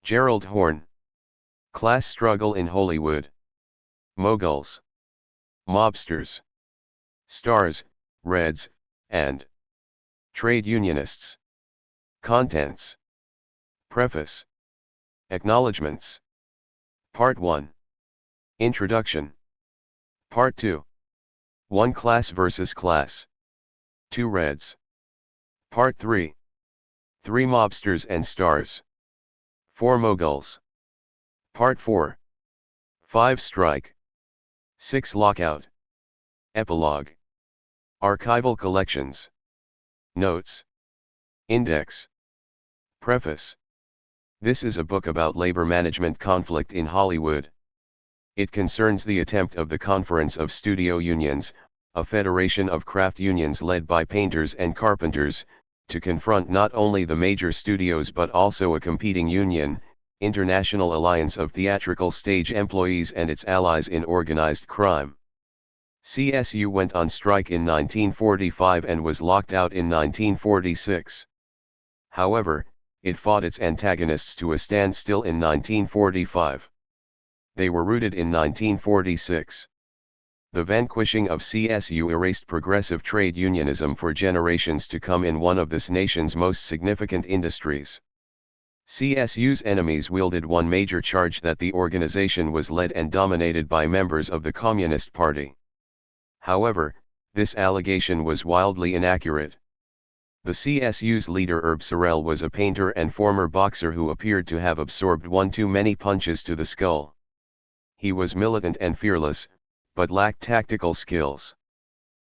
Gerald Horne. Class struggle in Hollywood. Moguls. Mobsters. Stars, Reds, and Trade Unionists. Contents. Preface. Acknowledgements. Part 1. Introduction. Part 2. 1 Class versus Class. 2 Reds. Part 3. 3 Mobsters and Stars. 4 Moguls. Part 4. 5 Strike. 6 Lockout. Epilogue. Archival collections. Notes. Index. Preface. This is a book about labor management conflict in Hollywood. It concerns the attempt of the Conference of Studio Unions, a federation of craft unions led by painters and carpenters, to confront not only the major studios but also a competing union, International Alliance of Theatrical Stage Employees, and its allies in organized crime. CSU went on strike in 1945 and was locked out in 1946. However, it fought its antagonists to a standstill in 1945. They were rooted in 1946. The vanquishing of CSU erased progressive trade unionism for generations to come in one of this nation's most significant industries. CSU's enemies wielded one major charge: that the organization was led and dominated by members of the Communist Party. However, this allegation was wildly inaccurate. The CSU's leader Herb Sorel was a painter and former boxer who appeared to have absorbed one too many punches to the skull. He was militant and fearless, but lacked tactical skills.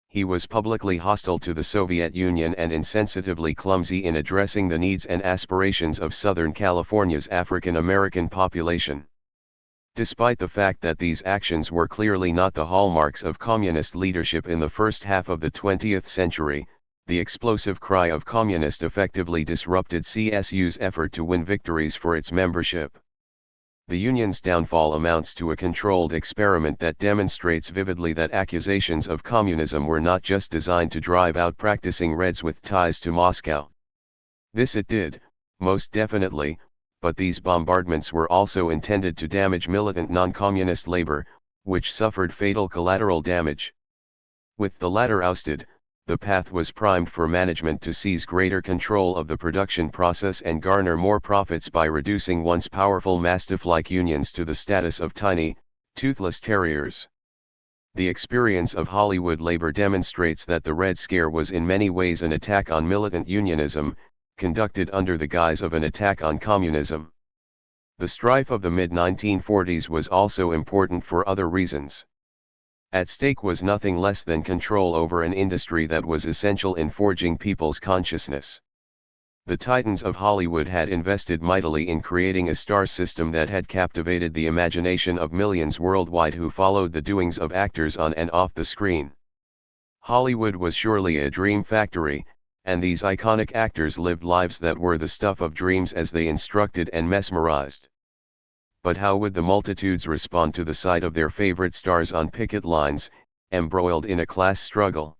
He was publicly hostile to the Soviet Union and insensitively clumsy in addressing the needs and aspirations of Southern California's African American population. Despite the fact that these actions were clearly not the hallmarks of communist leadership in the first half of the 20th century, the explosive cry of communist effectively disrupted CSU's effort to win victories for its membership. The union's downfall amounts to a controlled experiment that demonstrates vividly that accusations of communism were not just designed to drive out practicing Reds with ties to Moscow. This it did, most definitely, but these bombardments were also intended to damage militant non-communist labor, which suffered fatal collateral damage. With the latter ousted, the path was primed for management to seize greater control of the production process and garner more profits by reducing once powerful mastiff-like unions to the status of tiny, toothless terriers. The experience of Hollywood labor demonstrates that the Red Scare was in many ways an attack on militant unionism, conducted under the guise of an attack on communism. The strife of the mid-1940s was also important for other reasons. At stake was nothing less than control over an industry that was essential in forging people's consciousness. The titans of Hollywood had invested mightily in creating a star system that had captivated the imagination of millions worldwide who followed the doings of actors on and off the screen. Hollywood was surely a dream factory, and these iconic actors lived lives that were the stuff of dreams as they instructed and mesmerized. But how would the multitudes respond to the sight of their favorite stars on picket lines, embroiled in a class struggle?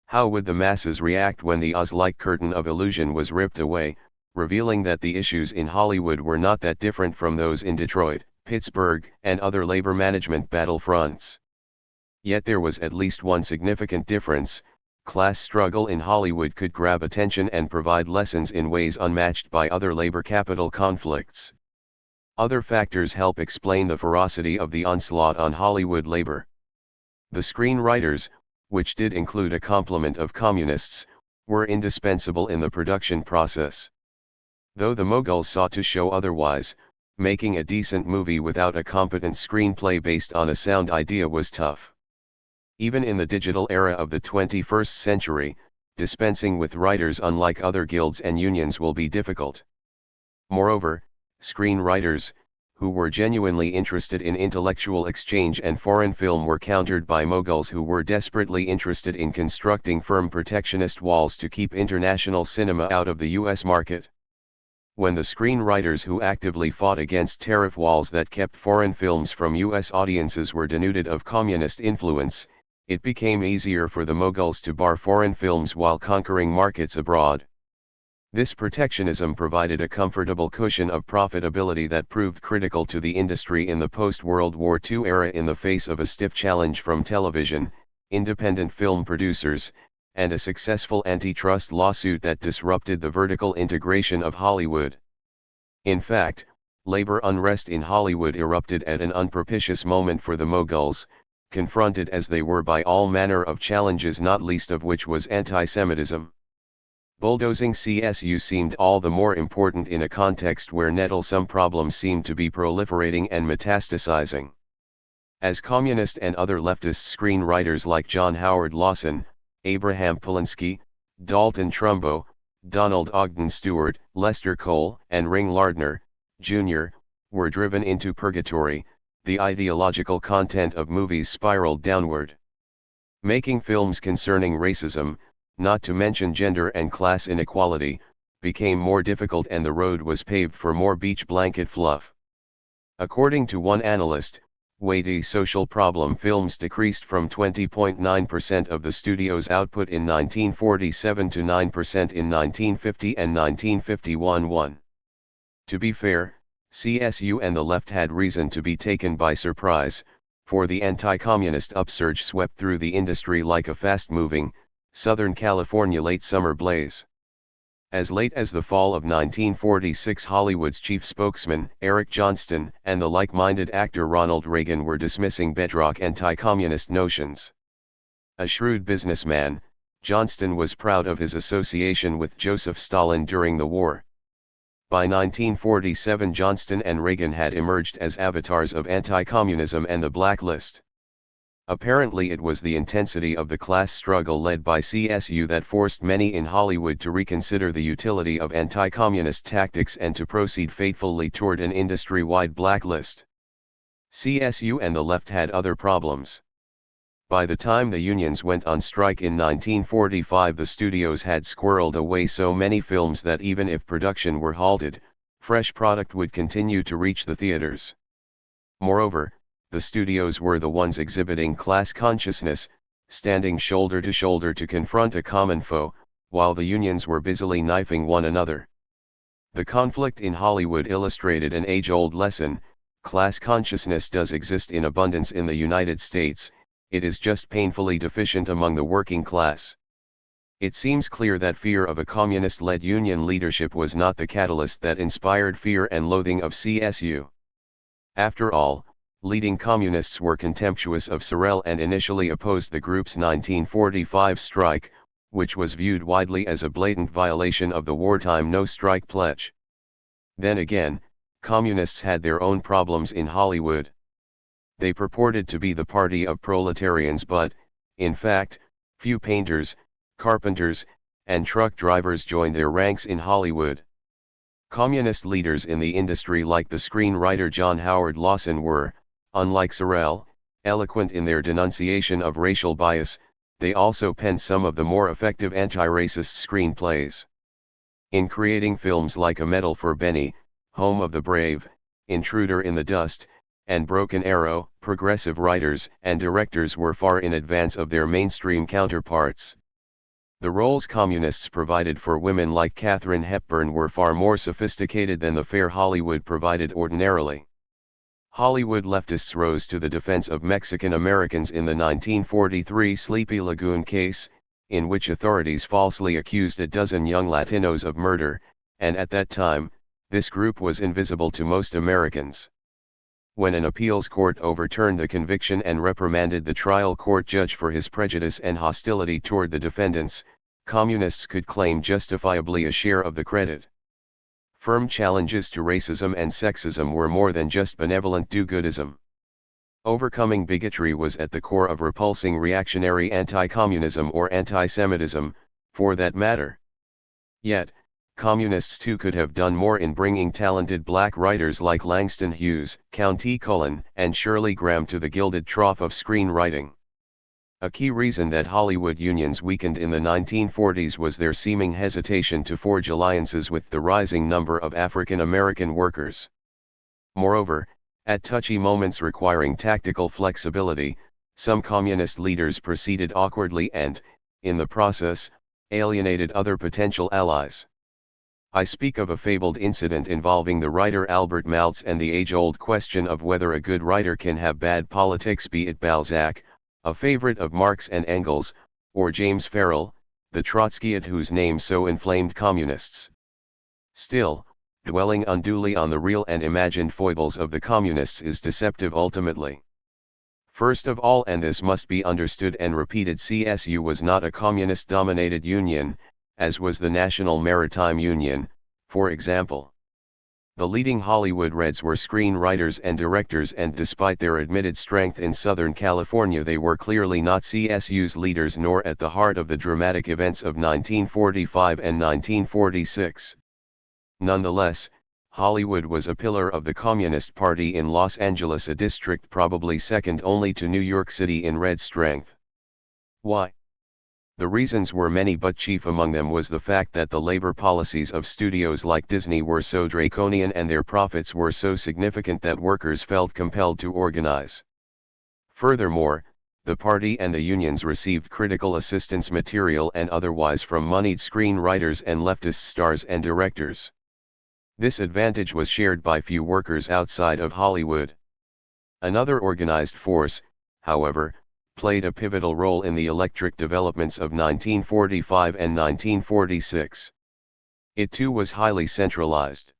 How would the masses react when the Oz-like curtain of illusion was ripped away, revealing that the issues in Hollywood were not that different from those in Detroit, Pittsburgh, and other labor management battlefronts? Yet there was at least one significant difference: class struggle in Hollywood could grab attention and provide lessons in ways unmatched by other labor capital conflicts. Other factors help explain the ferocity of the onslaught on Hollywood labor. The screenwriters, which did include a complement of communists, were indispensable in the production process. Though the Moguls sought to show otherwise, making a decent movie without a competent screenplay based on a sound idea was tough. Even in the digital era of the 21st century, dispensing with writers unlike other guilds and unions will be difficult. Moreover, screenwriters, who were genuinely interested in intellectual exchange and foreign film, were countered by Moguls who were desperately interested in constructing firm protectionist walls to keep international cinema out of the US market. When the screenwriters who actively fought against tariff walls that kept foreign films from US audiences were denuded of communist influence, it became easier for the Moguls to bar foreign films while conquering markets abroad. This protectionism provided a comfortable cushion of profitability that proved critical to the industry in the post-World War II era in the face of a stiff challenge from television, independent film producers, and a successful antitrust lawsuit that disrupted the vertical integration of Hollywood. In fact, labor unrest in Hollywood erupted at an unpropitious moment for the Moguls, confronted as they were by all manner of challenges, not least of which was anti-Semitism. Bulldozing CSU seemed all the more important in a context where nettlesome problems seemed to be proliferating and metastasizing. As communist and other leftist screenwriters like John Howard Lawson, Abraham Polinsky, Dalton Trumbo, Donald Ogden Stewart, Lester Cole, and Ring Lardner, Jr., were driven into purgatory, the ideological content of movies spiraled downward. Making films concerning racism, not to mention gender and class inequality, became more difficult and the road was paved for more beach blanket fluff. According to one analyst, weighty social problem films decreased from 20.9% of the studio's output in 1947 to 9% in 1950 and 1951. To be fair, CSU and the left had reason to be taken by surprise, for the anti-communist upsurge swept through the industry like a fast-moving, Southern California late summer blaze. As late as the fall of 1946, Hollywood's chief spokesman, Eric Johnston, and the like-minded actor Ronald Reagan were dismissing bedrock anti-communist notions. A shrewd businessman, Johnston was proud of his association with Joseph Stalin during the war. By 1947, Johnston and Reagan had emerged as avatars of anti-communism and the blacklist. Apparently it was the intensity of the class struggle led by CSU that forced many in Hollywood to reconsider the utility of anti-communist tactics and to proceed fatefully toward an industry-wide blacklist. CSU and the left had other problems. By the time the unions went on strike in 1945, the studios had squirreled away so many films that even if production were halted, fresh product would continue to reach the theaters. Moreover, the studios were the ones exhibiting class consciousness, standing shoulder to shoulder to confront a common foe, while the unions were busily knifing one another. The conflict in Hollywood illustrated an age-old lesson: class consciousness does exist in abundance in the United States, it is just painfully deficient among the working class. It seems clear that fear of a communist-led union leadership was not the catalyst that inspired fear and loathing of CSU. After all, leading communists were contemptuous of Sorel and initially opposed the group's 1945 strike, which was viewed widely as a blatant violation of the wartime no-strike pledge. Then again, communists had their own problems in Hollywood. They purported to be the party of proletarians, but, in fact, few painters, carpenters, and truck drivers joined their ranks in Hollywood. Communist leaders in the industry like the screenwriter John Howard Lawson were, unlike Sorel, eloquent in their denunciation of racial bias. They also penned some of the more effective anti-racist screenplays. In creating films like A Medal for Benny, Home of the Brave, Intruder in the Dust, and Broken Arrow, progressive writers and directors were far in advance of their mainstream counterparts. The roles communists provided for women like Katharine Hepburn were far more sophisticated than the fare Hollywood provided ordinarily. Hollywood leftists rose to the defense of Mexican Americans in the 1943 Sleepy Lagoon case, in which authorities falsely accused a dozen young Latinos of murder, and at that time, this group was invisible to most Americans. When an appeals court overturned the conviction and reprimanded the trial court judge for his prejudice and hostility toward the defendants, communists could claim justifiably a share of the credit. Firm challenges to racism and sexism were more than just benevolent do-goodism. Overcoming bigotry was at the core of repulsing reactionary anti-communism or anti-Semitism, for that matter. Yet, communists too could have done more in bringing talented black writers like Langston Hughes, Count E. Cullen, and Shirley Graham to the gilded trough of screenwriting. A key reason that Hollywood unions weakened in the 1940s was their seeming hesitation to forge alliances with the rising number of African American workers. Moreover, at touchy moments requiring tactical flexibility, some communist leaders proceeded awkwardly and, in the process, alienated other potential allies. I speak of a fabled incident involving the writer Albert Maltz and the age-old question of whether a good writer can have bad politics, be it Balzac, a favorite of Marx and Engels, or James Farrell, the Trotskyite whose name so inflamed communists. Still, dwelling unduly on the real and imagined foibles of the communists is deceptive ultimately. First of all, and this must be understood and repeated, CSU was not a communist-dominated union, as was the National Maritime Union, for example. The leading Hollywood Reds were screenwriters and directors, and despite their admitted strength in Southern California, they were clearly not CSU's leaders nor at the heart of the dramatic events of 1945 and 1946. Nonetheless, Hollywood was a pillar of the Communist Party in Los Angeles, a district probably second only to New York City in Red strength. Why? The reasons were many, but chief among them was the fact that the labor policies of studios like Disney were so draconian and their profits were so significant that workers felt compelled to organize. Furthermore, the party and the unions received critical assistance, material and otherwise, from moneyed screenwriters and leftist stars and directors. This advantage was shared by few workers outside of Hollywood. Another organized force, however, played a pivotal role in the electric developments of 1945 and 1946. It too was highly centralized.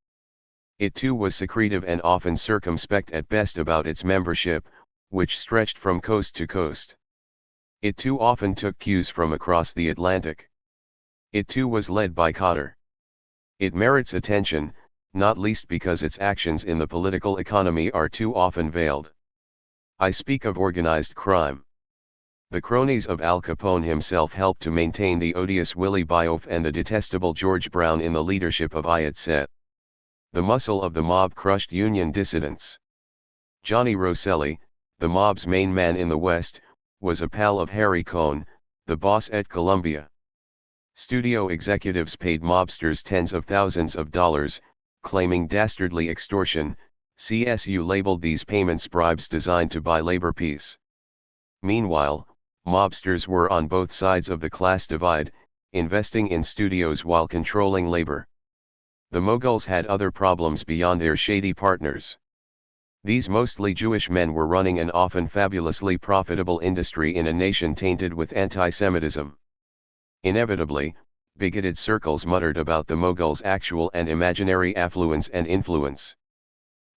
It too was secretive and often circumspect at best about its membership, which stretched from coast to coast. It too often took cues from across the Atlantic. It too was led by Cotter. It merits attention, not least because its actions in the political economy are too often veiled. I speak of organized crime. The cronies of Al Capone himself helped to maintain the odious Willie Bioff and the detestable George Brown in the leadership of Ayat Set. The muscle of the mob crushed union dissidents. Johnny Rosselli, the mob's main man in the West, was a pal of Harry Cohn, the boss at Columbia. Studio executives paid mobsters tens of thousands of dollars, claiming dastardly extortion. CSU labeled these payments bribes designed to buy labor peace. Meanwhile, mobsters were on both sides of the class divide, investing in studios while controlling labor. The Moguls had other problems beyond their shady partners. These mostly Jewish men were running an often fabulously profitable industry in a nation tainted with anti-Semitism. Inevitably, bigoted circles muttered about the Moguls' actual and imaginary affluence and influence.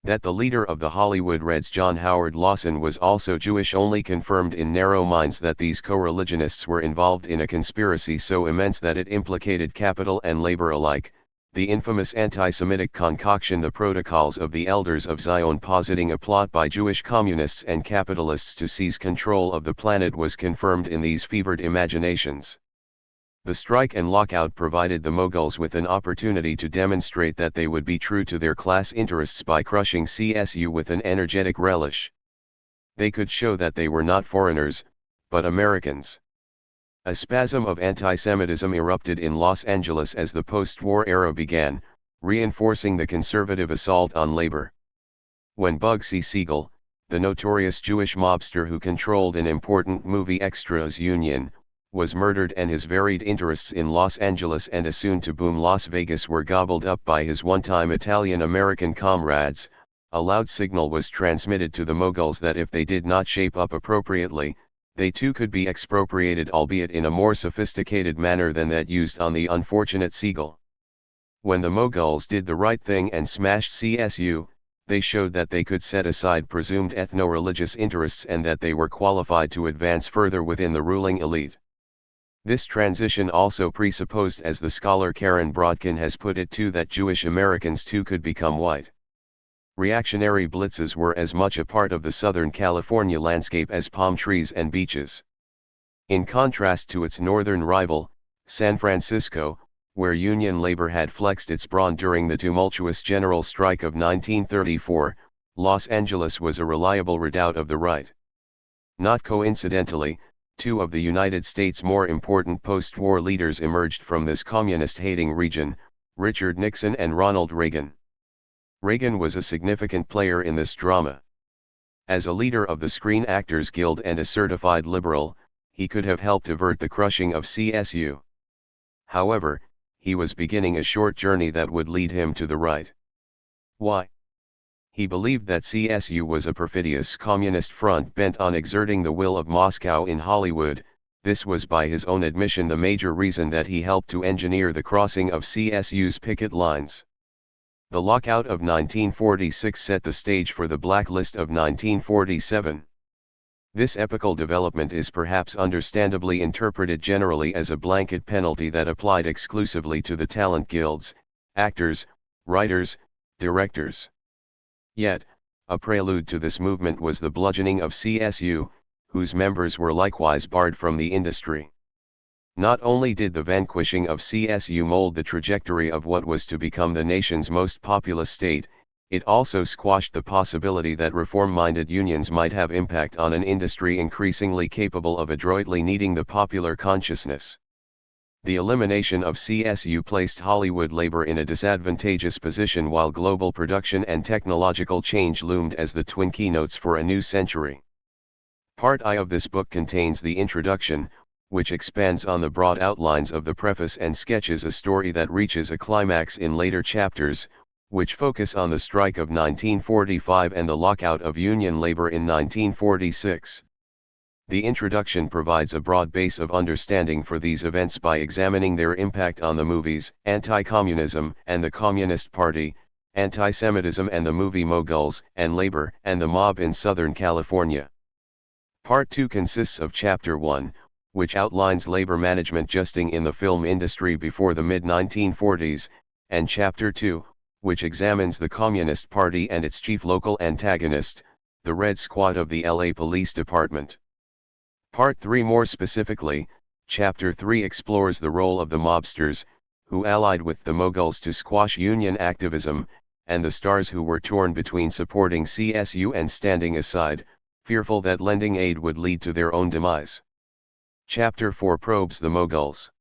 That the leader of the Hollywood Reds, John Howard Lawson, was also Jewish only confirmed in narrow minds that these co-religionists were involved in a conspiracy so immense that it implicated capital and labor alike, the infamous anti-Semitic concoction, the Protocols of the Elders of Zion, positing a plot by Jewish communists and capitalists to seize control of the planet, was confirmed in these fevered imaginations. The strike and lockout provided the Moguls with an opportunity to demonstrate that they would be true to their class interests by crushing CSU with an energetic relish. They could show that they were not foreigners, but Americans. A spasm of anti-Semitism erupted in Los Angeles as the post-war era began, reinforcing the conservative assault on labor. When Bugsy Siegel, the notorious Jewish mobster who controlled an important movie extras union, was murdered and his varied interests in Los Angeles and a soon-to-boom Las Vegas were gobbled up by his one-time Italian-American comrades, a loud signal was transmitted to the Moguls that if they did not shape up appropriately, they too could be expropriated, albeit in a more sophisticated manner than that used on the unfortunate Siegel. When the Moguls did the right thing and smashed CSU, they showed that they could set aside presumed ethno-religious interests and that they were qualified to advance further within the ruling elite. This transition also presupposed, as the scholar Karen Brodkin has put it too, that Jewish Americans too could become white. Reactionary blitzes were as much a part of the Southern California landscape as palm trees and beaches. In contrast to its northern rival, San Francisco, where union labor had flexed its brawn during the tumultuous general strike of 1934, Los Angeles was a reliable redoubt of the right. Not coincidentally, two of the United States' more important post-war leaders emerged from this communist-hating region, Richard Nixon and Ronald Reagan. Reagan was a significant player in this drama. As a leader of the Screen Actors Guild and a certified liberal, he could have helped avert the crushing of CSU. However, he was beginning a short journey that would lead him to the right. Why? He believed that CSU was a perfidious communist front bent on exerting the will of Moscow in Hollywood. This was by his own admission the major reason that he helped to engineer the crossing of CSU's picket lines. The lockout of 1946 set the stage for the blacklist of 1947. This epical development is perhaps understandably interpreted generally as a blanket penalty that applied exclusively to the talent guilds, actors, writers, directors. Yet, a prelude to this movement was the bludgeoning of CSU, whose members were likewise barred from the industry. Not only did the vanquishing of CSU mold the trajectory of what was to become the nation's most populous state, it also squashed the possibility that reform-minded unions might have impact on an industry increasingly capable of adroitly kneading the popular consciousness. The elimination of CSU placed Hollywood labor in a disadvantageous position while global production and technological change loomed as the twin keynotes for a new century. Part I of this book contains the introduction, which expands on the broad outlines of the preface and sketches a story that reaches a climax in later chapters, which focus on the strike of 1945 and the lockout of Union labor in 1946. The introduction provides a broad base of understanding for these events by examining their impact on the movies, anti-communism and the Communist Party, anti-Semitism and the movie Moguls, and labor and the mob in Southern California. Part 2 consists of Chapter 1, which outlines labor management justing in the film industry before the mid-1940s, and Chapter 2, which examines the Communist Party and its chief local antagonist, the Red Squad of the LA Police Department. Part 3 more specifically, Chapter 3 explores the role of the mobsters, who allied with the Moguls to squash union activism, and the stars who were torn between supporting CSU and standing aside, fearful that lending aid would lead to their own demise. Chapter 4 probes the Moguls.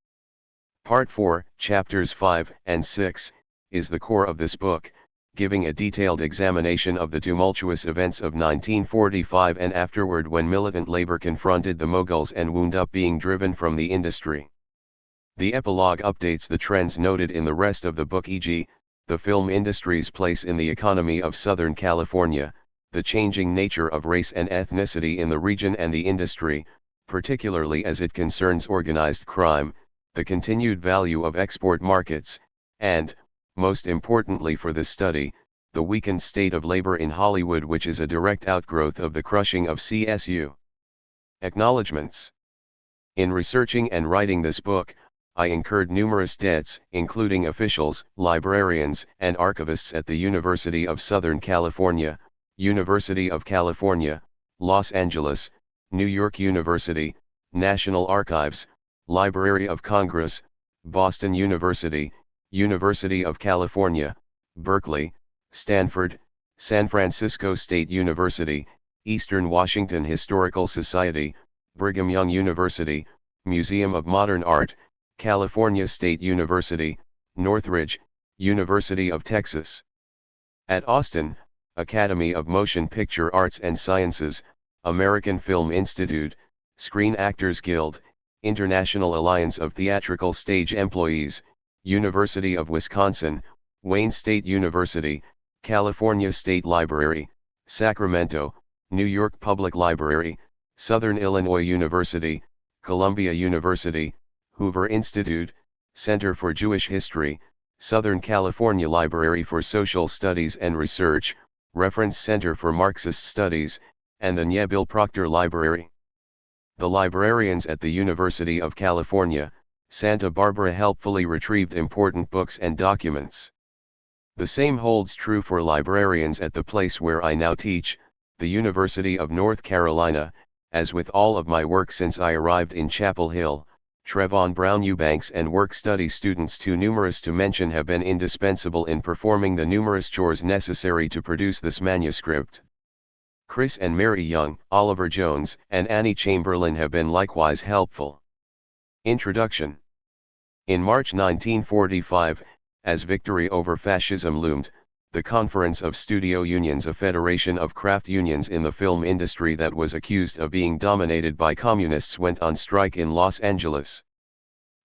Part 4, Chapters 5 and 6, is the core of this book, giving a detailed examination of the tumultuous events of 1945 and afterward when militant labor confronted the Moguls and wound up being driven from the industry. The epilogue updates the trends noted in the rest of the book, e.g., the film industry's place in the economy of Southern California, the changing nature of race and ethnicity in the region and the industry, particularly as it concerns organized crime, the continued value of export markets, and, most importantly for this study, the weakened state of labor in Hollywood, which is a direct outgrowth of the crushing of CSU. Acknowledgements. In researching and writing this book, I incurred numerous debts, including officials, librarians, and archivists at the University of Southern California, University of California, Los Angeles, New York University, National Archives, Library of Congress, Boston University, University of California, Berkeley, Stanford, San Francisco State University, Eastern Washington Historical Society, Brigham Young University, Museum of Modern Art, California State University, Northridge, University of Texas. At Austin, Academy of Motion Picture Arts and Sciences, American Film Institute, Screen Actors Guild, International Alliance of Theatrical Stage Employees, University of Wisconsin, Wayne State University, California State Library, Sacramento, New York Public Library, Southern Illinois University, Columbia University, Hoover Institute, Center for Jewish History, Southern California Library for Social Studies and Research, Reference Center for Marxist Studies, and the Niebil Proctor Library. The librarians at the University of California, Santa Barbara helpfully retrieved important books and documents. The same holds true for librarians at the place where I now teach, the University of North Carolina. As with all of my work since I arrived in Chapel Hill, Trevon Brown Eubanks and work-study students too numerous to mention have been indispensable in performing the numerous chores necessary to produce this manuscript. Chris and Mary Young, Oliver Jones, and Annie Chamberlain have been likewise helpful. Introduction. In March 1945, as victory over fascism loomed, the Conference of Studio Unions, a federation of craft unions in the film industry that was accused of being dominated by communists, went on strike in Los Angeles.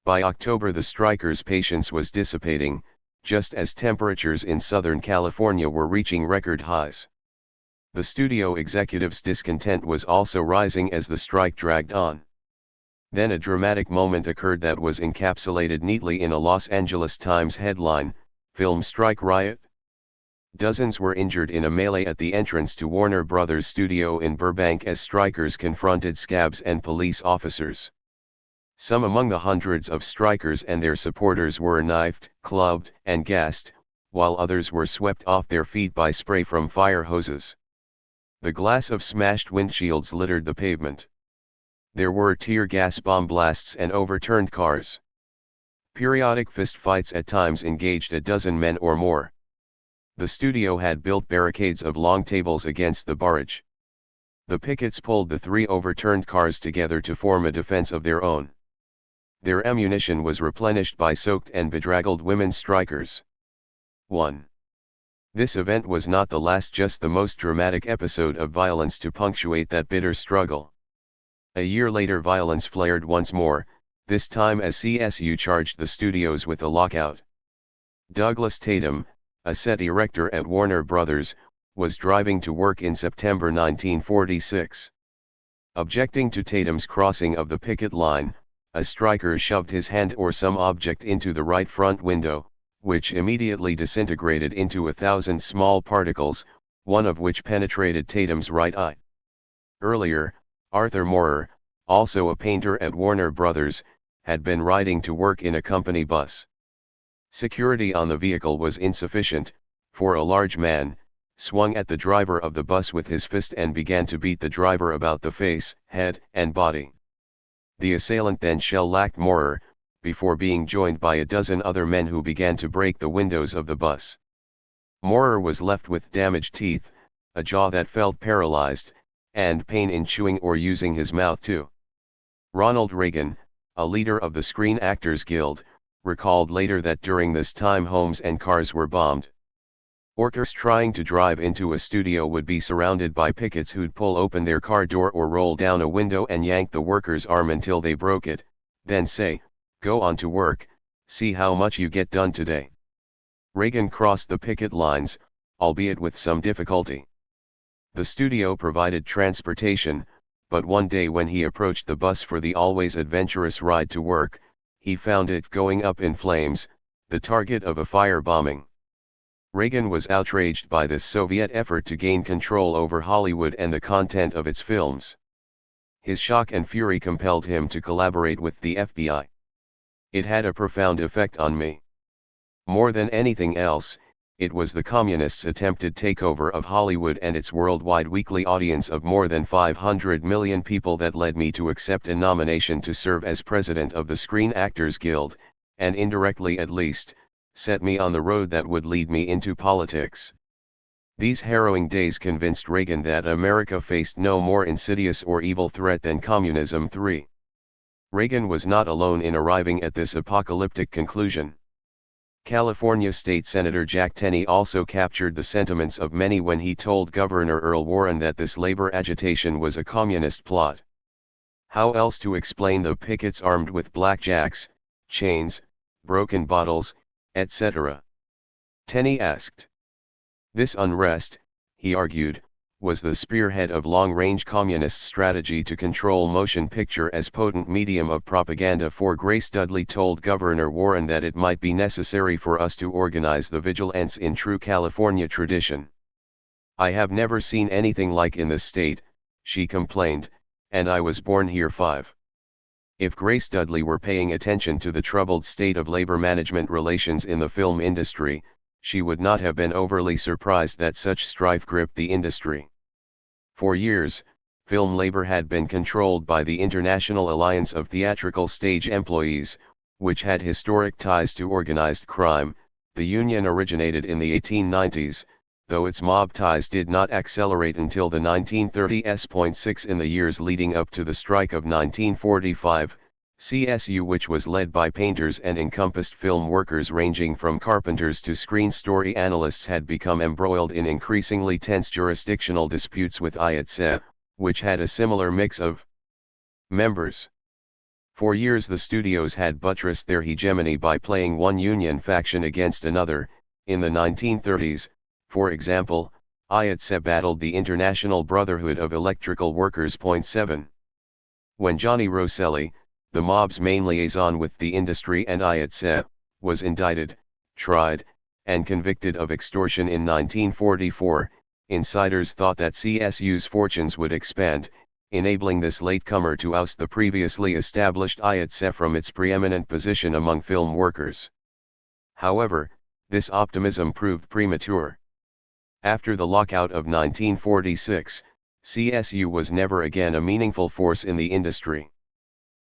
By October the strikers' patience was dissipating, just as temperatures in Southern California were reaching record highs. The studio executives' discontent was also rising as the strike dragged on. Then a dramatic moment occurred that was encapsulated neatly in a Los Angeles Times headline: "Film Strike Riot?" Dozens were injured in a melee at the entrance to Warner Brothers' studio in Burbank as strikers confronted scabs and police officers. Some among the hundreds of strikers and their supporters were knifed, clubbed, and gassed, while others were swept off their feet by spray from fire hoses. The glass of smashed windshields littered the pavement. There were tear gas bomb blasts and overturned cars. Periodic fistfights at times engaged a dozen men or more. The studio had built barricades of long tables against the barrage. The pickets pulled the 3 overturned cars together to form a defense of their own. Their ammunition was replenished by soaked and bedraggled women strikers. 1. This event was not the last, just the most dramatic episode of violence to punctuate that bitter struggle. A year later violence flared once more, this time as CSU charged the studios with a lockout. Douglas Tatum, a set erector at Warner Brothers, was driving to work in September 1946. Objecting to Tatum's crossing of the picket line, a striker shoved his hand or some object into the right front window, which immediately disintegrated into 1,000 small particles, one of which penetrated Tatum's right eye. Earlier, Arthur Moorer, also a painter at Warner Brothers, had been riding to work in a company bus. Security on the vehicle was insufficient, for a large man swung at the driver of the bus with his fist and began to beat the driver about the face, head, and body. The assailant then shell-lacked Moorer, before being joined by a dozen other men who began to break the windows of the bus. Moorer was left with damaged teeth, a jaw that felt paralyzed, and pain in chewing or using his mouth too. Ronald Reagan, a leader of the Screen Actors Guild, recalled later that during this time homes and cars were bombed. Workers trying to drive into a studio would be surrounded by pickets who'd pull open their car door or roll down a window and yank the worker's arm until they broke it, then say, "Go on to work, see how much you get done today." Reagan crossed the picket lines, albeit with some difficulty. The studio provided transportation, but one day when he approached the bus for the always adventurous ride to work, he found it going up in flames, the target of a firebombing. Reagan was outraged by this Soviet effort to gain control over Hollywood and the content of its films. His shock and fury compelled him to collaborate with the FBI. "It had a profound effect on me. More than anything else, it was the communists' attempted takeover of Hollywood and its worldwide weekly audience of more than 500 million people that led me to accept a nomination to serve as president of the Screen Actors Guild, and indirectly at least, set me on the road that would lead me into politics." These harrowing days convinced Reagan that America faced no more insidious or evil threat than communism. 3. Reagan was not alone in arriving at this apocalyptic conclusion. California State Senator Jack Tenney also captured the sentiments of many when he told Governor Earl Warren that this labor agitation was a communist plot. How else to explain the pickets armed with blackjacks, chains, broken bottles, etc.? Tenney asked. This unrest, he argued, was the spearhead of long-range communist strategy to control motion picture as potent medium of propaganda. For Grace Dudley told Governor Warren that it might be necessary for us to organize the vigilantes in true California tradition. "I have never seen anything like in the state," she complained, "and I was born here 5. If Grace Dudley were paying attention to the troubled state of labor management relations in the film industry, she would not have been overly surprised that such strife gripped the industry. For years, film labor had been controlled by the International Alliance of Theatrical Stage Employees, which had historic ties to organized crime. The union originated in the 1890s, though its mob ties did not accelerate until the 1930s. In the years leading up to the strike of 1945, CSU, which was led by painters and encompassed film workers ranging from carpenters to screen story analysts, had become embroiled in increasingly tense jurisdictional disputes with IATSE, which had a similar mix of members. For years the studios had buttressed their hegemony by playing one union faction against another. In the 1930s, for example, IATSE battled the International Brotherhood of Electrical Workers. 7. When Johnny Rosselli, the mob's main liaison with the industry and IATSE, was indicted, tried, and convicted of extortion in 1944, insiders thought that CSU's fortunes would expand, enabling this latecomer to oust the previously established IATSE from its preeminent position among film workers. However, this optimism proved premature. After the lockout of 1946, CSU was never again a meaningful force in the industry.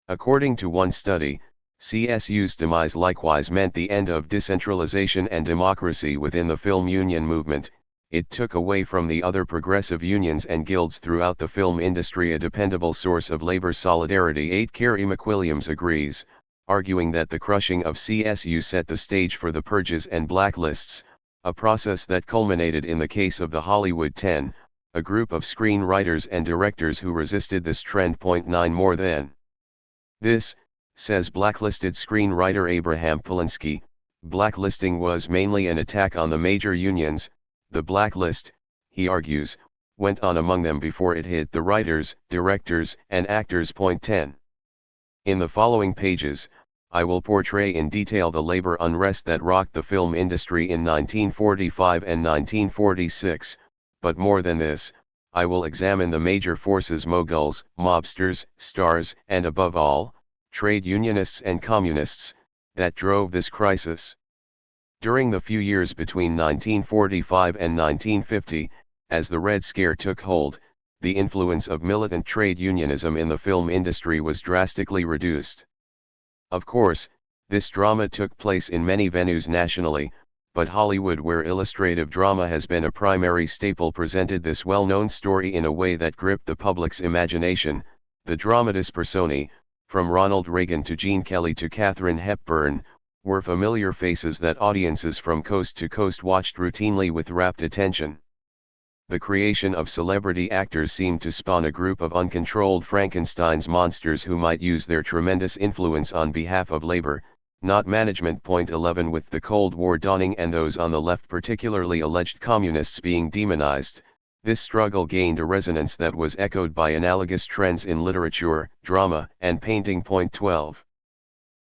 According to one study, CSU's demise likewise meant the end of decentralization and democracy within the film union movement. It took away from the other progressive unions and guilds throughout the film industry a dependable source of labor solidarity. 8. Kerry McWilliams agrees, arguing that the crushing of CSU set the stage for the purges and blacklists, a process that culminated in the case of the Hollywood 10, a group of screenwriters and directors who resisted this trend. 9. More than this, says blacklisted screenwriter Abraham Polinsky, blacklisting was mainly an attack on the major unions. The blacklist, he argues, went on among them before it hit the writers, directors, and actors. 10. In the following pages, I will portray in detail the labor unrest that rocked the film industry in 1945 and 1946, but more than this, I will examine the major forces: moguls, mobsters, stars, and above all, trade unionists and communists, that drove this crisis. During the few years between 1945 and 1950, as the Red Scare took hold, the influence of militant trade unionism in the film industry was drastically reduced. Of course, this drama took place in many venues nationally, but Hollywood, where illustrative drama has been a primary staple, presented this well-known story in a way that gripped the public's imagination. The dramatis personae, from Ronald Reagan to Gene Kelly to Katharine Hepburn, were familiar faces that audiences from coast to coast watched routinely with rapt attention. The creation of celebrity actors seemed to spawn a group of uncontrolled Frankenstein's monsters who might use their tremendous influence on behalf of labor, not management. 11. With the Cold War dawning and those on the left, particularly alleged communists, being demonized, this struggle gained a resonance that was echoed by analogous trends in literature, drama, and painting. 12.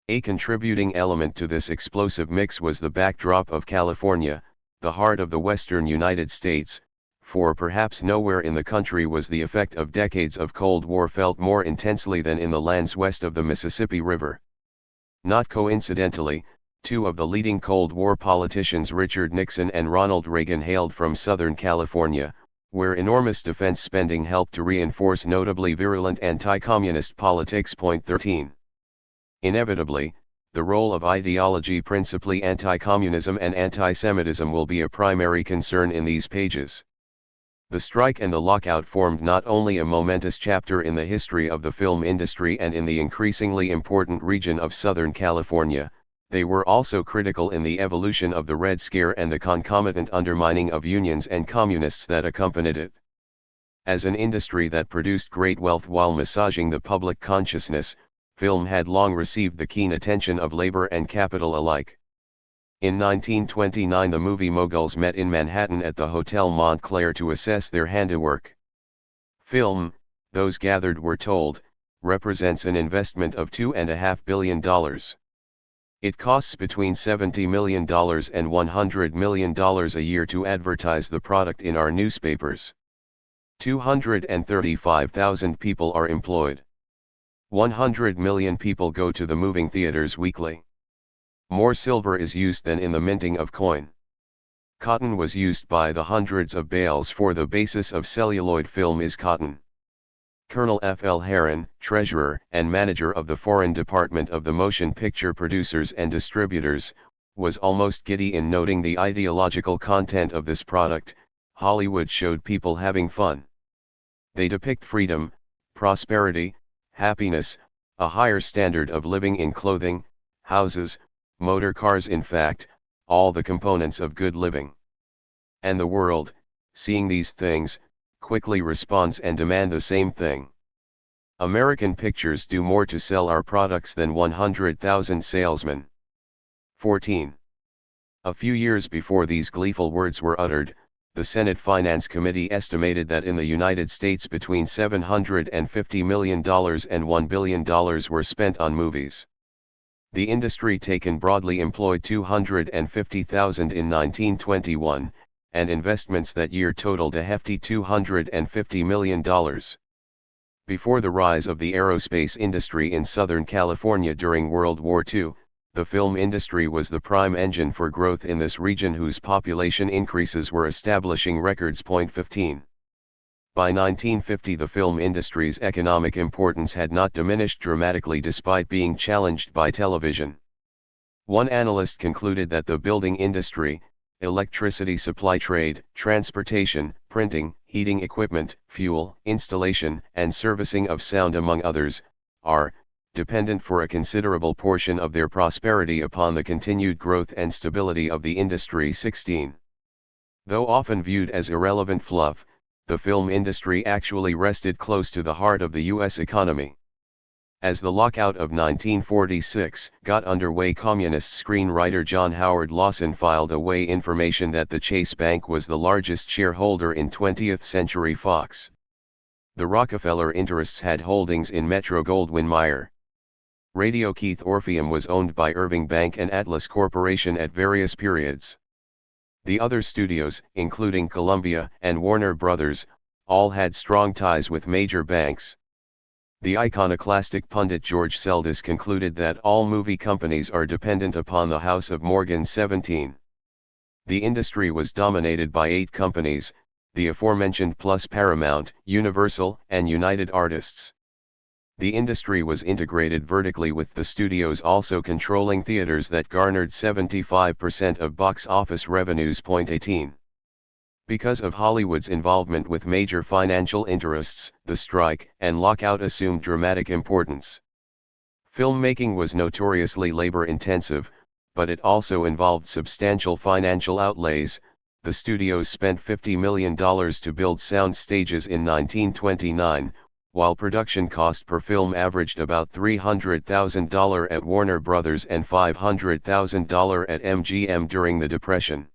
A contributing element to this explosive mix was the backdrop of California, the heart of the western United States, for perhaps nowhere in the country was the effect of decades of Cold War felt more intensely than in the lands west of the Mississippi River. Not coincidentally, two of the leading Cold War politicians, Richard Nixon and Ronald Reagan, hailed from Southern California, where enormous defense spending helped to reinforce notably virulent anti-communist politics. 13. Inevitably, the role of ideology, principally anti-communism and anti-Semitism, will be a primary concern in these pages. The strike and the lockout formed not only a momentous chapter in the history of the film industry and in the increasingly important region of Southern California, they were also critical in the evolution of the Red Scare and the concomitant undermining of unions and communists that accompanied it. As an industry that produced great wealth while massaging the public consciousness, film had long received the keen attention of labor and capital alike. In 1929 the movie moguls met in Manhattan at the Hotel Montclair to assess their handiwork. Film, those gathered were told, represents an investment of $2.5 billion. It costs between $70 million and $100 million a year to advertise the product in our newspapers. 235,000 people are employed. 100 million people go to the moving theaters weekly. More silver is used than in the minting of coin. Cotton was used by the hundreds of bales, for the basis of celluloid film is cotton. Colonel F. L. Herron, treasurer and manager of the foreign department of the Motion Picture Producers and Distributors, was almost giddy in noting the ideological content of this product. Hollywood showed people having fun. They depict freedom, prosperity, happiness, a higher standard of living in clothing, houses, motor cars, in fact, all the components of good living. And the world, seeing these things, quickly responds and demand the same thing. American pictures do more to sell our products than 100,000 salesmen. 14. A few years before these gleeful words were uttered, the Senate Finance Committee estimated that in the United States between $750 million and $1 billion were spent on movies. The industry taken broadly employed 250,000 in 1921, and investments that year totaled a hefty $250 million. Before the rise of the aerospace industry in Southern California during World War II, the film industry was the prime engine for growth in this region, whose population increases were establishing records. 15. By 1950 the film industry's economic importance had not diminished dramatically despite being challenged by television. One analyst concluded that the building industry, electricity supply trade, transportation, printing, heating equipment, fuel, installation, and servicing of sound among others, are dependent for a considerable portion of their prosperity upon the continued growth and stability of the industry. 16. Though often viewed as irrelevant fluff, the film industry actually rested close to the heart of the U.S. economy. As the lockout of 1946 got underway, communist screenwriter John Howard Lawson filed away information that the Chase Bank was the largest shareholder in 20th Century Fox. The Rockefeller interests had holdings in Metro-Goldwyn-Mayer. Radio Keith Orpheum was owned by Irving Bank and Atlas Corporation at various periods. The other studios, including Columbia and Warner Brothers, all had strong ties with major banks. The iconoclastic pundit George Seldes concluded that all movie companies are dependent upon the House of Morgan. 17. The industry was dominated by 8 companies, the aforementioned plus Paramount, Universal, and United Artists. The industry was integrated vertically, with the studios also controlling theaters that garnered 75% of box office revenues. 18. Because of Hollywood's involvement with major financial interests, the strike and lockout assumed dramatic importance. Filmmaking was notoriously labor-intensive, but it also involved substantial financial outlays. The studios spent $50 million to build sound stages in 1929, while production cost per film averaged about $300,000 at Warner Brothers and $500,000 at MGM during the Depression.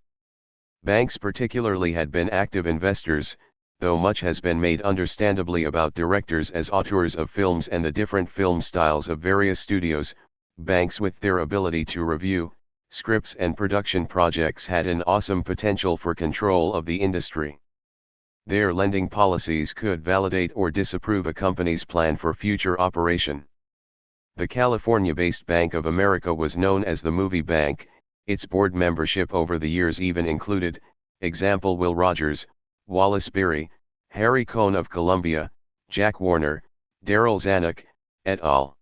Banks particularly had been active investors, though much has been made understandably about directors as auteurs of films and the different film styles of various studios. Banks, with their ability to review scripts and production projects, had an awesome potential for control of the industry. Their lending policies could validate or disapprove a company's plan for future operation. The California-based Bank of America was known as the Movie Bank. Its board membership over the years even included, example, Will Rogers, Wallace Beery, Harry Cohn of Columbia, Jack Warner, Darryl Zanuck, et al.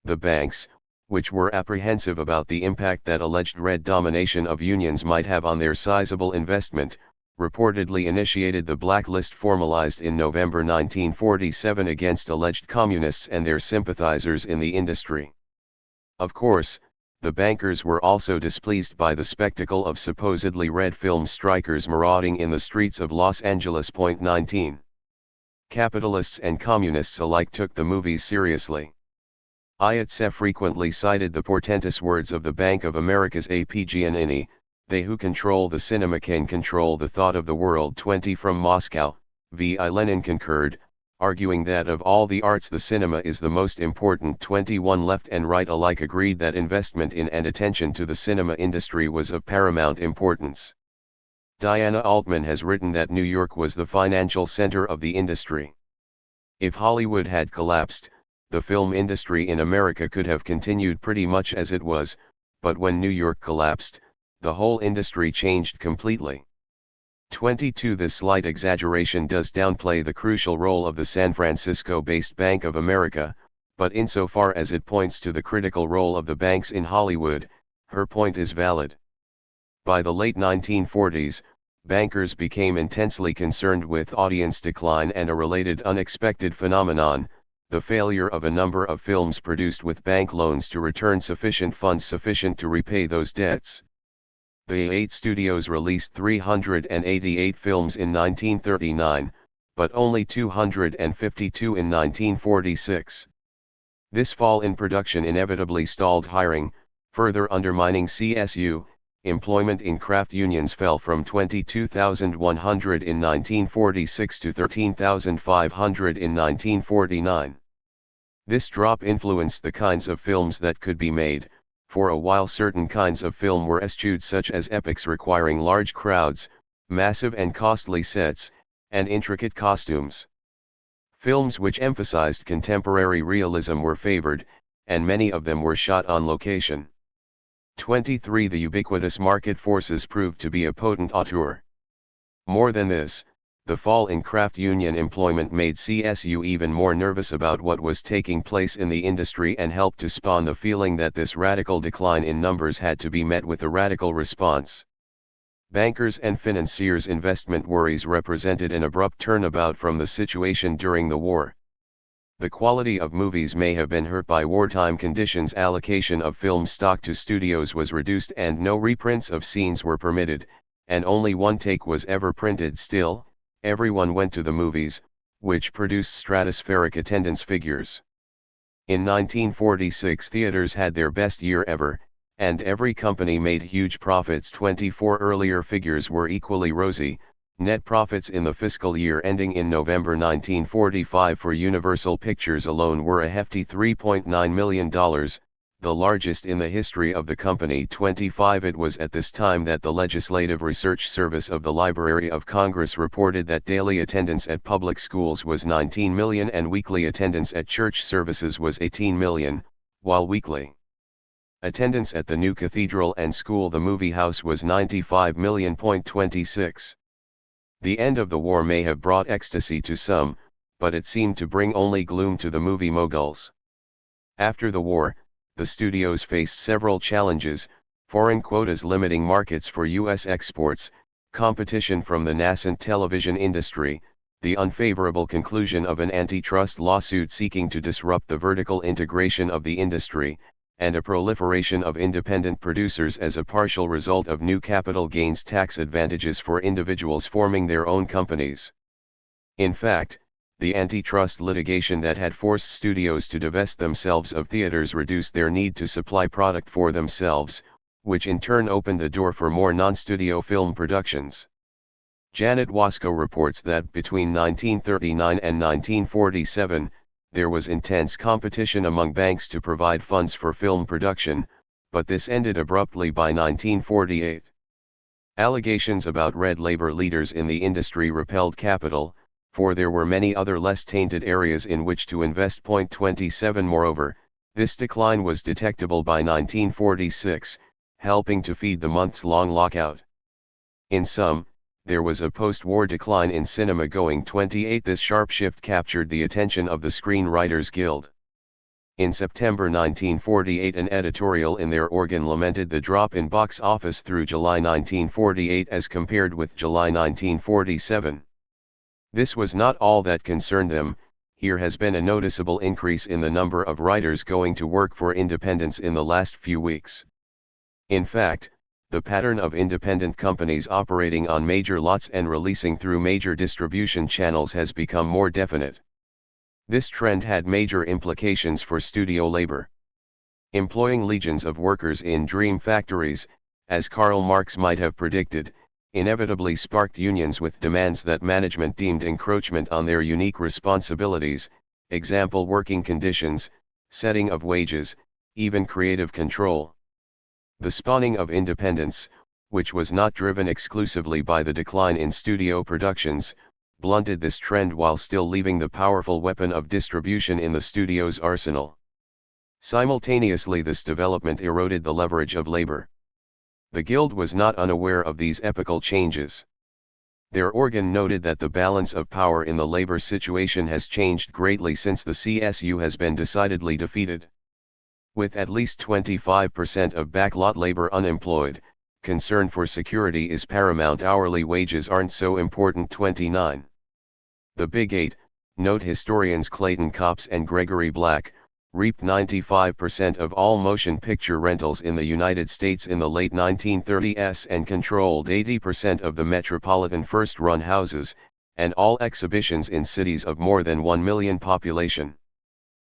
The banks, which were apprehensive about the impact that alleged red domination of unions might have on their sizable investment, reportedly initiated the blacklist formalized in November 1947 against alleged communists and their sympathizers in the industry. Of course, the bankers were also displeased by the spectacle of supposedly red film strikers marauding in the streets of Los Angeles. 19. Capitalists and communists alike took the movies seriously. Ayatse frequently cited the portentous words of the Bank of America's A.P. Giannini, "They who control the cinema can control the thought of the world." 20. From Moscow, V.I. Lenin concurred, arguing that of all the arts the cinema is the most important. 21. Left and right alike agreed that investment in and attention to the cinema industry was of paramount importance. Diana Altman has written that New York was the financial center of the industry. If Hollywood had collapsed, the film industry in America could have continued pretty much as it was, but when New York collapsed, the whole industry changed completely. 22. This slight exaggeration does downplay the crucial role of the San Francisco-based Bank of America, but insofar as it points to the critical role of the banks in Hollywood, her point is valid. By the late 1940s, bankers became intensely concerned with audience decline and a related unexpected phenomenon, the failure of a number of films produced with bank loans to return sufficient funds sufficient to repay those debts. The 8 studios released 388 films in 1939, but only 252 in 1946. This fall in production inevitably stalled hiring, further undermining CSU. Employment in craft unions fell from 22,100 in 1946 to 13,500 in 1949. This drop influenced the kinds of films that could be made. For a while certain kinds of film were eschewed, such as epics requiring large crowds, massive and costly sets, and intricate costumes. Films which emphasized contemporary realism were favored, and many of them were shot on location. 23. The ubiquitous market forces proved to be a potent auteur. More than this, the fall in craft union employment made CSU even more nervous about what was taking place in the industry and helped to spawn the feeling that this radical decline in numbers had to be met with a radical response. Bankers and financiers' investment worries represented an abrupt turnabout from the situation during the war. The quality of movies may have been hurt by wartime conditions. Allocation of film stock to studios was reduced and no reprints of scenes were permitted, and only one take was ever printed. Still, everyone went to the movies, which produced stratospheric attendance figures. In 1946 theaters had their best year ever, and every company made huge profits. 24 earlier figures were equally rosy. Net profits in the fiscal year ending in November 1945 for Universal Pictures alone were a hefty $3.9 million, the largest in the history of the company. 25 It was at this time that the Legislative Research Service of the Library of Congress reported that daily attendance at public schools was 19 million and weekly attendance at church services was 18 million, while weekly attendance at the new cathedral and school, the movie house, was 95 million. 26. The end of the war may have brought ecstasy to some, but it seemed to bring only gloom to the movie moguls. After the war, the studios faced several challenges: foreign quotas limiting markets for U.S. exports, competition from the nascent television industry, the unfavorable conclusion of an antitrust lawsuit seeking to disrupt the vertical integration of the industry, and a proliferation of independent producers as a partial result of new capital gains tax advantages for individuals forming their own companies. In fact, the antitrust litigation that had forced studios to divest themselves of theaters reduced their need to supply product for themselves, which in turn opened the door for more non-studio film productions. Janet Wasko reports that between 1939 and 1947, there was intense competition among banks to provide funds for film production, but this ended abruptly by 1948. Allegations about red labor leaders in the industry repelled capital, for there were many other less tainted areas in which to invest. 27 Moreover, this decline was detectable by 1946, helping to feed the months-long lockout. In sum, there was a post-war decline in cinema going. 28 This sharp shift captured the attention of the Screenwriters Guild. In September 1948 an editorial in their organ lamented the drop in box office through July 1948 as compared with July 1947. This was not all that concerned them. Here has been a noticeable increase in the number of writers going to work for independents in the last few weeks. In fact, the pattern of independent companies operating on major lots and releasing through major distribution channels has become more definite. This trend had major implications for studio labor. Employing legions of workers in dream factories, as Karl Marx might have predicted, inevitably sparked unions with demands that management deemed encroachment on their unique responsibilities, example working conditions, setting of wages, even creative control. The spawning of independence, which was not driven exclusively by the decline in studio productions, blunted this trend while still leaving the powerful weapon of distribution in the studio's arsenal. Simultaneously, this development eroded the leverage of labor. The Guild was not unaware of these epochal changes. Their organ noted that the balance of power in the labor situation has changed greatly since the CSU has been decidedly defeated. With at least 25% of backlot labor unemployed, concern for security is paramount. Hourly wages aren't so important. 29. The Big Eight, note historians Clayton Copps and Gregory Black, reaped 95% of all motion picture rentals in the United States in the late 1930s and controlled 80% of the metropolitan first-run houses, and all exhibitions in cities of more than 1 million population.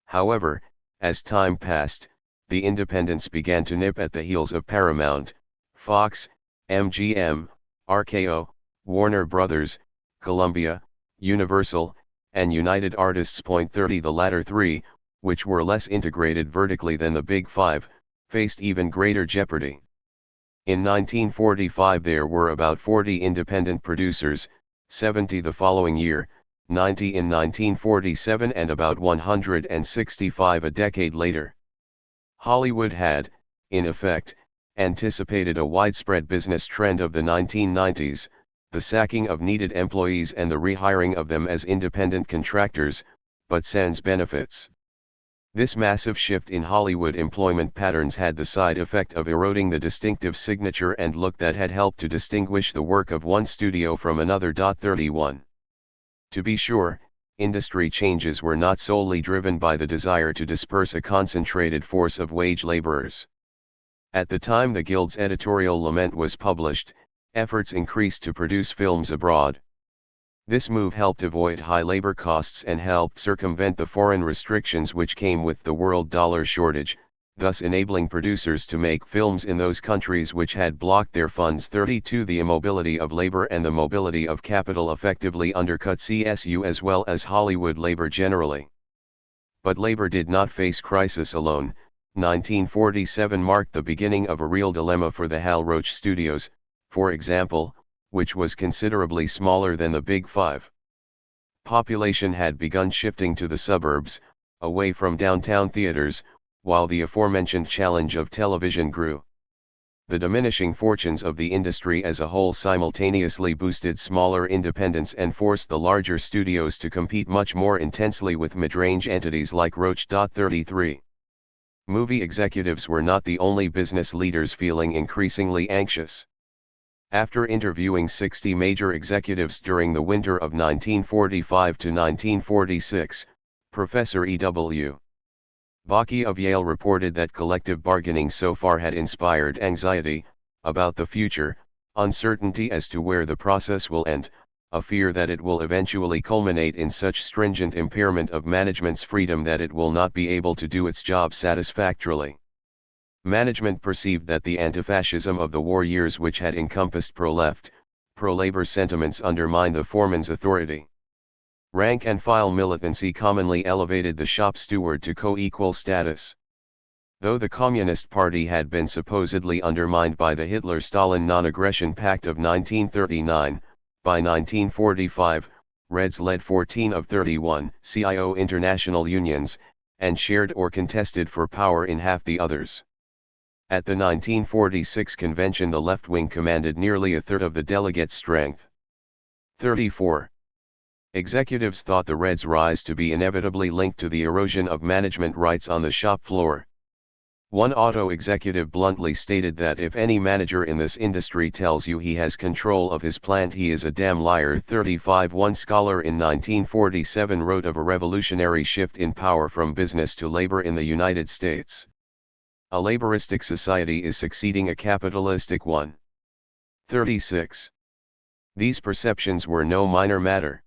However, as time passed, the independents began to nip at the heels of Paramount, Fox, MGM, RKO, Warner Brothers, Columbia, Universal, and United Artists. 30 The latter three, which were less integrated vertically than the Big Five, faced even greater jeopardy. In 1945 there were about 40 independent producers, 70 the following year, 90 in 1947 and about 165 a decade later. Hollywood had, in effect, anticipated a widespread business trend of the 1990s, the sacking of needed employees and the rehiring of them as independent contractors, but sans benefits. This massive shift in Hollywood employment patterns had the side effect of eroding the distinctive signature and look that had helped to distinguish the work of one studio from another. 31. To be sure, industry changes were not solely driven by the desire to disperse a concentrated force of wage laborers. At the time the Guild's editorial lament was published, efforts increased to produce films abroad. This move helped avoid high labor costs and helped circumvent the foreign restrictions which came with the world dollar shortage, thus enabling producers to make films in those countries which had blocked their funds. 32 The immobility of labor and the mobility of capital effectively undercut CSU as well as Hollywood labor generally. But labor did not face crisis alone. 1947 marked the beginning of a real dilemma for the Hal Roach Studios, for example, which was considerably smaller than the Big Five. Population had begun shifting to the suburbs, away from downtown theaters, while the aforementioned challenge of television grew. The diminishing fortunes of the industry as a whole simultaneously boosted smaller independents and forced the larger studios to compete much more intensely with mid-range entities like Roach. 33. Movie executives were not the only business leaders feeling increasingly anxious. After interviewing 60 major executives during the winter of 1945 to 1946, Professor E.W. Bakke of Yale reported that collective bargaining so far had inspired anxiety about the future, uncertainty as to where the process will end, a fear that it will eventually culminate in such stringent impairment of management's freedom that it will not be able to do its job satisfactorily. Management perceived that the anti-fascism of the war years which had encompassed pro-left, pro-labor sentiments undermined the foreman's authority. Rank-and-file militancy commonly elevated the shop steward to co-equal status. Though the Communist Party had been supposedly undermined by the Hitler-Stalin Non-Aggression Pact of 1939, by 1945, Reds led 14 of 31 CIO international unions, and shared or contested for power in half the others. At the 1946 convention the left wing commanded nearly a third of the delegate strength. 34. Executives thought the Reds' rise to be inevitably linked to the erosion of management rights on the shop floor. One auto executive bluntly stated that if any manager in this industry tells you he has control of his plant he is a damn liar. 35. One scholar in 1947 wrote of a revolutionary shift in power from business to labor in the United States. A laboristic society is succeeding a capitalistic one. 36. These perceptions were no minor matter.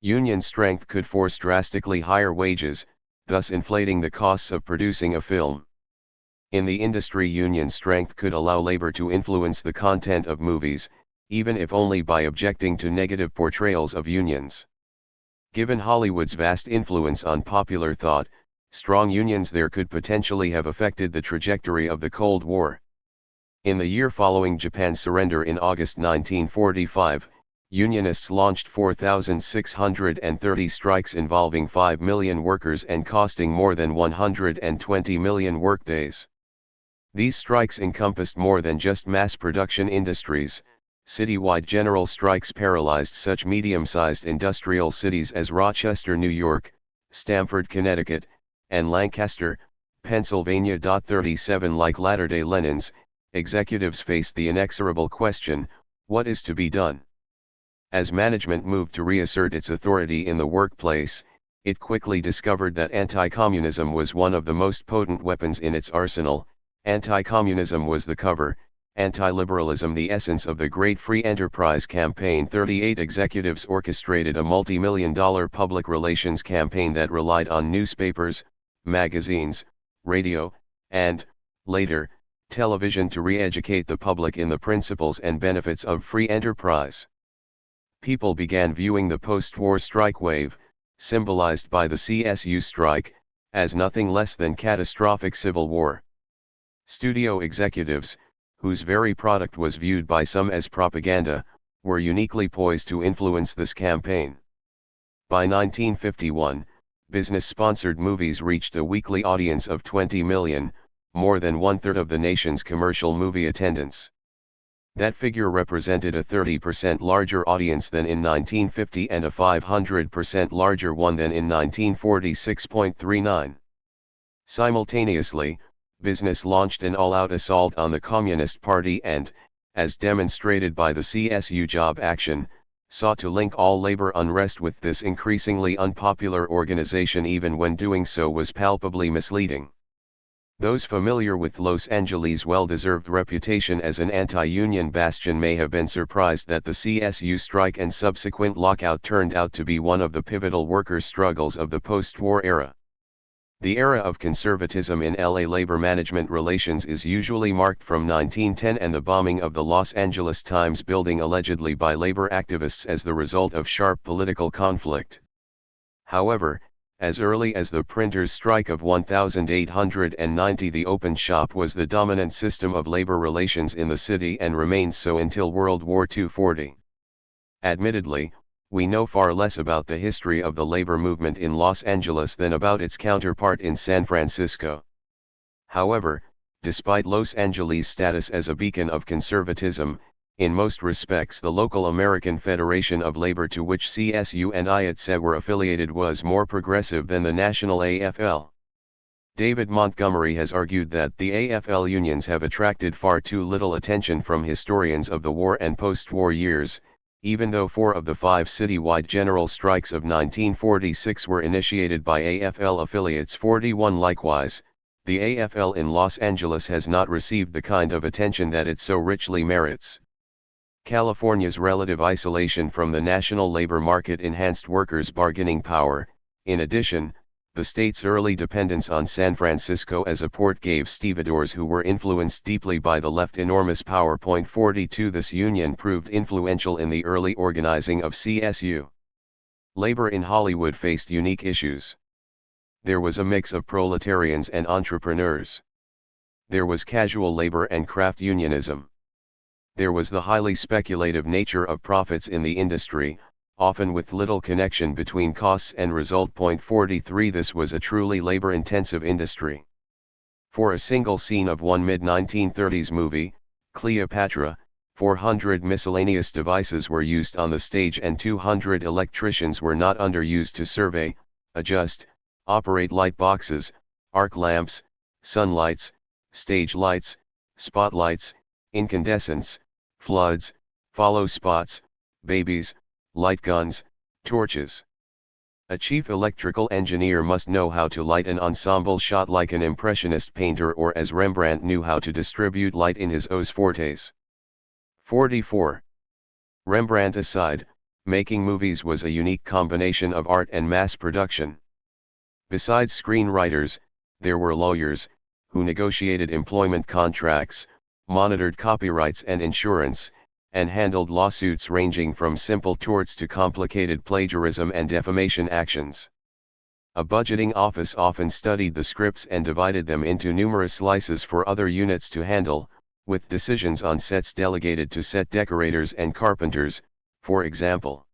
Union strength could force drastically higher wages, thus inflating the costs of producing a film. In the industry union strength could allow labor to influence the content of movies, even if only by objecting to negative portrayals of unions. Given Hollywood's vast influence on popular thought, strong unions there could potentially have affected the trajectory of the Cold War. In the year following Japan's surrender in August 1945, Unionists launched 4,630 strikes involving 5 million workers and costing more than 120 million workdays. These strikes encompassed more than just mass production industries. Citywide general strikes paralyzed such medium-sized industrial cities as Rochester, New York, Stamford, Connecticut, and Lancaster, Pennsylvania. 37 Like latter-day Lenins, executives faced the inexorable question, what is to be done? As management moved to reassert its authority in the workplace, it quickly discovered that anti-communism was one of the most potent weapons in its arsenal. Anti-communism was the cover, Anti-liberalism. The essence of the Great Free Enterprise Campaign. 38 executives orchestrated a multi-million-dollar public relations campaign that relied on newspapers, magazines, radio, and, later, television to re-educate the public in the principles and benefits of free enterprise. People began viewing the post-war strike wave, symbolized by the CSU strike, as nothing less than catastrophic civil war. Studio executives, whose very product was viewed by some as propaganda, were uniquely poised to influence this campaign. By 1951, business-sponsored movies reached a weekly audience of 20 million, more than one-third of the nation's commercial movie attendance. That figure represented a 30% larger audience than in 1950 and a 500% larger one than in 1946.39. Simultaneously, business launched an all-out assault on the Communist Party and, as demonstrated by the CSU job action, sought to link all labor unrest with this increasingly unpopular organization, even when doing so was palpably misleading. Those familiar with Los Angeles' well-deserved reputation as an anti-union bastion may have been surprised that the CSU strike and subsequent lockout turned out to be one of the pivotal worker struggles of the post-war era. The era of conservatism in LA labor management relations is usually marked from 1910 and the bombing of the Los Angeles Times building allegedly by labor activists as the result of sharp political conflict. However, as early as the printers' strike of 1890, the open shop was the dominant system of labor relations in the city and remained so until World War II. 40. Admittedly, we know far less about the history of the labor movement in Los Angeles than about its counterpart in San Francisco. However, despite Los Angeles' status as a beacon of conservatism, in most respects the local American Federation of Labor to which CSU and IATSE were affiliated was more progressive than the national AFL. David Montgomery has argued that the AFL unions have attracted far too little attention from historians of the war and post-war years, even though 4 of the 5 citywide general strikes of 1946 were initiated by AFL affiliates. 41 Likewise, the AFL in Los Angeles has not received the kind of attention that it so richly merits. California's relative isolation from the national labor market enhanced workers' bargaining power. In addition, the state's early dependence on San Francisco as a port gave stevedores who were influenced deeply by the left enormous power. 42 This union proved influential in the early organizing of CSU. Labor in Hollywood faced unique issues. There was a mix of proletarians and entrepreneurs. There was casual labor and craft unionism. There was the highly speculative nature of profits in the industry, often with little connection between costs and result. 43 This was a truly labor-intensive industry. For a single scene of one mid-1930s movie, Cleopatra, 400 miscellaneous devices were used on the stage and 200 electricians were not underused to survey, adjust, operate light boxes, arc lamps, sunlights, stage lights, spotlights, incandescents, floods, follow spots, babies, light guns, torches. A chief electrical engineer must know how to light an ensemble shot like an impressionist painter, or as Rembrandt knew how to distribute light in his eaux fortes. 44. Rembrandt aside, making movies was a unique combination of art and mass production. Besides screenwriters, there were lawyers, who negotiated employment contracts, monitored copyrights and insurance, and handled lawsuits ranging from simple torts to complicated plagiarism and defamation actions. A budgeting office often studied the scripts and divided them into numerous slices for other units to handle, with decisions on sets delegated to set decorators and carpenters, for example.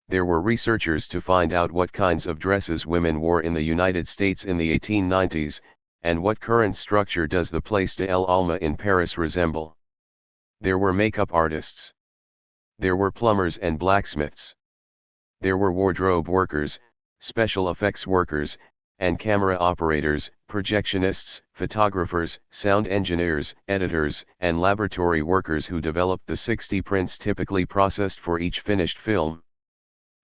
There were researchers to find out what kinds of dresses women wore in the United States in the 1890s, and what current structure does the Place de l'Alma in Paris resemble. There were makeup artists. There were plumbers and blacksmiths. There were wardrobe workers, special effects workers, and camera operators, projectionists, photographers, sound engineers, editors, and laboratory workers who developed the 60 prints typically processed for each finished film.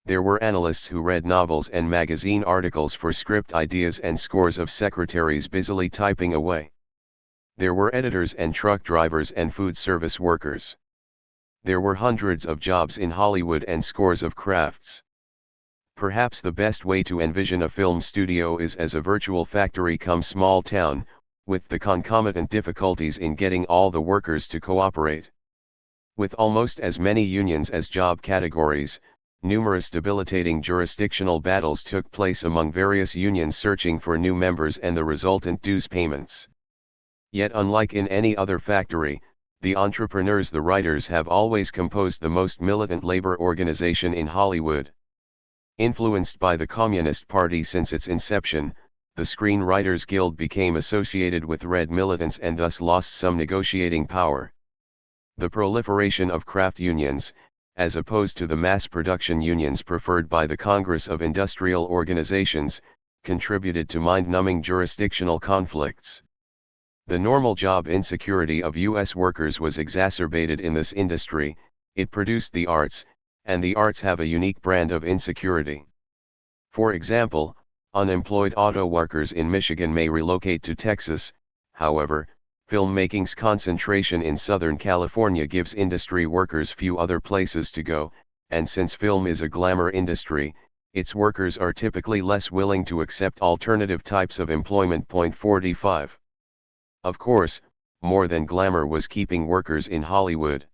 There were analysts who read novels and magazine articles for script ideas and scores of secretaries busily typing away. There were editors and truck drivers and food service workers. There were hundreds of jobs in Hollywood and scores of crafts. Perhaps the best way to envision a film studio is as a virtual factory come small town, with the concomitant difficulties in getting all the workers to cooperate. With almost as many unions as job categories, numerous debilitating jurisdictional battles took place among various unions searching for new members and the resultant dues payments. Yet unlike in any other factory, the entrepreneurs, the writers, have always composed the most militant labor organization in Hollywood. Influenced by the Communist Party since its inception, the Screenwriters Guild became associated with Red militants and thus lost some negotiating power. The proliferation of craft unions, as opposed to the mass production unions preferred by the Congress of Industrial Organizations, contributed to mind-numbing jurisdictional conflicts. The normal job insecurity of U.S. workers was exacerbated in this industry. It produced the arts, and the arts have a unique brand of insecurity. For example, unemployed auto workers in Michigan may relocate to Texas. However, filmmaking's concentration in Southern California gives industry workers few other places to go, and since film is a glamour industry, its workers are typically less willing to accept alternative types of employment. 45. Of course, more than glamour was keeping workers in Hollywood.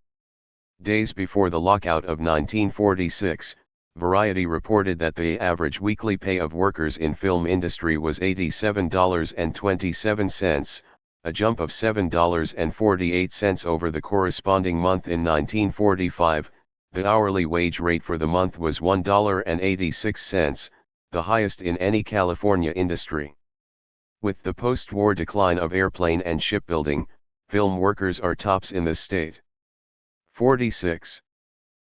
Days before the lockout of 1946, Variety reported that the average weekly pay of workers in film industry was $87.27, a jump of $7.48 over the corresponding month in 1945. The hourly wage rate for the month was $1.86, the highest in any California industry. With the post-war decline of airplane and shipbuilding, film workers are tops in the state. 46.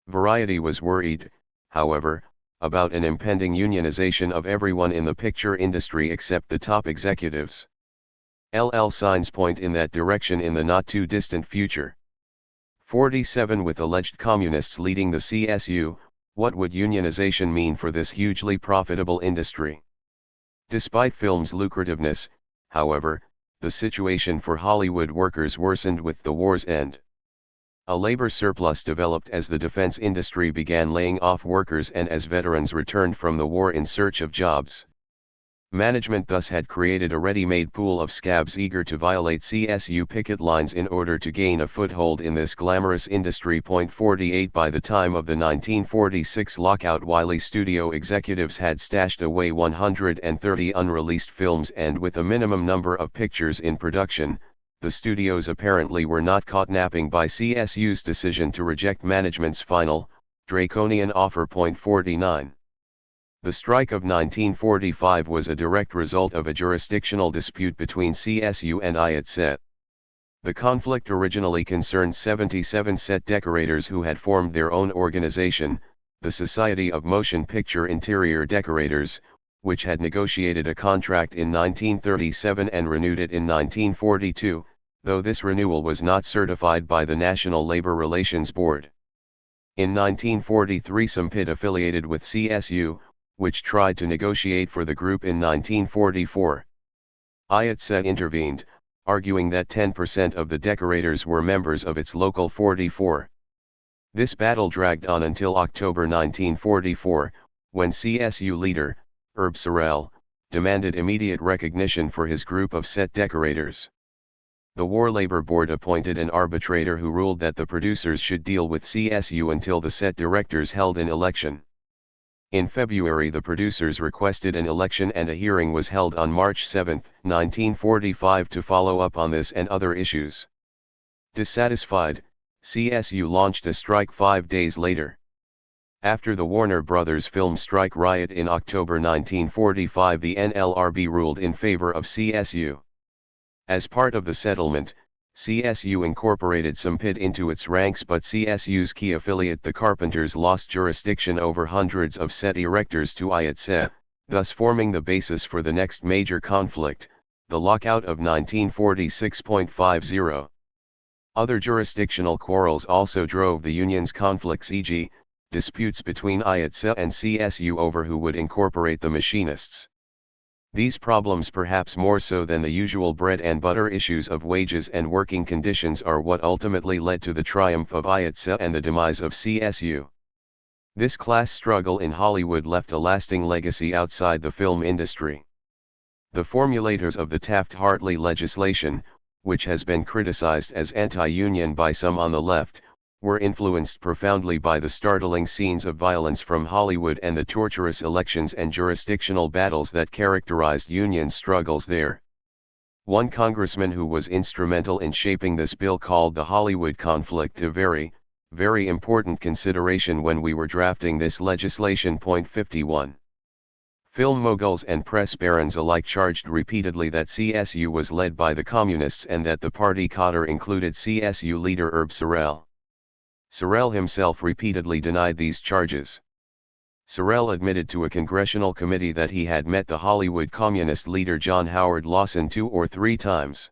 Variety was worried, however, about an impending unionization of everyone in the picture industry except the top executives. Signs point in that direction in the not-too-distant future. 47. With alleged communists leading the CSU, what would unionization mean for this hugely profitable industry? Despite film's lucrativeness, however, the situation for Hollywood workers worsened with the war's end. A labor surplus developed as the defense industry began laying off workers and as veterans returned from the war in search of jobs. Management thus had created a ready-made pool of scabs eager to violate CSU picket lines in order to gain a foothold in this glamorous industry. 48. By the time of the 1946 lockout, wily studio executives had stashed away 130 unreleased films, and with a minimum number of pictures in production, the studios apparently were not caught napping by CSU's decision to reject management's final, draconian offer. 49. The strike of 1945 was a direct result of a jurisdictional dispute between CSU and IATSE. The conflict originally concerned 77 set decorators who had formed their own organization, the Society of Motion Picture Interior Decorators, which had negotiated a contract in 1937 and renewed it in 1942, though this renewal was not certified by the National Labor Relations Board. In 1943, some PID affiliated with CSU, which tried to negotiate for the group in 1944. IATSE intervened, arguing that 10% of the decorators were members of its local 44. This battle dragged on until October 1944, when CSU leader, Herb Sorrell, demanded immediate recognition for his group of set decorators. The War Labor Board appointed an arbitrator who ruled that the producers should deal with CSU until the set directors held an election. In February, the producers requested an election and a hearing was held on March 7, 1945 to follow up on this and other issues. Dissatisfied, CSU launched a strike 5 days later. After the Warner Brothers film strike riot in October 1945, the NLRB ruled in favor of CSU. As part of the settlement, CSU incorporated some PID into its ranks, but CSU's key affiliate, the Carpenters, lost jurisdiction over hundreds of set erectors to IATSE, thus forming the basis for the next major conflict, the lockout of 1946.50. Other jurisdictional quarrels also drove the union's conflicts, e.g., disputes between IATSE and CSU over who would incorporate the machinists. These problems, perhaps more so than the usual bread and butter issues of wages and working conditions, are what ultimately led to the triumph of IATSE and the demise of CSU. This class struggle in Hollywood left a lasting legacy outside the film industry. The formulators of the Taft-Hartley legislation, which has been criticized as anti-union by some on the left, were influenced profoundly by the startling scenes of violence from Hollywood and the torturous elections and jurisdictional battles that characterized union struggles there. One congressman who was instrumental in shaping this bill called the Hollywood conflict a very, very important consideration when we were drafting this legislation. 51. Film moguls and press barons alike charged repeatedly that CSU was led by the communists and that the party cadre included CSU leader Herb Sorrell. Sorrell himself repeatedly denied these charges. Sorrell admitted to a congressional committee that he had met the Hollywood communist leader John Howard Lawson 2 or 3 times.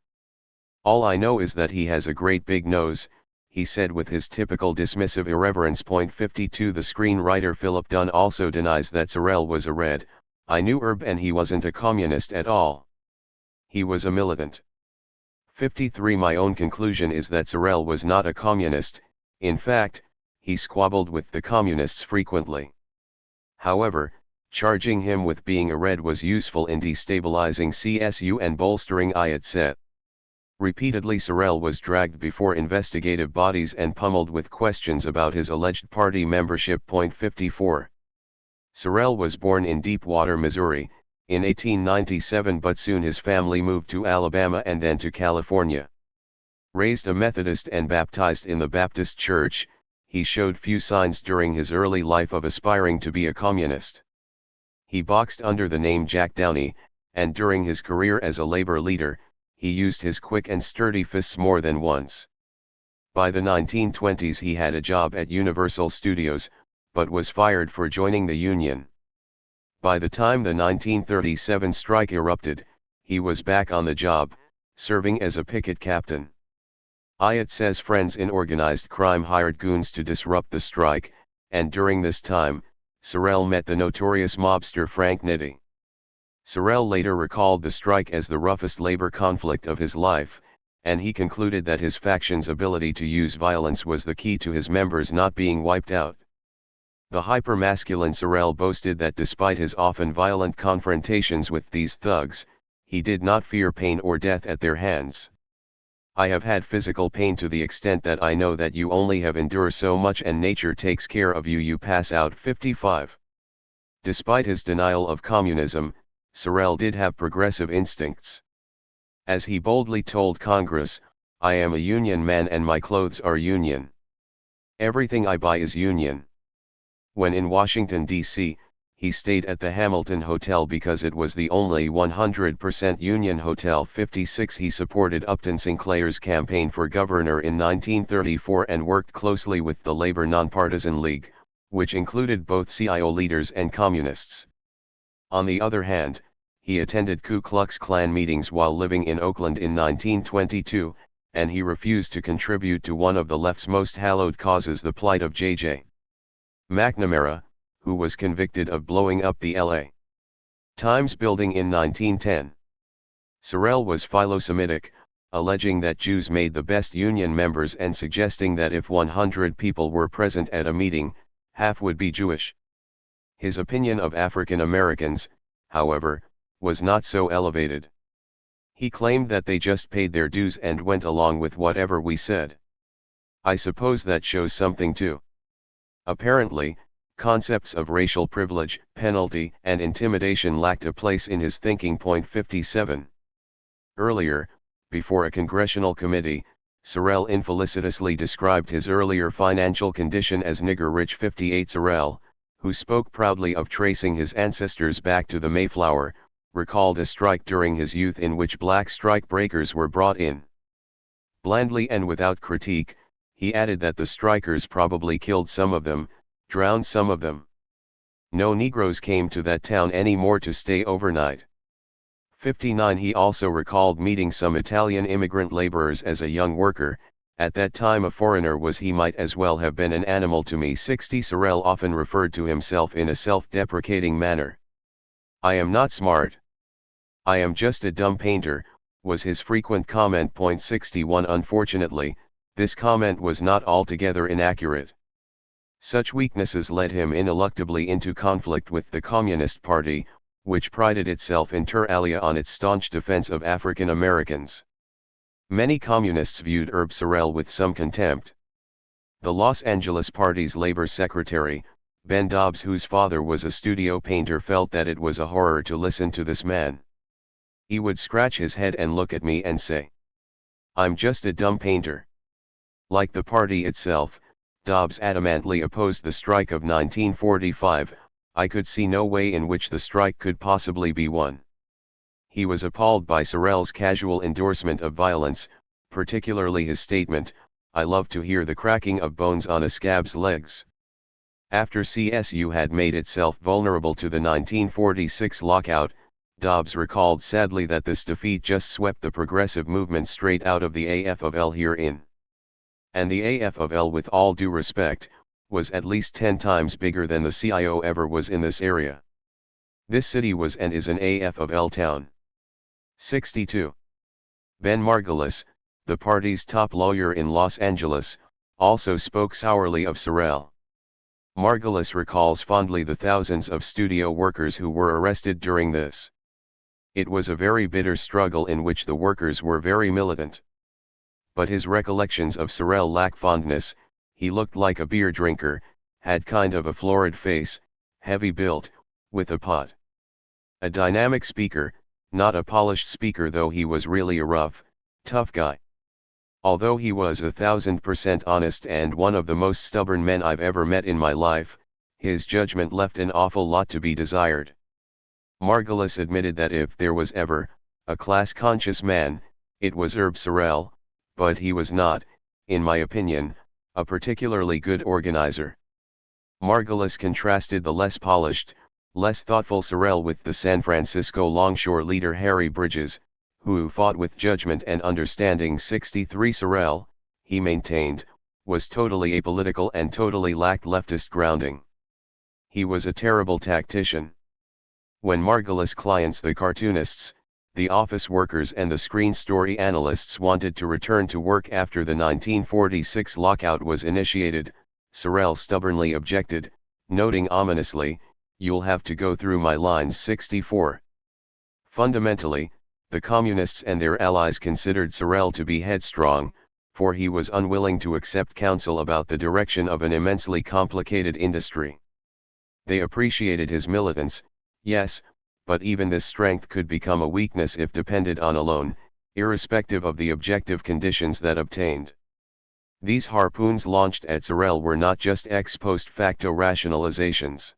"All I know is that he has a great big nose," he said with his typical dismissive irreverence. 52 The screenwriter Philip Dunn also denies that Sorrell was a Red. "I knew Herb and he wasn't a communist at all. He was a militant." 53 My own conclusion is that Sorrell was not a communist. In fact, he squabbled with the communists frequently. However, charging him with being a Red was useful in destabilizing CSU and bolstering IATSE. Repeatedly Sorrell was dragged before investigative bodies and pummeled with questions about his alleged party membership. 54. Sorrell was born in Deepwater, Missouri, in 1897, but soon his family moved to Alabama and then to California. Raised a Methodist and baptized in the Baptist Church, he showed few signs during his early life of aspiring to be a communist. He boxed under the name Jack Downey, and during his career as a labor leader, he used his quick and sturdy fists more than once. By the 1920s he had a job at Universal Studios, but was fired for joining the union. By the time the 1937 strike erupted, he was back on the job, serving as a picket captain. IATSE's friends in organized crime hired goons to disrupt the strike, and during this time, Sorrell met the notorious mobster Frank Nitti. Sorrell later recalled the strike as the roughest labor conflict of his life, and he concluded that his faction's ability to use violence was the key to his members not being wiped out. The hyper-masculine Sorrell boasted that despite his often violent confrontations with these thugs, he did not fear pain or death at their hands. "I have had physical pain to the extent that I know that you only have endured so much and nature takes care of you, you pass out." 55. Despite his denial of communism, Sorrell did have progressive instincts. As he boldly told Congress, "I am a union man and my clothes are union. Everything I buy is union." When in Washington, D.C., he stayed at the Hamilton Hotel because it was the only 100% union hotel. 56. He supported Upton Sinclair's campaign for governor in 1934 and worked closely with the Labor Nonpartisan League, which included both CIO leaders and communists. On the other hand, he attended Ku Klux Klan meetings while living in Oakland in 1922, and he refused to contribute to one of the left's most hallowed causes, the plight of J.J. McNamara, who was convicted of blowing up the L.A. Times building in 1910. Sorrell was philo-Semitic, alleging that Jews made the best union members and suggesting that if 100 people were present at a meeting, half would be Jewish. His opinion of African Americans, however, was not so elevated. He claimed that they just paid their dues and went along with whatever we said. I suppose that shows something too. Apparently, concepts of racial privilege, penalty, and intimidation lacked a place in his thinking. 57. Earlier, before a congressional committee, Sorrell infelicitously described his earlier financial condition as nigger-rich. 58. Sorrell, who spoke proudly of tracing his ancestors back to the Mayflower, recalled a strike during his youth in which black strike breakers were brought in. Blandly and without critique, he added that the strikers probably killed some of them, drowned some of them. No Negroes came to that town anymore to stay overnight. 59. He also recalled meeting some Italian immigrant laborers as a young worker. At that time a foreigner was he might as well have been an animal to me. 60. Sorrell often referred to himself in a self-deprecating manner. "I am not smart. "I am just a dumb painter," was his frequent comment. 61 Unfortunately, this comment was not altogether inaccurate. Such weaknesses led him ineluctably into conflict with the Communist Party, which prided itself inter alia on its staunch defense of African Americans. Many communists viewed Herb Sorel with some contempt. The Los Angeles Party's labor secretary, Ben Dobbs, whose father was a studio painter, felt that it was a horror to listen to this man. He would scratch his head and look at me and say, "I'm just a dumb painter." Like the party itself, Dobbs adamantly opposed the strike of 1945. "I could see no way in which the strike could possibly be won." He was appalled by Sorel's casual endorsement of violence, particularly his statement, "I love to hear the cracking of bones on a scab's legs." After CSU had made itself vulnerable to the 1946 lockout, Dobbs recalled sadly that this defeat just swept the progressive movement straight out of the AF of L herein. And the AF of L, with all due respect, was at least 10 times bigger than the CIO ever was in this area. This city was and is an AF of L town. 62. Ben Margulis, the party's top lawyer in Los Angeles, also spoke sourly of Sorel. Margulis recalls fondly the thousands of studio workers who were arrested during this. It was a very bitter struggle in which the workers were very militant. But his recollections of Sorel lack fondness. He looked like a beer drinker, had kind of a florid face, heavy built, with a pot. A dynamic speaker, not a polished speaker, though he was really a rough, tough guy. Although he was 1,000% honest and one of the most stubborn men I've ever met in my life, his judgment left an awful lot to be desired. Margulis admitted that if there was ever a class-conscious man, it was Herb Sorel, but he was not, in my opinion, a particularly good organizer. Margulis contrasted the less polished, less thoughtful Sorel with the San Francisco longshore leader Harry Bridges, who fought with judgment and understanding. 63 Sorel, he maintained, was totally apolitical and totally lacked leftist grounding. He was a terrible tactician. When Margulis' clients, the cartoonists, the office workers and the screen story analysts, wanted to return to work after the 1946 lockout was initiated, Sorel stubbornly objected, noting ominously, "You'll have to go through my lines." 64. Fundamentally, the communists and their allies considered Sorel to be headstrong, for he was unwilling to accept counsel about the direction of an immensely complicated industry. They appreciated his militance, yes, but even this strength could become a weakness if depended on alone, irrespective of the objective conditions that obtained. These harpoons launched at Sorel were not just ex post facto rationalizations.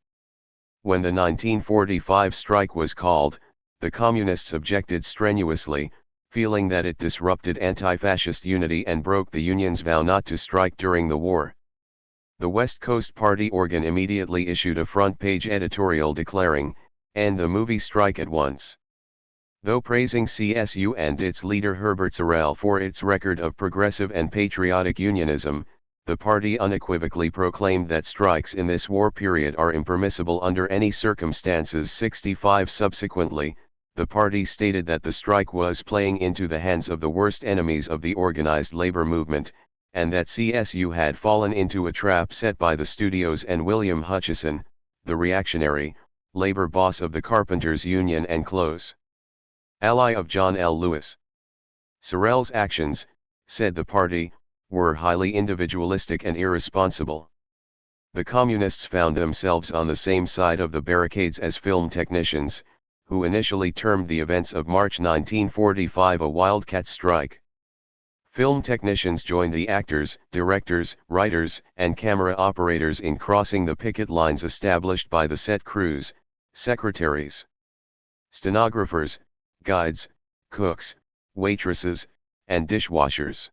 When the 1945 strike was called, the communists objected strenuously, feeling that it disrupted anti-fascist unity and broke the Union's vow not to strike during the war. The West Coast Party organ immediately issued a front-page editorial declaring, "End the movie strike at once." Though praising CSU and its leader Herbert Sorel for its record of progressive and patriotic unionism, the party unequivocally proclaimed that strikes in this war period are impermissible under any circumstances. 65 Subsequently, the party stated that the strike was playing into the hands of the worst enemies of the organized labor movement, and that CSU had fallen into a trap set by the studios and William Hutchison, the reactionary, labor boss of the Carpenters Union and close ally of John L. Lewis. Sorel's actions, said the party, were highly individualistic and irresponsible. The communists found themselves on the same side of the barricades as film technicians, who initially termed the events of March 1945 a wildcat strike. Film technicians joined the actors, directors, writers, and camera operators in crossing the picket lines established by the set crews, secretaries, stenographers, guides, cooks, waitresses, and dishwashers.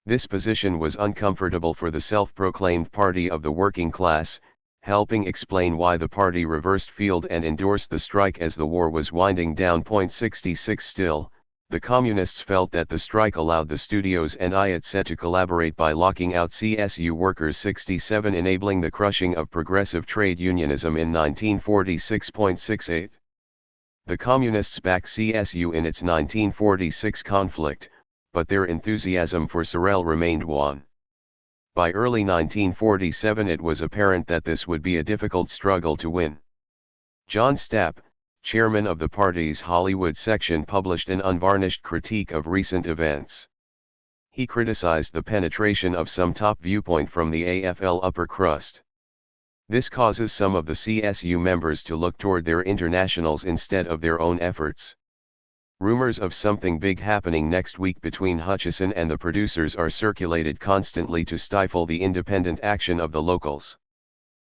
This position was uncomfortable for the self-proclaimed party of the working class, helping explain why the party reversed field and endorsed the strike as the war was winding down. 66 Still, the communists felt that the strike allowed the studios and IETSE to collaborate by locking out CSU workers. 67 Enabling the crushing of progressive trade unionism in 1946. 68. The Communists backed CSU in its 1946 conflict, but their enthusiasm for Sorel remained wan. By early 1947 it was apparent that this would be a difficult struggle to win. John Stapp, chairman of the party's Hollywood section, published an unvarnished critique of recent events. He criticized the penetration of some top viewpoint from the AFL upper crust. This causes some of the CSU members to look toward their internationals instead of their own efforts. Rumors of something big happening next week between Hutchison and the producers are circulated constantly to stifle the independent action of the locals.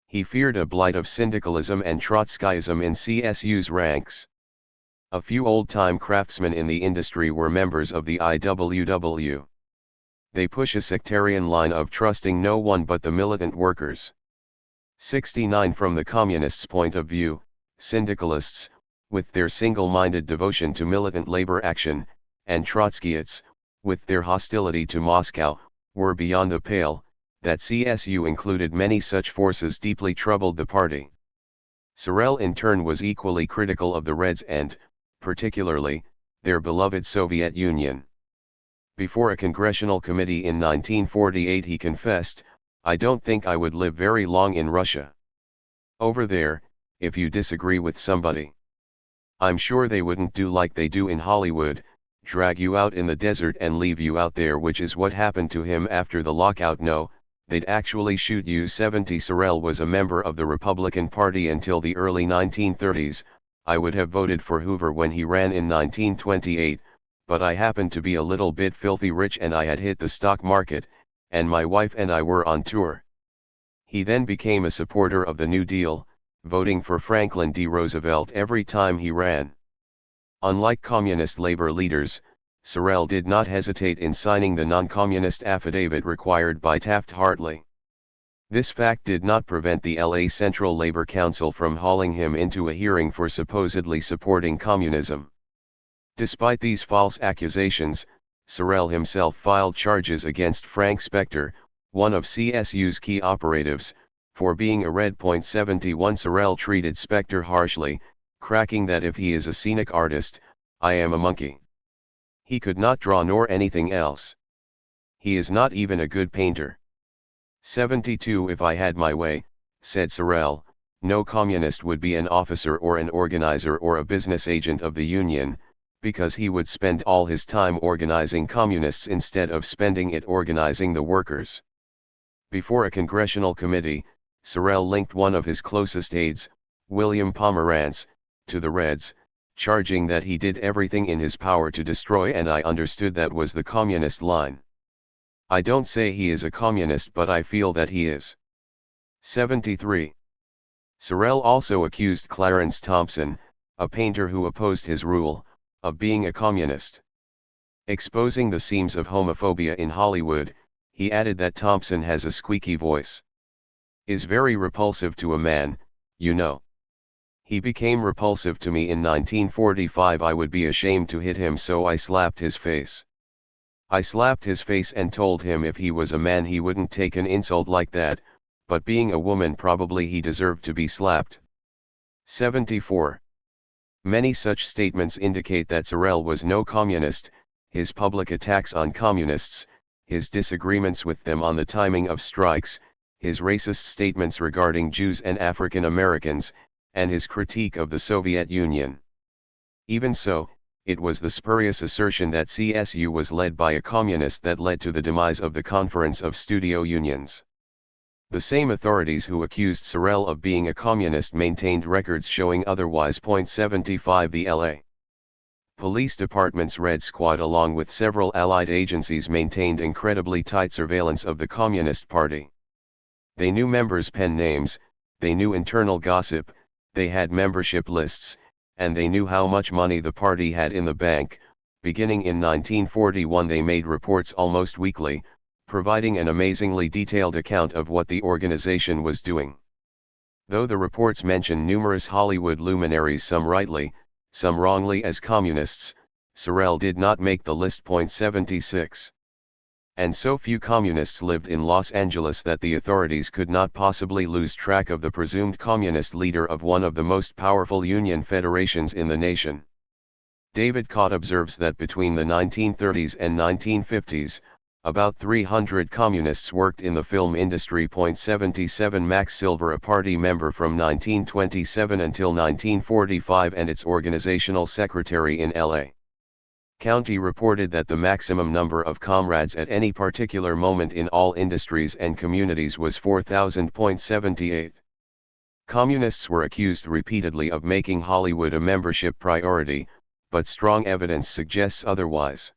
He feared a blight of syndicalism and Trotskyism in CSU's ranks. A few old-time craftsmen in the industry were members of the IWW. They push a sectarian line of trusting no one but the militant workers. 69 From the communists' point of view, syndicalists, with their single-minded devotion to militant labor action, and Trotskyites, with their hostility to Moscow, were beyond the pale. That CSU included many such forces deeply troubled the party. Sorel in turn was equally critical of the Reds and, particularly, their beloved Soviet Union. Before a congressional committee in 1948 he confessed, "I don't think I would live very long in Russia. Over there, if you disagree with somebody, I'm sure they wouldn't do like they do in Hollywood, drag you out in the desert and leave you out there, which is what happened to him after the lockout. No, they'd actually shoot you." 70 Sorel was a member of the Republican Party until the early 1930s. "I would have voted for Hoover when he ran in 1928, but I happened to be a little bit filthy rich and I had hit the stock market, and my wife and I were on tour." He then became a supporter of the New Deal, voting for Franklin D. Roosevelt every time he ran. Unlike communist labor leaders, Sorel did not hesitate in signing the non-communist affidavit required by Taft-Hartley. This fact did not prevent the LA Central Labor Council from hauling him into a hearing for supposedly supporting communism. Despite these false accusations, Sorel himself filed charges against Frank Spector, one of CSU's key operatives, for being a Red. 71 Sorel treated Spector harshly, cracking that if he is a scenic artist, I am a monkey. He could not draw nor anything else. He is not even a good painter. 72 If I had my way, said Sorel, no communist would be an officer or an organizer or a business agent of the Union, because he would spend all his time organizing communists instead of spending it organizing the workers. Before a congressional committee, Sorel linked one of his closest aides, William Pomerantz, to the Reds, charging that he did everything in his power to destroy, and I understood that was the communist line. I don't say he is a communist, but I feel that he is. 73. Sorel also accused Clarence Thompson, a painter who opposed his rule, of being a communist. Exposing the seams of homophobia in Hollywood, he added that Thompson has a squeaky voice. Is very repulsive to a man, you know. He became repulsive to me in 1945. I would be ashamed to hit him, so I slapped his face. I slapped his face and told him if he was a man he wouldn't take an insult like that, but being a woman probably he deserved to be slapped. 74. Many such statements indicate that Sorel was no communist. His public attacks on communists, his disagreements with them on the timing of strikes, his racist statements regarding Jews and African Americans, and his critique of the Soviet Union. Even so, it was the spurious assertion that CSU was led by a communist that led to the demise of the Conference of Studio Unions. The same authorities who accused Sorel of being a communist maintained records showing otherwise. 75 The LA Police Department's Red Squad along with several allied agencies maintained incredibly tight surveillance of the Communist Party. They knew members' pen names, they knew internal gossip, they had membership lists, and they knew how much money the party had in the bank. Beginning in 1941 they made reports almost weekly, providing an amazingly detailed account of what the organization was doing. Though the reports mention numerous Hollywood luminaries, some rightly, some wrongly, as communists, Sorel did not make the list. 76. and so few communists lived in Los Angeles that the authorities could not possibly lose track of the presumed communist leader of one of the most powerful union federations in the nation. David Cott observes that between the 1930s and 1950s, about 300 communists worked in the film industry. 77 Max Silver, a party member from 1927 until 1945 and its organizational secretary in L.A. County, reported that the maximum number of comrades at any particular moment in all industries and communities was 4,000.78. Communists were accused repeatedly of making Hollywood a membership priority, but strong evidence suggests otherwise.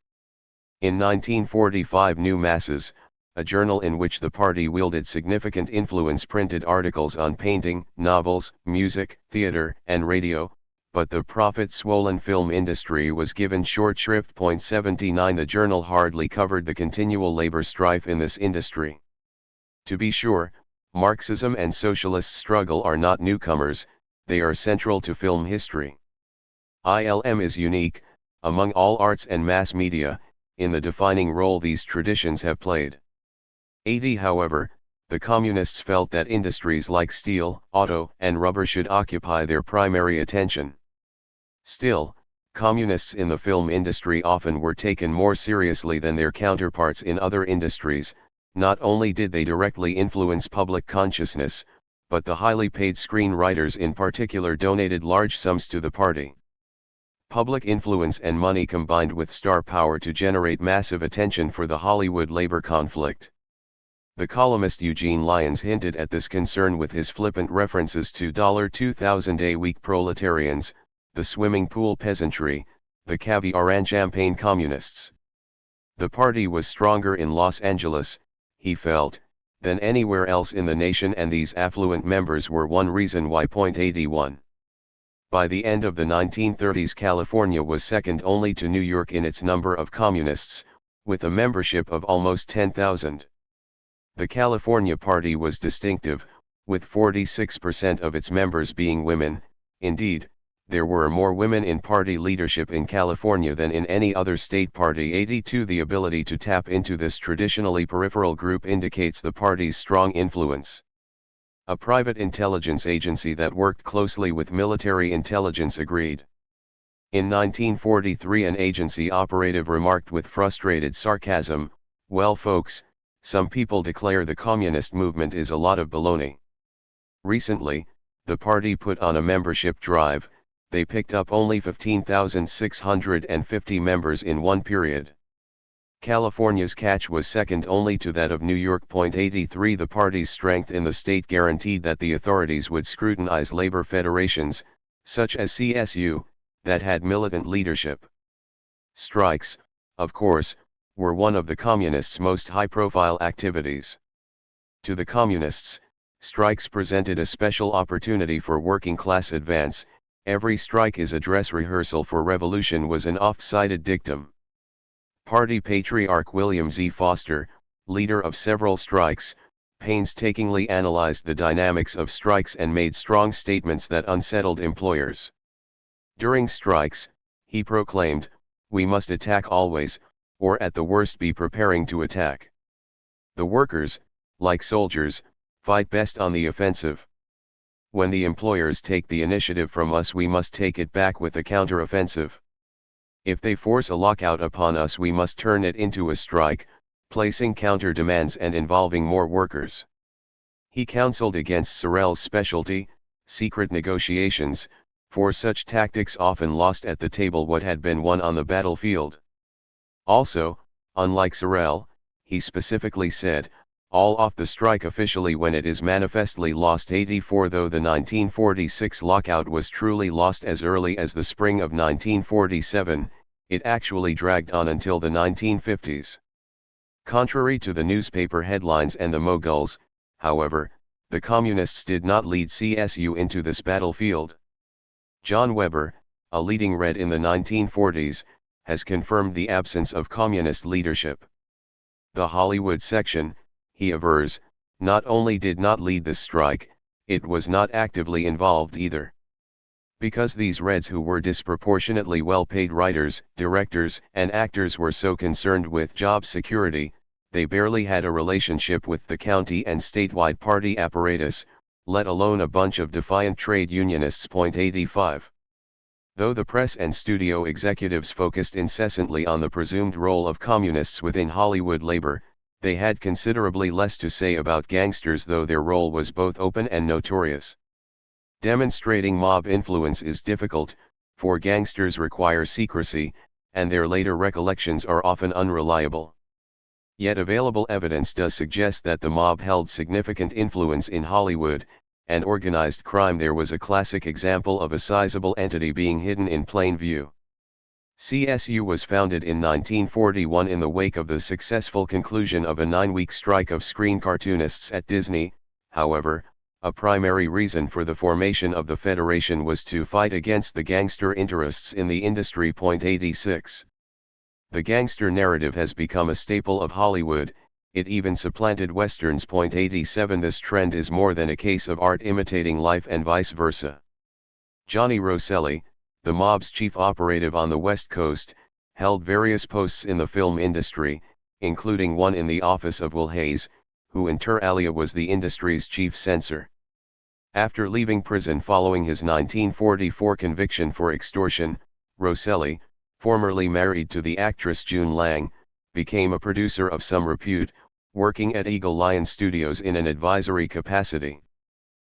In 1945, New Masses, a journal in which the party wielded significant influence, printed articles on painting, novels, music, theater, and radio, but the profit-swollen film industry was given short shrift. 79 The journal hardly covered the continual labor strife in this industry. To be sure, Marxism and socialist struggle are not newcomers, they are central to film history. ILM is unique, among all arts and mass media, in the defining role these traditions have played. 80 However, the communists felt that industries like steel, auto, and rubber should occupy their primary attention. Still, communists in the film industry often were taken more seriously than their counterparts in other industries. Not only did they directly influence public consciousness, but the highly paid screenwriters in particular donated large sums to the party. Public influence and money combined with star power to generate massive attention for the Hollywood labor conflict. The columnist Eugene Lyons hinted at this concern with his flippant references to $2,000 a week proletarians, the swimming pool peasantry, the caviar and champagne communists. The party was stronger in Los Angeles, he felt, than anywhere else in the nation, and these affluent members were one reason why. 81. By the end of the 1930s, California was second only to New York in its number of communists, with a membership of almost 10,000. The California Party was distinctive, with 46% of its members being women. Indeed, there were more women in party leadership in California than in any other state party. 82 The ability to tap into this traditionally peripheral group indicates the party's strong influence. A private intelligence agency that worked closely with military intelligence agreed. In 1943, an agency operative remarked with frustrated sarcasm, "Well folks, some people declare the communist movement is a lot of baloney." Recently, the party put on a membership drive. They picked up only 15,650 members in one period. California's catch was second only to that of New York. 83 The party's strength in the state guaranteed that the authorities would scrutinize labor federations, such as CSU, that had militant leadership. Strikes, of course, were one of the communists' most high-profile activities. To the communists, strikes presented a special opportunity for working-class advance. "Every strike is a dress rehearsal for revolution" was an oft-cited dictum. Party patriarch William Z. Foster, leader of several strikes, painstakingly analyzed the dynamics of strikes and made strong statements that unsettled employers. During strikes, he proclaimed, "We must attack always, or at the worst be preparing to attack. The workers, like soldiers, fight best on the offensive. When the employers take the initiative from us, we must take it back with a counter-offensive. If they force a lockout upon us, we must turn it into a strike, placing counter-demands and involving more workers." He counseled against Sorel's specialty, secret negotiations, for such tactics often lost at the table what had been won on the battlefield. Also, unlike Sorel, he specifically said, "All off the strike officially when it is manifestly lost." 84 Though the 1946 lockout was truly lost as early as the spring of 1947, it actually dragged on until the 1950s. Contrary to the newspaper headlines and the Moguls, however, the communists did not lead CSU into this battlefield. John Weber, a leading Red in the 1940s, has confirmed the absence of communist leadership. The Hollywood section, he avers, not only did not lead the strike, it was not actively involved either. Because these Reds, who were disproportionately well-paid writers, directors, and actors, were so concerned with job security, they barely had a relationship with the county and statewide party apparatus, let alone a bunch of defiant trade unionists. 85. Though the press and studio executives focused incessantly on the presumed role of communists within Hollywood labor, they had considerably less to say about gangsters, though their role was both open and notorious. Demonstrating mob influence is difficult, for gangsters require secrecy, and their later recollections are often unreliable. Yet available evidence does suggest that the mob held significant influence in Hollywood, and organized crime. There was a classic example of a sizable entity being hidden in plain view. CSU was founded in 1941 in the wake of the successful conclusion of a 9-week strike of screen cartoonists at Disney. However, a primary reason for the formation of the Federation was to fight against the gangster interests in the industry. 86. The gangster narrative has become a staple of Hollywood, it even supplanted westerns. 87. This trend is more than a case of art imitating life and vice versa. Johnny Rosselli, the mob's chief operative on the West Coast, held various posts in the film industry, including one in the office of Will Hayes, who inter alia was the industry's chief censor. After leaving prison following his 1944 conviction for extortion, Rosselli, formerly married to the actress June Lang, became a producer of some repute, working at Eagle Lion Studios in an advisory capacity.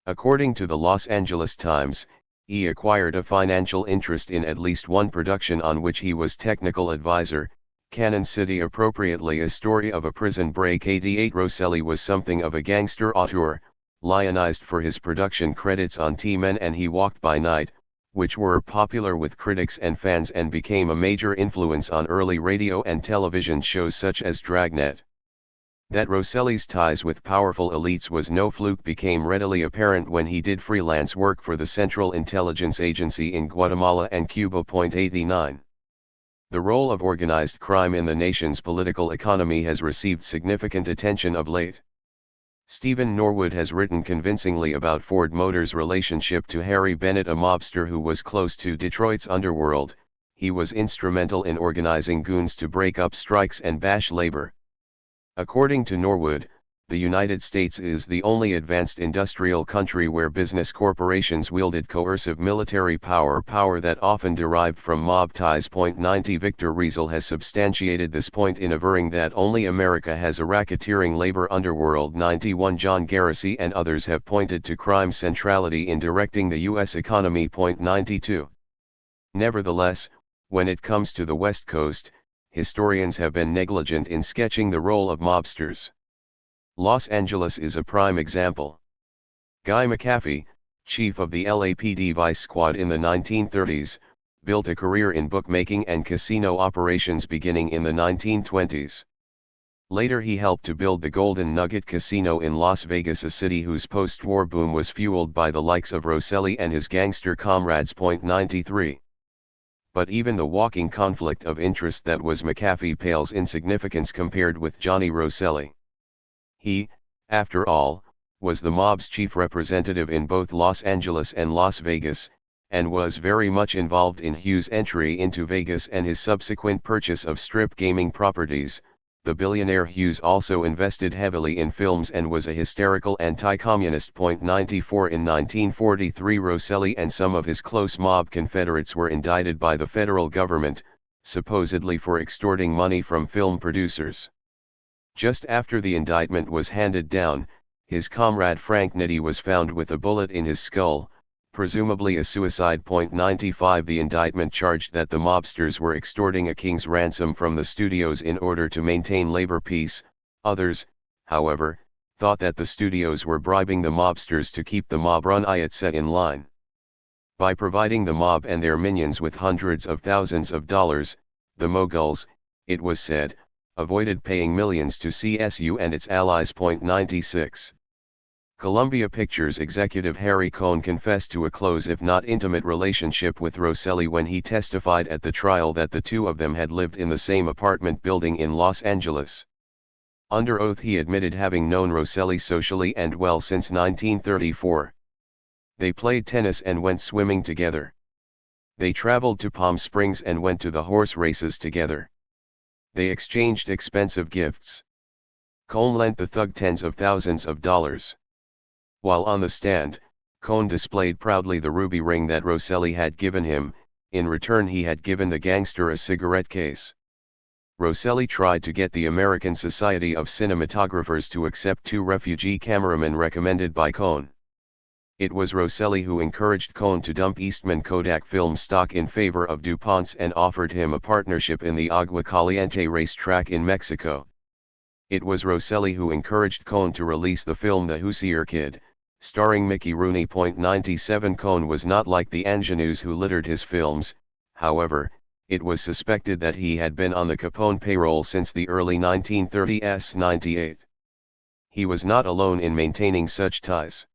According to the Los Angeles Times, he acquired a financial interest in at least one production on which he was technical advisor, Cannon City. Appropriately, a story of a prison break. 88. Rosselli was something of a gangster auteur, lionized for his production credits on T-Men and He Walked by Night, which were popular with critics and fans and became a major influence on early radio and television shows such as Dragnet. That Rosselli's ties with powerful elites was no fluke became readily apparent when he did freelance work for the Central Intelligence Agency in Guatemala and Cuba. 89. The role of organized crime in the nation's political economy has received significant attention of late. Stephen Norwood has written convincingly about Ford Motors' relationship to Harry Bennett, a mobster who was close to Detroit's underworld. He was instrumental in organizing goons to break up strikes and bash labor. According to Norwood, the United States is the only advanced industrial country where business corporations wielded coercive military power that often derived from mob ties. 90. Victor Riesel has substantiated this point in averring that only America has a racketeering labor underworld. 91. John Garrissey and others have pointed to crime's centrality in directing the U.S. economy. 92. Nevertheless, when it comes to the West Coast, historians have been negligent in sketching the role of mobsters. Los Angeles is a prime example. Guy McAfee, chief of the LAPD Vice Squad in the 1930s, built a career in bookmaking and casino operations beginning in the 1920s. Later he helped to build the Golden Nugget Casino in Las Vegas, a city whose post-war boom was fueled by the likes of Rosselli and his gangster comrades. 93. But even the walking conflict of interest that was McAfee pales in significance compared with Johnny Rosselli. He, after all, was the mob's chief representative in both Los Angeles and Las Vegas, and was very much involved in Hughes' entry into Vegas and his subsequent purchase of strip gaming properties. The billionaire Hughes also invested heavily in films and was a hysterical anti-communist. 94. In 1943, Rosselli and some of his close mob confederates were indicted by the federal government, supposedly for extorting money from film producers. Just after the indictment was handed down, his comrade Frank Nitti was found with a bullet in his skull, presumably a suicide. 95. The indictment charged that the mobsters were extorting a king's ransom from the studios in order to maintain labor peace. Others, however, thought that the studios were bribing the mobsters to keep the mob-run Ayatollah in line. By providing the mob and their minions with hundreds of thousands of dollars, the Moguls, it was said, avoided paying millions to CSU and its allies. 96. Columbia Pictures executive Harry Cohn confessed to a close if not intimate relationship with Rosselli when he testified at the trial that the two of them had lived in the same apartment building in Los Angeles. Under oath he admitted having known Rosselli socially and well since 1934. They played tennis and went swimming together. They traveled to Palm Springs and went to the horse races together. They exchanged expensive gifts. Cohn lent the thug tens of thousands of dollars. While on the stand, Cohn displayed proudly the ruby ring that Rosselli had given him. In return he had given the gangster a cigarette case. Rosselli tried to get the American Society of Cinematographers to accept 2 refugee cameramen recommended by Cohn. It was Rosselli who encouraged Cohn to dump Eastman Kodak film stock in favor of DuPont's and offered him a partnership in the Agua Caliente racetrack in Mexico. It was Rosselli who encouraged Cohn to release the film The Hoosier Kid, starring Mickey Rooney. 97 Cohn was not like the ingenues who littered his films. However, it was suspected that he had been on the Capone payroll since the early 1930s. 98. He was not alone in maintaining such ties.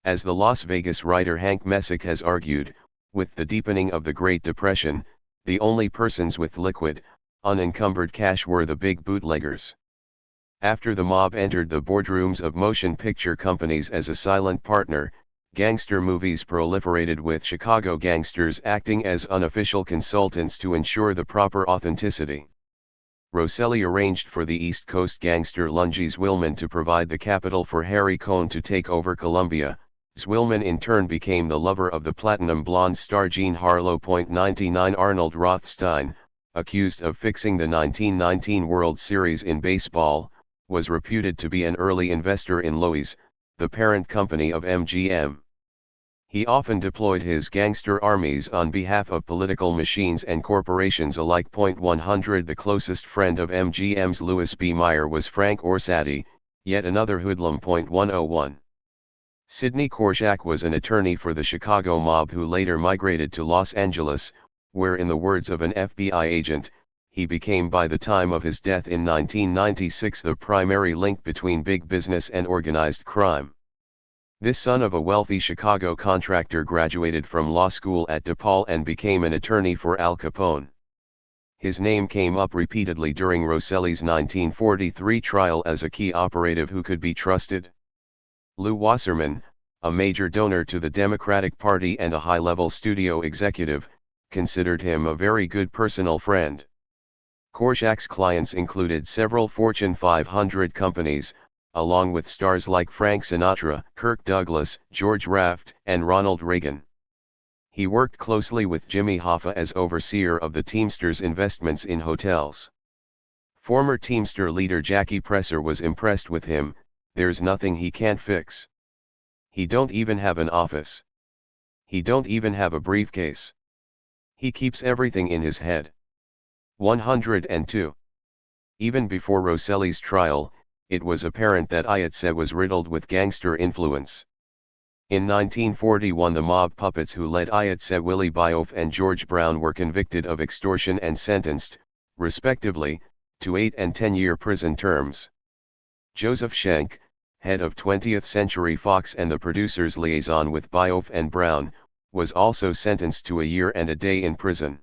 As the Las Vegas writer Hank Messick has argued, with the deepening of the Great Depression, the only persons with liquid, unencumbered cash were the big bootleggers. After the mob entered the boardrooms of motion picture companies as a silent partner, gangster movies proliferated with Chicago gangsters acting as unofficial consultants to ensure the proper authenticity. Rosselli arranged for the East Coast gangster Lungy Zwillman to provide the capital for Harry Cohn to take over Columbia. Zwillman in turn became the lover of the platinum blonde star Jean Harlow. 99 Arnold Rothstein, accused of fixing the 1919 World Series in baseball, was reputed to be an early investor in Loews, the parent company of MGM. He often deployed his gangster armies on behalf of political machines and corporations alike. 100 The closest friend of MGM's Louis B. Mayer was Frank Orsatti, yet another hoodlum. 101 Sidney Korshak was an attorney for the Chicago mob who later migrated to Los Angeles, where in the words of an FBI agent, he became by the time of his death in 1996 the primary link between big business and organized crime. This son of a wealthy Chicago contractor graduated from law school at DePaul and became an attorney for Al Capone. His name came up repeatedly during Rosselli's 1943 trial as a key operative who could be trusted. Lew Wasserman, a major donor to the Democratic Party and a high-level studio executive, considered him a very good personal friend. Korshak's clients included several Fortune 500 companies, along with stars like Frank Sinatra, Kirk Douglas, George Raft, and Ronald Reagan. He worked closely with Jimmy Hoffa as overseer of the Teamsters' investments in hotels. Former Teamster leader Jackie Presser was impressed with him. There's nothing he can't fix. He don't even have an office. He don't even have a briefcase. He keeps everything in his head. 102. Even before Rosselli's trial, it was apparent that Ayatse was riddled with gangster influence. In 1941 the mob puppets who led Ayatse, Willie Bioff and George Brown, were convicted of extortion and sentenced, respectively, to 8 and 10-year prison terms. Joseph Schenck, head of 20th Century Fox and the producer's liaison with Bioff and Brown, was also sentenced to a year and a day in prison.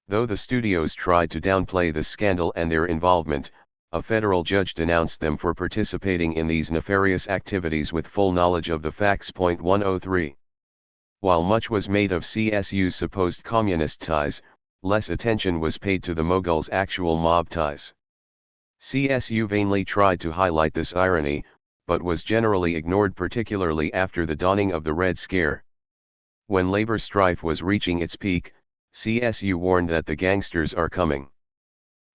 Though the studios tried to downplay the scandal and their involvement, a federal judge denounced them for participating in these nefarious activities with full knowledge of the facts. 103. While much was made of CSU's supposed communist ties, less attention was paid to the Moguls' actual mob ties. CSU vainly tried to highlight this irony, but was generally ignored, particularly after the dawning of the Red Scare. When labor strife was reaching its peak, CSU warned that the gangsters are coming.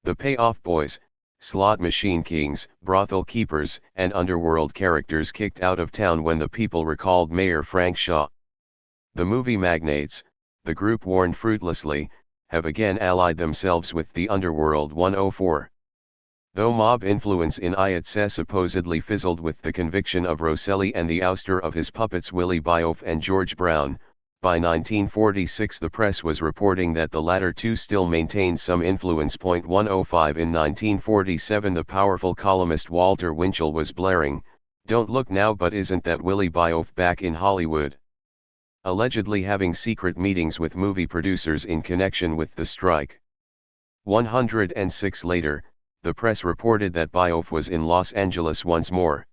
The payoff boys, slot machine kings, brothel keepers, and underworld characters kicked out of town when the people recalled Mayor Frank Shaw. The movie magnates, the group warned fruitlessly, have again allied themselves with the underworld. 104. Though mob influence in Ayatse supposedly fizzled with the conviction of Rosselli and the ouster of his puppets Willie Bioff and George Brown, by 1946 the press was reporting that the latter two still maintained some influence. 105. In 1947 the powerful columnist Walter Winchell was blaring, "Don't look now, but isn't that Willie Bioff back in Hollywood?" allegedly having secret meetings with movie producers in connection with the strike. 106. Later, the press reported that Bioff was in Los Angeles once more.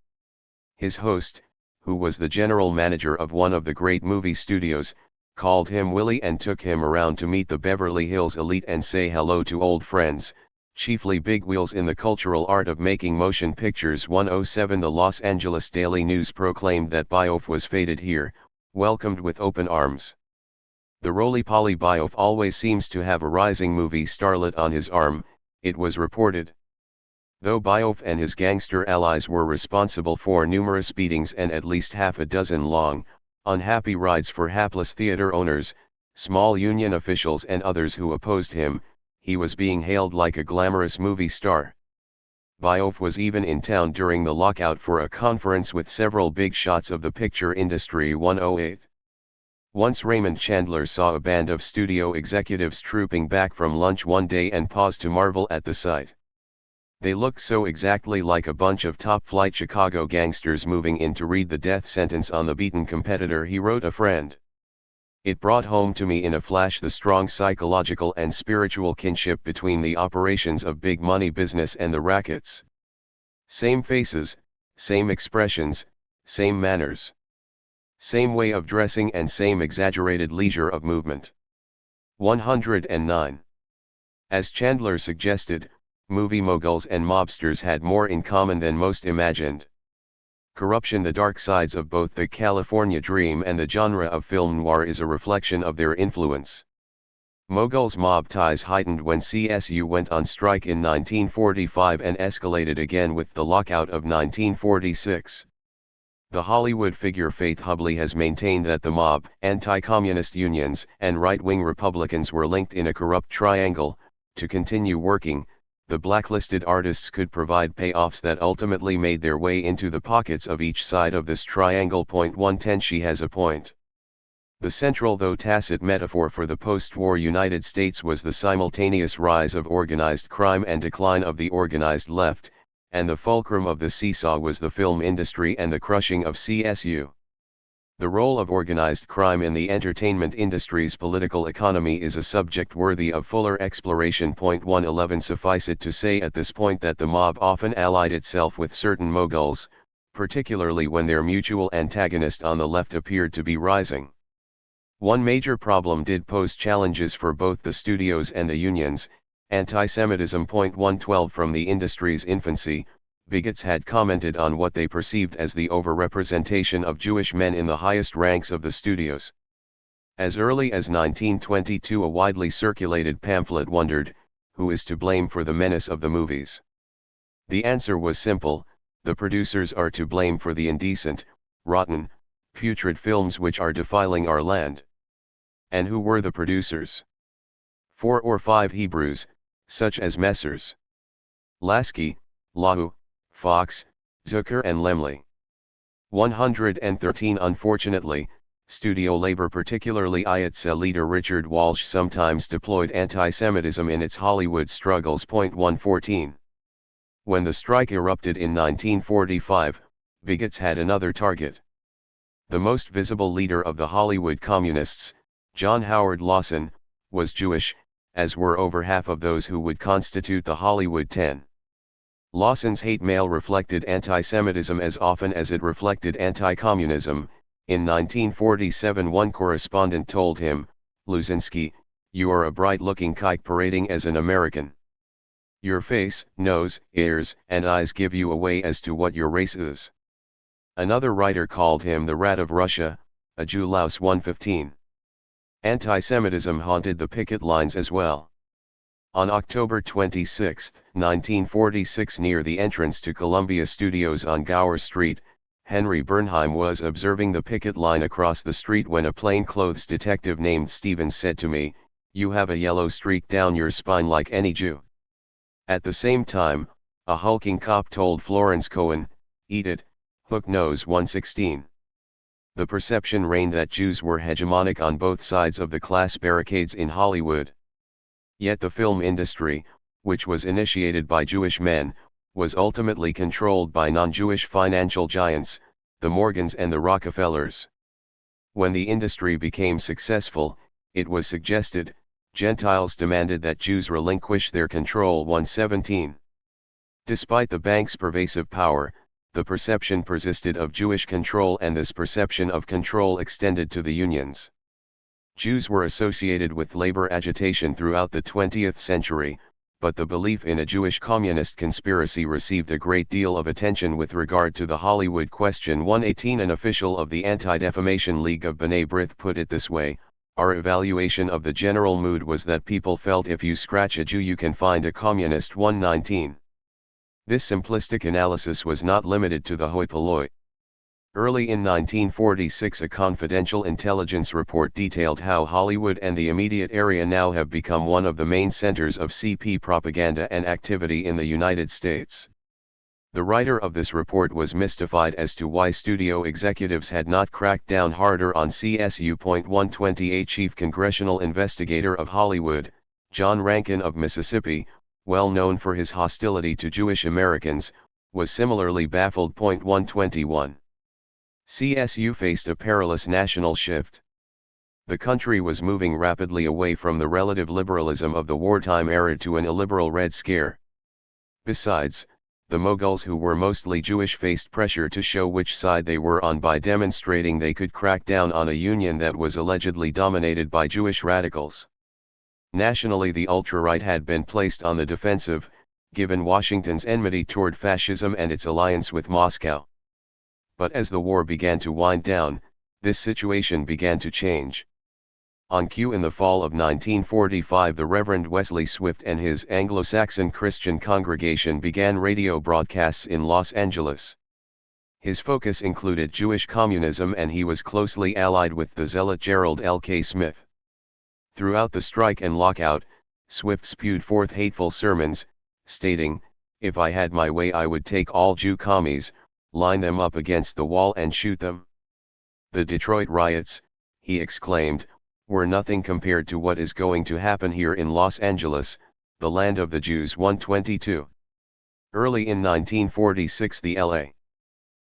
His host, who was the general manager of one of the great movie studios, called him Willie and took him around to meet the Beverly Hills elite and say hello to old friends, chiefly bigwheels in the cultural art of making motion pictures. 107 The Los Angeles Daily News proclaimed that Bioff was fated here, welcomed with open arms. The roly-poly Bioff always seems to have a rising movie starlet on his arm, it was reported. Though Bioff and his gangster allies were responsible for numerous beatings and at least half a dozen long, unhappy rides for hapless theater owners, small union officials and others who opposed him, he was being hailed like a glamorous movie star. Bioff was even in town during the lockout for a conference with several big shots of the picture industry. 108. Once Raymond Chandler saw a band of studio executives trooping back from lunch one day and paused to marvel at the sight. They looked so exactly like a bunch of top-flight Chicago gangsters moving in to read the death sentence on the beaten competitor, he wrote a friend. It brought home to me in a flash the strong psychological and spiritual kinship between the operations of big money business and the rackets. Same faces, same expressions, same manners. Same way of dressing and same exaggerated leisure of movement. 109. As Chandler suggested, movie moguls and mobsters had more in common than most imagined. Corruption. The dark sides of both the California dream and the genre of film noir is a reflection of their influence. Moguls' mob ties heightened when CSU went on strike in 1945 and escalated again with the lockout of 1946. The Hollywood figure Faith Hubley has maintained that the mob, anti-communist unions, and right-wing Republicans were linked in a corrupt triangle. To continue working, the blacklisted artists could provide payoffs that ultimately made their way into the pockets of each side of this triangle. 110 She has a point. The central though tacit metaphor for the post-war United States was the simultaneous rise of organized crime and decline of the organized left, and the fulcrum of the seesaw was the film industry and the crushing of CSU. The role of organized crime in the entertainment industry's political economy is a subject worthy of fuller exploration. 111 Suffice it to say at this point that the mob often allied itself with certain moguls, particularly when their mutual antagonist on the left appeared to be rising. One major problem did pose challenges for both the studios and the unions: anti-Semitism. 112 From the industry's infancy, bigots had commented on what they perceived as the overrepresentation of Jewish men in the highest ranks of the studios. As early as 1922 a widely circulated pamphlet wondered, who is to blame for the menace of the movies? The answer was simple: the producers are to blame for the indecent, rotten, putrid films which are defiling our land. And who were the producers? 4 or 5 Hebrews, such as Messrs. Lasky, Lahu, Fox, Zucker and Lemley. 113 Unfortunately, studio labor, particularly IATSE leader Richard Walsh, sometimes deployed anti-Semitism in its Hollywood struggles. 114 When the strike erupted in 1945, bigots had another target. The most visible leader of the Hollywood communists, John Howard Lawson, was Jewish, as were over half of those who would constitute the Hollywood 10. Lawson's hate mail reflected anti-Semitism as often as it reflected anti-communism. In 1947 one correspondent told him, "Luzinski, you are a bright-looking kike parading as an American. Your face, nose, ears, and eyes give you away as to what your race is." Another writer called him the rat of Russia, a Jew louse. 115 Anti-Semitism haunted the picket lines as well. On October 26, 1946, near the entrance to Columbia Studios on Gower Street, Henry Bernheim was observing the picket line across the street when a plainclothes detective named Stevens said to me, "You have a yellow streak down your spine like any Jew." At the same time, a hulking cop told Florence Cohen, "Eat it, hook nose." 116 The perception reigned that Jews were hegemonic on both sides of the class barricades in Hollywood. Yet the film industry, which was initiated by Jewish men, was ultimately controlled by non-Jewish financial giants, the Morgans and the Rockefellers. When the industry became successful, it was suggested, Gentiles demanded that Jews relinquish their control. 117 Despite the bank's pervasive power, the perception persisted of Jewish control, and this perception of control extended to the unions. Jews were associated with labor agitation throughout the 20th century, but the belief in a Jewish communist conspiracy received a great deal of attention with regard to the Hollywood question. 118 An official of the Anti-Defamation League of B'nai B'rith put it this way: our evaluation of the general mood was that people felt if you scratch a Jew you can find a communist. 119. This simplistic analysis was not limited to the hoi polloi. Early in 1946 a confidential intelligence report detailed how Hollywood and the immediate area now have become one of the main centers of CP propaganda and activity in the United States. The writer of this report was mystified as to why studio executives had not cracked down harder on CSU. 128 Chief Congressional Investigator of Hollywood, John Rankin of Mississippi, well known for his hostility to Jewish Americans, was similarly baffled. 121. CSU faced a perilous national shift. The country was moving rapidly away from the relative liberalism of the wartime era to an illiberal Red Scare. Besides, the Moguls, who were mostly Jewish, faced pressure to show which side they were on by demonstrating they could crack down on a union that was allegedly dominated by Jewish radicals. Nationally, the ultra-right had been placed on the defensive, given Washington's enmity toward fascism and its alliance with Moscow. But as the war began to wind down, this situation began to change. On cue in the fall of 1945, the Reverend Wesley Swift and his Anglo-Saxon Christian congregation began radio broadcasts in Los Angeles. His focus included Jewish communism, and he was closely allied with the zealot Gerald L.K. Smith. Throughout the strike and lockout, Swift spewed forth hateful sermons, stating, "If I had my way I would take all Jew commies, line them up against the wall and shoot them." The Detroit riots, he exclaimed, were nothing compared to what is going to happen here in Los Angeles, the land of the Jews. 122. Early in 1946 the L.A.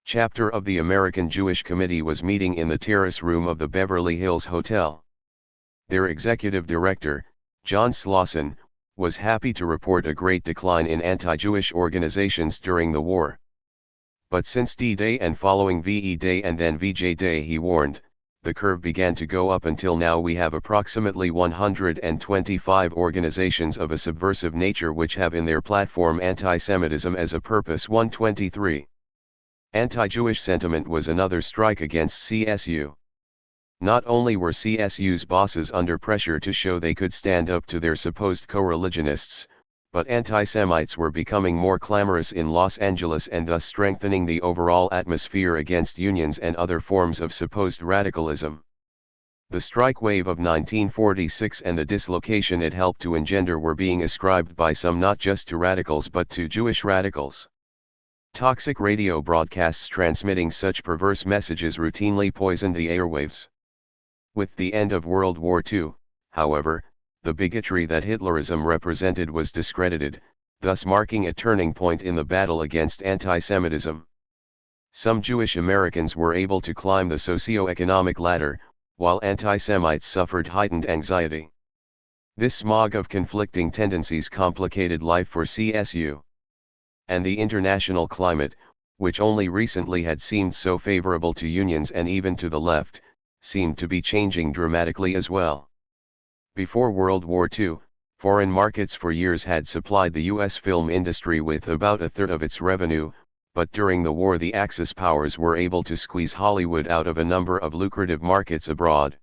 chapter of the American Jewish Committee was meeting in the terrace room of the Beverly Hills Hotel. Their executive director, John Slauson, was happy to report a great decline in anti-Jewish organizations during the war. But since D-Day and following VE Day and then VJ Day, he warned, the curve began to go up. Until now we have approximately 125 organizations of a subversive nature which have in their platform anti-Semitism as a purpose. 123. Anti-Jewish sentiment was another strike against CSU. Not only were CSU's bosses under pressure to show they could stand up to their supposed co-religionists, but anti-Semites were becoming more clamorous in Los Angeles and thus strengthening the overall atmosphere against unions and other forms of supposed radicalism. The strike wave of 1946 and the dislocation it helped to engender were being ascribed by some not just to radicals but to Jewish radicals. Toxic radio broadcasts transmitting such perverse messages routinely poisoned the airwaves. With the end of World War II, however, the bigotry that Hitlerism represented was discredited, thus marking a turning point in the battle against anti-Semitism. Some Jewish Americans were able to climb the socio-economic ladder, while anti-Semites suffered heightened anxiety. This smog of conflicting tendencies complicated life for CSU. And the international climate, which only recently had seemed so favorable to unions and even to the left, seemed to be changing dramatically as well. Before World War II, foreign markets for years had supplied the U.S. film industry with about a third of its revenue, but during the war the Axis powers were able to squeeze Hollywood out of a number of lucrative markets abroad.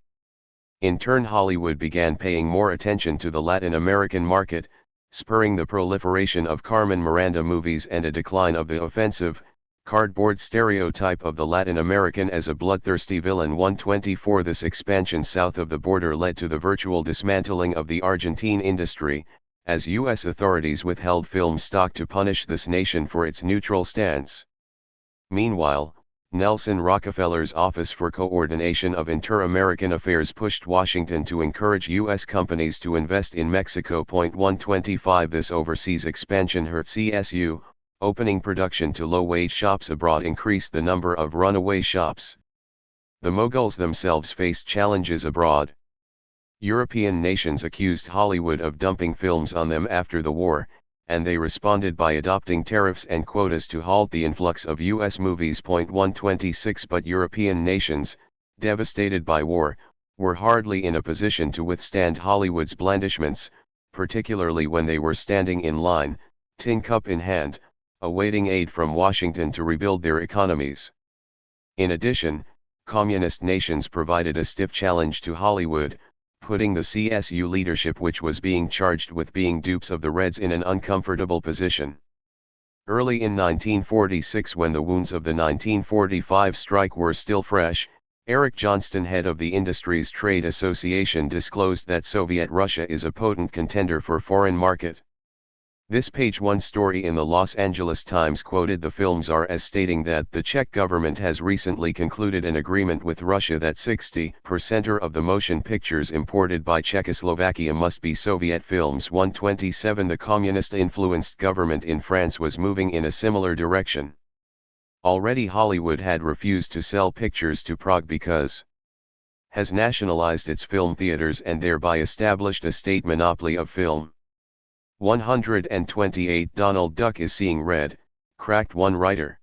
In turn, Hollywood began paying more attention to the Latin American market, spurring the proliferation of Carmen Miranda movies and a decline of the offensive, cardboard stereotype of the Latin American as a bloodthirsty villain. 124. This expansion south of the border led to the virtual dismantling of the Argentine industry, as U.S. authorities withheld film stock to punish this nation for its neutral stance. Meanwhile, Nelson Rockefeller's Office for Coordination of Inter-American Affairs pushed Washington to encourage U.S. companies to invest in Mexico. 125. This overseas expansion hurt CSU. Opening production to low-wage shops abroad increased the number of runaway shops. The Moguls themselves faced challenges abroad. European nations accused Hollywood of dumping films on them after the war, and they responded by adopting tariffs and quotas to halt the influx of U.S. movies. 126. But European nations, devastated by war, were hardly in a position to withstand Hollywood's blandishments, particularly when they were standing in line, tin cup in hand, awaiting aid from Washington to rebuild their economies. In addition, communist nations provided a stiff challenge to Hollywood, putting the CSU leadership, which was being charged with being dupes of the Reds, in an uncomfortable position. Early in 1946, when the wounds of the 1945 strike were still fresh, Eric Johnston, head of the Industries Trade Association, disclosed that Soviet Russia is a potent contender for foreign market. This page one story in the Los Angeles Times quoted the film czar as stating that the Czech government has recently concluded an agreement with Russia that 60% of the motion pictures imported by Czechoslovakia must be Soviet films. 127 The communist-influenced government in France was moving in a similar direction. Already Hollywood had refused to sell pictures to Prague because has nationalized its film theaters and thereby established a state monopoly of film. 128 Donald Duck is seeing red, cracked one writer.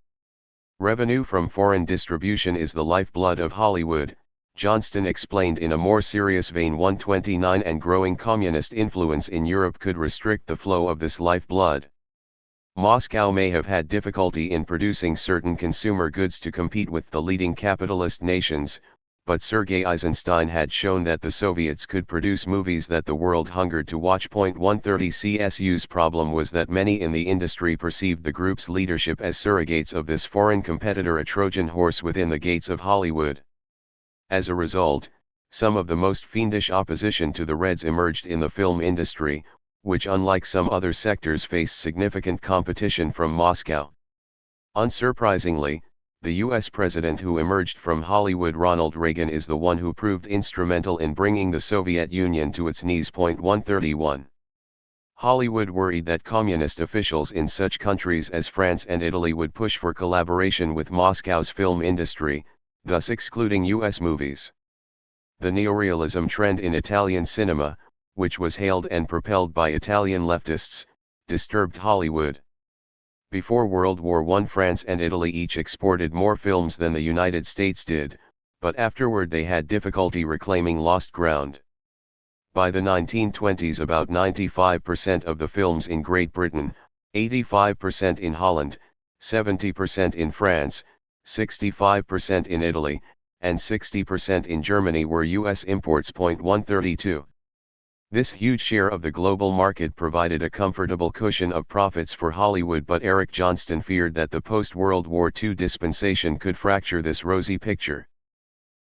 Revenue from foreign distribution is the lifeblood of Hollywood, Johnston explained in a more serious vein. 129 And growing communist influence in Europe could restrict the flow of this lifeblood. Moscow may have had difficulty in producing certain consumer goods to compete with the leading capitalist nations, but Sergei Eisenstein had shown that the Soviets could produce movies that the world hungered to watch. 130 CSU's problem was that many in the industry perceived the group's leadership as surrogates of this foreign competitor, a Trojan horse within the gates of Hollywood. As a result, some of the most fiendish opposition to the Reds emerged in the film industry, which unlike some other sectors faced significant competition from Moscow. Unsurprisingly, the U.S. president who emerged from Hollywood, Ronald Reagan, is the one who proved instrumental in bringing the Soviet Union to its knees. 131. Hollywood worried that communist officials in such countries as France and Italy would push for collaboration with Moscow's film industry, thus excluding U.S. movies. The neorealism trend in Italian cinema, which was hailed and propelled by Italian leftists, disturbed Hollywood. Before World War I, France and Italy each exported more films than the United States did, but afterward they had difficulty reclaiming lost ground. By the 1920s, about 95% of the films in Great Britain, 85% in Holland, 70% in France, 65% in Italy, and 60% in Germany were U.S. imports. 132. This huge share of the global market provided a comfortable cushion of profits for Hollywood, but Eric Johnston feared that the post-World War II dispensation could fracture this rosy picture.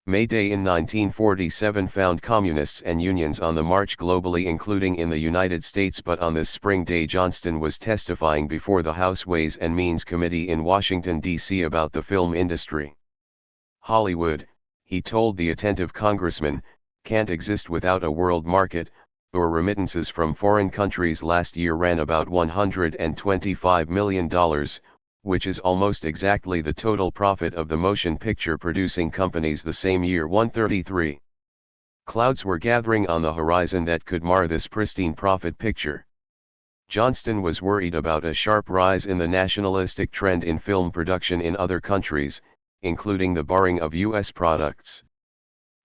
May Day in 1947 found communists and unions on the march globally, including in the United States, but on this spring day Johnston was testifying before the House Ways and Means Committee in Washington, D.C. about the film industry. Hollywood, he told the attentive congressman, can't exist without a world market, or remittances from foreign countries last year ran about $125 million, which is almost exactly the total profit of the motion picture producing companies the same year. 133. Clouds were gathering on the horizon that could mar this pristine profit picture. Johnston was worried about a sharp rise in the nationalistic trend in film production in other countries, including the barring of U.S. products.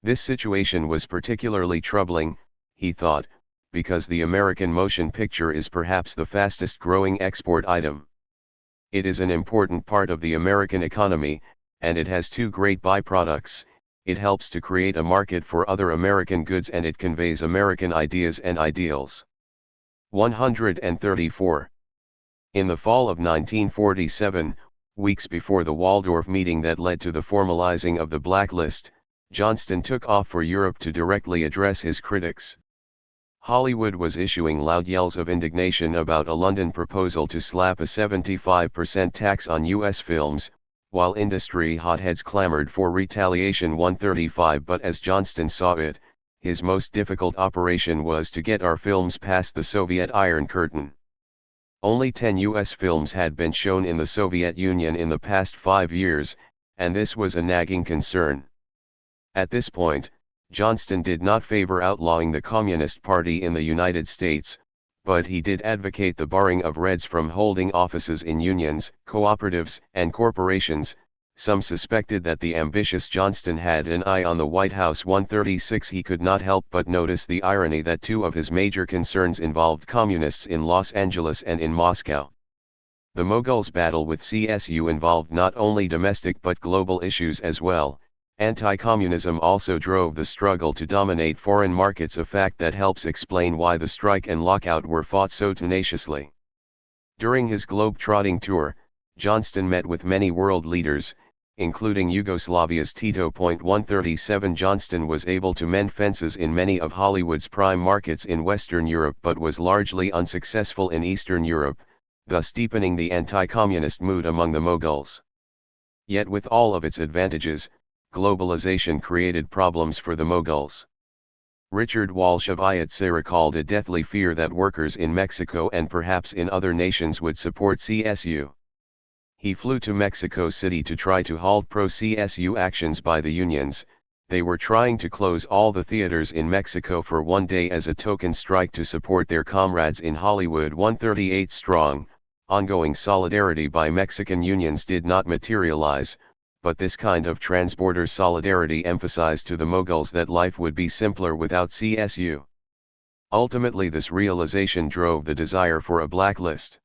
This situation was particularly troubling, he thought, because the American motion picture is perhaps the fastest growing export item. It is an important part of the American economy, and it has two great byproducts: it helps to create a market for other American goods and it conveys American ideas and ideals. 134. In the fall of 1947, weeks before the Waldorf meeting that led to the formalizing of the blacklist, Johnston took off for Europe to directly address his critics. Hollywood was issuing loud yells of indignation about a London proposal to slap a 75% tax on U.S. films, while industry hotheads clamored for retaliation. 135 But as Johnston saw it, his most difficult operation was to get our films past the Soviet Iron Curtain. Only 10 U.S. films had been shown in the Soviet Union in the past 5 years, and this was a nagging concern. At this point, Johnston did not favor outlawing the Communist Party in the United States, but he did advocate the barring of Reds from holding offices in unions, cooperatives, and corporations, Some suspected that the ambitious Johnston had an eye on the White House. 136 He could not help but notice the irony that two of his major concerns involved communists in Los Angeles and in Moscow. The Moguls' battle with CSU involved not only domestic but global issues as well. Anti-communism also drove the struggle to dominate foreign markets, a fact that helps explain why the strike and lockout were fought so tenaciously. During his globe-trotting tour, Johnston met with many world leaders, including Yugoslavia's Tito. 137 Johnston was able to mend fences in many of Hollywood's prime markets in Western Europe but was largely unsuccessful in Eastern Europe, thus deepening the anti-communist mood among the Moguls. Yet with all of its advantages, globalization created problems for the Moguls. Richard Walsh of IATSE recalled a deathly fear that workers in Mexico and perhaps in other nations would support CSU. He flew to Mexico City to try to halt pro-CSU actions by the unions. They were trying to close all the theaters in Mexico for one day as a token strike to support their comrades in Hollywood. 138 Strong, ongoing solidarity by Mexican unions did not materialize, but this kind of transborder solidarity emphasized to the Moguls that life would be simpler without CSU. Ultimately, this realization drove the desire for a blacklist.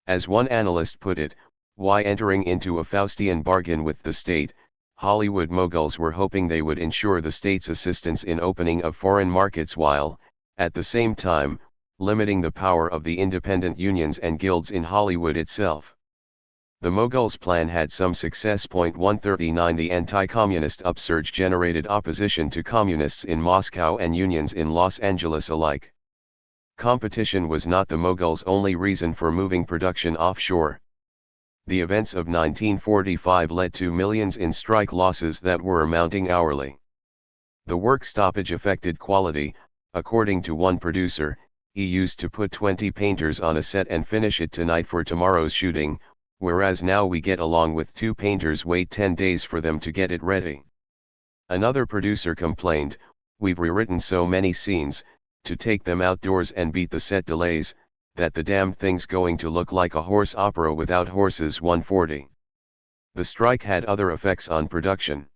As one analyst put it, why entering into a Faustian bargain with the state? Hollywood Moguls were hoping they would ensure the state's assistance in opening of foreign markets while, at the same time, limiting the power of the independent unions and guilds in Hollywood itself. The Moguls' plan had some success. 139 The anti-communist upsurge generated opposition to communists in Moscow and unions in Los Angeles alike. Competition was not the Moguls' only reason for moving production offshore. The events of 1945 led to millions in strike losses that were mounting hourly. The work stoppage affected quality. According to one producer, he used to put 20 painters on a set and finish it tonight for tomorrow's shooting, whereas now we get along with 2 painters wait 10 days for them to get it ready. Another producer complained, "We've rewritten so many scenes, to take them outdoors and beat the set delays, that the damned thing's going to look like a horse opera without horses." 140. The strike had other effects on production.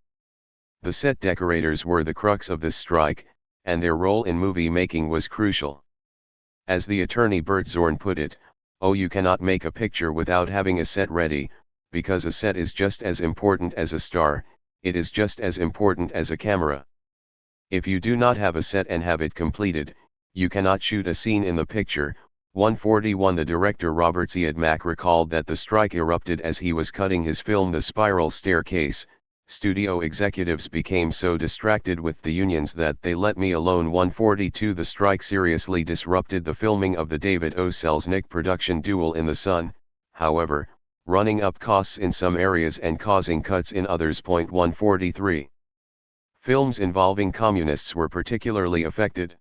The set decorators were the crux of this strike, and their role in movie making was crucial. As the attorney Bert Zorn put it, "Oh, you cannot make a picture without having a set ready, because a set is just as important as a star, it is just as important as a camera. If you do not have a set and have it completed, you cannot shoot a scene in the picture." 141 The director Robert Siodmak recalled that the strike erupted as he was cutting his film The Spiral Staircase. Studio executives became so distracted with the unions that they let me alone. 142 The strike seriously disrupted the filming of the David O. Selznick production Duel in the Sun, however, running up costs in some areas and causing cuts in others. 143 Films involving communists were particularly affected.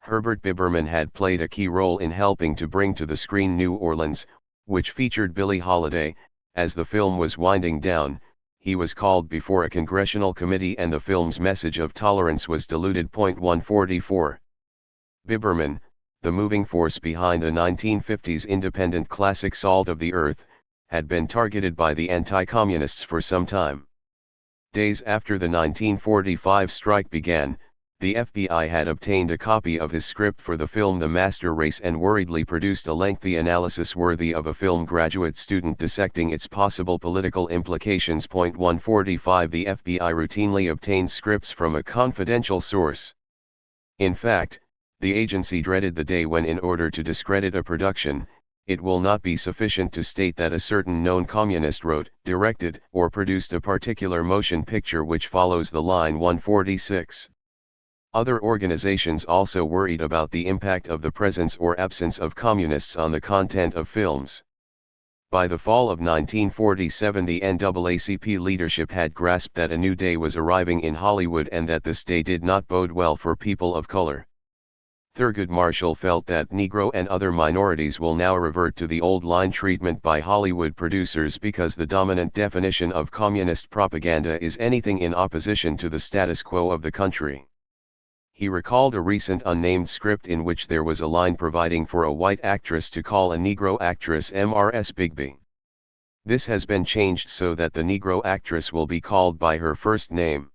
Herbert Biberman had played a key role in helping to bring to the screen New Orleans, which featured Billie Holiday. As the film was winding down, he was called before a congressional committee and the film's message of tolerance was diluted. 144 Biberman, the moving force behind the 1950s independent classic Salt of the Earth, had been targeted by the anti-communists for some time. Days after the 1945 strike began, the FBI had obtained a copy of his script for the film The Master Race and worriedly produced a lengthy analysis worthy of a film graduate student dissecting its possible political implications. 145 The FBI routinely obtained scripts from a confidential source. In fact, the agency dreaded the day when, in order to discredit a production, it will not be sufficient to state that a certain known communist wrote, directed, or produced a particular motion picture which follows the line. 146 Other organizations also worried about the impact of the presence or absence of communists on the content of films. By the fall of 1947, the NAACP leadership had grasped that a new day was arriving in Hollywood and that this day did not bode well for people of color. Thurgood Marshall felt that Negro and other minorities will now revert to the old line treatment by Hollywood producers because the dominant definition of communist propaganda is anything in opposition to the status quo of the country. He recalled a recent unnamed script in which there was a line providing for a white actress to call a Negro actress Mrs. Bigby. This has been changed so that the Negro actress will be called by her first name.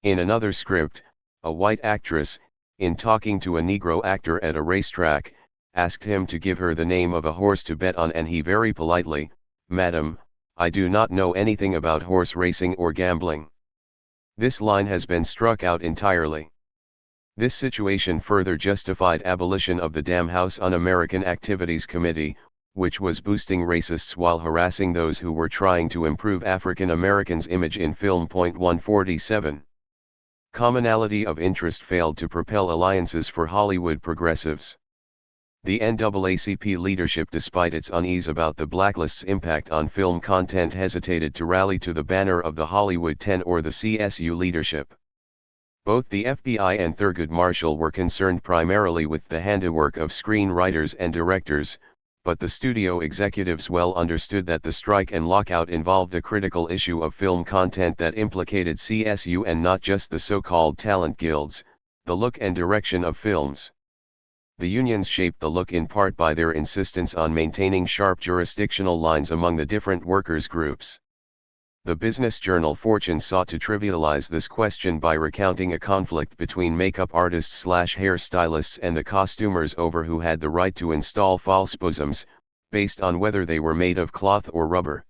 In another script, a white actress, in talking to a Negro actor at a racetrack, asked him to give her the name of a horse to bet on, and he very politely, "Madam, I do not know anything about horse racing or gambling." This line has been struck out entirely. This situation further justified abolition of the Dam House Un-American Activities Committee, which was boosting racists while harassing those who were trying to improve African Americans' image in film. 147. Commonality of interest failed to propel alliances for Hollywood progressives. The NAACP leadership, despite its unease about the blacklist's impact on film content, hesitated to rally to the banner of the Hollywood 10 or the CSU leadership. Both the FBI and Thurgood Marshall were concerned primarily with the handiwork of screenwriters and directors, but the studio executives well understood that the strike and lockout involved a critical issue of film content that implicated CSU and not just the so-called talent guilds, the look and direction of films. The unions shaped the look in part by their insistence on maintaining sharp jurisdictional lines among the different workers' groups. The business journal Fortune sought to trivialize this question by recounting a conflict between makeup artists/hairstylists and the costumers over who had the right to install false bosoms, based on whether they were made of cloth or rubber.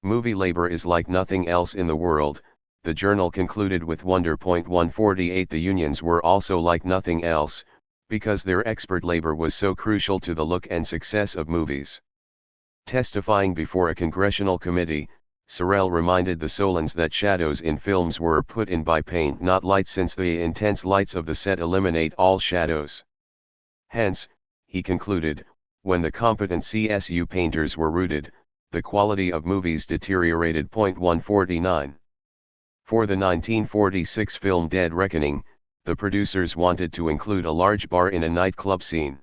Movie labor is like nothing else in the world, the journal concluded with wonder. 148 The unions were also like nothing else, because their expert labor was so crucial to the look and success of movies. Testifying before a congressional committee, Sorrell reminded the Solons that shadows in films were put in by paint, not light, since the intense lights of the set eliminate all shadows. Hence, he concluded, when the competent CSU painters were routed, the quality of movies deteriorated. 149. For the 1946 film Dead Reckoning, the producers wanted to include a large bar in a nightclub scene.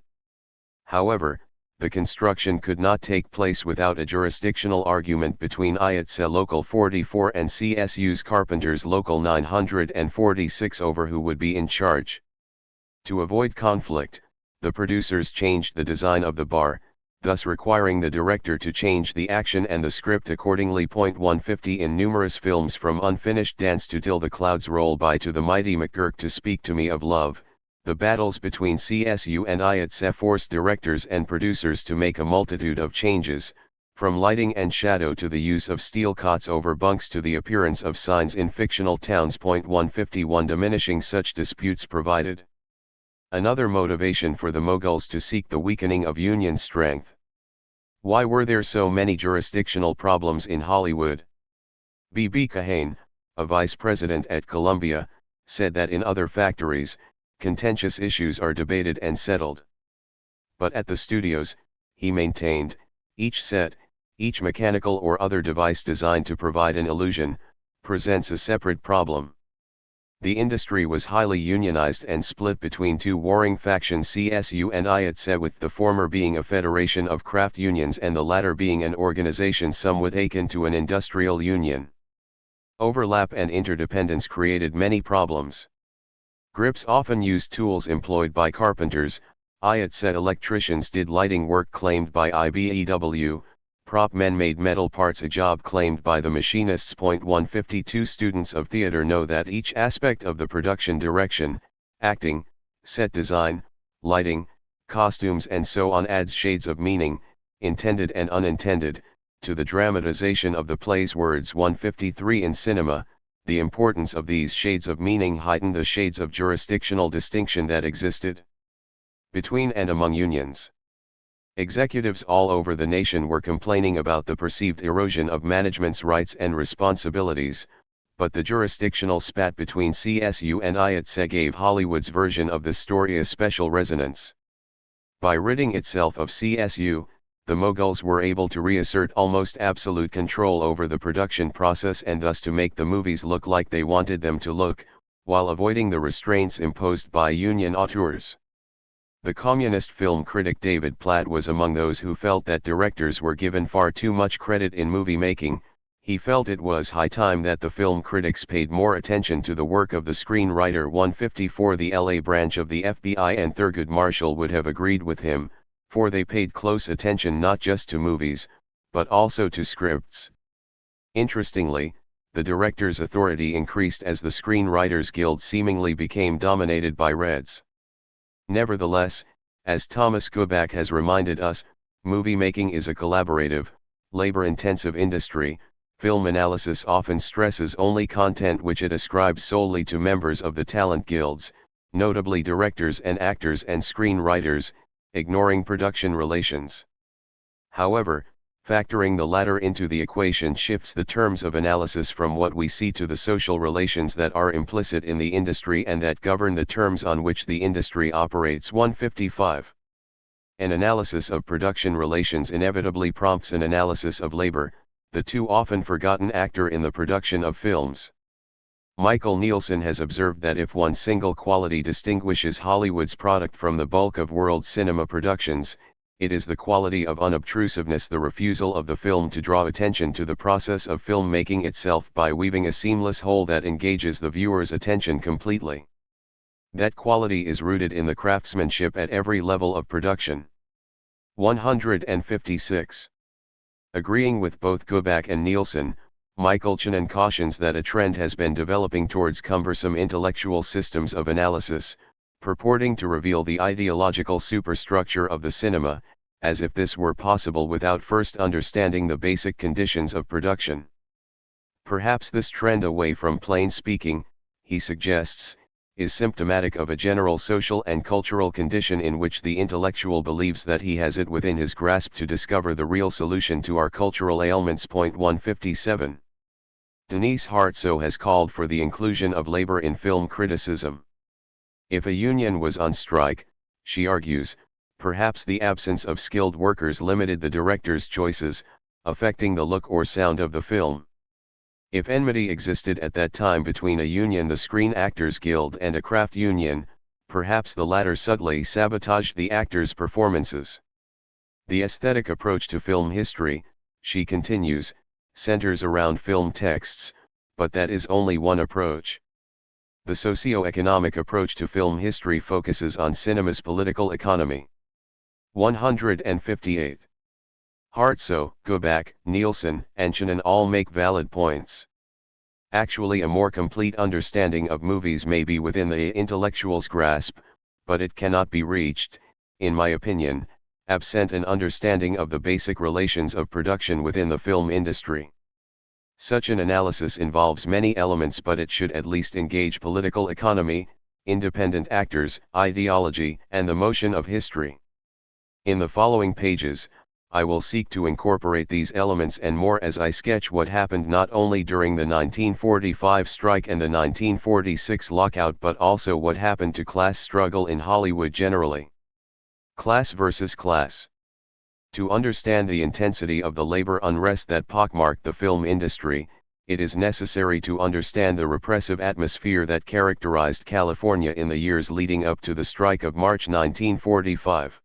However, the construction could not take place without a jurisdictional argument between IATSE Local 44 and CSU's Carpenters Local 946 over who would be in charge. To avoid conflict, the producers changed the design of the bar, thus requiring the director to change the action and the script accordingly. 150 In numerous films, from Unfinished Dance to Till the Clouds Roll By to The Mighty McGurk to Speak to Me of Love, the battles between CSU and IATSE forced directors and producers to make a multitude of changes, from lighting and shadow to the use of steel cots over bunks to the appearance of signs in fictional towns. 151 Diminishing such disputes provided another motivation for the Moguls to seek the weakening of Union strength. Why were there so many jurisdictional problems in Hollywood? B.B. Kahane, a vice president at Columbia, said that in other factories, contentious issues are debated and settled. But at the studios, he maintained, each set, each mechanical or other device designed to provide an illusion, presents a separate problem. The industry was highly unionized and split between two warring factions, CSU and IATSE, with the former being a federation of craft unions and the latter being an organization somewhat akin to an industrial union. Overlap and interdependence created many problems. Grips often used tools employed by carpenters, IATSE electricians did lighting work claimed by IBEW, prop men made metal parts, a job claimed by the machinists. 152 Students of theater know that each aspect of the production, direction, acting, set design, lighting, costumes and so on adds shades of meaning, intended and unintended, to the dramatization of the play's words. 153 In cinema, the importance of these shades of meaning heightened the shades of jurisdictional distinction that existed between and among unions. Executives all over the nation were complaining about the perceived erosion of management's rights and responsibilities, but the jurisdictional spat between CSU and IATSE gave Hollywood's version of the story a special resonance. By ridding itself of CSU, the Moguls were able to reassert almost absolute control over the production process and thus to make the movies look like they wanted them to look, while avoiding the restraints imposed by union auteurs. The communist film critic David Platt was among those who felt that directors were given far too much credit in movie making. He felt it was high time that the film critics paid more attention to the work of the screenwriter. 154 The LA branch of the FBI and Thurgood Marshall would have agreed with him, for they paid close attention not just to movies, but also to scripts. Interestingly, the director's authority increased as the Screenwriters Guild seemingly became dominated by Reds. Nevertheless, as Thomas Goback has reminded us, movie making is a collaborative, labor-intensive industry. Film analysis often stresses only content which it ascribes solely to members of the talent guilds, notably directors and actors and screenwriters, ignoring production relations. However, factoring the latter into the equation shifts the terms of analysis from what we see to the social relations that are implicit in the industry and that govern the terms on which the industry operates. 155. An analysis of production relations inevitably prompts an analysis of labor, the too often forgotten actor in the production of films. Michael Nielsen has observed that if one single quality distinguishes Hollywood's product from the bulk of world cinema productions, it is the quality of unobtrusiveness, the refusal of the film to draw attention to the process of filmmaking itself by weaving a seamless whole that engages the viewer's attention completely. That quality is rooted in the craftsmanship at every level of production. 156. Agreeing with both Goback and Nielsen, Michael Chanin cautions that a trend has been developing towards cumbersome intellectual systems of analysis, purporting to reveal the ideological superstructure of the cinema, as if this were possible without first understanding the basic conditions of production. Perhaps this trend away from plain speaking, he suggests, is symptomatic of a general social and cultural condition in which the intellectual believes that he has it within his grasp to discover the real solution to our cultural ailments. 157. Denise Hartsoe has called for the inclusion of labor in film criticism. If a union was on strike, she argues, perhaps the absence of skilled workers limited the director's choices, affecting the look or sound of the film. If enmity existed at that time between a union, the Screen Actors Guild, and a craft union, perhaps the latter subtly sabotaged the actors' performances. The aesthetic approach to film history, she continues, centers around film texts, but that is only one approach. The socio-economic approach to film history focuses on cinema's political economy. 158. Hartsoe, Goback, Nielsen, and Chanin all make valid points. Actually, a more complete understanding of movies may be within the intellectual's grasp, but it cannot be reached, in my opinion, absent an understanding of the basic relations of production within the film industry. Such an analysis involves many elements, but it should at least engage political economy, independent actors, ideology, and the motion of history. In the following pages, I will seek to incorporate these elements and more as I sketch what happened not only during the 1945 strike and the 1946 lockout, but also what happened to class struggle in Hollywood generally. Class versus class. To understand the intensity of the labor unrest that pockmarked the film industry, it is necessary to understand the repressive atmosphere that characterized California in the years leading up to the strike of March 1945.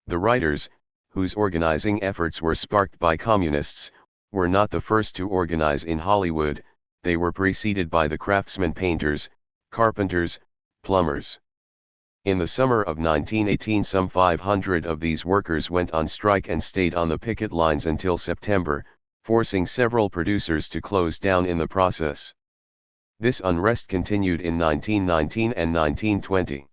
The writers, whose organizing efforts were sparked by communists, were not the first to organize in Hollywood. They were preceded by the craftsmen, painters, carpenters, plumbers. In the summer of 1918, some 500 of these workers went on strike and stayed on the picket lines until September, forcing several producers to close down in the process. This unrest continued in 1919 and 1920.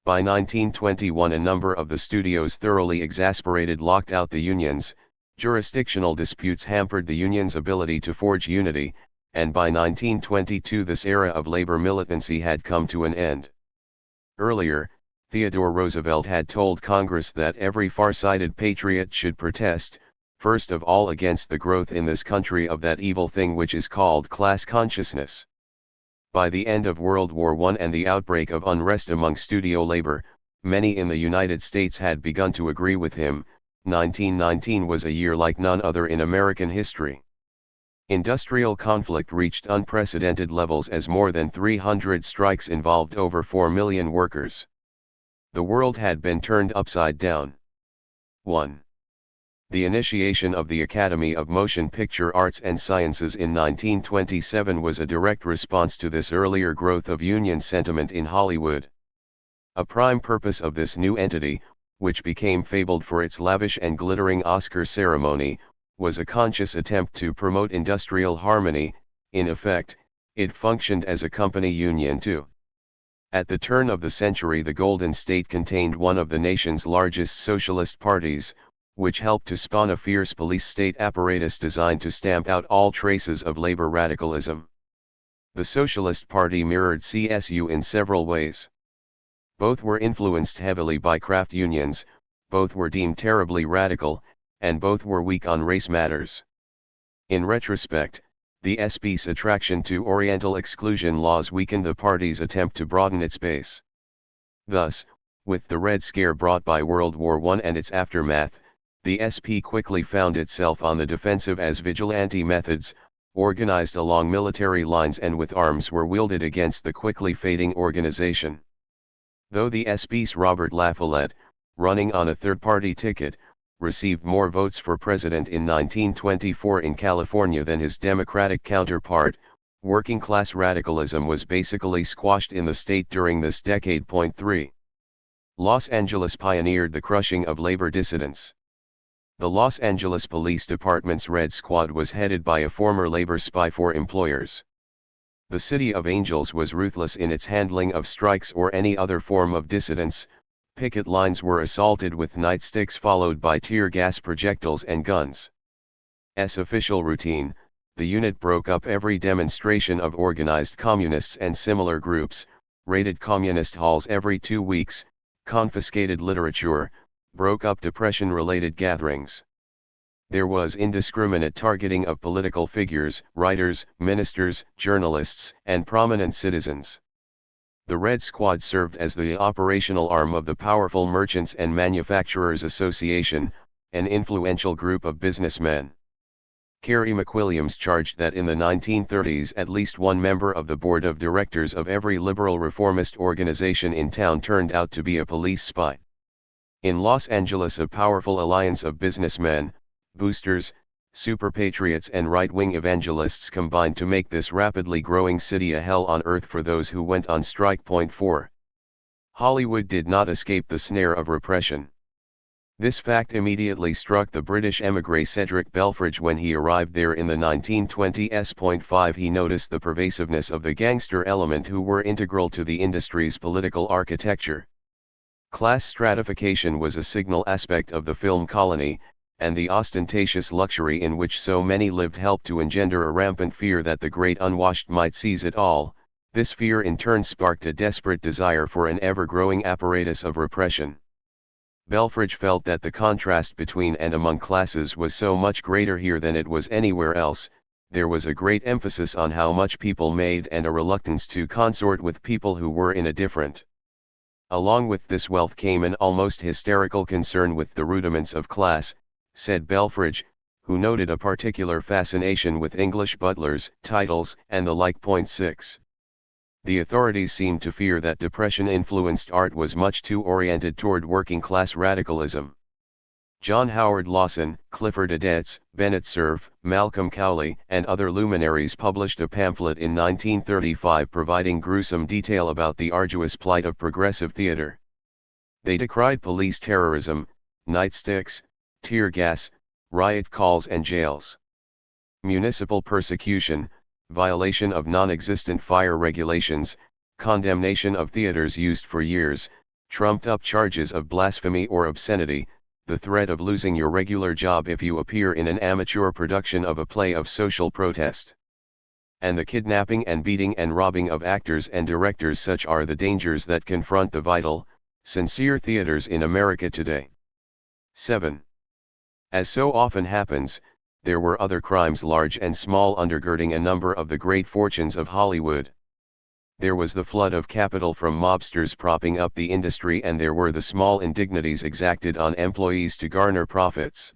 By 1921, a number of the studios, thoroughly exasperated, locked out the unions. Jurisdictional disputes hampered the union's ability to forge unity, and by 1922 this era of labor militancy had come to an end. Earlier, Theodore Roosevelt had told Congress that every far-sighted patriot should protest, first of all against the growth in this country of that evil thing which is called class consciousness. By the end of World War I and the outbreak of unrest among studio labor, many in the United States had begun to agree with him. 1919 was a year like none other in American history. Industrial conflict reached unprecedented levels as more than 300 strikes involved over 4 million workers. The world had been turned upside down. 1. The initiation of the Academy of Motion Picture Arts and Sciences in 1927 was a direct response to this earlier growth of union sentiment in Hollywood. A prime purpose of this new entity which became fabled for its lavish and glittering Oscar ceremony, was a conscious attempt to promote industrial harmony. In effect, it functioned as a company union too. At the turn of the century, the Golden State contained one of the nation's largest socialist parties, which helped to spawn a fierce police state apparatus designed to stamp out all traces of labor radicalism. The Socialist Party mirrored CSU in several ways. Both were influenced heavily by craft unions, both were deemed terribly radical, and both were weak on race matters. In retrospect, the SP's attraction to Oriental exclusion laws weakened the party's attempt to broaden its base. Thus, with the Red Scare brought by World War I and its aftermath, the SP quickly found itself on the defensive as vigilante methods, organized along military lines and with arms, were wielded against the quickly fading organization. Though the SP's Robert La Follette, running on a third-party ticket, received more votes for president in 1924 in California than his Democratic counterpart, working-class radicalism was basically squashed in the state during this decade. 3. Los Angeles pioneered the crushing of labor dissidents. The Los Angeles Police Department's Red Squad was headed by a former labor spy for employers. The City of Angels was ruthless in its handling of strikes or any other form of dissidence. Picket lines were assaulted with nightsticks followed by tear gas projectiles and guns. As official routine, the unit broke up every demonstration of organized communists and similar groups, raided communist halls every 2 weeks, confiscated literature, broke up depression-related gatherings. There was indiscriminate targeting of political figures, writers, ministers, journalists, and prominent citizens. The Red Squad served as the operational arm of the powerful Merchants and Manufacturers Association, an influential group of businessmen. Carey McWilliams charged that in the 1930s at least one member of the board of directors of every liberal reformist organization in town turned out to be a police spy. In Los Angeles, a powerful alliance of businessmen, boosters, super patriots and right-wing evangelists combined to make this rapidly growing city a hell on earth for those who went on strike. 4. Hollywood did not escape the snare of repression. This fact immediately struck the British émigré Cedric Belfrage when he arrived there in the 1920s. 5. He noticed the pervasiveness of the gangster element who were integral to the industry's political architecture. Class stratification was a signal aspect of the film Colony, and the ostentatious luxury in which so many lived helped to engender a rampant fear that the great unwashed might seize it all. This fear in turn sparked a desperate desire for an ever-growing apparatus of repression. Belfrage felt that the contrast between and among classes was so much greater here than it was anywhere else. There was a great emphasis on how much people made and a reluctance to consort with people who were in a different. Along with this wealth came an almost hysterical concern with the rudiments of class, said Belfrage, who noted a particular fascination with English butlers, titles, and the like. 6. The authorities seemed to fear that depression-influenced art was much too oriented toward working-class radicalism. John Howard Lawson, Clifford Adets, Bennett Cerf, Malcolm Cowley, and other luminaries published a pamphlet in 1935 providing gruesome detail about the arduous plight of progressive theater. They decried police terrorism, nightsticks, tear gas, riot calls and jails. Municipal persecution, violation of non-existent fire regulations, condemnation of theaters used for years, trumped-up charges of blasphemy or obscenity, the threat of losing your regular job if you appear in an amateur production of a play of social protest. And the kidnapping and beating and robbing of actors and directors. Such are the dangers that confront the vital, sincere theaters in America today. 7. As so often happens, there were other crimes large and small undergirding a number of the great fortunes of Hollywood. There was the flood of capital from mobsters propping up the industry, and there were the small indignities exacted on employees to garner profits.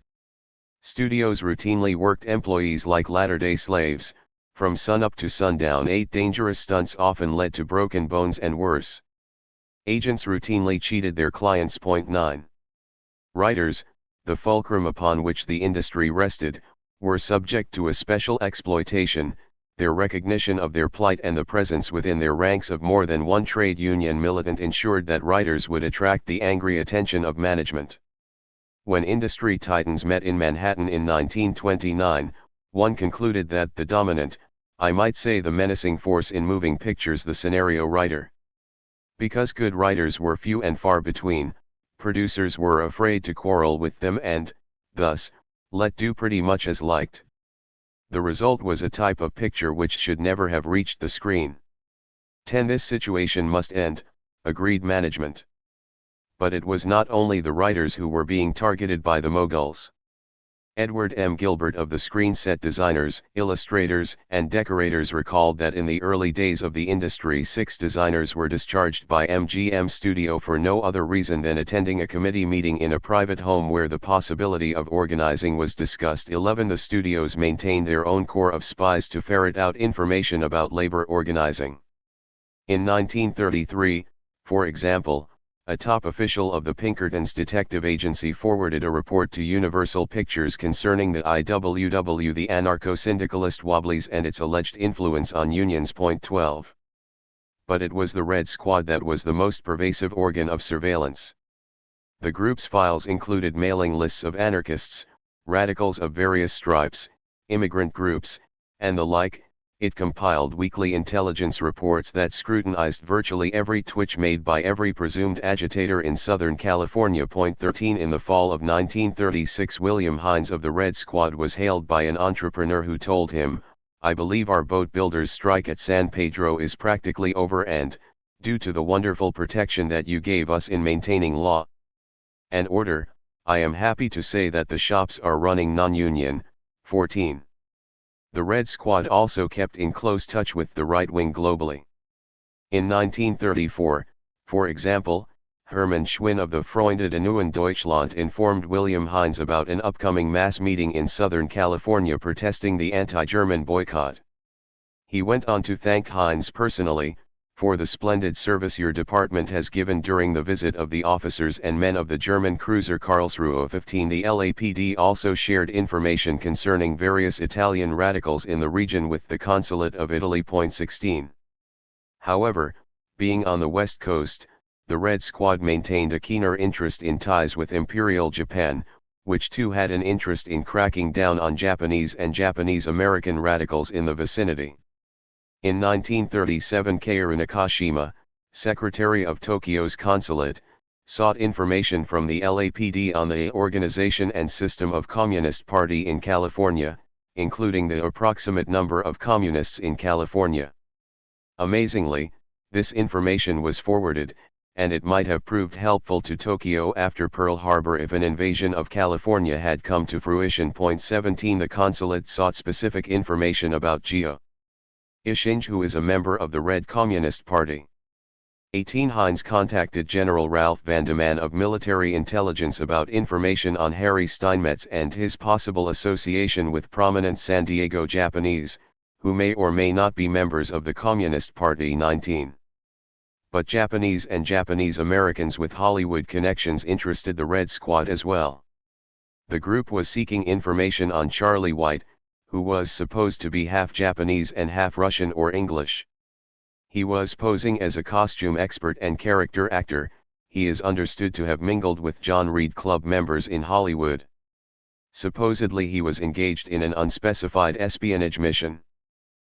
Studios routinely worked employees like latter-day slaves. From sunup to sundown, 8 dangerous stunts often led to broken bones and worse. Agents routinely cheated their clients. 9. Writers, the fulcrum upon which the industry rested, were subject to a special exploitation. their recognition of their plight and the presence within their ranks of more than one trade union militant ensured that writers would attract the angry attention of management. When industry titans met in Manhattan in 1929, one concluded that the dominant, I might say the menacing force in moving pictures, the scenario writer. Because good writers were few and far between, producers were afraid to quarrel with them and, thus, let do pretty much as liked. The result was a type of picture which should never have reached the screen. 10. This situation must end, agreed management. But it was not only the writers who were being targeted by the Moguls. Edward M. Gilbert of the Screen Set Designers, Illustrators, and Decorators recalled that in the early days of the industry 6 designers were discharged by MGM Studio for no other reason than attending a committee meeting in a private home where the possibility of organizing was discussed. 11. The studios maintained their own corps of spies to ferret out information about labor organizing. In 1933, for example, a top official of the Pinkertons detective agency forwarded a report to Universal Pictures concerning the IWW, the anarcho-syndicalist Wobblies, and its alleged influence on unions. 12. But it was the Red Squad that was the most pervasive organ of surveillance. The group's files included mailing lists of anarchists, radicals of various stripes, immigrant groups, and the like. It compiled weekly intelligence reports that scrutinized virtually every twitch made by every presumed agitator in Southern California. 13. In the fall of 1936, William Hines of the Red Squad was hailed by an entrepreneur who told him, "I believe our boat builders' strike at San Pedro is practically over and, due to the wonderful protection that you gave us in maintaining law and order, I am happy to say that the shops are running non-union." 14. The Red Squad also kept in close touch with the right wing globally. In 1934, for example, Hermann Schwinn of the Freunde der Neuen Deutschland informed William Hines about an upcoming mass meeting in Southern California protesting the anti-German boycott. He went on to thank Hines personally, for the splendid service your department has given during the visit of the officers and men of the German cruiser Karlsruhe. 15. The LAPD also shared information concerning various Italian radicals in the region with the Consulate of Italy. 16. However, being on the West Coast, the Red Squad maintained a keener interest in ties with Imperial Japan, which too had an interest in cracking down on Japanese and Japanese-American radicals in the vicinity. In 1937, Kaoru Nakashima, secretary of Tokyo's consulate, sought information from the LAPD on the organization and system of Communist Party in California, including the approximate number of communists in California. Amazingly, this information was forwarded, and it might have proved helpful to Tokyo after Pearl Harbor if an invasion of California had come to fruition. 17. The consulate sought specific information about Geo Ishinge, who is a member of the Red Communist Party. 18. Hines contacted General Ralph Vandeman of military intelligence about information on Harry Steinmetz and his possible association with prominent San Diego Japanese, who may or may not be members of the Communist Party. 19. But Japanese and Japanese Americans with Hollywood connections interested the Red Squad as well. The group was seeking information on Charlie White, who was supposed to be half Japanese and half Russian or English. He was posing as a costume expert and character actor. He is understood to have mingled with John Reed Club members in Hollywood. Supposedly he was engaged in an unspecified espionage mission.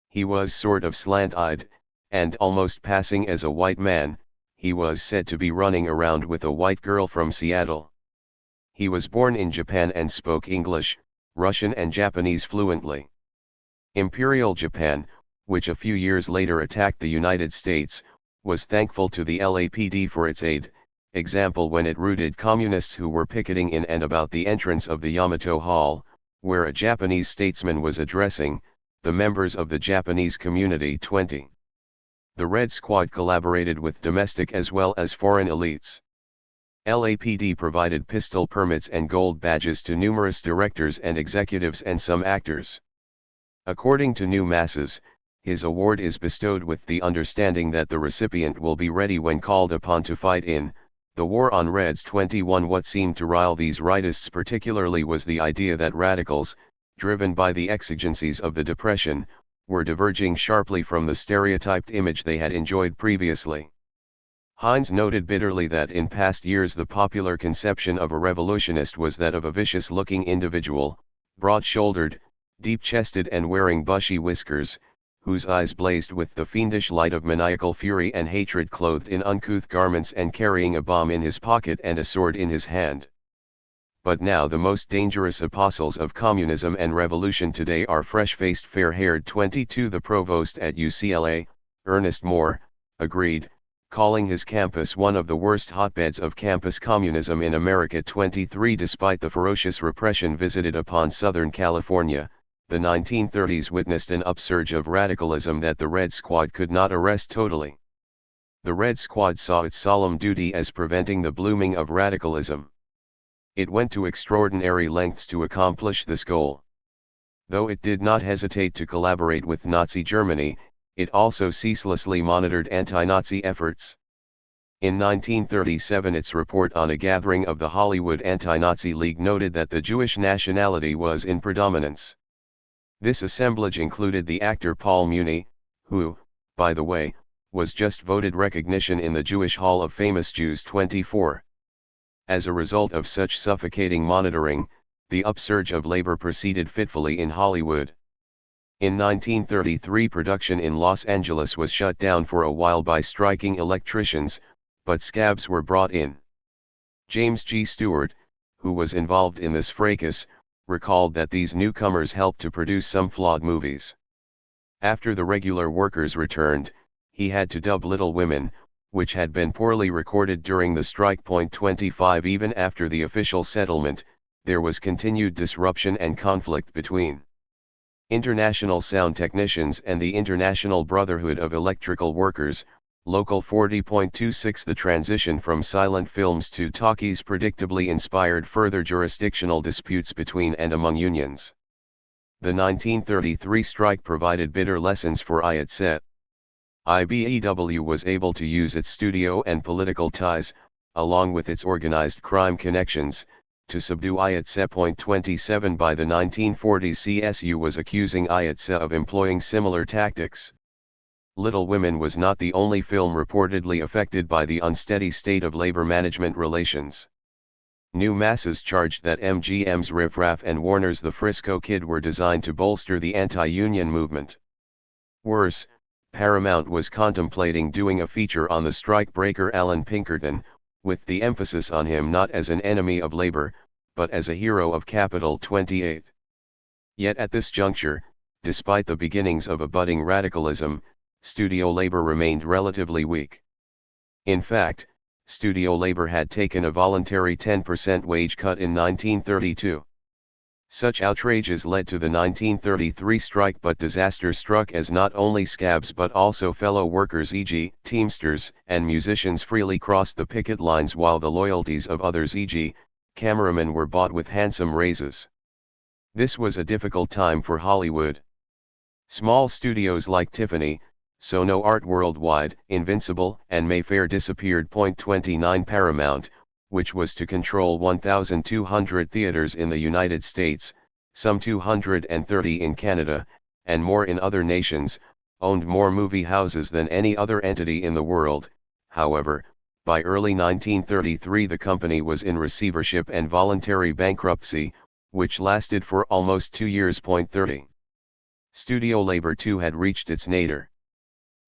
He was sort of slant-eyed, and almost passing as a white man. He was said to be running around with a white girl from Seattle. He was born in Japan and spoke English, Russian and Japanese fluently. Imperial Japan, which a few years later attacked the United States, was thankful to the LAPD for its aid, example when it routed communists who were picketing in and about the entrance of the Yamato Hall, where a Japanese statesman was addressing the members of the Japanese community. 20. The Red Squad collaborated with domestic as well as foreign elites. LAPD provided pistol permits and gold badges to numerous directors and executives and some actors. According to New Masses, his award is bestowed with the understanding that the recipient will be ready when called upon to fight in the war on Reds. 21. What seemed to rile these rightists particularly was the idea that radicals, driven by the exigencies of the Depression, were diverging sharply from the stereotyped image they had enjoyed previously. Hines noted bitterly that in past years the popular conception of a revolutionist was that of a vicious-looking individual, broad-shouldered, deep-chested and wearing bushy whiskers, whose eyes blazed with the fiendish light of maniacal fury and hatred, clothed in uncouth garments and carrying a bomb in his pocket and a sword in his hand. But now the most dangerous apostles of communism and revolution today are fresh-faced, fair-haired 22. The provost at UCLA, Ernest Moore, agreed, calling his campus one of the worst hotbeds of campus communism in America. 23. Despite the ferocious repression visited upon Southern California, the 1930s witnessed an upsurge of radicalism that the Red Squad could not arrest totally. The Red Squad saw its solemn duty as preventing the blooming of radicalism. It went to extraordinary lengths to accomplish this goal. Though it did not hesitate to collaborate with Nazi Germany, it also ceaselessly monitored anti-Nazi efforts. In 1937, its report on a gathering of the Hollywood Anti-Nazi League noted that the Jewish nationality was in predominance. This assemblage included the actor Paul Muni, who, by the way, was just voted recognition in the Jewish Hall of Famous Jews. 24. As a result of such suffocating monitoring, the upsurge of labor proceeded fitfully in Hollywood. In 1933, production in Los Angeles was shut down for a while by striking electricians, but scabs were brought in. James G. Stewart, who was involved in this fracas, recalled that these newcomers helped to produce some flawed movies. After the regular workers returned, he had to dub Little Women, which had been poorly recorded during the strike. 25. Even after the official settlement, there was continued disruption and conflict between International Sound Technicians and the International Brotherhood of Electrical Workers, Local 40.26. The transition from silent films to talkies predictably inspired further jurisdictional disputes between and among unions. The 1933 strike provided bitter lessons for IATSE. IBEW was able to use its studio and political ties, along with its organized crime connections, to subdue IATSE. 27. By the 1940s, CSU was accusing IATSE of employing similar tactics. Little Women was not the only film reportedly affected by the unsteady state of labor management relations. New masses charged that MGM's Riff Raff and Warner's The Frisco Kid were designed to bolster the anti-union movement. Worse, Paramount was contemplating doing a feature on the strikebreaker Alan Pinkerton, with the emphasis on him not as an enemy of labor, but as a hero of capital. 28. Yet at this juncture, despite the beginnings of a budding radicalism, studio labor remained relatively weak. In fact, studio labor had taken a voluntary 10% wage cut in 1932. Such outrages led to the 1933 strike, but disaster struck as not only scabs but also fellow workers, e.g., Teamsters and musicians, freely crossed the picket lines, while the loyalties of others, e.g., cameramen, were bought with handsome raises. This was a difficult time for Hollywood. Small studios like Tiffany, Sono Art Worldwide, Invincible, and Mayfair disappeared. 29. Paramount, which was to control 1,200 theaters in the United States, some 230 in Canada, and more in other nations, owned more movie houses than any other entity in the world. However, by early 1933 the company was in receivership and voluntary bankruptcy, which lasted for almost 2 years. 30. Studio labor too had reached its nadir.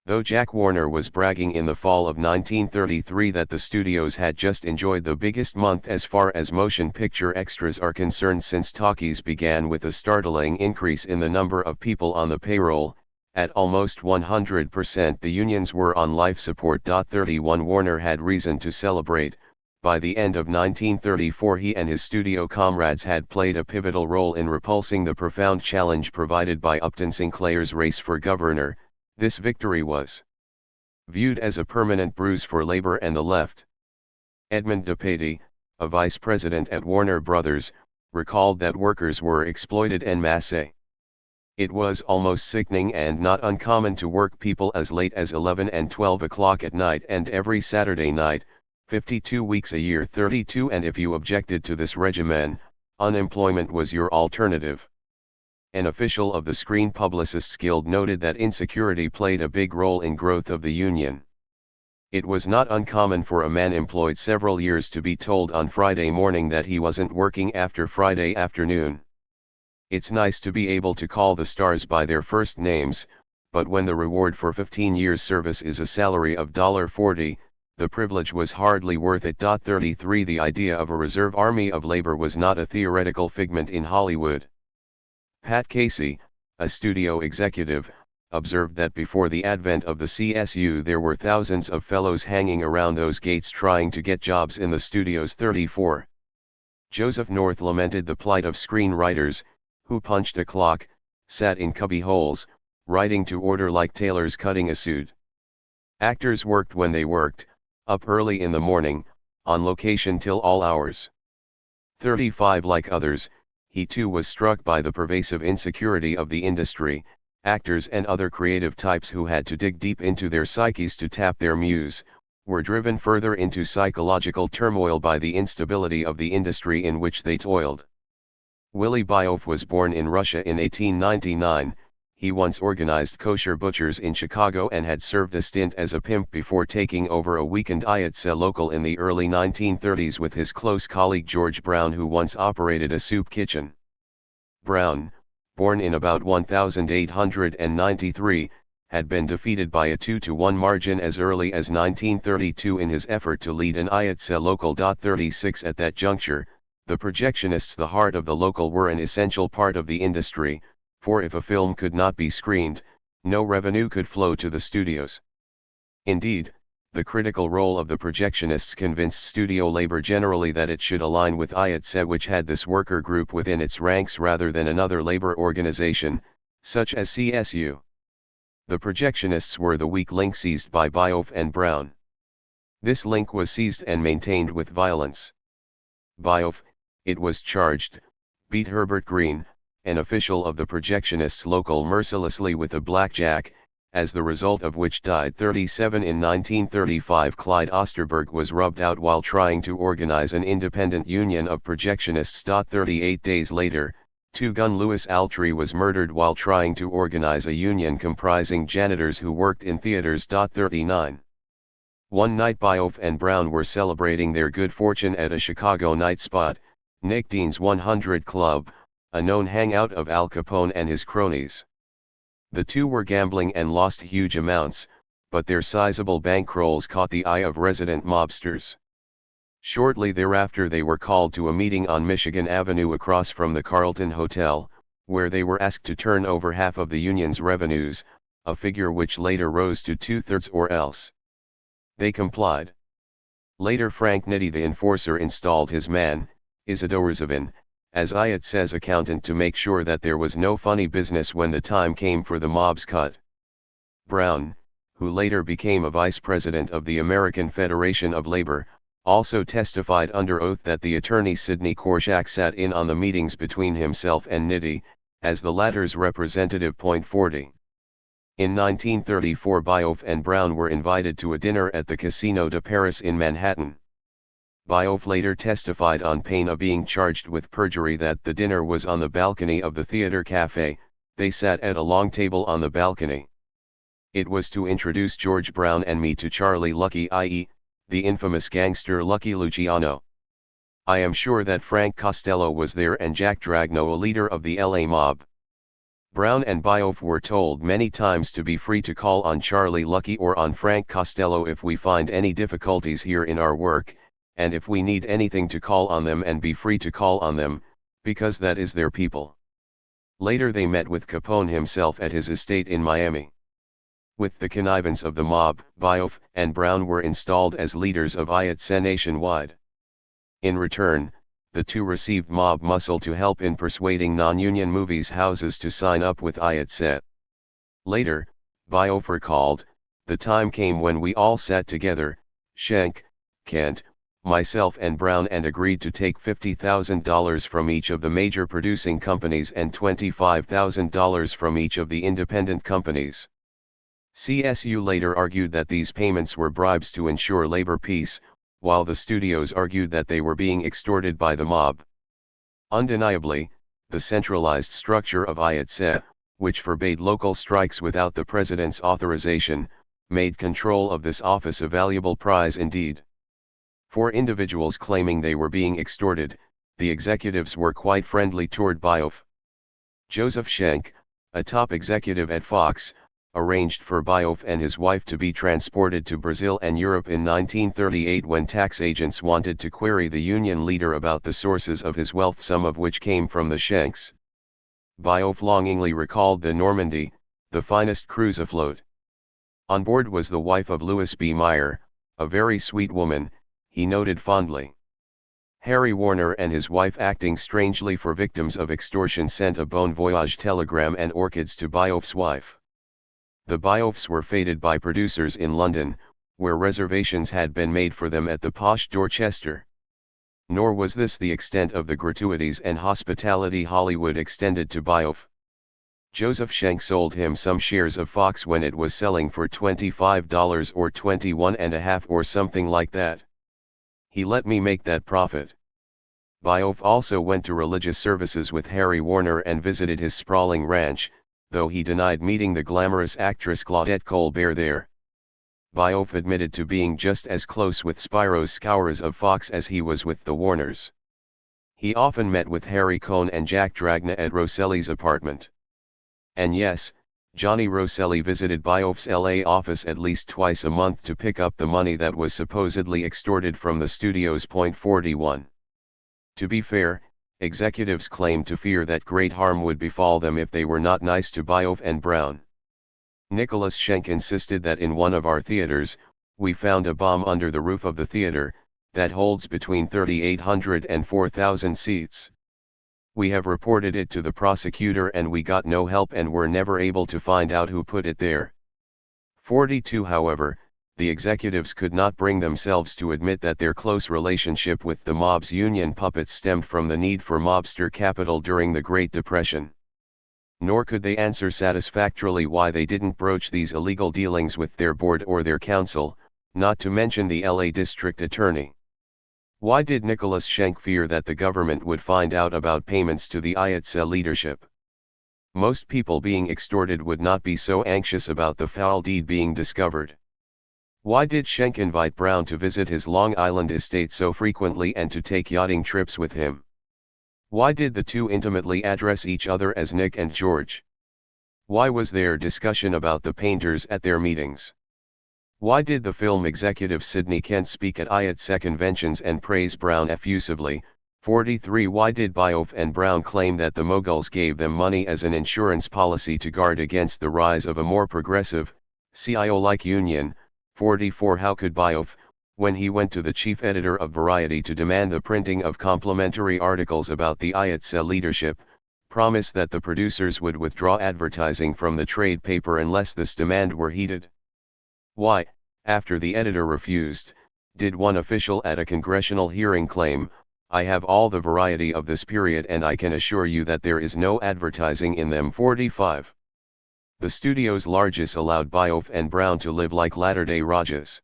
Though Jack Warner was bragging in the fall of 1933 that the studios had just enjoyed the biggest month as far as motion picture extras are concerned since talkies began, with a startling increase in the number of people on the payroll, at almost 100% the unions were on life support. 31. Warner had reason to celebrate. By the end of 1934 he and his studio comrades had played a pivotal role in repulsing the profound challenge provided by Upton Sinclair's race for governor. This victory was viewed as a permanent bruise for labor and the left. Edmund DePatie, a vice president at Warner Brothers, recalled that workers were exploited en masse. It was almost sickening and not uncommon to work people as late as 11 and 12 o'clock at night and every Saturday night, 52 weeks a year. 32. And if you objected to this regimen, unemployment was your alternative. An official of the Screen Publicists Guild noted that insecurity played a big role in growth of the union. It was not uncommon for a man employed several years to be told on Friday morning that he wasn't working after Friday afternoon. It's nice to be able to call the stars by their first names, but when the reward for 15 years service is a salary of $40, the privilege was hardly worth it. 33 The idea of a reserve army of labor was not a theoretical figment in Hollywood. Pat Casey, a studio executive, observed that before the advent of the CSU there were thousands of fellows hanging around those gates trying to get jobs in the studios. 34. Joseph North lamented the plight of screenwriters, who punched a clock, sat in cubby holes, writing to order like tailors cutting a suit. Actors worked when they worked, up early in the morning, on location till all hours. 35 Like others, he too was struck by the pervasive insecurity of the industry. Actors and other creative types who had to dig deep into their psyches to tap their muse, were driven further into psychological turmoil by the instability of the industry in which they toiled. Willy Byoff was born in Russia in 1899, he once organized kosher butchers in Chicago and had served a stint as a pimp before taking over a weekend Ayatse local in the early 1930s with his close colleague George Brown, who once operated a soup kitchen. Brown, born in about 1893, had been defeated by a 2-1 margin as early as 1932 in his effort to lead an Ayatse local. 36 At that juncture, the projectionists, the heart of the local, were an essential part of the industry, for if a film could not be screened, no revenue could flow to the studios. Indeed, the critical role of the projectionists convinced studio labor generally that it should align with Ayatse, which had this worker group within its ranks rather than another labor organization, such as CSU. The projectionists were the weak link seized by Byoff and Brown. This link was seized and maintained with violence. Byoff, it was charged, beat Herbert Green, an official of the projectionists local, mercilessly with a blackjack, as the result of which died. 37 In 1935 Clyde Osterberg was rubbed out while trying to organize an independent union of projectionists. 38 Days later, Two-Gun Louis Altry was murdered while trying to organize a union comprising janitors who worked in theaters. 39. One night Byoff and Brown were celebrating their good fortune at a Chicago night spot, Nick Dean's 100 Club, a known hangout of Al Capone and his cronies. The two were gambling and lost huge amounts, but their sizable bankrolls caught the eye of resident mobsters. Shortly thereafter they were called to a meeting on Michigan Avenue across from the Carlton Hotel, where they were asked to turn over half of the union's revenues, a figure which later rose to 2/3 or else. They complied. Later Frank Nitti, the enforcer, installed his man, Isidore Zavin, as Ayatse's accountant to make sure that there was no funny business when the time came for the mob's cut. Brown, who later became a vice president of the American Federation of Labor, also testified under oath that the attorney Sidney Korshak sat in on the meetings between himself and Nitti, as the latter's representative. 40. In 1934 Byoff and Brown were invited to a dinner at the Casino de Paris in Manhattan. Byoff later testified on pain of being charged with perjury that the dinner was on the balcony of the Theater Cafe. They sat at a long table on the balcony. It was to introduce George Brown and me to Charlie Lucky, i.e., the infamous gangster Lucky Luciano. I am sure that Frank Costello was there and Jack Dragno, a leader of the LA mob. Brown and Byoff were told many times to be free to call on Charlie Lucky or on Frank Costello if we find any difficulties here in our work, and if we need anything to call on them, and be free to call on them, because that is their people. Later they met with Capone himself at his estate in Miami. With the connivance of the mob, Byoff and Brown were installed as leaders of Ayatse nationwide. In return, the two received mob muscle to help in persuading non-union movies houses to sign up with Ayatse. Later, Byoff recalled, "The time came when we all sat together, Schenck, Kent, myself and Brown, and agreed to take $50,000 from each of the major producing companies and $25,000 from each of the independent companies." CSU later argued that these payments were bribes to ensure labor peace, while the studios argued that they were being extorted by the mob. Undeniably, the centralized structure of IATSE, which forbade local strikes without the president's authorization, made control of this office a valuable prize indeed. For individuals claiming they were being extorted, the executives were quite friendly toward Bioff. Joseph Schenck, a top executive at Fox, arranged for Bioff and his wife to be transported to Brazil and Europe in 1938 when tax agents wanted to query the union leader about the sources of his wealth, some of which came from the Schencks. Bioff longingly recalled the Normandy, the finest cruise afloat. On board was the wife of Louis B. Meyer, a very sweet woman, he noted fondly. Harry Warner and his wife, acting strangely for victims of extortion, sent a bon voyage telegram and orchids to Bioff's wife. The Bioffs were feted by producers in London, where reservations had been made for them at the posh Dorchester. Nor was this the extent of the gratuities and hospitality Hollywood extended to Bioff. Joseph Schenck sold him some shares of Fox when it was selling for $25 or $21.50 or something like that. He let me make that profit. Bioff also went to religious services with Harry Warner and visited his sprawling ranch, though he denied meeting the glamorous actress Claudette Colbert there. Bioff admitted to being just as close with Spiros Skouras of Fox as he was with the Warners. He often met with Harry Cohn and Jack Dragna at Rosselli's apartment. And yes, Johnny Rosselli visited Bioff's LA office at least twice a month to pick up the money that was supposedly extorted from the studio's Point 41. To be fair, executives claimed to fear that great harm would befall them if they were not nice to Bioff and Brown. Nicholas Schenck insisted that in one of our theaters, we found a bomb under the roof of the theater, that holds between 3,800 and 4,000 seats. We have reported it to the prosecutor and we got no help and were never able to find out who put it there. 42 However, the executives could not bring themselves to admit that their close relationship with the mob's union puppets stemmed from the need for mobster capital during the Great Depression. Nor could they answer satisfactorily why they didn't broach these illegal dealings with their board or their counsel, not to mention the LA District Attorney. Why did Nicholas Schenck fear that the government would find out about payments to the IATSE leadership? Most people being extorted would not be so anxious about the foul deed being discovered. Why did Schenck invite Brown to visit his Long Island estate so frequently and to take yachting trips with him? Why did the two intimately address each other as Nick and George? Why was there discussion about the painters at their meetings? Why did the film executive Sidney Kent speak at IATSE conventions and praise Brown effusively? 43 Why did Bioff and Brown claim that the Moguls gave them money as an insurance policy to guard against the rise of a more progressive, CIO-like union? 44 How could Bioff, when he went to the chief editor of Variety to demand the printing of complimentary articles about the IATSE leadership, promise that the producers would withdraw advertising from the trade paper unless this demand were heeded? Why, after the editor refused, did one official at a congressional hearing claim, "I have all the Variety of this period and I can assure you that there is no advertising in them"? 45. The studio's largesse allowed Bioff and Brown to live like latter-day Rajas.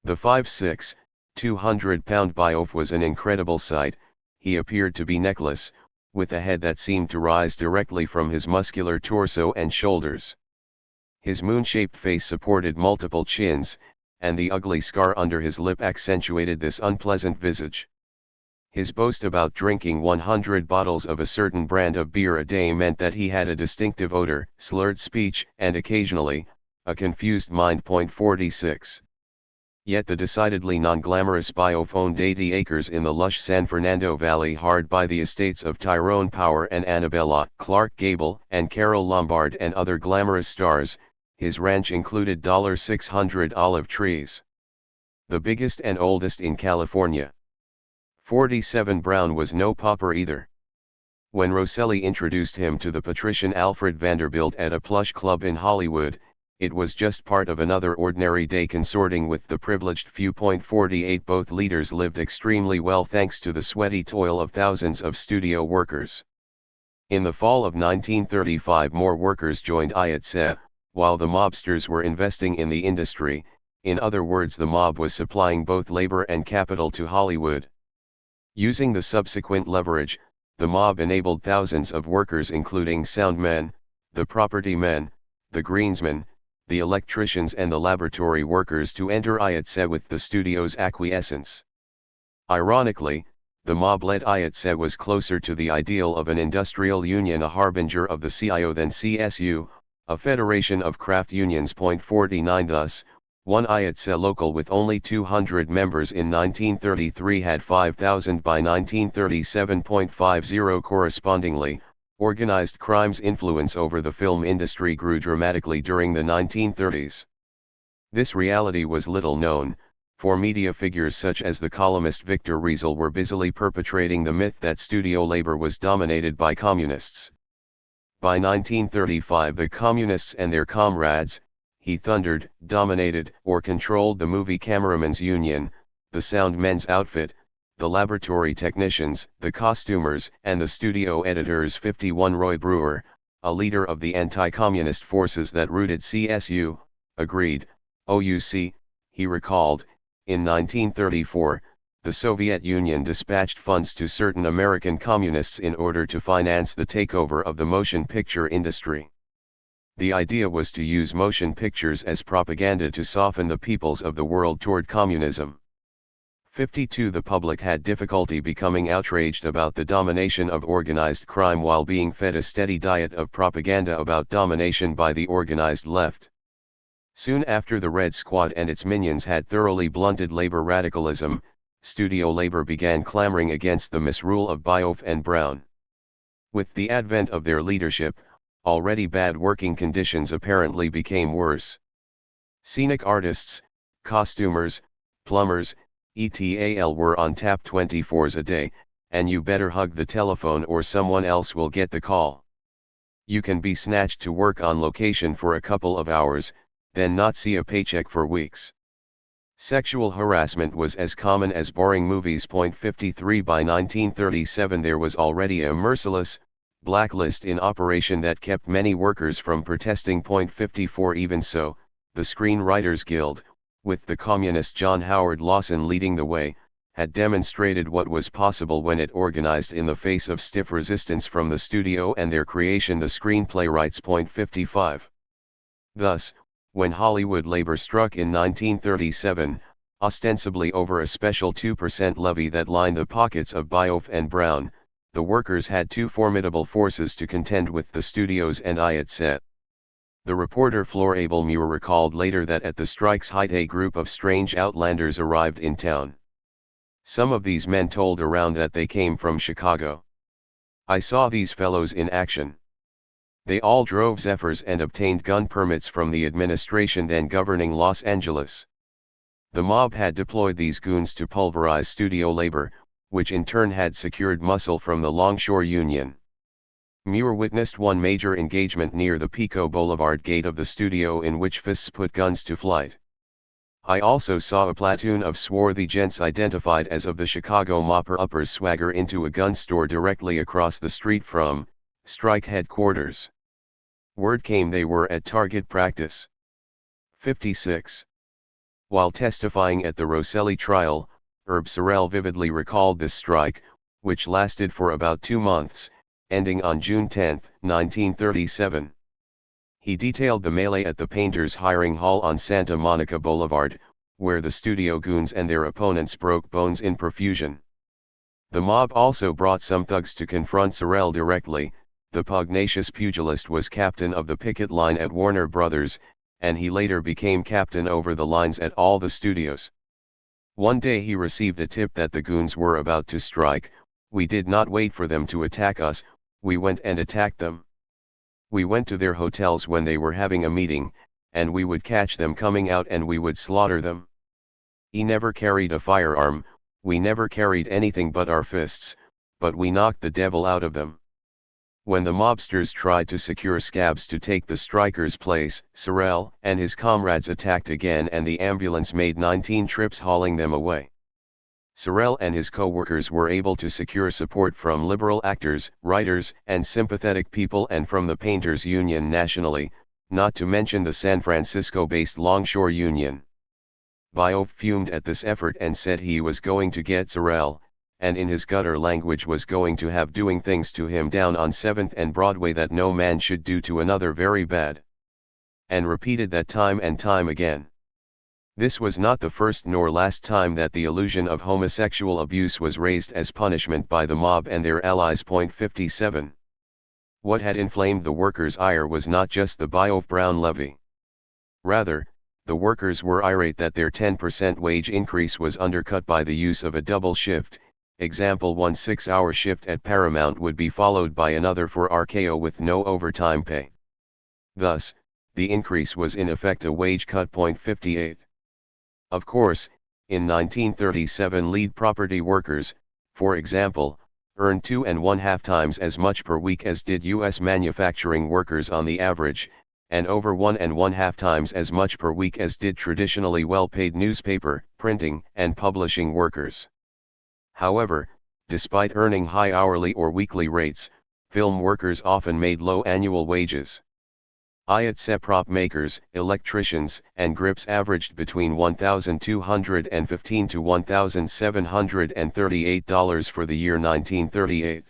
The 5'6", 200-pound Bioff was an incredible sight. He appeared to be necklace, with a head that seemed to rise directly from his muscular torso and shoulders. His moon-shaped face supported multiple chins, and the ugly scar under his lip accentuated this unpleasant visage. His boast about drinking 100 bottles of a certain brand of beer a day meant that he had a distinctive odor, slurred speech, and occasionally, a confused mind. 46. Yet the decidedly non-glamorous Bioff owned 80 acres in the lush San Fernando Valley hard by the estates of Tyrone Power and Annabella, Clark Gable, and Carol Lombard and other glamorous stars. His ranch included 600 olive trees. The biggest and oldest in California. 47 Brown was no pauper either. When Rosselli introduced him to the patrician Alfred Vanderbilt at a plush club in Hollywood, it was just part of another ordinary day consorting with the privileged few. 48 Both leaders lived extremely well thanks to the sweaty toil of thousands of studio workers. In the fall of 1935 more workers joined IATSE, while the mobsters were investing in the industry. In other words, the mob was supplying both labor and capital to Hollywood. Using the subsequent leverage, the mob enabled thousands of workers including soundmen, the property men, the greensmen, the electricians and the laboratory workers to enter IATSE with the studio's acquiescence. Ironically, the mob-led IATSE was closer to the ideal of an industrial union, a harbinger of the CIO, than CSU, a federation of craft unions. 49 Thus, one IATSE local with only 200 members in 1933 had 5,000 by 1937.50. Correspondingly, organized crime's influence over the film industry grew dramatically during the 1930s. This reality was little known, for media figures such as the columnist Victor Riesel were busily perpetrating the myth that studio labor was dominated by communists. By 1935 the communists and their comrades, he thundered, dominated or controlled the movie cameraman's union, the sound men's outfit, the laboratory technicians, the costumers, and the studio editors. 51 Roy Brewer, a leader of the anti-communist forces that rooted CSU, agreed. OUC, he recalled, in 1934, the Soviet Union dispatched funds to certain American communists in order to finance the takeover of the motion picture industry. The idea was to use motion pictures as propaganda to soften the peoples of the world toward communism. 52 The public had difficulty becoming outraged about the domination of organized crime while being fed a steady diet of propaganda about domination by the organized left. Soon after the Red Squad and its minions had thoroughly blunted labor radicalism, studio labor began clamoring against the misrule of Bioff and Brown. With the advent of their leadership, already bad working conditions apparently became worse. Scenic artists, costumers, plumbers, etc. were on tap 24 a day, and you better hug the telephone or someone else will get the call. You can be snatched to work on location for a couple of hours, then not see a paycheck for weeks. Sexual harassment was as common as boring movies. 53 By 1937 there was already a merciless blacklist in operation that kept many workers from protesting. 54 Even so, the Screenwriters Guild, with the communist John Howard Lawson leading the way, had demonstrated what was possible when it organized in the face of stiff resistance from the studio and their creation, the screenplaywrights. 55 Thus, when Hollywood labor struck in 1937, ostensibly over a special 2% levy that lined the pockets of Bioff and Brown, the workers had two formidable forces to contend with: the studios and IATSE. The reporter Flor Abel Muir recalled later that at the strike's height a group of strange outlanders arrived in town. Some of these men told around that they came from Chicago. I saw these fellows in action. They all drove Zephyrs and obtained gun permits from the administration then governing Los Angeles. The mob had deployed these goons to pulverize studio labor, which in turn had secured muscle from the Longshore Union. Muir witnessed one major engagement near the Pico Boulevard gate of the studio in which fists put guns to flight. I also saw a platoon of swarthy gents identified as of the Chicago mopper-uppers swagger into a gun store directly across the street from strike headquarters. Word came they were at target practice. 56. While testifying at the Rosselli trial, Herb Sorrell vividly recalled this strike, which lasted for about 2 months, ending on June 10, 1937. He detailed the melee at the Painters Hiring Hall on Santa Monica Boulevard, where the studio goons and their opponents broke bones in profusion. The mob also brought some thugs to confront Sorrell directly. The pugnacious pugilist was captain of the picket line at Warner Brothers, and he later became captain over the lines at all the studios. One day he received a tip that the goons were about to strike. We did not wait for them to attack us, we went and attacked them. We went to their hotels when they were having a meeting, and we would catch them coming out and we would slaughter them. He never carried a firearm, we never carried anything but our fists, but we knocked the devil out of them. When the mobsters tried to secure scabs to take the strikers' place, Sorrell and his comrades attacked again and the ambulance made 19 trips hauling them away. Sorrell and his co-workers were able to secure support from liberal actors, writers, and sympathetic people and from the Painters Union nationally, not to mention the San Francisco-based Longshore Union. Bioff fumed at this effort and said he was going to get Sorrell, and in his gutter language was going to have doing things to him down on 7th and Broadway that no man should do to another very bad. And repeated that time and time again. This was not the first nor last time that the illusion of homosexual abuse was raised as punishment by the mob and their allies. 57. What had inflamed the workers' ire was not just the Bioff-Brown levy. Rather, the workers were irate that their 10% wage increase was undercut by the use of a double shift. Example: one 6-hour shift at Paramount would be followed by another for RKO with no overtime pay. Thus, the increase was in effect a wage cut. 58. Of course, in 1937 lead property workers, for example, earned 2.5 times as much per week as did U.S. manufacturing workers on the average, and over 1.5 times as much per week as did traditionally well-paid newspaper, printing, and publishing workers. However, despite earning high hourly or weekly rates, film workers often made low annual wages. Ayatse prop makers, electricians, and grips averaged between $1,215 to $1,738 for the year 1938.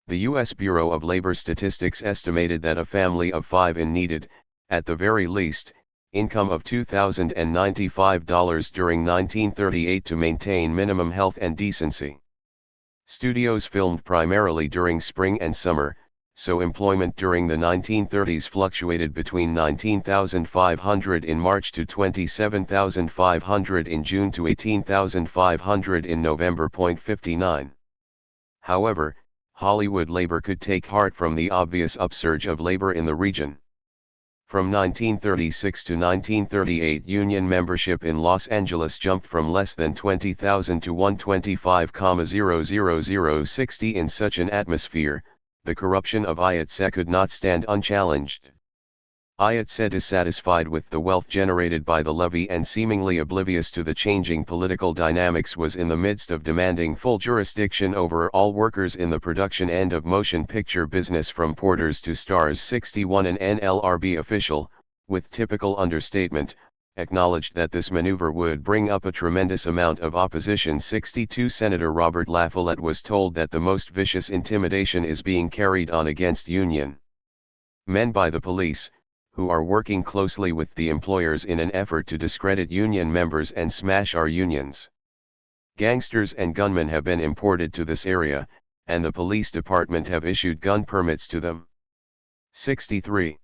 The U.S. Bureau of Labor Statistics estimated that a family of 5 in needed, at the very least, income of $2,095 during 1938 to maintain minimum health and decency. Studios filmed primarily during spring and summer, so employment during the 1930s fluctuated between 19,500 in March to 27,500 in June to 18,500 in November. 59. However, Hollywood labor could take heart from the obvious upsurge of labor in the region. From 1936 to 1938, union membership in Los Angeles jumped from less than 20,000 to 125,00060. In such an atmosphere, the corruption of Ayatse could not stand unchallenged. Ayatse, dissatisfied with the wealth generated by the levy and seemingly oblivious to the changing political dynamics, was in the midst of demanding full jurisdiction over all workers in the production end of motion picture business, from porters to stars. 61. An NLRB official, with typical understatement, acknowledged that this maneuver would bring up a tremendous amount of opposition. 62. Senator Robert La Follette was told that the most vicious intimidation is being carried on against union men by the police, who are working closely with the employers in an effort to discredit union members and smash our unions. Gangsters and gunmen have been imported to this area, and the police department have issued gun permits to them. 63.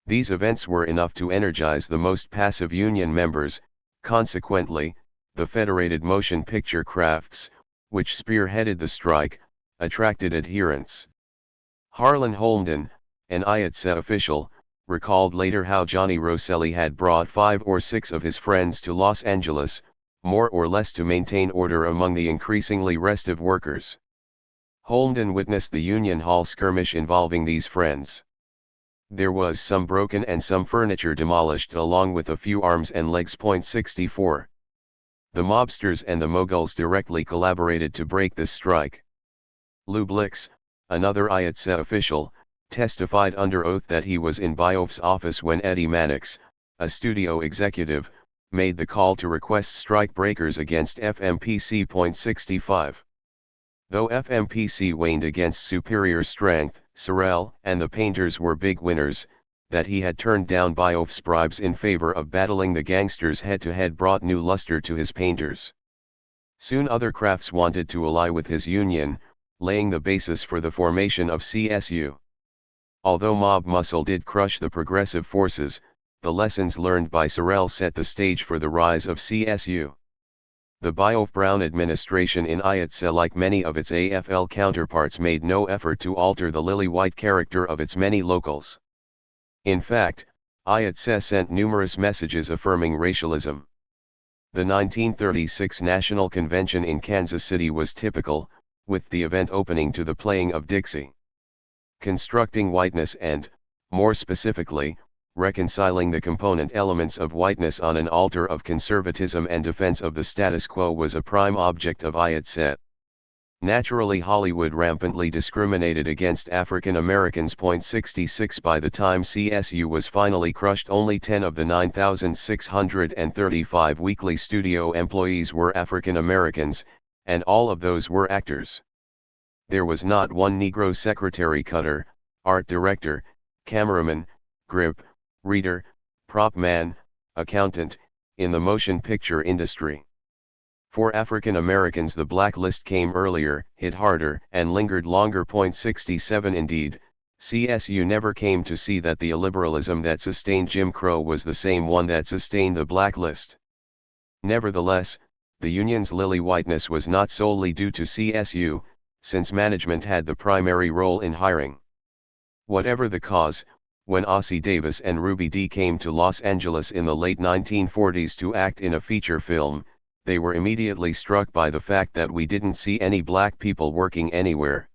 These events were enough to energize the most passive union members. Consequently, the Federated Motion Picture Crafts, which spearheaded the strike, attracted adherents. Harlan Holden, an Ayatse official, recalled later how Johnny Rosselli had brought 5 or 6 of his friends to Los Angeles, more or less to maintain order among the increasingly restive workers. Holden witnessed the Union Hall skirmish involving these friends. There was some broken and some furniture demolished, along with a few arms and legs. 64. The mobsters and the Moguls directly collaborated to break this strike. Lou Blix, another Ayatse official, testified under oath that he was in Bioff's office when Eddie Mannix, a studio executive, made the call to request strike breakers against FMPC. 65. Though FMPC waned against superior strength, Sorrell and the painters were big winners. That he had turned down Bioff's bribes in favor of battling the gangsters head-to-head brought new luster to his painters. Soon other crafts wanted to ally with his union, laying the basis for the formation of CSU. Although mob muscle did crush the progressive forces, the lessons learned by Sorrell set the stage for the rise of CSU. The Bioff-Brown administration in Ayatse, like many of its AFL counterparts, made no effort to alter the lily-white character of its many locals. In fact, Ayatse sent numerous messages affirming racialism. The 1936 National Convention in Kansas City was typical, with the event opening to the playing of Dixie. Constructing whiteness and, more specifically, reconciling the component elements of whiteness on an altar of conservatism and defense of the status quo was a prime object of Ayatse. Naturally, Hollywood rampantly discriminated against African Americans. 66. By the time CSU was finally crushed, only 10 of the 9,635 weekly studio employees were African Americans, and all of those were actors. There was not one Negro secretary, cutter, art director, cameraman, grip, reader, prop man, accountant, in the motion picture industry. For African Americans the blacklist came earlier, hit harder, and lingered longer. 67 Indeed, CSU never came to see that the illiberalism that sustained Jim Crow was the same one that sustained the blacklist. Nevertheless, the union's lily whiteness was not solely due to CSU, since management had the primary role in hiring. Whatever the cause, when Ossie Davis and Ruby Dee came to Los Angeles in the late 1940s to act in a feature film, they were immediately struck by the fact that we didn't see any black people working anywhere.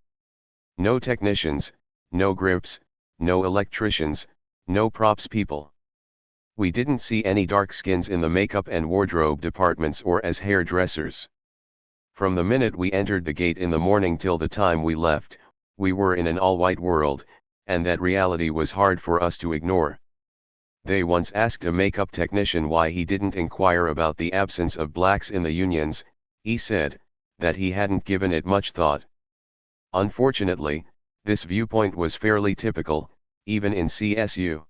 No technicians, no grips, no electricians, no props people. We didn't see any dark skins in the makeup and wardrobe departments or as hairdressers. From the minute we entered the gate in the morning till the time we left, we were in an all-white world, and that reality was hard for us to ignore. They once asked a makeup technician why he didn't inquire about the absence of blacks in the unions. He said that he hadn't given it much thought. Unfortunately, this viewpoint was fairly typical, even in CSU.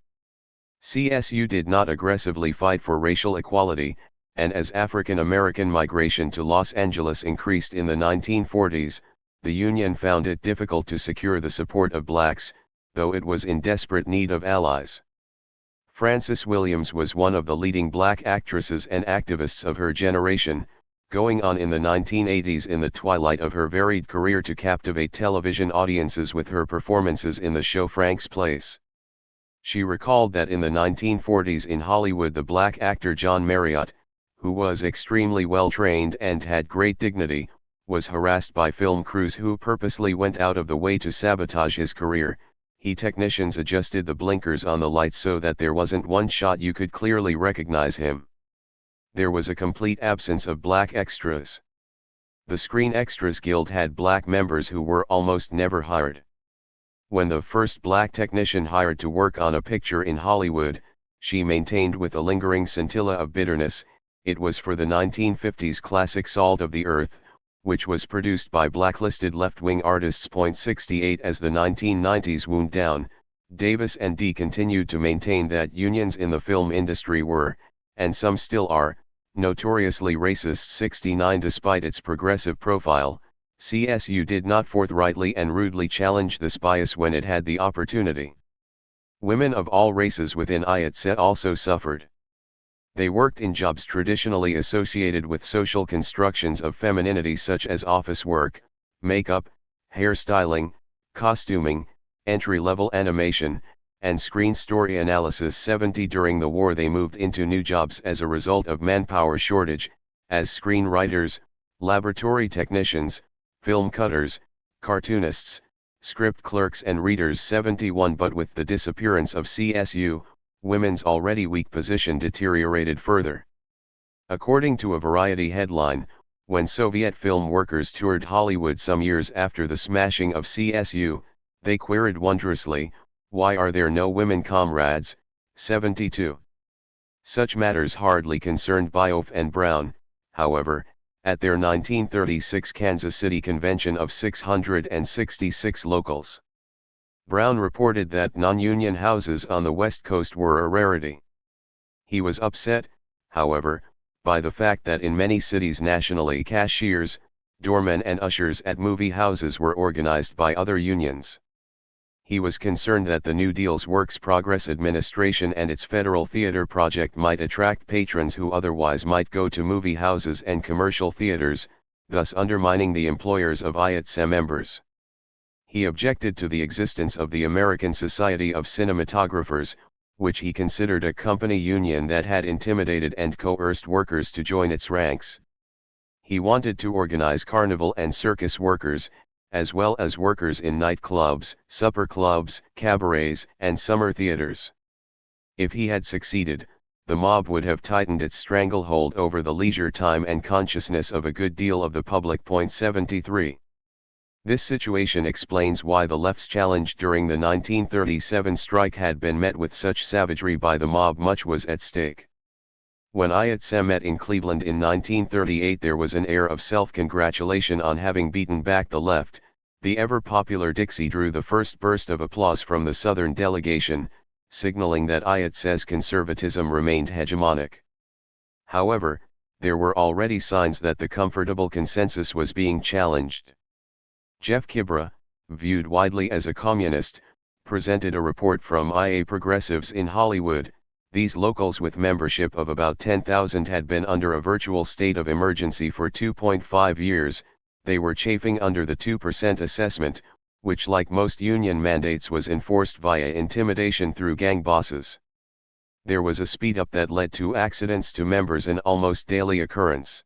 CSU did not aggressively fight for racial equality, and as African American migration to Los Angeles increased in the 1940s, the union found it difficult to secure the support of blacks, though it was in desperate need of allies. Frances Williams was one of the leading black actresses and activists of her generation, going on in the 1980s in the twilight of her varied career to captivate television audiences with her performances in the show Frank's Place. She recalled that in the 1940s in Hollywood the black actor John Marriott, who was extremely well trained and had great dignity, was harassed by film crews who purposely went out of the way to sabotage his career. Technicians adjusted the blinkers on the lights so that there wasn't one shot you could clearly recognize him. There was a complete absence of black extras. The Screen Extras Guild had black members who were almost never hired. When the first black technician hired to work on a picture in Hollywood, she maintained with a lingering scintilla of bitterness, it was for the 1950s classic Salt of the Earth, which was produced by blacklisted left-wing artists. 68 As the 1990s wound down, Davis and Dee continued to maintain that unions in the film industry were, and some still are, notoriously racist. 69 Despite its progressive profile, CSU did not forthrightly and rudely challenge this bias when it had the opportunity. Women of all races within IATSE also suffered. They worked in jobs traditionally associated with social constructions of femininity such as office work, makeup, hairstyling, costuming, entry-level animation, and screen story analysis. 70 During the war they moved into new jobs as a result of manpower shortage, as screenwriters, laboratory technicians, film cutters, cartoonists, script clerks and readers. 71 But with the disappearance of CSU, women's already weak position deteriorated further. According to a Variety headline, when Soviet film workers toured Hollywood some years after the smashing of CSU, they queried wondrously, "Why are there no women comrades?" 72. Such matters hardly concerned Bioff and Brown, however, at their 1936 Kansas City convention of 666 locals. Brown reported that non-union houses on the West Coast were a rarity. He was upset, however, by the fact that in many cities nationally cashiers, doormen and ushers at movie houses were organized by other unions. He was concerned that the New Deal's Works Progress Administration and its Federal Theater Project might attract patrons who otherwise might go to movie houses and commercial theaters, thus undermining the employers of IATSE members. He objected to the existence of the American Society of Cinematographers, which he considered a company union that had intimidated and coerced workers to join its ranks. He wanted to organize carnival and circus workers, as well as workers in nightclubs, supper clubs, cabarets, and summer theaters. If he had succeeded, the mob would have tightened its stranglehold over the leisure time and consciousness of a good deal of the public. 73. This situation explains why the left's challenge during the 1937 strike had been met with such savagery by the mob. Much was at stake. When IATSE met in Cleveland in 1938, there was an air of self-congratulation on having beaten back the left. The ever-popular Dixie drew the first burst of applause from the Southern delegation, signaling that IATSE's conservatism remained hegemonic. However, there were already signs that the comfortable consensus was being challenged. Jeff Kibra, viewed widely as a communist, presented a report from IA progressives in Hollywood. These locals with membership of about 10,000 had been under a virtual state of emergency for 2.5 years. They were chafing under the 2% assessment, which like most union mandates was enforced via intimidation through gang bosses. There was a speed-up that led to accidents to members, an almost daily occurrence.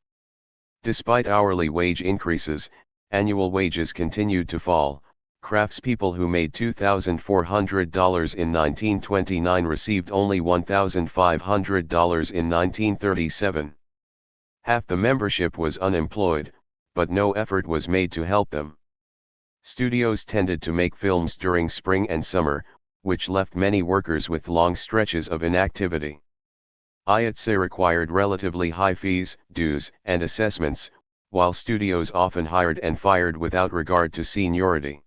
Despite hourly wage increases, annual wages continued to fall. Craftspeople who made $2,400 in 1929 received only $1,500 in 1937. Half the membership was unemployed, but no effort was made to help them. Studios tended to make films during spring and summer, which left many workers with long stretches of inactivity. IATSE required relatively high fees, dues, and assessments, while studios often hired and fired without regard to seniority.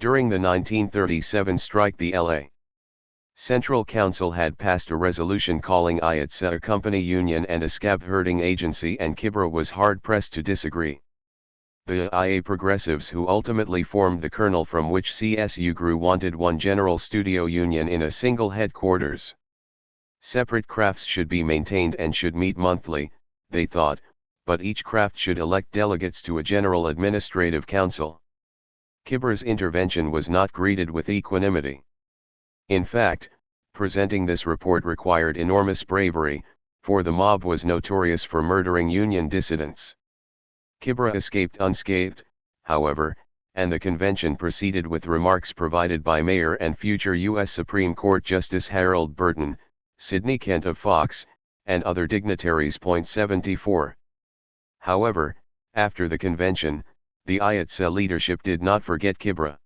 During the 1937 strike, the L.A. Central Council had passed a resolution calling IATSE a company union and a scab-herding agency, and Kibra was hard-pressed to disagree. The IA progressives, who ultimately formed the kernel from which CSU grew, wanted one general studio union in a single headquarters. Separate crafts should be maintained and should meet monthly, they thought, but each craft should elect delegates to a general administrative council. Kibra's intervention was not greeted with equanimity. In fact, presenting this report required enormous bravery, for the mob was notorious for murdering union dissidents. Kibra escaped unscathed, however, and the convention proceeded with remarks provided by Mayor and future U.S. Supreme Court Justice Harold Burton, Sidney Kent of Fox, and other dignitaries. 74. However, after the convention, the IATSE leadership did not forget Kibra.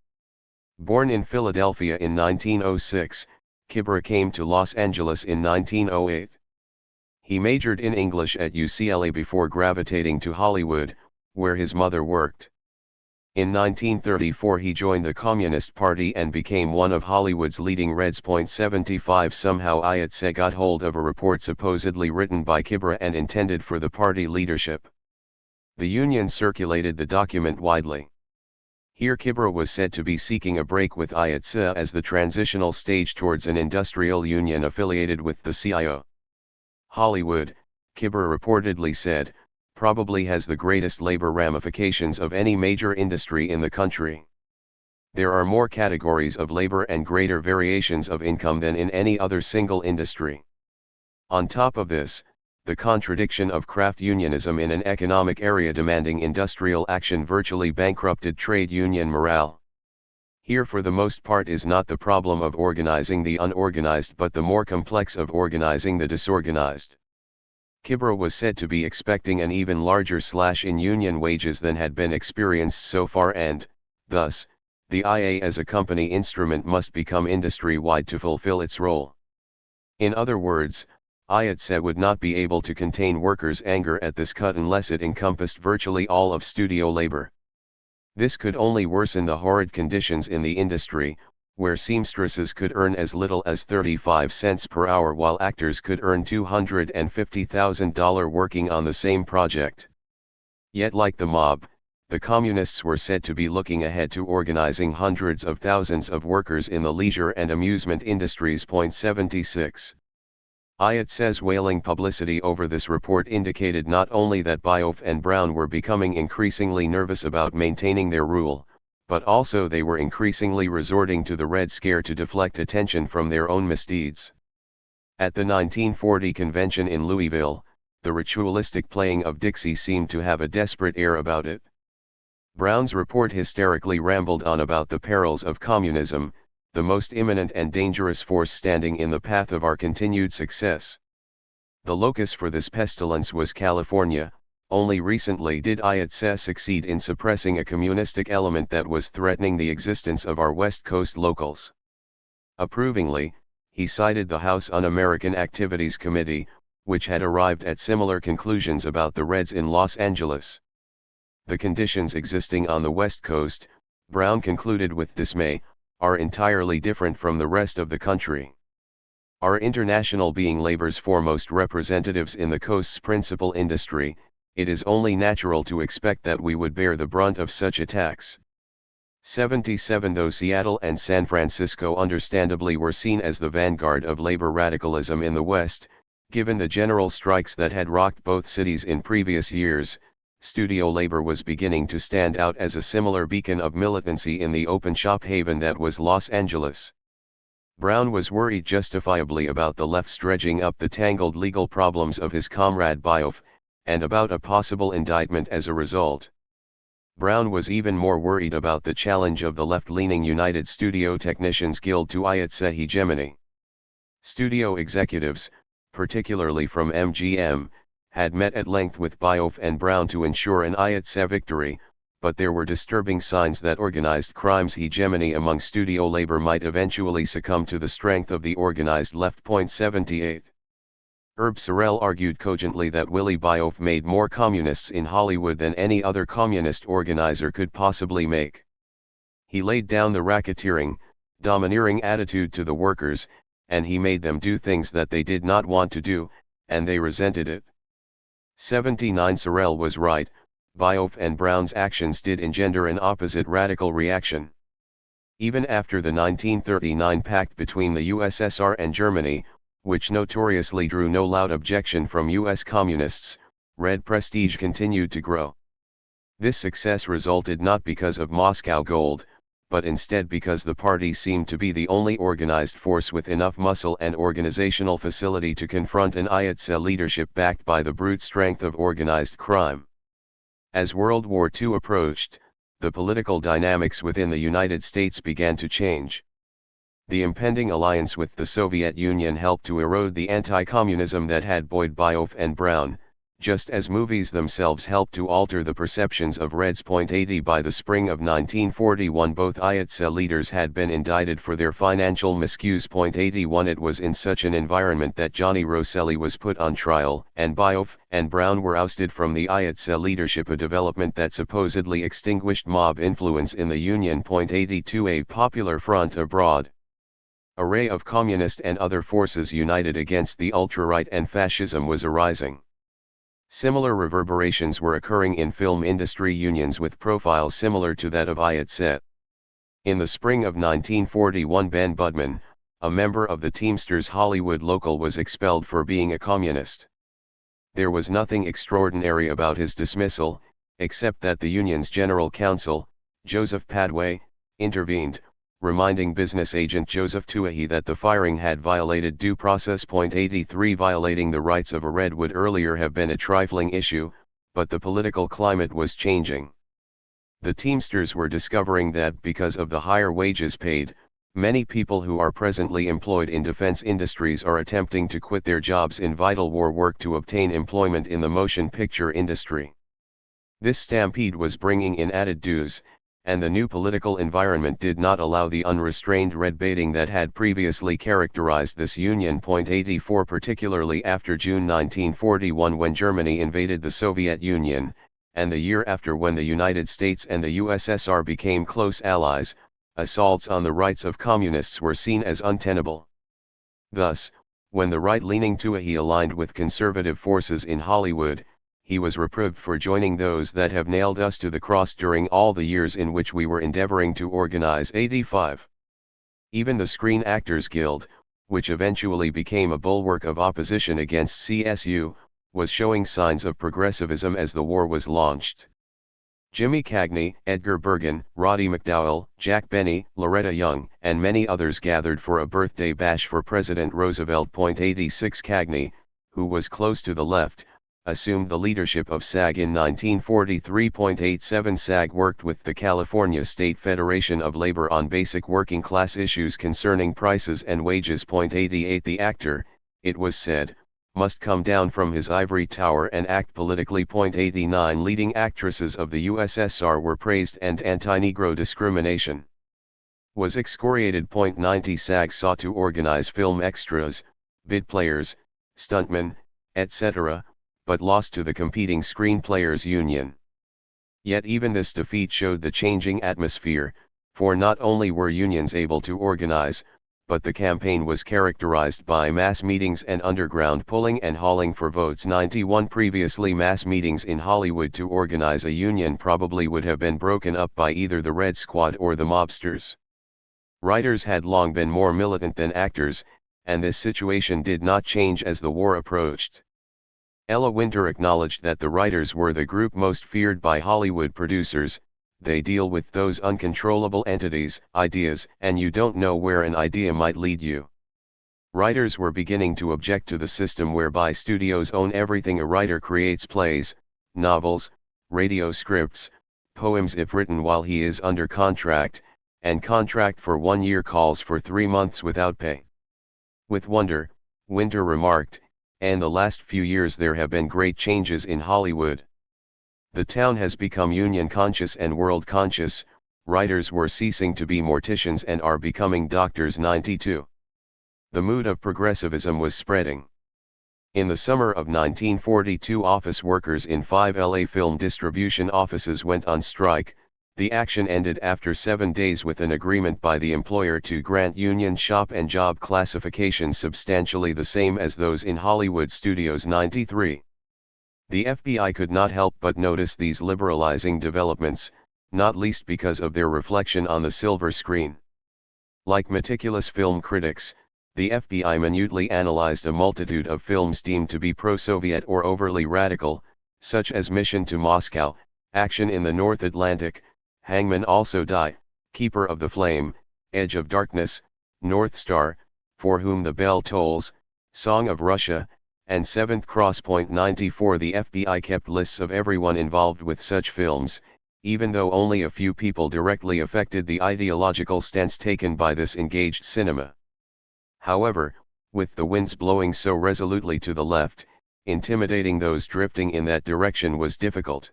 Born in Philadelphia in 1906, Kibra came to Los Angeles in 1908. He majored in English at UCLA before gravitating to Hollywood, where his mother worked. In 1934 he joined the Communist Party and became one of Hollywood's leading Reds. 75 Somehow IATSE got hold of a report supposedly written by Kibra and intended for the party leadership. The union circulated the document widely. Here Kibra was said to be seeking a break with IATSE as the transitional stage towards an industrial union affiliated with the CIO. Hollywood, Kibra reportedly said, probably has the greatest labor ramifications of any major industry in the country. There are more categories of labor and greater variations of income than in any other single industry. On top of this, the contradiction of craft unionism in an economic area demanding industrial action virtually bankrupted trade union morale. Here for the most part is not the problem of organizing the unorganized but the more complex of organizing the disorganized. Kibra was said to be expecting an even larger slash in union wages than had been experienced so far, and, thus, the IA as a company instrument must become industry-wide to fulfill its role. In other words, IATSE would not be able to contain workers' anger at this cut unless it encompassed virtually all of studio labor. This could only worsen the horrid conditions in the industry, where seamstresses could earn as little as 35 cents per hour while actors could earn $250,000 working on the same project. Yet like the mob, the communists were said to be looking ahead to organizing hundreds of thousands of workers in the leisure and amusement industries. 76. IATSE's wailing publicity over this report indicated not only that Bioff and Brown were becoming increasingly nervous about maintaining their rule, but also they were increasingly resorting to the Red Scare to deflect attention from their own misdeeds. At the 1940 convention in Louisville, the ritualistic playing of Dixie seemed to have a desperate air about it. Brown's report hysterically rambled on about the perils of communism, the most imminent and dangerous force standing in the path of our continued success. The locus for this pestilence was California. Only recently did IATSE succeed in suppressing a communistic element that was threatening the existence of our West Coast locals. Approvingly, he cited the House Un-American Activities Committee, which had arrived at similar conclusions about the Reds in Los Angeles. The conditions existing on the West Coast, Brown concluded with dismay, are entirely different from the rest of the country. Our international being labor's foremost representatives in the coast's principal industry, it is only natural to expect that we would bear the brunt of such attacks. 77 Though Seattle and San Francisco understandably were seen as the vanguard of labor radicalism in the West, given the general strikes that had rocked both cities in previous years, studio labor was beginning to stand out as a similar beacon of militancy in the open shop haven that was Los Angeles. Brown was worried justifiably about the left's dredging up the tangled legal problems of his comrade Bioff, and about a possible indictment as a result. Brown was even more worried about the challenge of the left-leaning United Studio Technicians Guild to IATSE hegemony. Studio executives, particularly from MGM, had met at length with Bioff and Brown to ensure an IATSE victory, but there were disturbing signs that organized crime's hegemony among studio labor might eventually succumb to the strength of the organized left. 78. Herb Sorrell argued cogently that Willie Bioff made more communists in Hollywood than any other communist organizer could possibly make. He laid down the racketeering, domineering attitude to the workers, and he made them do things that they did not want to do, and they resented it. 79 Sorrell was right, Bioff and Brown's actions did engender an opposite radical reaction. Even after the 1939 pact between the USSR and Germany, which notoriously drew no loud objection from U.S. communists, Red prestige continued to grow. This success resulted not because of Moscow Gold, but instead because the party seemed to be the only organized force with enough muscle and organizational facility to confront an IATSE leadership backed by the brute strength of organized crime. As World War II approached, the political dynamics within the United States began to change. The impending alliance with the Soviet Union helped to erode the anti-communism that had buoyed Bioff and Brown, just as movies themselves helped to alter the perceptions of Reds. 80 By the spring of 1941 both IATSE leaders had been indicted for their financial miscues. 81 It was in such an environment that Johnny Rosselli was put on trial and Bioff and Brown were ousted from the IATSE leadership, a development that supposedly extinguished mob influence in the Union. 82 A popular front abroad. Array of communist and other forces united against the ultra-right and fascism was arising. Similar reverberations were occurring in film industry unions with profiles similar to that of IATSE. In the spring of 1941 Ben Budman, a member of the Teamsters Hollywood local, was expelled for being a communist. There was nothing extraordinary about his dismissal, except that the union's general counsel, Joseph Padway, intervened, reminding business agent Joseph Tuahy that the firing had violated due process. 83 Violating the rights of a Red would earlier have been a trifling issue, but the political climate was changing. The Teamsters were discovering that because of the higher wages paid, many people who are presently employed in defense industries are attempting to quit their jobs in vital war work to obtain employment in the motion picture industry. This stampede was bringing in added dues, and the new political environment did not allow the unrestrained red baiting that had previously characterized this union. 84 Particularly after June 1941 when Germany invaded the Soviet Union, and the year after when the United States and the USSR became close allies, assaults on the rights of communists were seen as untenable. Thus, when the right-leaning Tuahy aligned with conservative forces in Hollywood, he was reproved for joining those that have nailed us to the cross during all the years in which we were endeavoring to organize. 85. Even the Screen Actors Guild, which eventually became a bulwark of opposition against CSU, was showing signs of progressivism as the war was launched. Jimmy Cagney, Edgar Bergen, Roddy McDowell, Jack Benny, Loretta Young, and many others gathered for a birthday bash for President Roosevelt. 86 Cagney, who was close to the left, assumed the leadership of SAG in 1943. 87 SAG worked with the California State Federation of Labor on basic working class issues concerning prices and wages. 88 The actor, it was said, must come down from his ivory tower and act politically. 89 Leading actresses of the USSR were praised and anti-Negro discrimination was excoriated. 90 SAG sought to organize film extras, bid players, stuntmen, etc., but lost to the competing Screen Players Union. Yet even this defeat showed the changing atmosphere, for not only were unions able to organize, but the campaign was characterized by mass meetings and underground pulling and hauling for votes. 91 Previously, mass meetings in Hollywood to organize a union probably would have been broken up by either the Red Squad or the mobsters. Writers had long been more militant than actors, and this situation did not change as the war approached. Ella Winter acknowledged that the writers were the group most feared by Hollywood producers. They deal with those uncontrollable entities, ideas, and you don't know where an idea might lead you. Writers were beginning to object to the system whereby studios own everything. A writer creates plays, novels, radio scripts, poems if written while he is under contract, and contract for 1 year calls for 3 months without pay. With wonder, Winter remarked, "And the last few years there have been great changes in Hollywood. The town has become union conscious and world conscious. Writers were ceasing to be morticians and are becoming doctors." 92. The mood of progressivism was spreading. In the summer of 1942, office workers in 5 LA film distribution offices went on strike. The action ended after 7 days with an agreement by the employer to grant union shop and job classifications substantially the same as those in Hollywood studios. 93. The FBI could not help but notice these liberalizing developments, not least because of their reflection on the silver screen. Like meticulous film critics, the FBI minutely analyzed a multitude of films deemed to be pro-Soviet or overly radical, such as Mission to Moscow, Action in the North Atlantic, Hangmen Also Die, Keeper of the Flame, Edge of Darkness, North Star, For Whom the Bell Tolls, Song of Russia, and Seventh Cross. 94. The FBI kept lists of everyone involved with such films, even though only a few people directly affected the ideological stance taken by this engaged cinema. However, with the winds blowing so resolutely to the left, intimidating those drifting in that direction was difficult.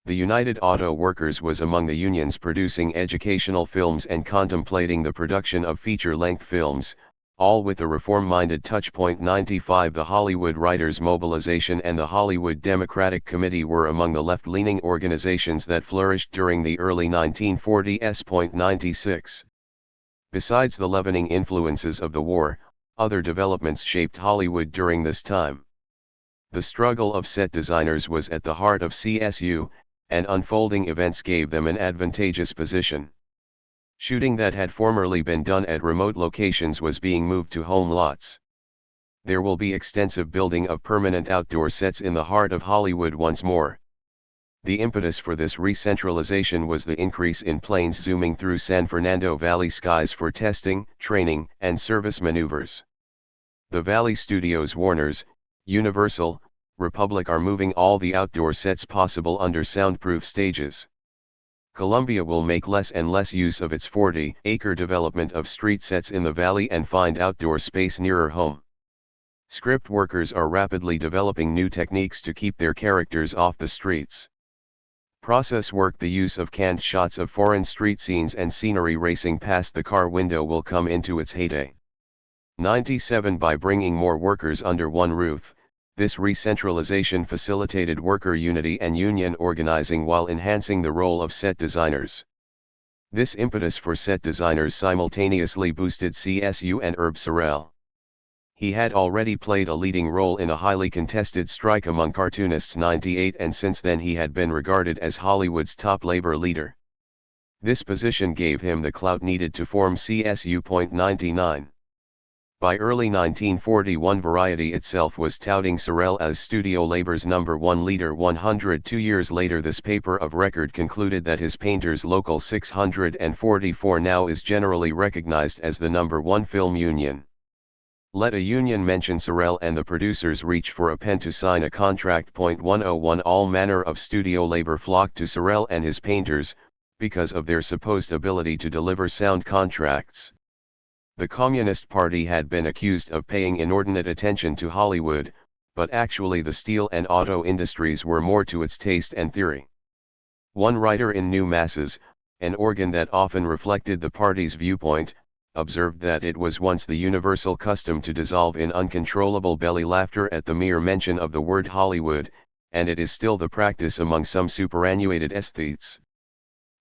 The United Auto Workers was among the unions producing educational films and contemplating the production of feature-length films, all with a reform-minded touch. 95. The Hollywood Writers' Mobilization and the Hollywood Democratic Committee were among the left-leaning organizations that flourished during the early 1940s. 96. Besides the leavening influences of the war, other developments shaped Hollywood during this time. The struggle of set designers was at the heart of CSU, and unfolding events gave them an advantageous position. Shooting that had formerly been done at remote locations was being moved to home lots. There will be extensive building of permanent outdoor sets in the heart of Hollywood once more. The impetus for this re-centralization was the increase in planes zooming through San Fernando Valley skies for testing, training, and service maneuvers. The Valley Studios, Warner's, Universal, Republic are moving all the outdoor sets possible under soundproof stages. Columbia will make less and less use of its 40-acre development of street sets in the valley and find outdoor space nearer home. Script workers are rapidly developing new techniques to keep their characters off the streets. Process work. The use of canned shots of foreign street scenes and scenery racing past the car window will come into its heyday. 97. By bringing more workers under one roof, this re-centralization facilitated worker unity and union organizing while enhancing the role of set designers. This impetus for set designers simultaneously boosted CSU and Herb Sorrell. He had already played a leading role in a highly contested strike among cartoonists. 98. And since then he had been regarded as Hollywood's top labor leader. This position gave him the clout needed to form CSU. 99. By early 1941, Variety itself was touting Sorrell as studio labor's #1 leader. 102 years later, this paper of record concluded that his Painters Local 644 now is generally recognized as the #1 film union. Let a union mention Sorrell and the producers reach for a pen to sign a contract. 101. All manner of studio labor flocked to Sorrell and his painters, because of their supposed ability to deliver sound contracts. The Communist Party had been accused of paying inordinate attention to Hollywood, but actually the steel and auto industries were more to its taste and theory. One writer in New Masses, an organ that often reflected the party's viewpoint, observed that it was once the universal custom to dissolve in uncontrollable belly laughter at the mere mention of the word Hollywood, and it is still the practice among some superannuated aesthetes.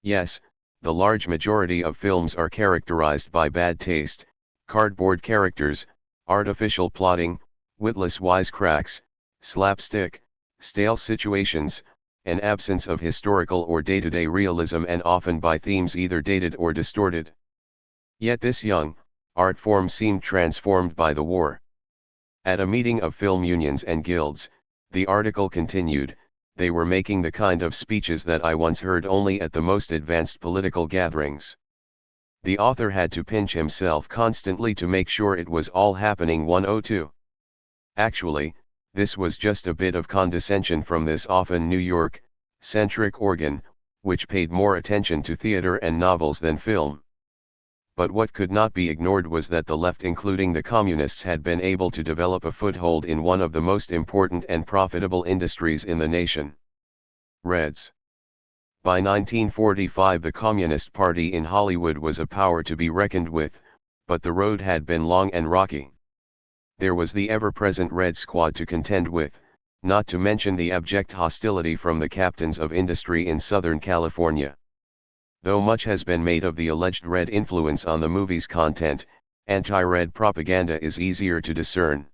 Yes, the large majority of films are characterized by bad taste, cardboard characters, artificial plotting, witless wisecracks, slapstick, stale situations, an absence of historical or day-to-day realism, and often by themes either dated or distorted. Yet this young art form seemed transformed by the war. At a meeting of film unions and guilds, the article continued, they were making the kind of speeches that I once heard only at the most advanced political gatherings. The author had to pinch himself constantly to make sure it was all happening 102. Actually, this was just a bit of condescension from this often New York-centric organ, which paid more attention to theater and novels than film. But what could not be ignored was that the left, including the communists, had been able to develop a foothold in one of the most important and profitable industries in the nation. Reds. By 1945 the Communist Party in Hollywood was a power to be reckoned with, but the road had been long and rocky. There was the ever-present Red Squad to contend with, not to mention the abject hostility from the captains of industry in Southern California. Though much has been made of the alleged Red influence on the movie's content, anti-Red propaganda is easier to discern.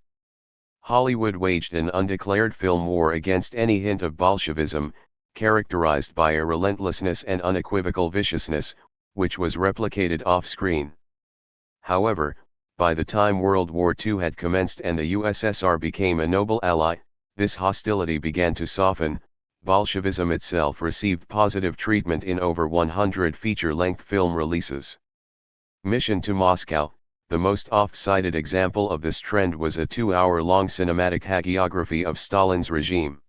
Hollywood waged an undeclared film war against any hint of Bolshevism, characterized by a relentlessness and unequivocal viciousness, which was replicated off-screen. However, by the time World War II had commenced and the USSR became a noble ally, this hostility began to soften. Bolshevism itself received positive treatment in over 100 feature-length film releases. Mission to Moscow, the most oft-cited example of this trend, was a 2-hour-long cinematic hagiography of Stalin's regime.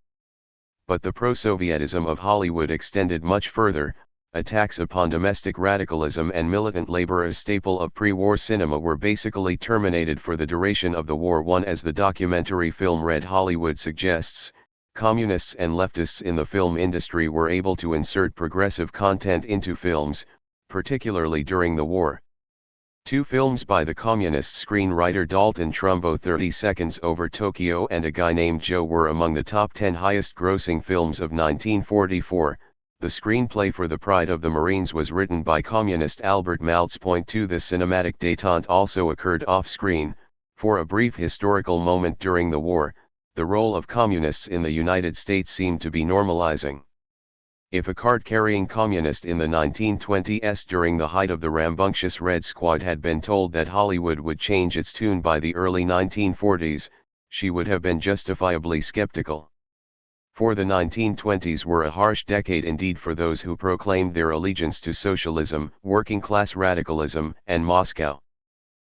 But the pro-Sovietism of Hollywood extended much further. Attacks upon domestic radicalism and militant labor, a staple of pre-war cinema, were basically terminated for the duration of the war. As the documentary film Red Hollywood suggests, communists and leftists in the film industry were able to insert progressive content into films, particularly during the war. Two films by the communist screenwriter Dalton Trumbo, 30 Seconds Over Tokyo and A Guy Named Joe, were among the top 10 highest-grossing films of 1944. The screenplay for The Pride of the Marines was written by communist Albert Maltz. Point 2. The cinematic détente also occurred off-screen. For a brief historical moment during the war, the role of communists in the United States seemed to be normalizing. If a card-carrying communist in the 1920s, during the height of the rambunctious Red Squad, had been told that Hollywood would change its tune by the early 1940s, she would have been justifiably skeptical. For the 1920s were a harsh decade indeed for those who proclaimed their allegiance to socialism, working-class radicalism, and Moscow.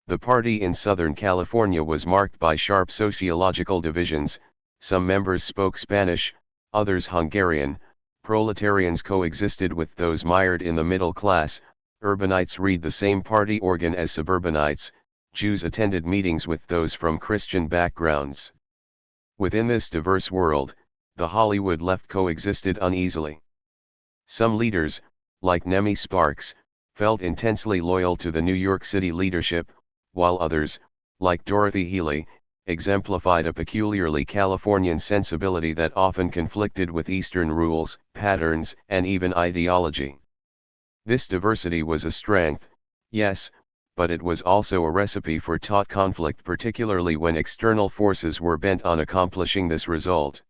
The party in Southern California was marked by sharp sociological divisions. Some members spoke Spanish, others Hungarian. Proletarians coexisted with those mired in the middle class. Urbanites read the same party organ as suburbanites. Jews attended meetings with those from Christian backgrounds. Within this diverse world, the Hollywood left coexisted uneasily. Some leaders, like Nemi Sparks, felt intensely loyal to the New York City leadership, while others, like Dorothy Healy, exemplified a peculiarly Californian sensibility that often conflicted with Eastern rules, patterns, and even ideology. This diversity was a strength, yes, but it was also a recipe for taut conflict, particularly when external forces were bent on accomplishing this result.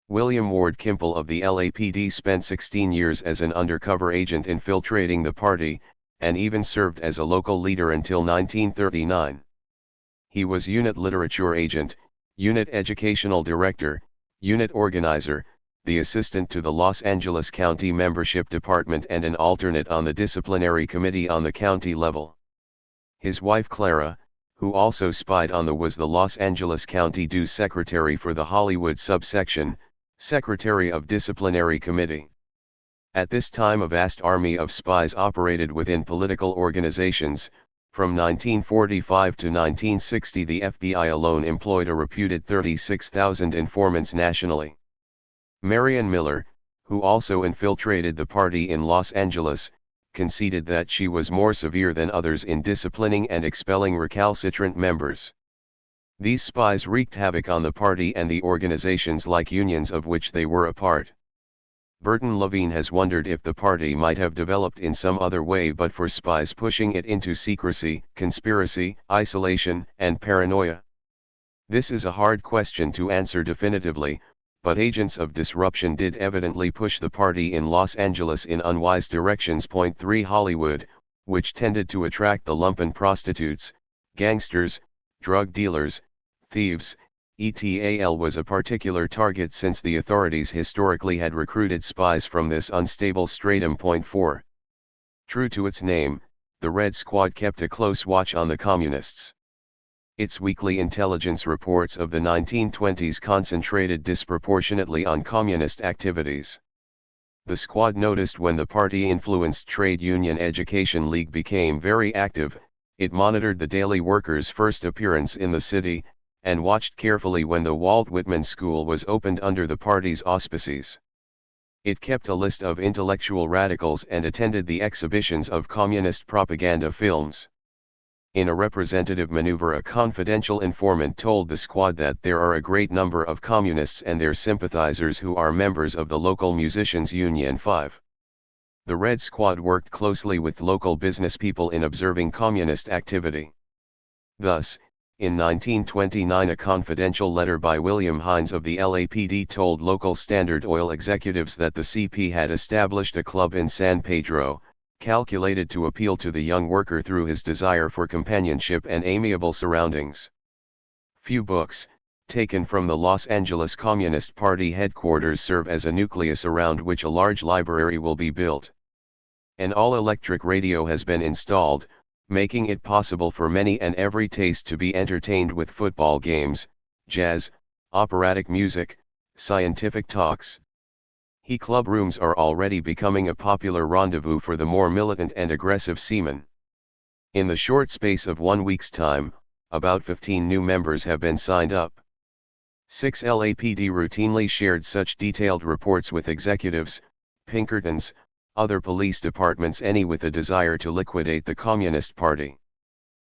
William Ward Kimple of the LAPD spent 16 years as an undercover agent infiltrating the party, and even served as a local leader until 1939. He was unit literature agent, unit educational director, unit organizer, the assistant to the Los Angeles County Membership Department, and an alternate on the disciplinary committee on the county level. His wife Clara, who also spied on was the Los Angeles County Dues Secretary for the Hollywood subsection, Secretary of Disciplinary Committee. At this time a vast army of spies operated within political organizations. From 1945 to 1960 the FBI alone employed a reputed 36,000 informants nationally. Marion Miller, who also infiltrated the party in Los Angeles, conceded that she was more severe than others in disciplining and expelling recalcitrant members. These spies wreaked havoc on the party and the organizations like unions of which they were a part. Burton Levine has wondered if the party might have developed in some other way but for spies pushing it into secrecy, conspiracy, isolation, and paranoia. This is a hard question to answer definitively, but agents of disruption did evidently push the party in Los Angeles in unwise directions. 3 Hollywood, which tended to attract the lumpen prostitutes, gangsters, drug dealers, thieves, etc. was a particular target since the authorities historically had recruited spies from this unstable stratum. 4. True to its name, the Red Squad kept a close watch on the communists. Its weekly intelligence reports of the 1920s concentrated disproportionately on communist activities. The squad noticed when the party-influenced Trade Union Education League became very active, it monitored the daily workers' first appearance in the city, and watched carefully when the Walt Whitman School was opened under the party's auspices. It kept a list of intellectual radicals and attended the exhibitions of communist propaganda films. In a representative maneuver, a confidential informant told the squad that there are a great number of communists and their sympathizers who are members of the local musicians' union. 5. The Red Squad worked closely with local business people in observing communist activity. Thus, in 1929 a confidential letter by William Hines of the LAPD told local Standard Oil executives that the CP had established a club in San Pedro, calculated to appeal to the young worker through his desire for companionship and amiable surroundings. Few books, taken from the Los Angeles Communist Party headquarters, serve as a nucleus around which a large library will be built. An all-electric radio has been installed, making it possible for many and every taste to be entertained with football games, jazz, operatic music, scientific talks. Club rooms are already becoming a popular rendezvous for the more militant and aggressive seamen. In the short space of 1 week's time, about 15 new members have been signed up. 6 LAPD routinely shared such detailed reports with executives, Pinkertons, other police departments, any with a desire to liquidate the Communist Party.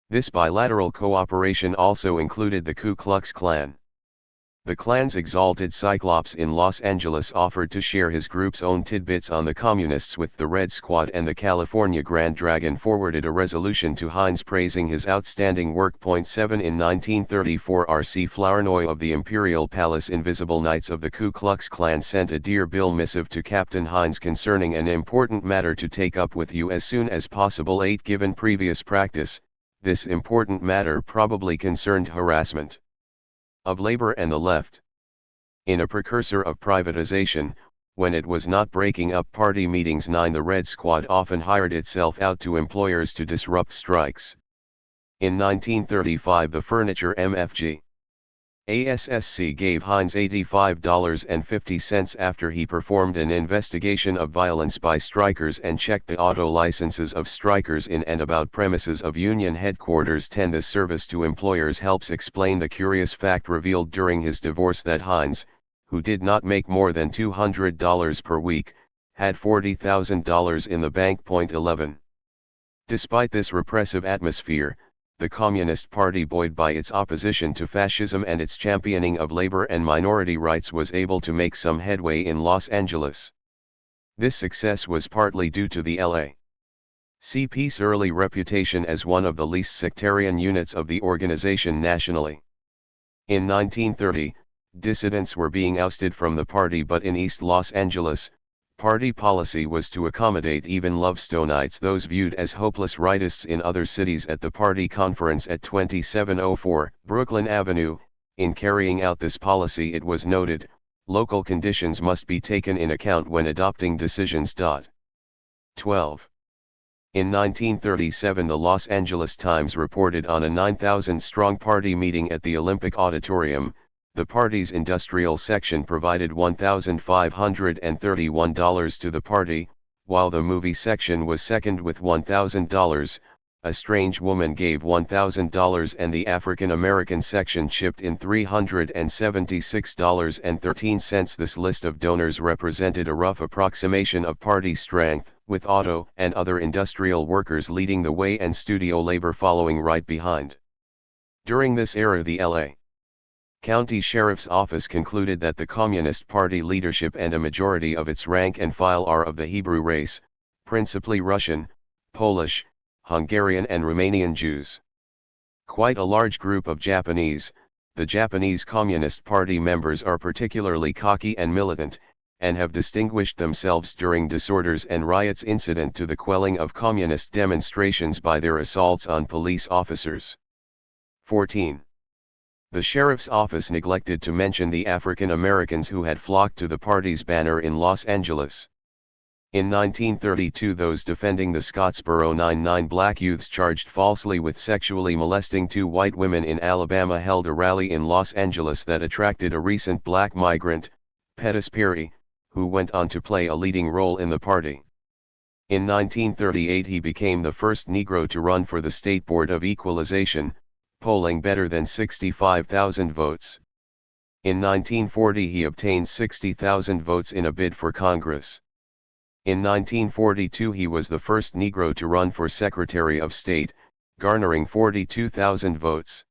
This bilateral cooperation also included the Ku Klux Klan. The Klan's exalted Cyclops in Los Angeles offered to share his group's own tidbits on the communists with the Red Squad, and the California Grand Dragon forwarded a resolution to Hines praising his outstanding work. 7 In 1934 R.C. Flournoy of the Imperial Palace Invisible Knights of the Ku Klux Klan sent a Dear Bill missive to Captain Hines concerning an important matter to take up with you as soon as possible. 8 Given previous practice, this important matter probably concerned harassment of labor and the left. In a precursor of privatization, when it was not breaking up party meetings. 9 The Red Squad often hired itself out to employers to disrupt strikes. In 1935 the Furniture MFG ASSC gave Hines $85.50 after he performed an investigation of violence by strikers and checked the auto licenses of strikers in and about premises of union headquarters. 10 This service to employers helps explain the curious fact revealed during his divorce that Hines, who did not make more than $200 per week, had $40,000 in the bank. 11 Despite this repressive atmosphere, the Communist Party, buoyed by its opposition to fascism and its championing of labor and minority rights, was able to make some headway in Los Angeles. This success was partly due to the LACP's early reputation as one of the least sectarian units of the organization nationally. In 1930, dissidents were being ousted from the party, but in East Los Angeles, party policy was to accommodate even Lovestonites, those viewed as hopeless rightists in other cities. At the party conference at 2704 Brooklyn Avenue, in carrying out this policy, it was noted, local conditions must be taken in account when adopting decisions. 12 In 1937 the Los Angeles Times reported on a 9,000-strong party meeting at the Olympic Auditorium. The party's industrial section provided $1,531 to the party, while the movie section was second with $1,000, a strange woman gave $1,000 and the African American section chipped in $376.13. This list of donors represented a rough approximation of party strength, with auto and other industrial workers leading the way and studio labor following right behind. During this era, the L.A. County Sheriff's Office concluded that the Communist Party leadership and a majority of its rank and file are of the Hebrew race, principally Russian, Polish, Hungarian and Romanian Jews. Quite a large group of Japanese. The Japanese Communist Party members are particularly cocky and militant, and have distinguished themselves during disorders and riots incident to the quelling of communist demonstrations by their assaults on police officers. 14. The sheriff's office neglected to mention the African Americans who had flocked to the party's banner in Los Angeles. In 1932, those defending the Scottsboro 9 black youths charged falsely with sexually molesting 2 white women in Alabama held a rally in Los Angeles that attracted a recent black migrant, Pettis Perry, who went on to play a leading role in the party. In 1938 he became the first Negro to run for the State Board of Equalization, polling better than 65,000 votes. In 1940 he obtained 60,000 votes in a bid for Congress. In 1942 he was the first Negro to run for Secretary of State, garnering 42,000 votes.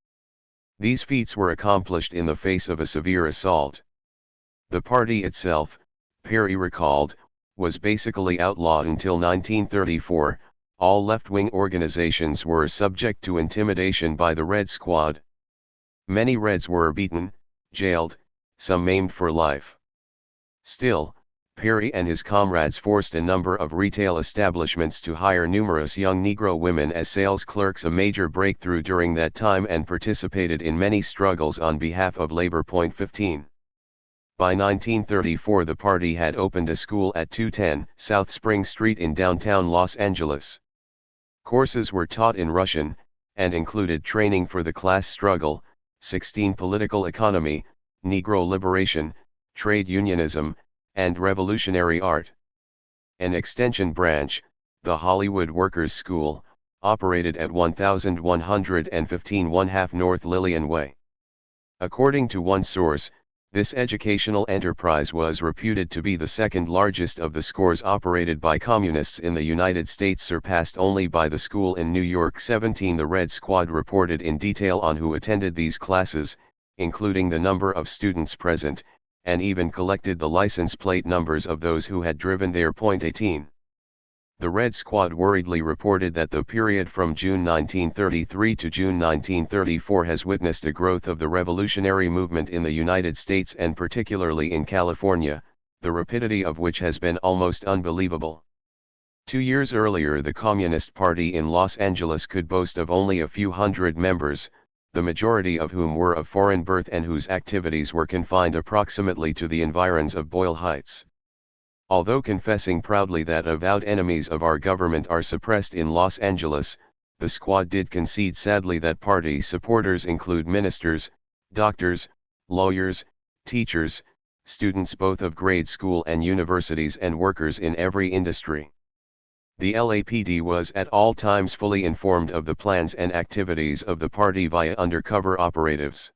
These feats were accomplished in the face of a severe assault. The party itself, Perry recalled, was basically outlawed until 1934. All left-wing organizations were subject to intimidation by the Red Squad. Many Reds were beaten, jailed, some maimed for life. Still, Perry and his comrades forced a number of retail establishments to hire numerous young Negro women as sales clerks, a major breakthrough during that time, and participated in many struggles on behalf of labor. 15. By 1934 the party had opened a school at 210 South Spring Street in downtown Los Angeles. Courses were taught in Russian, and included training for the class struggle, 16 political economy, Negro liberation, trade unionism, and revolutionary art. An extension branch, the Hollywood Workers' School, operated at 1115 1/2 North Lillian Way. According to one source, this educational enterprise was reputed to be the second largest of the scores operated by communists in the United States, surpassed only by the school in New York. 17. The Red Squad reported in detail on who attended these classes, including the number of students present, and even collected the license plate numbers of those who had driven there. 18. The Red Squad worriedly reported that the period from June 1933 to June 1934 has witnessed a growth of the revolutionary movement in the United States and particularly in California, the rapidity of which has been almost unbelievable. 2 years earlier the Communist Party in Los Angeles could boast of only a few hundred members, the majority of whom were of foreign birth and whose activities were confined approximately to the environs of Boyle Heights. Although confessing proudly that avowed enemies of our government are suppressed in Los Angeles, the squad did concede sadly that party supporters include ministers, doctors, lawyers, teachers, students both of grade school and universities, and workers in every industry. The LAPD was at all times fully informed of the plans and activities of the party via undercover operatives.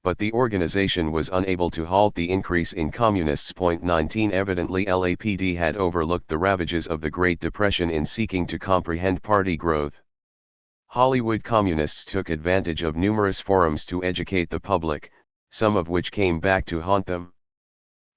But the organization was unable to halt the increase in communists. 19. Evidently LAPD had overlooked the ravages of the Great Depression in seeking to comprehend party growth. Hollywood communists took advantage of numerous forums to educate the public, some of which came back to haunt them.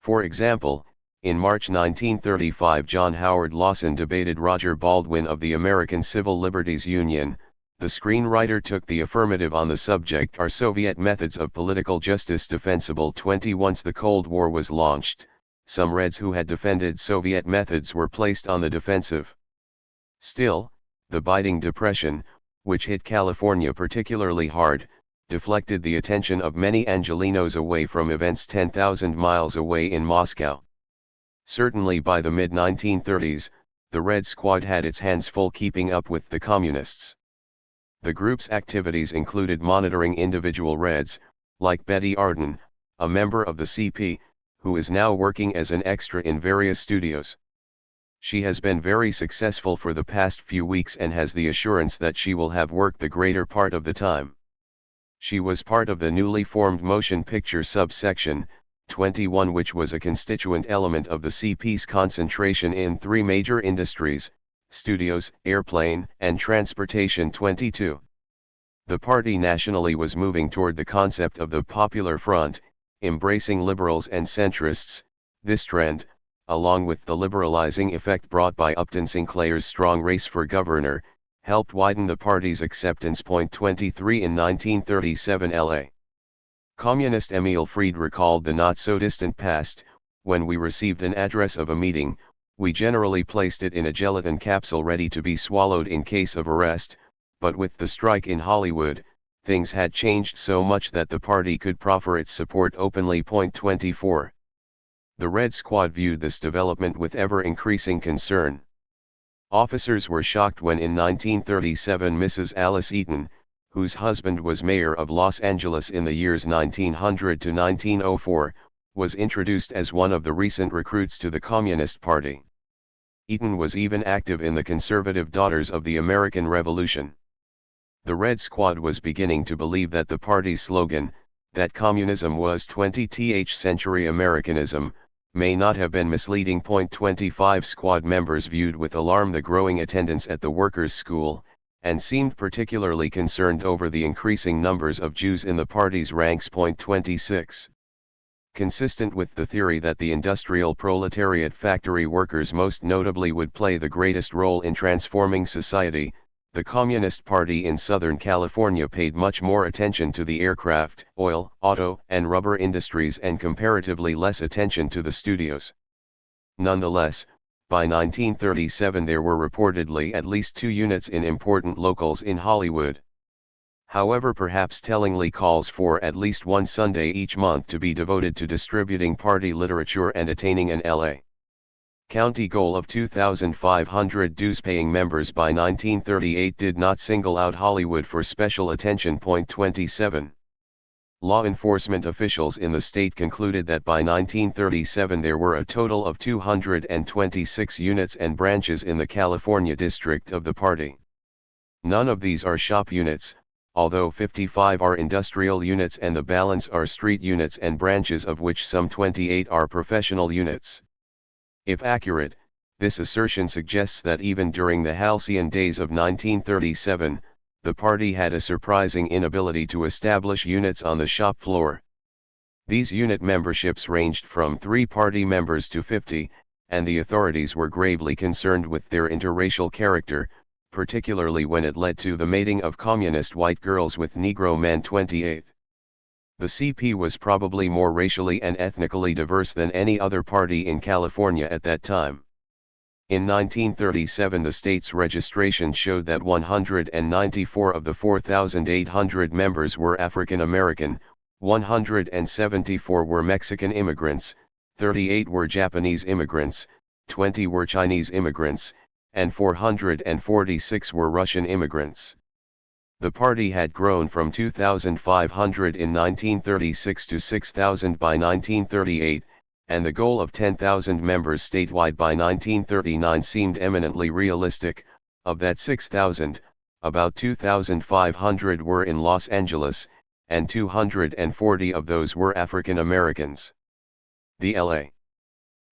For example, in March 1935 John Howard Lawson debated Roger Baldwin of the American Civil Liberties Union. The screenwriter took the affirmative on the subject. Are Soviet methods of political justice defensible? 20. Once the Cold War was launched, some Reds who had defended Soviet methods were placed on the defensive. Still, the biting depression, which hit California particularly hard, deflected the attention of many Angelenos away from events 10,000 miles away in Moscow. Certainly by the mid-1930s, the Red Squad had its hands full keeping up with the communists. The group's activities included monitoring individual Reds, like Betty Arden, a member of the CP, who is now working as an extra in various studios. She has been very successful for the past few weeks and has the assurance that she will have work the greater part of the time. She was part of the newly formed motion picture subsection, 21, which was a constituent element of the CP's concentration in three major industries: studios, airplane, and transportation. 22. The party nationally was moving toward the concept of the Popular Front, embracing liberals and centrists. This trend, along with the liberalizing effect brought by Upton Sinclair's strong race for governor, helped widen the party's acceptance. 23. In 1937 LA, communist Emil Fried recalled the not-so-distant past: when we received an address of a meeting, we generally placed it in a gelatin capsule ready to be swallowed in case of arrest, but with the strike in Hollywood, things had changed so much that the party could proffer its support openly. 24. The Red Squad viewed this development with ever-increasing concern. Officers were shocked when in 1937 Mrs. Alice Eaton, whose husband was mayor of Los Angeles in the years 1900 to 1904, was introduced as one of the recent recruits to the Communist Party. Eaton was even active in the conservative Daughters of the American Revolution. The Red Squad was beginning to believe that the party's slogan, that communism was 20th century Americanism, may not have been misleading. 25. Squad members viewed with alarm the growing attendance at the workers' school, and seemed particularly concerned over the increasing numbers of Jews in the party's ranks. 26. Consistent with the theory that the industrial proletariat factory workers most notably would play the greatest role in transforming society, the Communist Party in Southern California paid much more attention to the aircraft, oil, auto, and rubber industries and comparatively less attention to the studios. Nonetheless, by 1937 there were reportedly at least 2 units in important locales in Hollywood. However, perhaps tellingly, calls for at least one Sunday each month to be devoted to distributing party literature and attaining an L.A. County goal of 2,500 dues-paying members by 1938 did not single out Hollywood for special attention. 27. Law enforcement officials in the state concluded that by 1937 there were a total of 226 units and branches in the California district of the party. None of these are shop units, although 55 are industrial units and the balance are street units and branches, of which some 28 are professional units. If accurate, this assertion suggests that even during the halcyon days of 1937, the party had a surprising inability to establish units on the shop floor. These unit memberships ranged from 3 party members to 50, and the authorities were gravely concerned with their interracial character, particularly when it led to the mating of communist white girls with Negro men. 28. The CP was probably more racially and ethnically diverse than any other party in California at that time. In 1937 the state's registration showed that 194 of the 4,800 members were African American, 174 were Mexican immigrants, 38 were Japanese immigrants, 20 were Chinese immigrants, and 446 were Russian immigrants. The party had grown from 2,500 in 1936 to 6,000 by 1938, and the goal of 10,000 members statewide by 1939 seemed eminently realistic. Of that 6,000, about 2,500 were in Los Angeles, and 240 of those were African Americans. The L.A.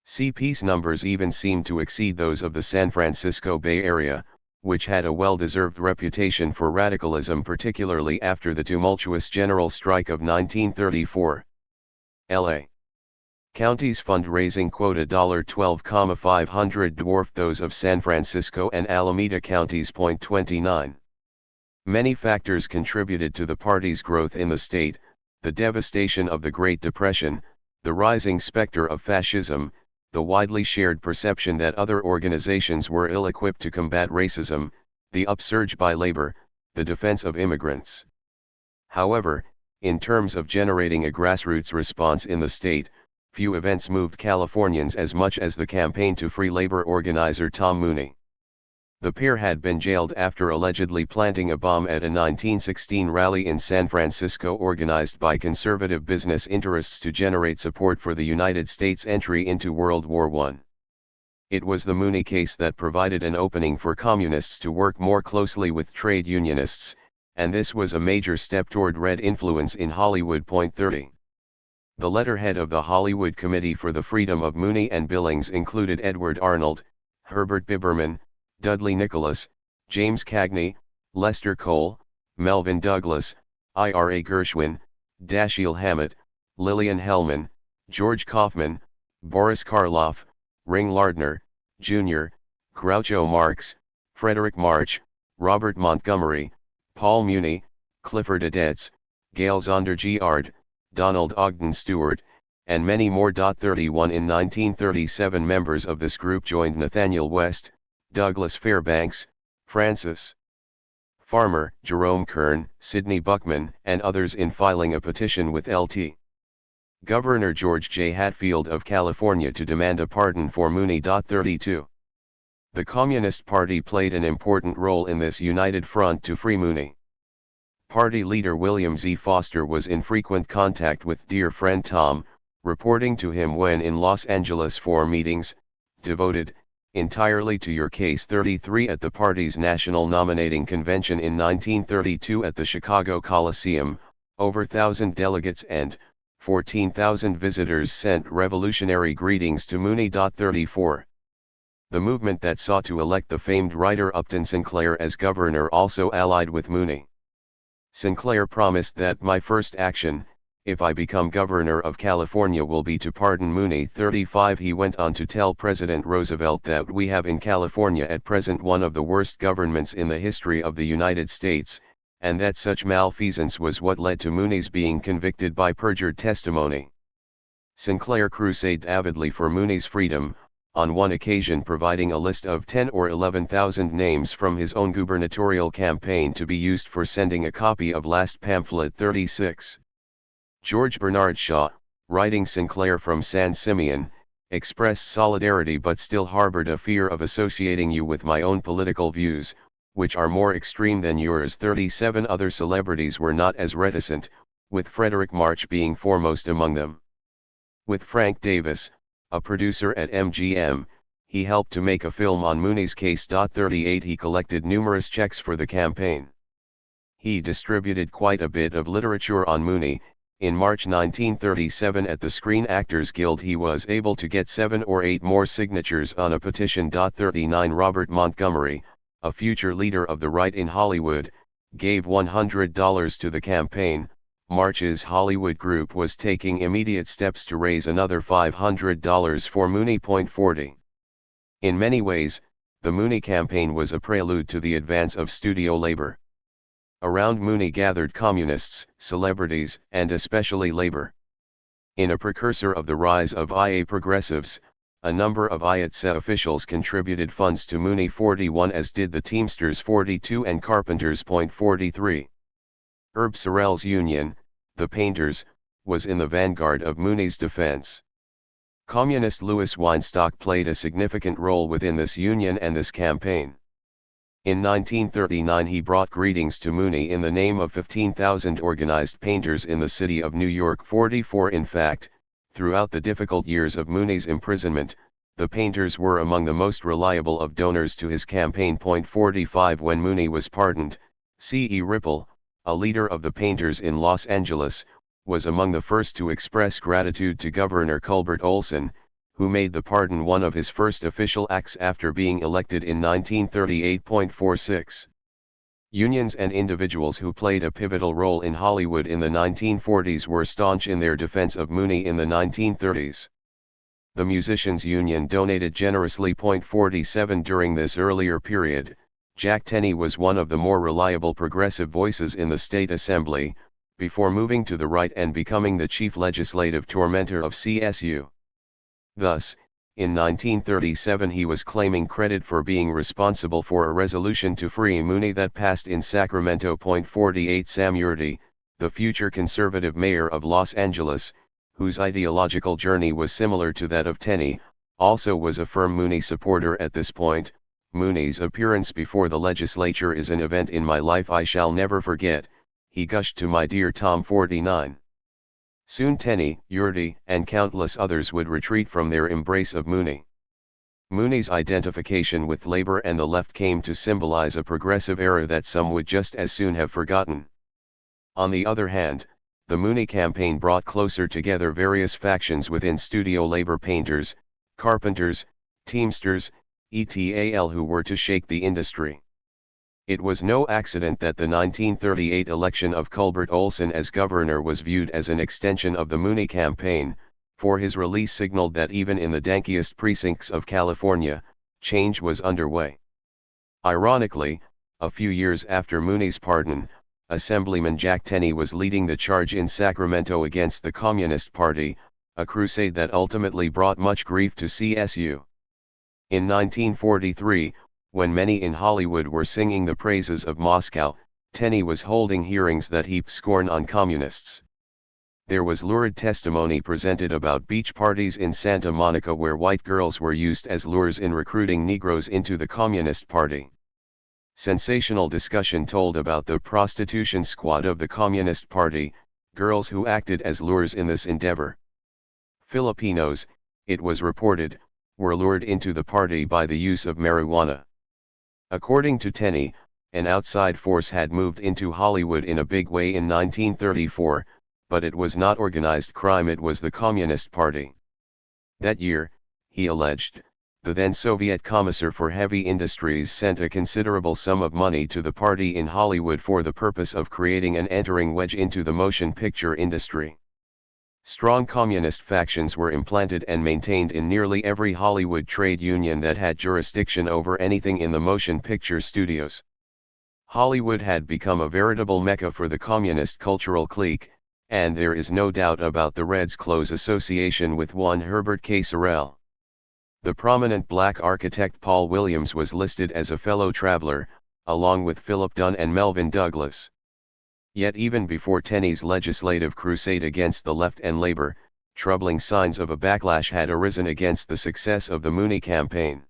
CP's numbers even seemed to exceed those of the San Francisco Bay Area, which had a well-deserved reputation for radicalism, particularly after the tumultuous general strike of 1934. L.A. County's fundraising quota $12,500 dwarfed those of San Francisco and Alameda counties. 29. Many factors contributed to the party's growth in the state: the devastation of the Great Depression, the rising specter of fascism, the widely shared perception that other organizations were ill-equipped to combat racism, the upsurge by labor, the defense of immigrants. However, in terms of generating a grassroots response in the state, few events moved Californians as much as the campaign to free labor organizer Tom Mooney. The pair had been jailed after allegedly planting a bomb at a 1916 rally in San Francisco organized by conservative business interests to generate support for the United States' entry into World War I. It was the Mooney case that provided an opening for communists to work more closely with trade unionists, and this was a major step toward Red influence in Hollywood. 30. The letterhead of the Hollywood Committee for the Freedom of Mooney and Billings included Edward Arnold, Herbert Biberman, Dudley Nicholas, James Cagney, Lester Cole, Melvin Douglas, Ira Gershwin, Dashiell Hammett, Lillian Hellman, George Kaufman, Boris Karloff, Ring Lardner, Jr., Groucho Marx, Frederick March, Robert Montgomery, Paul Muni, Clifford Adets, Gail Zondergaard, Donald Ogden Stewart, and many more. 31 In 1937 members of this group joined Nathaniel West, Douglas Fairbanks, Francis Farmer, Jerome Kern, Sidney Buckman, and others in filing a petition with Lt. Governor George J. Hatfield of California to demand a pardon for Mooney. 32. The Communist Party played an important role in this united front to free Mooney. Party leader William Z. Foster was in frequent contact with dear friend Tom, reporting to him when in Los Angeles for meetings, devoted entirely to your case. 33 At the party's national nominating convention in 1932 at the Chicago Coliseum, over 1,000 delegates and 14,000 visitors sent revolutionary greetings to Mooney. 34. The movement that sought to elect the famed writer Upton Sinclair as governor also allied with Mooney. Sinclair promised that my first action, if I become governor of California, will be to pardon Mooney. 35 He went on to tell President Roosevelt that we have in California at present one of the worst governments in the history of the United States, and that such malfeasance was what led to Mooney's being convicted by perjured testimony. Sinclair crusaded avidly for Mooney's freedom, on one occasion providing a list of 10 or 11,000 names from his own gubernatorial campaign to be used for sending a copy of last pamphlet. 36. George Bernard Shaw, writing Sinclair from San Simeon, expressed solidarity but still harbored a fear of associating you with my own political views, which are more extreme than yours. 37 Other celebrities were not as reticent, with Frederick March being foremost among them. With Frank Davis, a producer at MGM, he helped to make a film on Mooney's case. 38 He collected numerous checks for the campaign. He distributed quite a bit of literature on Mooney. In March 1937 at the Screen Actors Guild he was able to get 7 or 8 more signatures on a petition. 39 Robert Montgomery, a future leader of the right in Hollywood, gave $100 to the campaign. March's Hollywood group was taking immediate steps to raise another $500 for Mooney. 40. In many ways, the Mooney campaign was a prelude to the advance of studio labor. Around Mooney gathered communists, celebrities, and especially labor. In a precursor of the rise of IA progressives, a number of IATSE officials contributed funds to Mooney. 41 as did the Teamsters. 42 and Carpenters. 43. Herb Sorrell's union, the Painters, was in the vanguard of Mooney's defense. Communist Louis Weinstock played a significant role within this union and this campaign. In 1939 he brought greetings to Mooney in the name of 15,000 organized painters in the city of New York. 44 In fact, throughout the difficult years of Mooney's imprisonment, the Painters were among the most reliable of donors to his campaign. 45 When Mooney was pardoned, C.E. Ripple, a leader of the Painters in Los Angeles, was among the first to express gratitude to Governor Culbert Olson, who made the pardon one of his first official acts after being elected in 1938. 46. Unions and individuals who played a pivotal role in Hollywood in the 1940s were staunch in their defense of Mooney in the 1930s. The Musicians Union donated generously. 47 During this earlier period, Jack Tenney was one of the more reliable progressive voices in the state assembly, before moving to the right and becoming the chief legislative tormentor of CSU. Thus, in 1937 he was claiming credit for being responsible for a resolution to free Mooney that passed in Sacramento. 48 Sam Yurdi, the future conservative mayor of Los Angeles, whose ideological journey was similar to that of Tenney, also was a firm Mooney supporter at this point. Mooney's appearance before the legislature is an event in my life I shall never forget, he gushed to my dear Tom. 49. Soon Tenney, Yurdi, and countless others would retreat from their embrace of Mooney. Mooney's identification with labor and the left came to symbolize a progressive era that some would just as soon have forgotten. On the other hand, the Mooney campaign brought closer together various factions within studio labor: painters, carpenters, teamsters, etc., who were to shake the industry. It was no accident that the 1938 election of Culbert Olson as governor was viewed as an extension of the Mooney campaign, for his release signaled that even in the dankiest precincts of California, change was underway. Ironically, a few years after Mooney's pardon, Assemblyman Jack Tenney was leading the charge in Sacramento against the Communist Party, a crusade that ultimately brought much grief to CSU. In 1943, when many in Hollywood were singing the praises of Moscow, Tenney was holding hearings that heaped scorn on communists. There was lurid testimony presented about beach parties in Santa Monica where white girls were used as lures in recruiting Negroes into the Communist Party. Sensational discussion told about the prostitution squad of the Communist Party, girls who acted as lures in this endeavor. Filipinos, it was reported, were lured into the party by the use of marijuana. According to Tenney, an outside force had moved into Hollywood in a big way in 1934, but it was not organized crime, it was the Communist Party. That year, he alleged, the then Soviet Commissar for Heavy Industries sent a considerable sum of money to the party in Hollywood for the purpose of creating an entering wedge into the motion picture industry. Strong communist factions were implanted and maintained in nearly every Hollywood trade union that had jurisdiction over anything in the motion picture studios. Hollywood had become a veritable mecca for the communist cultural clique, and there is no doubt about the Reds' close association with one Herbert K. Sorrell. The prominent black architect Paul Williams was listed as a fellow traveler, along with Philip Dunn and Melvin Douglas. Yet even before Tenney's legislative crusade against the left and labor, troubling signs of a backlash had arisen against the success of the Mooney campaign.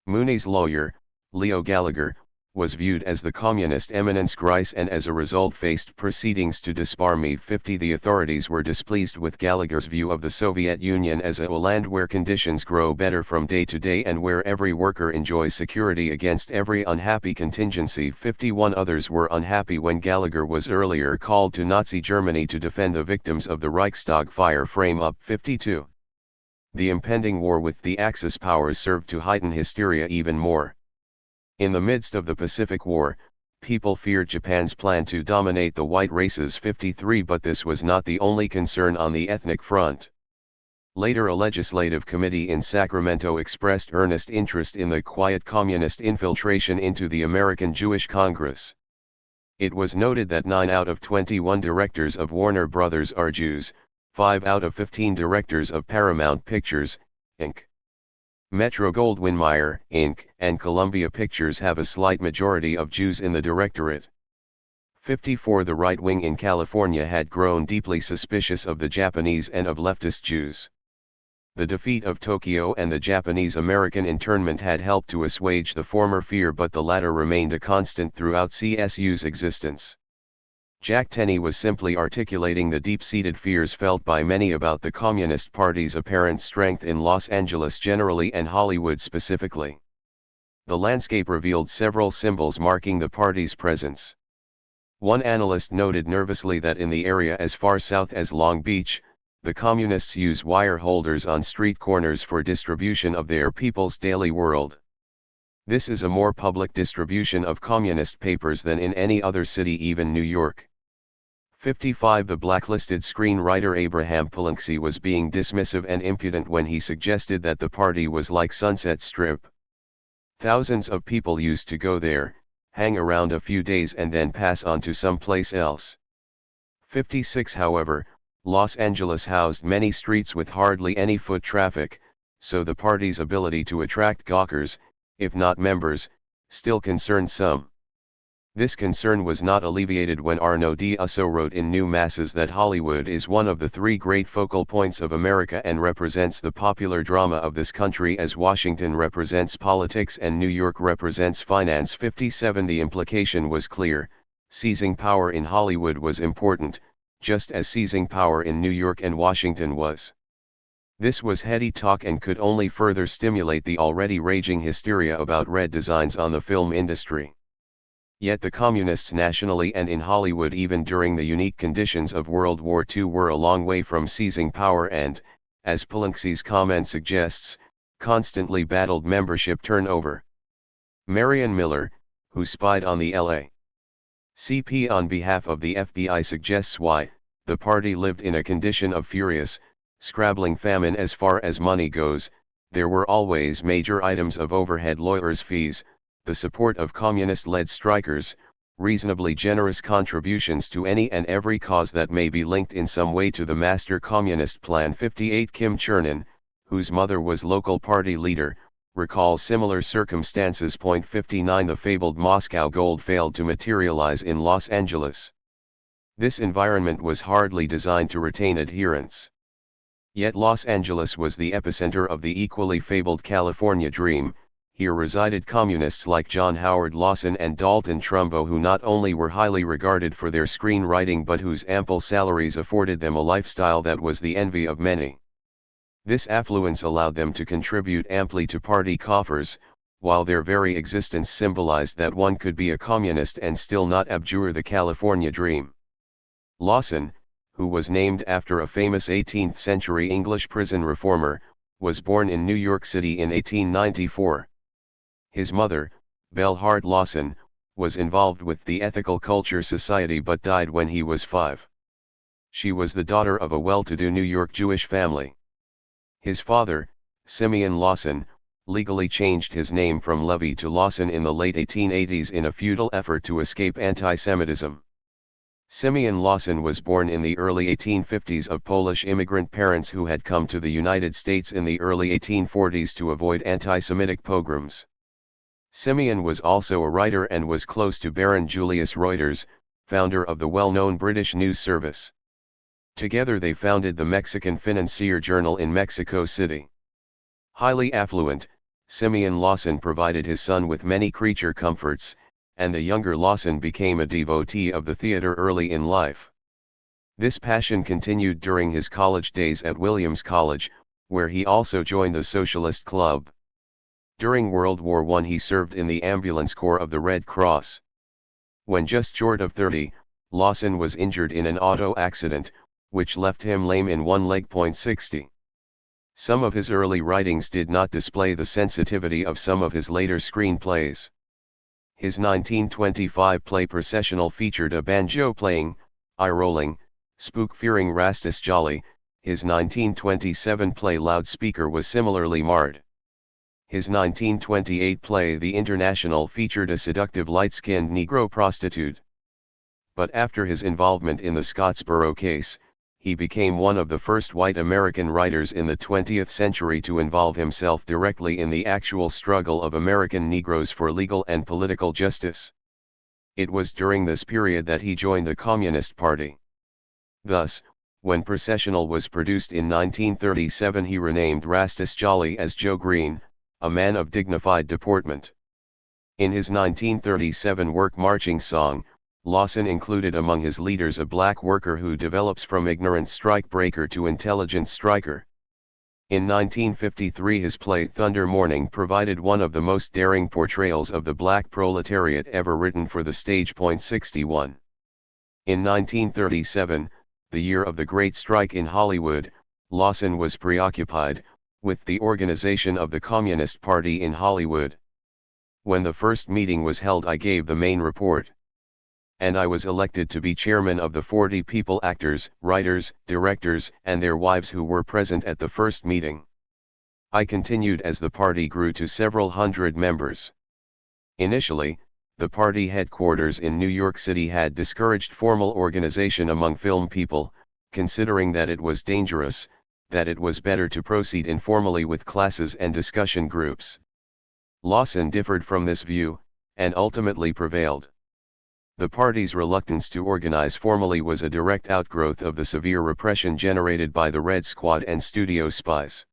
Mooney's lawyer, Leo Gallagher, was viewed as the communist eminence grise and as a result faced proceedings to disbar me. 50 The authorities were displeased with Gallagher's view of the Soviet Union as a land where conditions grow better from day to day and where every worker enjoys security against every unhappy contingency. 51 others were unhappy when Gallagher was earlier called to Nazi Germany to defend the victims of the Reichstag fire. Frame up 52. The impending war with the Axis powers served to heighten hysteria even more. In the midst of the Pacific War, people feared Japan's plan to dominate the white races. 53 But this was not the only concern on the ethnic front. Later, a legislative committee in Sacramento expressed earnest interest in the quiet communist infiltration into the American Jewish Congress. It was noted that 9 out of 21 directors of Warner Brothers are Jews, 5 out of 15 directors of Paramount Pictures, Inc., Metro-Goldwyn-Mayer, Inc., and Columbia Pictures have a slight majority of Jews in the directorate. 54 The right wing in California had grown deeply suspicious of the Japanese and of leftist Jews. The defeat of Tokyo and the Japanese-American internment had helped to assuage the former fear, but the latter remained a constant throughout CSU's existence. Jack Tenney was simply articulating the deep-seated fears felt by many about the Communist Party's apparent strength in Los Angeles generally and Hollywood specifically. The landscape revealed several symbols marking the party's presence. One analyst noted nervously that in the area as far south as Long Beach, the Communists use wire holders on street corners for distribution of their People's Daily World. This is a more public distribution of communist papers than in any other city, even New York. 55 The blacklisted screenwriter Abraham Palanksy was being dismissive and impudent when he suggested that the party was like Sunset Strip. Thousands of people used to go there, hang around a few days and then pass on to someplace else. 56 However, Los Angeles housed many streets with hardly any foot traffic, so the party's ability to attract gawkers, if not members, still concerned some. This concern was not alleviated when Arnaud D'Usso wrote in New Masses that Hollywood is one of the three great focal points of America and represents the popular drama of this country as Washington represents politics and New York represents finance. 57 The implication was clear: seizing power in Hollywood was important, just as seizing power in New York and Washington was. This was heady talk and could only further stimulate the already raging hysteria about red designs on the film industry. Yet the communists nationally and in Hollywood, even during the unique conditions of World War II, were a long way from seizing power and, as Polanski's comment suggests, constantly battled membership turnover. Marion Miller, who spied on the LACP on behalf of the FBI, suggests why the party lived in a condition of furious, scrabbling famine. As far as money goes, there were always major items of overhead, lawyers' fees, the support of communist-led strikers, reasonably generous contributions to any and every cause that may be linked in some way to the master communist plan. 58 Kim Chernin, whose mother was local party leader, recalls similar circumstances. 59 The fabled Moscow gold failed to materialize in Los Angeles. This environment was hardly designed to retain adherents. Yet Los Angeles was the epicenter of the equally fabled California dream. Here resided communists like John Howard Lawson and Dalton Trumbo, who not only were highly regarded for their screenwriting but whose ample salaries afforded them a lifestyle that was the envy of many. This affluence allowed them to contribute amply to party coffers, while their very existence symbolized that one could be a communist and still not abjure the California dream. Lawson, who was named after a famous 18th-century English prison reformer, was born in New York City in 1894. His mother, Belle Hart Lawson, was involved with the Ethical Culture Society but died when he was 5. She was the daughter of a well-to-do New York Jewish family. His father, Simeon Lawson, legally changed his name from Levy to Lawson in the late 1880s in a futile effort to escape anti-Semitism. Simeon Lawson was born in the early 1850s of Polish immigrant parents who had come to the United States in the early 1840s to avoid anti-Semitic pogroms. Simeon was also a writer and was close to Baron Julius Reuters, founder of the well-known British news service. Together they founded the Mexican Financier Journal in Mexico City. Highly affluent, Simeon Lawson provided his son with many creature comforts, and the younger Lawson became a devotee of the theater early in life. This passion continued during his college days at Williams College, where he also joined the Socialist Club. During World War I he served in the ambulance corps of the Red Cross. When just short of 30, Lawson was injured in an auto accident, which left him lame in one leg. 60. Some of his early writings did not display the sensitivity of some of his later screenplays. His 1925 play Processional featured a banjo-playing, eye-rolling, spook-fearing Rastus Jolly. His 1927 play Loudspeaker was similarly marred. His 1928 play The International featured a seductive light-skinned Negro prostitute. But after his involvement in the Scottsboro case, he became one of the first white American writers in the 20th century to involve himself directly in the actual struggle of American Negroes for legal and political justice. It was during this period that he joined the Communist Party. Thus, when Processional was produced in 1937, he renamed Rastus Jolly as Joe Green, a man of dignified deportment. In his 1937 work Marching Song, Lawson included among his leaders a black worker who develops from ignorant strike-breaker to intelligent striker. In 1953 his play Thunder Morning provided one of the most daring portrayals of the black proletariat ever written for the stage. 61. In 1937, the year of the Great Strike in Hollywood, Lawson was preoccupied with the organization of the Communist Party in Hollywood. When the first meeting was held, I gave the main report. And I was elected to be chairman of the 40 people, actors, writers, directors, and their wives who were present at the first meeting. I continued as the party grew to several hundred members. Initially, the party headquarters in New York City had discouraged formal organization among film people, considering that it was dangerous, that it was better to proceed informally with classes and discussion groups. Lawson differed from this view, and ultimately prevailed. The party's reluctance to organize formally was a direct outgrowth of the severe repression generated by the Red Squad and studio spies.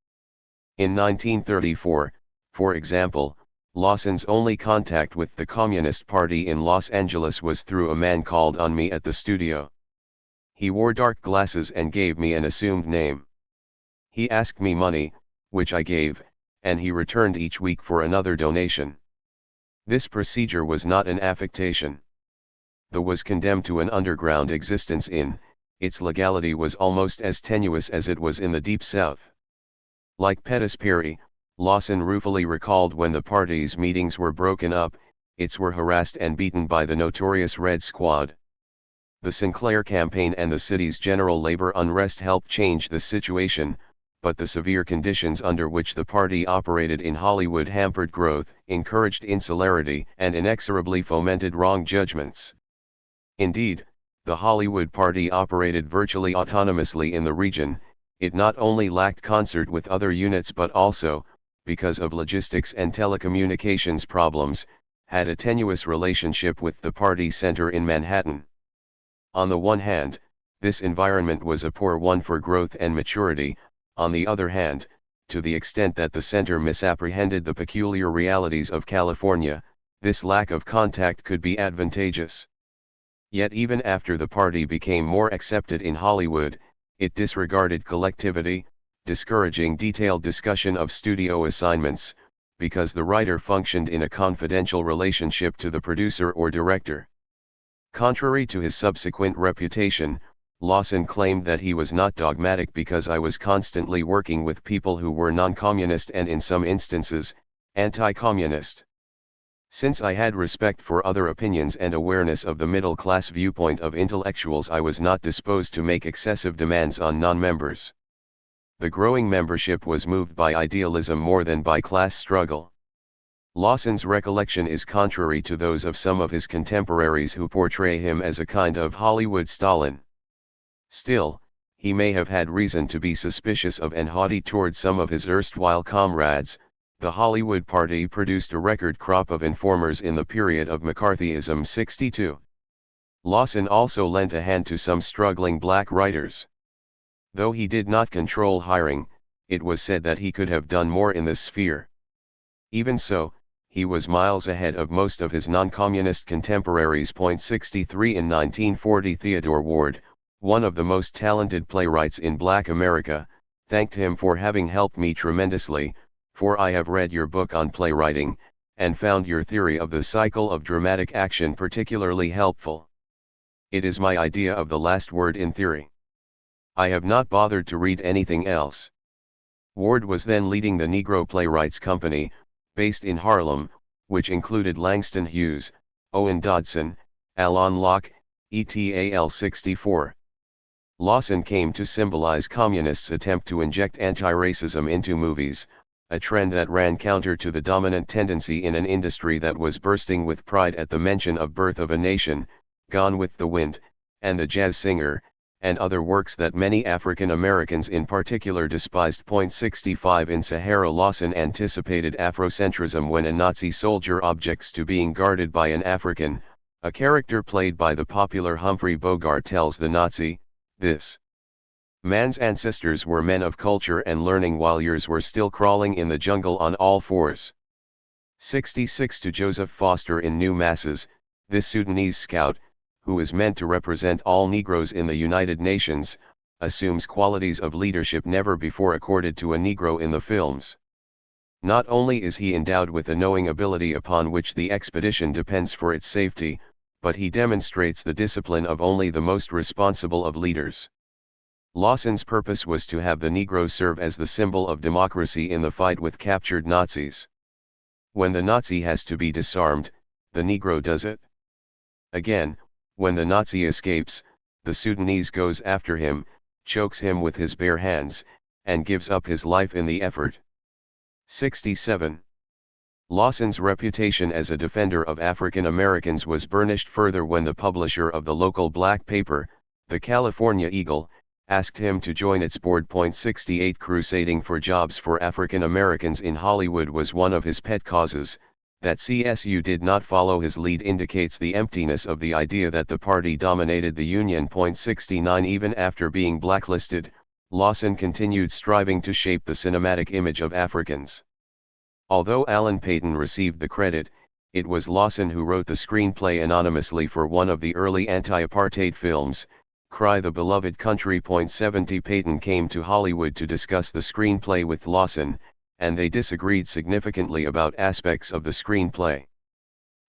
In 1934, for example, Lawson's only contact with the Communist Party in Los Angeles was through a man called on me at the studio. He wore dark glasses and gave me an assumed name. He asked me money, which I gave, and he returned each week for another donation. This procedure was not an affectation. The was condemned to an underground existence its legality was almost as tenuous as it was in the Deep South. Like Pettus Perry, Lawson ruefully recalled when the party's meetings were broken up, its were harassed and beaten by the notorious Red Squad. The Sinclair campaign and the city's general labor unrest helped change the situation, but the severe conditions under which the party operated in Hollywood hampered growth, encouraged insularity, and inexorably fomented wrong judgments. Indeed, the Hollywood party operated virtually autonomously in the region. It not only lacked concert with other units but also, because of logistics and telecommunications problems, had a tenuous relationship with the party center in Manhattan. On the one hand, this environment was a poor one for growth and maturity. On the other hand, to the extent that the center misapprehended the peculiar realities of California, this lack of contact could be advantageous. Yet even after the party became more accepted in Hollywood, it disregarded collectivity, discouraging detailed discussion of studio assignments, because the writer functioned in a confidential relationship to the producer or director. Contrary to his subsequent reputation, Lawson claimed that he was not dogmatic because I was constantly working with people who were non-communist and in some instances, anti-communist. Since I had respect for other opinions and awareness of the middle-class viewpoint of intellectuals, I was not disposed to make excessive demands on non-members. The growing membership was moved by idealism more than by class struggle. Lawson's recollection is contrary to those of some of his contemporaries who portray him as a kind of Hollywood Stalin. Still, he may have had reason to be suspicious of and haughty toward some of his erstwhile comrades. The Hollywood Party produced a record crop of informers in the period of McCarthyism 62. Lawson also lent a hand to some struggling black writers. Though he did not control hiring, it was said that he could have done more in this sphere. Even so, he was miles ahead of most of his non-communist contemporaries. 63 In 1940, Theodore Ward, one of the most talented playwrights in Black America, thanked him for having helped me tremendously, for I have read your book on playwriting, and found your theory of the cycle of dramatic action particularly helpful. It is my idea of the last word in theory. I have not bothered to read anything else. Ward was then leading the Negro Playwrights Company, based in Harlem, which included Langston Hughes, Owen Dodson, Alon Locke, et.al. 64. Lawson came to symbolize communists' attempt to inject anti-racism into movies, a trend that ran counter to the dominant tendency in an industry that was bursting with pride at the mention of Birth of a Nation, Gone with the Wind, and The Jazz Singer, and other works that many African Americans in particular despised. 65 In Sahara, Lawson anticipated Afrocentrism when a Nazi soldier objects to being guarded by an African. A character played by the popular Humphrey Bogart tells the Nazi, "This man's ancestors were men of culture and learning while yours were still crawling in the jungle on all fours." 66 To Joseph Foster in New Masses, this Sudanese scout, who is meant to represent all Negroes in the United Nations, assumes qualities of leadership never before accorded to a Negro in the films. Not only is he endowed with a knowing ability upon which the expedition depends for its safety, but he demonstrates the discipline of only the most responsible of leaders. Lawson's purpose was to have the Negro serve as the symbol of democracy in the fight with captured Nazis. When the Nazi has to be disarmed, the Negro does it. Again, when the Nazi escapes, the Sudanese goes after him, chokes him with his bare hands, and gives up his life in the effort. 67. Lawson's reputation as a defender of African Americans was burnished further when the publisher of the local black paper, the California Eagle, asked him to join its board. 68 Crusading for jobs for African Americans in Hollywood was one of his pet causes. That CSU did not follow his lead indicates the emptiness of the idea that the party dominated the Union. 69 Even after being blacklisted, Lawson continued striving to shape the cinematic image of Africans. Although Alan Payton received the credit, it was Lawson who wrote the screenplay anonymously for one of the early anti-apartheid films, Cry the Beloved Country. 70 Peyton came to Hollywood to discuss the screenplay with Lawson, and they disagreed significantly about aspects of the screenplay.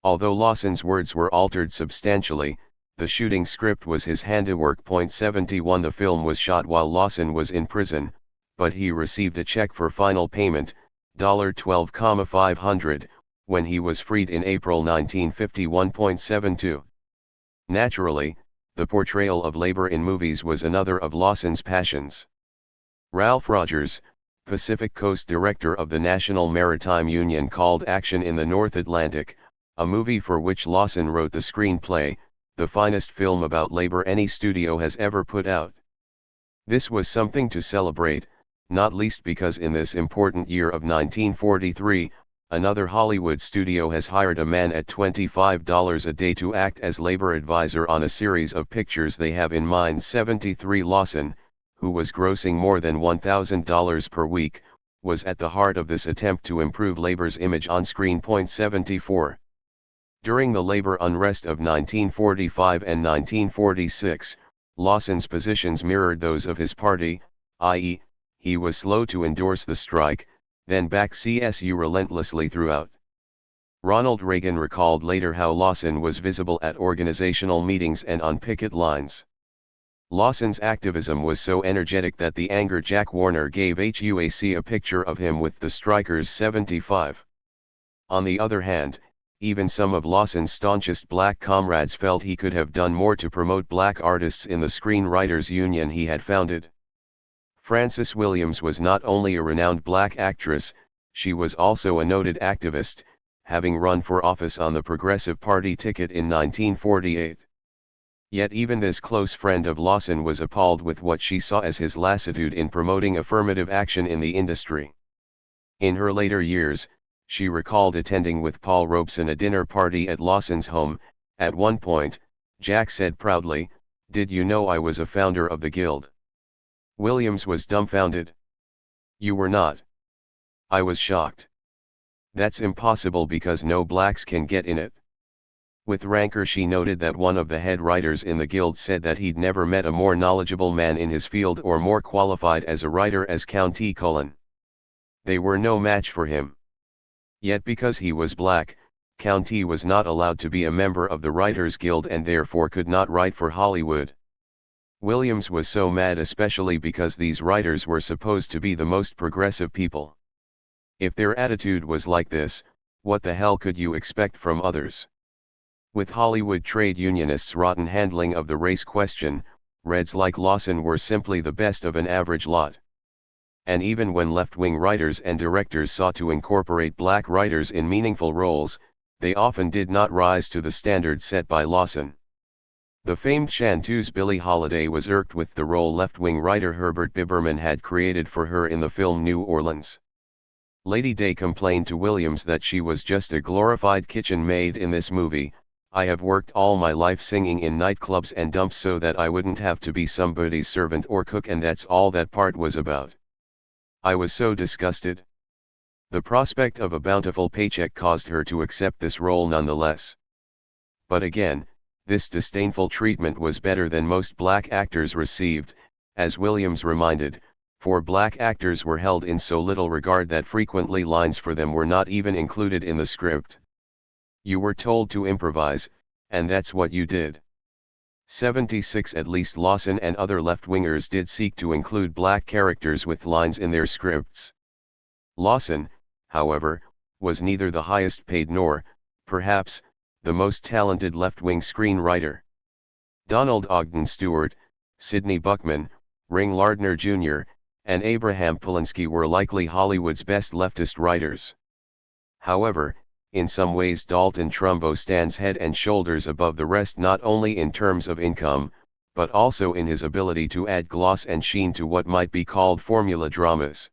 Although Lawson's words were altered substantially, the shooting script was his handiwork. 71 The film was shot while Lawson was in prison, but he received a check for final payment, $12,500, when he was freed in April 1951. 72 Naturally, the portrayal of labor in movies was another of Lawson's passions. Ralph Rogers, Pacific Coast director of the National Maritime Union, called Action in the North Atlantic, a movie for which Lawson wrote the screenplay, the finest film about labor any studio has ever put out. This was something to celebrate, not least because in this important year of 1943, another Hollywood studio has hired a man at $25 a day to act as labor advisor on a series of pictures they have in mind. 73 Lawson, who was grossing more than $1,000 per week, was at the heart of this attempt to improve labor's image on screen. 74 During the labor unrest of 1945 and 1946, Lawson's positions mirrored those of his party, i.e., he was slow to endorse the strike, then back CSU relentlessly throughout. Ronald Reagan recalled later how Lawson was visible at organizational meetings and on picket lines. Lawson's activism was so energetic that the angry Jack Warner gave HUAC a picture of him with the strikers. 75 On the other hand, even some of Lawson's staunchest black comrades felt he could have done more to promote black artists in the Screenwriters Union he had founded. Frances Williams was not only a renowned black actress, she was also a noted activist, having run for office on the Progressive Party ticket in 1948. Yet even this close friend of Lawson was appalled with what she saw as his lassitude in promoting affirmative action in the industry. In her later years, she recalled attending with Paul Robeson a dinner party at Lawson's home. At one point, Jack said proudly, "Did you know I was a founder of the guild?" Williams was dumbfounded. "You were not." "I was shocked. That's impossible because no blacks can get in it." With rancor she noted that one of the head writers in the guild said that he'd never met a more knowledgeable man in his field or more qualified as a writer as County Cullen. They were no match for him. Yet because he was black, County was not allowed to be a member of the Writers Guild and therefore could not write for Hollywood. Williams was so mad, especially because these writers were supposed to be the most progressive people. If their attitude was like this, what the hell could you expect from others? With Hollywood trade unionists' rotten handling of the race question, Reds like Lawson were simply the best of an average lot. And even when left-wing writers and directors sought to incorporate black writers in meaningful roles, they often did not rise to the standard set by Lawson. The famed chanteuse Billie Holiday was irked with the role left-wing writer Herbert Biberman had created for her in the film New Orleans. Lady Day complained to Williams that she was just a glorified kitchen maid in this movie. "I have worked all my life singing in nightclubs and dumps so that I wouldn't have to be somebody's servant or cook, and that's all that part was about. I was so disgusted." The prospect of a bountiful paycheck caused her to accept this role nonetheless. But again, this disdainful treatment was better than most black actors received, as Williams reminded, for black actors were held in so little regard that frequently lines for them were not even included in the script. You were told to improvise, and that's what you did. 76 At least Lawson and other left-wingers did seek to include black characters with lines in their scripts. Lawson, however, was neither the highest paid nor, perhaps, the most talented left-wing screenwriter. Donald Ogden Stewart, Sidney Buckman, Ring Lardner Jr., and Abraham Polinsky were likely Hollywood's best leftist writers. However, in some ways Dalton Trumbo stands head and shoulders above the rest, not only in terms of income, but also in his ability to add gloss and sheen to what might be called formula dramas.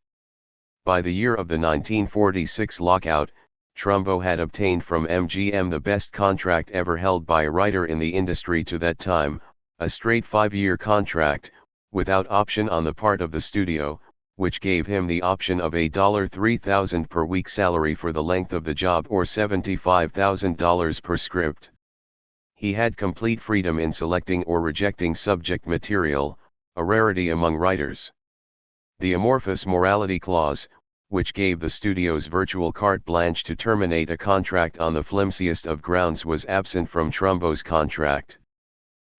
By the year of the 1946 lockout, Trumbo had obtained from MGM the best contract ever held by a writer in the industry to that time, a straight 5-year contract, without option on the part of the studio, which gave him the option of a $3,000 per week salary for the length of the job or $75,000 per script. He had complete freedom in selecting or rejecting subject material, a rarity among writers. The amorphous morality clause, which gave the studios virtual carte blanche to terminate a contract on the flimsiest of grounds, was absent from Trumbo's contract.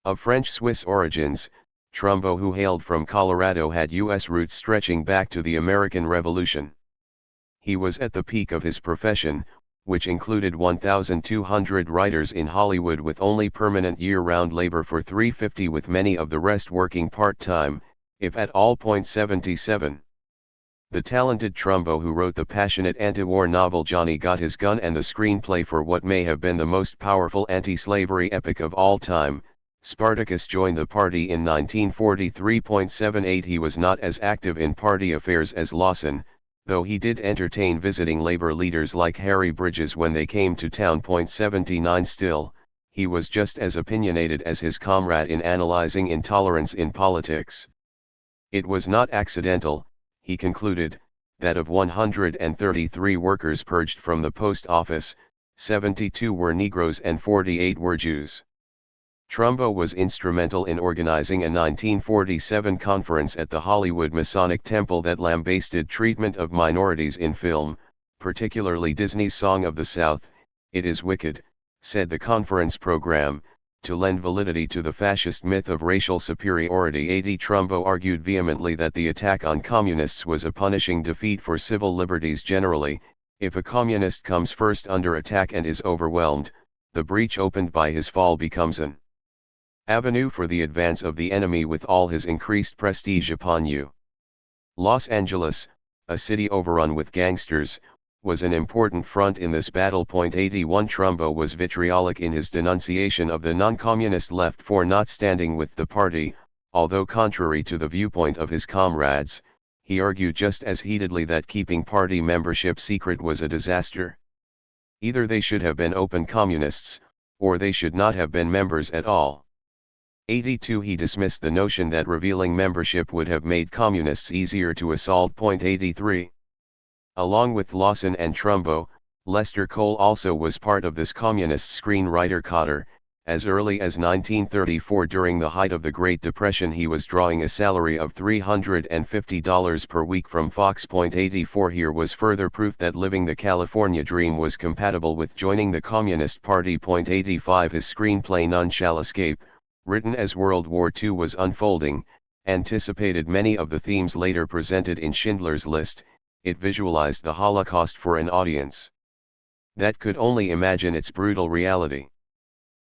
Of French-Swiss origins, Trumbo, who hailed from Colorado, had U.S. roots stretching back to the American Revolution. He was at the peak of his profession, which included 1,200 writers in Hollywood with only permanent year-round labor for $350, with many of the rest working part-time, if at all. 77. The talented Trumbo, who wrote the passionate anti-war novel Johnny Got His Gun and the screenplay for what may have been the most powerful anti-slavery epic of all time, Spartacus, joined the party in 1943. 78. He was not as active in party affairs as Lawson, though he did entertain visiting labor leaders like Harry Bridges when they came to town. 79. Still, he was just as opinionated as his comrade in analyzing intolerance in politics. It was not accidental, he concluded, that of 133 workers purged from the post office, 72 were Negroes and 48 were Jews. Trumbo was instrumental in organizing a 1947 conference at the Hollywood Masonic Temple that lambasted treatment of minorities in film, particularly Disney's Song of the South, "It Is Wicked," said the conference program, to lend validity to the fascist myth of racial superiority. Trumbo argued vehemently that the attack on communists was a punishing defeat for civil liberties generally. If a communist comes first under attack and is overwhelmed, the breach opened by his fall becomes an avenue for the advance of the enemy with all his increased prestige upon you. Los Angeles, a city overrun with gangsters, was an important front in this battle. 81. Trumbo was vitriolic in his denunciation of the non-communist left for not standing with the party, although contrary to the viewpoint of his comrades, he argued just as heatedly that keeping party membership secret was a disaster. Either they should have been open communists, or they should not have been members at all. 82. He dismissed the notion that revealing membership would have made communists easier to assault. 83. Along with Lawson and Trumbo, Lester Cole also was part of this communist screenwriter cadre. As early as 1934, during the height of the Great Depression, he was drawing a salary of $350 per week from Fox. 84. Here was further proof that living the California dream was compatible with joining the Communist Party. 85. His screenplay None Shall Escape, written as World War II was unfolding, anticipated many of the themes later presented in Schindler's List. It visualized the Holocaust for an audience that could only imagine its brutal reality.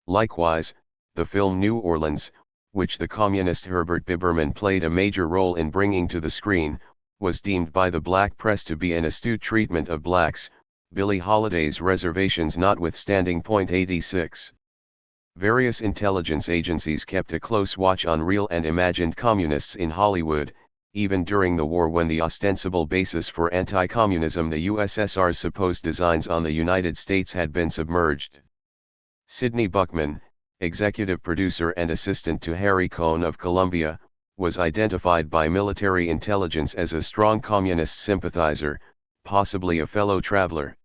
Likewise, the film New Orleans, which the communist Herbert Biberman played a major role in bringing to the screen, was deemed by the black press to be an astute treatment of blacks, Billie Holiday's reservations notwithstanding. 86. Various intelligence agencies kept a close watch on real and imagined communists in Hollywood, even during the war, when the ostensible basis for anti-communism, the USSR's supposed designs on the United States, had been submerged. Sidney Buckman, executive producer and assistant to Harry Cohn of Columbia, was identified by military intelligence as a strong communist sympathizer, possibly a fellow traveler.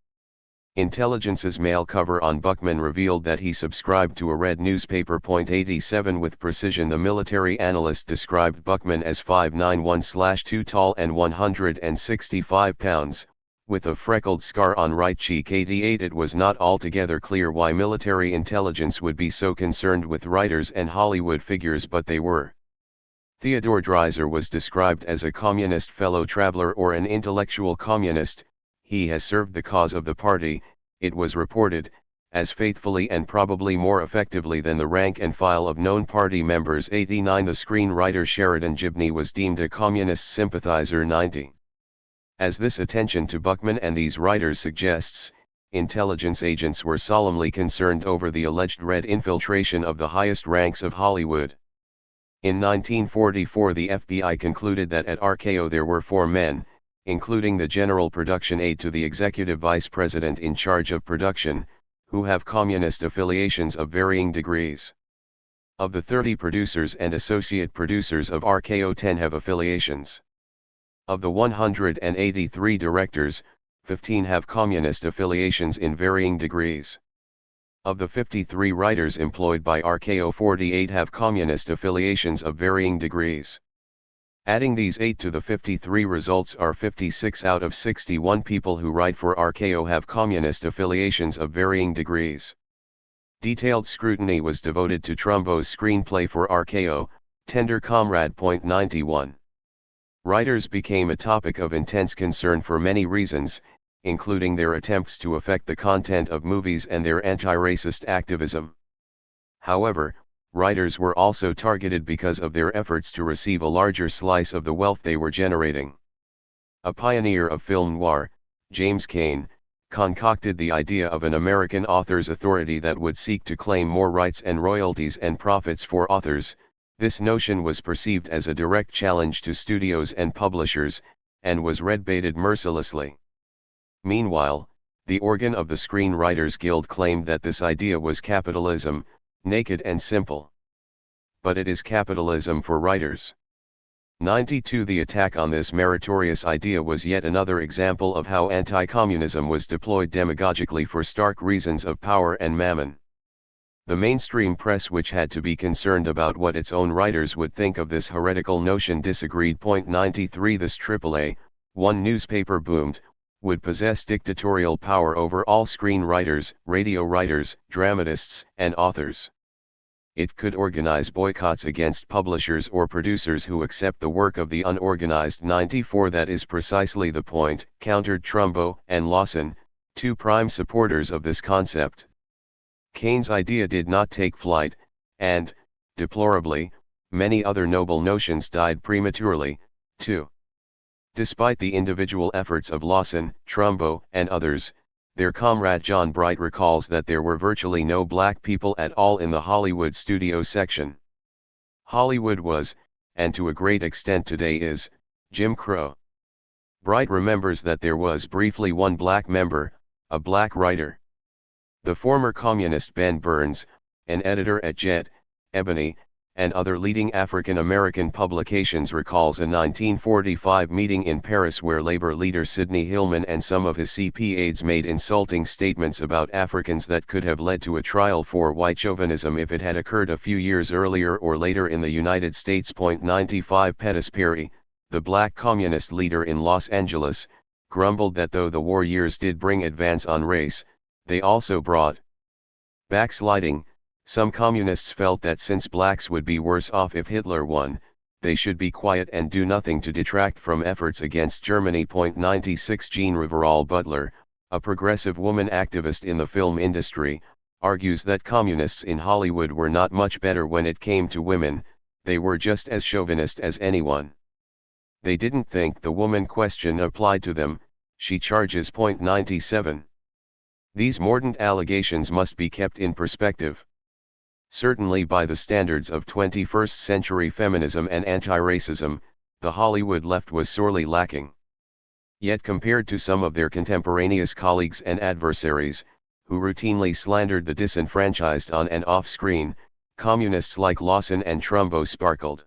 Intelligence's mail cover on Buckman revealed that he subscribed to a red newspaper. 87. With precision, the military analyst described Buckman as 5'9", 2 tall and 165 pounds, with a freckled scar on right cheek. 88. It was not altogether clear why military intelligence would be so concerned with writers and Hollywood figures, but they were. Theodore Dreiser was described as a communist fellow traveler or an intellectual communist. He has served the cause of the party, it was reported, as faithfully and probably more effectively than the rank and file of known party members. 89. The screenwriter Sheridan Gibney was deemed a communist sympathizer. 90. As this attention to Buckman and these writers suggests, intelligence agents were solemnly concerned over the alleged red infiltration of the highest ranks of Hollywood. In 1944, the FBI concluded that at RKO there were 4 men, including the general production aide to the executive vice president in charge of production, who have communist affiliations of varying degrees. Of the 30 producers and associate producers of RKO, 10 have affiliations. Of the 183 directors, 15 have communist affiliations in varying degrees. Of the 53 writers employed by RKO, 48 have communist affiliations of varying degrees. Adding these 8 to the 53 results are 56 out of 61 people who write for RKO have communist affiliations of varying degrees. Detailed scrutiny was devoted to Trumbo's screenplay for RKO, Tender Comrade. 91. Writers became a topic of intense concern for many reasons, including their attempts to affect the content of movies and their anti-racist activism. However, writers were also targeted because of their efforts to receive a larger slice of the wealth they were generating. A pioneer of film noir, James Cain, concocted the idea of an American author's authority that would seek to claim more rights and royalties and profits for authors. This notion was perceived as a direct challenge to studios and publishers, and was red-baited mercilessly. Meanwhile, the organ of the Screenwriters Guild claimed that this idea was capitalism, naked and simple. But it is capitalism for writers. 92. The attack on this meritorious idea was yet another example of how anti-communism was deployed demagogically for stark reasons of power and mammon. The mainstream press, which had to be concerned about what its own writers would think of this heretical notion, disagreed. 93. This AAA, one newspaper boomed, would possess dictatorial power over all screenwriters, radio writers, dramatists, and authors. It could organize boycotts against publishers or producers who accept the work of the unorganized. 94. That is precisely the point, countered Trumbo and Lawson, two prime supporters of this concept. Cain's idea did not take flight, and, deplorably, many other noble notions died prematurely, too. Despite the individual efforts of Lawson, Trumbo, and others, their comrade John Bright recalls that there were virtually no black people at all in the Hollywood studio section. Hollywood was, and to a great extent today is, Jim Crow. Bright remembers that there was briefly one black member, a black writer. The former communist Ben Burns, an editor at Jet, Ebony, and other leading African American publications, recalls a 1945 meeting in Paris where labor leader Sidney Hillman and some of his CP aides made insulting statements about Africans that could have led to a trial for white chauvinism if it had occurred a few years earlier or later in the United States. 95. Pettis Perry, the black communist leader in Los Angeles, grumbled that though the war years did bring advance on race, they also brought backsliding. Some communists felt that since blacks would be worse off if Hitler won, they should be quiet and do nothing to detract from efforts against Germany. 96. Jean Riverall Butler, a progressive woman activist in the film industry, argues that communists in Hollywood were not much better when it came to women, they were just as chauvinist as anyone. They didn't think the woman question applied to them, she charges. 97. These mordant allegations must be kept in perspective. Certainly by the standards of 21st century feminism and anti-racism, the Hollywood left was sorely lacking. Yet compared to some of their contemporaneous colleagues and adversaries, who routinely slandered the disenfranchised on and off screen, communists like Lawson and Trumbo sparkled.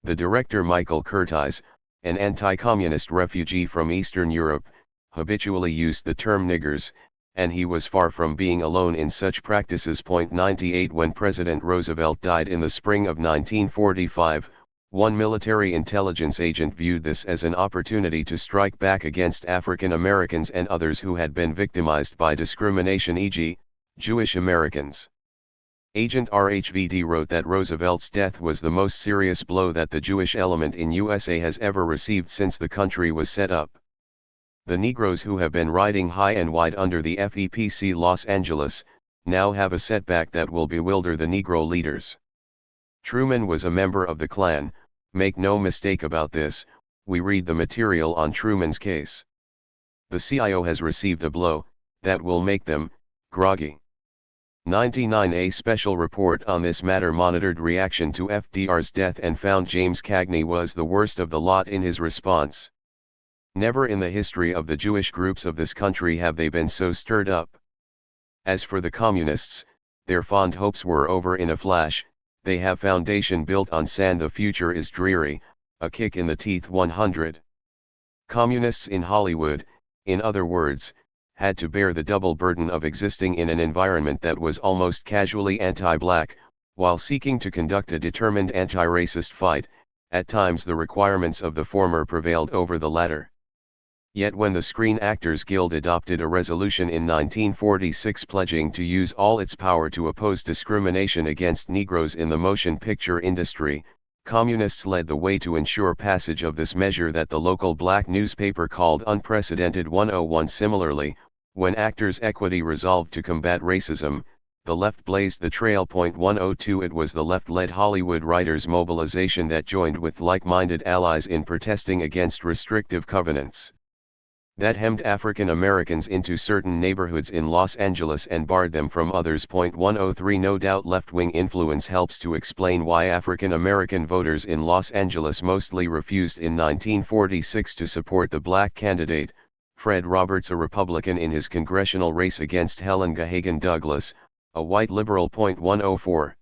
The director Michael Curtiz, an anti-communist refugee from Eastern Europe, habitually used the term niggers, and he was far from being alone in such practices. 98. When President Roosevelt died in the spring of 1945, one military intelligence agent viewed this as an opportunity to strike back against African Americans and others who had been victimized by discrimination, e.g., Jewish Americans. Agent RHVD wrote that Roosevelt's death was the most serious blow that the Jewish element in USA has ever received since the country was set up. The Negroes who have been riding high and wide under the FEPC Los Angeles, now have a setback that will bewilder the Negro leaders. Truman was a member of the Klan, make no mistake about this, we read the material on Truman's case. The CIO has received a blow, that will make them, groggy. 99. A special report on this matter monitored reaction to FDR's death and found James Cagney was the worst of the lot in his response. Never in the history of the Jewish groups of this country have they been so stirred up. As for the communists, their fond hopes were over in a flash, they have foundation built on sand, the future is dreary, a kick in the teeth. 100. Communists in Hollywood, in other words, had to bear the double burden of existing in an environment that was almost casually anti-black, while seeking to conduct a determined anti-racist fight. At times the requirements of the former prevailed over the latter. Yet when the Screen Actors Guild adopted a resolution in 1946 pledging to use all its power to oppose discrimination against Negroes in the motion picture industry, Communists led the way to ensure passage of this measure that the local black newspaper called Unprecedented 101. Similarly, when Actors' Equity resolved to combat racism, the left blazed the trail. 102 It was the left-led Hollywood writers' mobilization that joined with like-minded allies in protesting against restrictive covenants that hemmed African Americans into certain neighborhoods in Los Angeles and barred them from others. 103 No doubt left-wing influence helps to explain why African American voters in Los Angeles mostly refused in 1946 to support the black candidate, Fred Roberts, a Republican, in his congressional race against Helen Gahagan Douglas, a white liberal. 104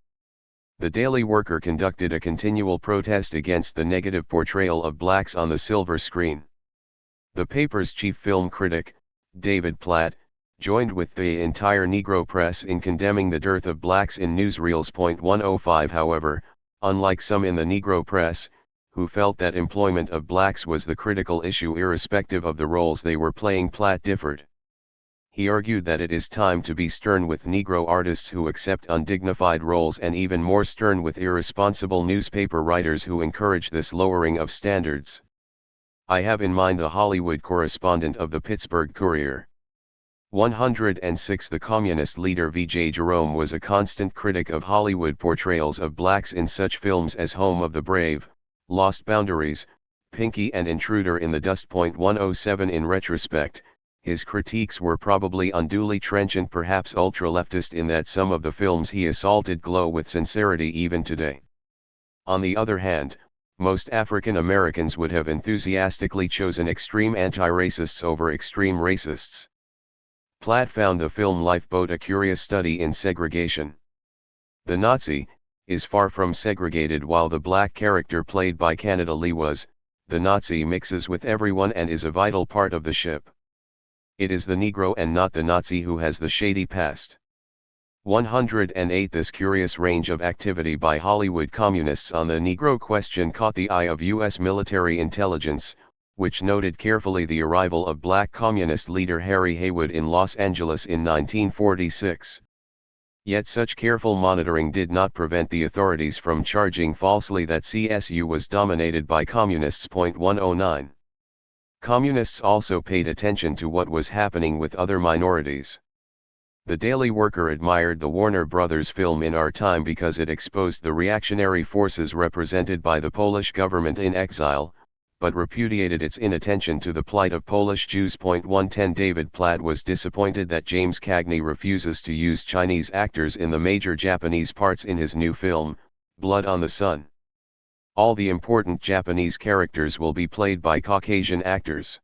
The Daily Worker conducted a continual protest against the negative portrayal of blacks on the silver screen. The paper's chief film critic, David Platt, joined with the entire Negro press in condemning the dearth of blacks in newsreels. 105 However, unlike some in the Negro press, who felt that employment of blacks was the critical issue irrespective of the roles they were playing, Platt differed. He argued that it is time to be stern with Negro artists who accept undignified roles and even more stern with irresponsible newspaper writers who encourage this lowering of standards. I have in mind the Hollywood correspondent of the Pittsburgh Courier. 106 The communist leader V.J. Jerome was a constant critic of Hollywood portrayals of blacks in such films as Home of the Brave, Lost Boundaries, Pinky and Intruder in the Dust. 107 In retrospect, his critiques were probably unduly trenchant, perhaps ultra-leftist, in that some of the films he assaulted glow with sincerity even today. On the other hand, most African Americans would have enthusiastically chosen extreme anti-racists over extreme racists. Platt found the film Lifeboat a curious study in segregation. The Nazi is far from segregated, while the black character played by Canada Lee was. The Nazi mixes with everyone and is a vital part of the ship. It is the Negro and not the Nazi who has the shady past. 108 This curious range of activity by Hollywood communists on the Negro question caught the eye of U.S. military intelligence, which noted carefully the arrival of black communist leader Harry Haywood in Los Angeles in 1946. Yet such careful monitoring did not prevent the authorities from charging falsely that CSU was dominated by communists. 109 Communists also paid attention to what was happening with other minorities. The Daily Worker admired the Warner Brothers film In Our Time because it exposed the reactionary forces represented by the Polish government in exile, but repudiated its inattention to the plight of Polish Jews. 110 David Platt was disappointed that James Cagney refuses to use Chinese actors in the major Japanese parts in his new film, Blood on the Sun. All the important Japanese characters will be played by Caucasian actors.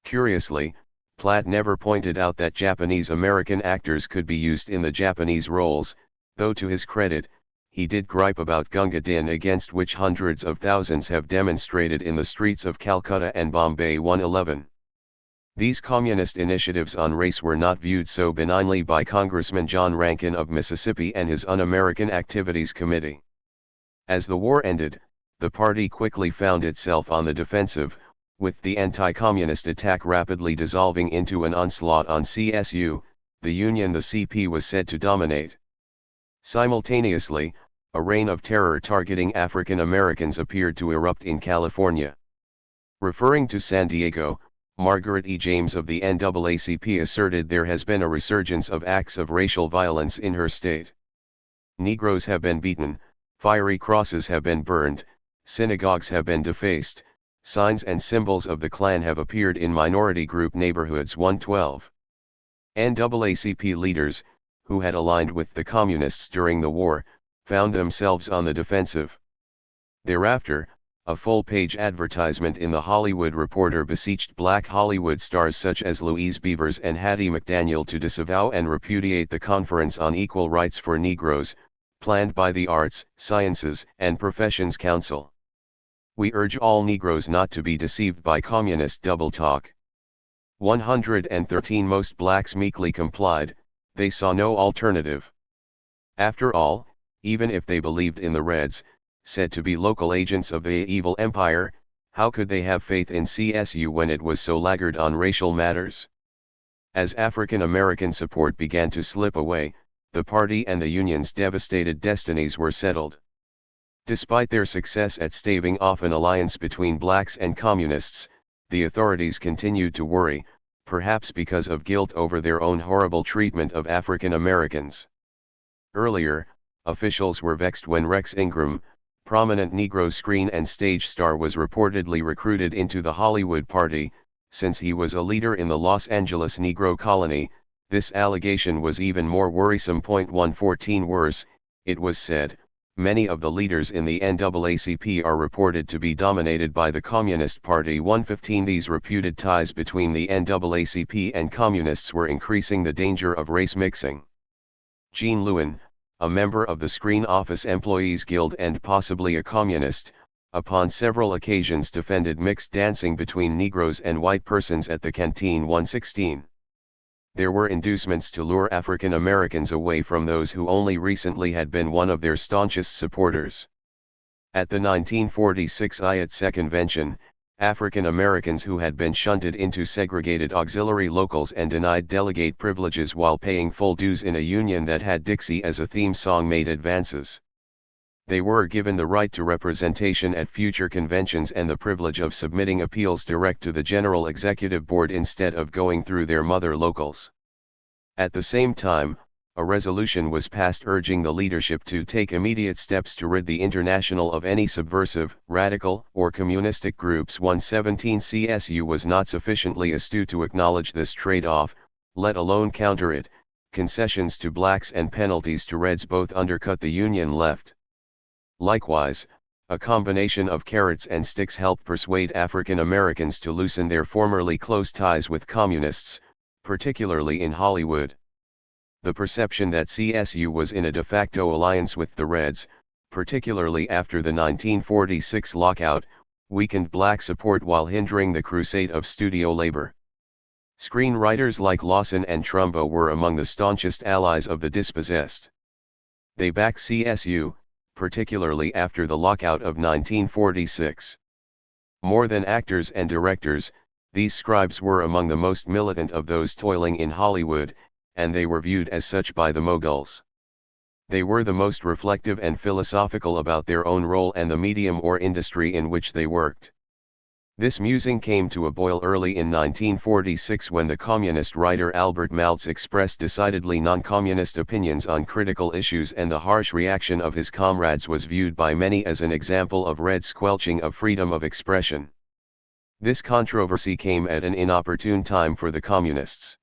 Curiously, Platt never pointed out that Japanese American actors could be used in the Japanese roles, though to his credit, he did gripe about Gunga Din, against which hundreds of thousands have demonstrated in the streets of Calcutta and Bombay. 111 These communist initiatives on race were not viewed so benignly by Congressman John Rankin of Mississippi and his Un-American Activities Committee. As the war ended, the party quickly found itself on the defensive, with the anti-communist attack rapidly dissolving into an onslaught on CSU, the union the CP was said to dominate. Simultaneously, a reign of terror targeting African Americans appeared to erupt in California. Referring to San Diego, Margaret E. James of the NAACP asserted there has been a resurgence of acts of racial violence in her state. Negroes have been beaten, fiery crosses have been burned, synagogues have been defaced, signs and symbols of the Klan have appeared in minority group neighborhoods. 112 NAACP leaders, who had aligned with the communists during the war, found themselves on the defensive. Thereafter, a full-page advertisement in The Hollywood Reporter beseeched black Hollywood stars such as Louise Beavers and Hattie McDaniel to disavow and repudiate the Conference on Equal Rights for Negroes, planned by the Arts, Sciences, and Professions Council. We urge all Negroes not to be deceived by communist double talk. 113 Most blacks meekly complied, they saw no alternative. After all, even if they believed in the Reds, said to be local agents of the evil empire, how could they have faith in CSU when it was so laggard on racial matters? As African American support began to slip away, the party and the union's devastated destinies were settled. Despite their success at staving off an alliance between blacks and communists, the authorities continued to worry, perhaps because of guilt over their own horrible treatment of African Americans. Earlier, officials were vexed when Rex Ingram, prominent Negro screen and stage star, was reportedly recruited into the Hollywood Party. Since he was a leader in the Los Angeles Negro colony, this allegation was even more worrisome. 114 Worse, it was said, many of the leaders in the NAACP are reported to be dominated by the Communist Party. 115 These reputed ties between the NAACP and Communists were increasing the danger of race mixing. Gene Lewin, a member of the Screen Office Employees Guild and possibly a communist, upon several occasions defended mixed dancing between Negroes and white persons at the canteen. 116. There were inducements to lure African Americans away from those who only recently had been one of their staunchest supporters. At the 1946 IATSE convention, African Americans who had been shunted into segregated auxiliary locals and denied delegate privileges while paying full dues in a union that had Dixie as a theme song made advances. They were given the right to representation at future conventions and the privilege of submitting appeals direct to the General Executive Board instead of going through their mother locals. At the same time, a resolution was passed urging the leadership to take immediate steps to rid the International of any subversive, radical, or communistic groups. 117 CSU was not sufficiently astute to acknowledge this trade-off, let alone counter it. Concessions to blacks and penalties to Reds both undercut the Union left. Likewise, a combination of carrots and sticks helped persuade African Americans to loosen their formerly close ties with communists, particularly in Hollywood. The perception that CSU was in a de facto alliance with the Reds, particularly after the 1946 lockout, weakened black support while hindering the crusade of studio labor. Screenwriters like Lawson and Trumbo were among the staunchest allies of the dispossessed. They backed CSU, particularly after the lockout of 1946. More than actors and directors, these scribes were among the most militant of those toiling in Hollywood, and they were viewed as such by the Moguls. They were the most reflective and philosophical about their own role and the medium or industry in which they worked. This musing came to a boil early in 1946 when the communist writer Albert Maltz expressed decidedly non-communist opinions on critical issues, and the harsh reaction of his comrades was viewed by many as an example of Red squelching of freedom of expression. This controversy came at an inopportune time for the communists.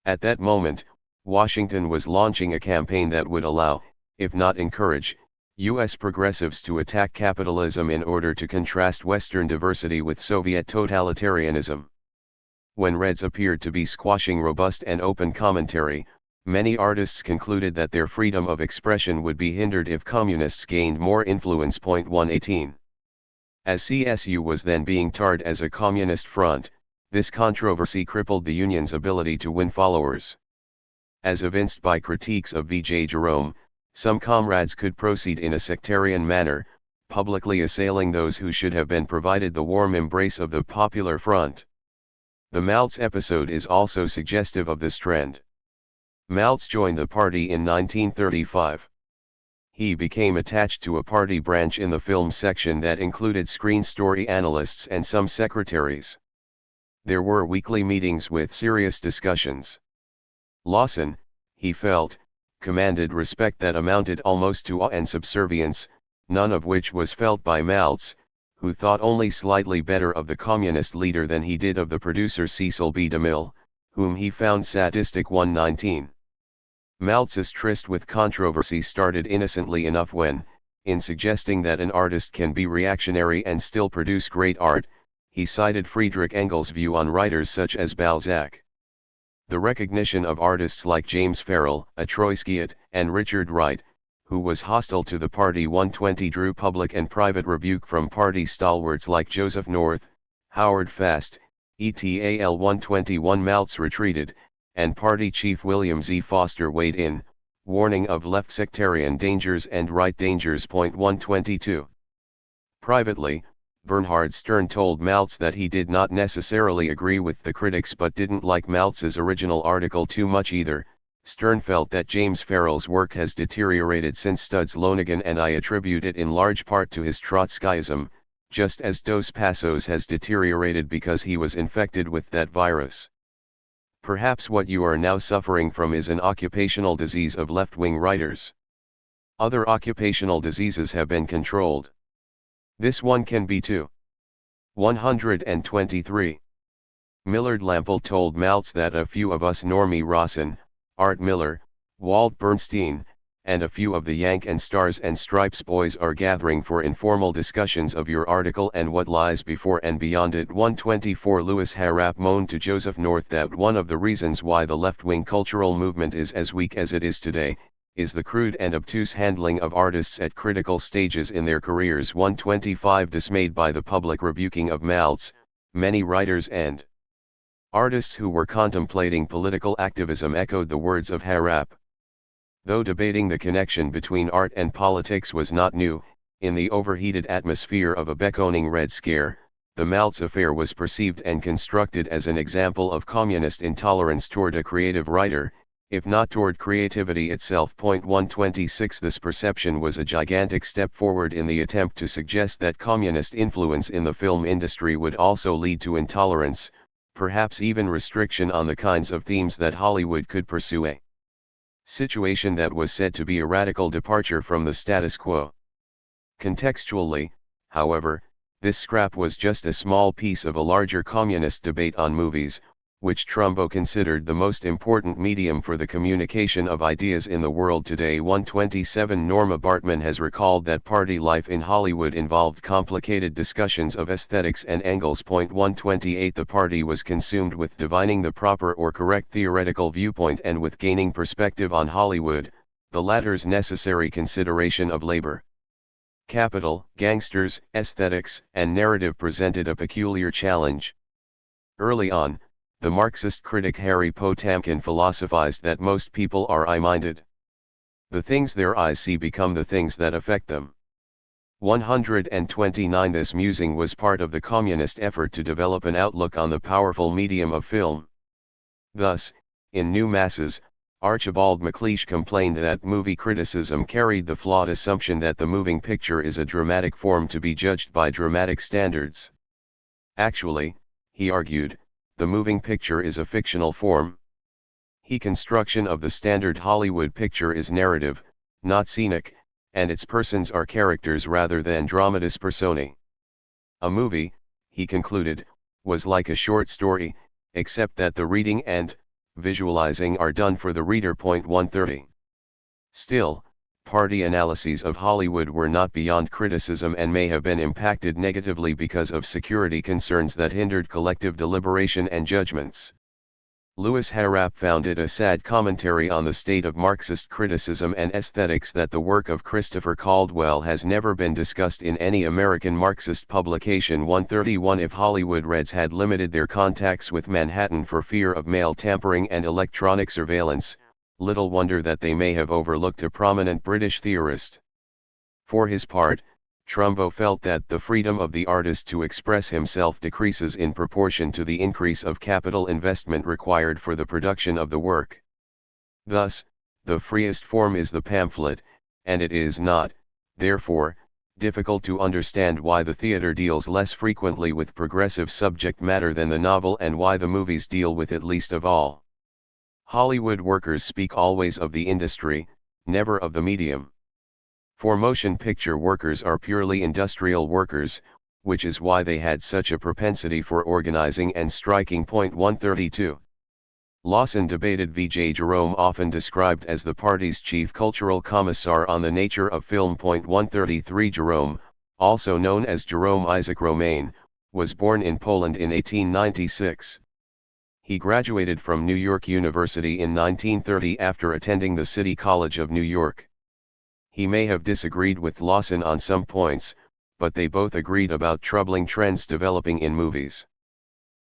At that moment, Washington was launching a campaign that would allow, if not encourage, U.S. progressives to attack capitalism in order to contrast Western diversity with Soviet totalitarianism. When Reds appeared to be squashing robust and open commentary, many artists concluded that their freedom of expression would be hindered if communists gained more influence. 118. As CSU was then being tarred as a communist front, this controversy crippled the Union's ability to win followers. As evinced by critiques of V.J. Jerome, some comrades could proceed in a sectarian manner, publicly assailing those who should have been provided the warm embrace of the Popular Front. The Maltz episode is also suggestive of this trend. Maltz joined the party in 1935. He became attached to a party branch in the film section that included screen story analysts and some secretaries. There were weekly meetings with serious discussions. Lawson, he felt, commanded respect that amounted almost to awe and subservience, none of which was felt by Maltz, who thought only slightly better of the communist leader than he did of the producer Cecil B. DeMille, whom he found sadistic. 119. Maltz's tryst with controversy started innocently enough when, in suggesting that an artist can be reactionary and still produce great art, he cited Friedrich Engels' view on writers such as Balzac. The recognition of artists like James Farrell, a Trotskyite, and Richard Wright, who was hostile to the party. 120 drew public and private rebuke from party stalwarts like Joseph North, Howard Fast, ETAL 121 Maltz retreated, and party chief William Z. Foster weighed in, warning of left sectarian dangers and right dangers. 122. Privately, Bernhard Stern told Maltz that he did not necessarily agree with the critics but didn't like Maltz's original article too much either. Stern felt that James Farrell's work has deteriorated since Studs Lonergan, and I attribute it in large part to his Trotskyism, just as Dos Passos has deteriorated because he was infected with that virus. Perhaps what you are now suffering from is an occupational disease of left-wing writers. Other occupational diseases have been controlled. This one can be too. 123. Millard Lample told Maltz that a few of us Normie Rawson, Art Miller, Walt Bernstein, and a few of the Yank and Stars and Stripes boys are gathering for informal discussions of your article and what lies before and beyond it. 124. Louis Harrap moaned to Joseph North that one of the reasons why the left-wing cultural movement is as weak as it is today, is the crude and obtuse handling of artists at critical stages in their careers. 125. Dismayed by the public rebuking of Maltz, many writers and artists who were contemplating political activism echoed the words of Harrap. Though debating the connection between art and politics was not new, in the overheated atmosphere of a beckoning Red Scare, the Maltz affair was perceived and constructed as an example of communist intolerance toward a creative writer, if not toward creativity itself. 126. This perception was a gigantic step forward in the attempt to suggest that communist influence in the film industry would also lead to intolerance, perhaps even restriction on the kinds of themes that Hollywood could pursue, a situation that was said to be a radical departure from the status quo. Contextually, however, this scrap was just a small piece of a larger communist debate on movies, which Trumbo considered the most important medium for the communication of ideas in the world today. 127. Norma Bartman has recalled that party life in Hollywood involved complicated discussions of aesthetics and angles. 128. The party was consumed with divining the proper or correct theoretical viewpoint and with gaining perspective on Hollywood, the latter's necessary consideration of labor, capital, gangsters, aesthetics, and narrative presented a peculiar challenge. Early on, the Marxist critic Harry Potemkin philosophized that most people are eye-minded. The things their eyes see become the things that affect them. 129. This musing was part of the communist effort to develop an outlook on the powerful medium of film. Thus, in New Masses, Archibald MacLeish complained that movie criticism carried the flawed assumption that the moving picture is a dramatic form to be judged by dramatic standards. Actually, he argued, the moving picture is a fictional form. The construction of the standard Hollywood picture is narrative, not scenic, and its persons are characters rather than dramatis personae. A movie, he concluded, was like a short story, except that the reading and visualizing are done for the reader. 130. Still, party analyses of Hollywood were not beyond criticism and may have been impacted negatively because of security concerns that hindered collective deliberation and judgments. Louis Harrap found it a sad commentary on the state of Marxist criticism and aesthetics that the work of Christopher Caldwell has never been discussed in any American Marxist publication. 131. If Hollywood Reds had limited their contacts with Manhattan for fear of mail tampering and electronic surveillance, little wonder that they may have overlooked a prominent British theorist. For his part, Trumbo felt that the freedom of the artist to express himself decreases in proportion to the increase of capital investment required for the production of the work. Thus, the freest form is the pamphlet, and it is not, therefore, difficult to understand why the theater deals less frequently with progressive subject matter than the novel and why the movies deal with it least of all. Hollywood workers speak always of the industry, never of the medium. For motion picture workers are purely industrial workers, which is why they had such a propensity for organizing and striking. 132. Lawson debated V.J. Jerome, often described as the party's chief cultural commissar on the nature of film. 133. Jerome, also known as Jerome Isaac Romaine, was born in Poland in 1896. He graduated from New York University in 1930 after attending the City College of New York. He may have disagreed with Lawson on some points, but they both agreed about troubling trends developing in movies.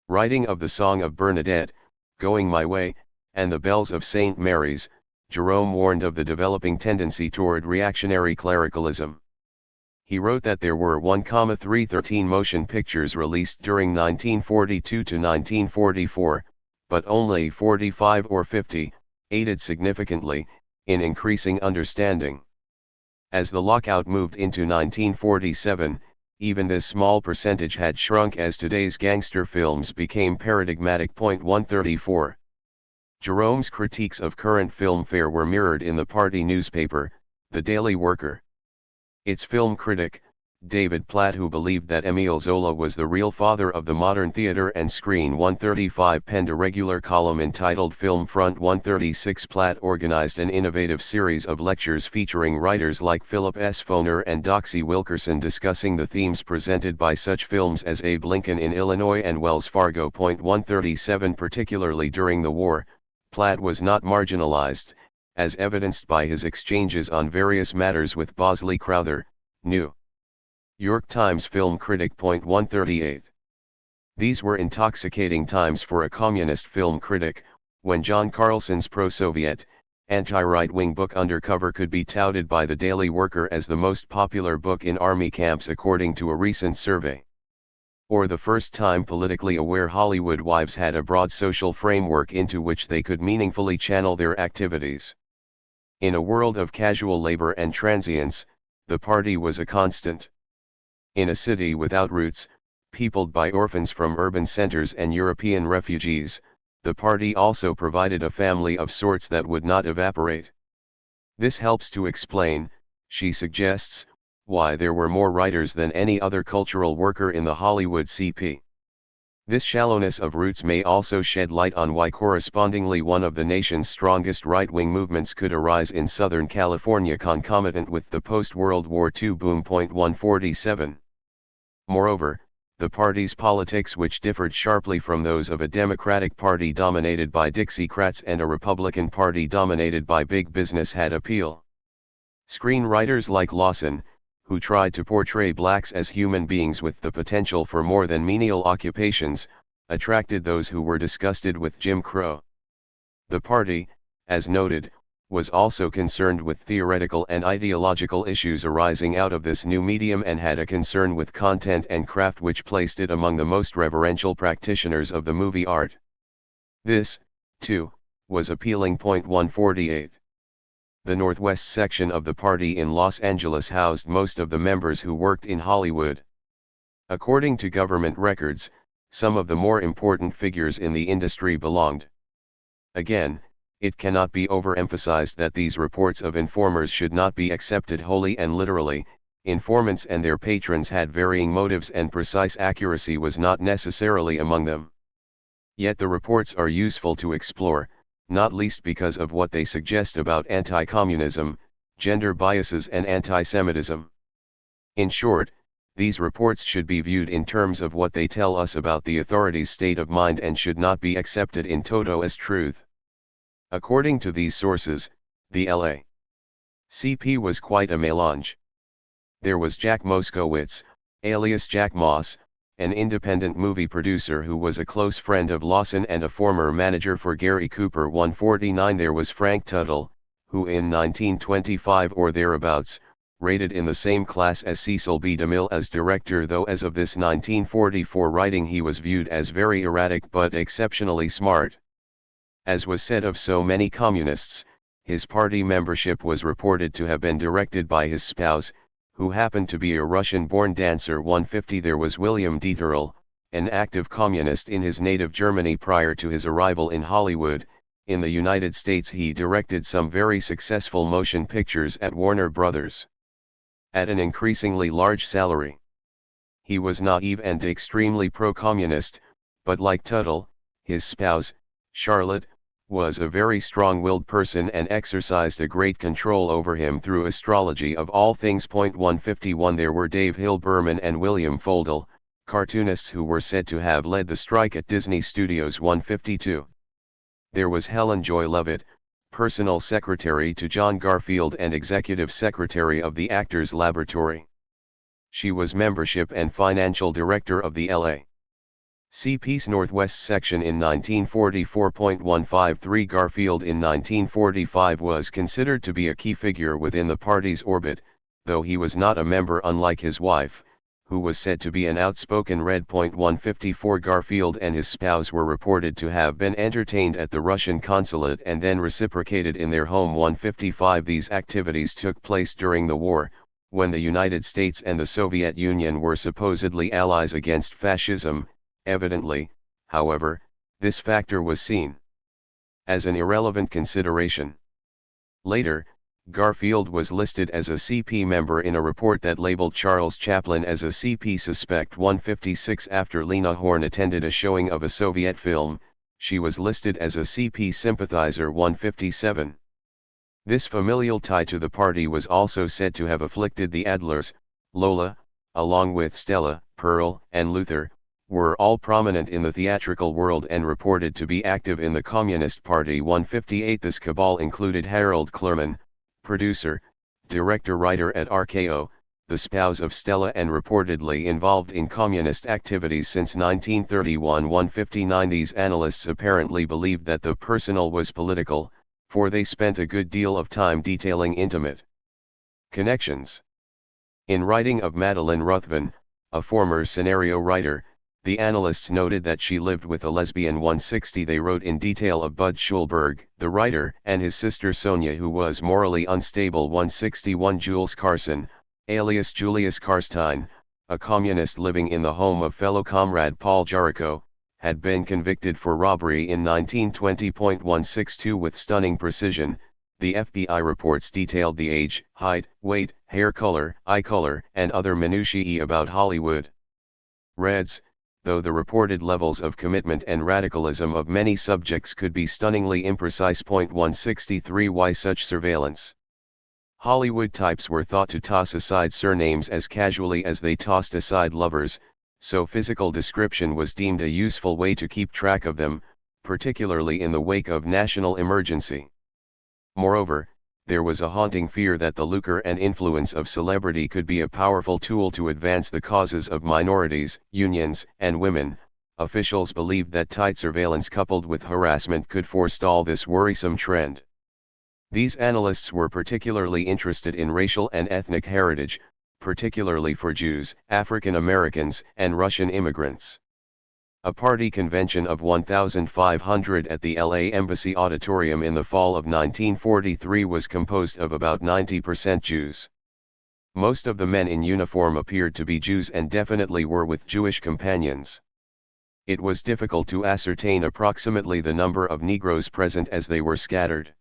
Writing of the Song of Bernadette, Going My Way, and the Bells of St. Mary's, Jerome warned of the developing tendency toward reactionary clericalism. He wrote that there were 1,313 motion pictures released during 1942 to 1944, but only 45 or 50, aided significantly, in increasing understanding. As the lockout moved into 1947, even this small percentage had shrunk as today's gangster films became paradigmatic. 134. Jerome's critiques of current film fare were mirrored in the party newspaper, The Daily Worker. Its film critic, David Platt, who believed that Émile Zola was the real father of the modern theater and screen, 135, penned a regular column entitled Film Front. 136. Platt organized an innovative series of lectures featuring writers like Philip S. Foner and Doxy Wilkerson discussing the themes presented by such films as Abe Lincoln in Illinois and Wells Fargo. 137. Particularly during the war, Platt was not marginalized, as evidenced by his exchanges on various matters with Bosley Crowther, New York Times film critic. 138. These were intoxicating times for a communist film critic, when John Carlson's pro-Soviet, anti-right-wing book Undercover could be touted by the Daily Worker as the most popular book in army camps according to a recent survey. Or the first time politically aware Hollywood wives had a broad social framework into which they could meaningfully channel their activities. In a world of casual labor and transience, the party was a constant. In a city without roots, peopled by orphans from urban centers and European refugees, the party also provided a family of sorts that would not evaporate. This helps to explain, she suggests, why there were more writers than any other cultural worker in the Hollywood CP. This shallowness of roots may also shed light on why correspondingly one of the nation's strongest right-wing movements could arise in Southern California concomitant with the post-World War II boom. 147. Moreover, the party's politics, which differed sharply from those of a Democratic Party dominated by Dixiecrats and a Republican Party dominated by big business, had appeal. Screenwriters like Lawson, who tried to portray blacks as human beings with the potential for more than menial occupations, attracted those who were disgusted with Jim Crow. The party, as noted, was also concerned with theoretical and ideological issues arising out of this new medium and had a concern with content and craft which placed it among the most reverential practitioners of the movie art. This, too, was appealing. 148. The Northwest section of the party in Los Angeles housed most of the members who worked in Hollywood. According to government records, some of the more important figures in the industry belonged. Again, it cannot be overemphasized that these reports of informers should not be accepted wholly and literally. Informants and their patrons had varying motives and precise accuracy was not necessarily among them. Yet the reports are useful to explore, not least because of what they suggest about anti-communism, gender biases and anti-Semitism. In short, these reports should be viewed in terms of what they tell us about the authorities' state of mind and should not be accepted in toto as truth. According to these sources, the L.A. CP was quite a melange. There was Jack Moskowitz, alias Jack Moss, an independent movie producer who was a close friend of Lawson and a former manager for Gary Cooper. 149. There was Frank Tuttle, who in 1925 or thereabouts, rated in the same class as Cecil B. DeMille as director, though as of this 1944 writing he was viewed as very erratic but exceptionally smart. As was said of so many communists, his party membership was reported to have been directed by his spouse, who happened to be a Russian-born dancer. 150. There was William Dieterle, an active communist in his native Germany prior to his arrival in Hollywood. In the United States he directed some very successful motion pictures at Warner Brothers. At an increasingly large salary. He was naive and extremely pro-communist, but like Tuttle, his spouse, Charlotte, was a very strong-willed person and exercised a great control over him through astrology of all things. 151. There were Dave Hill Berman and William Foldel, cartoonists who were said to have led the strike at Disney Studios. 152. There was Helen Joy Levitt, personal secretary to John Garfield and executive secretary of the Actors Laboratory. She was membership and financial director of the L.A. See Peace Northwest section in 1944.153. Garfield in 1945 was considered to be a key figure within the party's orbit, though he was not a member unlike his wife, who was said to be an outspoken Red. 154. Garfield and his spouse were reported to have been entertained at the Russian consulate and then reciprocated in their home. 155. These activities took place during the war, when the United States and the Soviet Union were supposedly allies against fascism. Evidently, however, this factor was seen as an irrelevant consideration. Later, Garfield was listed as a CP member in a report that labeled Charles Chaplin as a CP suspect. 156. After Lena Horne attended a showing of a Soviet film, she was listed as a CP sympathizer. 157. This familial tie to the party was also said to have afflicted the Adlers. Lola, along with Stella, Pearl, and Luther, were all prominent in the theatrical world and reported to be active in the Communist Party. 158. This cabal included Harold Clurman, producer, director-writer at RKO, the spouse of Stella and reportedly involved in communist activities since 1931. 159. These analysts apparently believed that the personal was political, for they spent a good deal of time detailing intimate connections. In writing of Madeline Ruthven, a former scenario writer, the analysts noted that she lived with a lesbian. 160. They wrote in detail of Bud Schulberg, the writer, and his sister Sonia, who was morally unstable. 161. Jules Carson, alias Julius Karstein, a communist living in the home of fellow comrade Paul Jarrico, had been convicted for robbery in 1920.162 with stunning precision. The FBI reports detailed the age, height, weight, hair color, eye color, and other minutiae about Hollywood Reds, though the reported levels of commitment and radicalism of many subjects could be stunningly imprecise. 163. Why such surveillance? Hollywood types were thought to toss aside surnames as casually as they tossed aside lovers, so physical description was deemed a useful way to keep track of them, particularly in the wake of national emergency. Moreover, there was a haunting fear that the lucre and influence of celebrity could be a powerful tool to advance the causes of minorities, unions, and women. Officials believed that tight surveillance coupled with harassment could forestall this worrisome trend. These analysts were particularly interested in racial and ethnic heritage, particularly for Jews, African Americans, and Russian immigrants. A party convention of 1,500 at the LA Embassy Auditorium in the fall of 1943 was composed of about 90% Jews. Most of the men in uniform appeared to be Jews and definitely were with Jewish companions. It was difficult to ascertain approximately the number of Negroes present as they were scattered.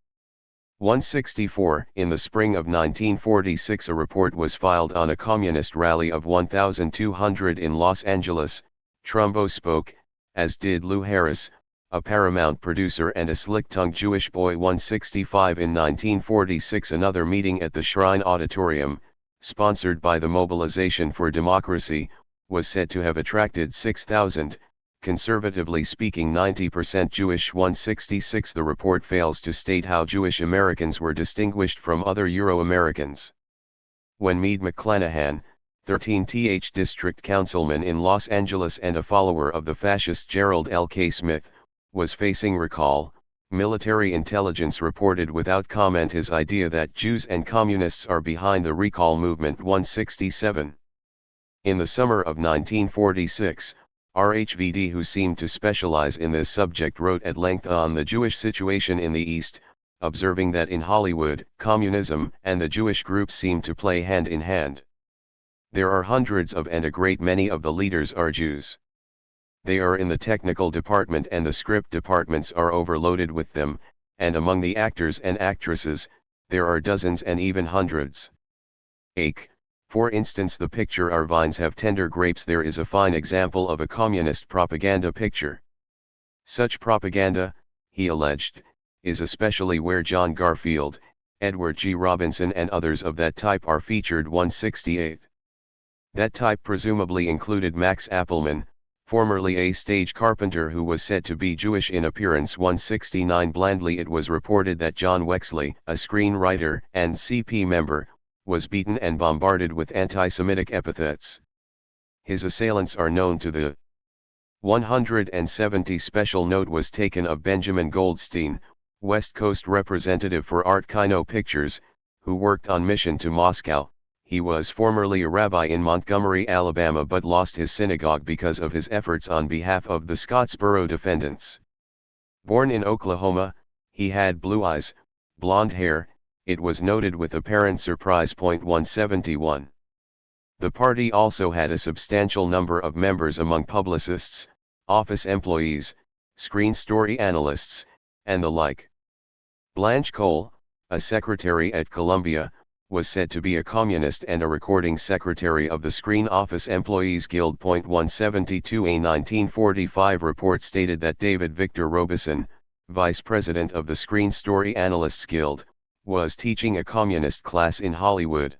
164. In the spring of 1946 a report was filed on a communist rally of 1,200 in Los Angeles. Trumbo spoke, as did Lou Harris, a Paramount producer and a slick-tongued Jewish boy. 165. In 1946 another meeting at the Shrine Auditorium, sponsored by the Mobilization for Democracy, was said to have attracted 6,000, conservatively speaking 90% Jewish. 166. The report fails to state how Jewish Americans were distinguished from other Euro-Americans. When Meade McClanahan, 13th District Councilman in Los Angeles and a follower of the fascist Gerald L.K. Smith, was facing recall, military intelligence reported without comment his idea that Jews and communists are behind the recall movement. 167. In the summer of 1946, RHVD, who seemed to specialize in this subject, wrote at length on the Jewish situation in the East, observing that in Hollywood, communism and the Jewish group seemed to play hand in hand. There are hundreds of and a great many of the leaders are Jews. They are in the technical department and the script departments are overloaded with them, and among the actors and actresses, there are dozens and even hundreds. Ake, for instance, the picture Our Vines Have Tender Grapes. There is a fine example of a communist propaganda picture. Such propaganda, he alleged, is especially where John Garfield, Edward G. Robinson and others of that type are featured. 168. That type presumably included Max Appelman, formerly a stage carpenter who was said to be Jewish in appearance. 169. Blandly it was reported that John Wexley, a screenwriter and CP member, was beaten and bombarded with anti-Semitic epithets. His assailants are known to the 170 Special note was taken of Benjamin Goldstein, West Coast representative for Art Kino Pictures, who worked on mission to Moscow. He was formerly a rabbi in Montgomery, Alabama, but lost his synagogue because of his efforts on behalf of the Scottsboro defendants. Born in Oklahoma, he had blue eyes, blonde hair. It was noted with apparent surprise. 171. The party also had a substantial number of members among publicists, office employees, screen story analysts, and the like. Blanche Cole, a secretary at Columbia, was said to be a communist and a recording secretary of the Screen Office Employees Guild. 172. A 1945 report stated that David Victor Robeson, vice president of the Screen Story Analysts Guild, was teaching a communist class in Hollywood.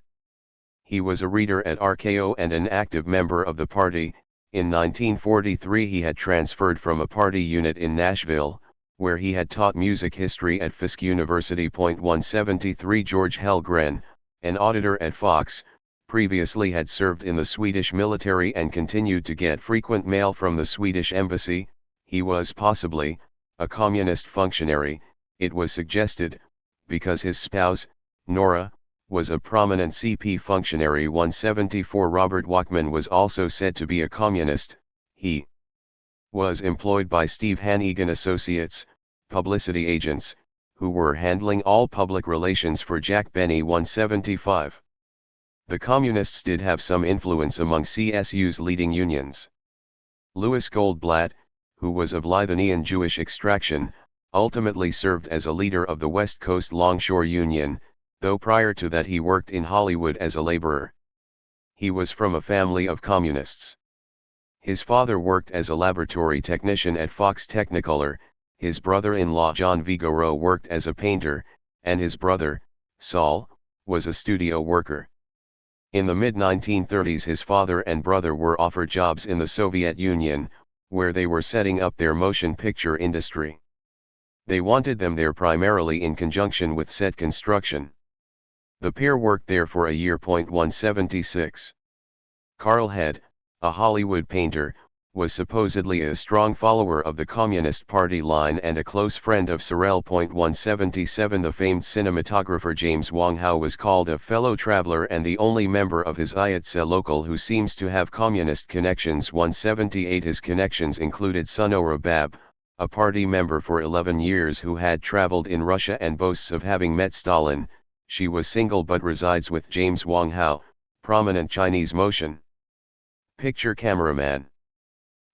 He was a reader at RKO and an active member of the party. In 1943 he had transferred from a party unit in Nashville, where he had taught music history at Fisk University. 173. George Hellgren, an auditor at Fox, previously had served in the Swedish military and continued to get frequent mail from the Swedish embassy. He was possibly a communist functionary, it was suggested, because his spouse, Nora, was a prominent CP functionary. 174. Robert Walkman was also said to be a communist. He was employed by Steve Hannigan Associates, publicity agents, who were handling all public relations for Jack Benny. 175. The communists did have some influence among CSU's leading unions. Louis Goldblatt, who was of Lithuanian Jewish extraction, ultimately served as a leader of the West Coast Longshore Union, though prior to that he worked in Hollywood as a laborer. He was from a family of communists. His father worked as a laboratory technician at Fox Technicolor, his brother-in-law John Vigoro worked as a painter, and his brother, Saul, was a studio worker. In the mid-1930s his father and brother were offered jobs in the Soviet Union, where they were setting up their motion picture industry. They wanted them there primarily in conjunction with set construction. The pair worked there for a year. 176. Carl Head, a Hollywood painter, was supposedly a strong follower of the Communist Party line and a close friend of Sorel. 177. The famed cinematographer James Wong Howe was called a fellow traveler and the only member of his Ayatse local who seems to have communist connections. 178. His connections included Sunora Bab, a party member for 11 years who had traveled in Russia and boasts of having met Stalin. She was single but resides with James Wong Howe, prominent Chinese motion picture cameraman.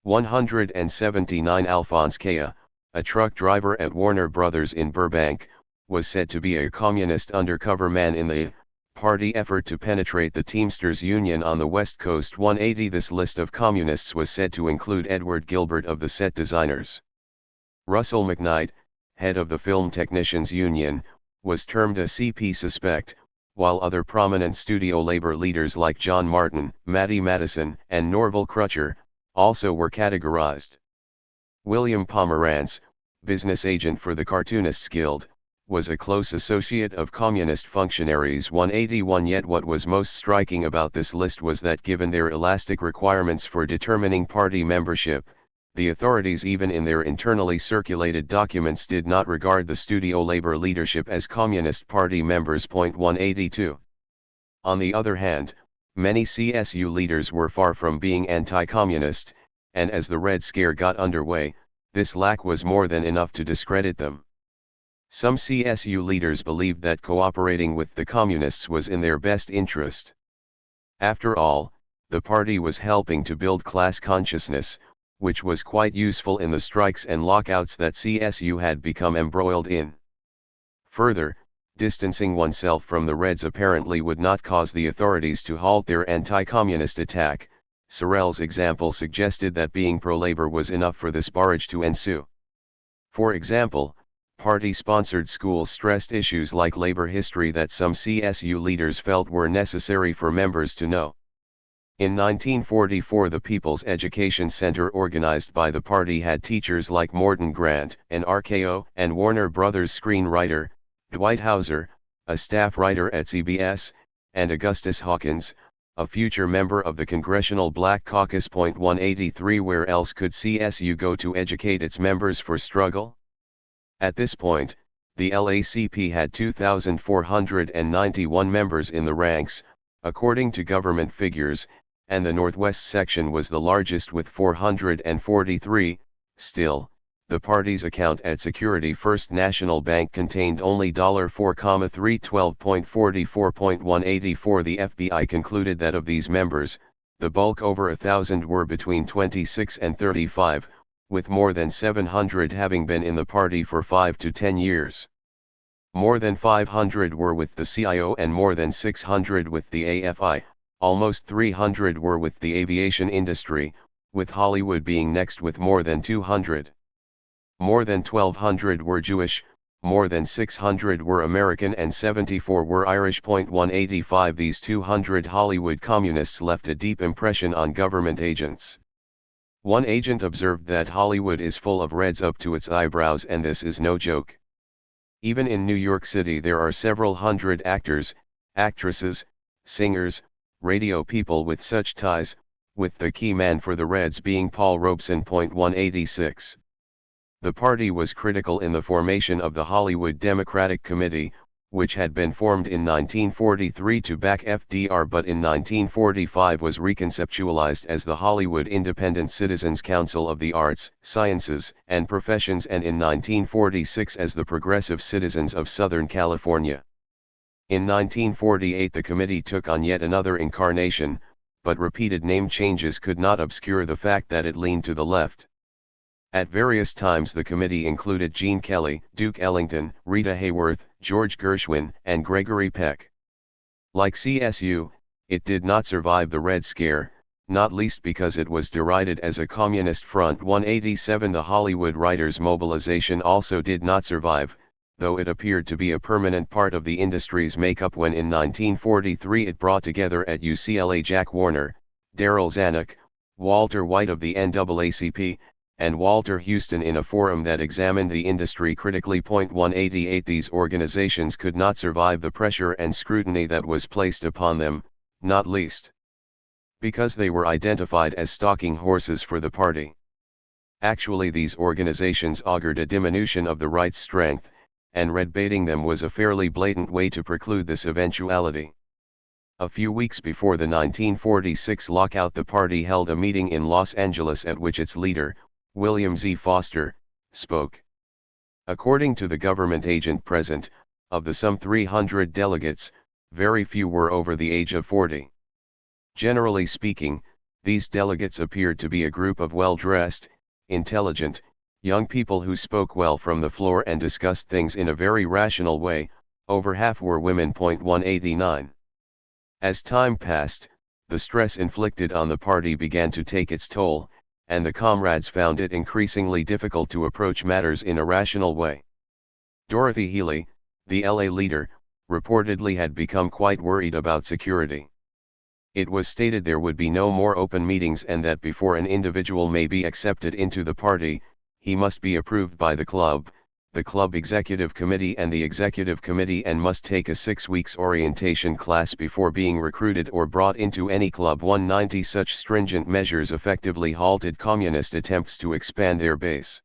179. Alphonse Kea, a truck driver at Warner Brothers in Burbank, was said to be a communist undercover man in the party effort to penetrate the Teamsters Union on the West Coast. 180. This list of communists was said to include Edward Gilbert of the Set Designers. Russell McKnight, head of the Film Technicians Union, was termed a CP suspect, while other prominent studio labor leaders like John Martin, Matty Madison, and Norval Crutcher also were categorized. William Pomerantz, business agent for the Cartoonists Guild, was a close associate of communist functionaries. 181. Yet what was most striking about this list was that given their elastic requirements for determining party membership, the authorities even in their internally circulated documents did not regard the studio labor leadership as Communist Party members. 182. On the other hand, many CSU leaders were far from being anti-communist, and as the Red Scare got underway, this lack was more than enough to discredit them. Some CSU leaders believed that cooperating with the communists was in their best interest. After all, the party was helping to build class consciousness, which was quite useful in the strikes and lockouts that CSU had become embroiled in. Further, distancing oneself from the Reds apparently would not cause the authorities to halt their anti-communist attack. Sorel's example suggested that being pro-labor was enough for this barrage to ensue. For example, party-sponsored schools stressed issues like labor history that some CSU leaders felt were necessary for members to know. In 1944 the People's Education Center organized by the party had teachers like Morton Grant, an RKO and Warner Brothers screenwriter, Dwight Hauser, a staff writer at CBS, and Augustus Hawkins, a future member of the Congressional Black Caucus. 183 Where else could CSU go to educate its members for struggle? At this point, the LACP had 2,491 members in the ranks, according to government figures, and the Northwest section was the largest with 443. Still, the party's account at Security First National Bank contained only $4,312.44.184. The FBI concluded that of these members, the bulk, over 1,000, were between 26 and 35, with more than 700 having been in the party for 5 to 10 years. More than 500 were with the CIO and more than 600 with the AFI, almost 300 were with the aviation industry, with Hollywood being next with more than 200. More than 1,200 were Jewish, more than 600 were American and 74 were Irish. 185 These 200 Hollywood communists left a deep impression on government agents. One agent observed that Hollywood is full of Reds up to its eyebrows, and this is no joke. Even in New York City there are several hundred actors, actresses, singers, radio people with such ties, with the key man for the Reds being Paul Robeson. 186. The party was critical in the formation of the Hollywood Democratic Committee, which had been formed in 1943 to back FDR but in 1945 was reconceptualized as the Hollywood Independent Citizens Council of the Arts, Sciences, and Professions, and in 1946 as the Progressive Citizens of Southern California. In 1948 the committee took on yet another incarnation, but repeated name changes could not obscure the fact that it leaned to the left. At various times the committee included Gene Kelly, Duke Ellington, Rita Hayworth, George Gershwin, and Gregory Peck. Like CSU, it did not survive the Red Scare, not least because it was derided as a communist front. 187 The Hollywood writers' mobilization also did not survive, though it appeared to be a permanent part of the industry's makeup when in 1943 it brought together at UCLA Jack Warner, Darryl Zanuck, Walter White of the NAACP, and Walter Houston in a forum that examined the industry critically. 188 These organizations could not survive the pressure and scrutiny that was placed upon them, not least because they were identified as stalking horses for the party. Actually, these organizations augured a diminution of the right's strength, and red baiting them was a fairly blatant way to preclude this eventuality. A few weeks before the 1946 lockout, the party held a meeting in Los Angeles at which its leader, William Z. Foster, spoke. According to the government agent present, of the some 300 delegates, very few were over the age of 40. Generally speaking, these delegates appeared to be a group of well-dressed, intelligent, young people who spoke well from the floor and discussed things in a very rational way. Over half were women. 189. As time passed, the stress inflicted on the party began to take its toll, and the comrades found it increasingly difficult to approach matters in a rational way. Dorothy Healy, the LA leader, reportedly had become quite worried about security. It was stated there would be no more open meetings and that before an individual may be accepted into the party, he must be approved by the club executive committee and the executive committee, and must take a 6 weeks orientation class before being recruited or brought into any club. 190 Such stringent measures effectively halted communist attempts to expand their base.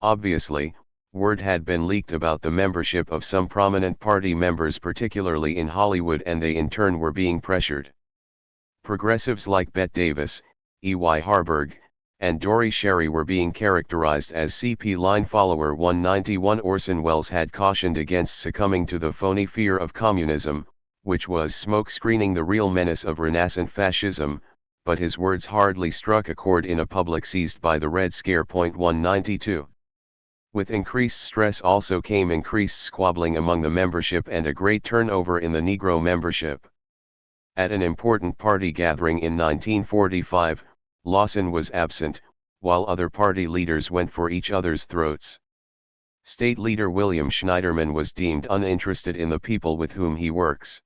Obviously, word had been leaked about the membership of some prominent party members, particularly in Hollywood, and they in turn were being pressured. Progressives like Bette Davis, E.Y. Harburg, and Dory Sherry were being characterized as CP line follower. 191 Orson Welles had cautioned against succumbing to the phony fear of communism, which was smoke-screening the real menace of renascent fascism, but his words hardly struck a chord in a public seized by the Red Scare. 192. With increased stress also came increased squabbling among the membership and a great turnover in the Negro membership. At an important party gathering in 1945, Lawson was absent, while other party leaders went for each other's throats. State leader William Schneiderman was deemed uninterested in the people with whom he works.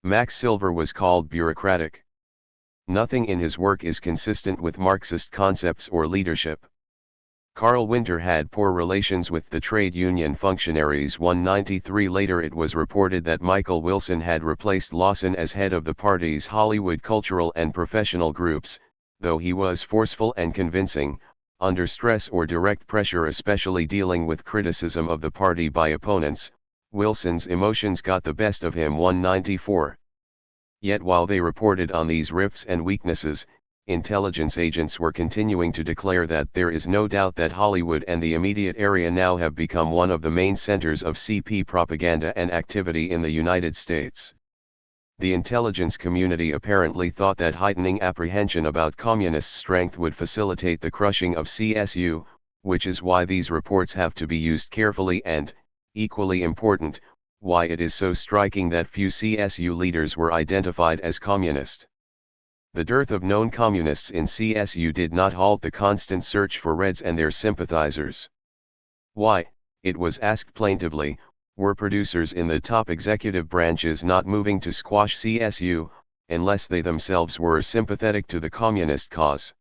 Max Silver was called bureaucratic. Nothing in his work is consistent with Marxist concepts or leadership. Carl Winter had poor relations with the trade union functionaries. 193 Later it was reported that Michael Wilson had replaced Lawson as head of the party's Hollywood cultural and professional groups, though he was forceful and convincing, under stress or direct pressure, especially dealing with criticism of the party by opponents. Wilson's emotions got the best of him. 194. Yet while they reported on these rifts and weaknesses, intelligence agents were continuing to declare that there is no doubt that Hollywood and the immediate area now have become one of the main centers of CP propaganda and activity in the United States. The intelligence community apparently thought that heightening apprehension about communist strength would facilitate the crushing of CSU, which is why these reports have to be used carefully and, equally important, why it is so striking that few CSU leaders were identified as communist. The dearth of known communists in CSU did not halt the constant search for Reds and their sympathizers. Why, it was asked plaintively, were producers in the top executive branches not moving to squash CSU, unless they themselves were sympathetic to the communist cause?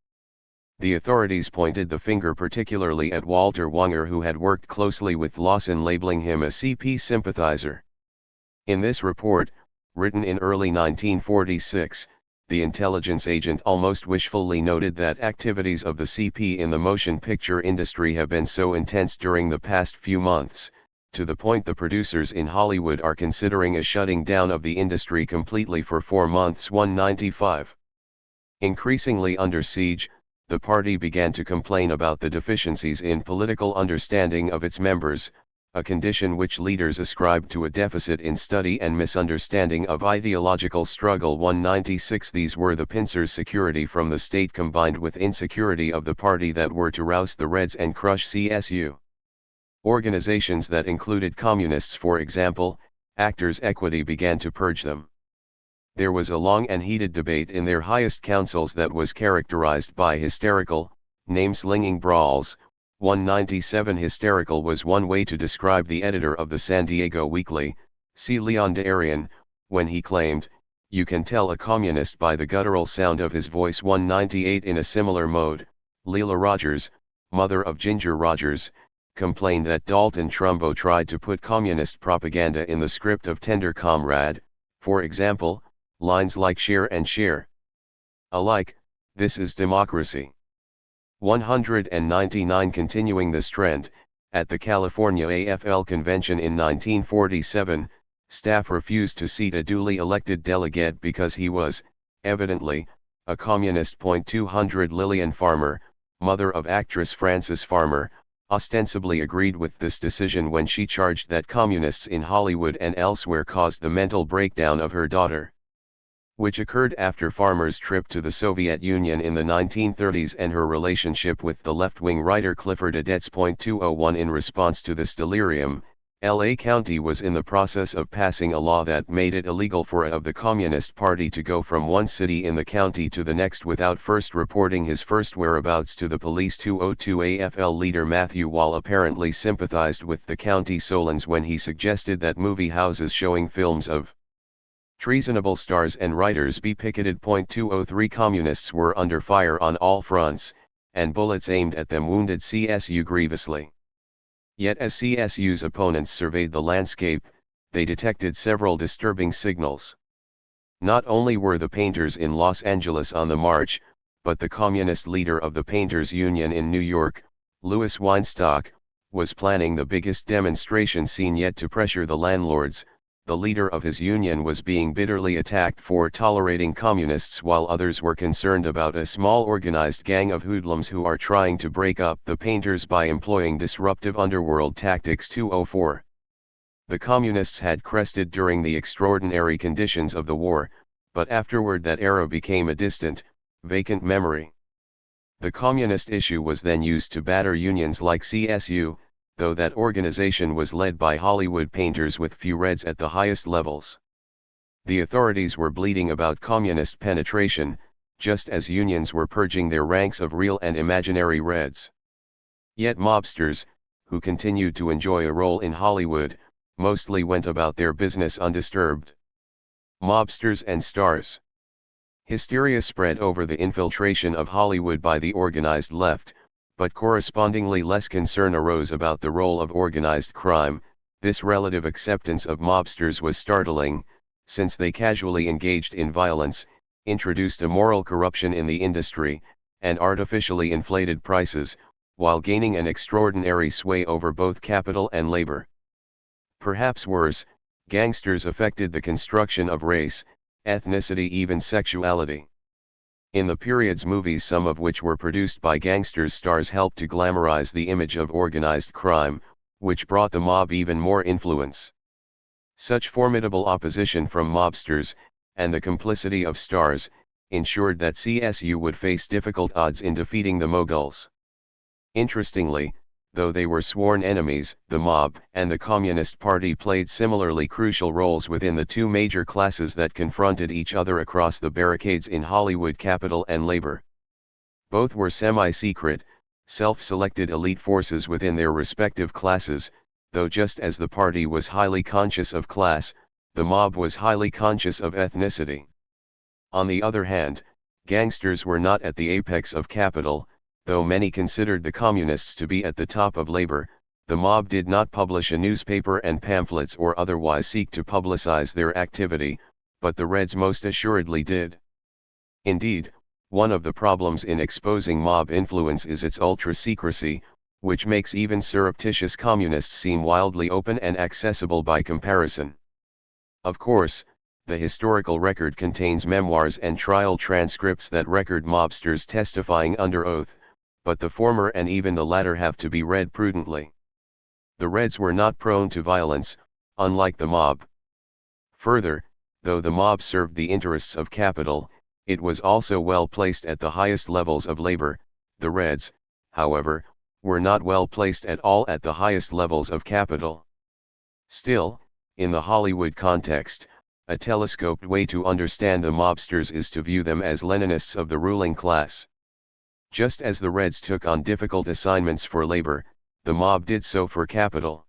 The authorities pointed the finger particularly at Walter Wanger, who had worked closely with Lawson, labeling him a CP sympathizer. In this report, written in early 1946, the intelligence agent almost wishfully noted that activities of the CP in the motion picture industry have been so intense during the past few months, to the point the producers in Hollywood are considering a shutting down of the industry completely for 4 months. 195. Increasingly under siege, the party began to complain about the deficiencies in political understanding of its members, a condition which leaders ascribed to a deficit in study and misunderstanding of ideological struggle. 196. These were the pincers: security from the state combined with insecurity of the party that were to rouse the Reds and crush CSU. Organizations that included communists, for example, Actors' Equity, began to purge them. There was a long and heated debate in their highest councils that was characterized by hysterical, name-slinging brawls. 197. Hysterical was one way to describe the editor of the San Diego Weekly, C. Leon Darian, when he claimed, "You can tell a communist by the guttural sound of his voice." 198. In a similar mode, Leela Rogers, mother of Ginger Rogers, complained that Dalton Trumbo tried to put communist propaganda in the script of Tender Comrade, for example, lines like "share and share alike, this is democracy." 199. Continuing this trend, at the California AFL convention in 1947, staff refused to seat a duly elected delegate because he was, evidently, a communist. 200. Lillian Farmer, mother of actress Frances Farmer, ostensibly agreed with this decision when she charged that communists in Hollywood and elsewhere caused the mental breakdown of her daughter, which occurred after Farmer's trip to the Soviet Union in the 1930s and her relationship with the left-wing writer Clifford Odets. 201. In response to this delirium, LA County was in the process of passing a law that made it illegal for a of the Communist Party to go from one city in the county to the next without first reporting his first whereabouts to the police. 202. AFL leader Matthew Wall apparently sympathized with the county Solons when he suggested that movie houses showing films of treasonable stars and writers be picketed. 203. Communists were under fire on all fronts, and bullets aimed at them wounded CSU grievously. Yet as CSU's opponents surveyed the landscape, they detected several disturbing signals. Not only were the painters in Los Angeles on the march, but the communist leader of the Painters Union in New York, Louis Weinstock, was planning the biggest demonstration scene yet to pressure the landlords. The leader of his union was being bitterly attacked for tolerating communists, while others were concerned about a small organized gang of hoodlums who are trying to break up the painters by employing disruptive underworld tactics. 204. The communists had crested during the extraordinary conditions of the war, but afterward that era became a distant, vacant memory. The communist issue was then used to batter unions like CSU, though that organization was led by Hollywood painters with few Reds at the highest levels. The authorities were bleating about communist penetration, just as unions were purging their ranks of real and imaginary Reds. Yet mobsters, who continued to enjoy a role in Hollywood, mostly went about their business undisturbed. Mobsters and stars. Hysteria spread over the infiltration of Hollywood by the organized left, but correspondingly less concern arose about the role of organized crime. This relative acceptance of mobsters was startling, since they casually engaged in violence, introduced immoral corruption in the industry, and artificially inflated prices, while gaining an extraordinary sway over both capital and labor. Perhaps worse, gangsters affected the construction of race, ethnicity, even sexuality. In the period's movies, some of which were produced by gangsters, stars helped to glamorize the image of organized crime, which brought the mob even more influence. Such formidable opposition from mobsters, and the complicity of stars, ensured that CSU would face difficult odds in defeating the Moguls. Interestingly, though they were sworn enemies, the mob and the Communist Party played similarly crucial roles within the two major classes that confronted each other across the barricades in Hollywood: capital and labor. Both were semi-secret, self-selected elite forces within their respective classes, though just as the party was highly conscious of class, the mob was highly conscious of ethnicity. On the other hand, gangsters were not at the apex of capital. Though many considered the communists to be at the top of labor, the mob did not publish a newspaper and pamphlets or otherwise seek to publicize their activity, but the Reds most assuredly did. Indeed, one of the problems in exposing mob influence is its ultra-secrecy, which makes even surreptitious communists seem wildly open and accessible by comparison. Of course, the historical record contains memoirs and trial transcripts that record mobsters testifying under oath, but the former and even the latter have to be read prudently. The Reds were not prone to violence, unlike the mob. Further, though the mob served the interests of capital, it was also well placed at the highest levels of labor. The Reds, however, were not well placed at all at the highest levels of capital. Still, in the Hollywood context, a telescoped way to understand the mobsters is to view them as Leninists of the ruling class. Just as the Reds took on difficult assignments for labor, the mob did so for capital.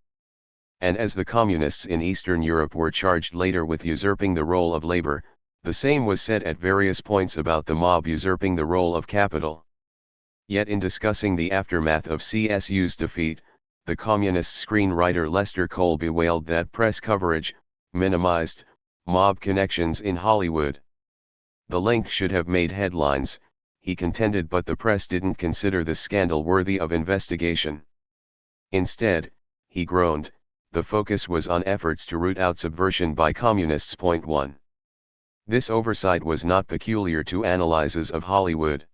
And as the communists in Eastern Europe were charged later with usurping the role of labor, the same was said at various points about the mob usurping the role of capital. Yet in discussing the aftermath of CSU's defeat, the communist screenwriter Lester Cole bewailed that press coverage minimized mob connections in Hollywood. The link should have made headlines, he contended, but the press didn't consider the scandal worthy of investigation. Instead, he groaned, the focus was on efforts to root out subversion by communists. 1. This oversight was not peculiar to analyses of Hollywood.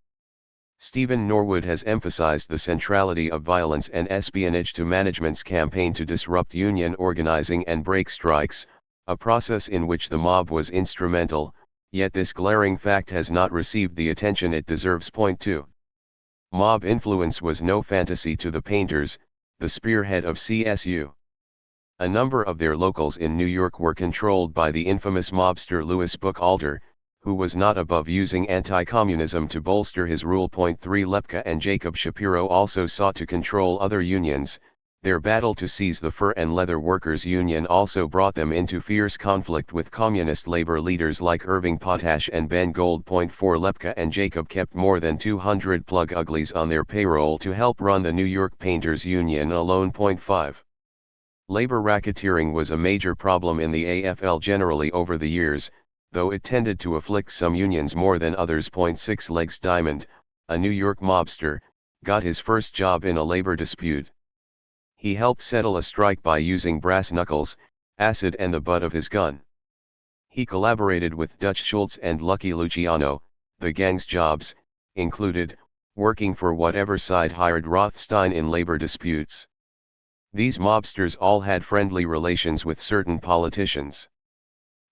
Stephen Norwood has emphasized the centrality of violence and espionage to management's campaign to disrupt union organizing and break strikes, a process in which the mob was instrumental. Yet this glaring fact has not received the attention it deserves. 2. Mob influence was no fantasy to the painters, the spearhead of CSU. A number of their locals in New York were controlled by the infamous mobster Louis Buchalter, who was not above using anti-communism to bolster his rule. 3. Lepke and Jacob Shapiro also sought to control other unions. Their battle to seize the Fur and Leather Workers Union also brought them into fierce conflict with communist labor leaders like Irving Potash and Ben Gold. 4. Lepke and Jacob kept more than 200 plug uglies on their payroll to help run the New York Painters Union alone. 5. Labor racketeering was a major problem in the AFL generally over the years, though it tended to afflict some unions more than others. 6. Legs Diamond, a New York mobster, got his first job in a labor dispute. He helped settle a strike by using brass knuckles, acid and the butt of his gun. He collaborated with Dutch Schultz and Lucky Luciano. The gang's jobs included working for whatever side hired Rothstein in labor disputes. These mobsters all had friendly relations with certain politicians.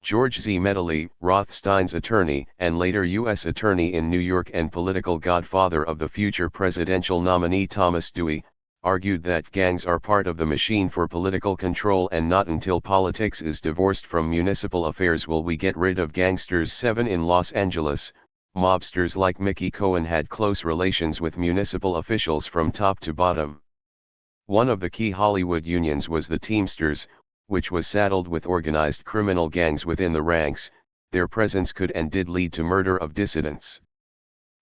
George Z. Medley, Rothstein's attorney and later U.S. Attorney in New York and political godfather of the future presidential nominee Thomas Dewey, argued that gangs are part of the machine for political control, and not until politics is divorced from municipal affairs will we get rid of gangsters. 7. In Los Angeles, mobsters like Mickey Cohen had close relations with municipal officials from top to bottom. One of the key Hollywood unions was the Teamsters, which was saddled with organized criminal gangs within the ranks. Their presence could and did lead to murder of dissidents.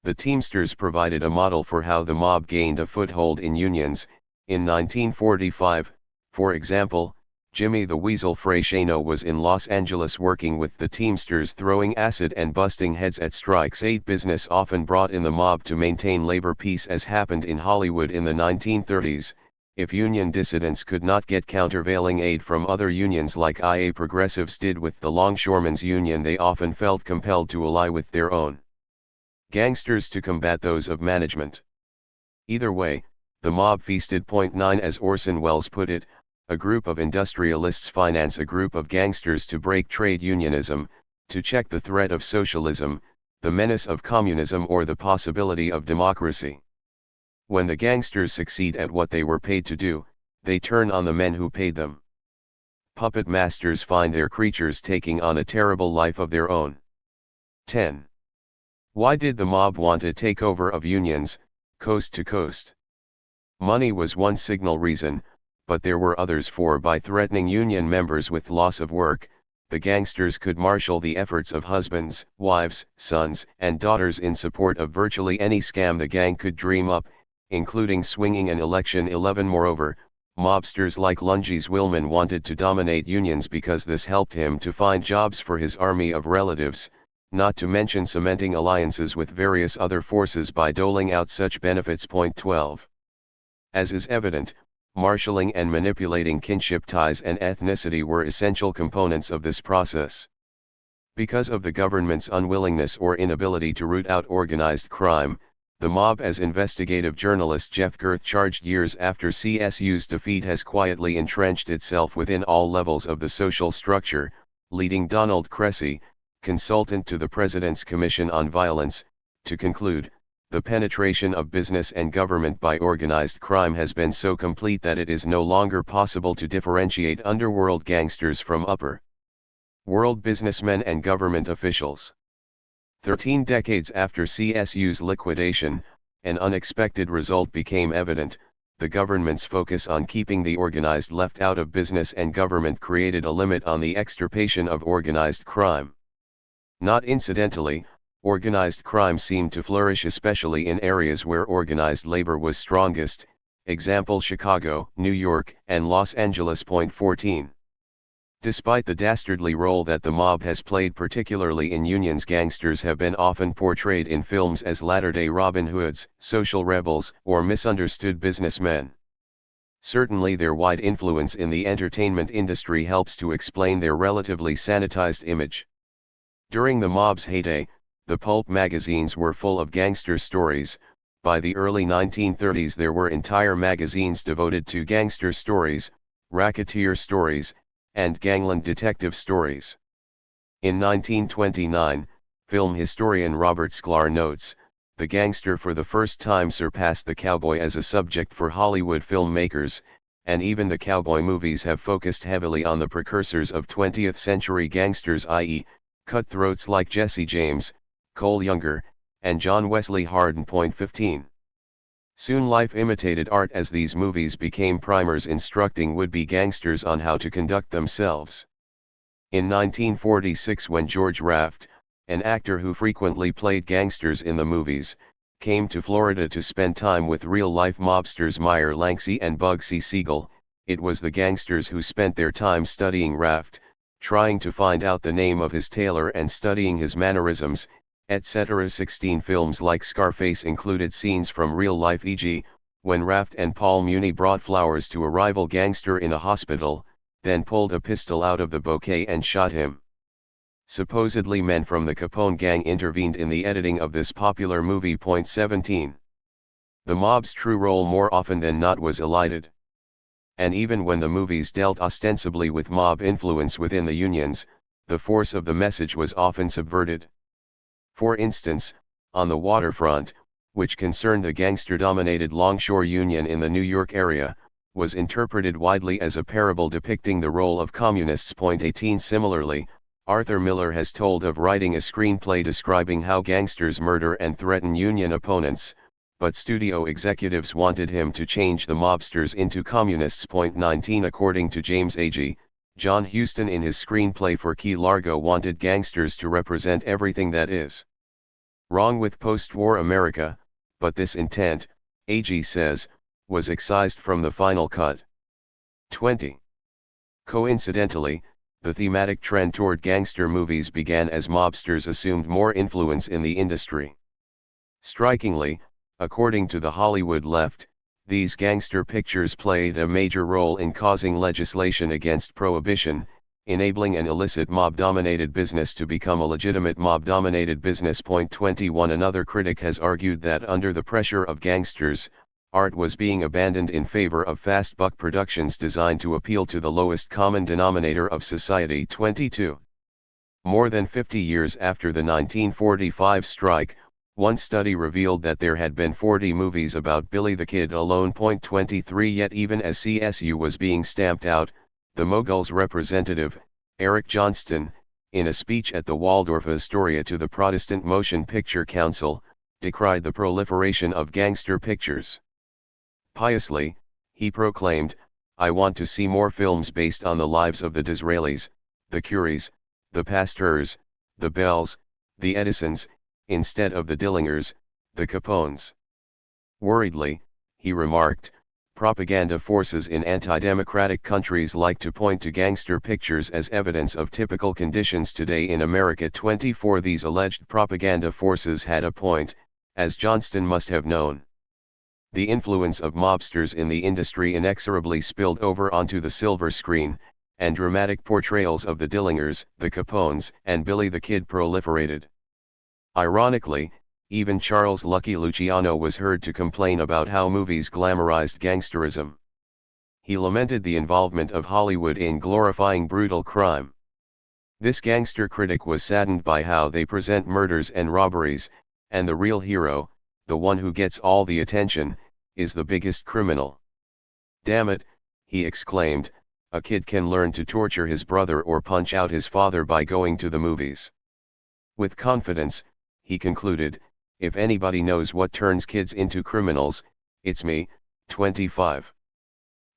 The Teamsters provided a model for how the mob gained a foothold in unions. In 1945, for example, Jimmy the Weasel Freixeino was in Los Angeles working with the Teamsters, throwing acid and busting heads at strikes. 8 Business often brought in the mob to maintain labor peace, as happened in Hollywood in the 1930s. If union dissidents could not get countervailing aid from other unions like IA progressives did with the Longshoremen's Union, they often felt compelled to ally with their own gangsters to combat those of management. Either way, the mob feasted. Point 9, as Orson Welles put it, a group of industrialists finance a group of gangsters to break trade unionism, to check the threat of socialism, the menace of communism, or the possibility of democracy. When the gangsters succeed at what they were paid to do, they turn on the men who paid them. Puppet masters find their creatures taking on a terrible life of their own. 10. Why did the mob want a takeover of unions, coast to coast? Money was one signal reason, but there were others. For by threatening union members with loss of work, the gangsters could marshal the efforts of husbands, wives, sons, and daughters in support of virtually any scam the gang could dream up, including swinging an election. 11. Moreover, mobsters like Lunges Willman wanted to dominate unions because this helped him to find jobs for his army of relatives, not to mention cementing alliances with various other forces by doling out such benefits. Point 12. As is evident, marshalling and manipulating kinship ties and ethnicity were essential components of this process. Because of the government's unwillingness or inability to root out organized crime, the mob, as investigative journalist Jeff Girth charged years after CSU's defeat, has quietly entrenched itself within all levels of the social structure, leading Donald Cressy, consultant to the President's Commission on Violence, to conclude, the penetration of business and government by organized crime has been so complete that it is no longer possible to differentiate underworld gangsters from upper world businessmen and government officials. 13 decades after CSU's liquidation, an unexpected result became evident. The government's focus on keeping the organized left out of business and government created a limit on the extirpation of organized crime. Not incidentally, organized crime seemed to flourish especially in areas where organized labor was strongest, example Chicago, New York, and Los Angeles. Point 14. Despite the dastardly role that the mob has played particularly in unions, gangsters have been often portrayed in films as latter-day Robin Hoods, social rebels, or misunderstood businessmen. Certainly their wide influence in the entertainment industry helps to explain their relatively sanitized image. During the mob's heyday, the pulp magazines were full of gangster stories. By the early 1930s there were entire magazines devoted to gangster stories, racketeer stories, and gangland detective stories. In 1929, film historian Robert Sklar notes, the gangster for the first time surpassed the cowboy as a subject for Hollywood filmmakers, and even the cowboy movies have focused heavily on the precursors of 20th century gangsters, i.e., cutthroats like Jesse James, Cole Younger, and John Wesley Hardin. Point 15. Soon life imitated art as these movies became primers instructing would-be gangsters on how to conduct themselves. In 1946, when George Raft, an actor who frequently played gangsters in the movies, came to Florida to spend time with real-life mobsters Meyer Langsy and Bugsy Siegel, it was the gangsters who spent their time studying Raft, trying to find out the name of his tailor and studying his mannerisms, etc. 16 films like Scarface included scenes from real life, e.g., when Raft and Paul Muni brought flowers to a rival gangster in a hospital, then pulled a pistol out of the bouquet and shot him. Supposedly men from the Capone gang intervened in the editing of this popular movie. Point 17. The mob's true role more often than not was elided. And even when the movies dealt ostensibly with mob influence within the unions, the force of the message was often subverted. For instance, On the Waterfront, which concerned the gangster-dominated Longshore Union in the New York area, was interpreted widely as a parable depicting the role of communists. Point 18. Similarly, Arthur Miller has told of writing a screenplay describing how gangsters murder and threaten union opponents, but studio executives wanted him to change the mobsters into communists. Point 19. According to James Agee, John Huston in his screenplay for Key Largo wanted gangsters to represent everything that is Wrong with post-war America, but this intent, AG says, was excised from the final cut. 20. Coincidentally, the thematic trend toward gangster movies began as mobsters assumed more influence in the industry. Strikingly, according to the Hollywood left, these gangster pictures played a major role in causing legislation against prohibition, enabling an illicit mob-dominated business to become a legitimate mob-dominated business. 21 Another critic has argued that under the pressure of gangsters, art was being abandoned in favor of fast buck productions designed to appeal to the lowest common denominator of society. 22. More than 50 years after the 1945 strike, one study revealed that there had been 40 movies about Billy the Kid alone. 23 Yet even as CSU was being stamped out, the Moguls representative, Eric Johnston, in a speech at the Waldorf Astoria to the Protestant Motion Picture Council, decried the proliferation of gangster pictures. Piously, he proclaimed, "I want to see more films based on the lives of the Disraelis, the Curies, the Pasteurs, the Bells, the Edisons, instead of the Dillingers, the Capones." Worriedly, he remarked, "Propaganda forces in anti-democratic countries like to point to gangster pictures as evidence of typical conditions today in America." 24 These alleged propaganda forces had a point, as Johnston must have known. The influence of mobsters in the industry inexorably spilled over onto the silver screen, and dramatic portrayals of the Dillingers, the Capones, and Billy the Kid proliferated. Ironically, even Charles Lucky Luciano was heard to complain about how movies glamorized gangsterism. He lamented the involvement of Hollywood in glorifying brutal crime. This gangster critic was saddened by how they present murders and robberies, and the real hero, the one who gets all the attention, is the biggest criminal. "Damn it," he exclaimed, "a kid can learn to torture his brother or punch out his father by going to the movies." With confidence, he concluded, "If anybody knows what turns kids into criminals, it's me." 25.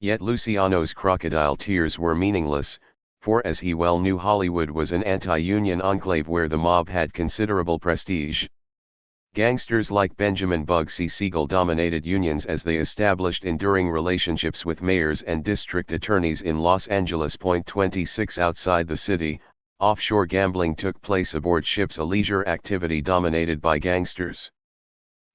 Yet Luciano's crocodile tears were meaningless, for as he well knew, Hollywood was an anti-union enclave where the mob had considerable prestige. Gangsters like Benjamin Bugsy Siegel dominated unions as they established enduring relationships with mayors and district attorneys in Los Angeles. 26 Outside the city, offshore gambling took place aboard ships, a leisure activity dominated by gangsters.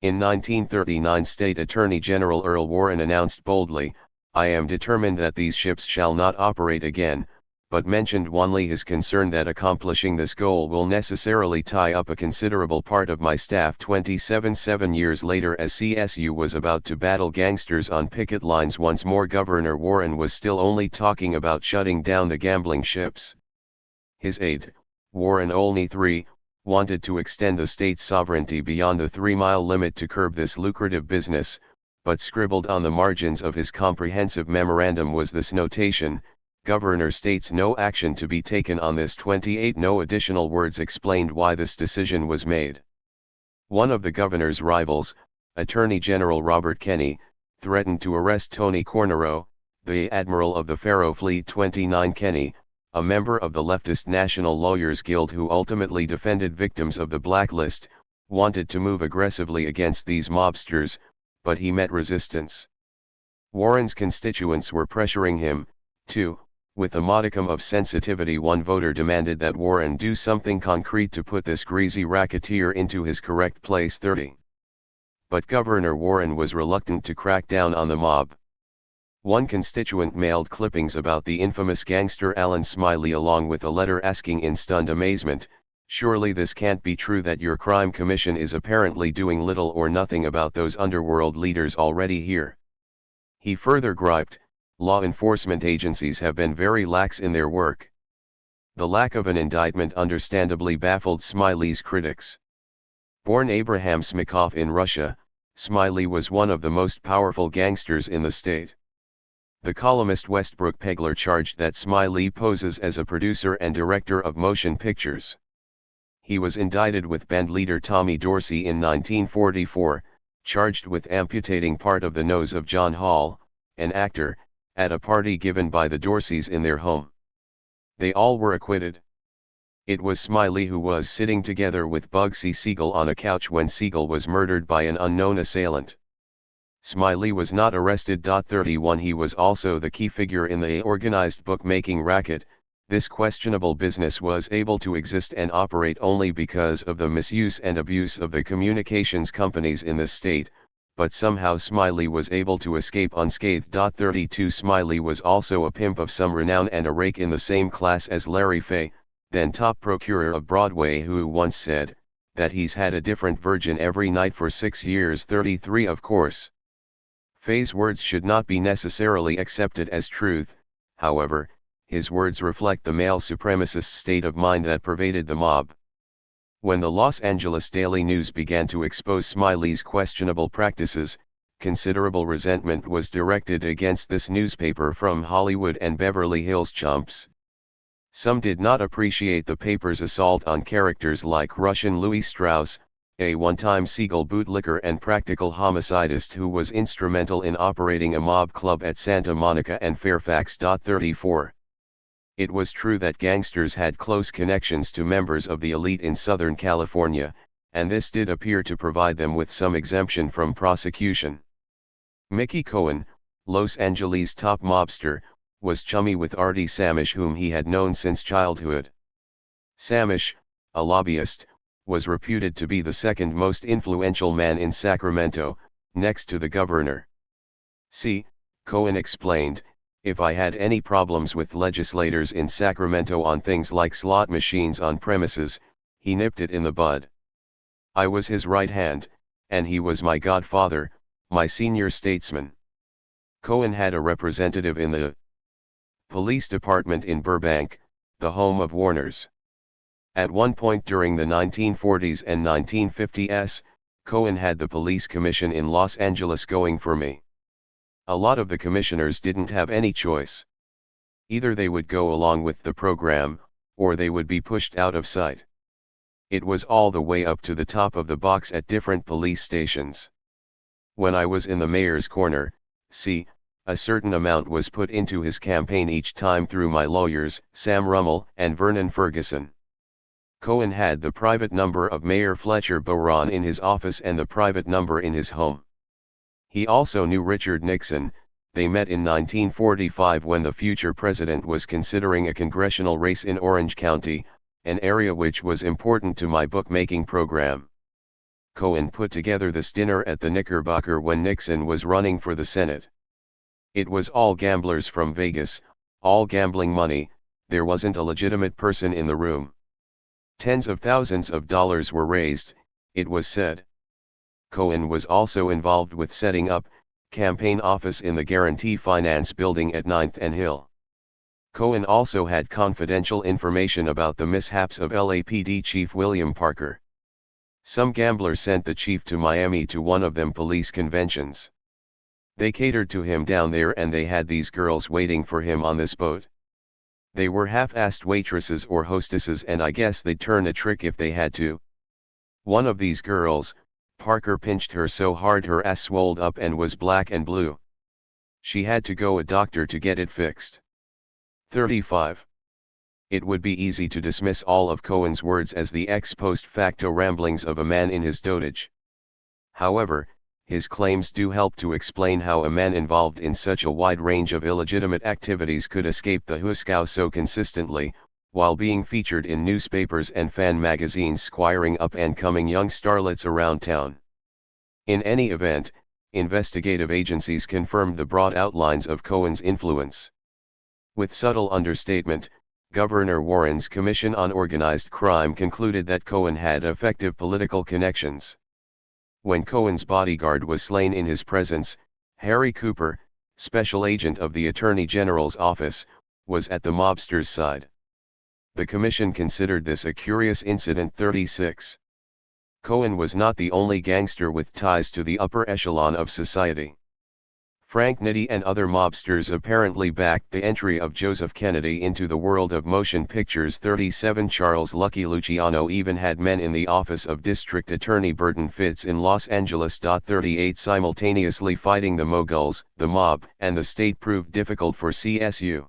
In 1939, State Attorney General Earl Warren announced boldly, "I am determined that these ships shall not operate again," but mentioned wanly his concern that accomplishing this goal will necessarily tie up a considerable part of my staff. 27 7 years later, as CSU was about to battle gangsters on picket lines once more, Governor Warren was still only talking about shutting down the gambling ships. His aide, Warren Olney III, wanted to extend the state's sovereignty beyond the 3-mile limit to curb this lucrative business, but scribbled on the margins of his comprehensive memorandum was this notation: "Governor states no action to be taken on this." 28 No additional words explained why this decision was made. One of the governor's rivals, Attorney General Robert Kenney, threatened to arrest Tony Cornero, the admiral of the Faro Fleet. 29 Kenney, a member of the leftist National Lawyers Guild who ultimately defended victims of the blacklist, wanted to move aggressively against these mobsters, but he met resistance. Warren's constituents were pressuring him, too. With a modicum of sensitivity, one voter demanded that Warren do something concrete to put this greasy racketeer into his correct place. 30. But Governor Warren was reluctant to crack down on the mob. One constituent mailed clippings about the infamous gangster Alan Smiley along with a letter asking in stunned amazement, "Surely this can't be true that your crime commission is apparently doing little or nothing about those underworld leaders already here." He further griped, "Law enforcement agencies have been very lax in their work." The lack of an indictment understandably baffled Smiley's critics. Born Abraham Smykov in Russia, Smiley was one of the most powerful gangsters in the state. The columnist Westbrook Pegler charged that Smiley poses as a producer and director of motion pictures. He was indicted with band leader Tommy Dorsey in 1944, charged with amputating part of the nose of John Hall, an actor, at a party given by the Dorseys in their home. They all were acquitted. It was Smiley who was sitting together with Bugsy Siegel on a couch when Siegel was murdered by an unknown assailant. Smiley was not arrested. 31 He was also the key figure in the organized bookmaking racket. This questionable business was able to exist and operate only because of the misuse and abuse of the communications companies in the state, but somehow Smiley was able to escape unscathed. 32 Smiley was also a pimp of some renown and a rake in the same class as Larry Fay, then top procurer of Broadway, who once said that he's had a different virgin every night for 6 years. 33 Of course, Fay's words should not be necessarily accepted as truth. However, his words reflect the male supremacist state of mind that pervaded the mob. When the Los Angeles Daily News began to expose Smiley's questionable practices, considerable resentment was directed against this newspaper from Hollywood and Beverly Hills chumps. Some did not appreciate the paper's assault on characters like Russian Louis Strauss, a one-time Siegel bootlicker and practical homicidist who was instrumental in operating a mob club at Santa Monica and Fairfax. 34 It was true that gangsters had close connections to members of the elite in Southern California, and this did appear to provide them with some exemption from prosecution. Mickey Cohen, Los Angeles' top mobster, was chummy with Artie Samish, whom he had known since childhood. Samish, a lobbyist, was reputed to be the second most influential man in Sacramento, next to the governor. Cohen explained, if I had any problems with legislators in Sacramento on things like slot machines on premises, he nipped it in the bud. I was his right hand, and he was my godfather, my senior statesman. Cohen had a representative in the police department in Burbank, the home of Warners. At one point during the 1940s and 1950s, Cohen had the police commission in Los Angeles going for me. A lot of the commissioners didn't have any choice. Either they would go along with the program, or they would be pushed out of sight. It was all the way up to the top of the box at different police stations. When I was in the mayor's corner, a certain amount was put into his campaign each time through my lawyers, Sam Rummel and Vernon Ferguson. Cohen had the private number of Mayor Fletcher Boron in his office and the private number in his home. He also knew Richard Nixon. They met in 1945 when the future president was considering a congressional race in Orange County, an area which was important to my bookmaking program. Cohen put together this dinner at the Knickerbocker when Nixon was running for the Senate. It was all gamblers from Vegas, all gambling money. There wasn't a legitimate person in the room. Tens of thousands of dollars were raised, it was said. Cohen was also involved with setting up campaign office in the Guarantee Finance building at 9th and Hill. Cohen also had confidential information about the mishaps of LAPD Chief William Parker. Some gamblers sent the chief to Miami to one of them police conventions. They catered to him down there and they had these girls waiting for him on this boat. They were half-assed waitresses or hostesses, and I guess they'd turn a trick if they had to. One of these girls, Parker pinched her so hard her ass swelled up and was black and blue. She had to go a doctor to get it fixed. 35. It would be easy to dismiss all of Cohen's words as the ex post facto ramblings of a man in his dotage. However, his claims do help to explain how a man involved in such a wide range of illegitimate activities could escape the hoosegow so consistently, while being featured in newspapers and fan magazines squiring up and coming young starlets around town. In any event, investigative agencies confirmed the broad outlines of Cohen's influence. With subtle understatement, Governor Warren's Commission on Organized Crime concluded that Cohen had effective political connections. When Cohen's bodyguard was slain in his presence, Harry Cooper, special agent of the Attorney General's office, was at the mobster's side. The commission considered this a curious incident. 36. Cohen was not the only gangster with ties to the upper echelon of society. Frank Nitti and other mobsters apparently backed the entry of Joseph Kennedy into the world of motion pictures. 37. Charles Lucky Luciano even had men in the office of District Attorney Burton Fitts in Los Angeles. 38. Simultaneously fighting the Moguls, the mob, and the state proved difficult for CSU.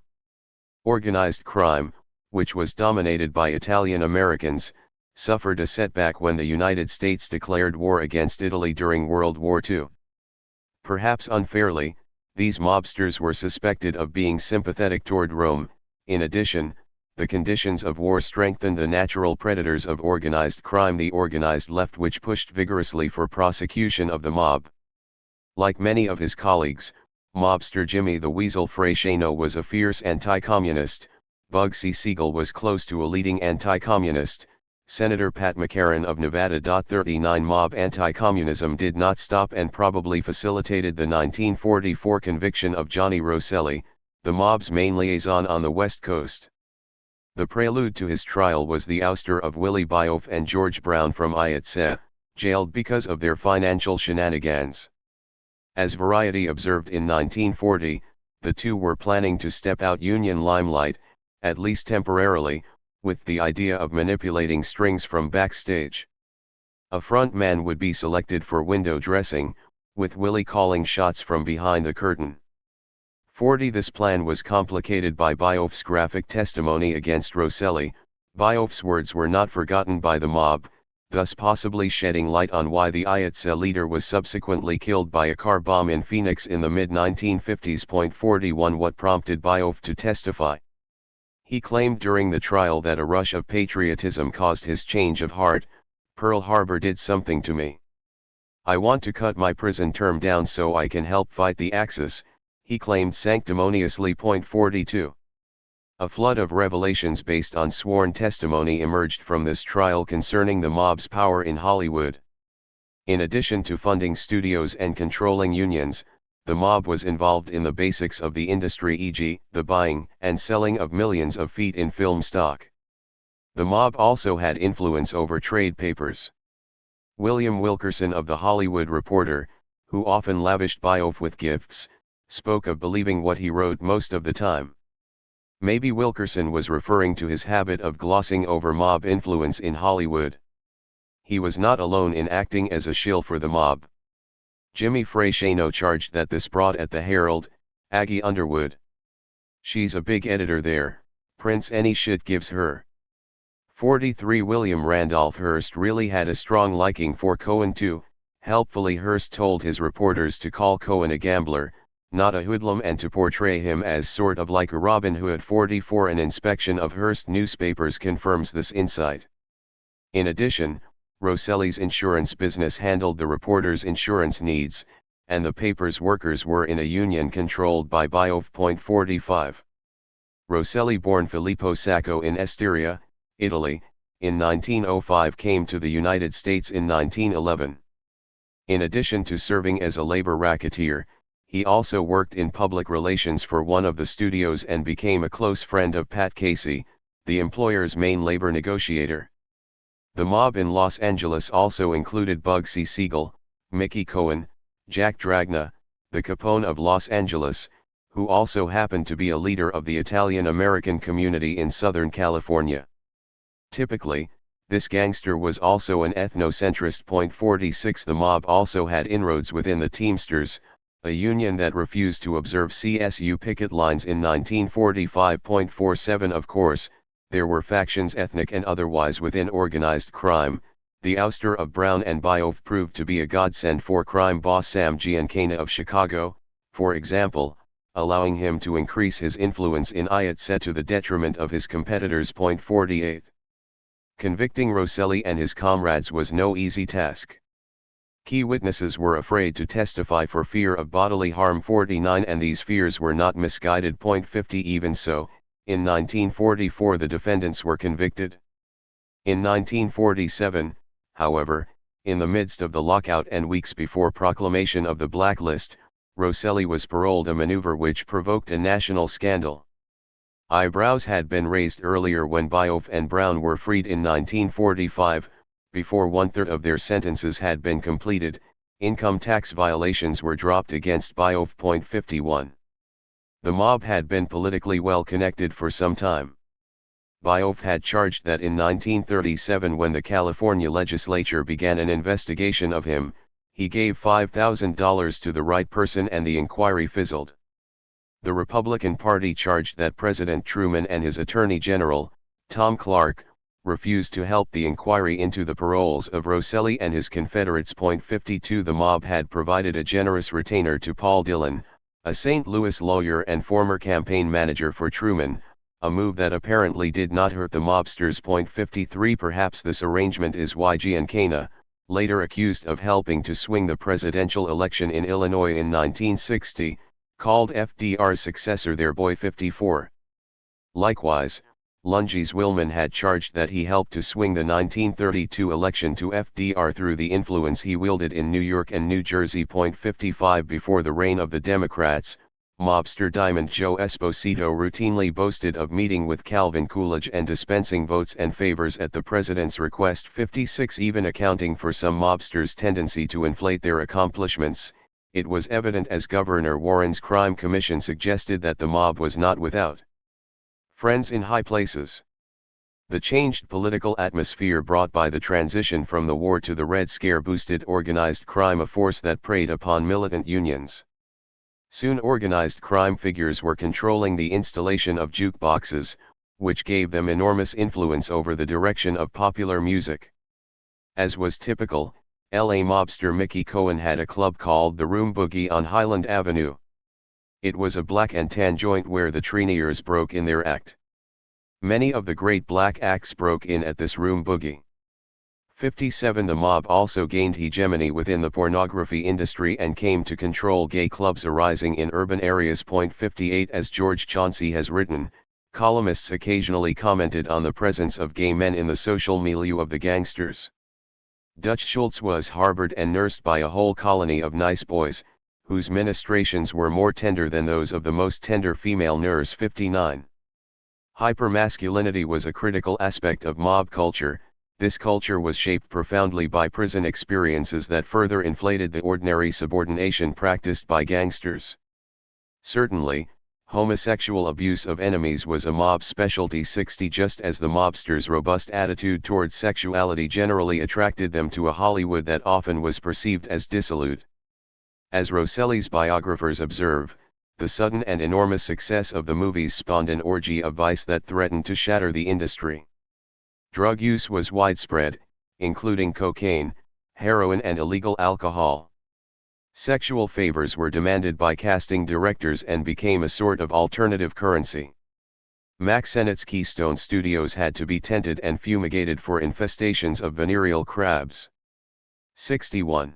Organized crime, which was dominated by Italian Americans, suffered a setback when the United States declared war against Italy during World War II. Perhaps unfairly, these mobsters were suspected of being sympathetic toward Rome. In addition, the conditions of war strengthened the natural predators of organized crime, the organized left, which pushed vigorously for prosecution of the mob. Like many of his colleagues, mobster Jimmy the Weasel Freixeino was a fierce anti-communist. Bugsy Siegel was close to a leading anti-communist. Senator Pat McCarran of Nevada. 39 Mob anti-communism did not stop and probably facilitated the 1944 conviction of Johnny Rosselli, the mob's main liaison on the West Coast. The prelude to his trial was the ouster of Willie Bioff and George Brown from IATSE, jailed because of their financial shenanigans. As Variety observed in 1940, the two were planning to step out Union limelight, at least temporarily, with the idea of manipulating strings from backstage. A front man would be selected for window dressing, with Willie calling shots from behind the curtain. 40 This plan was complicated by Bioff's graphic testimony against Rosselli. Bioff's words were not forgotten by the mob, thus possibly shedding light on why the IATSE leader was subsequently killed by a car bomb in Phoenix in the mid-1950s. 41 What prompted Bioff to testify? He claimed during the trial that a rush of patriotism caused his change of heart. Pearl Harbor did something to me. I want to cut my prison term down so I can help fight the Axis, he claimed sanctimoniously. 42. A flood of revelations based on sworn testimony emerged from this trial concerning the mob's power in Hollywood. In addition to funding studios and controlling unions, the mob was involved in the basics of the industry, e.g., the buying and selling of millions of feet in film stock. The mob also had influence over trade papers. William Wilkerson of The Hollywood Reporter, who often lavished Bioff with gifts, spoke of believing what he wrote most of the time. Maybe Wilkerson was referring to his habit of glossing over mob influence in Hollywood. He was not alone in acting as a shill for the mob. Jimmy Freixeino charged that this brought at the Herald, Aggie Underwood. She's a big editor there, prints any shit gives her. 43 William Randolph Hearst really had a strong liking for Cohen too. Helpfully, Hearst told his reporters to call Cohen a gambler, not a hoodlum, and to portray him as sort of like a Robin Hood. 44 An inspection of Hearst newspapers confirms this insight. In addition, Rosselli's insurance business handled the reporters' insurance needs, and the paper's workers were in a union controlled by Bioff. 45. Rosselli, born Filippo Sacco in Estiria, Italy, in 1905, came to the United States in 1911. In addition to serving as a labor racketeer, he also worked in public relations for one of the studios and became a close friend of Pat Casey, the employer's main labor negotiator. The mob in Los Angeles also included Bugsy Siegel, Mickey Cohen, Jack Dragna, the Capone of Los Angeles, who also happened to be a leader of the Italian-American community in Southern California. Typically, this gangster was also an ethnocentrist. 46 The mob also had inroads within the Teamsters, a union that refused to observe CSU picket lines in 1945. 47 Of course, there were factions, ethnic and otherwise, within organized crime. The ouster of Brown and Bioff proved to be a godsend for crime boss Sam Giancana of Chicago, for example, allowing him to increase his influence in IATSE to the detriment of his competitors. 48. Convicting Rosselli and his comrades was no easy task. Key witnesses were afraid to testify for fear of bodily harm. 49 And these fears were not misguided. 50 Even so, in 1944 the defendants were convicted. In 1947, however, in the midst of the lockout and weeks before proclamation of the blacklist, Rosselli was paroled, a maneuver which provoked a national scandal. Eyebrows had been raised earlier when Bioff and Brown were freed in 1945, before one-third of their sentences had been completed. Income tax violations were dropped against Bioff. 51. The mob had been politically well connected for some time. Bioff had charged that in 1937, when the California legislature began an investigation of him, he gave $5,000 to the right person and the inquiry fizzled. The Republican Party charged that President Truman and his Attorney General, Tom Clark, refused to help the inquiry into the paroles of Rosselli and his Confederates. 52 The mob had provided a generous retainer to Paul Dillon, a St. Louis lawyer and former campaign manager for Truman, a move that apparently did not hurt the mobsters. 53 Perhaps this arrangement is why Giancana, later accused of helping to swing the presidential election in Illinois in 1960, called FDR's successor their boy. 54. Likewise, Lunges Willman had charged that he helped to swing the 1932 election to FDR through the influence he wielded in New York and New Jersey. 55 Before the reign of the Democrats, mobster Diamond Joe Esposito routinely boasted of meeting with Calvin Coolidge and dispensing votes and favors at the president's request. 56 Even accounting for some mobsters' tendency to inflate their accomplishments, it was evident as Governor Warren's crime commission suggested that the mob was not without friends in high places. The changed political atmosphere brought by the transition from the war to the Red Scare boosted organized crime, a force that preyed upon militant unions. Soon organized crime figures were controlling the installation of jukeboxes, which gave them enormous influence over the direction of popular music. As was typical, LA mobster Mickey Cohen had a club called the Room Boogie on Highland Avenue. It was a black and tan joint where the Triniers broke in their act. Many of the great black acts broke in at this Room Boogie. 57 The mob also gained hegemony within the pornography industry and came to control gay clubs arising in urban areas. 58 As George Chauncey has written, columnists occasionally commented on the presence of gay men in the social milieu of the gangsters. Dutch Schultz was harbored and nursed by a whole colony of nice boys, whose ministrations were more tender than those of the most tender female nurse. 59. Hypermasculinity was a critical aspect of mob culture. This culture was shaped profoundly by prison experiences that further inflated the ordinary subordination practiced by gangsters. Certainly, homosexual abuse of enemies was a mob specialty. 60 Just as the mobsters' robust attitude towards sexuality generally attracted them to a Hollywood that often was perceived as dissolute. As Rosselli's biographers observe, the sudden and enormous success of the movies spawned an orgy of vice that threatened to shatter the industry. Drug use was widespread, including cocaine, heroin and illegal alcohol. Sexual favors were demanded by casting directors and became a sort of alternative currency. Mack Sennett's Keystone Studios had to be tented and fumigated for infestations of venereal crabs. 61.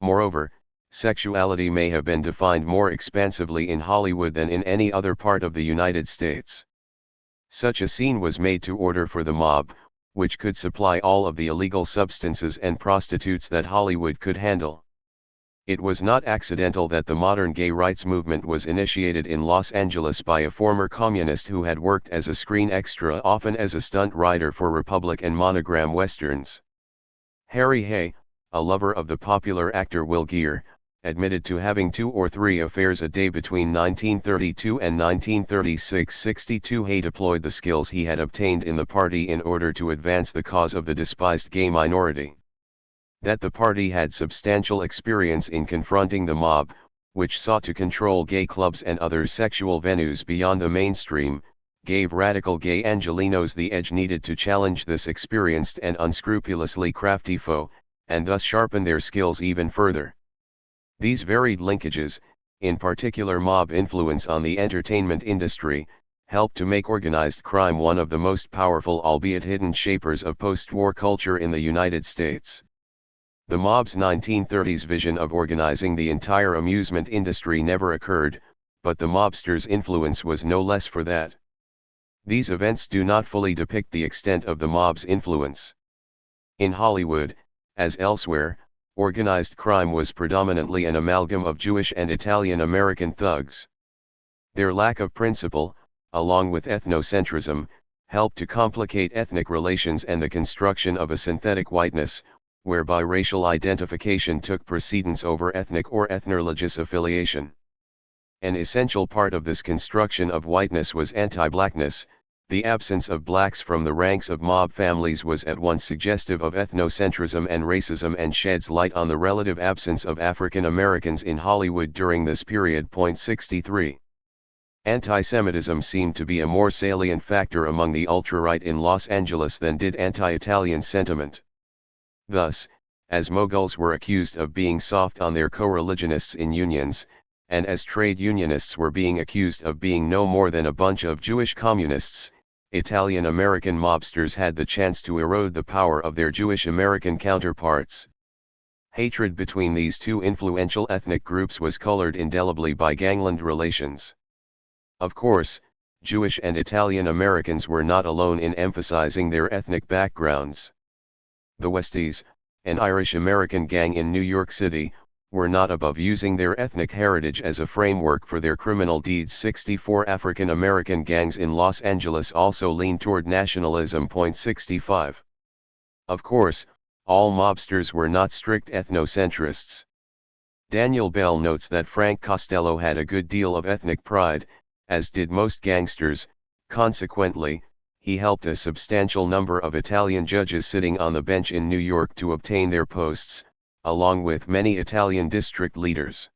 Moreover, sexuality may have been defined more expansively in Hollywood than in any other part of the United States. Such a scene was made to order for the mob, which could supply all of the illegal substances and prostitutes that Hollywood could handle. It was not accidental that the modern gay rights movement was initiated in Los Angeles by a former communist who had worked as a screen extra, often as a stunt rider for Republic and Monogram westerns. Harry Hay, a lover of the popular actor Will Gere, admitted to having 2 or 3 affairs a day between 1932 and 1936. 62 Hay deployed the skills he had obtained in the party in order to advance the cause of the despised gay minority. That the party had substantial experience in confronting the mob, which sought to control gay clubs and other sexual venues beyond the mainstream, gave radical gay Angelenos the edge needed to challenge this experienced and unscrupulously crafty foe, and thus sharpen their skills even further. These varied linkages, in particular mob influence on the entertainment industry, helped to make organized crime one of the most powerful albeit hidden shapers of post-war culture in the United States. The mob's 1930s vision of organizing the entire amusement industry never occurred, but the mobsters' influence was no less for that. These events do not fully depict the extent of the mob's influence. In Hollywood, as elsewhere, organized crime was predominantly an amalgam of Jewish and Italian-American thugs. Their lack of principle, along with ethnocentrism, helped to complicate ethnic relations and the construction of a synthetic whiteness, whereby racial identification took precedence over ethnic or ethnoreligious affiliation. An essential part of this construction of whiteness was anti-blackness. The absence of blacks from the ranks of mob families was at once suggestive of ethnocentrism and racism and sheds light on the relative absence of African Americans in Hollywood during this period. 63. Anti-Semitism seemed to be a more salient factor among the ultra-right in Los Angeles than did anti-Italian sentiment. Thus, as Moguls were accused of being soft on their co-religionists in unions, and as trade unionists were being accused of being no more than a bunch of Jewish communists, Italian-American mobsters had the chance to erode the power of their Jewish-American counterparts. Hatred between these two influential ethnic groups was colored indelibly by gangland relations. Of course, Jewish and Italian Americans were not alone in emphasizing their ethnic backgrounds. The Westies, an Irish-American gang in New York City, were not above using their ethnic heritage as a framework for their criminal deeds. 64 African American gangs in Los Angeles also lean toward nationalism. 65. Of course, all mobsters were not strict ethnocentrists. Daniel Bell notes that Frank Costello had a good deal of ethnic pride, as did most gangsters. Consequently, he helped a substantial number of Italian judges sitting on the bench in New York to obtain their posts, along with many Italian district leaders.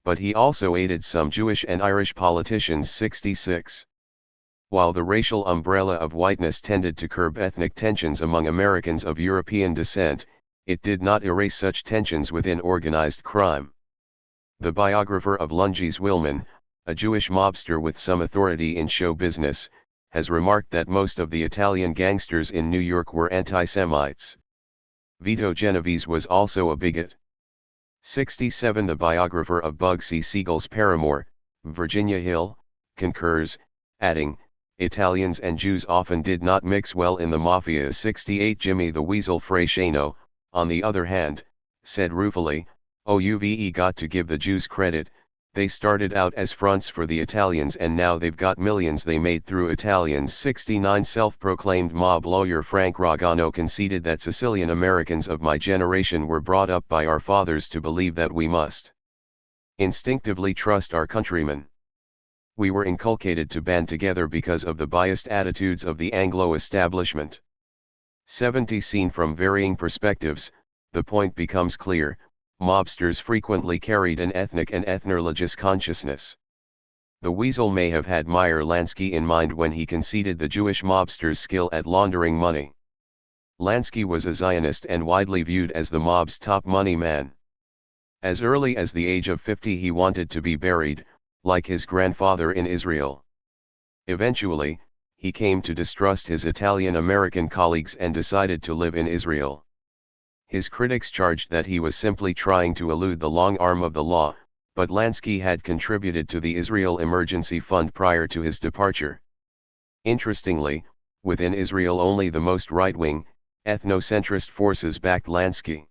But he also aided some Jewish and Irish politicians. 66. While the racial umbrella of whiteness tended to curb ethnic tensions among Americans of European descent, it did not erase such tensions within organized crime. The biographer of Lunges Willman, a Jewish mobster with some authority in show business, has remarked that most of the Italian gangsters in New York were anti-Semites. Vito Genovese was also a bigot. 67 The biographer of Bugsy Siegel's paramour, Virginia Hill, concurs, adding, Italians and Jews often did not mix well in the mafia. 68 Jimmy the Weasel Frasciano, on the other hand, said ruefully, "You've got to give the Jews credit, they started out as fronts for the Italians and now they've got millions they made through Italians." 69 Self-proclaimed mob lawyer Frank Ragano conceded that Sicilian Americans of my generation were brought up by our fathers to believe that we must instinctively trust our countrymen. We were inculcated to band together because of the biased attitudes of the Anglo establishment. 70 Seen from varying perspectives, the point becomes clear. Mobsters frequently carried an ethnic and ethnologious consciousness. The Weasel may have had Meyer Lansky in mind when he conceded the Jewish mobster's skill at laundering money. Lansky was a Zionist and widely viewed as the mob's top money man. As early as the age of 50 he wanted to be buried, like his grandfather, in Israel. Eventually, he came to distrust his Italian-American colleagues and decided to live in Israel. His critics charged that he was simply trying to elude the long arm of the law, but Lansky had contributed to the Israel Emergency Fund prior to his departure. Interestingly, within Israel only the most right-wing, ethnocentrist forces backed Lansky.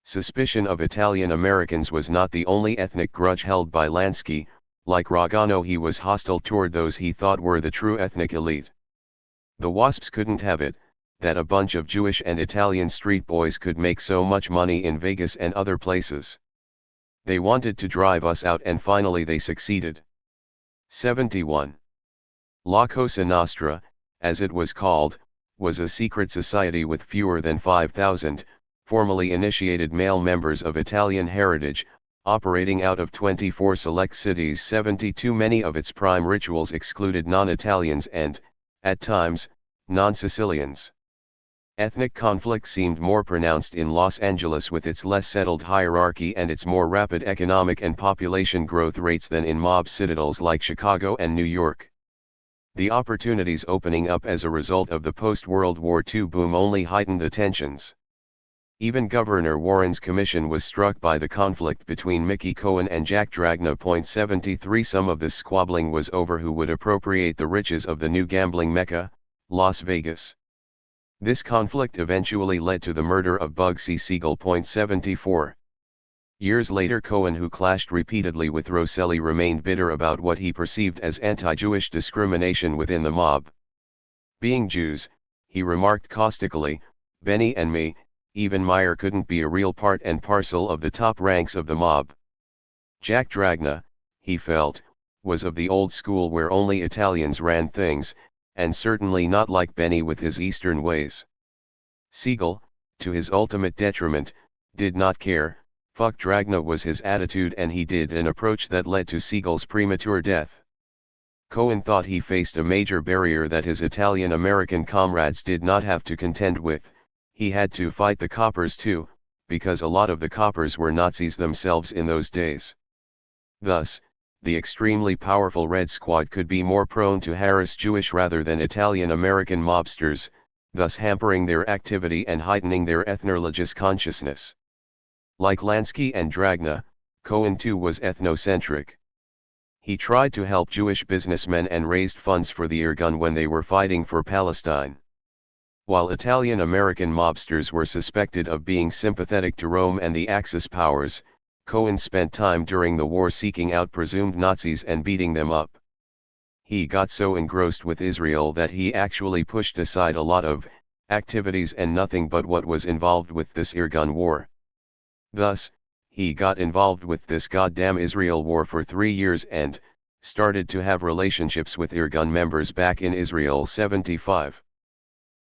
Suspicion of Italian Americans was not the only ethnic grudge held by Lansky. Like Ragano, he was hostile toward those he thought were the true ethnic elite. The WASPs couldn't have it, that a bunch of Jewish and Italian street boys could make so much money in Vegas and other places. They wanted to drive us out and finally they succeeded. 71. La Cosa Nostra, as it was called, was a secret society with fewer than 5,000, formally initiated male members of Italian heritage, operating out of 24 select cities. 72 Many of its prime rituals excluded non-Italians and, at times, non-Sicilians. Ethnic conflict seemed more pronounced in Los Angeles with its less settled hierarchy and its more rapid economic and population growth rates than in mob citadels like Chicago and New York. The opportunities opening up as a result of the post-World War II boom only heightened the tensions. Even Governor Warren's commission was struck by the conflict between Mickey Cohen and Jack Dragna. 73 Some of this squabbling was over who would appropriate the riches of the new gambling mecca, Las Vegas. This conflict eventually led to the murder of Bugsy Siegel. 74. Years later, Cohen, who clashed repeatedly with Rosselli, remained bitter about what he perceived as anti-Jewish discrimination within the mob. Being Jews, he remarked caustically, "Benny and me, even Meyer couldn't be a real part and parcel of the top ranks of the mob." Jack Dragna, he felt, was of the old school where only Italians ran things, and certainly not like Benny with his Eastern ways. Siegel, to his ultimate detriment, did not care. Fuck Dragna was his attitude, and he did an approach that led to Siegel's premature death. Cohen thought he faced a major barrier that his Italian-American comrades did not have to contend with. He had to fight the coppers too, because a lot of the coppers were Nazis themselves in those days. Thus, the extremely powerful Red Squad could be more prone to harass Jewish rather than Italian-American mobsters, thus hampering their activity and heightening their ethno-religious consciousness. Like Lansky and Dragna, Cohen too was ethnocentric. He tried to help Jewish businessmen and raised funds for the Irgun when they were fighting for Palestine. While Italian-American mobsters were suspected of being sympathetic to Rome and the Axis powers, Cohen spent time during the war seeking out presumed Nazis and beating them up. He got so engrossed with Israel that he actually pushed aside a lot of activities and nothing but what was involved with this Irgun war. Thus, he got involved with this goddamn Israel war for 3 years and started to have relationships with Irgun members back in Israel 75.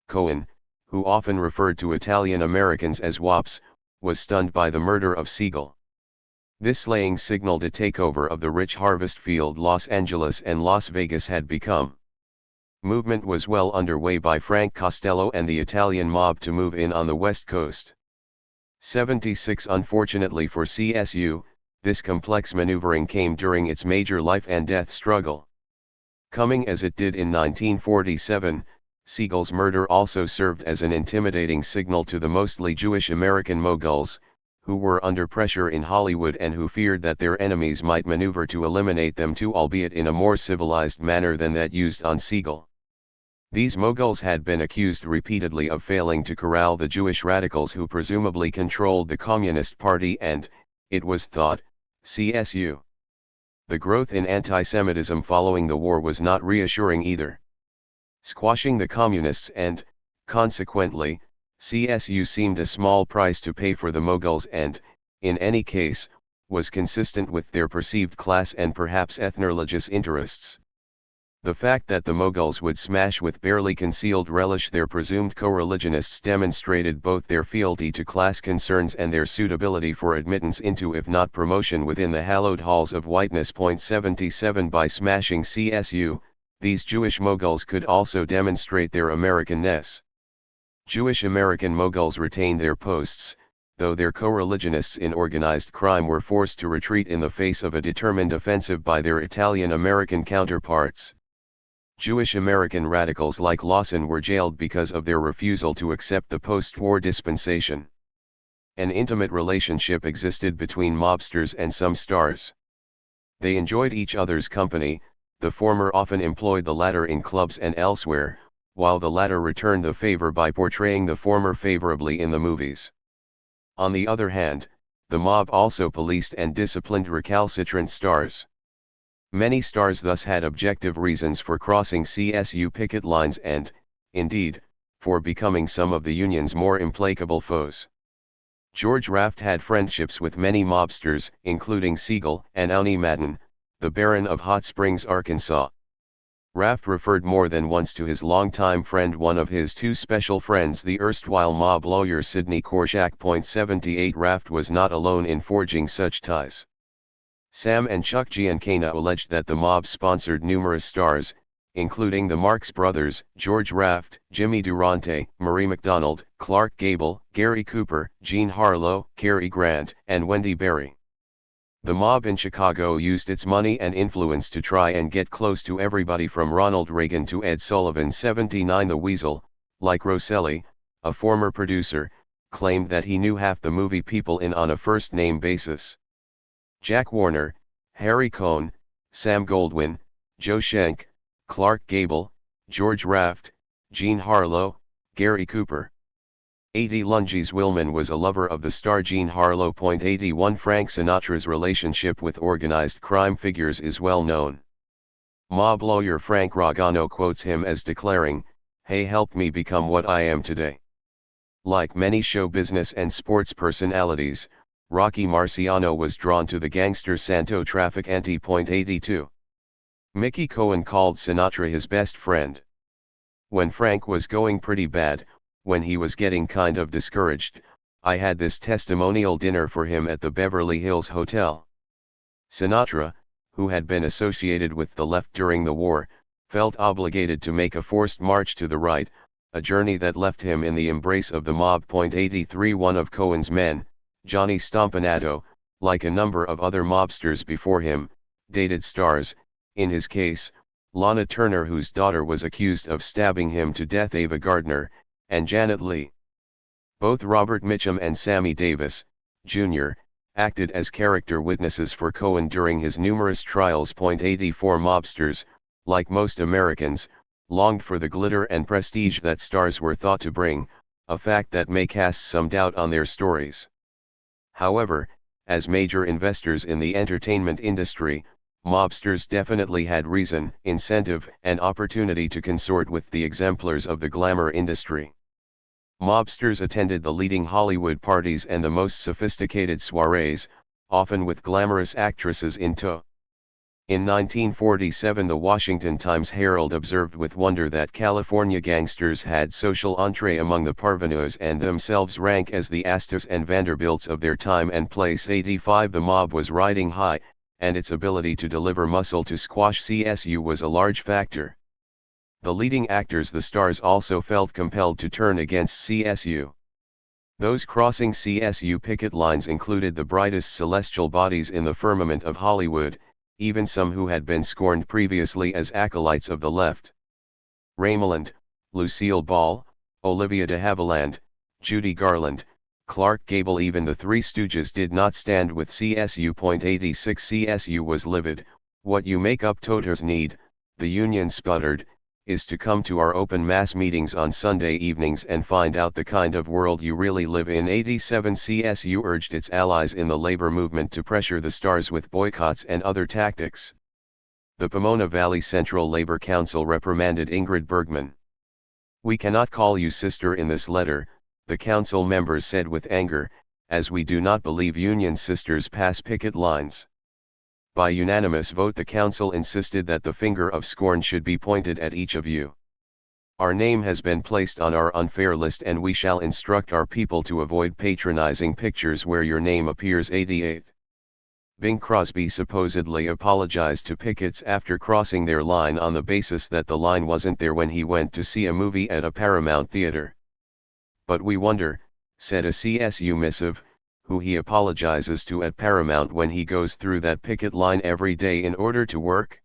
Cohen, who often referred to Italian Americans as WAPs, was stunned by the murder of Siegel. This slaying signaled a takeover of the rich harvest field Los Angeles and Las Vegas had become. Movement was well underway by Frank Costello and the Italian mob to move in on the West Coast. 76. Unfortunately for CSU, this complex maneuvering came during its major life and death struggle. Coming as it did in 1947, Siegel's murder also served as an intimidating signal to the mostly Jewish American Moguls, who were under pressure in Hollywood and who feared that their enemies might maneuver to eliminate them too, albeit in a more civilized manner than that used on Siegel. These Moguls had been accused repeatedly of failing to corral the Jewish radicals who presumably controlled the Communist Party and, it was thought, CSU. The growth in anti-Semitism following the war was not reassuring either. Squashing the Communists and, consequently, CSU seemed a small price to pay for the Moguls and, in any case, was consistent with their perceived class and perhaps ethno-religious interests. The fact that the Moguls would smash with barely concealed relish their presumed co-religionists demonstrated both their fealty to class concerns and their suitability for admittance into if not promotion within the hallowed halls of whiteness. 77 By smashing CSU, these Jewish Moguls could also demonstrate their Americanness. Jewish American Moguls retained their posts, though their co-religionists in organized crime were forced to retreat in the face of a determined offensive by their Italian American counterparts. Jewish American radicals like Lawson were jailed because of their refusal to accept the post-war dispensation. An intimate relationship existed between mobsters and some stars. They enjoyed each other's company, the former often employed the latter in clubs and elsewhere, while the latter returned the favor by portraying the former favorably in the movies. On the other hand, the mob also policed and disciplined recalcitrant stars. Many stars thus had objective reasons for crossing CSU picket lines and, indeed, for becoming some of the Union's more implacable foes. George Raft had friendships with many mobsters, including Siegel and Owney Madden, the Baron of Hot Springs, Arkansas. Raft referred more than once to his longtime friend, one of his two special friends, the erstwhile mob lawyer Sidney Korshak. 78 Raft was not alone in forging such ties. Sam and Chuck Giancana alleged that the mob sponsored numerous stars, including the Marx Brothers, George Raft, Jimmy Durante, Marie McDonald, Clark Gable, Gary Cooper, Jean Harlow, Cary Grant, and Wendy Berry. The mob in Chicago used its money and influence to try and get close to everybody from Ronald Reagan to Ed Sullivan. 79 The Weasel, like Rosselli, a former producer, claimed that he knew half the movie people in on a first-name basis. Jack Warner, Harry Cohn, Sam Goldwyn, Joe Schenck, Clark Gable, George Raft, Jean Harlow, Gary Cooper. 80 Lunges Willman was a lover of the star Jean Harlow. 81 Frank Sinatra's relationship with organized crime figures is well known. Mob lawyer Frank Ragano quotes him as declaring, "Hey, helped me become what I am today." Like many show business and sports personalities, Rocky Marciano was drawn to the gangster Santo Trafficante. 82 Mickey Cohen called Sinatra his best friend. When Frank was going pretty bad, when he was getting kind of discouraged, I had this testimonial dinner for him at the Beverly Hills Hotel. Sinatra, who had been associated with the left during the war, felt obligated to make a forced march to the right, a journey that left him in the embrace of the mob. 83 One of Cohen's men, Johnny Stompanato, like a number of other mobsters before him, dated stars, in his case, Lana Turner, whose daughter was accused of stabbing him to death, Ava Gardner, and Janet Leigh. Both Robert Mitchum and Sammy Davis, Jr., acted as character witnesses for Cohen during his numerous trials. 84 Mobsters, like most Americans, longed for the glitter and prestige that stars were thought to bring, a fact that may cast some doubt on their stories. However, as major investors in the entertainment industry, mobsters definitely had reason, incentive, and opportunity to consort with the exemplars of the glamour industry. Mobsters attended the leading Hollywood parties and the most sophisticated soirees, often with glamorous actresses in tow. In 1947, the Washington Times-Herald observed with wonder that California gangsters had social entree among the parvenus and themselves rank as the Astors and Vanderbilts of their time and place. 85 The mob was riding high, and its ability to deliver muscle to squash CSU was a large factor. The leading actors, the stars, also felt compelled to turn against CSU. Those crossing CSU picket lines included the brightest celestial bodies in the firmament of Hollywood, even some who had been scorned previously as acolytes of the left. Ray Milland, Lucille Ball, Olivia de Havilland, Judy Garland, Clark Gable, even the Three Stooges did not stand with CSU. 86 CSU was livid. What you make up toters need, the union sputtered, is to come to our open mass meetings on Sunday evenings and find out the kind of world you really live in. 87 CSU urged its allies in the labor movement to pressure the stars with boycotts and other tactics. The Pomona Valley Central Labor Council reprimanded Ingrid Bergman. "We cannot call you sister in this letter," the council members said with anger, "as we do not believe union sisters pass picket lines." By unanimous vote, the council insisted that the finger of scorn should be pointed at each of you. "Our name has been placed on our unfair list, and we shall instruct our people to avoid patronizing pictures where your name appears." 88. Bing Crosby supposedly apologized to pickets after crossing their line on the basis that the line wasn't there when he went to see a movie at a Paramount theater. "But we wonder," said a CSU missive, "who he apologizes to at Paramount when he goes through that picket line every day in order to work."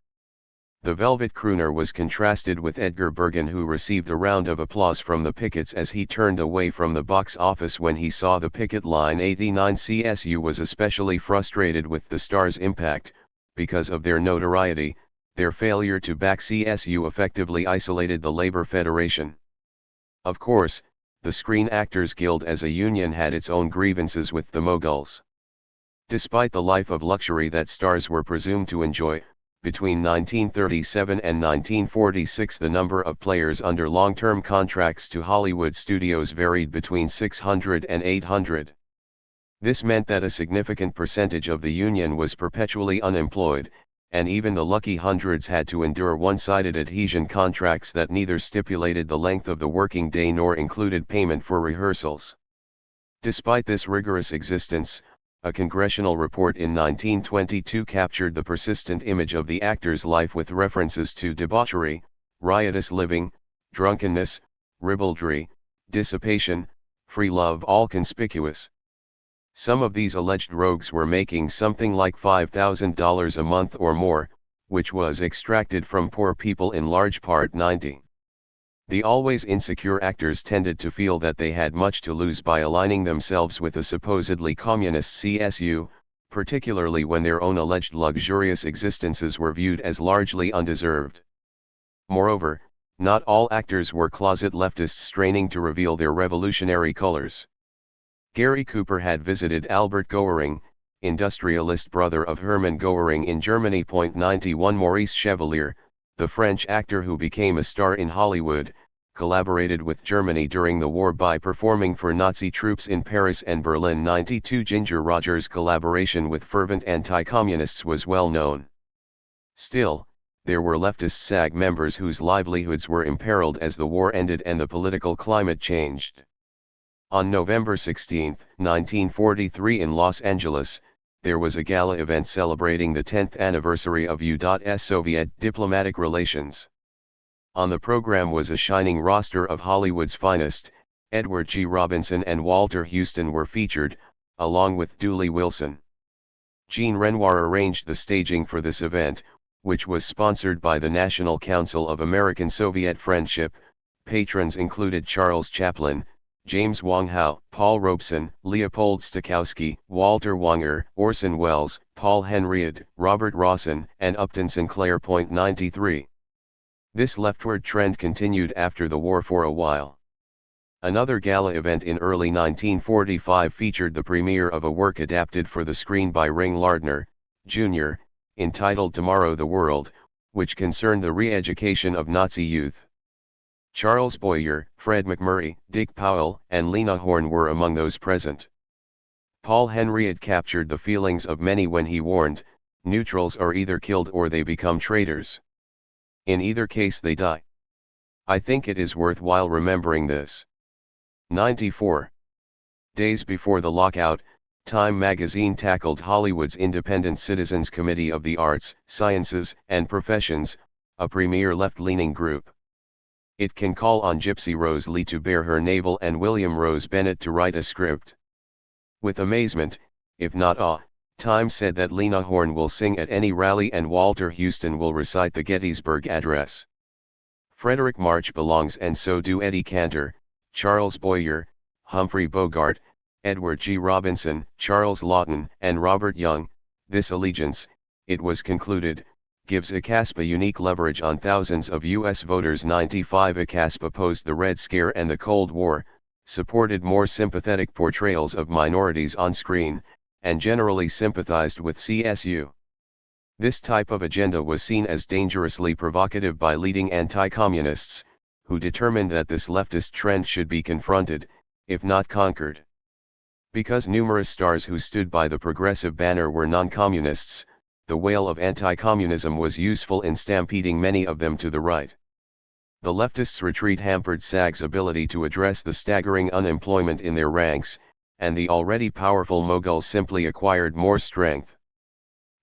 The Velvet Crooner was contrasted with Edgar Bergen, who received a round of applause from the pickets as he turned away from the box office when he saw the picket line. 89 CSU was especially frustrated with the stars' impact, because of their notoriety. Their failure to back CSU effectively isolated the Labor Federation. Of course, the Screen Actors Guild as a union had its own grievances with the Moguls. Despite the life of luxury that stars were presumed to enjoy, between 1937 and 1946 the number of players under long-term contracts to Hollywood studios varied between 600 and 800. This meant that a significant percentage of the union was perpetually unemployed, and even the lucky hundreds had to endure one-sided adhesion contracts that neither stipulated the length of the working day nor included payment for rehearsals. Despite this rigorous existence, a congressional report in 1922 captured the persistent image of the actor's life with references to debauchery, riotous living, drunkenness, ribaldry, dissipation, free love, all conspicuous. Some of these alleged rogues were making something like $5,000 a month or more, which was extracted from poor people in large part. 90. The always insecure actors tended to feel that they had much to lose by aligning themselves with a supposedly communist CSU, particularly when their own alleged luxurious existences were viewed as largely undeserved. Moreover, not all actors were closet leftists straining to reveal their revolutionary colors. Gary Cooper had visited Albert Goering, industrialist brother of Hermann Goering, in Germany. 91 Maurice Chevalier, the French actor who became a star in Hollywood, collaborated with Germany during the war by performing for Nazi troops in Paris and Berlin. 92 Ginger Rogers' collaboration with fervent anti-communists was well known. Still, there were leftist SAG members whose livelihoods were imperiled as the war ended and the political climate changed. On November 16, 1943 in Los Angeles, there was a gala event celebrating the 10th anniversary of U.S. Soviet diplomatic relations. On the program was a shining roster of Hollywood's finest. Edward G. Robinson and Walter Huston were featured, along with Dooley Wilson. Jean Renoir arranged the staging for this event, which was sponsored by the National Council of American-Soviet Friendship. Patrons included Charles Chaplin, James Wong Howe, Paul Robeson, Leopold Stokowski, Walter Wanger, Orson Welles, Paul Henriot, Robert Rawson, and Upton Sinclair. 93. This leftward trend continued after the war for a while. Another gala event in early 1945 featured the premiere of a work adapted for the screen by Ring Lardner, Jr., entitled Tomorrow the World, which concerned the re-education of Nazi youth. Charles Boyer, Fred McMurray, Dick Powell, and Lena Horne were among those present. Paul Henriot captured the feelings of many when he warned, "Neutrals are either killed or they become traitors. In either case they die." I think it is worthwhile remembering this. 94. Days before the lockout, Time magazine tackled Hollywood's Independent Citizens Committee of the Arts, Sciences, and Professions, a premier left-leaning group. It can call on Gypsy Rose Lee to bare her navel and William Rose Bennett to write a script. With amazement, if not awe, Time said that Lena Horne will sing at any rally and Walter Huston will recite the Gettysburg Address. Frederick March belongs, and so do Eddie Cantor, Charles Boyer, Humphrey Bogart, Edward G. Robinson, Charles Lawton, and Robert Young. This allegiance, it was concluded, gives ACASP a unique leverage on thousands of U.S. voters. 95. ACASP opposed the Red Scare and the Cold War, supported more sympathetic portrayals of minorities on screen, and generally sympathized with CSU. This type of agenda was seen as dangerously provocative by leading anti-communists, who determined that this leftist trend should be confronted, if not conquered. Because numerous stars who stood by the progressive banner were non-communists, the wail of anti-communism was useful in stampeding many of them to the right. The leftists' retreat hampered SAG's ability to address the staggering unemployment in their ranks, and the already powerful Moguls simply acquired more strength.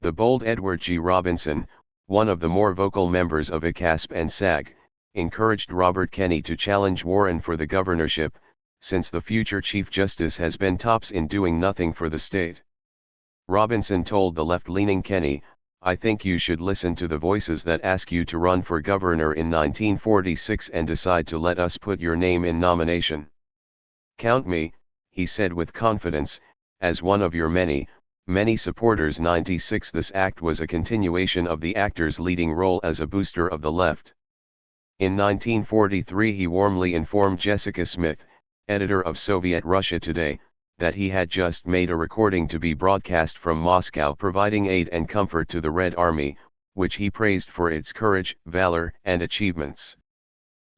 The bold Edward G. Robinson, one of the more vocal members of ACASP and SAG, encouraged Robert Kenney to challenge Warren for the governorship, since the future Chief Justice has been tops in doing nothing for the state. Robinson told the left-leaning Kenney, "I think you should listen to the voices that ask you to run for governor in 1946 and decide to let us put your name in nomination. Count me," he said with confidence, "as one of your many, many supporters." 96. This act was a continuation of the actor's leading role as a booster of the left. In 1943 he warmly informed Jessica Smith, editor of Soviet Russia Today, that he had just made a recording to be broadcast from Moscow providing aid and comfort to the Red Army, which he praised for its courage, valor, and achievements.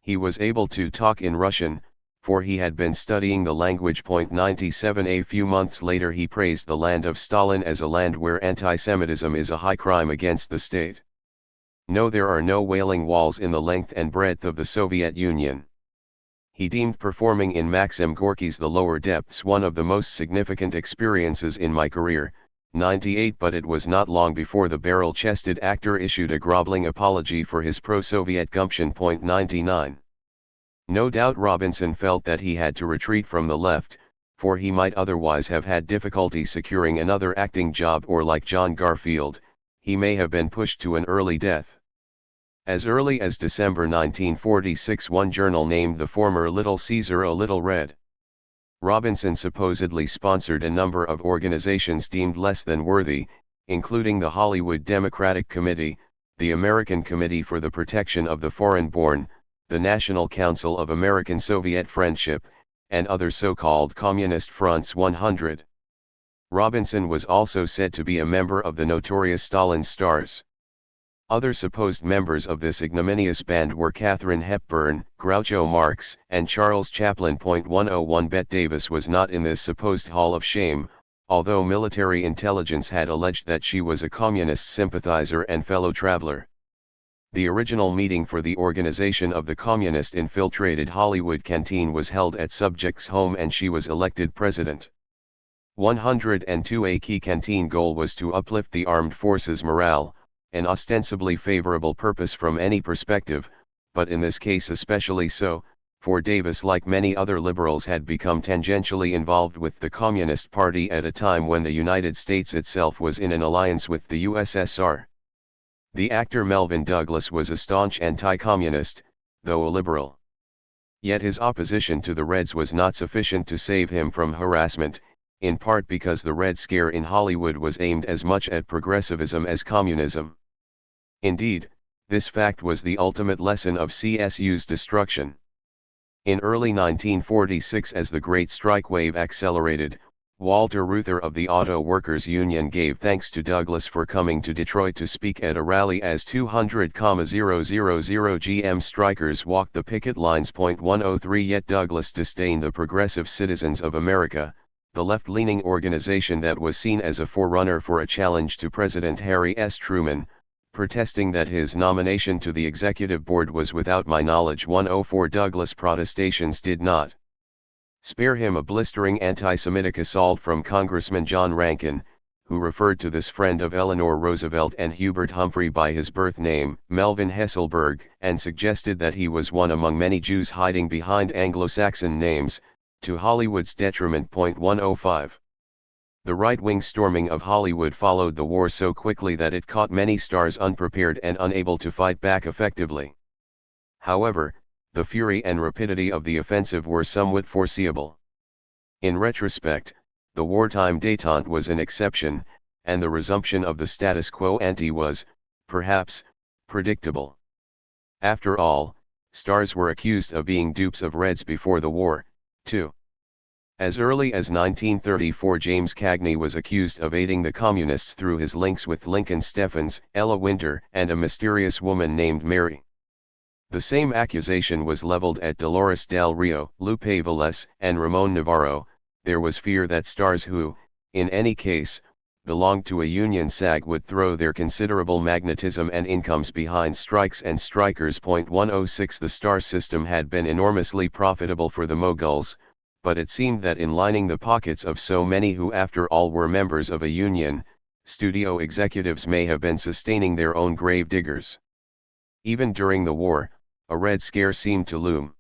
He was able to talk in Russian, for he had been studying the language. 97. A few months later he praised the land of Stalin as a land where anti-Semitism is a high crime against the state. "No, there are no wailing walls in the length and breadth of the Soviet Union." He deemed performing in Maxim Gorky's The Lower Depths one of the most significant experiences in my career. 98. But it was not long before the barrel-chested actor issued a groveling apology for his pro-Soviet gumption. 99. No doubt Robinson felt that he had to retreat from the left, for he might otherwise have had difficulty securing another acting job, or like John Garfield, he may have been pushed to an early death. As early as December 1946 one journal named the former Little Caesar a Little Red. Robinson supposedly sponsored a number of organizations deemed less than worthy, including the Hollywood Democratic Committee, the American Committee for the Protection of the Foreign-Born, the National Council of American-Soviet Friendship, and other so-called Communist Fronts. 100. Robinson was also said to be a member of the notorious Stalin Stars. Other supposed members of this ignominious band were Katharine Hepburn, Groucho Marx, and Charles Chaplin. 101. Bette Davis was not in this supposed Hall of Shame, although military intelligence had alleged that she was a communist sympathizer and fellow traveler. The original meeting for the organization of the communist-infiltrated Hollywood canteen was held at Subject's home and she was elected president. 102. A key canteen goal was to uplift the armed forces' morale, an ostensibly favorable purpose from any perspective, but in this case especially so, for Davis, like many other liberals, had become tangentially involved with the Communist Party at a time when the United States itself was in an alliance with the USSR. The actor Melvyn Douglas was a staunch anti-communist, though a liberal. Yet his opposition to the Reds was not sufficient to save him from harassment, in part because the Red Scare in Hollywood was aimed as much at progressivism as communism. Indeed, this fact was the ultimate lesson of CSU's destruction. In early 1946, as the Great Strike wave accelerated, Walter Reuther of the Auto Workers Union gave thanks to Douglas for coming to Detroit to speak at a rally as 200,000 GM strikers walked the picket lines. 103. Yet Douglas disdained the Progressive Citizens of America, the left-leaning organization that was seen as a forerunner for a challenge to President Harry S. Truman, protesting that his nomination to the executive board was without my knowledge. 104. Douglas' protestations did not spare him a blistering anti-Semitic assault from Congressman John Rankin, who referred to this friend of Eleanor Roosevelt and Hubert Humphrey by his birth name, Melvin Hesselberg, and suggested that he was one among many Jews hiding behind Anglo-Saxon names, to Hollywood's detriment. 105. The right-wing storming of Hollywood followed the war so quickly that it caught many stars unprepared and unable to fight back effectively. However, the fury and rapidity of the offensive were somewhat foreseeable. In retrospect, the wartime détente was an exception, and the resumption of the status quo ante was, perhaps, predictable. After all, stars were accused of being dupes of Reds before the war, too. As early as 1934, James Cagney was accused of aiding the Communists through his links with Lincoln Steffens, Ella Winter, and a mysterious woman named Mary. The same accusation was leveled at Dolores Del Rio, Lupe Velez, and Ramon Navarro. There was fear that stars who, in any case, belonged to a union SAG would throw their considerable magnetism and incomes behind strikes and strikers. 106. The star system had been enormously profitable for the Moguls, but it seemed that in lining the pockets of so many who after all were members of a union, studio executives may have been sustaining their own grave diggers. Even during the war, a Red Scare seemed to loom.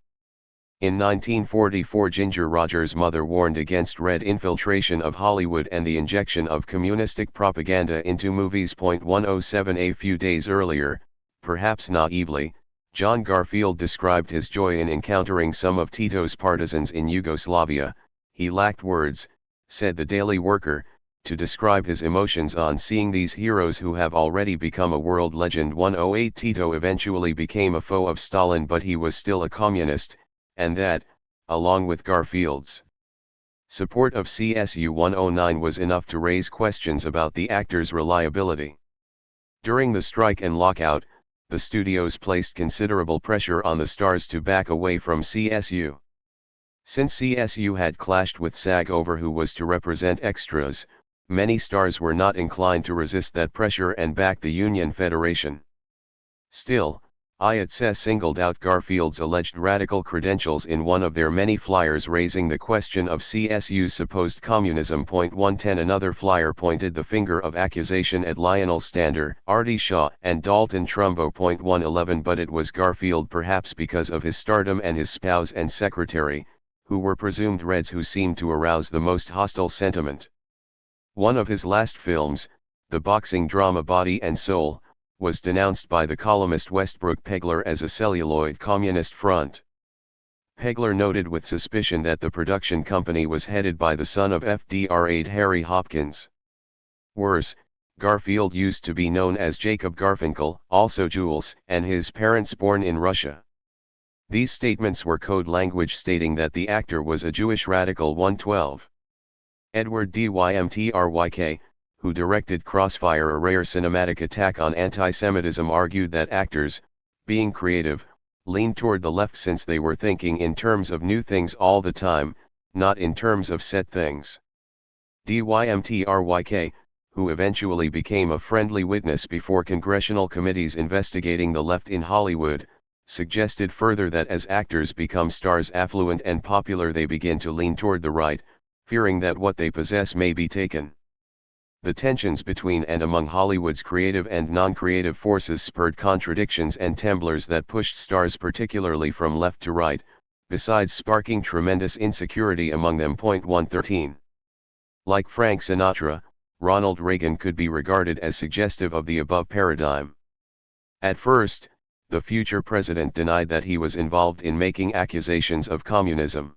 In 1944, Ginger Rogers' mother warned against Red infiltration of Hollywood and the injection of communistic propaganda into movies. 107. A few days earlier, perhaps naively, John Garfield described his joy in encountering some of Tito's partisans in Yugoslavia. He lacked words, said the Daily Worker, to describe his emotions on seeing these heroes who have already become a world legend. 108. Tito eventually became a foe of Stalin, but he was still a communist, and that, along with Garfield's support of CSU 109, was enough to raise questions about the actor's reliability. During the strike and lockout, the studios placed considerable pressure on the stars to back away from CSU. Since CSU had clashed with SAG over who was to represent extras, many stars were not inclined to resist that pressure and back the Union Federation. Still, IATSE singled out Garfield's alleged radical credentials in one of their many flyers, raising the question of CSU's supposed communism. 110. Another flyer pointed the finger of accusation at Lionel Stander, Artie Shaw, and Dalton Trumbo. 111. But it was Garfield, perhaps because of his stardom, and his spouse and secretary, who were presumed Reds, who seemed to arouse the most hostile sentiment. One of his last films, the boxing drama Body and Soul, was denounced by the columnist Westbrook Pegler as a celluloid communist front. Pegler noted with suspicion that the production company was headed by the son of FDR aide Harry Hopkins. Worse, Garfield used to be known as Jacob Garfinkel, also Jules, and his parents born in Russia. These statements were code language stating that the actor was a Jewish radical. 112. Edward Dymtryk, who directed Crossfire, a rare cinematic attack on anti-Semitism, argued that actors, being creative, leaned toward the left since they were thinking in terms of new things all the time, not in terms of set things. Dymtryk, who eventually became a friendly witness before congressional committees investigating the left in Hollywood, suggested further that as actors become stars, affluent and popular, they begin to lean toward the right, fearing that what they possess may be taken. The tensions between and among Hollywood's creative and non-creative forces spurred contradictions and temblors that pushed stars particularly from left to right, besides sparking tremendous insecurity among them. 113. Like Frank Sinatra, Ronald Reagan could be regarded as suggestive of the above paradigm. At first, the future president denied that he was involved in making accusations of communism.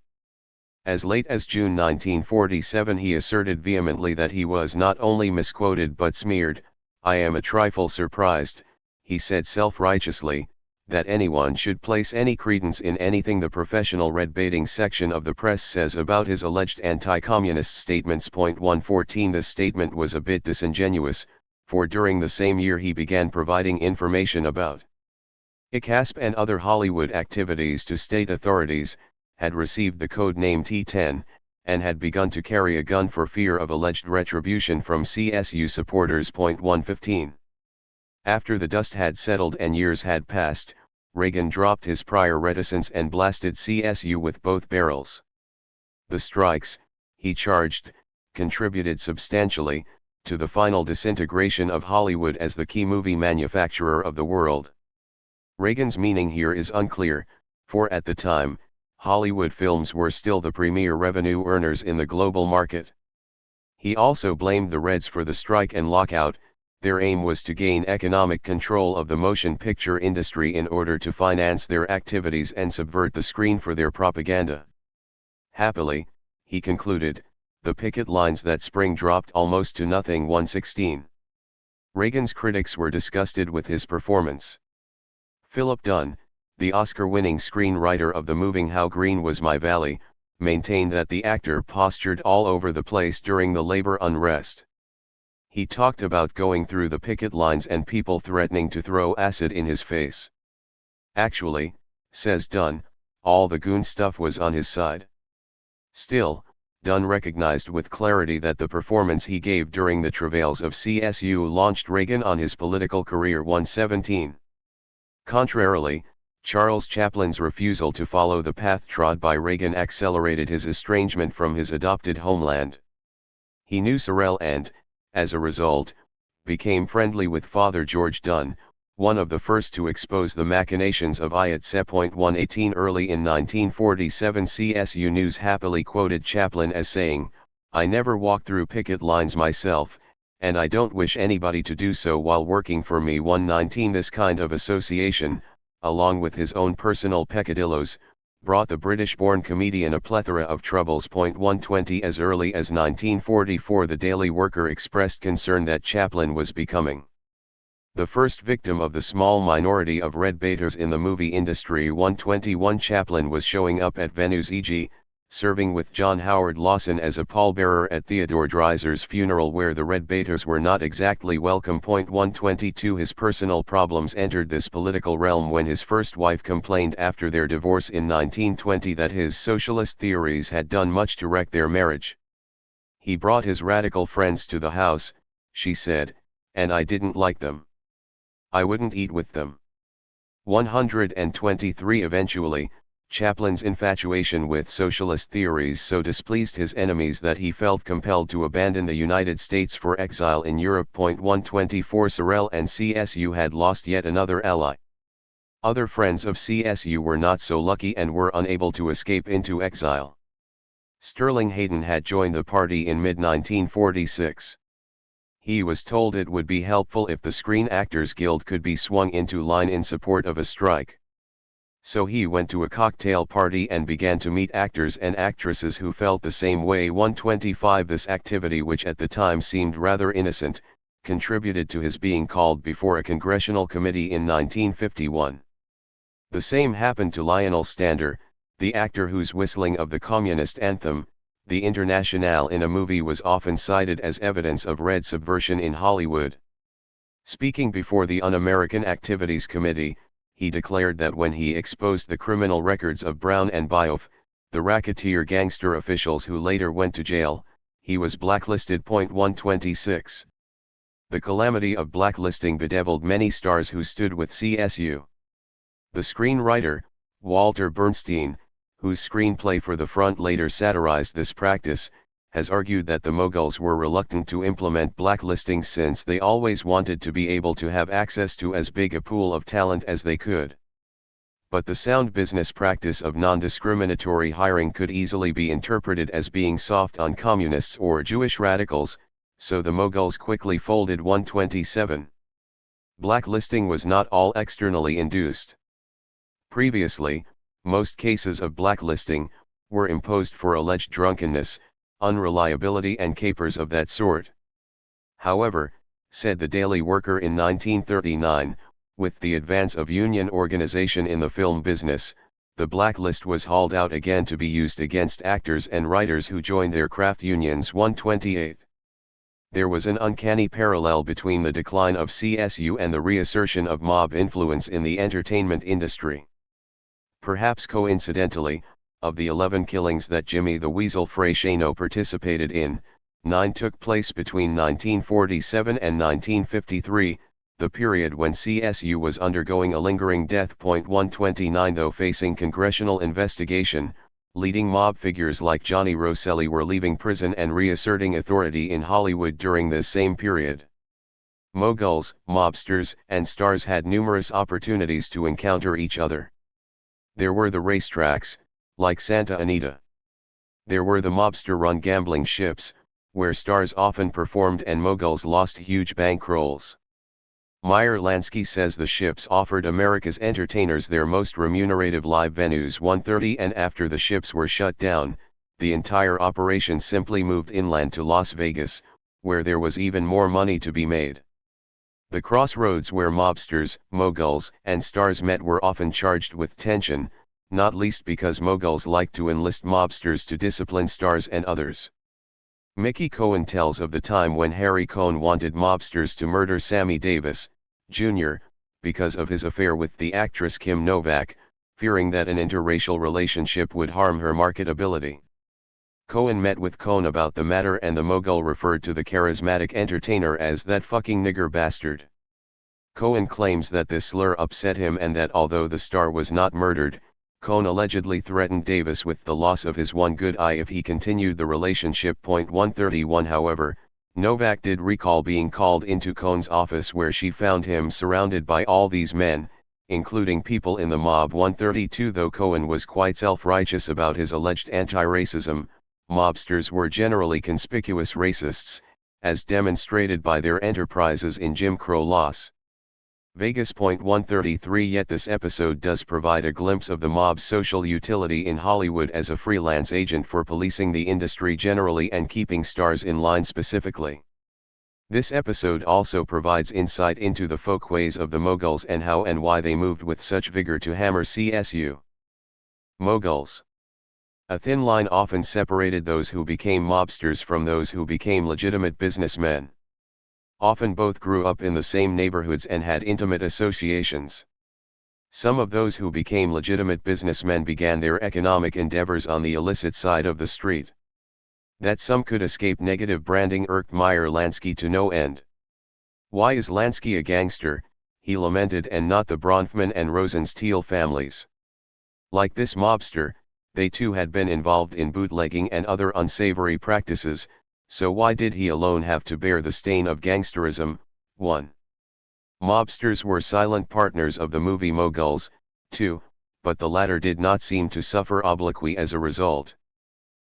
As late as June 1947 he asserted vehemently that he was not only misquoted but smeared. "I am a trifle surprised," he said self-righteously, "that anyone should place any credence in anything the professional red-baiting section of the press says about his alleged anti-communist statements." 114 The statement was a bit disingenuous, for during the same year he began providing information about ICASP and other Hollywood activities to state authorities, had received the code name T10, and had begun to carry a gun for fear of alleged retribution from CSU supporters. 115. After the dust had settled and years had passed, Reagan dropped his prior reticence and blasted CSU with both barrels. The strikes, he charged, contributed substantially to the final disintegration of Hollywood as the key movie manufacturer of the world. Reagan's meaning here is unclear, for at the time, Hollywood films were still the premier revenue earners in the global market. He also blamed the Reds for the strike and lockout. Their aim was to gain economic control of the motion picture industry in order to finance their activities and subvert the screen for their propaganda. Happily, he concluded, the picket lines that spring dropped almost to nothing. 116. Reagan's critics were disgusted with his performance. Philip Dunn, the Oscar-winning screenwriter of the moving How Green Was My Valley, maintained that the actor postured all over the place during the labor unrest. He talked about going through the picket lines and people threatening to throw acid in his face. Actually, says Dunn, all the goon stuff was on his side. Still, Dunn recognized with clarity that the performance he gave during the travails of CSU launched Reagan on his political career. 117. Contrarily, Charles Chaplin's refusal to follow the path trod by Reagan accelerated his estrangement from his adopted homeland. He knew Sorrell and, as a result, became friendly with Father George Dunn, one of the first to expose the machinations of IATSE. 118 Early in 1947 CSU News happily quoted Chaplin as saying, "I never walked through picket lines myself, and I don't wish anybody to do so while working for me." 119 This kind of association, along with his own personal peccadillos, brought the British-born comedian a plethora of troubles. 120 As early as 1944 the Daily Worker expressed concern that Chaplin was becoming the first victim of the small minority of red baiters in the movie industry. 121 Chaplin was showing up at venues, e.g., serving with John Howard Lawson as a pallbearer at Theodore Dreiser's funeral, where the red baiters were not exactly welcome. 122 His personal problems entered this political realm when his first wife complained after their divorce in 1920 that his socialist theories had done much to wreck their marriage. He brought his radical friends to the house, she said, and I didn't like them. I wouldn't eat with them. 123 Eventually, Chaplin's infatuation with socialist theories so displeased his enemies that he felt compelled to abandon the United States for exile in Europe. 124 Sorrell and CSU had lost yet another ally. Other friends of CSU were not so lucky and were unable to escape into exile. Sterling Hayden had joined the party in mid-1946. He was told it would be helpful if the Screen Actors Guild could be swung into line in support of a strike. So he went to a cocktail party and began to meet actors and actresses who felt the same way. 125 This activity, which at the time seemed rather innocent, contributed to his being called before a congressional committee in 1951. The same happened to Lionel Stander, the actor whose whistling of the communist anthem, the Internationale, in a movie was often cited as evidence of red subversion in Hollywood. Speaking before the Un-American Activities Committee, he declared that when he exposed the criminal records of Brown and Bioff, the racketeer gangster officials who later went to jail, he was blacklisted. 126. The calamity of blacklisting bedeviled many stars who stood with CSU. The screenwriter, Walter Bernstein, whose screenplay For the Front later satirized this practice, has argued that the Moguls were reluctant to implement blacklisting since they always wanted to be able to have access to as big a pool of talent as they could. But the sound business practice of non-discriminatory hiring could easily be interpreted as being soft on communists or Jewish radicals, so the Moguls quickly folded 127. Blacklisting was not all externally induced. Previously, most cases of blacklisting were imposed for alleged drunkenness, unreliability and capers of that sort. However, said the Daily Worker in 1939, with the advance of union organization in the film business, the blacklist was hauled out again to be used against actors and writers who joined their craft unions. 128. There was an uncanny parallel between the decline of CSU and the reassertion of mob influence in the entertainment industry. Perhaps coincidentally, of the 11 killings that Jimmy the Weasel Freixeino participated in, 9 took place between 1947 and 1953, the period when CSU was undergoing a lingering death. 129 Though facing congressional investigation, leading mob figures like Johnny Rosselli were leaving prison and reasserting authority in Hollywood during this same period. Moguls, mobsters, and stars had numerous opportunities to encounter each other. There were the racetracks, like Santa Anita. There were the mobster-run gambling ships, where stars often performed and moguls lost huge bankrolls. Meyer Lansky says the ships offered America's entertainers their most remunerative live venues. 130 And after the ships were shut down, the entire operation simply moved inland to Las Vegas, where there was even more money to be made. The crossroads where mobsters, moguls, and stars met were often charged with tension, not least because moguls liked to enlist mobsters to discipline stars and others. Mickey Cohen tells of the time when Harry Cohn wanted mobsters to murder Sammy Davis, Jr., because of his affair with the actress Kim Novak, fearing that an interracial relationship would harm her marketability. Cohen met with Cohn about the matter and the mogul referred to the charismatic entertainer as that fucking nigger bastard. Cohen claims that this slur upset him and that although the star was not murdered, Cohn allegedly threatened Davis with the loss of his one good eye if he continued the relationship. 131 However, Novak did recall being called into Cohn's office where she found him surrounded by all these men, including people in the mob. 132 Though Cohen was quite self-righteous about his alleged anti-racism, mobsters were generally conspicuous racists, as demonstrated by their enterprises in Jim Crow Las Vegas. 133 Yet this episode does provide a glimpse of the mob's social utility in Hollywood as a freelance agent for policing the industry generally and keeping stars in line specifically. This episode also provides insight into the folkways of the Moguls and how and why they moved with such vigor to hammer CSU. Moguls. A thin line often separated those who became mobsters from those who became legitimate businessmen. Often both grew up in the same neighborhoods and had intimate associations. Some of those who became legitimate businessmen began their economic endeavors on the illicit side of the street. That some could escape negative branding irked Meyer Lansky to no end. Why is Lansky a gangster, he lamented, and not the Bronfman and Rosenstiel families? Like this mobster, they too had been involved in bootlegging and other unsavory practices, so why did he alone have to bear the stain of gangsterism? 1. Mobsters were silent partners of the movie Moguls, 2, but the latter did not seem to suffer obloquy as a result.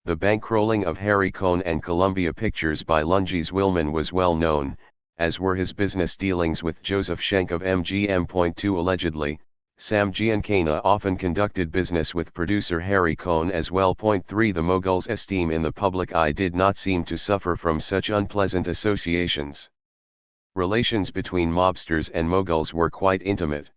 The bankrolling of Harry Cohn and Columbia Pictures by Lunges Willman was well known, as were his business dealings with Joseph Schenck of MGM. 2 Allegedly, Sam Giancana often conducted business with producer Harry Cohn as well. 3 The Moguls' esteem in the public eye did not seem to suffer from such unpleasant associations. Relations between mobsters and moguls were quite intimate.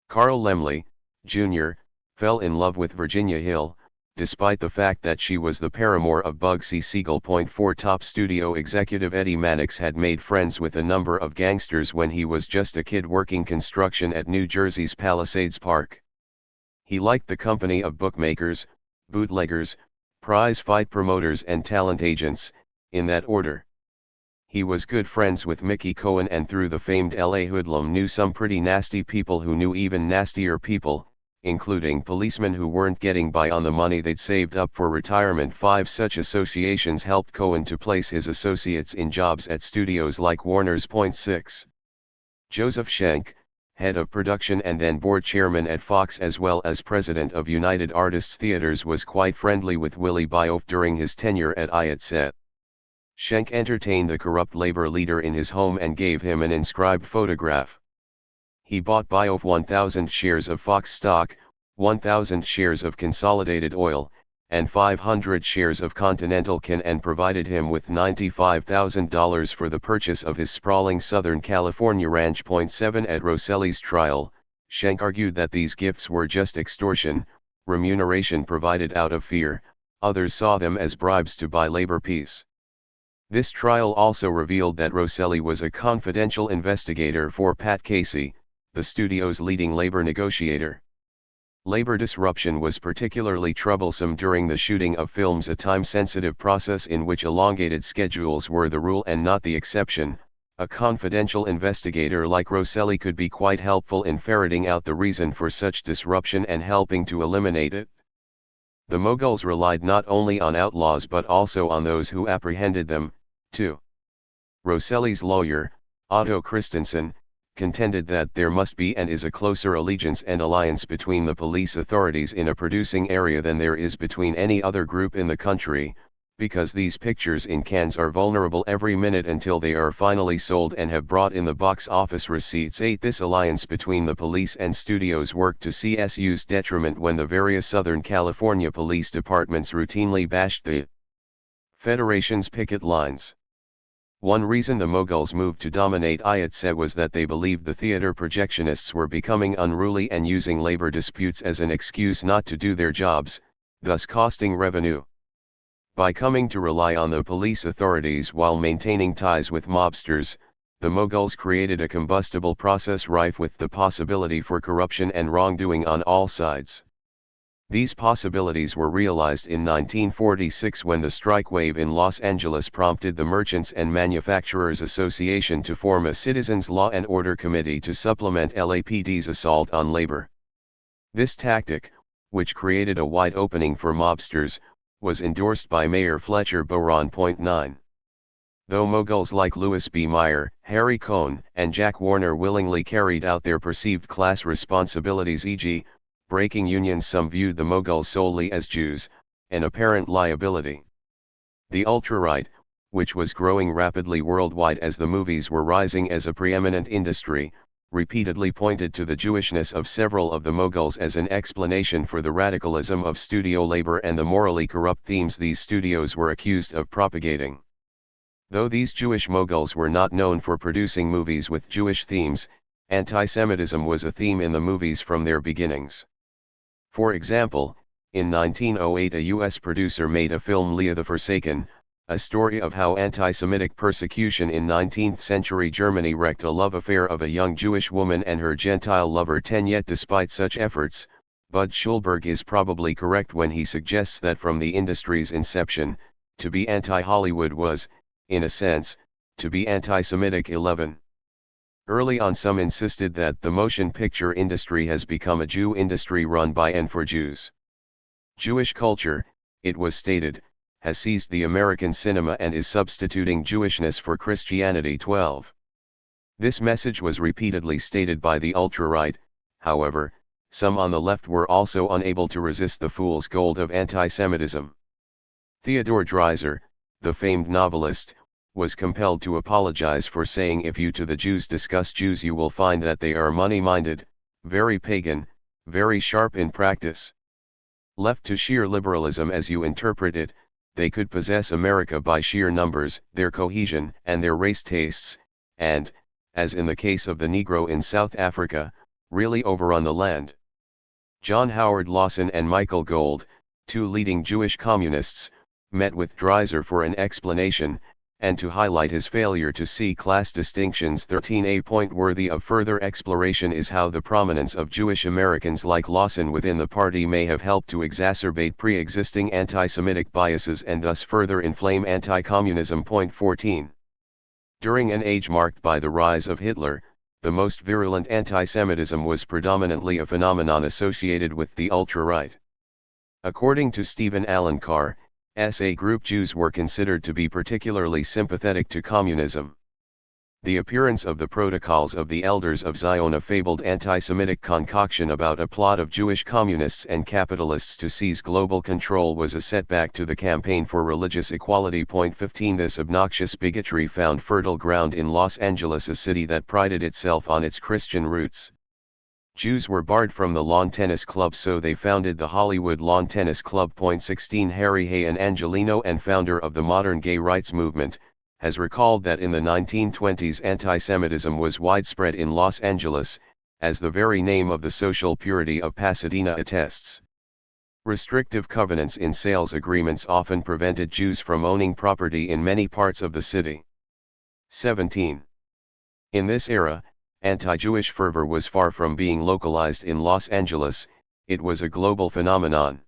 Carl Laemmle, Jr., fell in love with Virginia Hill, despite the fact that she was the paramour of Bugsy Siegel. 4 Top studio executive Eddie Mannix had made friends with a number of gangsters when he was just a kid working construction at New Jersey's Palisades Park. He liked the company of bookmakers, bootleggers, prize fight promoters and talent agents, in that order. He was good friends with Mickey Cohen and through the famed LA hoodlum knew some pretty nasty people who knew even nastier people, including policemen who weren't getting by on the money they'd saved up for retirement. 5 such associations helped Cohen to place his associates in jobs at studios like Warner's. 6. Joseph Schenck, head of production and then board chairman at Fox as well as president of United Artists Theaters, was quite friendly with Willie Bioff during his tenure at IATSE. Schenck entertained the corrupt labor leader in his home and gave him an inscribed photograph. He bought Bioff 1,000 shares of Fox stock, 1,000 shares of Consolidated Oil, and 500 shares of Continental Can, and provided him with $95,000 for the purchase of his sprawling Southern California ranch. 7 At Rosselli's trial, Schenck argued that these gifts were just extortion, remuneration provided out of fear. Others saw them as bribes to buy labor peace. This trial also revealed that Rosselli was a confidential investigator for Pat Casey, the studio's leading labor negotiator. Labor disruption was particularly troublesome during the shooting of films, a time-sensitive process in which elongated schedules were the rule and not the exception. A confidential investigator like Rosselli could be quite helpful in ferreting out the reason for such disruption and helping to eliminate it. The Moguls relied not only on outlaws but also on those who apprehended them, too. Rosselli's lawyer, Otto Christensen, contended that there must be and is a closer allegiance and alliance between the police authorities in a producing area than there is between any other group in the country, because these pictures in cans are vulnerable every minute until they are finally sold and have brought in the box office receipts. 8 This alliance between the police and studios worked to CSU's detriment when the various Southern California police departments routinely bashed the Federation's picket lines. One reason the Moguls moved to dominate IATSE was that they believed the theater projectionists were becoming unruly and using labor disputes as an excuse not to do their jobs, thus costing revenue. By coming to rely on the police authorities while maintaining ties with mobsters, the Moguls created a combustible process rife with the possibility for corruption and wrongdoing on all sides. These possibilities were realized in 1946 when the strike wave in Los Angeles prompted the Merchants and Manufacturers Association to form a Citizens Law and Order Committee to supplement LAPD's assault on labor. This tactic, which created a wide opening for mobsters, was endorsed by Mayor Fletcher Boron. 9. Though Moguls like Louis B. Meyer, Harry Cohn, and Jack Warner willingly carried out their perceived class responsibilities, e.g., breaking unions, some viewed the Moguls solely as Jews, an apparent liability. The ultra-right, which was growing rapidly worldwide as the movies were rising as a preeminent industry, repeatedly pointed to the Jewishness of several of the Moguls as an explanation for the radicalism of studio labor and the morally corrupt themes these studios were accused of propagating. Though these Jewish Moguls were not known for producing movies with Jewish themes, anti-Semitism was a theme in the movies from their beginnings. For example, in 1908 a U.S. producer made a film, Leah the Forsaken, a story of how anti-Semitic persecution in 19th-century Germany wrecked a love affair of a young Jewish woman and her Gentile lover. 10 Yet despite such efforts, Bud Schulberg is probably correct when he suggests that from the industry's inception, to be anti-Hollywood was, in a sense, to be anti-Semitic. 11. Early on some insisted that the motion picture industry has become a Jew industry run by and for Jews. Jewish culture, it was stated, has seized the American cinema and is substituting Jewishness for Christianity. 12. This message was repeatedly stated by the ultra-right. However, some on the left were also unable to resist the fool's gold of anti-Semitism. Theodore Dreiser, the famed novelist, was compelled to apologize for saying, "If you to the Jews discuss Jews, you will find that they are money-minded, very pagan, very sharp in practice. Left to sheer liberalism as you interpret it, they could possess America by sheer numbers, their cohesion, and their race tastes, and, as in the case of the Negro in South Africa, really overrun the land." John Howard Lawson and Michael Gold, two leading Jewish communists, met with Dreiser for an explanation, and to highlight his failure to see class distinctions. 13 A point worthy of further exploration is how the prominence of Jewish Americans like Lawson within the party may have helped to exacerbate pre-existing anti-Semitic biases and thus further inflame anti-communism. 14. During an age marked by the rise of Hitler, the most virulent anti-Semitism was predominantly a phenomenon associated with the ultra-right. According to Stephen Allen Carr, S.A. group Jews were considered to be particularly sympathetic to communism. The appearance of the Protocols of the Elders of Zion, a fabled anti-Semitic concoction about a plot of Jewish communists and capitalists to seize global control, was a setback to the campaign for religious equality. 15 This obnoxious bigotry found fertile ground in Los Angeles, a city that prided itself on its Christian roots. Jews were barred from the lawn tennis club, so they founded the Hollywood Lawn Tennis Club. 16 Harry Hay, an Angelino and founder of the modern gay rights movement, has recalled that in the 1920s anti-Semitism was widespread in Los Angeles, as the very name of the social purity of Pasadena attests. Restrictive covenants in sales agreements often prevented Jews from owning property in many parts of the city. 17. In this era, anti-Jewish fervor was far from being localized in Los Angeles, it was a global phenomenon.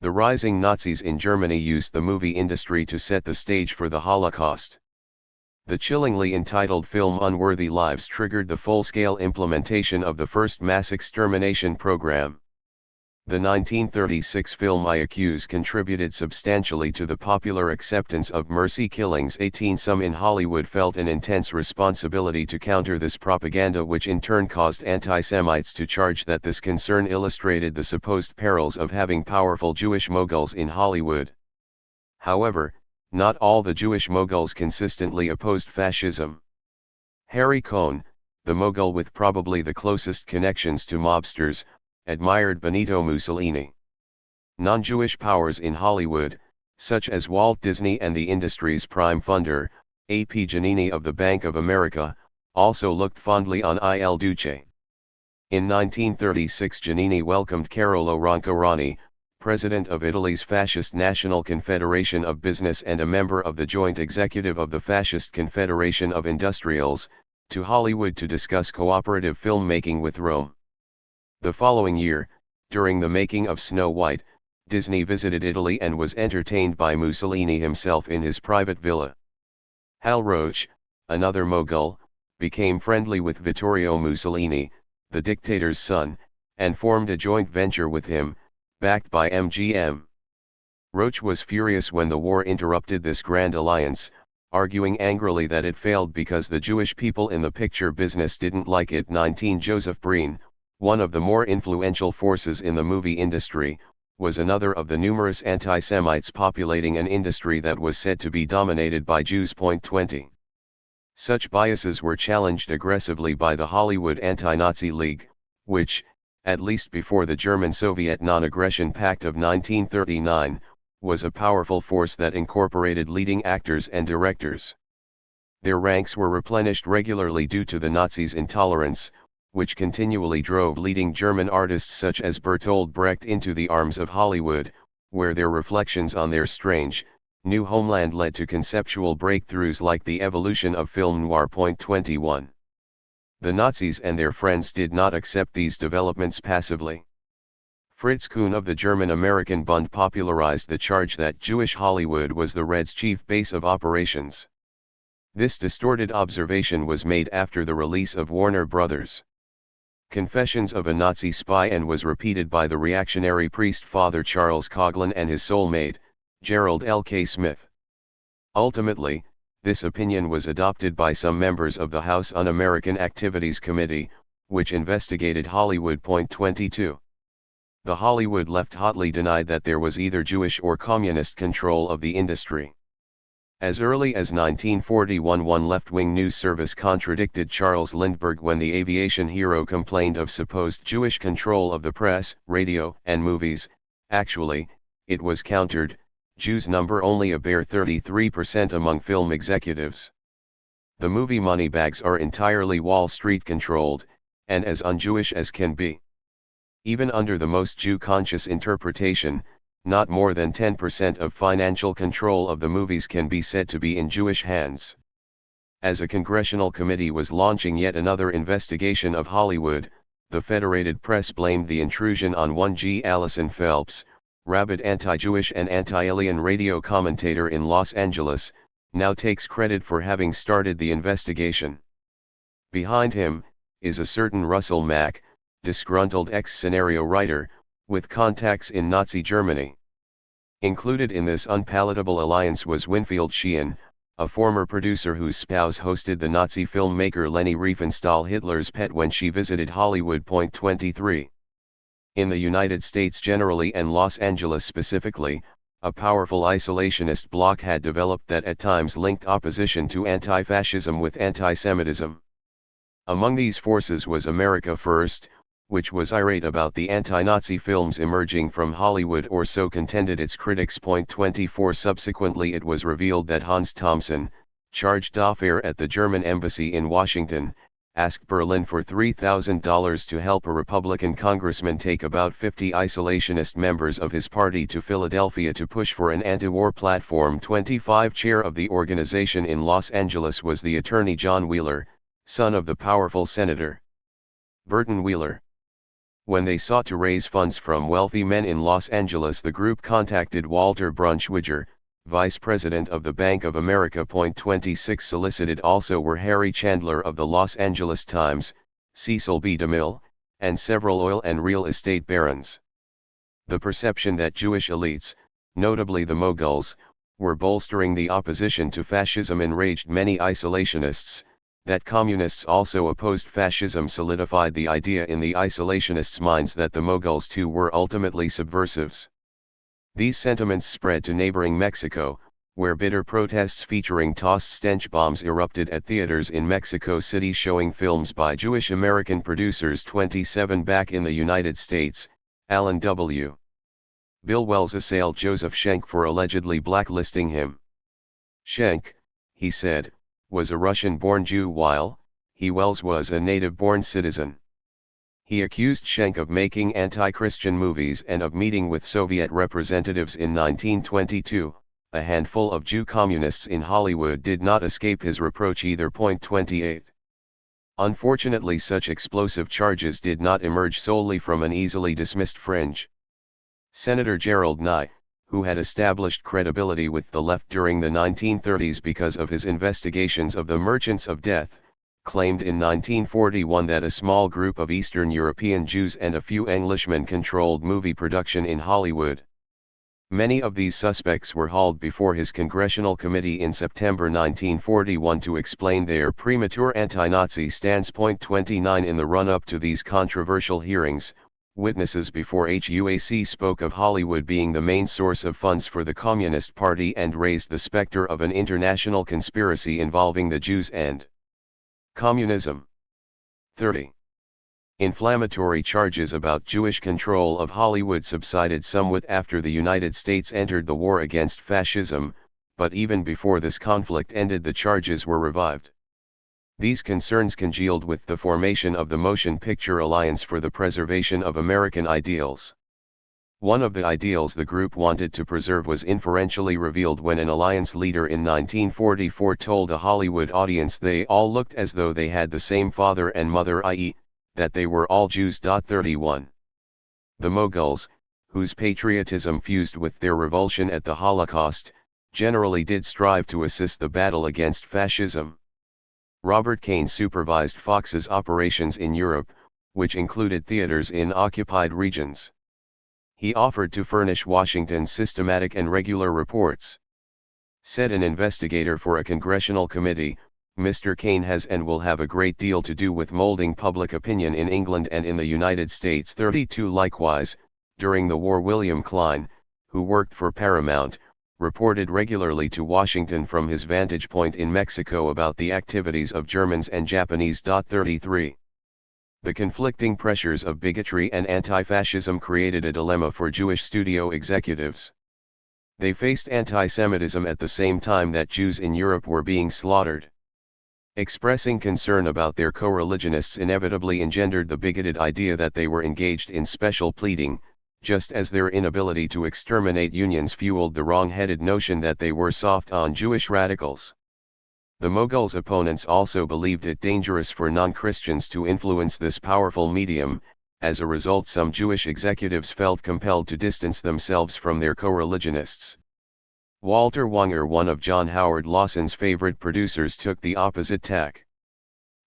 The rising Nazis in Germany used the movie industry to set the stage for the Holocaust. The chillingly entitled film Unworthy Lives triggered the full-scale implementation of the first mass extermination program. The 1936 film I Accuse contributed substantially to the popular acceptance of mercy killings. 18 Some in Hollywood felt an intense responsibility to counter this propaganda, which in turn caused anti-Semites to charge that this concern illustrated the supposed perils of having powerful Jewish moguls in Hollywood. However, not all the Jewish moguls consistently opposed fascism. Harry Cohn, the mogul with probably the closest connections to mobsters, admired Benito Mussolini. Non-Jewish powers in Hollywood, such as Walt Disney and the industry's prime funder, A.P. Giannini of the Bank of America, also looked fondly on Il Duce. In 1936 Giannini welcomed Carolo Roncorani, president of Italy's Fascist National Confederation of Business and a member of the Joint Executive of the Fascist Confederation of Industrials, to Hollywood to discuss cooperative filmmaking with Rome. The following year, during the making of Snow White, Disney visited Italy and was entertained by Mussolini himself in his private villa. Hal Roach, another mogul, became friendly with Vittorio Mussolini, the dictator's son, and formed a joint venture with him, backed by MGM. Roach was furious when the war interrupted this grand alliance, arguing angrily that it failed because the Jewish people in the picture business didn't like it. 19 Joseph Breen, one of the more influential forces in the movie industry, was another of the numerous anti-Semites populating an industry that was said to be dominated by Jews. 20. Such biases were challenged aggressively by the Hollywood Anti-Nazi League, which, at least before the German-Soviet Non-Aggression Pact of 1939, was a powerful force that incorporated leading actors and directors. Their ranks were replenished regularly due to the Nazis' intolerance, which continually drove leading German artists such as Bertolt Brecht into the arms of Hollywood, where their reflections on their strange, new homeland led to conceptual breakthroughs like the evolution of film noir. 21. The Nazis and their friends did not accept these developments passively. Fritz Kuhn of the German-American Bund popularized the charge that Jewish Hollywood was the Reds' chief base of operations. This distorted observation was made after the release of Warner Brothers' Confessions of a Nazi Spy and was repeated by the reactionary priest Father Charles Coughlin and his soulmate, Gerald L.K. Smith. Ultimately, this opinion was adopted by some members of the House Un-American Activities Committee, which investigated Hollywood. 22. The Hollywood left hotly denied that there was either Jewish or communist control of the industry. As early as 1941, one left-wing news service contradicted Charles Lindbergh when the aviation hero complained of supposed Jewish control of the press, radio, and movies. Actually, it was countered, Jews number only a bare 33% among film executives. The movie moneybags are entirely Wall Street controlled, and as un-Jewish as can be. Even under the most Jew-conscious interpretation, not more than 10% of financial control of the movies can be said to be in Jewish hands. As a congressional committee was launching yet another investigation of Hollywood, the Federated Press blamed the intrusion on one G. Allison Phelps, rabid anti-Jewish and anti-alien radio commentator in Los Angeles, now takes credit for having started the investigation. Behind him, is a certain Russell Mack, disgruntled ex-scenario writer, with contacts in Nazi Germany. Included in this unpalatable alliance was Winfield Sheehan, a former producer whose spouse hosted the Nazi filmmaker Leni Riefenstahl Hitler's Pet when she visited Hollywood. 23. In the United States generally and Los Angeles specifically, a powerful isolationist bloc had developed that at times linked opposition to anti-fascism with anti-Semitism. Among these forces was America First, which was irate about the anti-Nazi films emerging from Hollywood, or so contended its critics. 24. Subsequently it was revealed that Hans Thomson, charge d'affaires at the German embassy in Washington, asked Berlin for $3,000 to help a Republican congressman take about 50 isolationist members of his party to Philadelphia to push for an anti-war platform. 25. Chair of the organization in Los Angeles was the attorney John Wheeler, son of the powerful Senator Burton Wheeler. When they sought to raise funds from wealthy men in Los Angeles, the group contacted Walter Brunschweiger, vice president of the Bank of America. 26. Solicited also were Harry Chandler of the Los Angeles Times, Cecil B. DeMille, and several oil and real estate barons. The perception that Jewish elites, notably the Moguls, were bolstering the opposition to fascism enraged many isolationists. That communists also opposed fascism solidified the idea in the isolationists' minds that the Moguls too were ultimately subversives. These sentiments spread to neighboring Mexico, where bitter protests featuring tossed stench bombs erupted at theaters in Mexico City showing films by Jewish American producers. 27. Back in the United States, Alan W. Bill Wells assailed Joseph Schenck for allegedly blacklisting him. Schenck, he said, was a Russian-born Jew while Wells was a native-born citizen. He accused Schenck of making anti-Christian movies and of meeting with Soviet representatives in 1922. A handful of Jew communists in Hollywood did not escape his reproach either. 28. Unfortunately, such explosive charges did not emerge solely from an easily dismissed fringe. Senator Gerald Nye, who had established credibility with the left during the 1930s because of his investigations of the Merchants of Death, claimed in 1941 that a small group of Eastern European Jews and a few Englishmen controlled movie production in Hollywood. Many of these suspects were hauled before his congressional committee in September 1941 to explain their premature anti-Nazi stance. 29. In the run-up to these controversial hearings, witnesses before HUAC spoke of Hollywood being the main source of funds for the Communist Party and raised the specter of an international conspiracy involving the Jews and communism. 30. Inflammatory charges about Jewish control of Hollywood subsided somewhat after the United States entered the war against fascism, but even before this conflict ended the charges were revived. These concerns congealed with the formation of the Motion Picture Alliance for the Preservation of American Ideals. One of the ideals the group wanted to preserve was inferentially revealed when an alliance leader in 1944 told a Hollywood audience they all looked as though they had the same father and mother, i.e., that they were all Jews. 31. The Moguls, whose patriotism fused with their revulsion at the Holocaust, generally did strive to assist the battle against fascism. Robert Kane supervised Fox's operations in Europe, which included theaters in occupied regions. He offered to furnish Washington systematic and regular reports. Said an investigator for a congressional committee, Mr. Kane has and will have a great deal to do with molding public opinion in England and in the United States. 32. Likewise, during the war, William Klein, who worked for Paramount, reported regularly to Washington from his vantage point in Mexico about the activities of Germans and Japanese. 33. The conflicting pressures of bigotry and anti-fascism created a dilemma for Jewish studio executives. They faced anti-Semitism at the same time that Jews in Europe were being slaughtered. Expressing concern about their co-religionists inevitably engendered the bigoted idea that they were engaged in special pleading, just as their inability to exterminate unions fueled the wrong-headed notion that they were soft on Jewish radicals. The Moguls' opponents also believed it dangerous for non-Christians to influence this powerful medium. As a result, some Jewish executives felt compelled to distance themselves from their co-religionists. Walter Wanger, one of John Howard Lawson's favorite producers, took the opposite tack.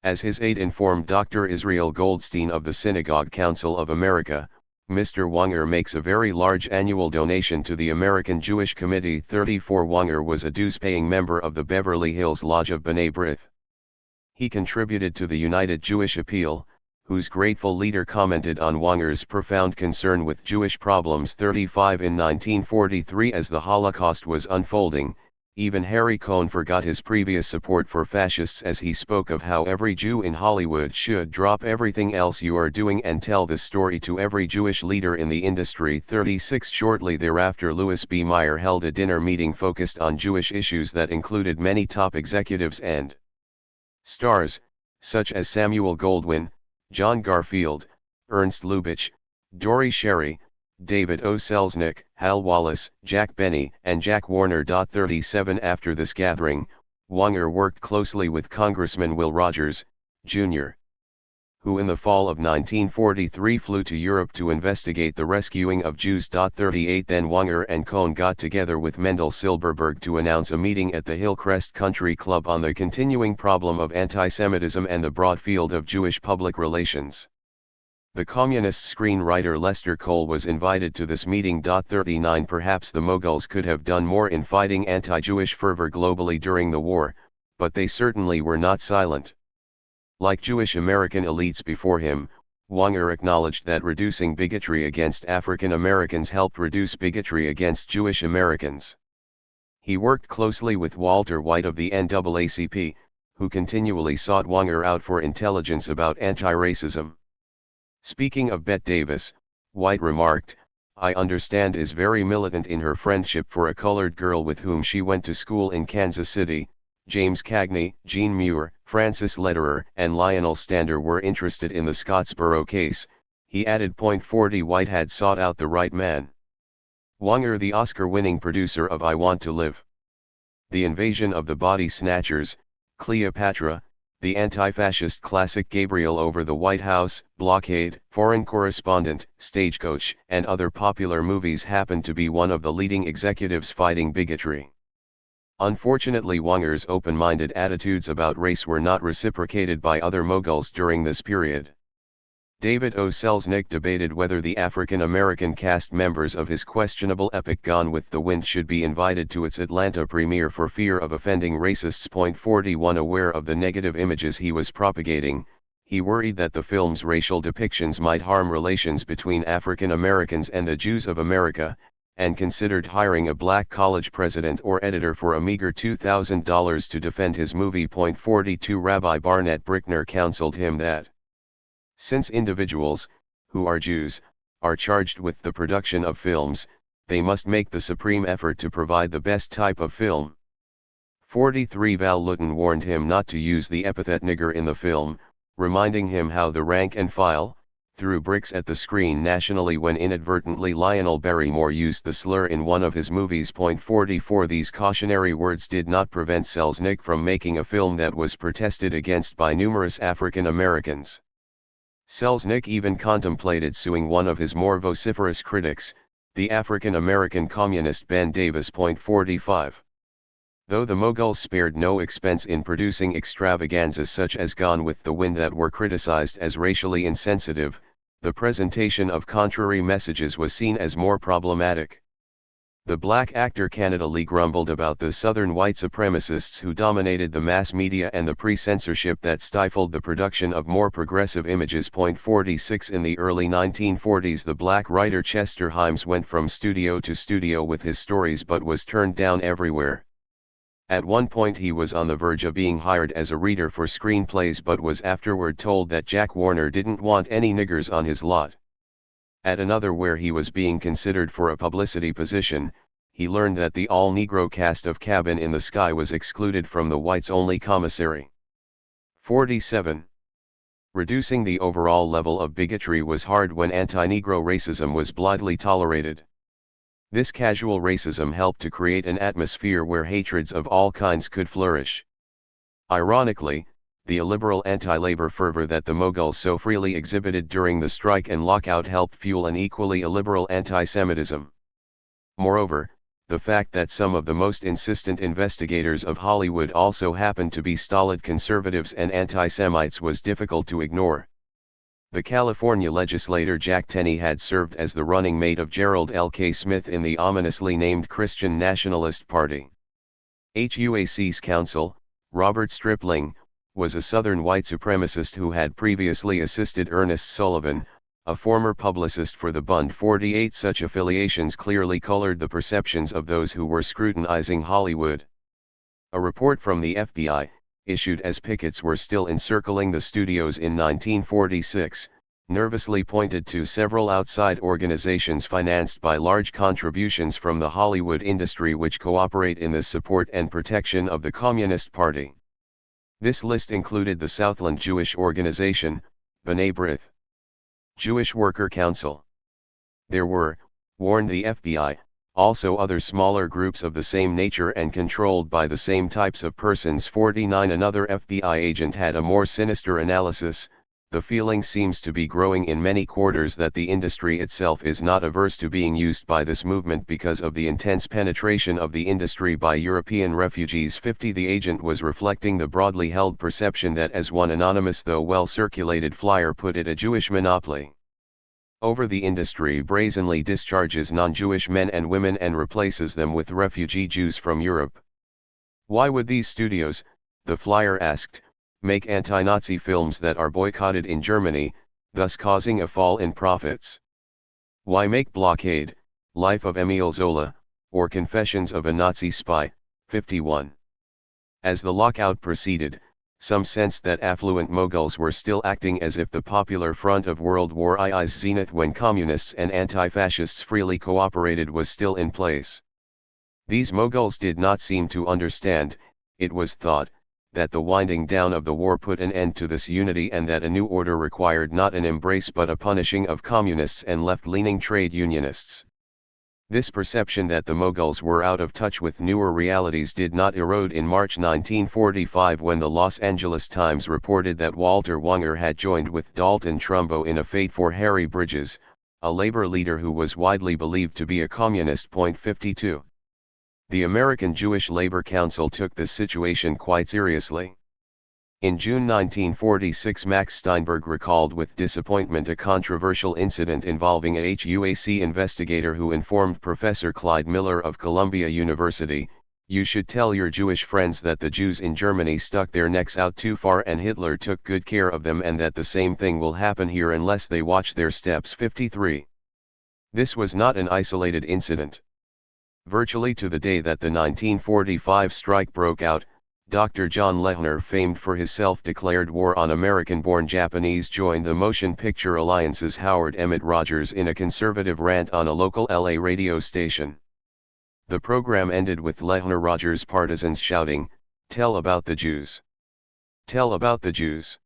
As his aide informed Dr. Israel Goldstein of the Synagogue Council of America, Mr. Wanger makes a very large annual donation to the American Jewish Committee. 34 Wanger was a dues-paying member of the Beverly Hills Lodge of B'nai B'rith. He contributed to the United Jewish Appeal, whose grateful leader commented on Wanger's profound concern with Jewish problems. 35 In 1943, as the Holocaust was unfolding, even Harry Cohn forgot his previous support for fascists as he spoke of how every Jew in Hollywood should drop everything else you are doing and tell this story to every Jewish leader in the industry. 36 Shortly thereafter, Louis B. Mayer held a dinner meeting focused on Jewish issues that included many top executives and stars, such as Samuel Goldwyn, John Garfield, Ernst Lubitsch, Dori Sherry, David O. Selznick, Hal Wallace, Jack Benny, and Jack Warner. 37 After this gathering, Wanger worked closely with Congressman Will Rogers, Jr., who in the fall of 1943 flew to Europe to investigate the rescuing of Jews. 38 Then Wanger and Cohn got together with Mendel Silberberg to announce a meeting at the Hillcrest Country Club on the continuing problem of anti-Semitism and the broad field of Jewish public relations. The communist screenwriter Lester Cole was invited to this meeting. 39 Perhaps the Moguls could have done more in fighting anti-Jewish fervor globally during the war, but they certainly were not silent. Like Jewish American elites before him, Wanger acknowledged that reducing bigotry against African Americans helped reduce bigotry against Jewish Americans. He worked closely with Walter White of the NAACP, who continually sought Wanger out for intelligence about anti-racism. Speaking of Bette Davis, White remarked, "I understand is very militant in her friendship for a colored girl with whom she went to school in Kansas City. James Cagney, Jean Muir, Francis Lederer, and Lionel Stander were interested in the Scottsboro case," he added. 40 White had sought out the right man. Wanger, the Oscar-winning producer of I Want to Live, The Invasion of the Body Snatchers, Cleopatra, the anti-fascist classic Gabriel Over the White House, Blockade, Foreign Correspondent, Stagecoach, and other popular movies happened to be one of the leading executives fighting bigotry. Unfortunately, Wanger's open-minded attitudes about race were not reciprocated by other Moguls during this period. David O. Selznick debated whether the African-American cast members of his questionable epic Gone with the Wind should be invited to its Atlanta premiere for fear of offending racists. 41 Aware of the negative images he was propagating, he worried that the film's racial depictions might harm relations between African Americans and the Jews of America, and considered hiring a black college president or editor for a meager $2,000 to defend his movie. 42 Rabbi Barnett Brickner counseled him that since individuals, who are Jews, are charged with the production of films, they must make the supreme effort to provide the best type of film. 43 Val Lewton warned him not to use the epithet nigger in the film, reminding him how the rank and file threw bricks at the screen nationally when inadvertently Lionel Barrymore used the slur in one of his movies. 44 These cautionary words did not prevent Selznick from making a film that was protested against by numerous African Americans. Selznick even contemplated suing one of his more vociferous critics, the African-American communist Ben Davis. 45 Though the Moguls spared no expense in producing extravaganzas such as Gone with the Wind that were criticized as racially insensitive, the presentation of contrary messages was seen as more problematic. The black actor Canada Lee grumbled about the Southern white supremacists who dominated the mass media and the pre-censorship that stifled the production of more progressive images. 46 In the early 1940s, the black writer Chester Himes went from studio to studio with his stories but was turned down everywhere. At one point he was on the verge of being hired as a reader for screenplays but was afterward told that Jack Warner didn't want any niggers on his lot. At another, where he was being considered for a publicity position, he learned that the all-Negro cast of Cabin in the Sky was excluded from the whites-only commissary. 47 Reducing the overall level of bigotry was hard when anti-Negro racism was blithely tolerated. This casual racism helped to create an atmosphere where hatreds of all kinds could flourish. Ironically, the illiberal anti-labor fervor that the Moguls so freely exhibited during the strike and lockout helped fuel an equally illiberal anti-Semitism. Moreover, the fact that some of the most insistent investigators of Hollywood also happened to be stolid conservatives and anti-Semites was difficult to ignore. The California legislator Jack Tenney had served as the running mate of Gerald L.K. Smith in the ominously named Christian Nationalist Party. HUAC's counsel, Robert Stripling, was a Southern white supremacist who had previously assisted Ernest Sullivan, a former publicist for the Bund 48. Such affiliations clearly colored the perceptions of those who were scrutinizing Hollywood. A report from the FBI, issued as pickets were still encircling the studios in 1946, nervously pointed to several outside organizations financed by large contributions from the Hollywood industry which cooperate in the support and protection of the Communist Party. This list included the Southland Jewish Organization, B'nai B'rith, Jewish Worker Council. There were, warned the FBI, also other smaller groups of the same nature and controlled by the same types of persons. 49 Another FBI agent had a more sinister analysis. The feeling seems to be growing in many quarters that the industry itself is not averse to being used by this movement because of the intense penetration of the industry by European refugees. 50 The agent was reflecting the broadly held perception that, as one anonymous though well-circulated flyer put it, a Jewish monopoly over the industry brazenly discharges non-Jewish men and women and replaces them with refugee Jews from Europe. Why would these studios, the flyer asked, make anti-Nazi films that are boycotted in Germany, thus causing a fall in profits? Why make Blockade, Life of Emile Zola, or Confessions of a Nazi Spy, 51? As the lockout proceeded, some sensed that affluent Moguls were still acting as if the popular front of World War I's zenith when communists and anti-fascists freely cooperated was still in place. These Moguls did not seem to understand, it was thought, that the winding down of the war put an end to this unity and that a new order required not an embrace but a punishing of communists and left-leaning trade unionists. This perception that the Moguls were out of touch with newer realities did not erode in March 1945 when the Los Angeles Times reported that Walter Wanger had joined with Dalton Trumbo in a fate for Harry Bridges, a labor leader who was widely believed to be a communist. 52. The American Jewish Labor Council took this situation quite seriously. In June 1946, Max Steinberg recalled with disappointment a controversial incident involving a HUAC investigator who informed Professor Clyde Miller of Columbia University, "You should tell your Jewish friends that the Jews in Germany stuck their necks out too far and Hitler took good care of them and that the same thing will happen here unless they watch their steps." 53. This was not an isolated incident. Virtually to the day that the 1945 strike broke out, Dr. John Lehner, famed for his self-declared war on American-born Japanese, joined the Motion Picture Alliance's Howard Emmett Rogers in a conservative rant on a local LA radio station. The program ended with Lehner Rogers partisans shouting, "Tell about the Jews. Tell about the Jews.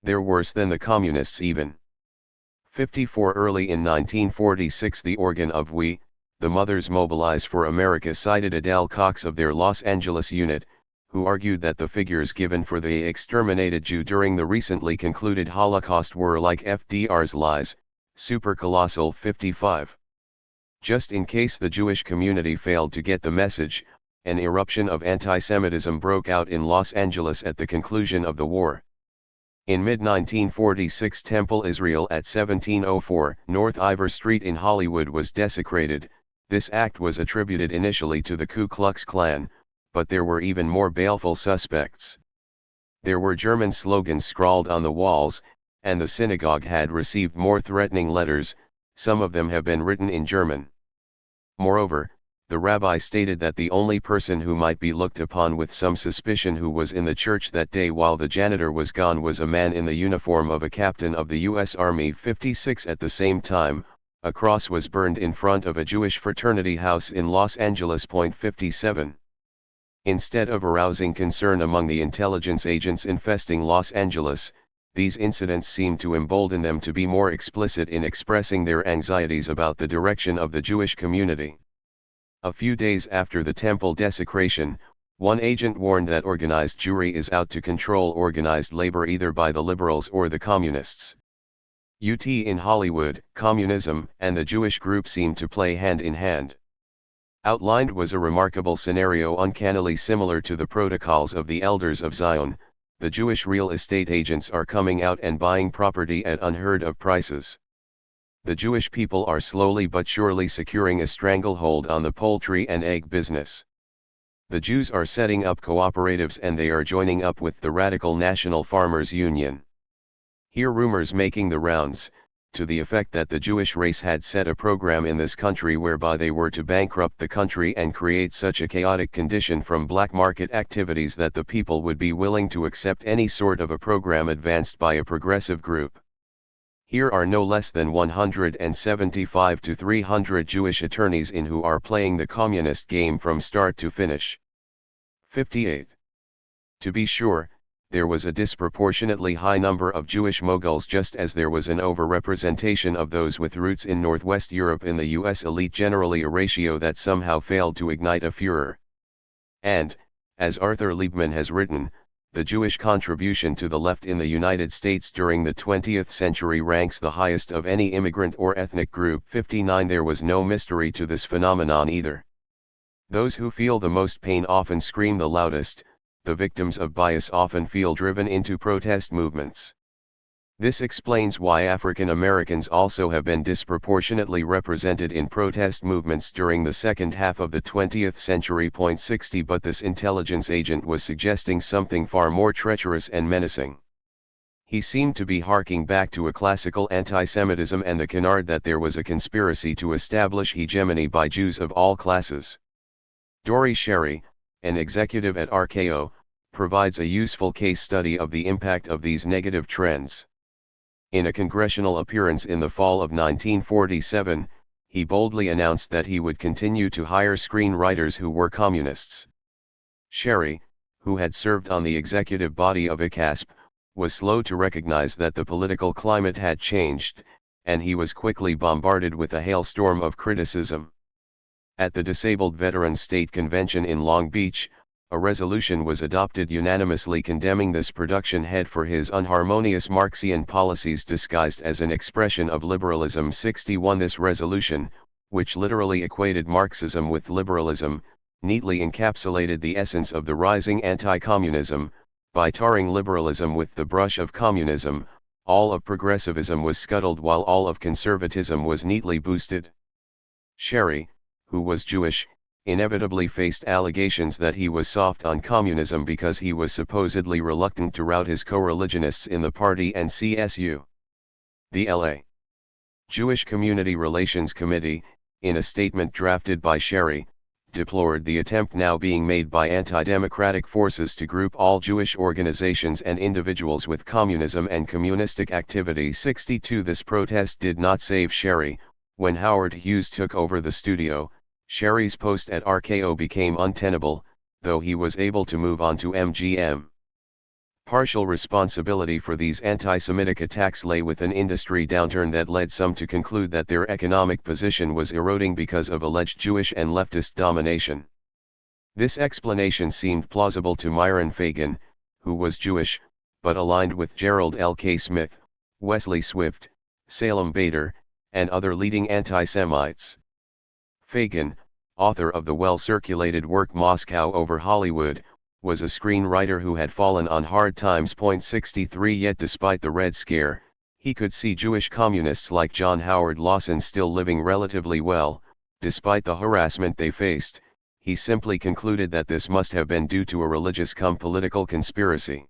They're worse than the communists even." 54. Early in 1946, the organ of We, the Mothers Mobilize for America, cited Adele Cox of their Los Angeles unit, who argued that the figures given for the exterminated Jew during the recently concluded Holocaust were, like FDR's lies, supercolossal. 55. Just in case the Jewish community failed to get the message, an eruption of anti-Semitism broke out in Los Angeles at the conclusion of the war. In mid-1946, Temple Israel at 1704 North Ivor Street in Hollywood was desecrated. This act was attributed initially to the Ku Klux Klan, but there were even more baleful suspects. There were German slogans scrawled on the walls, and the synagogue had received more threatening letters, some of them have been written in German. Moreover, the rabbi stated that the only person who might be looked upon with some suspicion who was in the church that day while the janitor was gone was a man in the uniform of a captain of the U.S. Army. 56. At the same time, a cross was burned in front of a Jewish fraternity house in Los Angeles. 57. Instead of arousing concern among the intelligence agents infesting Los Angeles, these incidents seemed to embolden them to be more explicit in expressing their anxieties about the direction of the Jewish community. A few days after the temple desecration, one agent warned that organized Jewry is out to control organized labor either by the liberals or the communists. In Hollywood, communism and the Jewish group seemed to play hand in hand. Outlined was a remarkable scenario uncannily similar to the protocols of the Elders of Zion. The Jewish real estate agents are coming out and buying property at unheard of prices. The Jewish people are slowly but surely securing a stranglehold on the poultry and egg business. The Jews are setting up cooperatives and they are joining up with the radical National Farmers Union. Hear rumors making the rounds, to the effect that the Jewish race had set a program in this country whereby they were to bankrupt the country and create such a chaotic condition from black market activities that the people would be willing to accept any sort of a program advanced by a progressive group. Here are no less than 175 to 300 Jewish attorneys in who are playing the communist game from start to finish. 58. To be sure, there was a disproportionately high number of Jewish Moguls, just as there was an overrepresentation of those with roots in Northwest Europe in the US elite, generally a ratio that somehow failed to ignite a furor. And, as Arthur Liebman has written, the Jewish contribution to the left in the United States during the 20th century ranks the highest of any immigrant or ethnic group. 59. There was no mystery to this phenomenon either. Those who feel the most pain often scream the loudest. The victims of bias often feel driven into protest movements. This explains why African Americans also have been disproportionately represented in protest movements during the second half of the 20th century. 60. But this intelligence agent was suggesting something far more treacherous and menacing. He seemed to be harking back to a classical anti-Semitism and the canard that there was a conspiracy to establish hegemony by Jews of all classes. Dory Sherry, an executive at RKO, provides a useful case study of the impact of these negative trends. In a congressional appearance in the fall of 1947, he boldly announced that he would continue to hire screenwriters who were communists. Sherry, who had served on the executive body of ICASP, was slow to recognize that the political climate had changed, and he was quickly bombarded with a hailstorm of criticism. At the Disabled Veterans State Convention in Long Beach, a resolution was adopted unanimously condemning this production head for his unharmonious Marxian policies disguised as an expression of liberalism. 61. This resolution, which literally equated Marxism with liberalism, neatly encapsulated the essence of the rising anti-communism. By tarring liberalism with the brush of communism, all of progressivism was scuttled while all of conservatism was neatly boosted. Sherry, who was Jewish, inevitably faced allegations that he was soft on communism because he was supposedly reluctant to rout his co-religionists in the party and CSU. The L.A. Jewish Community Relations Committee, in a statement drafted by Sherry, deplored the attempt now being made by anti-democratic forces to group all Jewish organizations and individuals with communism and communistic activity. 62. This protest did not save Sherry. When Howard Hughes took over the studio, Sherry's post at RKO became untenable, though he was able to move on to MGM. Partial responsibility for these anti-Semitic attacks lay with an industry downturn that led some to conclude that their economic position was eroding because of alleged Jewish and leftist domination. This explanation seemed plausible to Myron Fagan, who was Jewish, but aligned with Gerald L.K. Smith, Wesley Swift, Salem Bader, and other leading anti-Semites. Fagan, author of the well-circulated work Moscow Over Hollywood, was a screenwriter who had fallen on hard times. 63. Yet despite the Red Scare, he could see Jewish communists like John Howard Lawson still living relatively well. Despite the harassment they faced, he simply concluded that this must have been due to a religious-cum-political conspiracy.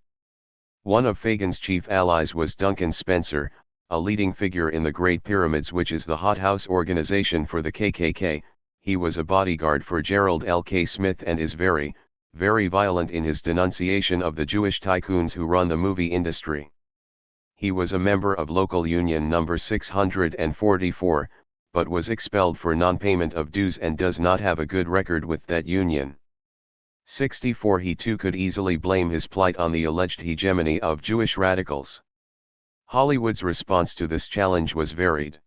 One of Fagan's chief allies was Duncan Spencer, a leading figure in the Great Pyramids, which is the hothouse organization for the KKK. He was a bodyguard for Gerald L.K. Smith and is very, very violent in his denunciation of the Jewish tycoons who run the movie industry. He was a member of local union number 644, but was expelled for non-payment of dues and does not have a good record with that union. 64. He too could easily blame his plight on the alleged hegemony of Jewish radicals. Hollywood's response to this challenge was varied.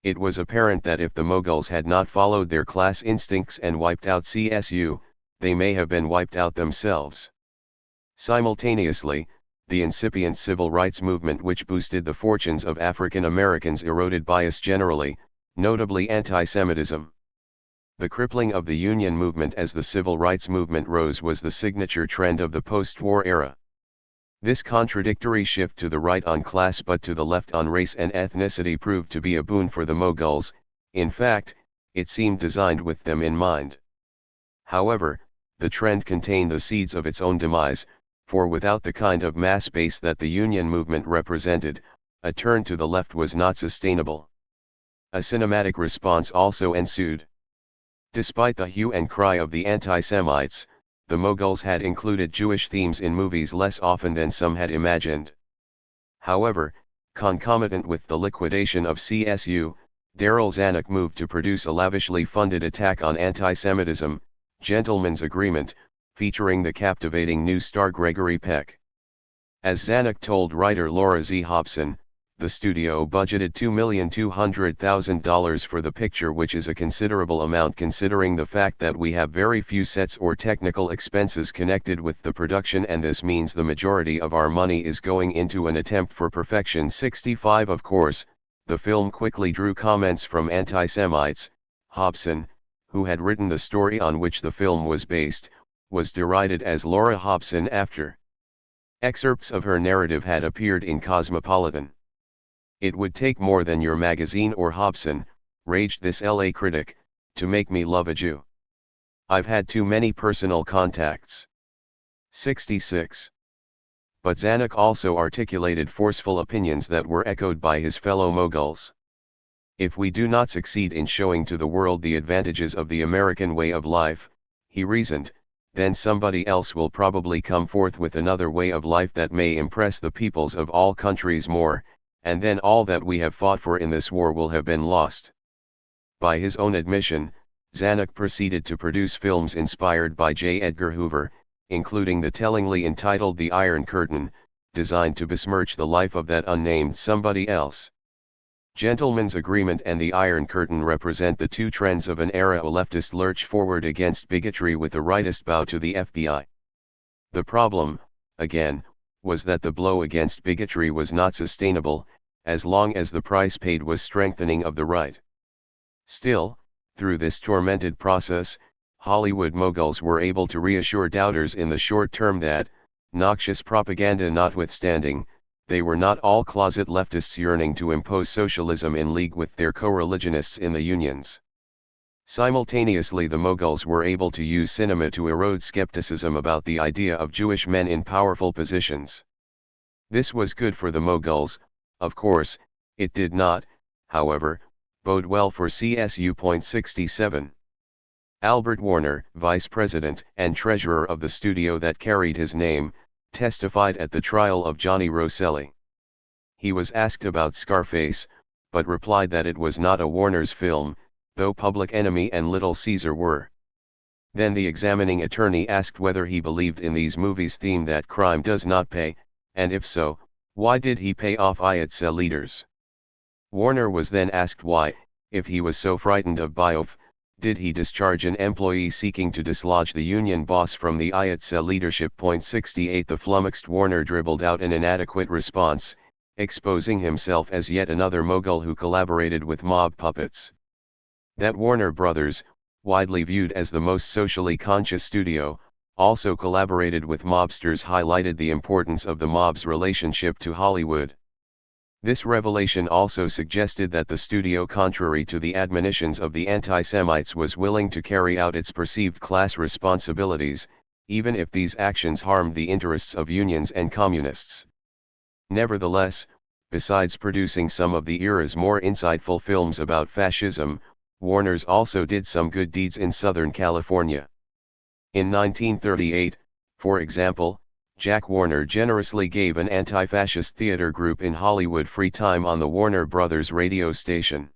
It was apparent that if the Moguls had not followed their class instincts and wiped out CSU, they may have been wiped out themselves. Simultaneously, the incipient civil rights movement which boosted the fortunes of African Americans eroded bias generally, notably anti-Semitism. The crippling of the union movement as the civil rights movement rose was the signature trend of the post-war era. This contradictory shift to the right on class but to the left on race and ethnicity proved to be a boon for the Moguls. In fact, it seemed designed with them in mind. However, the trend contained the seeds of its own demise, for without the kind of mass base that the union movement represented, a turn to the left was not sustainable. A cinematic response also ensued. Despite the hue and cry of the anti-Semites, the Moguls had included Jewish themes in movies less often than some had imagined. However, concomitant with the liquidation of CSU, Darryl Zanuck moved to produce a lavishly funded attack on anti-Semitism, Gentleman's Agreement, featuring the captivating new star Gregory Peck. As Zanuck told writer Laura Z. Hobson, the studio budgeted $2,200,000 for the picture, which is a considerable amount considering the fact that we have very few sets or technical expenses connected with the production, and this means the majority of our money is going into an attempt for perfection. 65 Of course, the film quickly drew comments from anti-Semites. Hobson, who had written the story on which the film was based, was derided as Laura Hobson after excerpts of her narrative had appeared in Cosmopolitan. "It would take more than your magazine or Hobson," raged this LA critic, "to make me love a Jew. I've had too many personal contacts." 66. But Zanuck also articulated forceful opinions that were echoed by his fellow Moguls. "If we do not succeed in showing to the world the advantages of the American way of life," he reasoned, "then somebody else will probably come forth with another way of life that may impress the peoples of all countries more, and then all that we have fought for in this war will have been lost." By his own admission, Zanuck proceeded to produce films inspired by J. Edgar Hoover, including the tellingly entitled The Iron Curtain, designed to besmirch the life of that unnamed somebody else. Gentleman's Agreement and The Iron Curtain represent the two trends of an era: a leftist lurch forward against bigotry with a rightist bow to the FBI. The problem, again, was that the blow against bigotry was not sustainable, as long as the price paid was strengthening of the right. Still, through this tormented process, Hollywood moguls were able to reassure doubters in the short term that, noxious propaganda notwithstanding, they were not all closet leftists yearning to impose socialism in league with their co-religionists in the unions. Simultaneously, the Moguls were able to use cinema to erode skepticism about the idea of Jewish men in powerful positions. This was good for the Moguls. Of course, it did not, however, bode well for CSU. 67. Albert Warner, vice president and treasurer of the studio that carried his name, testified at the trial of Johnny Rosselli. He was asked about Scarface, but replied that it was not a Warner's film, though Public Enemy and Little Caesar were. Then the examining attorney asked whether he believed in these movies' theme that crime does not pay, and if so, why did he pay off IATSE leaders? Warner was then asked why, if he was so frightened of BIOF, did he discharge an employee seeking to dislodge the union boss from the IATSE leadership. 68 The flummoxed Warner dribbled out an inadequate response, exposing himself as yet another mogul who collaborated with mob puppets. That Warner Brothers, widely viewed as the most socially conscious studio, also collaborated with mobsters highlighted the importance of the mob's relationship to Hollywood. This revelation also suggested that the studio, contrary to the admonitions of the anti-Semites, was willing to carry out its perceived class responsibilities, even if these actions harmed the interests of unions and communists. Nevertheless, besides producing some of the era's more insightful films about fascism, Warner's also did some good deeds in Southern California. In 1938, for example, Jack Warner generously gave an anti-fascist theater group in Hollywood free time on the Warner Brothers radio station.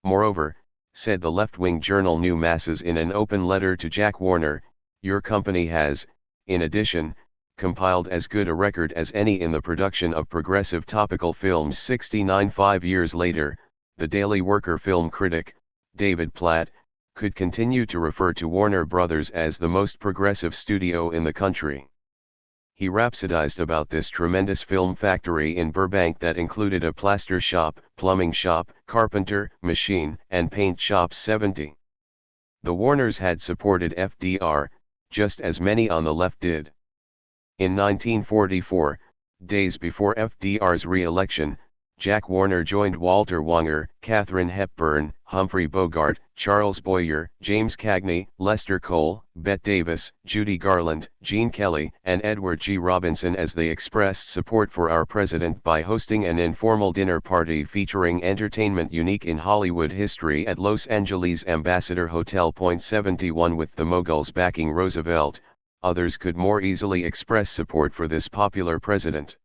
Moreover, said the left-wing journal New Masses in an open letter to Jack Warner, your company has, in addition, compiled as good a record as any in the production of progressive topical films. 69 5 years later, the Daily Worker film critic, David Platt, could continue to refer to Warner Brothers as the most progressive studio in the country. He rhapsodized about this tremendous film factory in Burbank that included a plaster shop, plumbing shop, carpenter, machine and paint shop. 70. The Warners had supported FDR, just as many on the left did. In 1944, days before FDR's re-election, Jack Warner joined Walter Wanger, Katharine Hepburn, Humphrey Bogart, Charles Boyer, James Cagney, Lester Cole, Bette Davis, Judy Garland, Gene Kelly, and Edward G. Robinson as they expressed support for our president by hosting an informal dinner party featuring entertainment unique in Hollywood history at Los Angeles Ambassador Hotel. 71 With the Moguls backing Roosevelt, others could more easily express support for this popular president.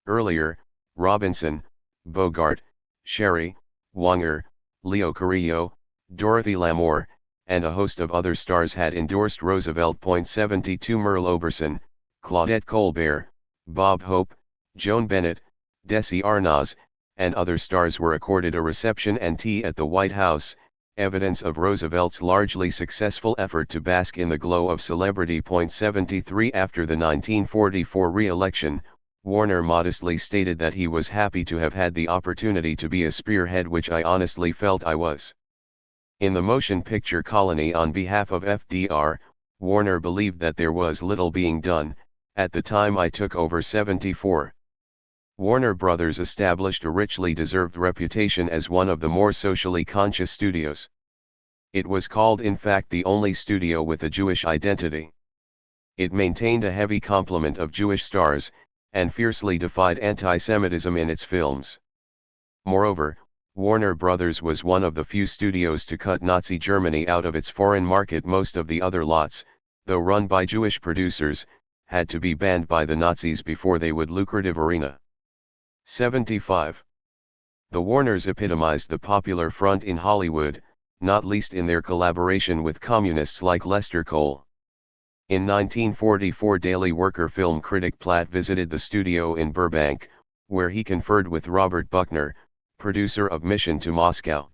Earlier, Robinson, Bogart, Sherry, Wanger, Leo Carrillo, Dorothy Lamour, and a host of other stars had endorsed Roosevelt. 72 Merle Oberson, Claudette Colbert, Bob Hope, Joan Bennett, Desi Arnaz, and other stars were accorded a reception and tea at the White House, evidence of Roosevelt's largely successful effort to bask in the glow of celebrity. 73 After the 1944 re-election, Warner modestly stated that he was happy to have had the opportunity to be a spearhead, which I honestly felt I was. In the motion picture Colony on behalf of FDR, Warner believed that there was little being done. At the time I took over 74. Warner Brothers established a richly deserved reputation as one of the more socially conscious studios. It was called, in fact, the only studio with a Jewish identity. It maintained a heavy complement of Jewish stars, and fiercely defied anti-Semitism in its films. Moreover, Warner Brothers was one of the few studios to cut Nazi Germany out of its foreign market. Most of the other lots, though run by Jewish producers, had to be banned by the Nazis before they would lucrative arena. 75. The Warners epitomized the popular front in Hollywood, not least in their collaboration with communists like Lester Cole. In 1944, Daily Worker film critic Platt visited the studio in Burbank, where he conferred with Robert Buckner, producer of Mission to Moscow.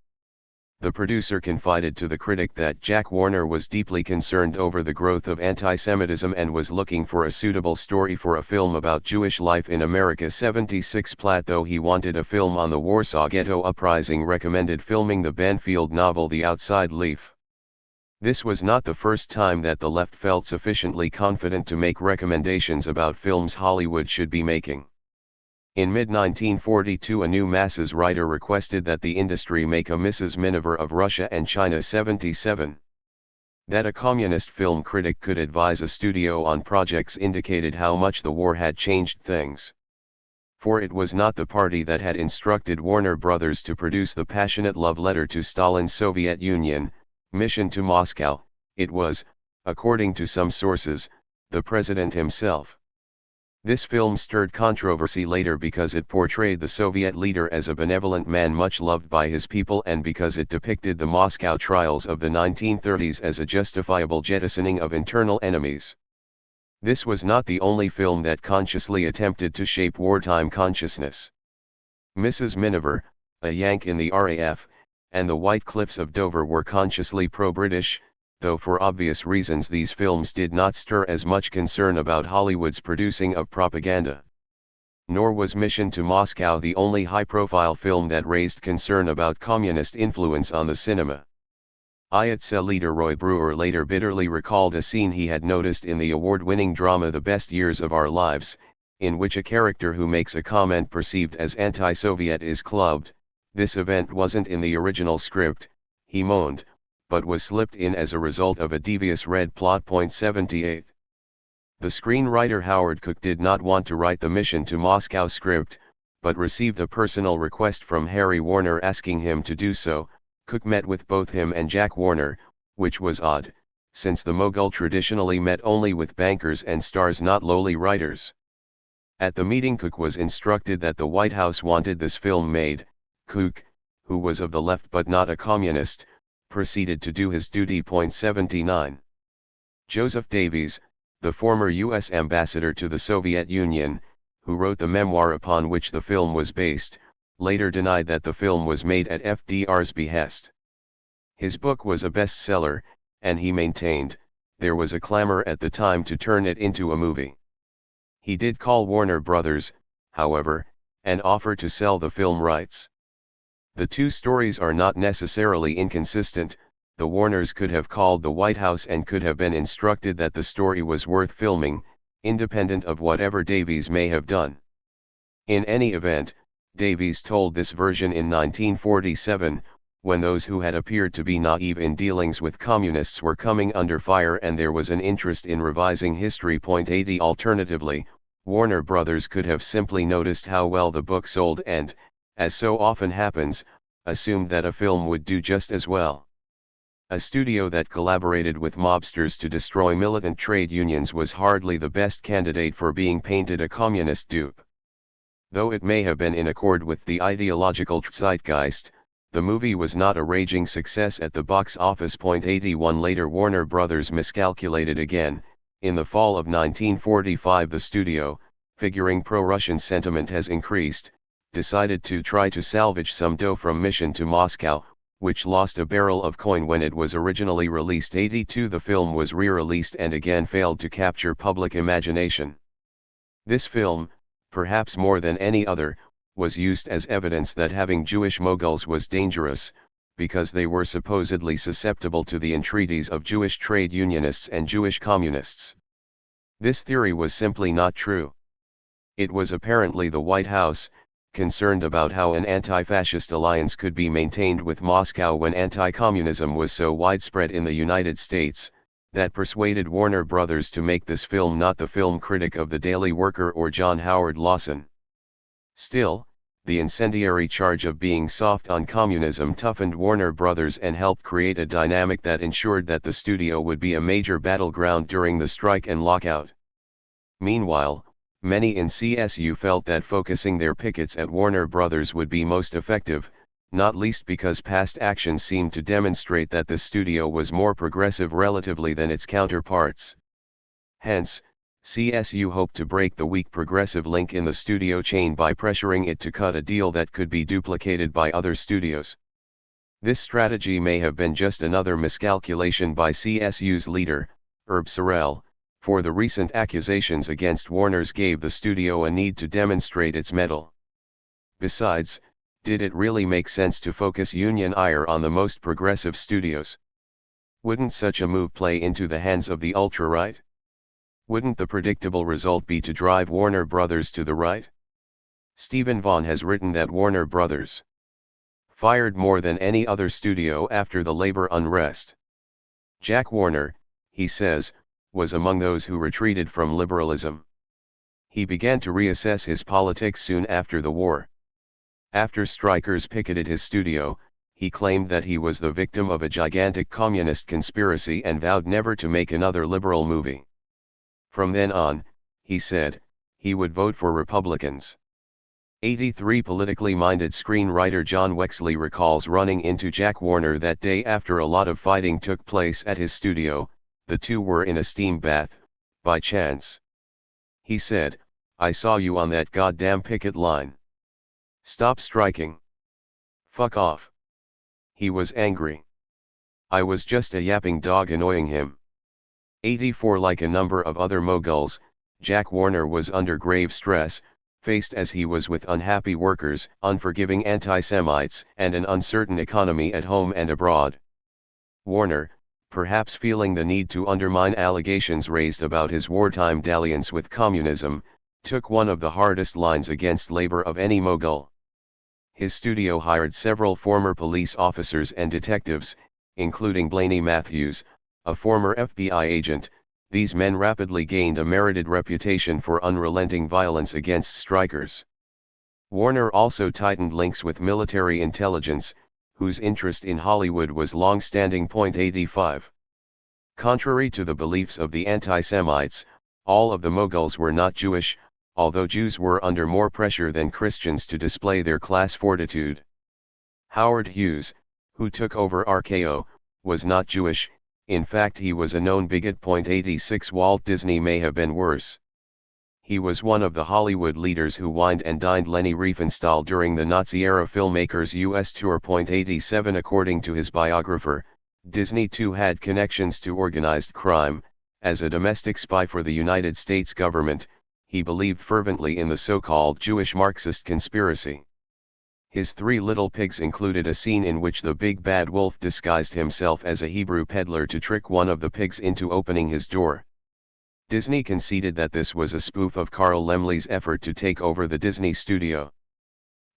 The producer confided to the critic that Jack Warner was deeply concerned over the growth of anti-Semitism and was looking for a suitable story for a film about Jewish life in America. 76 Platt, though he wanted a film on the Warsaw Ghetto Uprising, recommended filming the Banfield novel The Outside Leaf. This was not the first time that the left felt sufficiently confident to make recommendations about films Hollywood should be making. In mid-1942, a new masses writer requested that the industry make a Mrs. Miniver of Russia and China. 77. That a communist film critic could advise a studio on projects indicated how much the war had changed things. For it was not the party that had instructed Warner Brothers to produce the passionate love letter to Stalin's Soviet Union, Mission to Moscow. It was, according to some sources, the president himself. This film stirred controversy later because it portrayed the Soviet leader as a benevolent man much loved by his people, and because it depicted the Moscow trials of the 1930s as a justifiable jettisoning of internal enemies. This was not the only film that consciously attempted to shape wartime consciousness. Mrs. Miniver, A Yank in the RAF, and The White Cliffs of Dover were consciously pro-British, though for obvious reasons these films did not stir as much concern about Hollywood's producing of propaganda. Nor was Mission to Moscow the only high-profile film that raised concern about communist influence on the cinema. IATSE leader Roy Brewer later bitterly recalled a scene he had noticed in the award-winning drama The Best Years of Our Lives, in which a character who makes a comment perceived as anti-Soviet is clubbed. This event wasn't in the original script, he moaned, but was slipped in as a result of a devious red plot. 78. The screenwriter Howard Cook did not want to write the Mission to Moscow script, but received a personal request from Harry Warner asking him to do so. Cook met with both him and Jack Warner, which was odd, since the Mogul traditionally met only with bankers and stars, not lowly writers. At the meeting, Cook was instructed that the White House wanted this film made. Cook, who was of the left but not a communist, proceeded to do his duty. 79. Joseph Davies, the former U.S. ambassador to the Soviet Union, who wrote the memoir upon which the film was based, later denied that the film was made at FDR's behest. His book was a bestseller, and he maintained, there was a clamor at the time to turn it into a movie. He did call Warner Brothers, however, and offer to sell the film rights. The two stories are not necessarily inconsistent, the Warners could have called the White House and could have been instructed that the story was worth filming, independent of whatever Davies may have done. In any event, Davies told this version in 1947, when those who had appeared to be naive in dealings with communists were coming under fire and there was an interest in revising history. 80 Alternatively, Warner Brothers could have simply noticed how well the book sold and, as so often happens, assumed that a film would do just as well. A studio that collaborated with mobsters to destroy militant trade unions was hardly the best candidate for being painted a communist dupe. Though it may have been in accord with the ideological zeitgeist, the movie was not a raging success at the box office. 81 Later, Warner Brothers miscalculated again. In the fall of 1945, the studio, figuring pro-Russian sentiment has increased, decided to try to salvage some dough from Mission to Moscow, which lost a barrel of coin when it was originally released. 82 The film was re-released and again failed to capture public imagination. This film, perhaps more than any other, was used as evidence that having Jewish Moguls was dangerous, because they were supposedly susceptible to the entreaties of Jewish trade unionists and Jewish communists. This theory was simply not true. It was apparently the White House, concerned about how an anti-fascist alliance could be maintained with Moscow when anti-communism was so widespread in the United States, that persuaded Warner Brothers to make this film, not the film critic of the Daily Worker or John Howard Lawson. Still, the incendiary charge of being soft on communism toughened Warner Brothers and helped create a dynamic that ensured that the studio would be a major battleground during the strike and lockout. Meanwhile, many in CSU felt that focusing their pickets at Warner Brothers would be most effective, not least because past actions seemed to demonstrate that the studio was more progressive relatively than its counterparts. Hence, CSU hoped to break the weak progressive link in the studio chain by pressuring it to cut a deal that could be duplicated by other studios. This strategy may have been just another miscalculation by CSU's leader, Herb Sorrell, for the recent accusations against Warner's gave the studio a need to demonstrate its mettle. Besides, did it really make sense to focus union ire on the most progressive studios? Wouldn't such a move play into the hands of the ultra-right? Wouldn't the predictable result be to drive Warner Brothers to the right? Stephen Vaughn has written that Warner Brothers fired more than any other studio after the labor unrest. Jack Warner, he says, was among those who retreated from liberalism. He began to reassess his politics soon after the war. After strikers picketed his studio, he claimed that he was the victim of a gigantic communist conspiracy and vowed never to make another liberal movie. From then on, he said, he would vote for Republicans. 83 Politically minded screenwriter John Wexley recalls running into Jack Warner that day after a lot of fighting took place at his studio. The two were in a steam bath, by chance. He said, "I saw you on that goddamn picket line. Stop striking. Fuck off." He was angry. I was just a yapping dog annoying him. 84 Like a number of other moguls, Jack Warner was under grave stress, faced as he was with unhappy workers, unforgiving anti-Semites, and an uncertain economy at home and abroad. Warner, perhaps feeling the need to undermine allegations raised about his wartime dalliance with communism, took one of the hardest lines against labor of any mogul. His studio hired several former police officers and detectives, including Blaney Matthews, a former FBI agent. These men rapidly gained a merited reputation for unrelenting violence against strikers. Warner also tightened links with military intelligence, whose interest in Hollywood was long-standing. 85. Contrary to the beliefs of the anti-Semites, all of the moguls were not Jewish, although Jews were under more pressure than Christians to display their class fortitude. Howard Hughes, who took over RKO, was not Jewish. In fact, he was a known bigot. 86 Walt Disney may have been worse. He was one of the Hollywood leaders who wined and dined Leni Riefenstahl during the Nazi-era filmmakers' U.S. tour. 87 According to his biographer, Disney too had connections to organized crime. As a domestic spy for the United States government, he believed fervently in the so-called Jewish Marxist conspiracy. His Three Little Pigs included a scene in which the big bad wolf disguised himself as a Hebrew peddler to trick one of the pigs into opening his door. Disney conceded that this was a spoof of Carl Laemmle's effort to take over the Disney studio.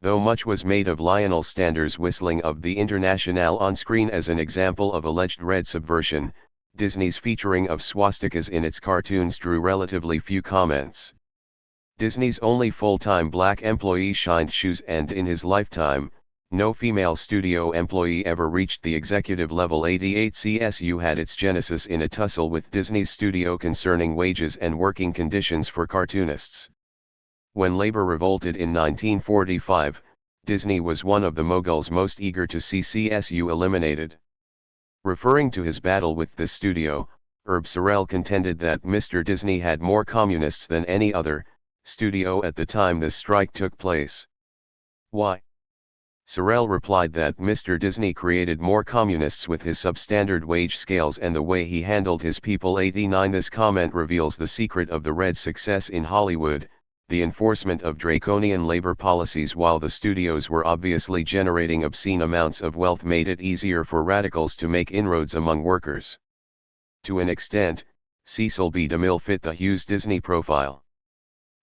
Though much was made of Lionel Stander's whistling of the Internationale on screen as an example of alleged red subversion, Disney's featuring of swastikas in its cartoons drew relatively few comments. Disney's only full-time black employee shined shoes, and in his lifetime, no female studio employee ever reached the executive level. 88 CSU had its genesis in a tussle with Disney's studio concerning wages and working conditions for cartoonists. When labor revolted in 1945, Disney was one of the Moguls most eager to see CSU eliminated. Referring to his battle with the studio, Herb Sorrell contended that Mr. Disney had more communists than any other studio at the time the strike took place. Why? Sorrell replied that Mr. Disney created more communists with his substandard wage scales and the way he handled his people. 89 This comment reveals the secret of the Red's success in Hollywood, the enforcement of draconian labor policies while the studios were obviously generating obscene amounts of wealth made it easier for radicals to make inroads among workers. To an extent, Cecil B. DeMille fit the Hughes Disney profile.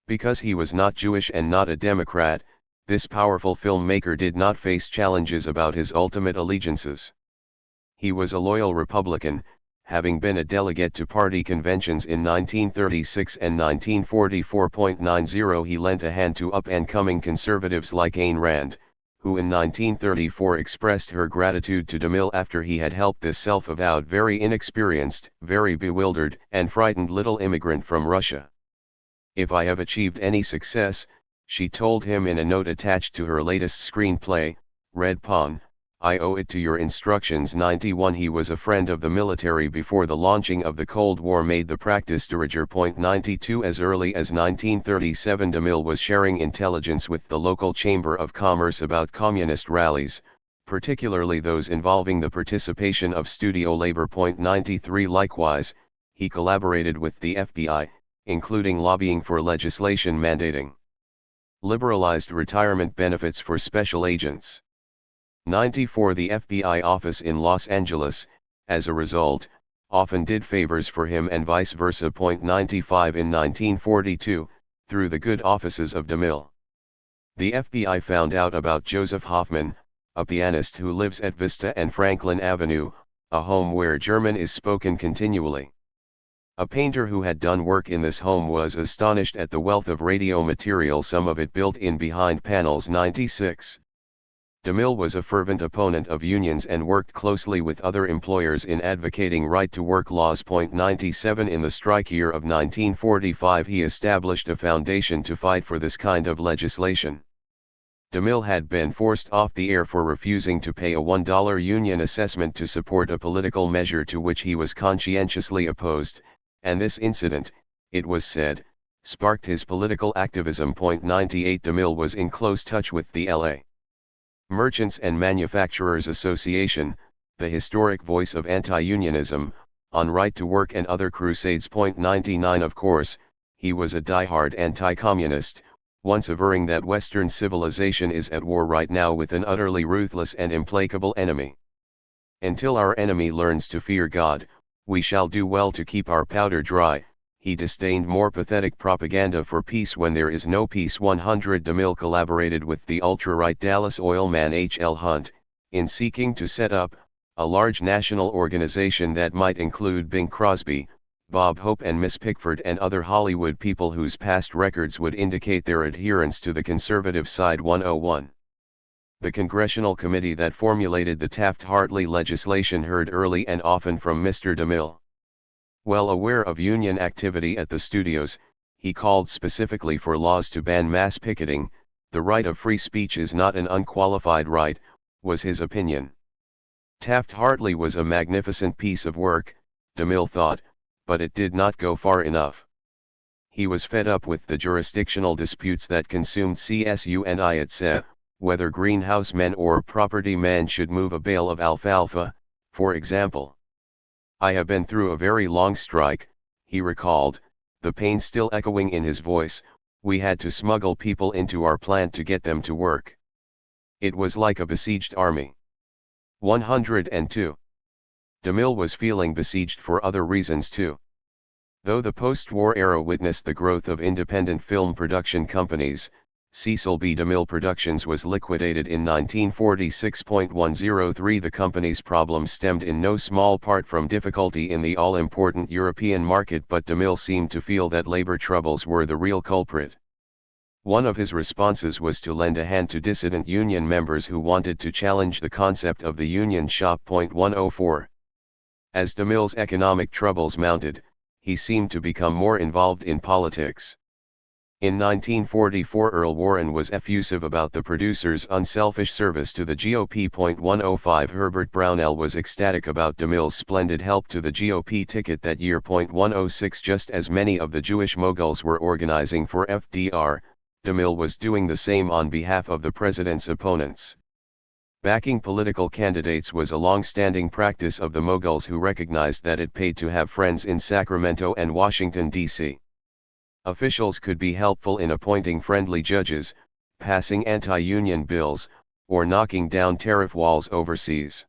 Because he was not Jewish and not a Democrat, this powerful filmmaker did not face challenges about his ultimate allegiances. He was a loyal Republican, having been a delegate to party conventions in 1936 and 1944.90. He lent a hand to up-and-coming conservatives like Ayn Rand, who in 1934 expressed her gratitude to DeMille after he had helped this self-avowed very inexperienced, very bewildered and frightened little immigrant from Russia. "If I have achieved any success," she told him in a note attached to her latest screenplay, Red Pawn, "I owe it to your instructions." 91 He was a friend of the military before the launching of the Cold War made the practice de rigueur. 92 As early as 1937 DeMille was sharing intelligence with the local Chamber of Commerce about communist rallies, particularly those involving the participation of studio labor. 93 Likewise, he collaborated with the FBI, including lobbying for legislation mandating liberalized retirement benefits for special agents. 94 The FBI office in Los Angeles, as a result, often did favors for him and vice versa. 95 In 1942, through the good offices of DeMille, the FBI found out about Joseph Hoffman, a pianist who lives at Vista and Franklin Avenue, a home where German is spoken continually. A painter who had done work in this home was astonished at the wealth of radio material, some of it built in behind panels. 96. DeMille was a fervent opponent of unions and worked closely with other employers in advocating right-to-work laws. 97 In the strike year of 1945 he established a foundation to fight for this kind of legislation. DeMille had been forced off the air for refusing to pay a $1 union assessment to support a political measure to which he was conscientiously opposed, and this incident, it was said, sparked his political activism. 98 DeMille was in close touch with the L.A. Merchants and Manufacturers Association, the historic voice of anti-unionism, on right to work and other crusades. 99 Of course, he was a die-hard anti-communist, once averring that Western civilization is at war right now with an utterly ruthless and implacable enemy. "Until our enemy learns to fear God, we shall do well to keep our powder dry." He disdained more pathetic propaganda for peace when there is no peace. 100 DeMille collaborated with the ultra-right Dallas oil man H. L. Hunt, in seeking to set up a large national organization that might include Bing Crosby, Bob Hope and Miss Pickford and other Hollywood people whose past records would indicate their adherence to the conservative side. 101. The congressional committee that formulated the Taft-Hartley legislation heard early and often from Mr. DeMille. Well aware of union activity at the studios, he called specifically for laws to ban mass picketing. "The right of free speech is not an unqualified right," was his opinion. Taft-Hartley was a magnificent piece of work, DeMille thought, but it did not go far enough. He was fed up with the jurisdictional disputes that consumed CSU and etc., whether greenhouse men or property man should move a bale of alfalfa, for example. "I have been through a very long strike," he recalled, the pain still echoing in his voice. "We had to smuggle people into our plant to get them to work. It was like a besieged army. 102. DeMille was feeling besieged for other reasons too. Though the post-war era witnessed the growth of independent film production companies, Cecil B. DeMille Productions was liquidated in 1946.103. The company's problems stemmed in no small part from difficulty in the all-important European market, but DeMille seemed to feel that labor troubles were the real culprit. One of his responses was to lend a hand to dissident union members who wanted to challenge the concept of the union shop. 104. As DeMille's economic troubles mounted, he seemed to become more involved in politics. In 1944, Earl Warren was effusive about the producer's unselfish service to the GOP. 105. Herbert Brownell was ecstatic about DeMille's splendid help to the GOP ticket that year. 106. Just as many of the Jewish moguls were organizing for FDR, DeMille was doing the same on behalf of the president's opponents. Backing political candidates was a long-standing practice of the moguls, who recognized that it paid to have friends in Sacramento and Washington, D.C. Officials could be helpful in appointing friendly judges, passing anti-union bills, or knocking down tariff walls overseas.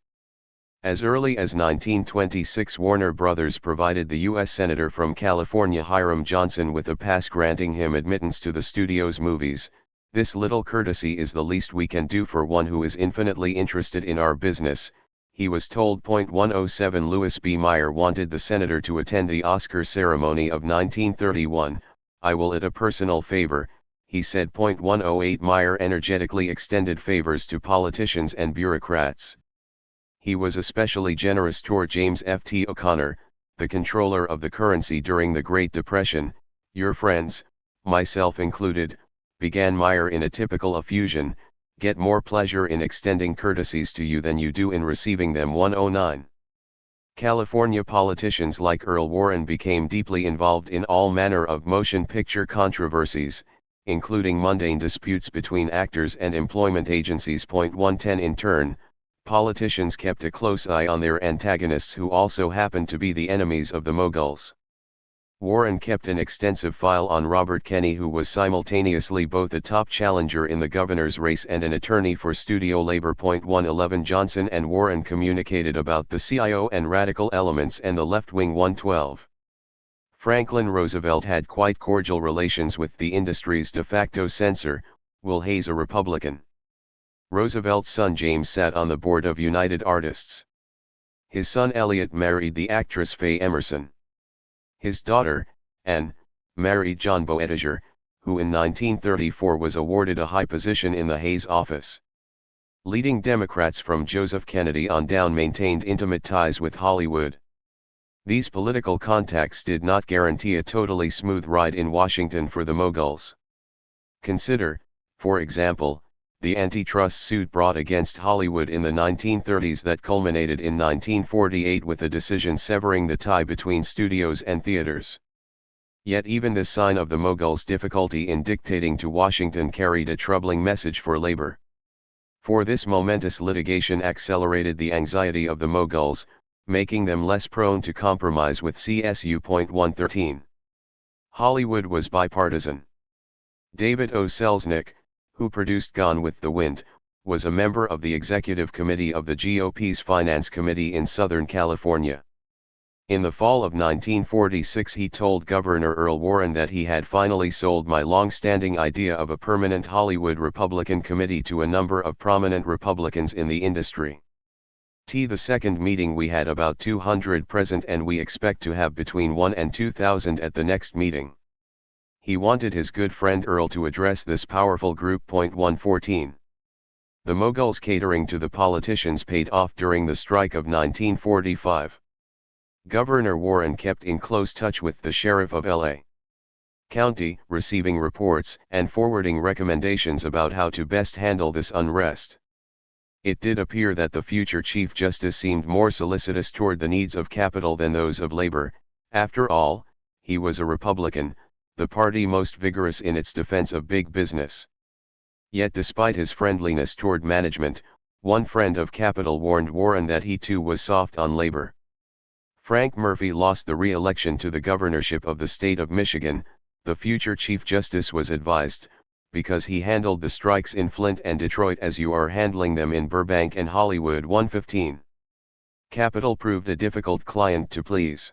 As early as 1926, Warner Brothers provided the U.S. Senator from California Hiram Johnson with a pass granting him admittance to the studio's movies. "This little courtesy is the least we can do for one who is infinitely interested in our business," he was told. 107. Louis B. Mayer wanted the senator to attend the Oscar ceremony of 1931. "I will it a personal favor," he said. 108. Mayer energetically extended favors to politicians and bureaucrats. He was especially generous toward James F. T. O'Connor, the controller of the currency during the Great Depression. "Your friends, myself included," began Mayer in a typical effusion, "get more pleasure in extending courtesies to you than you do in receiving them." 109. California politicians like Earl Warren became deeply involved in all manner of motion picture controversies, including mundane disputes between actors and employment agencies. 110. In turn, politicians kept a close eye on their antagonists, who also happened to be the enemies of the moguls. Warren kept an extensive file on Robert Kenney, who was simultaneously both a top challenger in the governor's race and an attorney for studio labor. 111. Johnson and Warren communicated about the CIO and radical elements and the left wing. 112. Franklin Roosevelt had quite cordial relations with the industry's de facto censor, Will Hayes, a Republican. Roosevelt's son James sat on the board of United Artists. His son Elliot married the actress Faye Emerson. His daughter, Anne, married John Boettiger, who in 1934 was awarded a high position in the Hayes office. Leading Democrats from Joseph Kennedy on down maintained intimate ties with Hollywood. These political contacts did not guarantee a totally smooth ride in Washington for the moguls. Consider, for example, the antitrust suit brought against Hollywood in the 1930s that culminated in 1948 with a decision severing the tie between studios and theaters. Yet even this sign of the moguls' difficulty in dictating to Washington carried a troubling message for labor. For this momentous litigation accelerated the anxiety of the moguls, making them less prone to compromise with CSU. 113. Hollywood was bipartisan. David O. Selznick, who produced Gone with the Wind, was a member of the executive committee of the GOP's Finance Committee in Southern California. In the fall of 1946 he told Governor Earl Warren that he had finally sold my long-standing idea of a permanent Hollywood Republican committee to a number of prominent Republicans in the industry. The second meeting we had about 200 present, and we expect to have between 1 and 2,000 at the next meeting. He wanted his good friend Earl to address this powerful group. 114. The moguls catering to the politicians paid off during the strike of 1945. Governor Warren kept in close touch with the sheriff of L.A. County, receiving reports and forwarding recommendations about how to best handle this unrest. It did appear that the future Chief Justice seemed more solicitous toward the needs of capital than those of labor. After all, he was a Republican, the party most vigorous in its defense of big business. Yet despite his friendliness toward management, one friend of capital warned Warren that he too was soft on labor. Frank Murphy lost the re-election to the governorship of the state of Michigan. The future Chief Justice was advised, because he handled the strikes in Flint and Detroit as you are handling them in Burbank and Hollywood 115. Capitol proved a difficult client to please.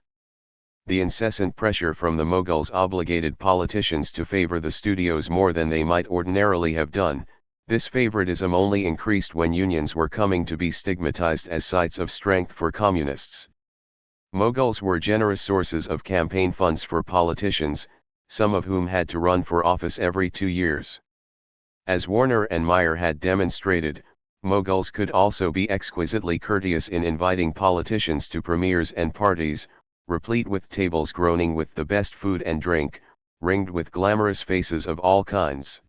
The incessant pressure from the Moguls obligated politicians to favor the studios more than they might ordinarily have done. This favoritism only increased when unions were coming to be stigmatized as sites of strength for communists. Moguls were generous sources of campaign funds for politicians, some of whom had to run for office every 2 years. As Warner and Meyer had demonstrated, Moguls could also be exquisitely courteous in inviting politicians to premieres and parties, replete with tables groaning with the best food and drink, ringed with glamorous faces of all kinds.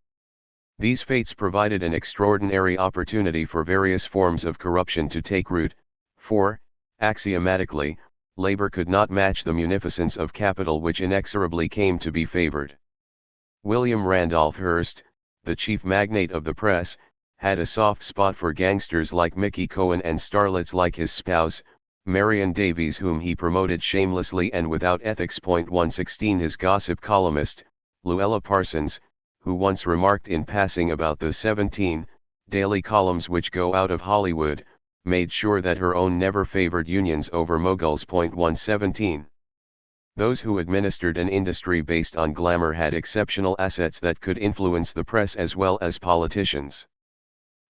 These fates provided an extraordinary opportunity for various forms of corruption to take root, for, axiomatically, labor could not match the munificence of capital which inexorably came to be favored. William Randolph Hearst, the chief magnate of the press, had a soft spot for gangsters like Mickey Cohen and starlets like his spouse, Marion Davies, whom he promoted shamelessly and without ethics. 116 His gossip columnist, Luella Parsons, who once remarked in passing about the 17 daily columns which go out of Hollywood, made sure that her own never favored unions over Moguls. 117. Those who administered an industry based on glamour had exceptional assets that could influence the press as well as politicians.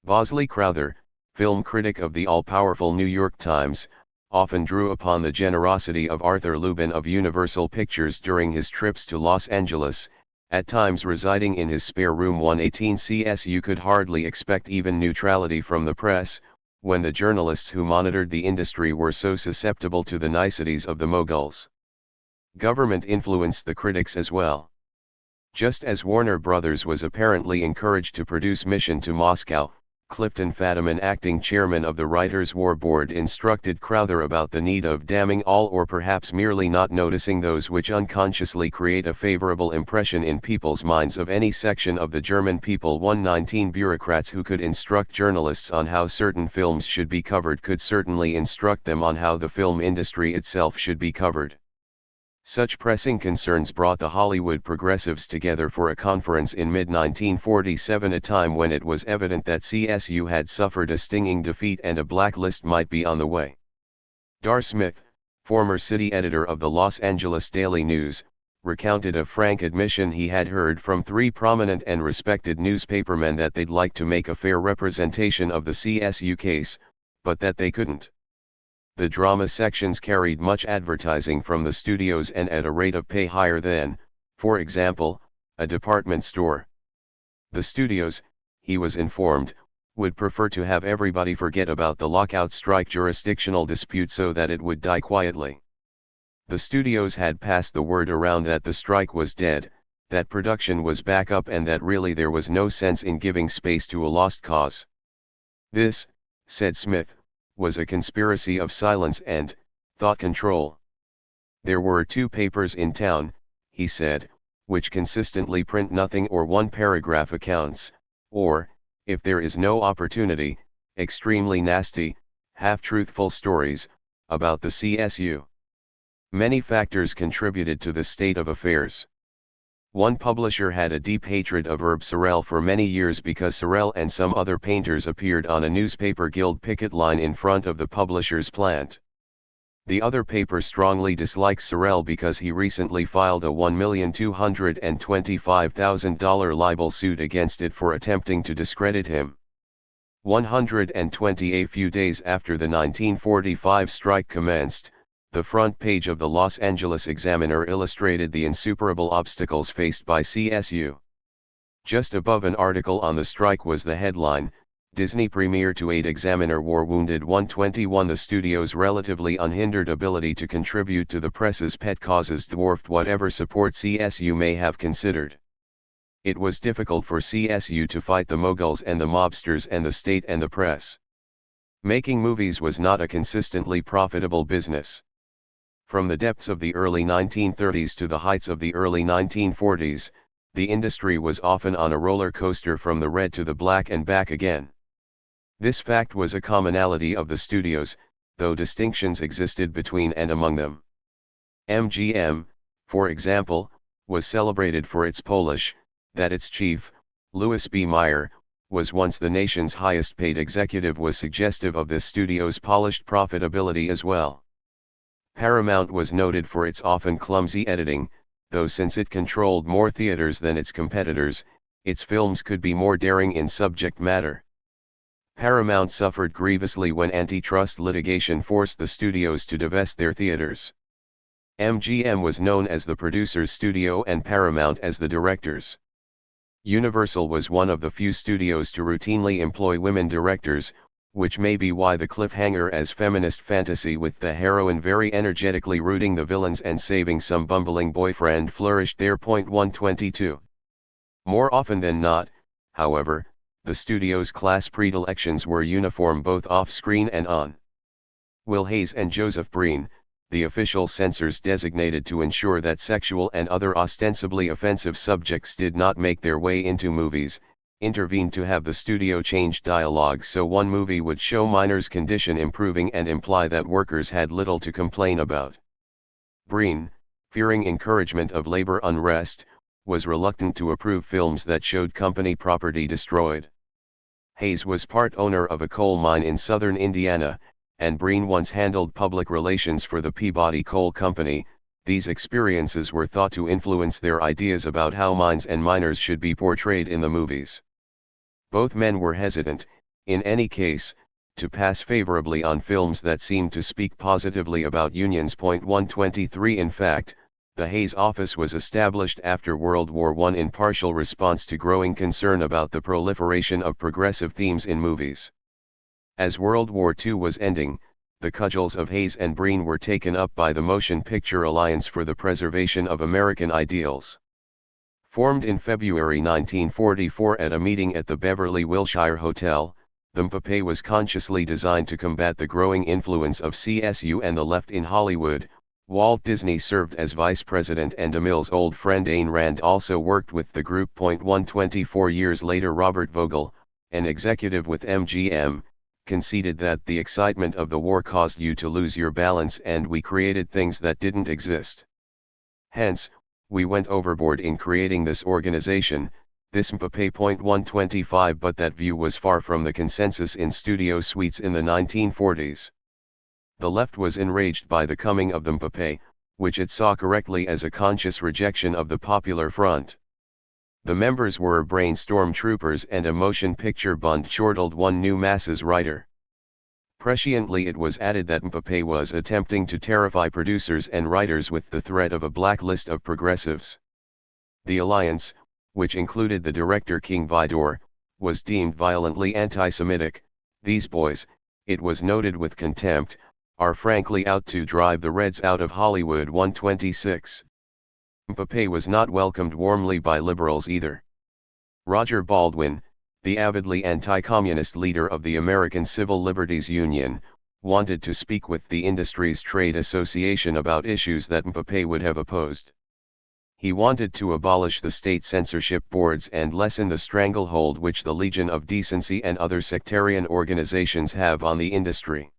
Bosley Crowther, film critic of the all-powerful New York Times, often drew upon the generosity of Arthur Lubin of Universal Pictures during his trips to Los Angeles, at times residing in his spare room 118 CS. You could hardly expect even neutrality from the press, when the journalists who monitored the industry were so susceptible to the niceties of the Moguls. Government influenced the critics as well. Just as Warner Brothers was apparently encouraged to produce Mission to Moscow, Clifton Fadiman, acting chairman of the Writers' War Board, instructed Crowther about the need of damning all or perhaps merely not noticing those which unconsciously create a favorable impression in people's minds of any section of the German people. 119 Bureaucrats who could instruct journalists on how certain films should be covered could certainly instruct them on how the film industry itself should be covered. Such pressing concerns brought the Hollywood progressives together for a conference in mid-1947, a time when it was evident that CSU had suffered a stinging defeat and a blacklist might be on the way. Dar Smith, former city editor of the Los Angeles Daily News, recounted a frank admission he had heard from 3 prominent and respected newspapermen that they'd like to make a fair representation of the CSU case, but that they couldn't. The drama sections carried much advertising from the studios and at a rate of pay higher than, for example, a department store. The studios, he was informed, would prefer to have everybody forget about the lockout strike jurisdictional dispute so that it would die quietly. The studios had passed the word around that the strike was dead, that production was back up, and that really there was no sense in giving space to a lost cause. This, said Smith, was a conspiracy of silence and thought control. There were 2 papers in town, he said, which consistently print nothing or one-paragraph accounts, or, if there is no opportunity, extremely nasty, half-truthful stories, about the CSU. Many factors contributed to this state of affairs. One publisher had a deep hatred of Herb Sorel for many years because Sorel and some other painters appeared on a newspaper guild picket line in front of the publisher's plant. The other paper strongly dislikes Sorel because he recently filed a $1,225,000 libel suit against it for attempting to discredit him. 120 A few days after the 1945 strike commenced, the front page of the Los Angeles Examiner illustrated the insuperable obstacles faced by CSU. Just above an article on the strike was the headline, Disney Premier to Aid Examiner War Wounded. 121 The studio's relatively unhindered ability to contribute to the press's pet causes dwarfed whatever support CSU may have considered. It was difficult for CSU to fight the Moguls and the mobsters and the state and the press. Making movies was not a consistently profitable business. From the depths of the early 1930s to the heights of the early 1940s, the industry was often on a roller coaster from the red to the black and back again. This fact was a commonality of the studios, though distinctions existed between and among them. MGM, for example, was celebrated for its Polish, that its chief, Louis B. Mayer, was once the nation's highest paid executive, was suggestive of this studio's polished profitability as well. Paramount was noted for its often clumsy editing, though since it controlled more theaters than its competitors, its films could be more daring in subject matter. Paramount suffered grievously when antitrust litigation forced the studios to divest their theaters. MGM was known as the producer's studio and Paramount as the directors. Universal was one of the few studios to routinely employ women directors, which may be why the cliffhanger as feminist fantasy with the heroine very energetically rooting the villains and saving some bumbling boyfriend flourished there. 122. More often than not, however, the studio's class predilections were uniform both off-screen and on. Will Hayes and Joseph Breen, the official censors designated to ensure that sexual and other ostensibly offensive subjects did not make their way into movies, intervened to have the studio change dialogue so one movie would show minors' condition improving and imply that workers had little to complain about. Breen, fearing encouragement of labor unrest, was reluctant to approve films that showed company property destroyed. Hayes was part owner of a coal mine in southern Indiana, and Breen once handled public relations for the Peabody Coal Company. These experiences were thought to influence their ideas about how mines and miners should be portrayed in the movies. Both men were hesitant, in any case, to pass favorably on films that seemed to speak positively about unions. 123 In fact, the Hayes office was established after World War I in partial response to growing concern about the proliferation of progressive themes in movies. As World War II was ending, the cudgels of Hayes and Breen were taken up by the Motion Picture Alliance for the Preservation of American Ideals. Formed in February 1944 at a meeting at the Beverly Wilshire Hotel, the MPAA was consciously designed to combat the growing influence of CSU and the left in Hollywood. Walt Disney served as vice president and DeMille's old friend Ayn Rand also worked with the group. 124 years later Robert Vogel, an executive with MGM, conceded that the excitement of the war caused you to lose your balance and we created things that didn't exist. Hence, we went overboard in creating this organization, this MPAA. 125 But that view was far from the consensus in studio suites in the 1940s. The left was enraged by the coming of the MPAA, which it saw correctly as a conscious rejection of the Popular Front. The members were brainstorm troopers and a motion picture bund chortled one new masses writer. Presciently it was added that MPAA was attempting to terrify producers and writers with the threat of a blacklist of progressives. The alliance, which included the director King Vidor, was deemed violently anti-Semitic. These boys, it was noted with contempt, are frankly out to drive the Reds out of Hollywood. 126. MPAA was not welcomed warmly by liberals either. Roger Baldwin, the avidly anti-communist leader of the American Civil Liberties Union, wanted to speak with the industry's trade association about issues that MPAA would have opposed. He wanted to abolish the state censorship boards and lessen the stranglehold which the Legion of Decency and other sectarian organizations have on the industry.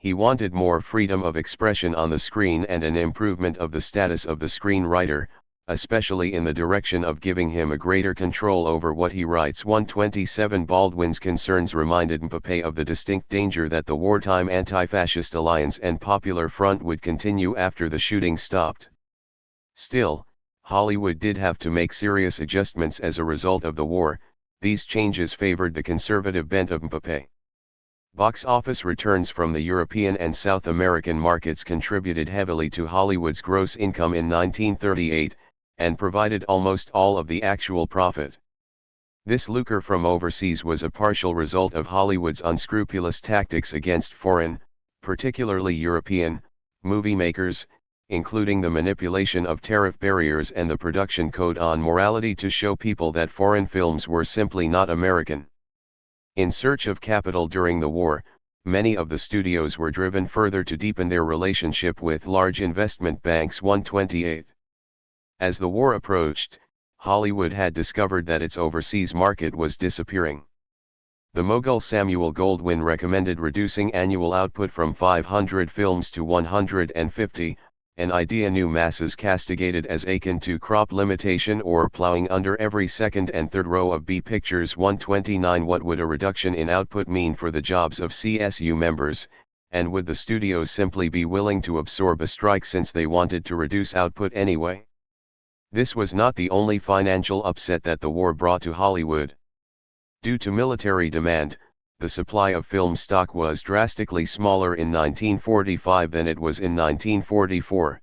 He wanted more freedom of expression on the screen and an improvement of the status of the screenwriter, especially in the direction of giving him a greater control over what he writes. 127 Baldwin's concerns reminded MPAA of the distinct danger that the wartime anti-fascist alliance and Popular Front would continue after the shooting stopped. Still, Hollywood did have to make serious adjustments as a result of the war. These changes favored the conservative bent of MPAA. Box office returns from the European and South American markets contributed heavily to Hollywood's gross income in 1938, and provided almost all of the actual profit. This lucre from overseas was a partial result of Hollywood's unscrupulous tactics against foreign, particularly European, movie makers, including the manipulation of tariff barriers and the production code on morality to show people that foreign films were simply not American. In search of capital during the war, many of the studios were driven further to deepen their relationship with large investment banks. 128. As the war approached, Hollywood had discovered that its overseas market was disappearing. The mogul Samuel Goldwyn recommended reducing annual output from 500 films to 150, an idea new masses castigated as akin to crop limitation or plowing under every second and third row of B pictures. 129 What would a reduction in output mean for the jobs of CSU members, and would the studios simply be willing to absorb a strike since they wanted to reduce output anyway? This was not the only financial upset that the war brought to Hollywood. Due to military demand, the supply of film stock was drastically smaller in 1945 than it was in 1944.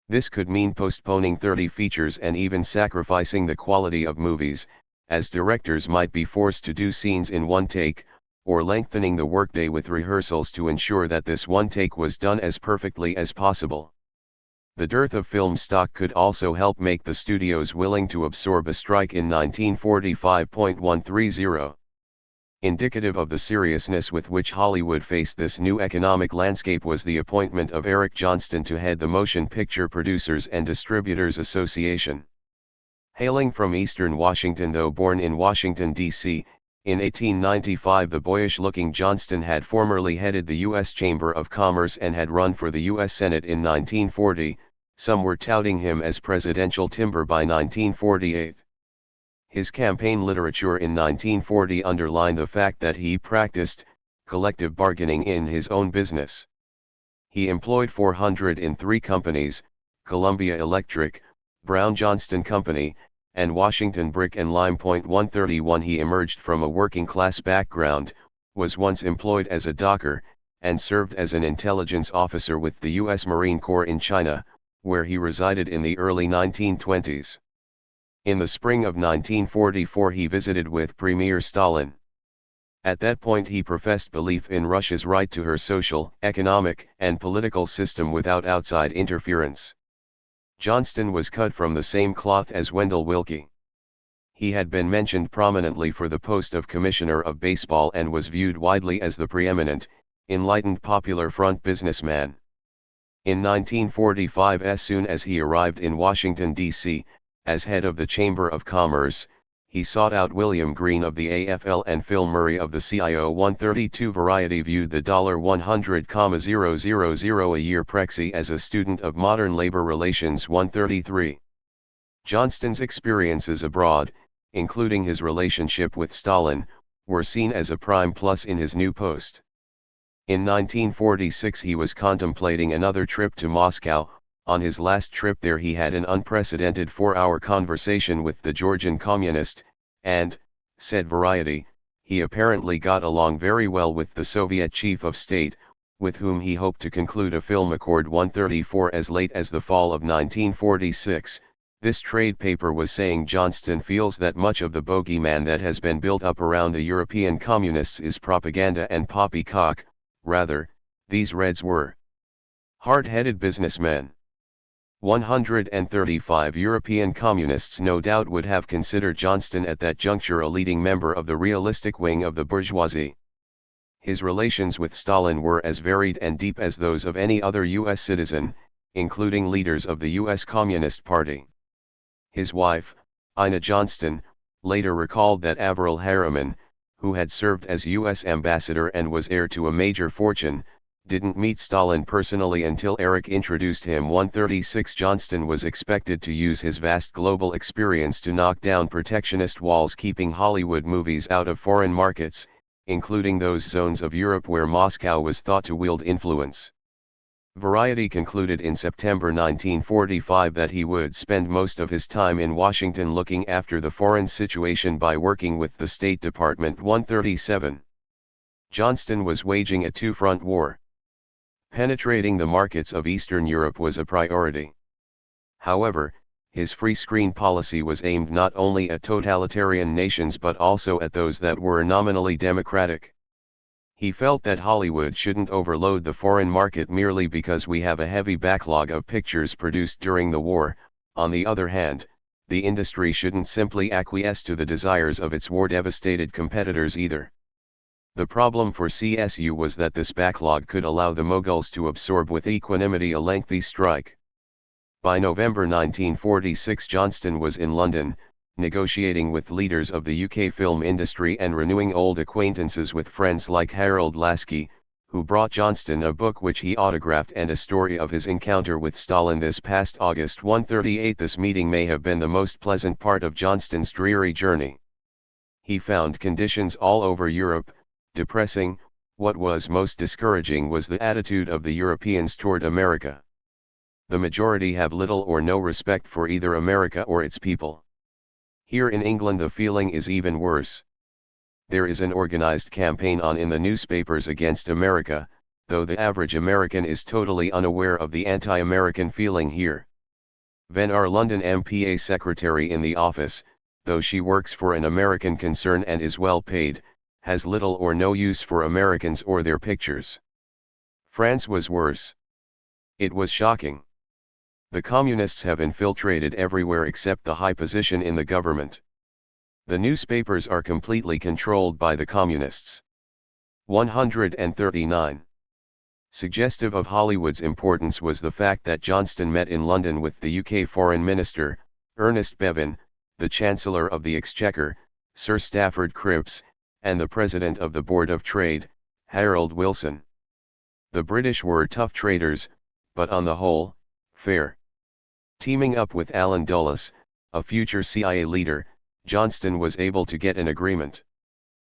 This could mean postponing 30 features and even sacrificing the quality of movies, as directors might be forced to do scenes in one take, or lengthening the workday with rehearsals to ensure that this one take was done as perfectly as possible. The dearth of film stock could also help make the studios willing to absorb a strike in 1945.130. Indicative of the seriousness with which Hollywood faced this new economic landscape was the appointment of Eric Johnston to head the Motion Picture Producers and Distributors Association. Hailing from Eastern Washington, though born in Washington, D.C., in 1895 the boyish-looking Johnston had formerly headed the U.S. Chamber of Commerce and had run for the U.S. Senate in 1940, some were touting him as presidential timber by 1948. His campaign literature in 1940 underlined the fact that he practiced collective bargaining in his own business. He employed 403 companies, Columbia Electric, Brown Johnston Company, and Washington Brick and Lime. 131 He emerged from a working-class background, was once employed as a docker, and served as an intelligence officer with the U.S. Marine Corps in China, where he resided in the early 1920s. In the spring of 1944 he visited with Premier Stalin. At that point he professed belief in Russia's right to her social, economic, and political system without outside interference. Johnston was cut from the same cloth as Wendell Willkie. He had been mentioned prominently for the post of Commissioner of Baseball and was viewed widely as the preeminent, enlightened Popular Front businessman. In 1945, as soon as he arrived in Washington, D.C., as head of the Chamber of Commerce, he sought out William Green of the AFL and Phil Murray of the CIO. 132 Variety viewed the $100,000 a year Prexy as a student of modern labor relations. 133. Johnston's experiences abroad, including his relationship with Stalin, were seen as a prime plus in his new post. In 1946 he was contemplating another trip to Moscow. On his last trip there he had an unprecedented 4-hour conversation with the Georgian communist, and, said Variety, he apparently got along very well with the Soviet chief of state, with whom he hoped to conclude a film accord. 134 As late as the fall of 1946, this trade paper was saying Johnston feels that much of the bogeyman that has been built up around the European communists is propaganda and poppycock. Rather, these Reds were hard-headed businessmen. 135 European communists no doubt would have considered Johnston at that juncture a leading member of the realistic wing of the bourgeoisie. His relations with Stalin were as varied and deep as those of any other U.S. citizen, including leaders of the U.S. Communist Party. His wife, Ina Johnston, later recalled that Averell Harriman, who had served as U.S. ambassador and was heir to a major fortune, didn't meet Stalin personally until Eric introduced him. 136 Johnston was expected to use his vast global experience to knock down protectionist walls keeping Hollywood movies out of foreign markets, including those zones of Europe where Moscow was thought to wield influence. Variety concluded in September 1945 that he would spend most of his time in Washington looking after the foreign situation by working with the State Department. 137. Johnston was waging a two-front war. Penetrating the markets of Eastern Europe was a priority. However, his free screen policy was aimed not only at totalitarian nations but also at those that were nominally democratic. He felt that Hollywood shouldn't overload the foreign market merely because we have a heavy backlog of pictures produced during the war. On the other hand, the industry shouldn't simply acquiesce to the desires of its war-devastated competitors either. The problem for CSU was that this backlog could allow the Moguls to absorb with equanimity a lengthy strike. By November 1946 Johnston was in London, negotiating with leaders of the UK film industry and renewing old acquaintances with friends like Harold Lasky, who brought Johnston a book which he autographed and a story of his encounter with Stalin this past August 138. This meeting may have been the most pleasant part of Johnston's dreary journey. He found conditions all over Europe depressing. What was most discouraging was the attitude of the Europeans toward America. The majority have little or no respect for either America or its people. Here in England the feeling is even worse. There is an organized campaign on in the newspapers against America, though the average American is totally unaware of the anti-American feeling here. Ven, our London MPA secretary in the office, though she works for an American concern and is well paid, has little or no use for Americans or their pictures. France was worse. It was shocking. The communists have infiltrated everywhere except the high position in the government. The newspapers are completely controlled by the communists. 139. Suggestive of Hollywood's importance was the fact that Johnston met in London with the UK Foreign Minister, Ernest Bevin, the Chancellor of the Exchequer, Sir Stafford Cripps, and the President of the Board of Trade, Harold Wilson. The British were tough traders, but on the whole, fair. Teaming up with Allen Dulles, a future CIA leader, Johnston was able to get an agreement.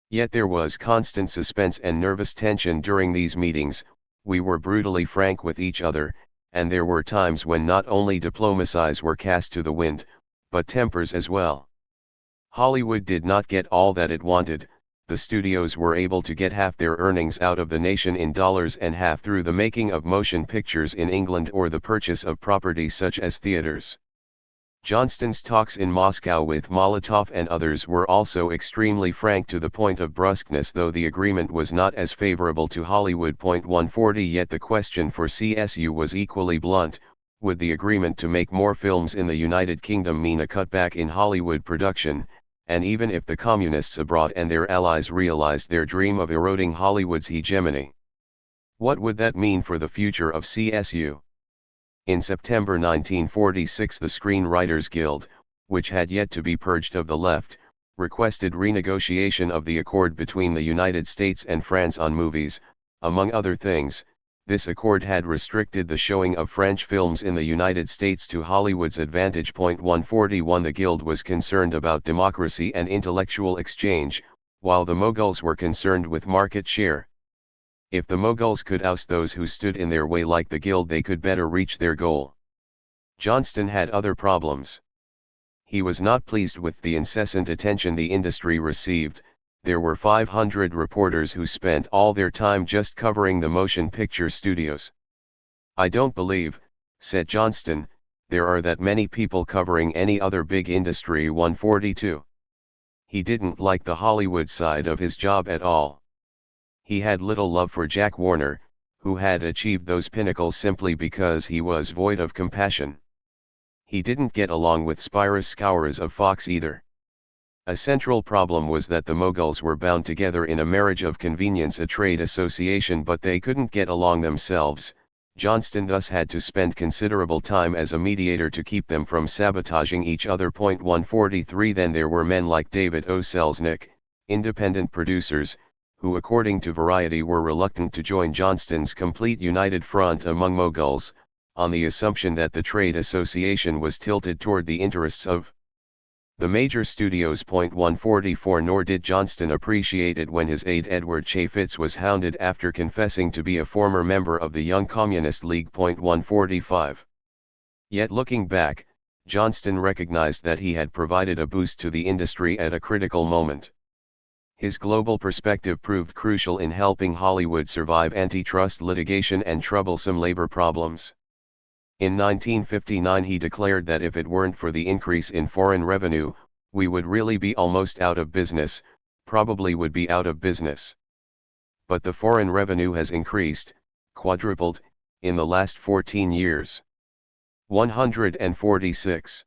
Yet there was constant suspense and nervous tension during these meetings. We were brutally frank with each other, and there were times when not only diplomacies were cast to the wind, but tempers as well. Hollywood did not get all that it wanted. The studios were able to get half their earnings out of the nation in dollars and half through the making of motion pictures in England or the purchase of property such as theaters. Johnston's talks in Moscow with Molotov and others were also extremely frank to the point of brusqueness, though the agreement was not as favorable to Hollywood. 140 Yet the question for CSU was equally blunt: would the agreement to make more films in the United Kingdom mean a cutback in Hollywood production? And even if the communists abroad and their allies realized their dream of eroding Hollywood's hegemony, what would that mean for the future of CSU? In September 1946 the Screenwriters Guild, which had yet to be purged of the left, requested renegotiation of the accord between the United States and France on movies. Among other things, this accord had restricted the showing of French films in the United States to Hollywood's advantage. 141 The Guild was concerned about democracy and intellectual exchange, while the Moguls were concerned with market share. If the Moguls could oust those who stood in their way like the Guild, they could better reach their goal. Johnston had other problems. He was not pleased with the incessant attention the industry received. There were 500 reporters who spent all their time just covering the motion picture studios. "I don't believe," said Johnston, "there are that many people covering any other big industry." 142. He didn't like the Hollywood side of his job at all. He had little love for Jack Warner, who had achieved those pinnacles simply because he was void of compassion. He didn't get along with Spiros Skouras of Fox either. A central problem was that the Moguls were bound together in a marriage of convenience, a trade association, but they couldn't get along themselves. Johnston thus had to spend considerable time as a mediator to keep them from sabotaging each other. 143 Then there were men like David O. Selznick, independent producers, who according to Variety were reluctant to join Johnston's complete united front among Moguls, on the assumption that the trade association was tilted toward the interests of the major studios. 144 Nor did Johnston appreciate it when his aide Edward Chaffetz was hounded after confessing to be a former member of the Young Communist League. 145 Yet looking back, Johnston recognized that he had provided a boost to the industry at a critical moment. His global perspective proved crucial in helping Hollywood survive antitrust litigation and troublesome labor problems. In 1959 he declared that if it weren't for the increase in foreign revenue, we would really be almost out of business, probably would be out of business. But the foreign revenue has increased, quadrupled, in the last 14 years. 146.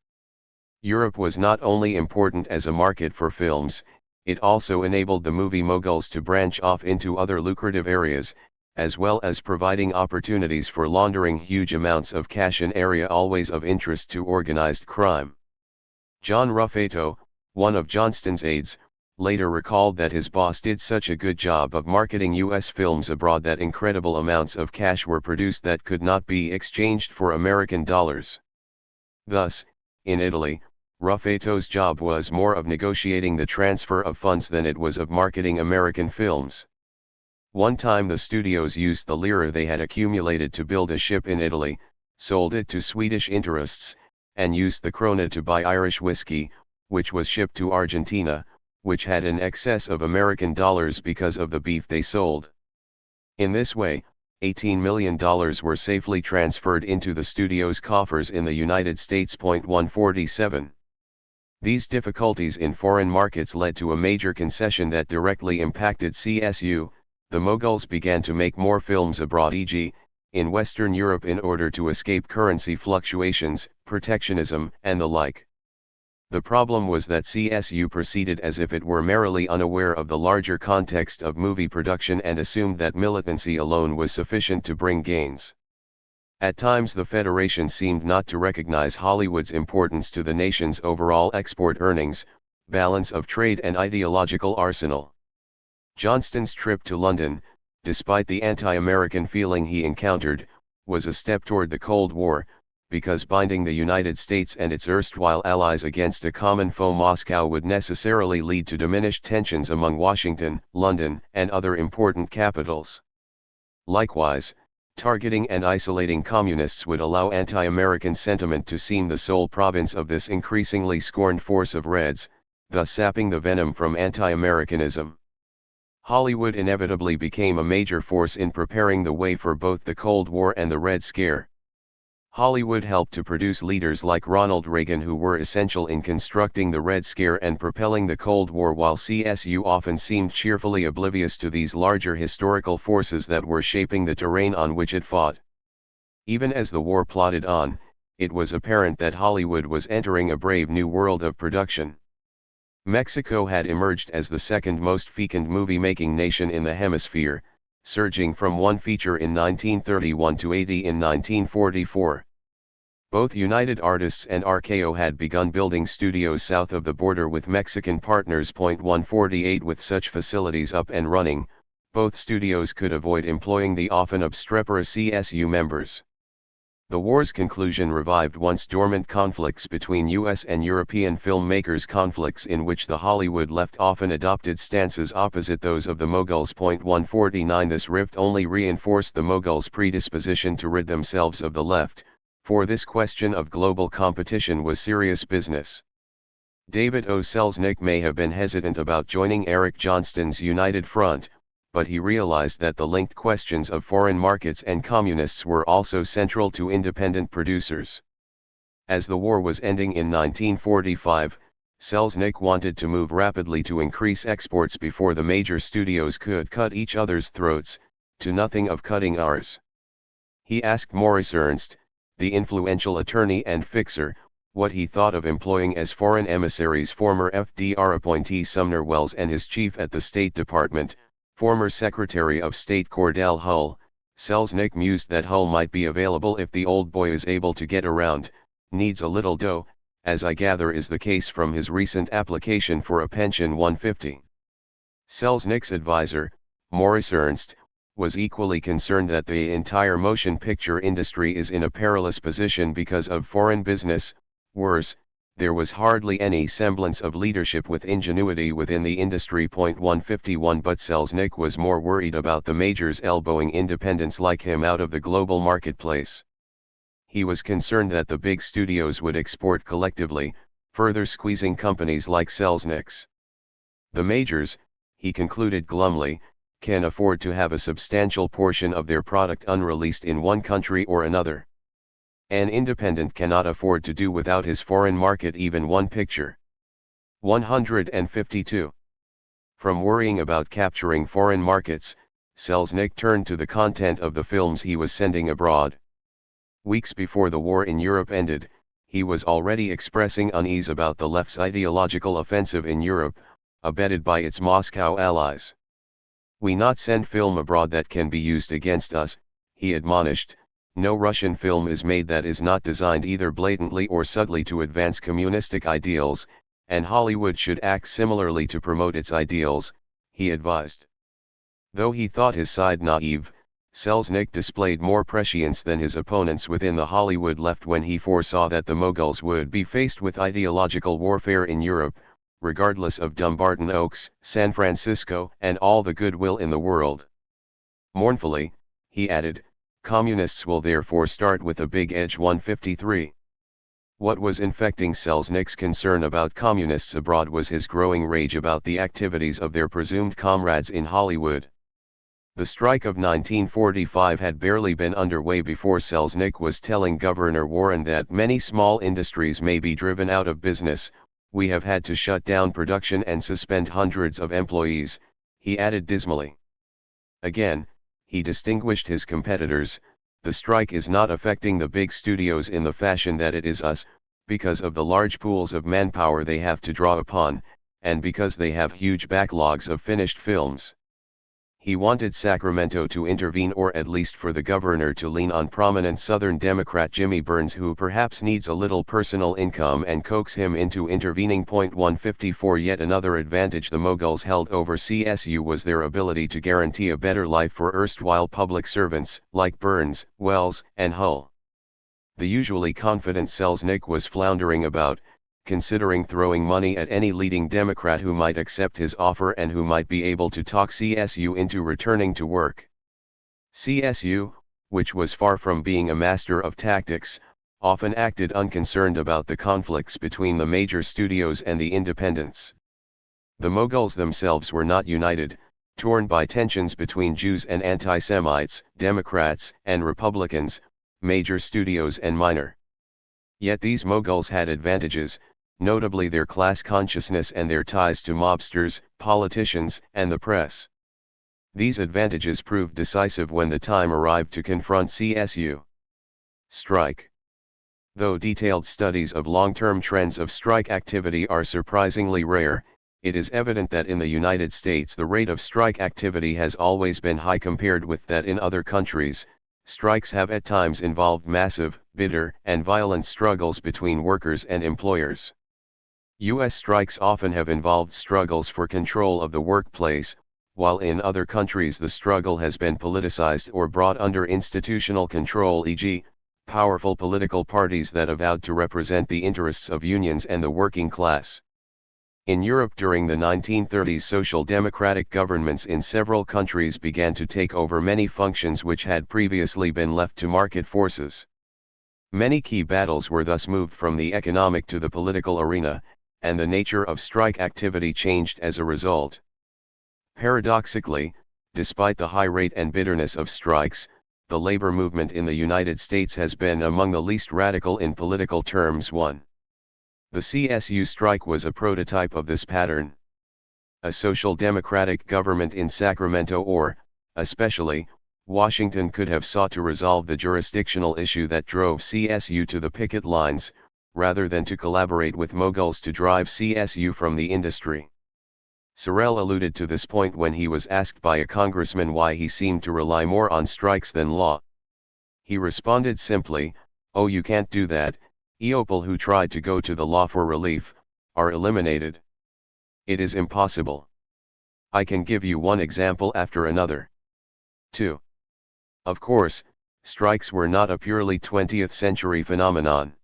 Europe was not only important as a market for films, it also enabled the movie moguls to branch off into other lucrative areas, as well as providing opportunities for laundering huge amounts of cash, an area always of interest to organized crime. John Ruffato, one of Johnston's aides, later recalled that his boss did such a good job of marketing US films abroad that incredible amounts of cash were produced that could not be exchanged for American dollars. Thus, in Italy, Ruffato's job was more of negotiating the transfer of funds than it was of marketing American films. One time the studios used the lira they had accumulated to build a ship in Italy, sold it to Swedish interests, and used the krona to buy Irish whiskey, which was shipped to Argentina, which had an excess of American dollars because of the beef they sold. In this way, $18 million were safely transferred into the studio's coffers in the United States. 147. These difficulties in foreign markets led to a major concession that directly impacted CSU. The Moguls began to make more films abroad, e.g., in Western Europe, in order to escape currency fluctuations, protectionism, and the like. The problem was that CSU proceeded as if it were merely unaware of the larger context of movie production and assumed that militancy alone was sufficient to bring gains. At times the Federation seemed not to recognize Hollywood's importance to the nation's overall export earnings, balance of trade and ideological arsenal. Johnston's trip to London, despite the anti-American feeling he encountered, was a step toward the Cold War, because binding the United States and its erstwhile allies against a common foe Moscow would necessarily lead to diminished tensions among Washington, London, and other important capitals. Likewise, targeting and isolating communists would allow anti-American sentiment to seem the sole province of this increasingly scorned force of Reds, thus sapping the venom from anti-Americanism. Hollywood inevitably became a major force in preparing the way for both the Cold War and the Red Scare. Hollywood helped to produce leaders like Ronald Reagan who were essential in constructing the Red Scare and propelling the Cold War, while CSU often seemed cheerfully oblivious to these larger historical forces that were shaping the terrain on which it fought. Even as the war plodded on, it was apparent that Hollywood was entering a brave new world of production. Mexico had emerged as the second most fecund movie-making nation in the hemisphere, surging from one feature in 1931 to 80 in 1944. Both United Artists and RKO had begun building studios south of the border with Mexican partners. 148 With such facilities up and running, both studios could avoid employing the often obstreperous CSU members. The war's conclusion revived once dormant conflicts between US and European filmmakers, conflicts in which the Hollywood left often adopted stances opposite those of the Moguls. 149 This rift only reinforced the Moguls' predisposition to rid themselves of the left, for this question of global competition was serious business. David O. Selznick may have been hesitant about joining Eric Johnston's United Front, but he realized that the linked questions of foreign markets and communists were also central to independent producers. As the war was ending in 1945, Selznick wanted to move rapidly to increase exports before the major studios could cut each other's throats, to nothing of cutting ours. He asked Maurice Ernst, the influential attorney and fixer, what he thought of employing as foreign emissaries former FDR appointee Sumner Welles and his chief at the State Department, former Secretary of State Cordell Hull. Selznick mused that Hull might be available if the old boy is able to get around, needs a little dough, as I gather is the case from his recent application for a pension. 150. Selznick's advisor, Maurice Ernst, was equally concerned that the entire motion picture industry is in a perilous position because of foreign business. Worse, there was hardly any semblance of leadership with ingenuity within the industry. 151 But Selznick was more worried about the majors elbowing independents like him out of the global marketplace. He was concerned that the big studios would export collectively, further squeezing companies like Selznick's. The majors, he concluded glumly, can afford to have a substantial portion of their product unreleased in one country or another. An independent cannot afford to do without his foreign market even one picture. 152. From worrying about capturing foreign markets, Selznick turned to the content of the films he was sending abroad. Weeks before the war in Europe ended, he was already expressing unease about the left's ideological offensive in Europe, abetted by its Moscow allies. "We not send film abroad that can be used against us," he admonished. "No Russian film is made that is not designed either blatantly or subtly to advance communistic ideals, and Hollywood should act similarly to promote its ideals, he advised. Though he thought his side naive, Selznick displayed more prescience than his opponents within the Hollywood left when he foresaw that the Moguls would be faced with ideological warfare in Europe, regardless of Dumbarton Oaks, San Francisco, and all the goodwill in the world. Mournfully, he added, communists will therefore start with a big edge 153. What was infecting Selznick's concern about communists abroad was his growing rage about the activities of their presumed comrades in Hollywood. The strike of 1945 had barely been underway before Selznick was telling Governor Warren that many small industries may be driven out of business. We have had to shut down production and suspend hundreds of employees, he added dismally. Again, he distinguished his competitors. The strike is not affecting the big studios in the fashion that it is us, because of the large pools of manpower they have to draw upon, and because they have huge backlogs of finished films. He wanted Sacramento to intervene, or at least for the governor to lean on prominent Southern Democrat Jimmy Burns, who perhaps needs a little personal income, and coax him into intervening. 154 Yet another advantage the Moguls held over CSU was their ability to guarantee a better life for erstwhile public servants, like Burns, Wells, and Hull. The usually confident Selznick was floundering about, considering throwing money at any leading Democrat who might accept his offer and who might be able to talk CSU into returning to work. CSU, which was far from being a master of tactics, often acted unconcerned about the conflicts between the major studios and the independents. The Moguls themselves were not united, torn by tensions between Jews and anti-Semites, Democrats and Republicans, major studios and minor. Yet these Moguls had advantages, notably their class consciousness and their ties to mobsters, politicians, and the press. These advantages proved decisive when the time arrived to confront CSU. Strike. Though detailed studies of long-term trends of strike activity are surprisingly rare, it is evident that in the United States the rate of strike activity has always been high compared with that in other countries. Strikes have at times involved massive, bitter, and violent struggles between workers and employers. U.S. strikes often have involved struggles for control of the workplace, while in other countries the struggle has been politicized or brought under institutional control, e.g., powerful political parties that avowed to represent the interests of unions and the working class. In Europe during the 1930s, social democratic governments in several countries began to take over many functions which had previously been left to market forces. Many key battles were thus moved from the economic to the political arena, and the nature of strike activity changed as a result. Paradoxically, despite the high rate and bitterness of strikes, the labor movement in the United States has been among the least radical in political terms. 1. The CSU strike was a prototype of this pattern. A social democratic government in Sacramento or, especially, Washington could have sought to resolve the jurisdictional issue that drove CSU to the picket lines, rather than to collaborate with Moguls to drive CSU from the industry. Sorel alluded to this point when he was asked by a congressman why he seemed to rely more on strikes than law. He responded simply, "Oh, you can't do that. Eopol who tried to go to the law for relief, are eliminated. It is impossible. I can give you one example after another." 2. Of course, strikes were not a purely 20th century phenomenon.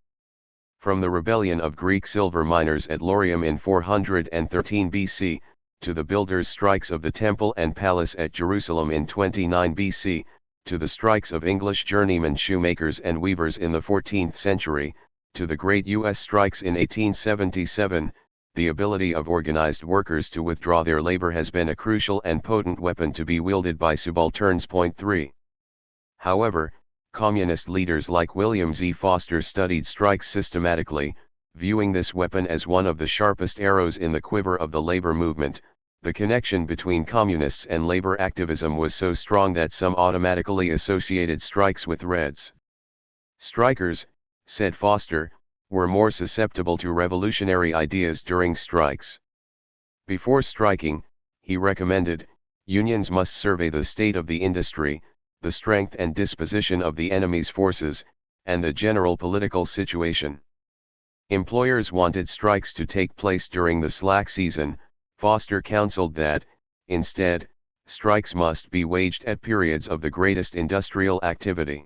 From the rebellion of Greek silver miners at Laurium in 413 BC, to the builders' strikes of the Temple and Palace at Jerusalem in 29 BC, to the strikes of English journeymen shoemakers and weavers in the 14th century, to the great U.S. strikes in 1877, the ability of organized workers to withdraw their labor has been a crucial and potent weapon to be wielded by subalterns. 3. However, communist leaders like William Z. Foster studied strikes systematically, viewing this weapon as one of the sharpest arrows in the quiver of the labor movement. The connection between communists and labor activism was so strong that some automatically associated strikes with Reds. Strikers, said Foster, were more susceptible to revolutionary ideas during strikes. Before striking, he recommended, unions must survey the state of the industry, the strength and disposition of the enemy's forces, and the general political situation. Employers wanted strikes to take place during the slack season. Foster counseled that, instead, strikes must be waged at periods of the greatest industrial activity.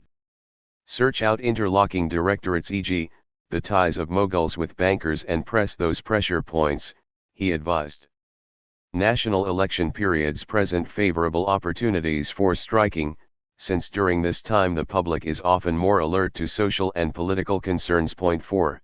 Search out interlocking directorates, e.g., the ties of Moguls with bankers, and press those pressure points, he advised. National election periods present favorable opportunities for striking, since during this time the public is often more alert to social and political concerns. Point 4.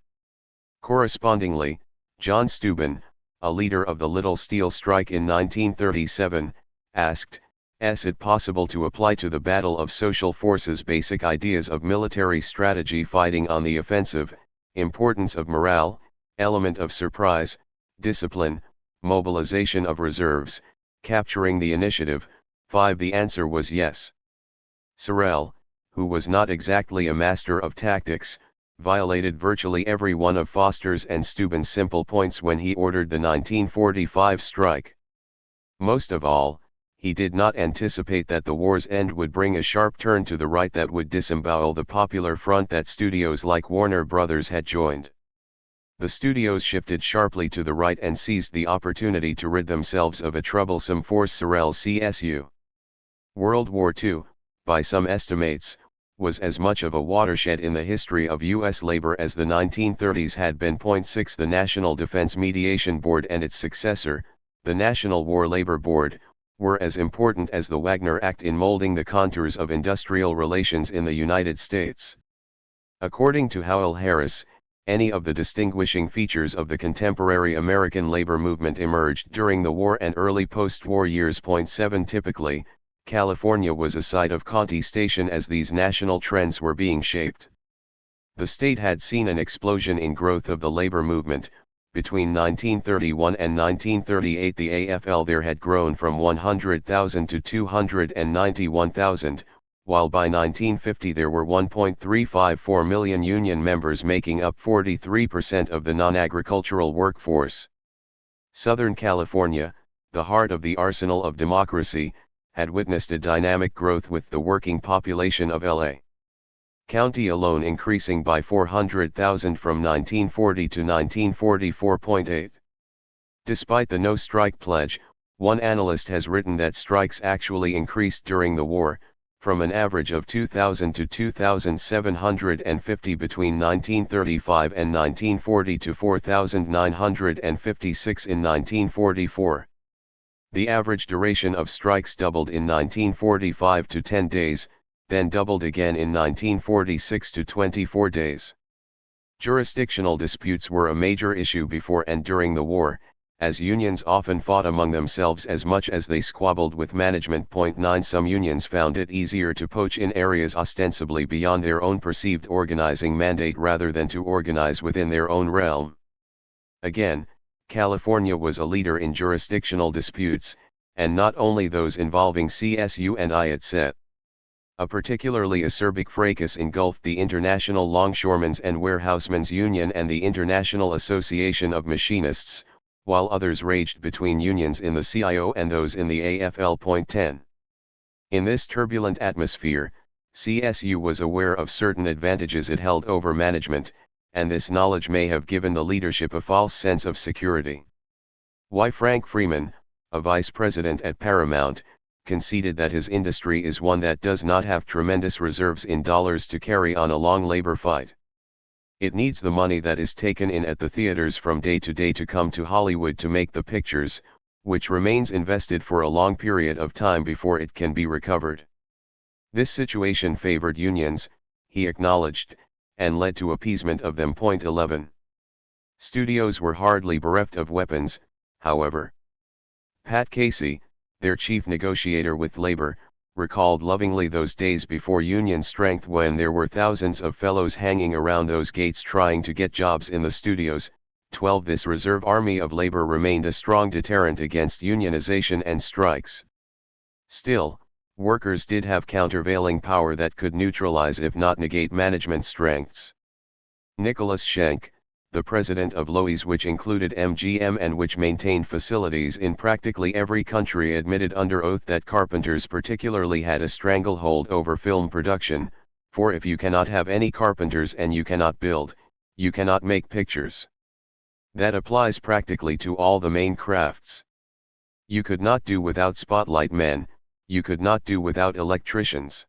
Correspondingly, John Steuben, a leader of the Little Steel Strike in 1937, asked, "Is it possible to apply to the battle of social forces basic ideas of military strategy, fighting on the offensive, importance of morale, element of surprise, discipline, mobilization of reserves, capturing the initiative?" 5. The answer was yes. Sorel, who was not exactly a master of tactics, violated virtually every one of Foster's and Steuben's simple points when he ordered the 1945 strike. Most of all, he did not anticipate that the war's end would bring a sharp turn to the right that would disembowel the popular front that studios like Warner Brothers had joined. The studios shifted sharply to the right and seized the opportunity to rid themselves of a troublesome force. Sorel's CSU. World War II, by some estimates, was as much of a watershed in the history of U.S. labor as the 1930s had been. 6. The National Defense Mediation Board and its successor, the National War Labor Board, were as important as the Wagner Act in molding the contours of industrial relations in the United States. According to Howell Harris, any of the distinguishing features of the contemporary American labor movement emerged during the war and early post-war years. 7. Typically, California was a site of contestation as these national trends were being shaped. The state had seen an explosion in growth of the labor movement. Between 1931 and 1938 the AFL there had grown from 100,000 to 291,000, while by 1950 there were 1.354 million union members, making up 43% of the non-agricultural workforce. Southern California, the heart of the arsenal of democracy, had witnessed a dynamic growth, with the working population of L.A. County alone increasing by 400,000 from 1940 to 1944.8. Despite the no-strike pledge, one analyst has written that strikes actually increased during the war, from an average of 2,000 to 2,750 between 1935 and 1940 to 4,956 in 1944. The average duration of strikes doubled in 1945 to 10 days, then doubled again in 1946 to 24 days. Jurisdictional disputes were a major issue before and during the war, as unions often fought among themselves as much as they squabbled with management. 9. Some unions found it easier to poach in areas ostensibly beyond their own perceived organizing mandate rather than to organize within their own realm. Again, California was a leader in jurisdictional disputes, and not only those involving CSU and I etc. A particularly acerbic fracas engulfed the International Longshoremen's and Warehousemen's Union and the International Association of Machinists, while others raged between unions in the CIO and those in the AFL. 10. In this turbulent atmosphere, CSU was aware of certain advantages it held over management, and this knowledge may have given the leadership a false sense of security. Frank Freeman, a vice president at Paramount, conceded that his industry is one that does not have tremendous reserves in dollars to carry on a long labor fight. It needs the money that is taken in at the theaters from day to day to come to Hollywood to make the pictures, which remains invested for a long period of time before it can be recovered. This situation favored unions, he acknowledged, and led to appeasement of them. 11. Studios were hardly bereft of weapons, however. Pat Casey, their chief negotiator with labor, recalled lovingly those days before union strength when there were thousands of fellows hanging around those gates trying to get jobs in the studios. 12. This reserve army of labor remained a strong deterrent against unionization and strikes. Still, workers did have countervailing power that could neutralize if not negate management strengths. Nicholas Schenck, the president of Loews, which included MGM and which maintained facilities in practically every country, admitted under oath that carpenters particularly had a stranglehold over film production, for if you cannot have any carpenters and you cannot build, you cannot make pictures. That applies practically to all the main crafts. You could not do without spotlight men, you could not do without electricians.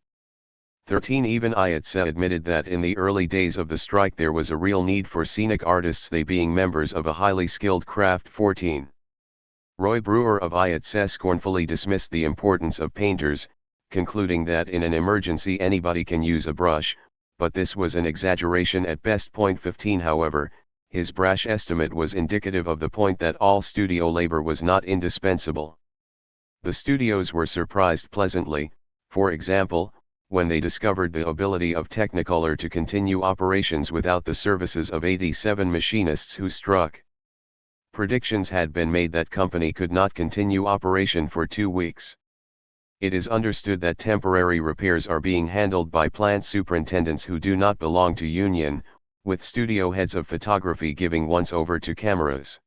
13 Even Ayatse admitted that in the early days of the strike there was a real need for scenic artists, they being members of a highly skilled craft. 14. Roy Brewer of Ayatse scornfully dismissed the importance of painters, concluding that in an emergency anybody can use a brush, but this was an exaggeration at best. 15 However, his brash estimate was indicative of the point that all studio labor was not indispensable. The studios were surprised pleasantly, for example, when they discovered the ability of Technicolor to continue operations without the services of 87 machinists who struck. Predictions had been made that company could not continue operation for 2 weeks. It is understood that temporary repairs are being handled by plant superintendents who do not belong to union, with studio heads of photography giving once over to cameras.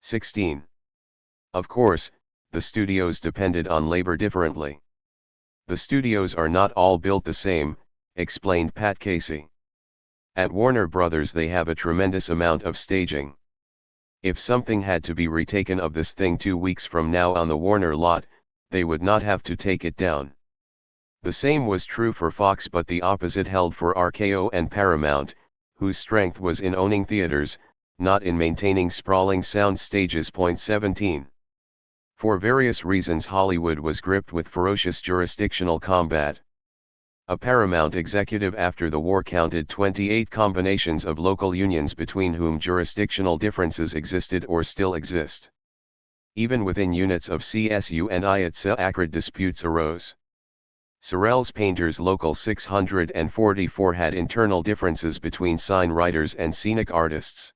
16. Of course, the studios depended on labor differently. The studios are not all built the same, explained Pat Casey. At Warner Brothers they have a tremendous amount of staging. If something had to be retaken of this thing 2 weeks from now on the Warner lot, they would not have to take it down. The same was true for Fox, but the opposite held for RKO and Paramount, whose strength was in owning theaters, not in maintaining sprawling sound stages. 17. For various reasons Hollywood was gripped with ferocious jurisdictional combat. A Paramount executive after the war counted 28 combinations of local unions between whom jurisdictional differences existed or still exist. Even within units of CSU and Ayatse acrid disputes arose. Sorel's Painters Local 644 had internal differences between sign writers and scenic artists.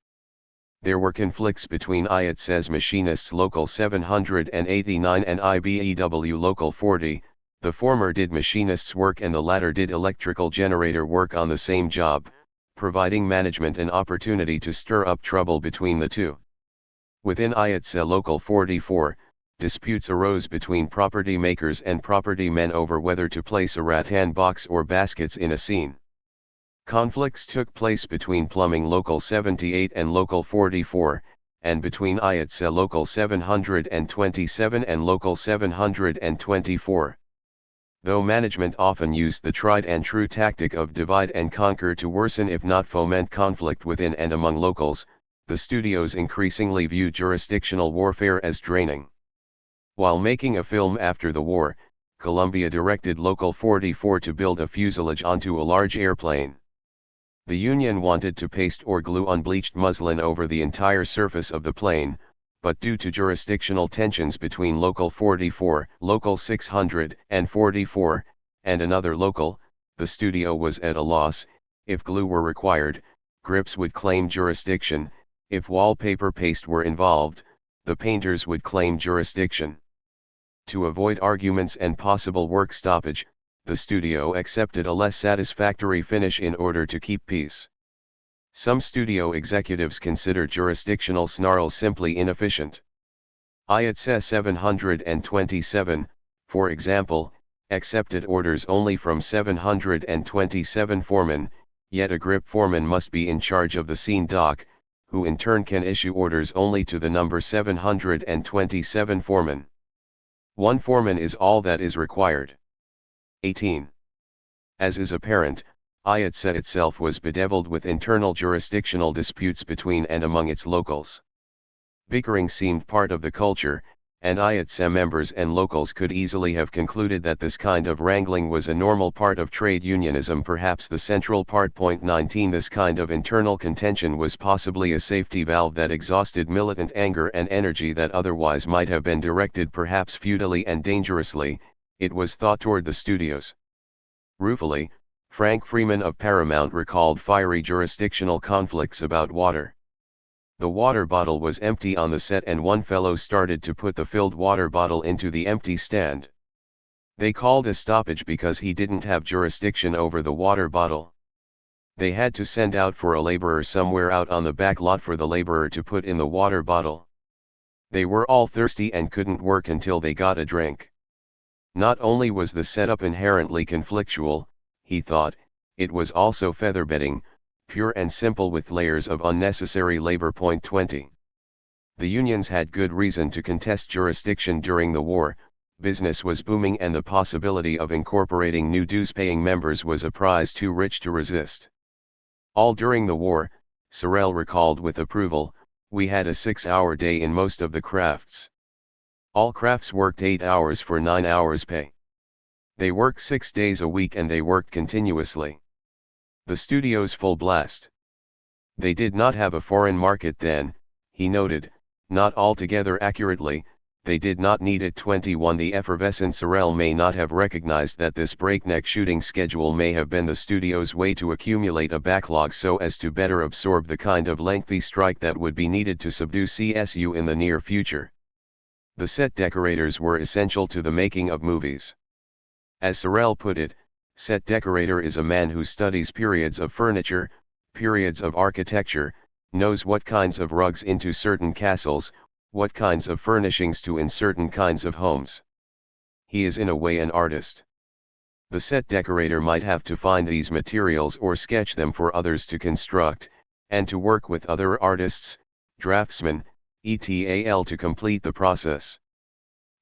There were conflicts between Ayatse's Machinists Local 789 and IBEW Local 40, the former did machinists' work and the latter did electrical generator work on the same job, providing management an opportunity to stir up trouble between the two. Within Ayatse Local 44, disputes arose between property makers and property men over whether to place a rattan box or baskets in a scene. Conflicts took place between Plumbing Local 78 and Local 44, and between Ayatse Local 727 and Local 724. Though management often used the tried and true tactic of divide and conquer to worsen if not foment conflict within and among locals, the studios increasingly viewed jurisdictional warfare as draining. While making a film after the war, Columbia directed Local 44 to build a fuselage onto a large airplane. The Union wanted to paste or glue unbleached muslin over the entire surface of the plane, but due to jurisdictional tensions between Local 44, Local 644, and another local, the studio was at a loss. If glue were required, grips would claim jurisdiction. If wallpaper paste were involved, the painters would claim jurisdiction. To avoid arguments and possible work stoppage, the studio accepted a less satisfactory finish in order to keep peace. Some studio executives considered jurisdictional snarls simply inefficient. Ayatse 727, for example, accepted orders only from 727 foremen, yet a grip foreman must be in charge of the scene dock, who in turn can issue orders only to the number 727 foreman. One foreman is all that is required. 18. As is apparent, Ayatse itself was bedeviled with internal jurisdictional disputes between and among its locals. Bickering seemed part of the culture, and Ayatse members and locals could easily have concluded that this kind of wrangling was a normal part of trade unionism, perhaps the central part. 19 This kind of internal contention was possibly a safety valve that exhausted militant anger and energy that otherwise might have been directed perhaps futilely and dangerously, it was thought, toward the studios. Ruefully, Frank Freeman of Paramount recalled fiery jurisdictional conflicts about water. The water bottle was empty on the set and one fellow started to put the filled water bottle into the empty stand. They called a stoppage because he didn't have jurisdiction over the water bottle. They had to send out for a laborer somewhere out on the back lot for the laborer to put in the water bottle. They were all thirsty and couldn't work until they got a drink. Not only was the setup inherently conflictual, he thought, it was also featherbedding, pure and simple with layers of unnecessary labor. Point 20. The unions had good reason to contest jurisdiction during the war. Business was booming and the possibility of incorporating new dues-paying members was a prize too rich to resist. All during the war, Sorel recalled with approval, we had a 6-hour day in most of the crafts. All crafts worked 8 hours for 9 hours pay. They worked 6 days a week and they worked continuously. The studios full blast. They did not have a foreign market then, he noted, not altogether accurately, they did not need it. 21. The effervescent Sorel may not have recognized that this breakneck shooting schedule may have been the studio's way to accumulate a backlog so as to better absorb the kind of lengthy strike that would be needed to subdue CSU in the near future. The set decorators were essential to the making of movies. As Sorel put it, set decorator is a man who studies periods of furniture, periods of architecture, knows what kinds of rugs into certain castles, what kinds of furnishings to in certain kinds of homes. He is in a way an artist. The set decorator might have to find these materials or sketch them for others to construct, and to work with other artists, draftsmen, etc. to complete the process.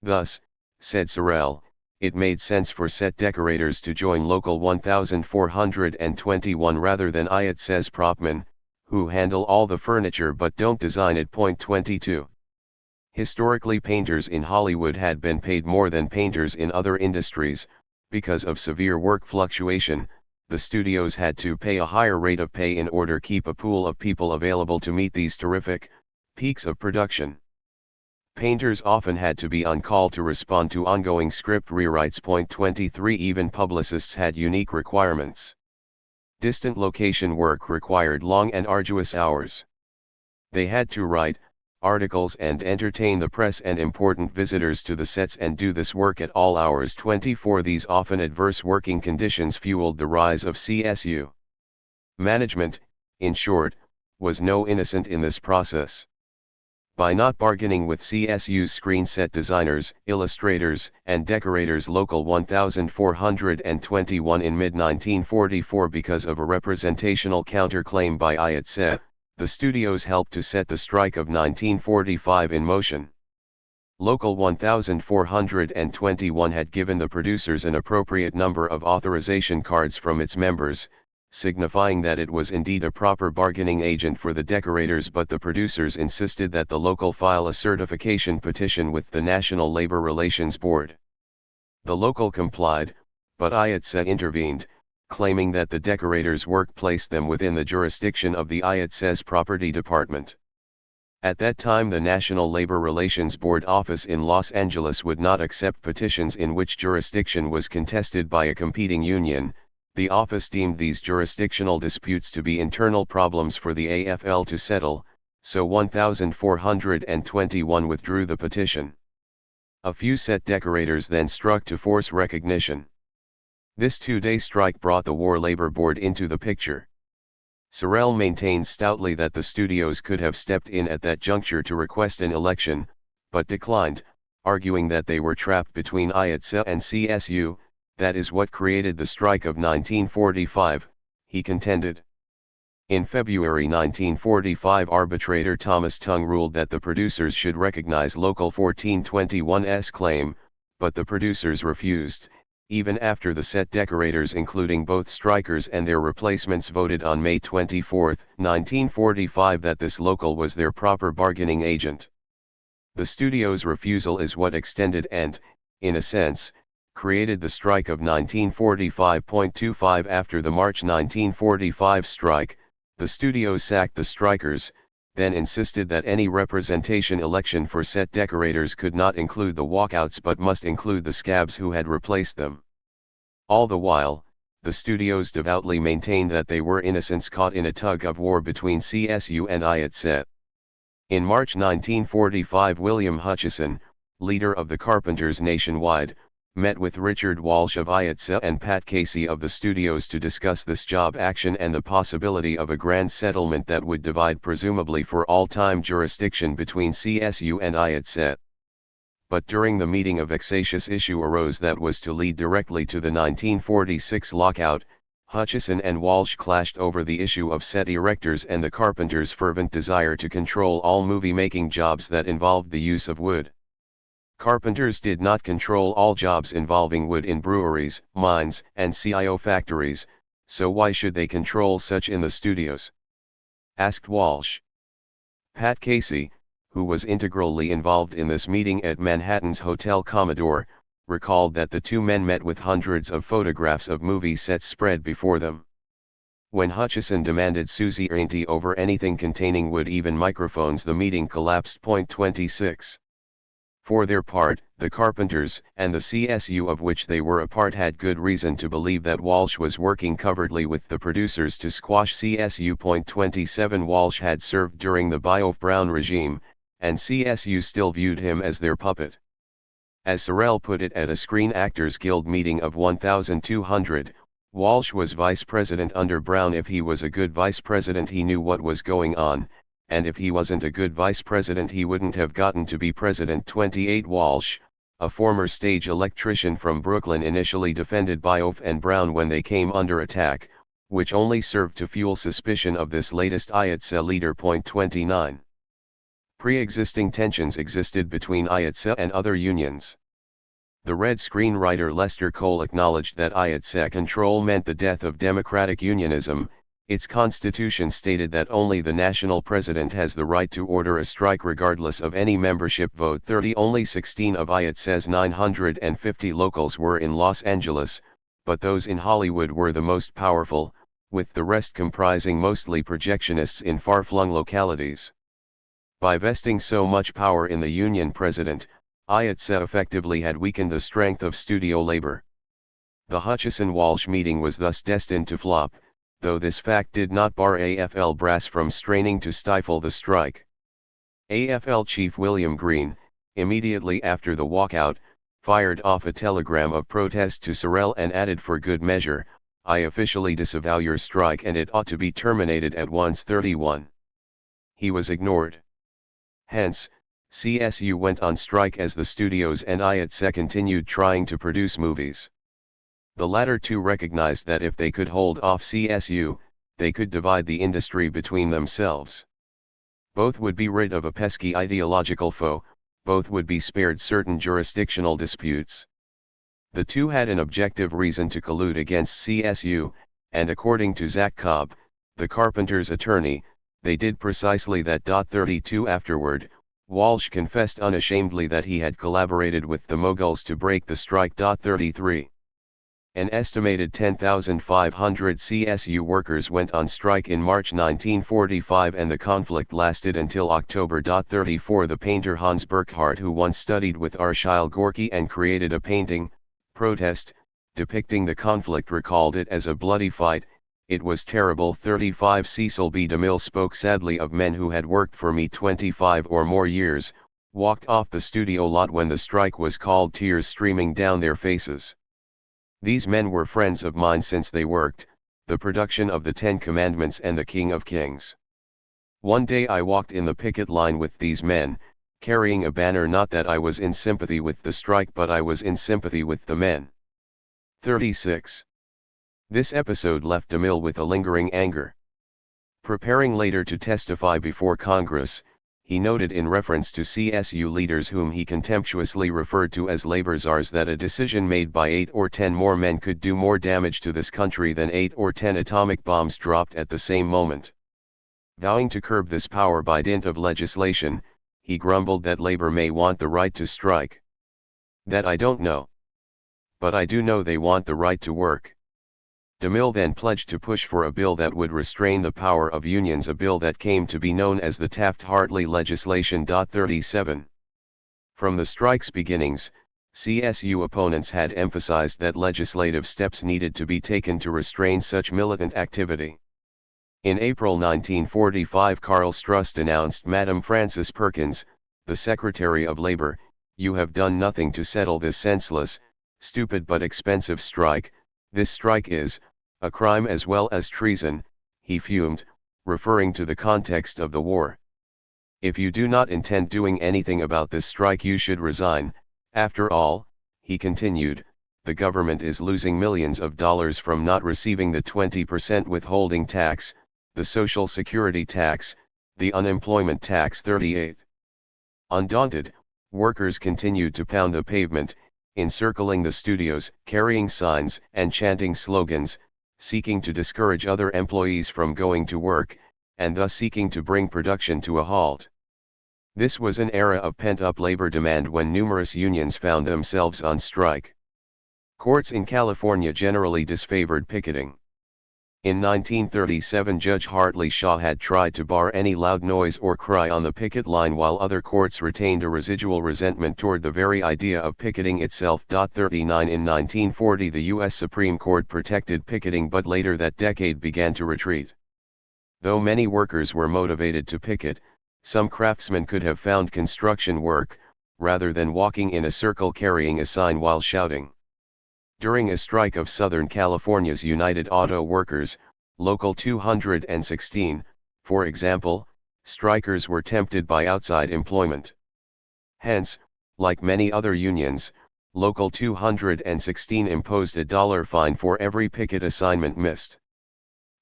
Thus, said Sorel, it made sense for set decorators to join Local 1421 rather than it says propmen, who handle all the furniture but don't design it. Point 22. Historically, painters in Hollywood had been paid more than painters in other industries. Because of severe work fluctuation, the studios had to pay a higher rate of pay in order to keep a pool of people available to meet these terrific peaks of production. Painters often had to be on call to respond to ongoing script rewrites. Point 23. Even publicists had unique requirements. Distant location work required long and arduous hours. They had to write articles and entertain the press and important visitors to the sets and do this work at all hours. 24. These often adverse working conditions fueled the rise of CSU. Management, in short, was no innocent in this process. By not bargaining with CSU's screen set designers, illustrators, and decorators, Local 1421 in mid-1944, because of a representational counterclaim by IATSE, the studios helped to set the strike of 1945 in motion. Local 1421 had given the producers an appropriate number of authorization cards from its members, signifying that it was indeed a proper bargaining agent for the decorators, but the producers insisted that the local file a certification petition with the National Labor Relations Board. The local complied, but IATSE intervened, claiming that the decorators' work placed them within the jurisdiction of the IATSE's property department. At that time, the National Labor Relations Board office in Los Angeles would not accept petitions in which jurisdiction was contested by a competing union. The office deemed these jurisdictional disputes to be internal problems for the AFL to settle, so 1421 withdrew the petition. A few set decorators then struck to force recognition. This 2-day strike brought the War Labor Board into the picture. Sorel maintained stoutly that the studios could have stepped in at that juncture to request an election, but declined, arguing that they were trapped between IATSE and CSU. That is what created the strike of 1945, he contended. In February 1945, arbitrator Thomas Tung ruled that the producers should recognize Local 1421's claim, but the producers refused, even after the set decorators, including both strikers and their replacements, voted on May 24, 1945 that this local was their proper bargaining agent. The studio's refusal is what extended and, in a sense, created the strike of 1945.25. After the March 1945 strike, the studios sacked the strikers, then insisted that any representation election for set decorators could not include the walkouts but must include the scabs who had replaced them. All the while, the studios devoutly maintained that they were innocents caught in a tug-of-war between CSU and IATSE. In March 1945, William Hutchison, leader of the carpenters nationwide, met with Richard Walsh of IATSE and Pat Casey of the studios to discuss this job action and the possibility of a grand settlement that would divide presumably for all time jurisdiction between CSU and IATSE. But during the meeting a vexatious issue arose that was to lead directly to the 1946 lockout. Hutchison and Walsh clashed over the issue of set erectors and the carpenter's fervent desire to control all movie-making jobs that involved the use of wood. Carpenters did not control all jobs involving wood in breweries, mines, and CIO factories, so why should they control such in the studios? Asked Walsh. Pat Casey, who was integrally involved in this meeting at Manhattan's Hotel Commodore, recalled that the two men met with hundreds of photographs of movie sets spread before them. When Hutchison demanded suzerainty over anything containing wood, even microphones, the meeting collapsed. 26. For their part, the carpenters and the CSU of which they were a part had good reason to believe that Walsh was working covertly with the producers to squash CSU. 27 Walsh had served during the Bioff-Brown regime, and CSU still viewed him as their puppet. As Sorrell put it at a Screen Actors Guild meeting of 1,200, Walsh was vice president under Brown. If he was a good vice president, he knew what was going on, and if he wasn't a good vice president, he wouldn't have gotten to be president. 28 Walsh, a former stage electrician from Brooklyn, initially defended Bioff and Brown when they came under attack, which only served to fuel suspicion of this latest IATSE leader. 29. Pre-existing tensions existed between IATSE and other unions. The Red screenwriter Lester Cole acknowledged that IATSE control meant the death of democratic unionism. Its constitution stated that only the national president has the right to order a strike regardless of any membership vote. 30 Only 16 of IATSE's 950 locals were in Los Angeles, but those in Hollywood were the most powerful, with the rest comprising mostly projectionists in far-flung localities. By vesting so much power in the union president, IATSE effectively had weakened the strength of studio labor. The Hutchison-Walsh meeting was thus destined to flop, though this fact did not bar AFL brass from straining to stifle the strike. AFL chief William Green, immediately after the walkout, fired off a telegram of protest to Sorrell and added, "For good measure, I officially disavow your strike and it ought to be terminated at once." 31. He was ignored. Hence, CSU went on strike as the studios and IATSE continued trying to produce movies. The latter two recognized that if they could hold off CSU, they could divide the industry between themselves. Both would be rid of a pesky ideological foe, both would be spared certain jurisdictional disputes. The two had an objective reason to collude against CSU, and according to Zach Cobb, the carpenter's attorney, they did precisely that. 32 Afterward, Walsh confessed unashamedly that he had collaborated with the Moguls to break the strike. 33. An estimated 10,500 CSU workers went on strike in March 1945 and the conflict lasted until October. 34 The painter Hans Burckhardt, who once studied with Arshile Gorky and created a painting, Protest, depicting the conflict, recalled it as a bloody fight. It was terrible. 35 Cecil B. DeMille spoke sadly of men who had worked for me 25 or more years, walked off the studio lot when the strike was called, tears streaming down their faces. These men were friends of mine since they worked the production of the Ten Commandments and the King of Kings. One day I walked in the picket line with these men, carrying a banner. Not that I was in sympathy with the strike, but I was in sympathy with the men. 36. This episode left DeMille with a lingering anger. Preparing later to testify before Congress, he noted in reference to CSU leaders whom he contemptuously referred to as labor czars that a decision made by 8 or 10 more men could do more damage to this country than 8 or 10 atomic bombs dropped at the same moment. Vowing to curb this power by dint of legislation, he grumbled that labor may want the right to strike. That I don't know. But I do know they want the right to work. DeMille then pledged to push for a bill that would restrain the power of unions, a bill that came to be known as the Taft-Hartley legislation. 37. From the strike's beginnings, CSU opponents had emphasized that legislative steps needed to be taken to restrain such militant activity. In April 1945, Carl Strust announced, "Madam Frances Perkins, the Secretary of Labor, you have done nothing to settle this senseless, stupid but expensive strike. This strike is a crime as well as treason," he fumed, referring to the context of the war. "If you do not intend doing anything about this strike, you should resign. After all," he continued, the government is losing millions of dollars from not receiving the 20% withholding tax, the Social Security tax, the unemployment tax. 38. Undaunted, workers continued to pound the pavement, encircling the studios, carrying signs and chanting slogans, seeking to discourage other employees from going to work, and thus seeking to bring production to a halt. This was an era of pent-up labor demand when numerous unions found themselves on strike. Courts in California generally disfavored picketing. In 1937, Judge Hartley Shaw had tried to bar any loud noise or cry on the picket line, while other courts retained a residual resentment toward the very idea of picketing itself. 39. In 1940, the U.S. Supreme Court protected picketing, but later that decade began to retreat. Though many workers were motivated to picket, some craftsmen could have found construction work, rather than walking in a circle carrying a sign while shouting. During a strike of Southern California's United Auto Workers, Local 216, for example, strikers were tempted by outside employment. Hence, like many other unions, Local 216 imposed a $1 fine for every picket assignment missed.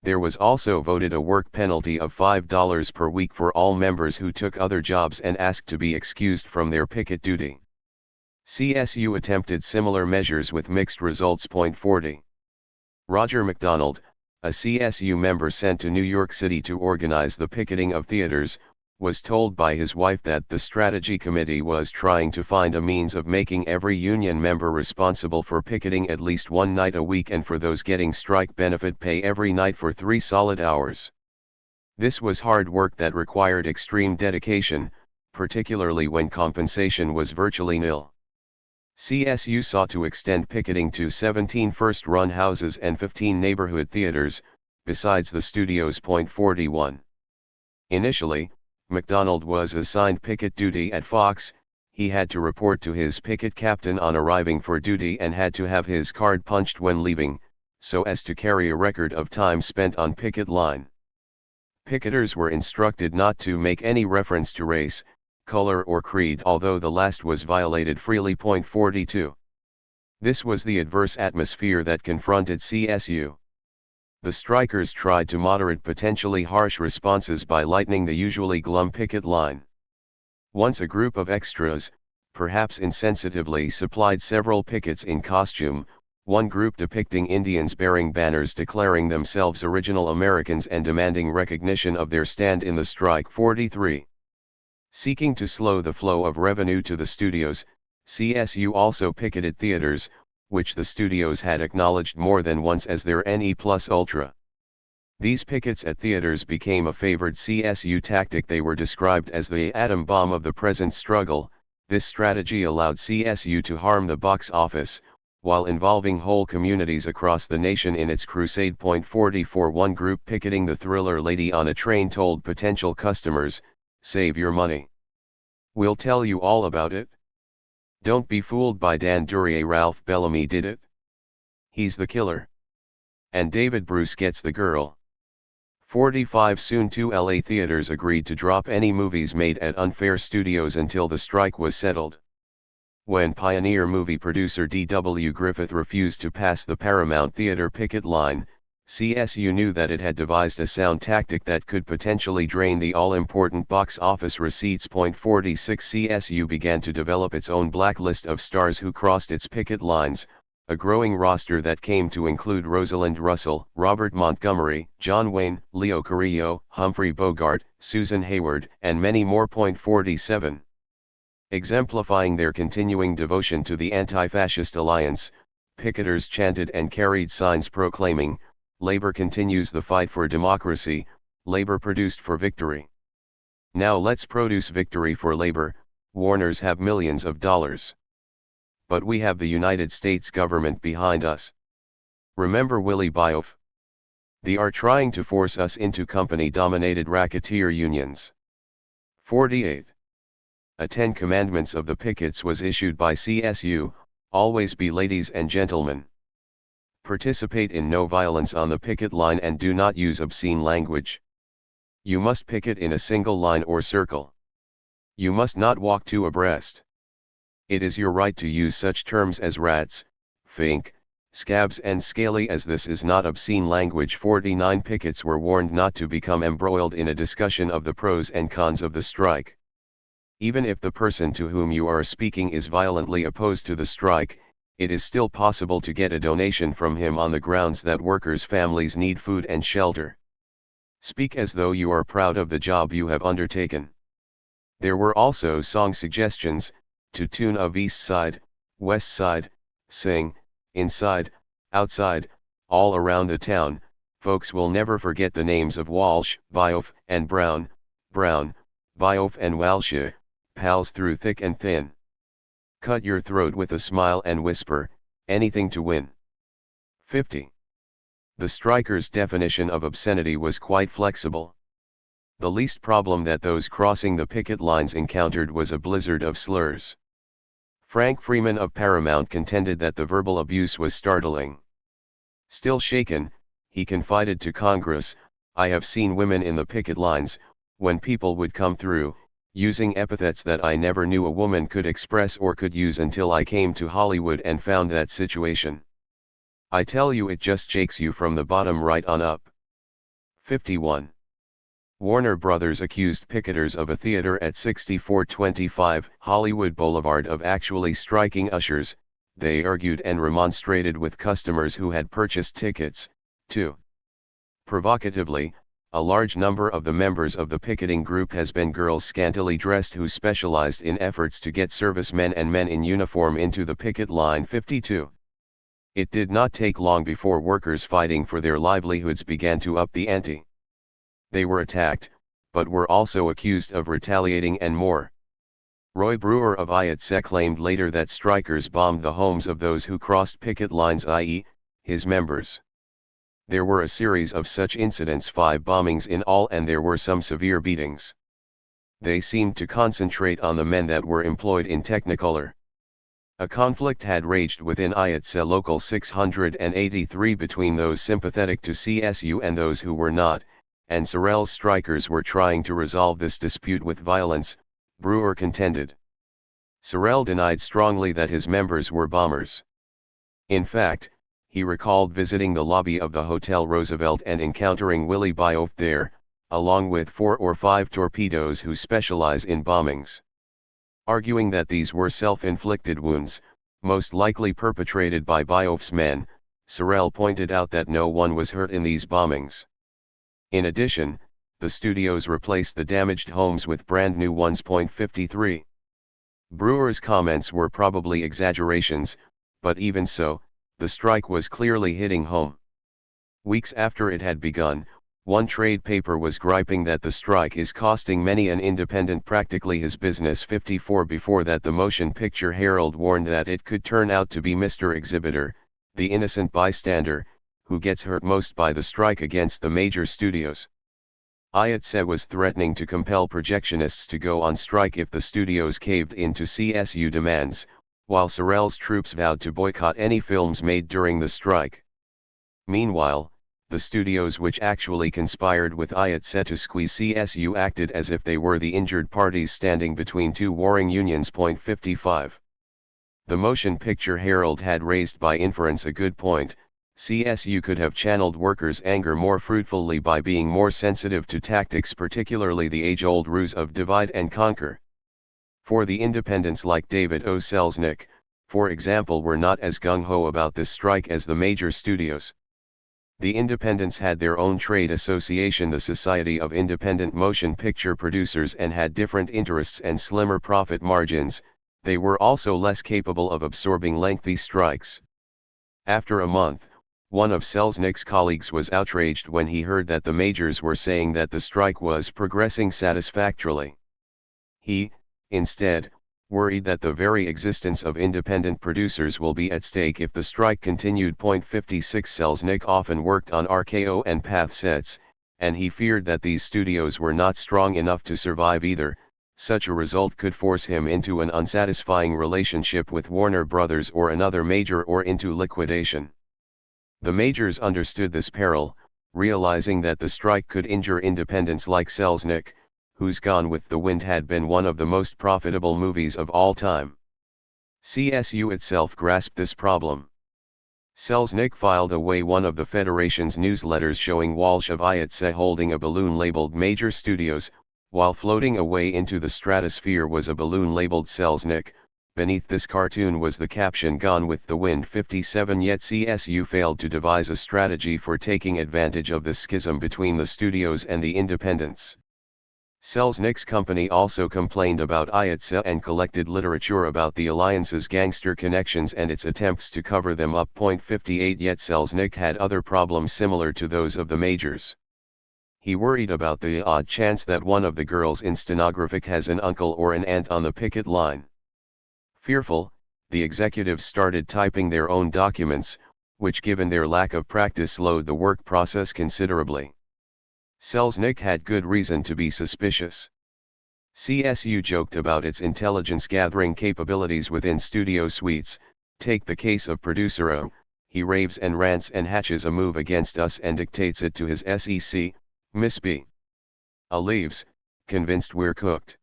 There was also voted a work penalty of $5 per week for all members who took other jobs and asked to be excused from their picket duty. CSU attempted similar measures with mixed results. 40. Roger McDonald, a CSU member sent to New York City to organize the picketing of theaters, was told by his wife that the strategy committee was trying to find a means of making every union member responsible for picketing at least one night a week, and for those getting strike benefit pay every night for 3 solid hours. This was hard work that required extreme dedication, particularly when compensation was virtually nil. CSU sought to extend picketing to 17 first-run houses and 15 neighborhood theaters, besides the studios. 41. Initially, McDonald was assigned picket duty at Fox. He had to report to his picket captain on arriving for duty and had to have his card punched when leaving, so as to carry a record of time spent on picket line. Picketers were instructed not to make any reference to race, color or creed, although the last was violated freely. 42. This was the adverse atmosphere that confronted CSU. The strikers tried to moderate potentially harsh responses by lightening the usually glum picket line. Once a group of extras, perhaps insensitively, supplied several pickets in costume, one group depicting Indians bearing banners declaring themselves original Americans and demanding recognition of their stand in the strike. 43. Seeking to slow the flow of revenue to the studios, CSU also picketed theaters, which the studios had acknowledged more than once as their NE+ultra. These pickets at theaters became a favored CSU tactic. They were described as the atom bomb of the present struggle. This strategy allowed CSU to harm the box office, while involving whole communities across the nation in its crusade. 44. One group picketing the Thriller lady on a train told potential customers, "Save your money. We'll tell you all about it. Don't be fooled by Dan Duryea. Ralph Bellamy did it. He's the killer. And David Bruce gets the girl." 45. Soon 2 LA theaters agreed to drop any movies made at unfair studios until the strike was settled. When pioneer movie producer D.W. Griffith refused to pass the Paramount Theater picket line, CSU knew that it had devised a sound tactic that could potentially drain the all-important box office receipts. 46. CSU began to develop its own blacklist of stars who crossed its picket lines, a growing roster that came to include Rosalind Russell, Robert Montgomery, John Wayne, Leo Carrillo, Humphrey Bogart, Susan Hayward, and many more. 47. Exemplifying their continuing devotion to the anti-fascist alliance, picketers chanted and carried signs proclaiming, "Labor continues the fight for democracy, labor produced for victory. Now let's produce victory for labor. Warners have millions of dollars. But we have the United States government behind us. Remember Willie Bioff? They are trying to force us into company-dominated racketeer unions." 48. A 10 Commandments of the pickets was issued by CSU, "Always be ladies and gentlemen. Participate in no violence on the picket line and do not use obscene language. You must picket in a single line or circle. You must not walk two abreast. It is your right to use such terms as rats, fink, scabs and scaly. As this is not obscene language, 49 pickets were warned not to become embroiled in a discussion of the pros and cons of the strike. Even if the person to whom you are speaking is violently opposed to the strike, it is still possible to get a donation from him on the grounds that workers' families need food and shelter. Speak as though you are proud of the job you have undertaken. There were also song suggestions, to tune of East Side, West Side, Sing, Inside, Outside, all around the town. Folks will never forget the names of Walsh, Bioff, and Brown, Bioff and Walsh, pals through thick and thin. Cut your throat with a smile and whisper, anything to win. 50. The strikers' definition of obscenity was quite flexible. The least problem that those crossing the picket lines encountered was a blizzard of slurs. Frank Freeman of Paramount contended that the verbal abuse was startling. Still shaken, he confided to Congress, "I have seen women in the picket lines, when people would come through, using epithets that I never knew a woman could express or could use until I came to Hollywood and found that situation. I tell you, it just shakes you from the bottom right on up." 51. Warner Brothers accused picketers of a theater at 6425 Hollywood Boulevard of actually striking ushers. They argued and remonstrated with customers who had purchased tickets, too. Provocatively, a large number of the members of the picketing group has been girls scantily dressed who specialized in efforts to get servicemen and men in uniform into the picket line. 52. It did not take long before workers fighting for their livelihoods began to up the ante. They were attacked, but were also accused of retaliating and more. Roy Brewer of IATSE claimed later that strikers bombed the homes of those who crossed picket lines, i.e., his members. There were a series of such incidents, 5 bombings in all, and there were some severe beatings. They seemed to concentrate on the men that were employed in Technicolor. A conflict had raged within IATSE Local 683 between those sympathetic to CSU and those who were not, and Sorrell's strikers were trying to resolve this dispute with violence, Brewer contended. Sorrell denied strongly that his members were bombers. In fact, he recalled visiting the lobby of the Hotel Roosevelt and encountering Willie Bioff there, along with 4 or 5 torpedoes who specialize in bombings. Arguing that these were self-inflicted wounds, most likely perpetrated by Bioff's men, Sorrell pointed out that no one was hurt in these bombings. In addition, the studios replaced the damaged homes with brand new ones. 53. Brewer's comments were probably exaggerations, but even so, the strike was clearly hitting home. Weeks after it had begun, one trade paper was griping that the strike is costing many an independent practically his business. 54. Before that, the Motion Picture Herald warned that it could turn out to be Mr. Exhibitor, the innocent bystander, who gets hurt most by the strike against the major studios. IATSE was threatening to compel projectionists to go on strike if the studios caved in to CSU demands, while Sorrell's troops vowed to boycott any films made during the strike. Meanwhile, the studios which actually conspired with IATSE to squeeze CSU acted as if they were the injured parties standing between two warring unions. 55. The Motion Picture Herald had raised by inference a good point. CSU could have channeled workers' anger more fruitfully by being more sensitive to tactics, particularly the age-old ruse of divide and conquer. For the independents like David O. Selznick, for example, were not as gung-ho about this strike as the major studios. The independents had their own trade association, the Society of Independent Motion Picture Producers, and had different interests and slimmer profit margins. They were also less capable of absorbing lengthy strikes. After a month, one of Selznick's colleagues was outraged when he heard that the majors were saying that the strike was progressing satisfactorily. He, instead, worried that the very existence of independent producers will be at stake if the strike continued. 56. Selznick often worked on RKO and PATH sets, and he feared that these studios were not strong enough to survive either. Such a result could force him into an unsatisfying relationship with Warner Brothers or another major, or into liquidation. The majors understood this peril, realizing that the strike could injure independents like Selznick, whose Gone with the Wind had been one of the most profitable movies of all time. CSU itself grasped this problem. Selznick filed away one of the Federation's newsletters showing Walsh of IATSE holding a balloon labeled Major Studios, while floating away into the stratosphere was a balloon labeled Selznick. Beneath this cartoon was the caption "Gone with the Wind 57." Yet CSU failed to devise a strategy for taking advantage of the schism between the studios and the independents. Selznick's company also complained about IATSE and collected literature about the alliance's gangster connections and its attempts to cover them up. 58 Yet Selznick had other problems similar to those of the majors. He worried about the odd chance that one of the girls in stenographic has an uncle or an aunt on the picket line. Fearful, the executives started typing their own documents, which given their lack of practice slowed the work process considerably. Selznick had good reason to be suspicious. CSU joked about its intelligence-gathering capabilities within studio suites. Take the case of producer O, he raves and rants and hatches a move against us and dictates it to his SEC, Miss B. A leaves, convinced we're cooked.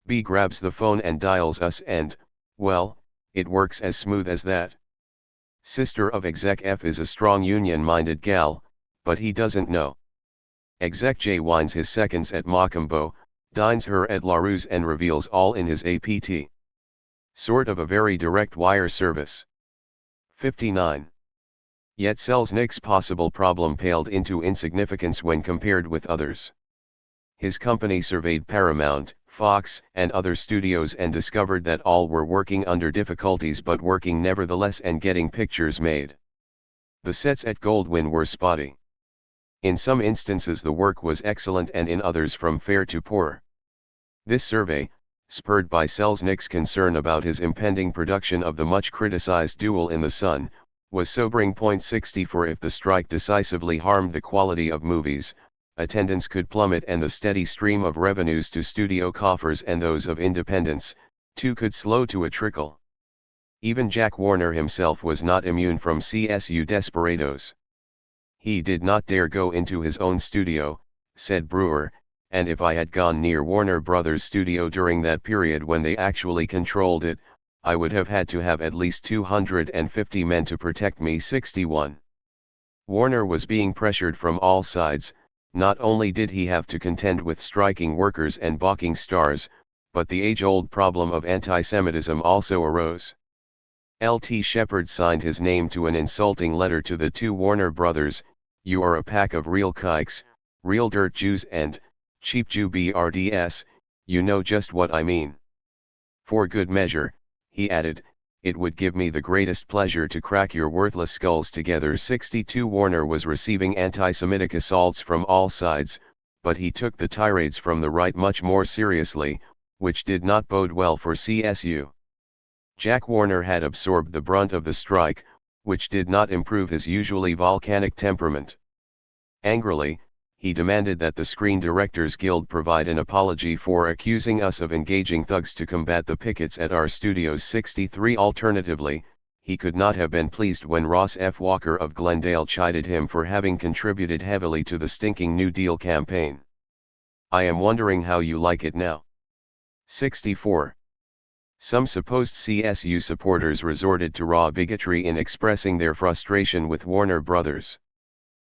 B grabs the phone and dials us and, well, it works as smooth as that. Sister of Exec F is a strong union-minded gal, but he doesn't know. Exec J winds his seconds at Macumbo, dines her at La Ruse and reveals all in his APT. Sort of a very direct wire service. 59. Yet Selznick's possible problem paled into insignificance when compared with others. His company surveyed Paramount, Fox, and other studios and discovered that all were working under difficulties but working nevertheless and getting pictures made. The sets at Goldwyn were spotty. In some instances the work was excellent and in others from fair to poor. This survey, spurred by Selznick's concern about his impending production of the much-criticized Duel in the Sun, was sobering. 64 If the strike decisively harmed the quality of movies, attendance could plummet and the steady stream of revenues to studio coffers and those of independents, too, could slow to a trickle. Even Jack Warner himself was not immune from CSU desperados. He did not dare go into his own studio, said Brewer, and if I had gone near Warner Brothers' studio during that period when they actually controlled it, I would have had to have at least 250 men to protect me. 61. Warner was being pressured from all sides. Not only did he have to contend with striking workers and balking stars, but the age-old problem of anti-Semitism also arose. L.T. Shepard signed his name to an insulting letter to the two Warner brothers: "You are a pack of real kikes, real dirt Jews and, cheap Jew brds, you know just what I mean. For good measure," he added, "it would give me the greatest pleasure to crack your worthless skulls together." 62 Warner was receiving anti-Semitic assaults from all sides, but he took the tirades from the right much more seriously, which did not bode well for CSU. Jack Warner had absorbed the brunt of the strike, which did not improve his usually volcanic temperament. Angrily, he demanded that the Screen Directors Guild provide an apology for accusing us of engaging thugs to combat the pickets at our studios. 63 Alternatively, he could not have been pleased when Ross F. Walker of Glendale chided him for having contributed heavily to the stinking New Deal campaign. "I am wondering how you like it now." 64. Some supposed CSU supporters resorted to raw bigotry in expressing their frustration with Warner Brothers.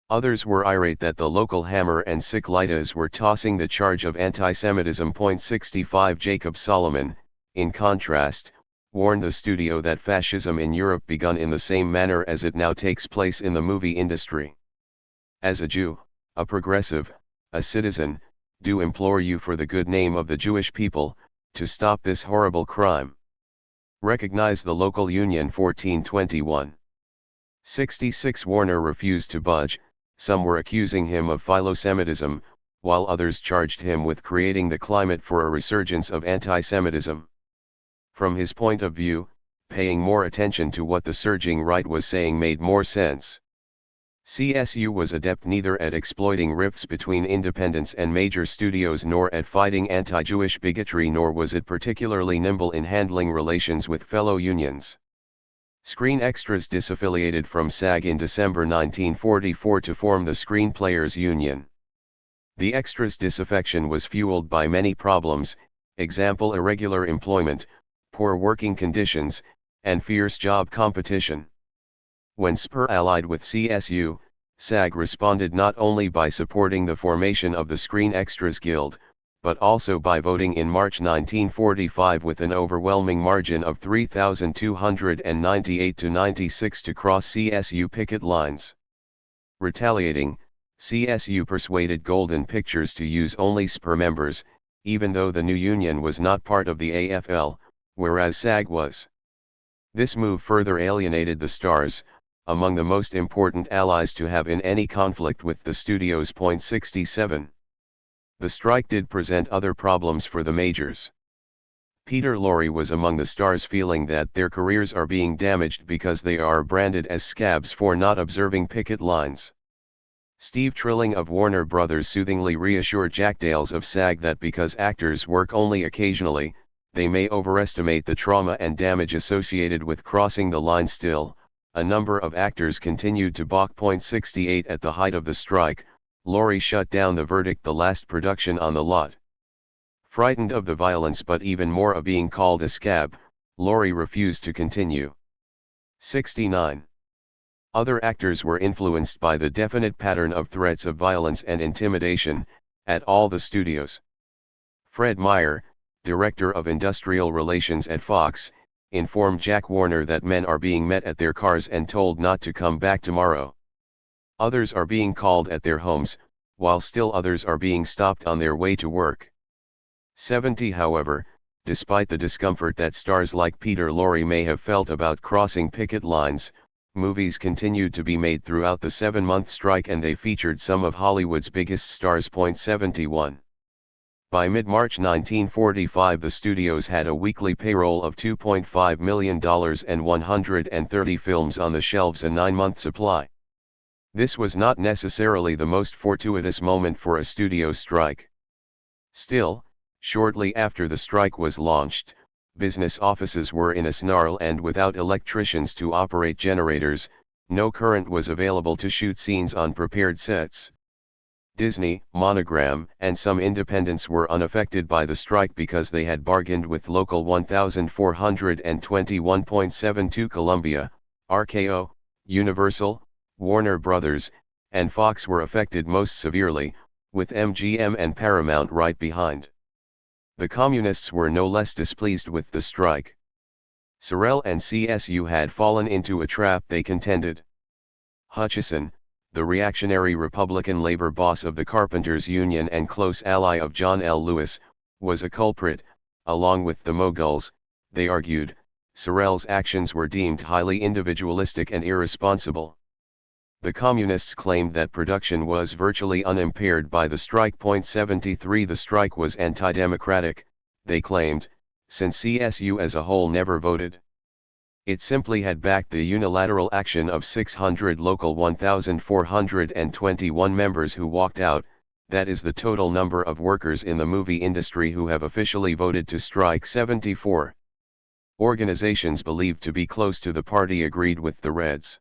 Others were irate that the local Hammer and Siklitas were tossing the charge of anti-Semitism. 65 Jacob Solomon, in contrast, warned the studio that fascism in Europe begun in the same manner as it now takes place in the movie industry. "As a Jew, a progressive, a citizen, do implore you for the good name of the Jewish people, to stop this horrible crime. Recognize the local union." 1421. 66 Warner refused to budge. Some were accusing him of philo-Semitism, while others charged him with creating the climate for a resurgence of anti-Semitism. From his point of view, paying more attention to what the surging right was saying made more sense. CSU was adept neither at exploiting rifts between independents and major studios nor at fighting anti-Jewish bigotry, nor was it particularly nimble in handling relations with fellow unions. Screen Extras disaffiliated from SAG in December 1944 to form the Screen Players Union. The Extras' disaffection was fueled by many problems, example irregular employment, poor working conditions, and fierce job competition. When SPR allied with CSU, SAG responded not only by supporting the formation of the Screen Extras Guild, but also by voting in March 1945 with an overwhelming margin of 3,298 to 96 to cross CSU picket lines. Retaliating, CSU persuaded Golden Pictures to use only SPR members, even though the new union was not part of the AFL, whereas SAG was. This move further alienated the stars, among the most important allies to have in any conflict with the studios. 67. The strike did present other problems for the majors. Peter Lorre was among the stars, feeling that their careers are being damaged because they are branded as scabs for not observing picket lines. Steve Trilling of Warner Brothers soothingly reassured Jack Dales of SAG that because actors work only occasionally, they may overestimate the trauma and damage associated with crossing the line. Still, a number of actors continued to balk. 68 At the height of the strike, Lorre shut down the verdict, the last production on the lot. Frightened of the violence but even more of being called a scab, Lorre refused to continue. 69. Other actors were influenced by the definite pattern of threats of violence and intimidation, at all the studios. Fred Meyer, director of industrial relations at Fox, informed Jack Warner that men are being met at their cars and told not to come back tomorrow. Others are being called at their homes, while still others are being stopped on their way to work. 70 However, despite the discomfort that stars like Peter Lorre may have felt about crossing picket lines, movies continued to be made throughout the 7-month strike and they featured some of Hollywood's biggest stars. 71. By mid-March 1945 the studios had a weekly payroll of $2.5 million and 130 films on the shelves, a 9-month supply. This was not necessarily the most fortuitous moment for a studio strike. Still, shortly after the strike was launched, business offices were in a snarl and without electricians to operate generators, no current was available to shoot scenes on prepared sets. Disney, Monogram, and some independents were unaffected by the strike because they had bargained with Local 1421.72. Columbia, RKO, Universal, Warner Brothers, and Fox were affected most severely, with MGM and Paramount right behind. The Communists were no less displeased with the strike. Sorrell and CSU had fallen into a trap, they contended. Hutchison, the reactionary Republican labor boss of the Carpenters Union and close ally of John L. Lewis, was a culprit. Along with the Moguls, they argued, Sorrell's actions were deemed highly individualistic and irresponsible. The Communists claimed that production was virtually unimpaired by the strike. 73 The strike was anti-democratic, they claimed, since CSU as a whole never voted. It simply had backed the unilateral action of 600 Local 1421 members who walked out, that is the total number of workers in the movie industry who have officially voted to strike. 74. Organizations believed to be close to the party agreed with the Reds.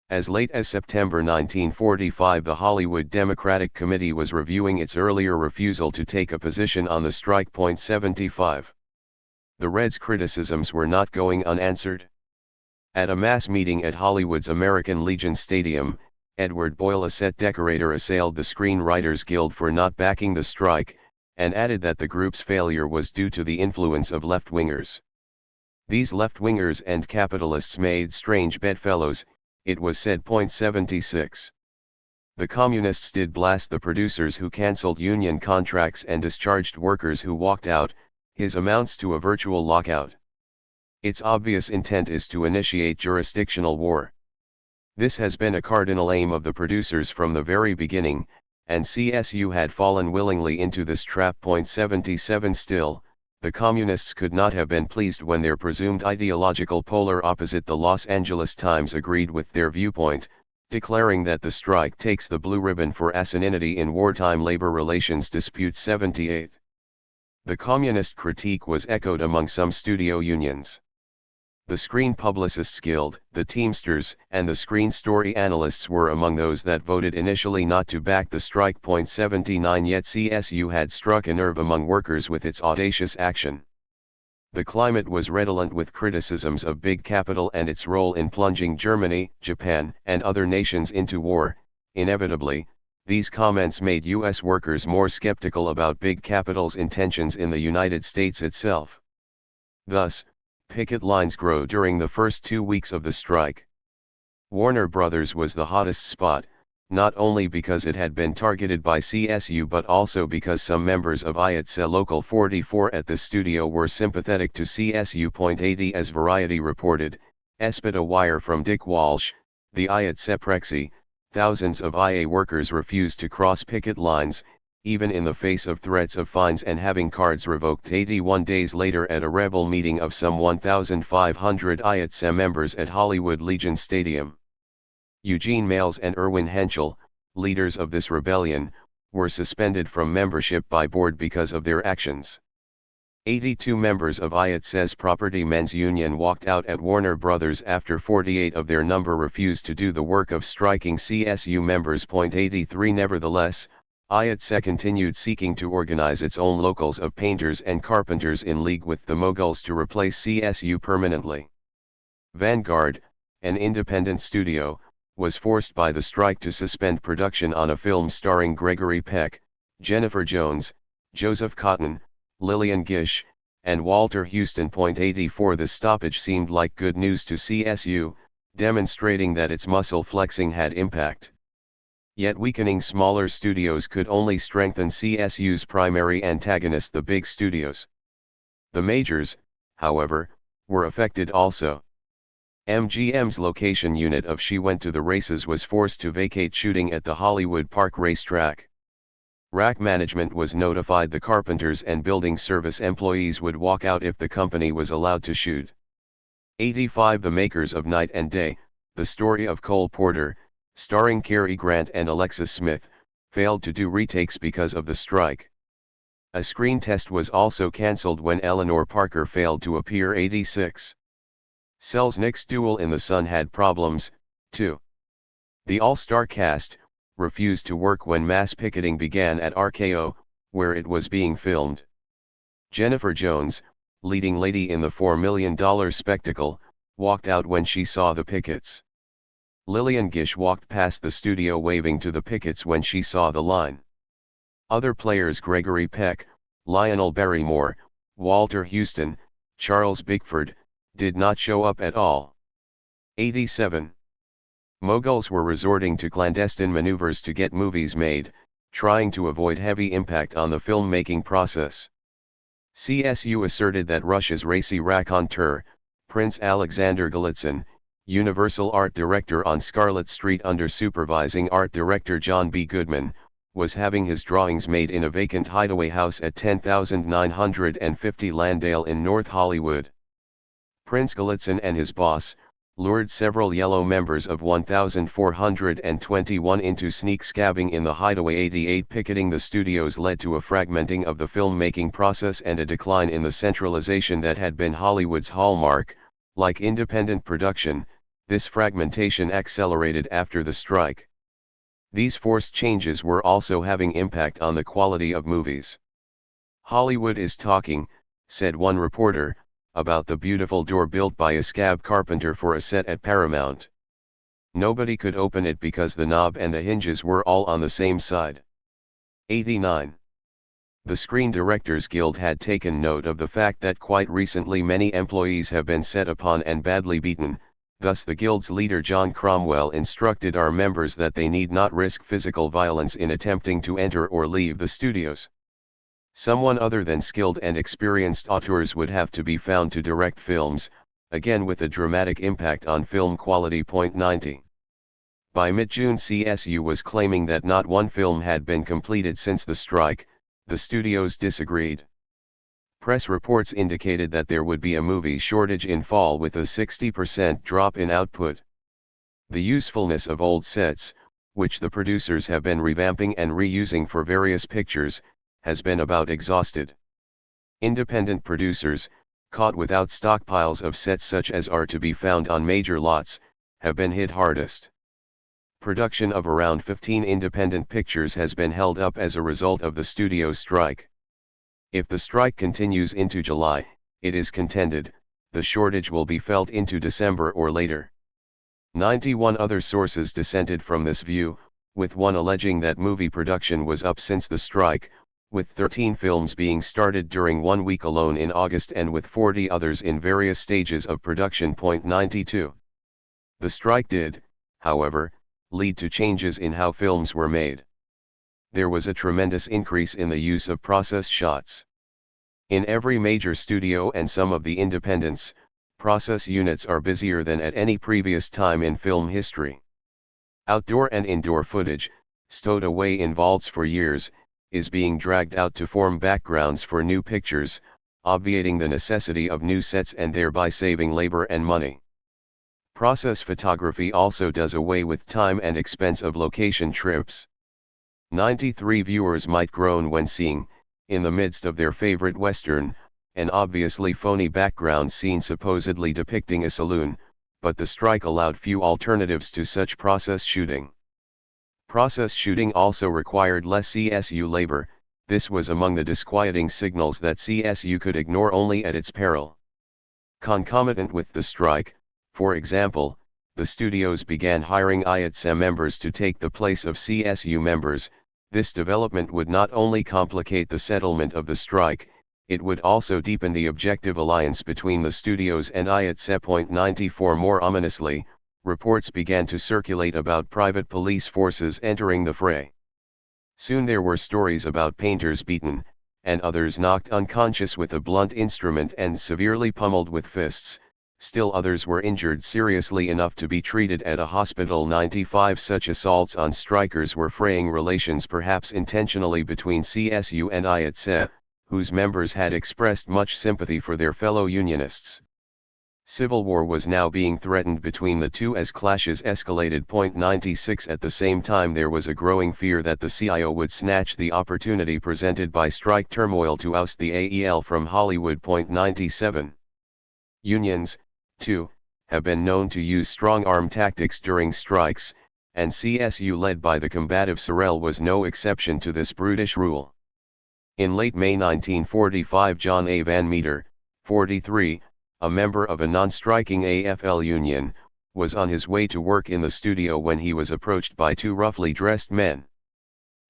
As late as September 1945 the Hollywood Democratic Committee was reviewing its earlier refusal to take a position on the strike. 75. The Reds' criticisms were not going unanswered. At a mass meeting at Hollywood's American Legion Stadium, Edward Boyle, a set decorator, assailed the Screenwriters Guild for not backing the strike, and added that the group's failure was due to the influence of left-wingers. These left-wingers and capitalists made strange bedfellows, it was said. 76. The Communists did blast the producers who cancelled union contracts and discharged workers who walked out. His amounts to a virtual lockout. Its obvious intent is to initiate jurisdictional war. This has been a cardinal aim of the producers from the very beginning, and CSU had fallen willingly into this trap. 77 Still, the Communists could not have been pleased when their presumed ideological polar opposite, the Los Angeles Times, agreed with their viewpoint, declaring that the strike takes the blue ribbon for asininity in wartime labor relations disputes. 78. The communist critique was echoed among some studio unions. The Screen Publicists Guild, the Teamsters, and the Screen Story Analysts were among those that voted initially not to back the strike. 79 Yet CSU had struck a nerve among workers with its audacious action. The climate was redolent with criticisms of big capital and its role in plunging Germany, Japan, and other nations into war. Inevitably, these comments made U.S. workers more skeptical about big capital's intentions in the United States itself. Thus, picket lines grew during the first 2 weeks of the strike. Warner Brothers was the hottest spot, not only because it had been targeted by CSU but also because some members of IATSE Local 44 at the studio were sympathetic to CSU. 80 As Variety reported, espit a wire from Dick Walsh, the IATSE Prexy, thousands of IA workers refused to cross picket lines, even in the face of threats of fines and having cards revoked. 81 days later at a rebel meeting of some 1,500 IATSE members at Hollywood Legion Stadium. Eugene Males and Erwin Henschel, leaders of this rebellion, were suspended from membership by board because of their actions. 82 members of IATSE's Property Men's Union walked out at Warner Brothers after 48 of their number refused to do the work of striking CSU members. 83 Nevertheless, IATSE continued seeking to organize its own locals of painters and carpenters in league with the Moguls to replace CSU permanently. Vanguard, an independent studio, was forced by the strike to suspend production on a film starring Gregory Peck, Jennifer Jones, Joseph Cotton, Lillian Gish, and Walter Houston. 84 The stoppage seemed like good news to CSU, demonstrating that its muscle flexing had impact. Yet weakening smaller studios could only strengthen CSU's primary antagonist, the big studios. The majors, however, were affected also. MGM's location unit of She Went to the Races was forced to vacate shooting at the Hollywood Park racetrack. RAC management was notified the carpenters and building service employees would walk out if the company was allowed to shoot. 85 The makers of Night and Day, the story of Cole Porter, starring Cary Grant and Alexis Smith, failed to do retakes because of the strike. A screen test was also cancelled when Eleanor Parker failed to appear. 86 Selznick's Duel in the Sun had problems, too. The all-star cast refused to work when mass picketing began at RKO, where it was being filmed. Jennifer Jones, leading lady in the $4 million spectacle, walked out when she saw the pickets. Lillian Gish walked past the studio waving to the pickets when she saw the line. Other players Gregory Peck, Lionel Barrymore, Walter Houston, Charles Bickford, did not show up at all. 87 Moguls were resorting to clandestine maneuvers to get movies made, trying to avoid heavy impact on the filmmaking process. CSU asserted that Russia's racy raconteur, Prince Alexander Golitsyn, Universal art director on Scarlet Street under supervising art director John B. Goodman, was having his drawings made in a vacant hideaway house at 10,950 Landale in North Hollywood. Prince Golitsyn and his boss lured several yellow members of 1421 into sneak scabbing in the hideaway. 88 Picketing the studios led to a fragmenting of the filmmaking process and a decline in the centralization that had been Hollywood's hallmark. Like independent production, this fragmentation accelerated after the strike. These forced changes were also having impact on the quality of movies. Hollywood is talking, said one reporter, about the beautiful door built by a scab carpenter for a set at Paramount. Nobody could open it because the knob and the hinges were all on the same side. 89 The Screen Directors Guild had taken note of the fact that quite recently many employees have been set upon and badly beaten, thus the guild's leader John Cromwell instructed our members that they need not risk physical violence in attempting to enter or leave the studios. Someone other than skilled and experienced auteurs would have to be found to direct films, again with a dramatic impact on film quality. 90 By mid-June CSU was claiming that not one film had been completed since the strike. The studios disagreed. Press reports indicated that there would be a movie shortage in fall with a 60% drop in output. The usefulness of old sets, which the producers have been revamping and reusing for various pictures, has been about exhausted. Independent producers, caught without stockpiles of sets such as are to be found on major lots, have been hit hardest. Production of around 15 independent pictures has been held up as a result of the studio strike. If the strike continues into July, it is contended, the shortage will be felt into December or later. 91 other sources dissented from this view, with one alleging that movie production was up since the strike, with 13 films being started during 1 week alone in August and with 40 others in various stages of production. 92. The strike did, however, lead to changes in how films were made. There was a tremendous increase in the use of process shots. In every major studio and some of the independents, process units are busier than at any previous time in film history. Outdoor and indoor footage, stowed away in vaults for years, is being dragged out to form backgrounds for new pictures, obviating the necessity of new sets and thereby saving labor and money. Process photography also does away with time and expense of location trips. 93 viewers might groan when seeing, in the midst of their favorite Western, an obviously phony background scene supposedly depicting a saloon, but the strike allowed few alternatives to such process shooting. Process shooting also required less CSU labor. This was among the disquieting signals that CSU could ignore only at its peril. Concomitant with the strike, for example, the studios began hiring IATSE members to take the place of CSU members. This development would not only complicate the settlement of the strike, it would also deepen the objective alliance between the studios and IATSE. 94 More ominously, reports began to circulate about private police forces entering the fray. Soon there were stories about painters beaten, and others knocked unconscious with a blunt instrument and severely pummeled with fists. Still others were injured seriously enough to be treated at a hospital. 95 Such assaults on strikers were fraying relations, perhaps intentionally, between CSU and IATSE, whose members had expressed much sympathy for their fellow unionists. Civil war was now being threatened between the two as clashes escalated. 96 At the same time there was a growing fear that the CIO would snatch the opportunity presented by strike turmoil to oust the AEL from Hollywood. 97 Unions, too, have been known to use strong-arm tactics during strikes, and CSU led by the combative Sorel was no exception to this brutish rule. In late May 1945 John A. Van Meter, 43, a member of a non-striking AFL union, was on his way to work in the studio when he was approached by two roughly dressed men.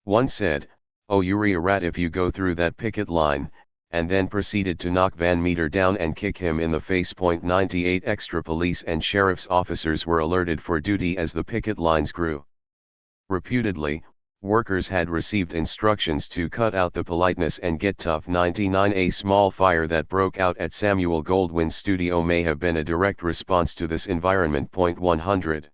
One said, "Oh, you're a rat if you go through that picket line," and then proceeded to knock Van Meter down and kick him in the face. 98 Extra police and sheriff's officers were alerted for duty as the picket lines grew. Reputedly, workers had received instructions to cut out the politeness and get tough. 99 A small fire that broke out at Samuel Goldwyn's studio may have been a direct response to this environment. 100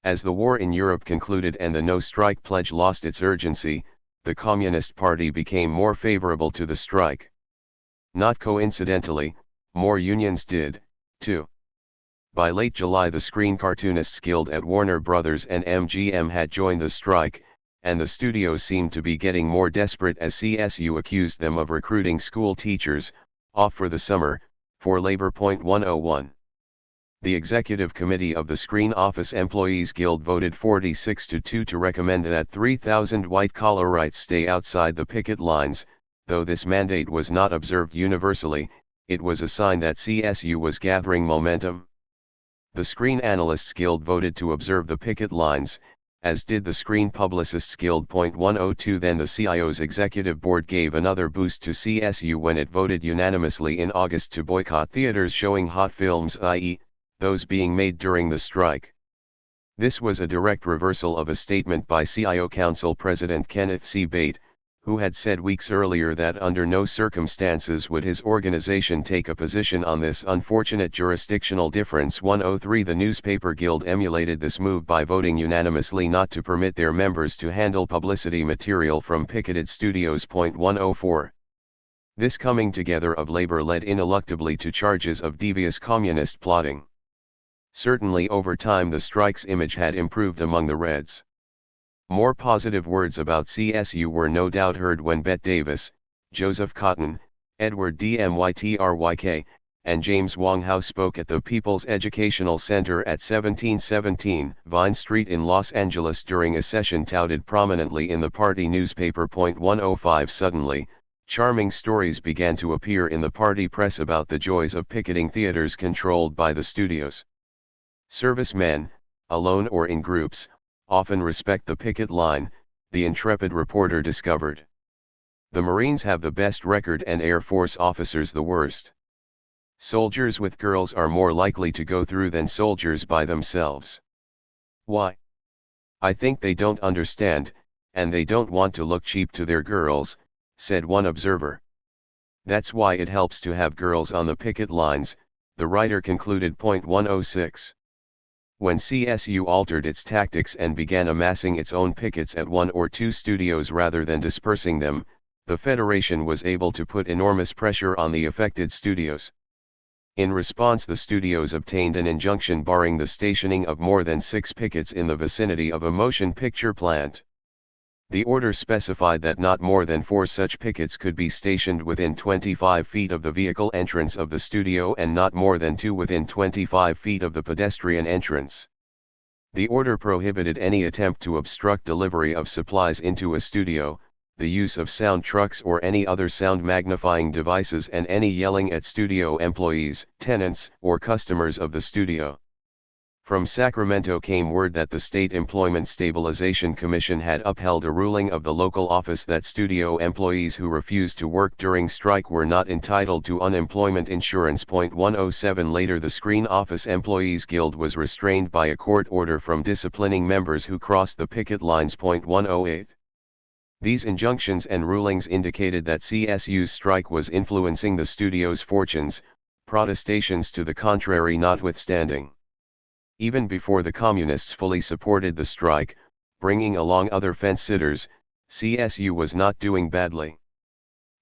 As the war in Europe concluded and the no-strike pledge lost its urgency, the Communist Party became more favorable to the strike. Not coincidentally, more unions did, too. By late July the Screen Cartoonists Guild at Warner Brothers and MGM had joined the strike, and the studios seemed to be getting more desperate as CSU accused them of recruiting school teachers, off for the summer, for labor. 101 The Executive Committee of the Screen Office Employees Guild voted 46-2 to recommend that 3,000 white-collarites stay outside the picket lines. Though this mandate was not observed universally, it was a sign that CSU was gathering momentum. The Screen Analysts Guild voted to observe the picket lines, as did the Screen Publicists Guild. 102 Then the CIO's executive board gave another boost to CSU when it voted unanimously in August to boycott theaters showing hot films, i.e., those being made during the strike. This was a direct reversal of a statement by CIO Council President Kenneth C. Bate, who had said weeks earlier that under no circumstances would his organization take a position on this unfortunate jurisdictional difference. 103 The Newspaper Guild emulated this move by voting unanimously not to permit their members to handle publicity material from picketed studios. 104 This coming together of labor led ineluctably to charges of devious communist plotting. Certainly over time the strike's image had improved among the Reds. More positive words about CSU were no doubt heard when Bette Davis, Joseph Cotton, Edward D. Mytryk, and James Wong Howe spoke at the People's Educational Center at 1717 Vine Street in Los Angeles during a session touted prominently in the party newspaper. 105 Suddenly, Charming stories began to appear in the party press about the joys of picketing theaters controlled by the studios. Servicemen, alone or in groups, often respect the picket line, the intrepid reporter discovered. The Marines have the best record and Air Force officers the worst. Soldiers with girls are more likely to go through than soldiers by themselves. Why? I think they don't understand, and they don't want to look cheap to their girls, said one observer. That's why it helps to have girls on the picket lines, the writer concluded. 106. When CSU altered its tactics and began amassing its own pickets at one or two studios rather than dispersing them, the Federation was able to put enormous pressure on the affected studios. In response, the studios obtained an injunction barring the stationing of more than 6 pickets in the vicinity of a motion picture plant. The order specified that not more than 4 such pickets could be stationed within 25 feet of the vehicle entrance of the studio and not more than 2 within 25 feet of the pedestrian entrance. The order prohibited any attempt to obstruct delivery of supplies into a studio, the use of sound trucks or any other sound magnifying devices, and any yelling at studio employees, tenants, or customers of the studio. From Sacramento came word that the State Employment Stabilization Commission had upheld a ruling of the local office that studio employees who refused to work during strike were not entitled to unemployment insurance. 107 Later, the Screen Office Employees Guild was restrained by a court order from disciplining members who crossed the picket lines. 108. These injunctions and rulings indicated that CSU's strike was influencing the studio's fortunes, protestations to the contrary notwithstanding. Even before the communists fully supported the strike, bringing along other fence-sitters, CSU was not doing badly.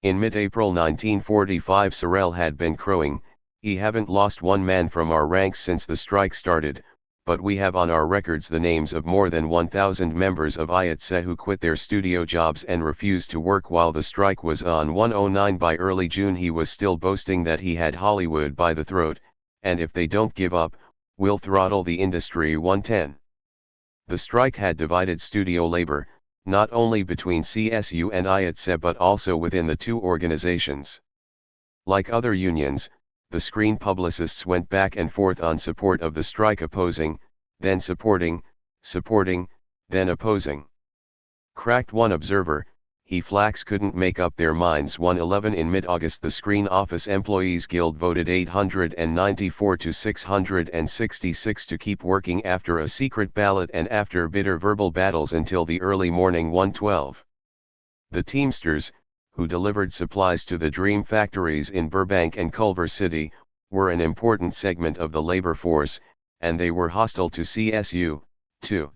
In mid-April 1945, Sorel had been crowing, "We haven't lost one man from our ranks since the strike started, but we have on our records the names of more than 1,000 members of IATSE who quit their studio jobs and refused to work while the strike was on." 109 By early June he was still boasting that he had Hollywood by the throat, and if they don't give up, we'll throttle the industry. 110. The strike had divided studio labor, not only between CSU and IATSE but also within the two organizations. Like other unions, the screen publicists went back and forth on support of the strike, opposing, then supporting, then opposing. Cracked one observer, "He flax couldn't make up their minds." 111 In mid-August the Screen Office Employees Guild voted 894 to 666 to keep working after a secret ballot and after bitter verbal battles until the early morning. 112. The Teamsters, who delivered supplies to the Dream factories in Burbank and Culver City, were an important segment of the labor force, and they were hostile to CSU, too.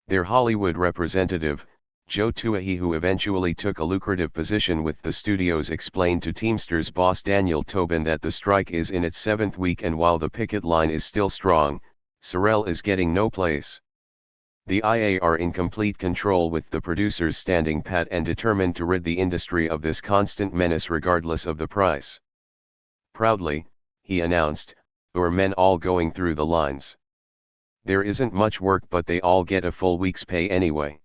Their Hollywood representative, Joe Tuahi, who eventually took a lucrative position with the studios, explained to Teamsters boss Daniel Tobin that the strike is in its 7th week and while the picket line is still strong, Sorel is getting no place. The IA are in complete control, with the producers standing pat and determined to rid the industry of this constant menace regardless of the price. Proudly, he announced, "Our men all going through the lines. There isn't much work but they all get a full week's pay anyway."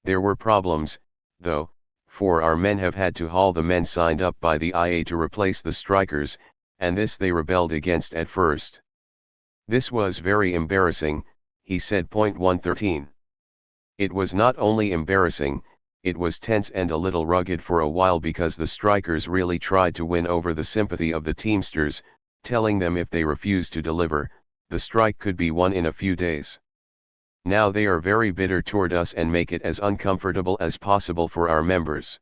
There were problems, though, for our men have had to haul the men signed up by the IA to replace the strikers, and this they rebelled against at first. "This was very embarrassing," he said. 113. It was not only embarrassing, it was tense and a little rugged for a while because the strikers really tried to win over the sympathy of the Teamsters, telling them if they refused to deliver, the strike could be won in a few days. Now they are very bitter toward us and make it as uncomfortable as possible for our members.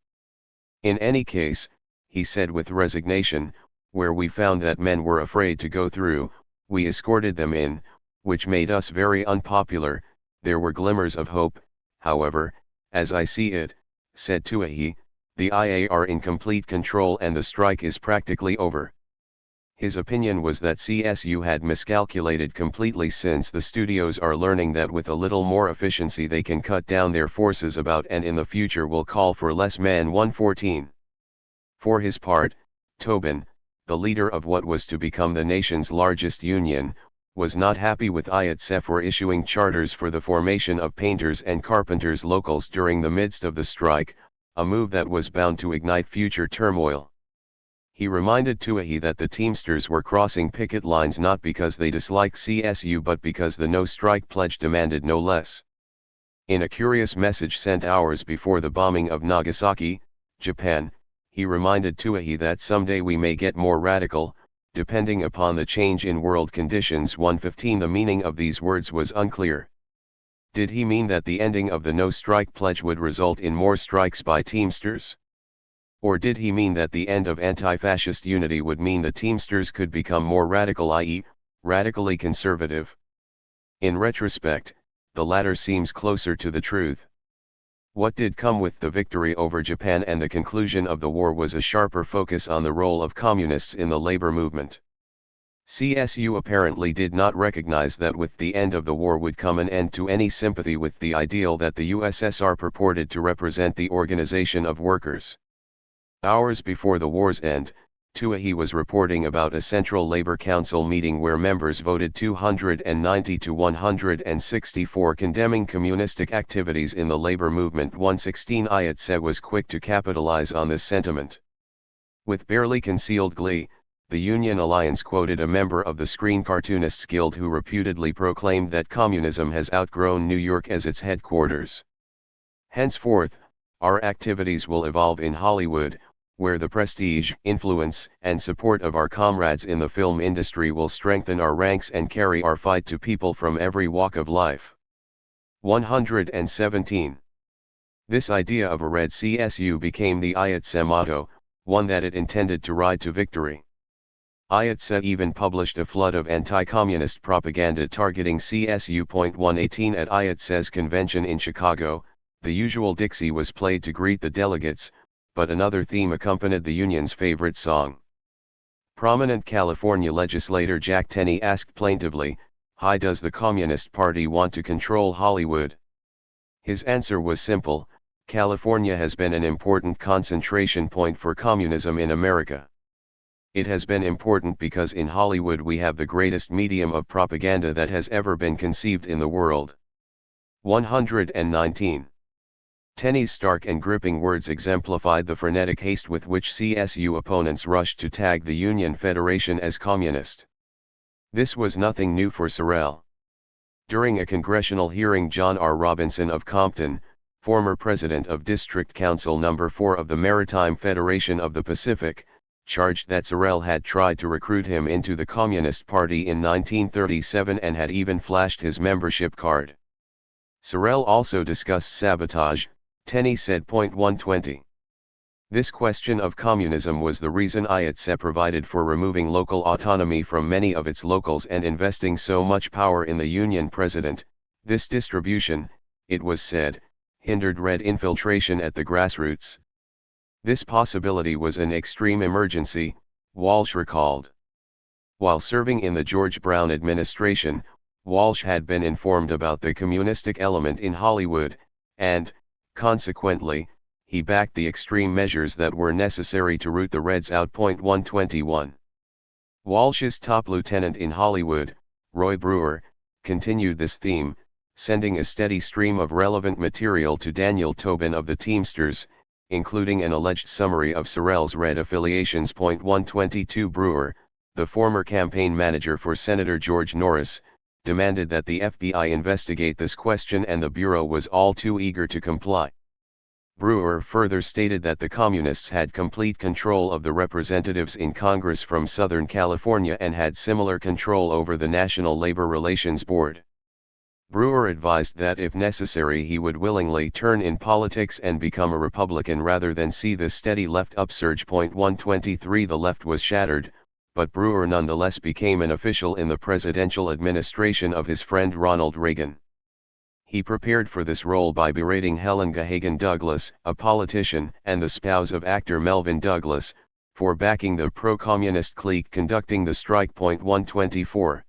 In any case, he said with resignation, where we found that men were afraid to go through, we escorted them in, which made us very unpopular. There were glimmers of hope, however, as I see it, said Tuahi, the IA are in complete control and the strike is practically over. His opinion was that CSU had miscalculated completely, since the studios are learning that with a little more efficiency they can cut down their forces about and in the future will call for less men. 114. For his part, Tobin, the leader of what was to become the nation's largest union, was not happy with IATSE for issuing charters for the formation of painters and carpenters locals during the midst of the strike, a move that was bound to ignite future turmoil. He reminded Tuahi that the Teamsters were crossing picket lines not because they disliked CSU but because the no-strike pledge demanded no less. In a curious message sent hours before the bombing of Nagasaki, Japan, he reminded Tuahi that someday we may get more radical, depending upon the change in world conditions. 115 The meaning of these words was unclear. Did he mean that the ending of the no-strike pledge would result in more strikes by Teamsters? Or did he mean that the end of anti-fascist unity would mean the Teamsters could become more radical, i.e., radically conservative? In retrospect, the latter seems closer to the truth. What did come with the victory over Japan and the conclusion of the war was a sharper focus on the role of communists in the labor movement. CSU apparently did not recognize that with the end of the war would come an end to any sympathy with the ideal that the USSR purported to represent, the organization of workers. Hours before the war's end, Tuahi was reporting about a Central Labor Council meeting where members voted 290 to 164 condemning communistic activities in the labor movement. 116 Ayatse was quick to capitalize on this sentiment. With barely concealed glee, the Union Alliance quoted a member of the Screen Cartoonists Guild who reputedly proclaimed that communism has outgrown New York as its headquarters. Henceforth, our activities will evolve in Hollywood, where the prestige, influence, and support of our comrades in the film industry will strengthen our ranks and carry our fight to people from every walk of life. 117. This idea of a red CSU became the Ayatse motto, one that it intended to ride to victory. Ayatse even published a flood of anti-communist propaganda targeting CSU. 118 At Ayatse's convention in Chicago, the usual Dixie was played to greet the delegates, but another theme accompanied the Union's favorite song. Prominent California legislator Jack Tenney asked plaintively, "How does the Communist Party want to control Hollywood?" His answer was simple: California has been an important concentration point for communism in America. It has been important because in Hollywood we have the greatest medium of propaganda that has ever been conceived in the world. 119. Tenney's stark and gripping words exemplified the frenetic haste with which CSU opponents rushed to tag the Union Federation as communist. This was nothing new for Sorrell. During a congressional hearing, John R. Robinson of Compton, former president of District Council No. 4 of the Maritime Federation of the Pacific, charged that Sorrell had tried to recruit him into the Communist Party in 1937 and had even flashed his membership card. Sorrell also discussed sabotage, Tenney said. 120. This question of communism was the reason Ayatse provided for removing local autonomy from many of its locals and investing so much power in the Union president. This distribution, it was said, hindered Red infiltration at the grassroots. This possibility was an extreme emergency, Walsh recalled. While serving in the George Brown administration, Walsh had been informed about the communistic element in Hollywood, and, consequently, he backed the extreme measures that were necessary to root the Reds out. 121. Walsh's top lieutenant in Hollywood, Roy Brewer, continued this theme, sending a steady stream of relevant material to Daniel Tobin of the Teamsters, including an alleged summary of Sorrell's Red affiliations. 122 Brewer, the former campaign manager for Senator George Norris, demanded that the FBI investigate this question, and the Bureau was all too eager to comply. Brewer further stated that the Communists had complete control of the representatives in Congress from Southern California and had similar control over the National Labor Relations Board. Brewer advised that if necessary he would willingly turn in politics and become a Republican rather than see the steady left upsurge. 123 The left was shattered, but Brewer nonetheless became an official in the presidential administration of his friend Ronald Reagan. He prepared for this role by berating Helen Gahagan Douglas, a politician and the spouse of actor Melvin Douglas, for backing the pro-communist clique conducting the strike. 124.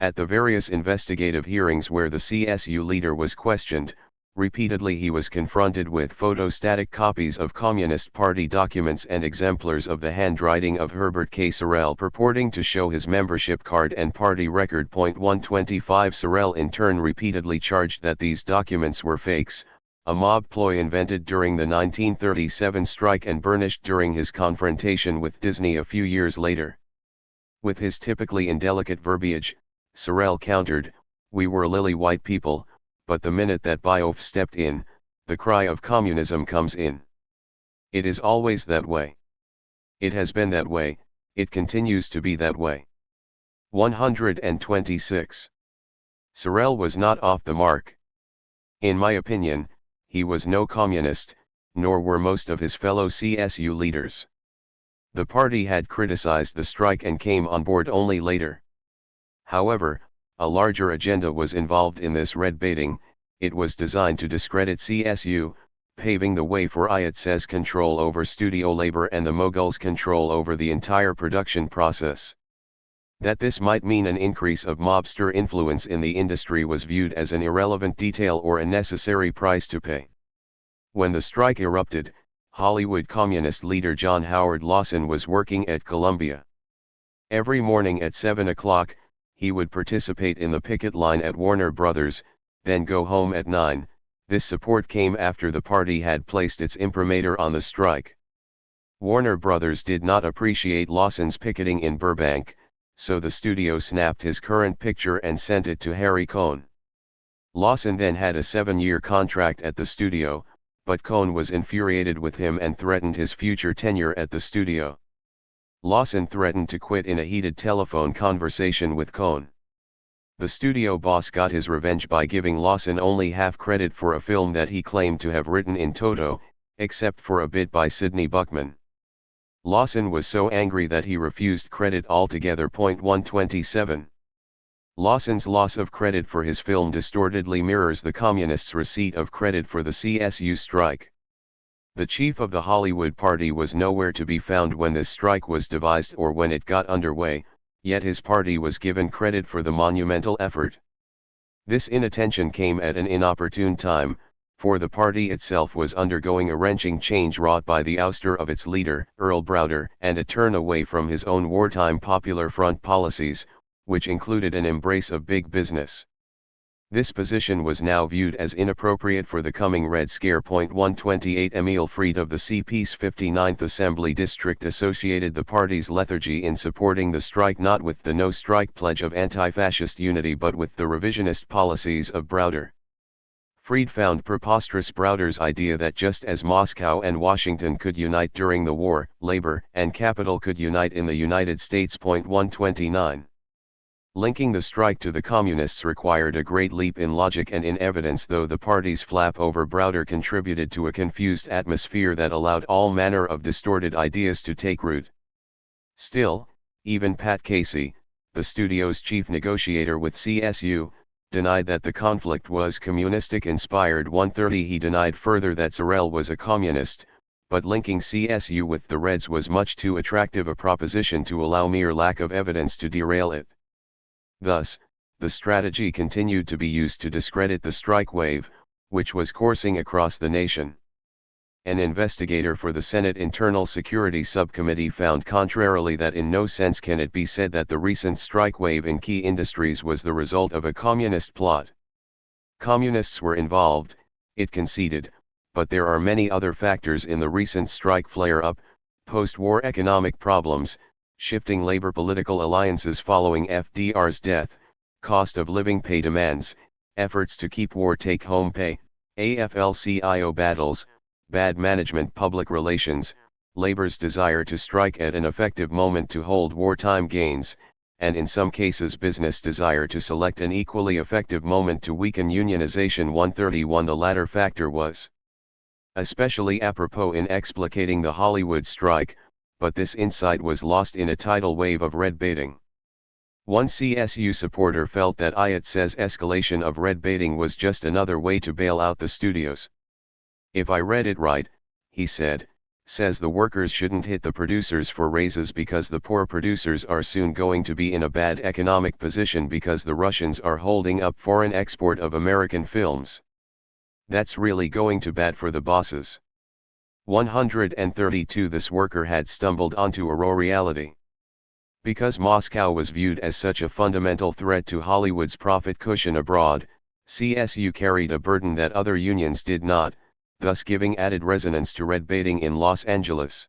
At the various investigative hearings where the CSU leader was questioned, repeatedly he was confronted with photostatic copies of Communist Party documents and exemplars of the handwriting of Herbert K. Sorrell purporting to show his membership card and party record. 125 Sorrell in turn repeatedly charged that these documents were fakes, a mob ploy invented during the 1937 strike and burnished during his confrontation with Disney a few years later. With his typically indelicate verbiage, Sorel countered, "We were lily white people, but the minute that Bioff stepped in, the cry of communism comes in. It is always that way. It has been that way, it continues to be that way." 126. Sorel was not off the mark. In my opinion, he was no communist, nor were most of his fellow CSU leaders. The party had criticized the strike and came on board only later. However, a larger agenda was involved in this red baiting. It was designed to discredit CSU, paving the way for IATSE's control over studio labor and the Moguls' control over the entire production process. That this might mean an increase of mobster influence in the industry was viewed as an irrelevant detail or a necessary price to pay. When the strike erupted, Hollywood communist leader John Howard Lawson was working at Columbia. Every morning at 7 o'clock, he would participate in the picket line at Warner Brothers, then go home at 9. This support came after the party had placed its imprimatur on the strike. Warner Brothers did not appreciate Lawson's picketing in Burbank, so the studio snapped his current picture and sent it to Harry Cohn. Lawson then had a 7-year contract at the studio, but Cohn was infuriated with him and threatened his future tenure at the studio. Lawson threatened to quit in a heated telephone conversation with Cohn. The studio boss got his revenge by giving Lawson only half credit for a film that he claimed to have written in toto, except for a bit by Sidney Buckman. Lawson was so angry that he refused credit altogether. 127. Lawson's loss of credit for his film distortedly mirrors the communists' receipt of credit for the CSU strike. The chief of the Hollywood party was nowhere to be found when this strike was devised or when it got underway, yet his party was given credit for the monumental effort. This inattention came at an inopportune time, for the party itself was undergoing a wrenching change wrought by the ouster of its leader, Earl Browder, and a turn away from his own wartime Popular Front policies, which included an embrace of big business. This position was now viewed as inappropriate for the coming Red Scare. 128. Emil Fried of the CP's 59th Assembly District associated the party's lethargy in supporting the strike not with the no-strike pledge of anti-fascist unity but with the revisionist policies of Browder. Fried found preposterous Browder's idea that just as Moscow and Washington could unite during the war, labor and capital could unite in the United States. 129. Linking the strike to the communists required a great leap in logic and in evidence, though the party's flap over Browder contributed to a confused atmosphere that allowed all manner of distorted ideas to take root. Still, even Pat Casey, the studio's chief negotiator with CSU, denied that the conflict was communistic-inspired. 130. He denied further that Sorel was a communist, but linking CSU with the Reds was much too attractive a proposition to allow mere lack of evidence to derail it. Thus, the strategy continued to be used to discredit the strike wave, which was coursing across the nation. An investigator for the Senate Internal Security Subcommittee found contrarily that in no sense can it be said that the recent strike wave in key industries was the result of a communist plot. Communists were involved, it conceded, but there are many other factors in the recent strike flare-up: post-war economic problems, shifting labor political alliances following FDR's death, cost of living pay demands, efforts to keep war take-home pay, AFL-CIO battles, bad management, public relations, labor's desire to strike at an effective moment to hold wartime gains, and in some cases business desire to select an equally effective moment to weaken unionization. 131. The latter factor was especially apropos in explicating the Hollywood strike, but this insight was lost in a tidal wave of red baiting. One CSU supporter felt that IATSE's escalation of red baiting was just another way to bail out the studios. "If I read it right," he said, "says the workers shouldn't hit the producers for raises because the poor producers are soon going to be in a bad economic position because the Russians are holding up foreign export of American films. That's really going to bad for the bosses." 132. This worker had stumbled onto a raw reality. Because Moscow was viewed as such a fundamental threat to Hollywood's profit cushion abroad, CSU carried a burden that other unions did not, thus giving added resonance to red baiting in Los Angeles.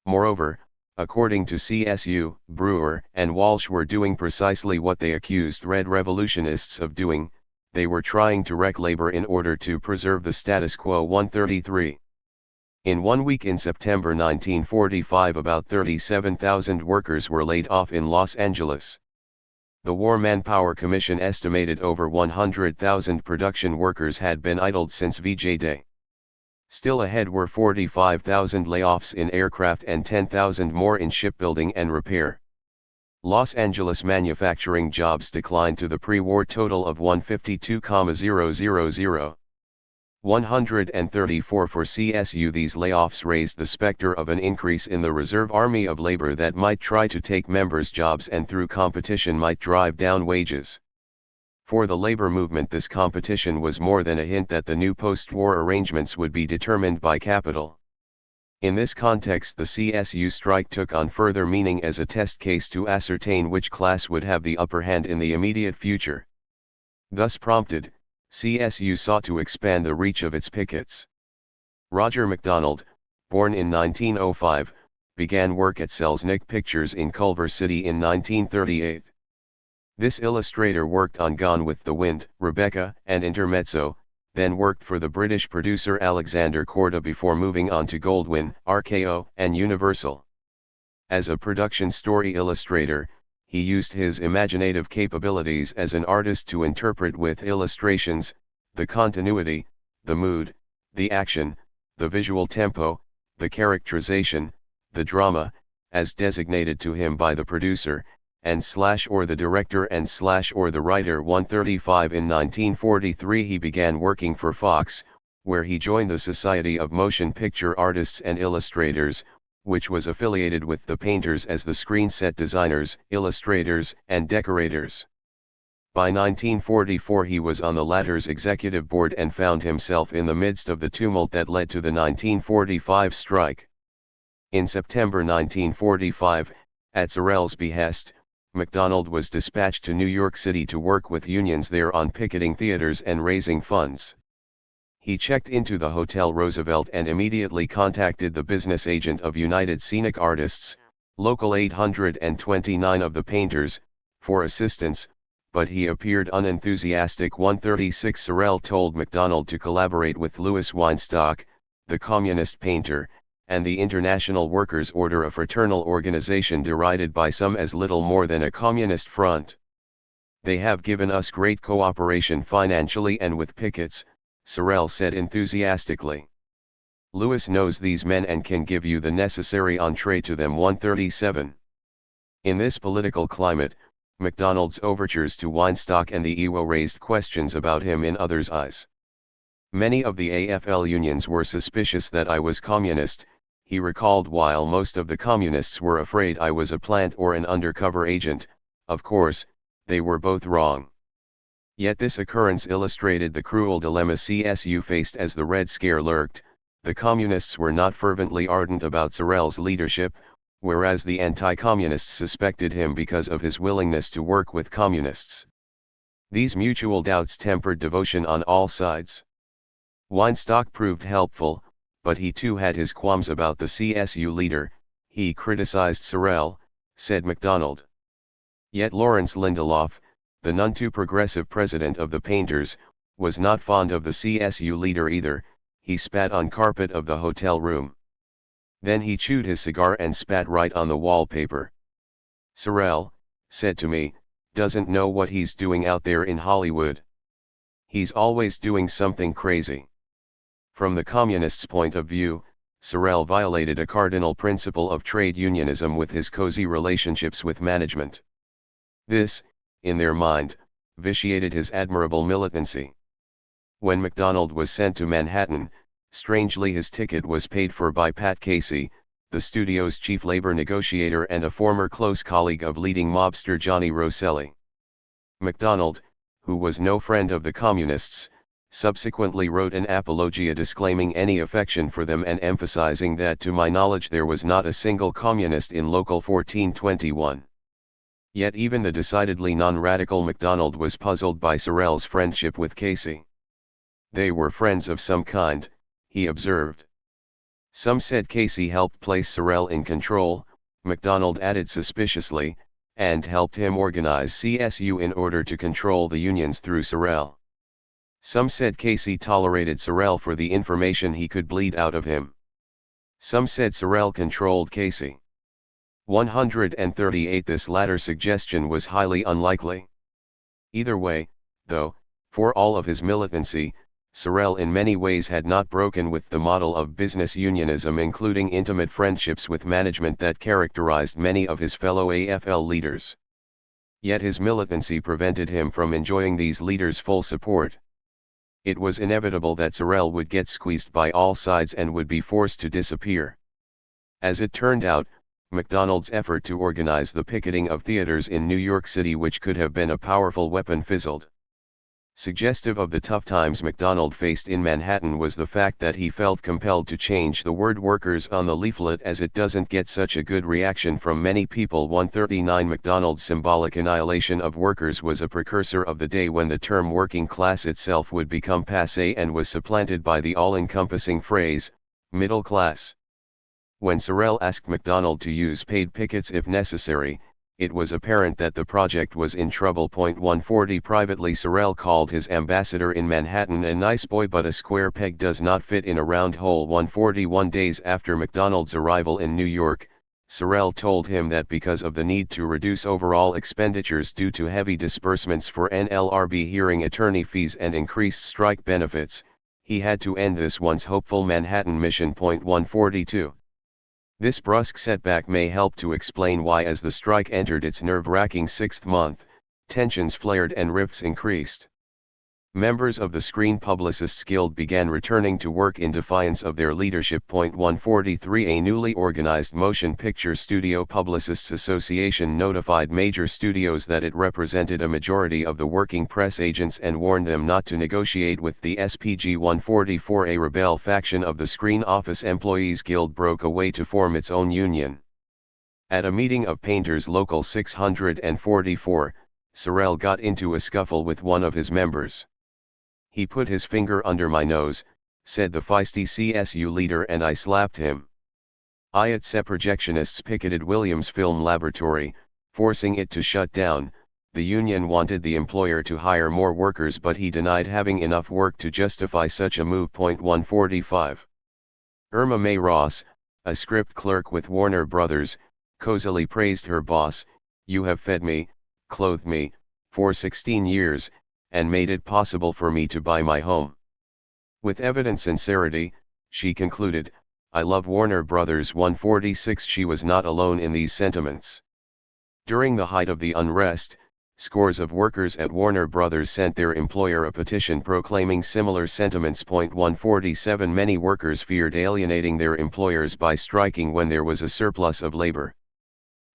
Moreover, according to CSU, Brewer and Walsh were doing precisely what they accused red revolutionists of doing. They were trying to wreck labor in order to preserve the status quo. 133. In 1 week in September 1945, about 37,000 workers were laid off in Los Angeles. The War Manpower Commission estimated over 100,000 production workers had been idled since VJ Day. Still ahead were 45,000 layoffs in aircraft and 10,000 more in shipbuilding and repair. Los Angeles manufacturing jobs declined to the pre-war total of 152,000. 134 for CSU. These layoffs raised the specter of an increase in the reserve army of labor that might try to take members' jobs and through competition might drive down wages. For the labor movement, this competition was more than a hint that the new post-war arrangements would be determined by capital. In this context, the CSU strike took on further meaning as a test case to ascertain which class would have the upper hand in the immediate future. Thus prompted, CSU sought to expand the reach of its pickets. Roger McDonald, born in 1905, began work at Selznick Pictures in Culver City in 1938. This illustrator worked on Gone with the Wind, Rebecca, and Intermezzo, then worked for the British producer Alexander Korda before moving on to Goldwyn, RKO, and Universal. As a production story illustrator, he used his imaginative capabilities as an artist to interpret with illustrations, the continuity, the mood, the action, the visual tempo, the characterization, the drama, as designated to him by the producer, and or the director and or the writer. 135. In 1943 he began working for Fox, where he joined the Society of Motion Picture Artists and Illustrators, which was affiliated with the painters as the screen set designers, illustrators, and decorators. By 1944 he was on the latter's executive board and found himself in the midst of the tumult that led to the 1945 strike. In September 1945, at Sorel's behest, MacDonald was dispatched to New York City to work with unions there on picketing theaters and raising funds. He checked into the Hotel Roosevelt and immediately contacted the business agent of United Scenic Artists, Local 829 of the painters, for assistance, but he appeared unenthusiastic. 136. Sorel told MacDonald to collaborate with Louis Weinstock, the communist painter, and the International Workers' Order, a fraternal organization derided by some as little more than a communist front. They have given us great cooperation financially and with pickets, Sorel said enthusiastically. Louis knows these men and can give you the necessary entree to them. 137. In this political climate, MacDonald's overtures to Weinstock and the IWO raised questions about him in others' eyes. Many of the AFL unions were suspicious that I was communist, he recalled. While most of the communists were afraid I was a plant or an undercover agent, of course, they were both wrong. Yet this occurrence illustrated the cruel dilemma CSU faced as the Red Scare lurked. The communists were not fervently ardent about Sorel's leadership, whereas the anti-communists suspected him because of his willingness to work with communists. These mutual doubts tempered devotion on all sides. Weinstock proved helpful, but he too had his qualms about the CSU leader. He criticized Sorel, said MacDonald. Yet Lawrence Lindelof, the none too progressive president of the painters, was not fond of the CSU leader either. He spat on carpet of the hotel room. Then he chewed his cigar and spat right on the wallpaper. Sorel, said to me, doesn't know what he's doing out there in Hollywood. He's always doing something crazy. From the communists' point of view, Sorel violated a cardinal principle of trade unionism with his cozy relationships with management. This, in their mind, vitiated his admirable militancy. When MacDonald was sent to Manhattan, strangely his ticket was paid for by Pat Casey, the studio's chief labor negotiator and a former close colleague of leading mobster Johnny Rosselli. MacDonald, who was no friend of the communists, subsequently wrote an apologia disclaiming any affection for them and emphasizing that to my knowledge there was not a single communist in Local 1421. Yet even the decidedly non-radical MacDonald was puzzled by Sorel's friendship with Casey. They were friends of some kind, he observed. Some said Casey helped place Sorel in control, MacDonald added suspiciously, and helped him organize CSU in order to control the unions through Sorel. Some said Casey tolerated Sorel for the information he could bleed out of him. Some said Sorel controlled Casey. 138. This latter suggestion was highly unlikely. Either way, though, for all of his militancy, Sorel in many ways had not broken with the model of business unionism, including intimate friendships with management that characterized many of his fellow AFL leaders. Yet his militancy prevented him from enjoying these leaders' full support. It was inevitable that Sorel would get squeezed by all sides and would be forced to disappear. As it turned out, MacDonald's effort to organize the picketing of theaters in New York City, which could have been a powerful weapon, fizzled. Suggestive of the tough times MacDonald faced in Manhattan was the fact that he felt compelled to change the word workers on the leaflet, as it doesn't get such a good reaction from many people. 139. MacDonald's symbolic annihilation of workers was a precursor of the day when the term working class itself would become passé and was supplanted by the all-encompassing phrase, middle class. When Sorel asked MacDonald to use paid pickets if necessary, it was apparent that the project was in trouble. 140. Privately, Sorel called his ambassador in Manhattan a nice boy, but a square peg does not fit in a round hole. 141. Days after MacDonald's arrival in New York, Sorel told him that because of the need to reduce overall expenditures due to heavy disbursements for NLRB hearing attorney fees and increased strike benefits, he had to end this once hopeful Manhattan mission. 142. This brusque setback may help to explain why, as the strike entered its nerve-wracking sixth month, tensions flared and rifts increased. Members of the Screen Publicists Guild began returning to work in defiance of their leadership. 143. A newly organized Motion Picture Studio Publicists Association notified major studios that it represented a majority of the working press agents and warned them not to negotiate with the SPG. 144. A rebel faction of the Screen Office Employees Guild broke away to form its own union. At a meeting of Painters Local 644, Sorel got into a scuffle with one of his members. "He put his finger under my nose," said the feisty CSU leader, "and I slapped him." IATSE projectionists picketed Williams Film Laboratory, forcing it to shut down. The union wanted the employer to hire more workers, but he denied having enough work to justify such a move. 145. Irma May Ross, a script clerk with Warner Brothers, cozily praised her boss. "You have fed me, clothed me, for 16 years, and made it possible for me to buy my home." With evident sincerity, she concluded, "I love Warner Brothers." 146. She was not alone in these sentiments. During the height of the unrest, scores of workers at Warner Brothers sent their employer a petition proclaiming similar sentiments. 147. Many workers feared alienating their employers by striking when there was a surplus of labor.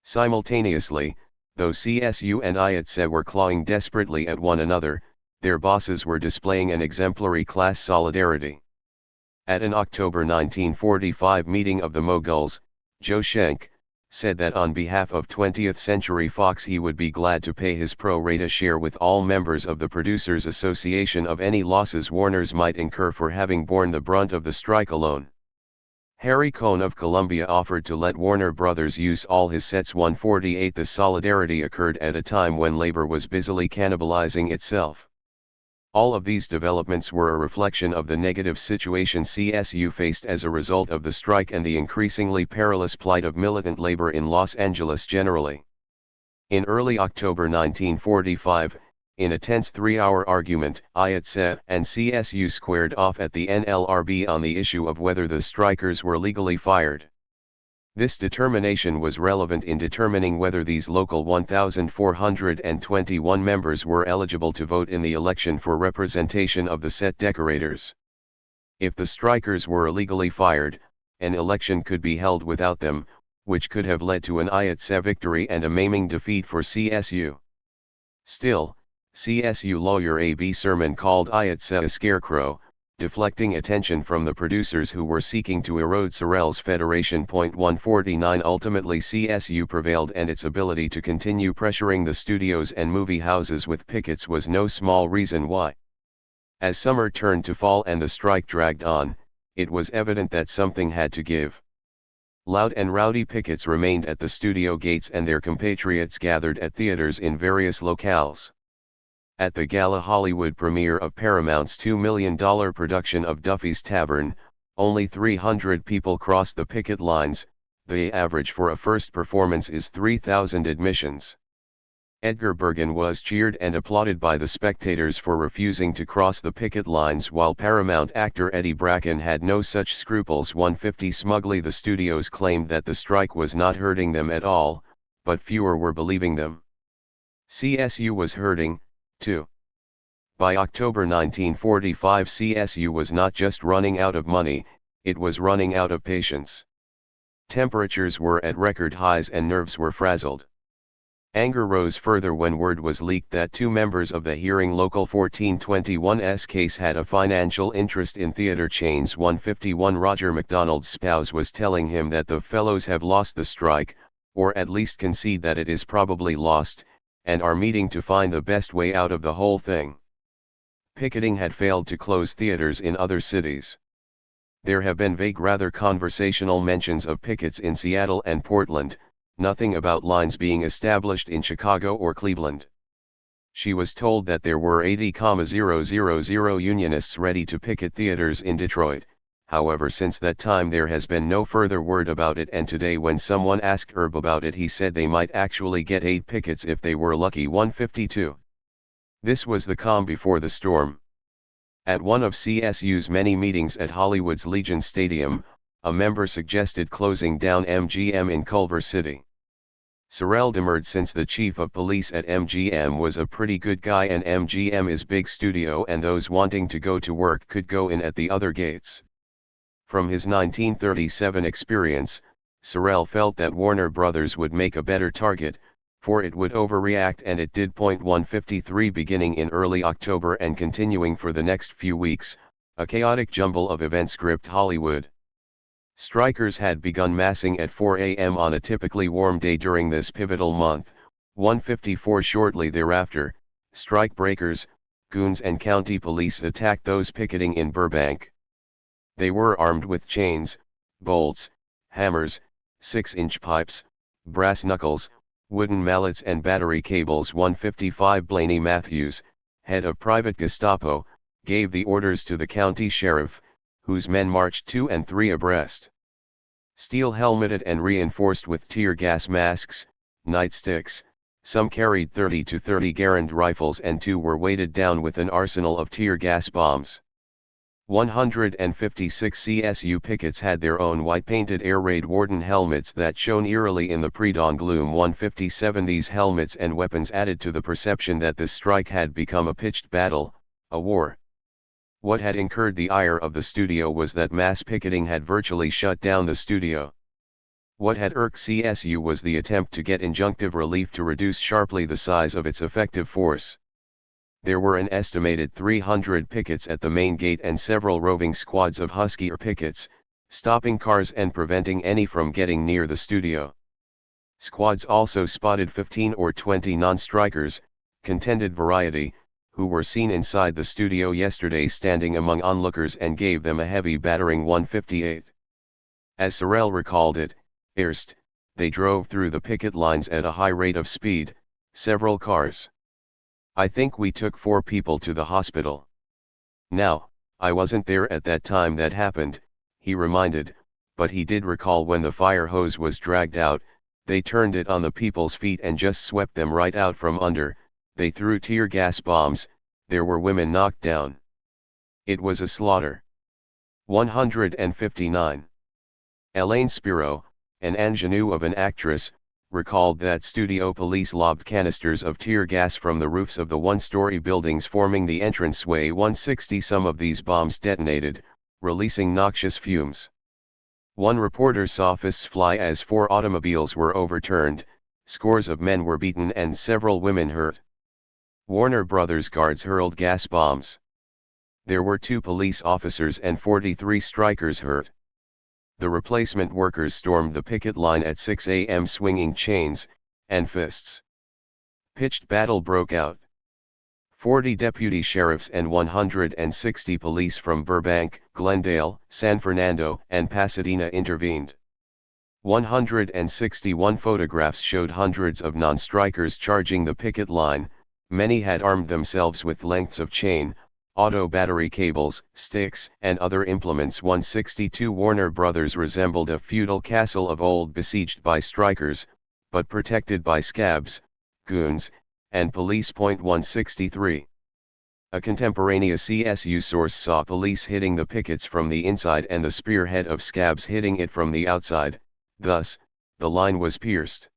Simultaneously, though CSU and IATSE were clawing desperately at one another, their bosses were displaying an exemplary class solidarity. At an October 1945 meeting of the Moguls, Joe Schenck said that on behalf of 20th Century Fox he would be glad to pay his pro rata share with all members of the Producers Association of any losses Warner's might incur for having borne the brunt of the strike alone. Harry Cohn of Columbia offered to let Warner Brothers use all his sets. 148. The solidarity occurred at a time when labor was busily cannibalizing itself. All of these developments were a reflection of the negative situation CSU faced as a result of the strike and the increasingly perilous plight of militant labor in Los Angeles generally. In early October 1945, in a tense 3-hour argument, IATSE and CSU squared off at the NLRB on the issue of whether the strikers were legally fired. This determination was relevant in determining whether these local 1,421 members were eligible to vote in the election for representation of the set decorators. If the strikers were illegally fired, an election could be held without them, which could have led to an IATSE victory and a maiming defeat for CSU. Still, CSU lawyer A.B. Sermon called IATSE a scarecrow, deflecting attention from the producers who were seeking to erode Sorel's Federation. 149 Ultimately CSU prevailed, and its ability to continue pressuring the studios and movie houses with pickets was no small reason why. As summer turned to fall and the strike dragged on, it was evident that something had to give. Loud and rowdy pickets remained at the studio gates, and their compatriots gathered at theaters in various locales. At the gala Hollywood premiere of Paramount's $2 million production of Duffy's Tavern, only 300 people crossed the picket lines. The average for a first performance is 3,000 admissions. Edgar Bergen was cheered and applauded by the spectators for refusing to cross the picket lines, while Paramount actor Eddie Bracken had no such scruples. 150 Smugly the studios claimed that the strike was not hurting them at all, but fewer were believing them. CSU was hurting, too. By October 1945 CSU was not just running out of money, it was running out of patience. Temperatures were at record highs and nerves were frazzled. Anger rose further when word was leaked that two members of the hearing Local 1421's case had a financial interest in theater chains. 151 Roger MacDonald's spouse was telling him that the fellows have lost the strike, or at least concede that it is probably lost, and are meeting to find the best way out of the whole thing. Picketing had failed to close theaters in other cities. There have been vague, rather conversational mentions of pickets in Seattle and Portland, nothing about lines being established in Chicago or Cleveland. She was told that there were 80,000 unionists ready to picket theaters in Detroit. However, since that time there has been no further word about it, and today when someone asked Herb about it he said they might actually get 8 pickets if they were lucky. 152. This was the calm before the storm. At one of CSU's many meetings at Hollywood's Legion Stadium, a member suggested closing down MGM in Culver City. Sorel demurred, since the chief of police at MGM was a pretty good guy and MGM is big studio and those wanting to go to work could go in at the other gates. From his 1937 experience, Sorel felt that Warner Brothers would make a better target, for it would overreact, and it did. 153 Beginning in early October and continuing for the next few weeks, a chaotic jumble of events gripped Hollywood. Strikers had begun massing at 4 a.m. on a typically warm day during this pivotal month. 154 Shortly thereafter, strikebreakers, goons and county police attacked those picketing in Burbank. They were armed with chains, bolts, hammers, 6-inch pipes, brass knuckles, wooden mallets and battery cables. 155 Blaney Matthews, head of private Gestapo, gave the orders to the county sheriff, whose men marched 2 and 3 abreast. Steel helmeted and reinforced with tear gas masks, nightsticks, some carried 30 to 30 Garand rifles and 2 were weighted down with an arsenal of tear gas bombs. 156 CSU pickets had their own white-painted air raid warden helmets that shone eerily in the pre-dawn gloom. 157 These helmets and weapons added to the perception that this strike had become a pitched battle, a war. What had incurred the ire of the studio was that mass picketing had virtually shut down the studio. What had irked CSU was the attempt to get injunctive relief to reduce sharply the size of its effective force. There were an estimated 300 pickets at the main gate and several roving squads of Huskier pickets, stopping cars and preventing any from getting near the studio. Squads also spotted 15 or 20 non-strikers, contended Variety, who were seen inside the studio yesterday standing among onlookers, and gave them a heavy battering. 158. As Sorel recalled it, erst, they drove through the picket lines at a high rate of speed, several cars. I think we took 4 people to the hospital. Now, I wasn't there at that time that happened, he reminded, but he did recall when the fire hose was dragged out, they turned it on the people's feet and just swept them right out from under. They threw tear gas bombs, there were women knocked down. It was a slaughter. 159. Elaine Spiro, an ingenue of an actress, recalled that studio police lobbed canisters of tear gas from the roofs of the one-story buildings forming the entranceway. 160 Some of these bombs detonated, releasing noxious fumes. One reporter saw fists fly as 4 automobiles were overturned, scores of men were beaten and several women hurt. Warner Brothers guards hurled gas bombs. There were 2 police officers and 43 strikers hurt. The replacement workers stormed the picket line at 6 a.m. swinging chains and fists. Pitched battle broke out. 40 deputy sheriffs and 160 police from Burbank, Glendale, San Fernando, and Pasadena intervened. 161 photographs showed hundreds of non-strikers charging the picket line. Many had armed themselves with lengths of chain, auto battery cables, sticks, and other implements. 162 Warner Brothers resembled a feudal castle of old, besieged by strikers, but protected by scabs, goons, and police. 163. A contemporaneous CSU source saw police hitting the pickets from the inside and the spearhead of scabs hitting it from the outside. Thus, the line was pierced.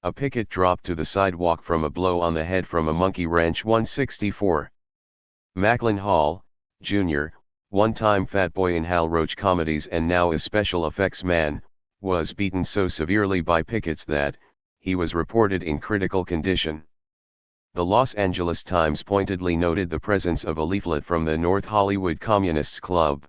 A picket dropped to the sidewalk from a blow on the head from a monkey wrench. 164. Macklin Hall, Jr., one-time fat boy in Hal Roach comedies and now a special effects man, was beaten so severely by pickets that he was reported in critical condition. The Los Angeles Times pointedly noted the presence of a leaflet from the North Hollywood Communists Club.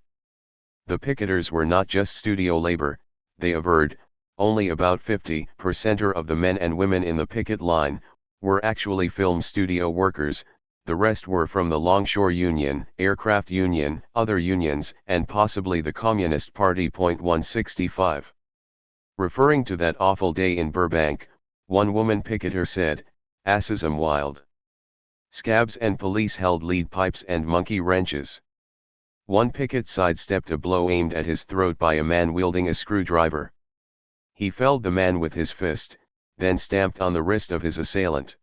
The picketers were not just studio labor, they averred. Only about 50% of the men and women in the picket line were actually film studio workers. The rest were from the Longshore Union, Aircraft Union, other unions, and possibly the Communist Party. 165. Referring to that awful day in Burbank, one woman picketer said, "Asses 'em wild. Scabs and police held lead pipes and monkey wrenches." One picket sidestepped a blow aimed at his throat by a man wielding a screwdriver. He felled the man with his fist, then stamped on the wrist of his assailant.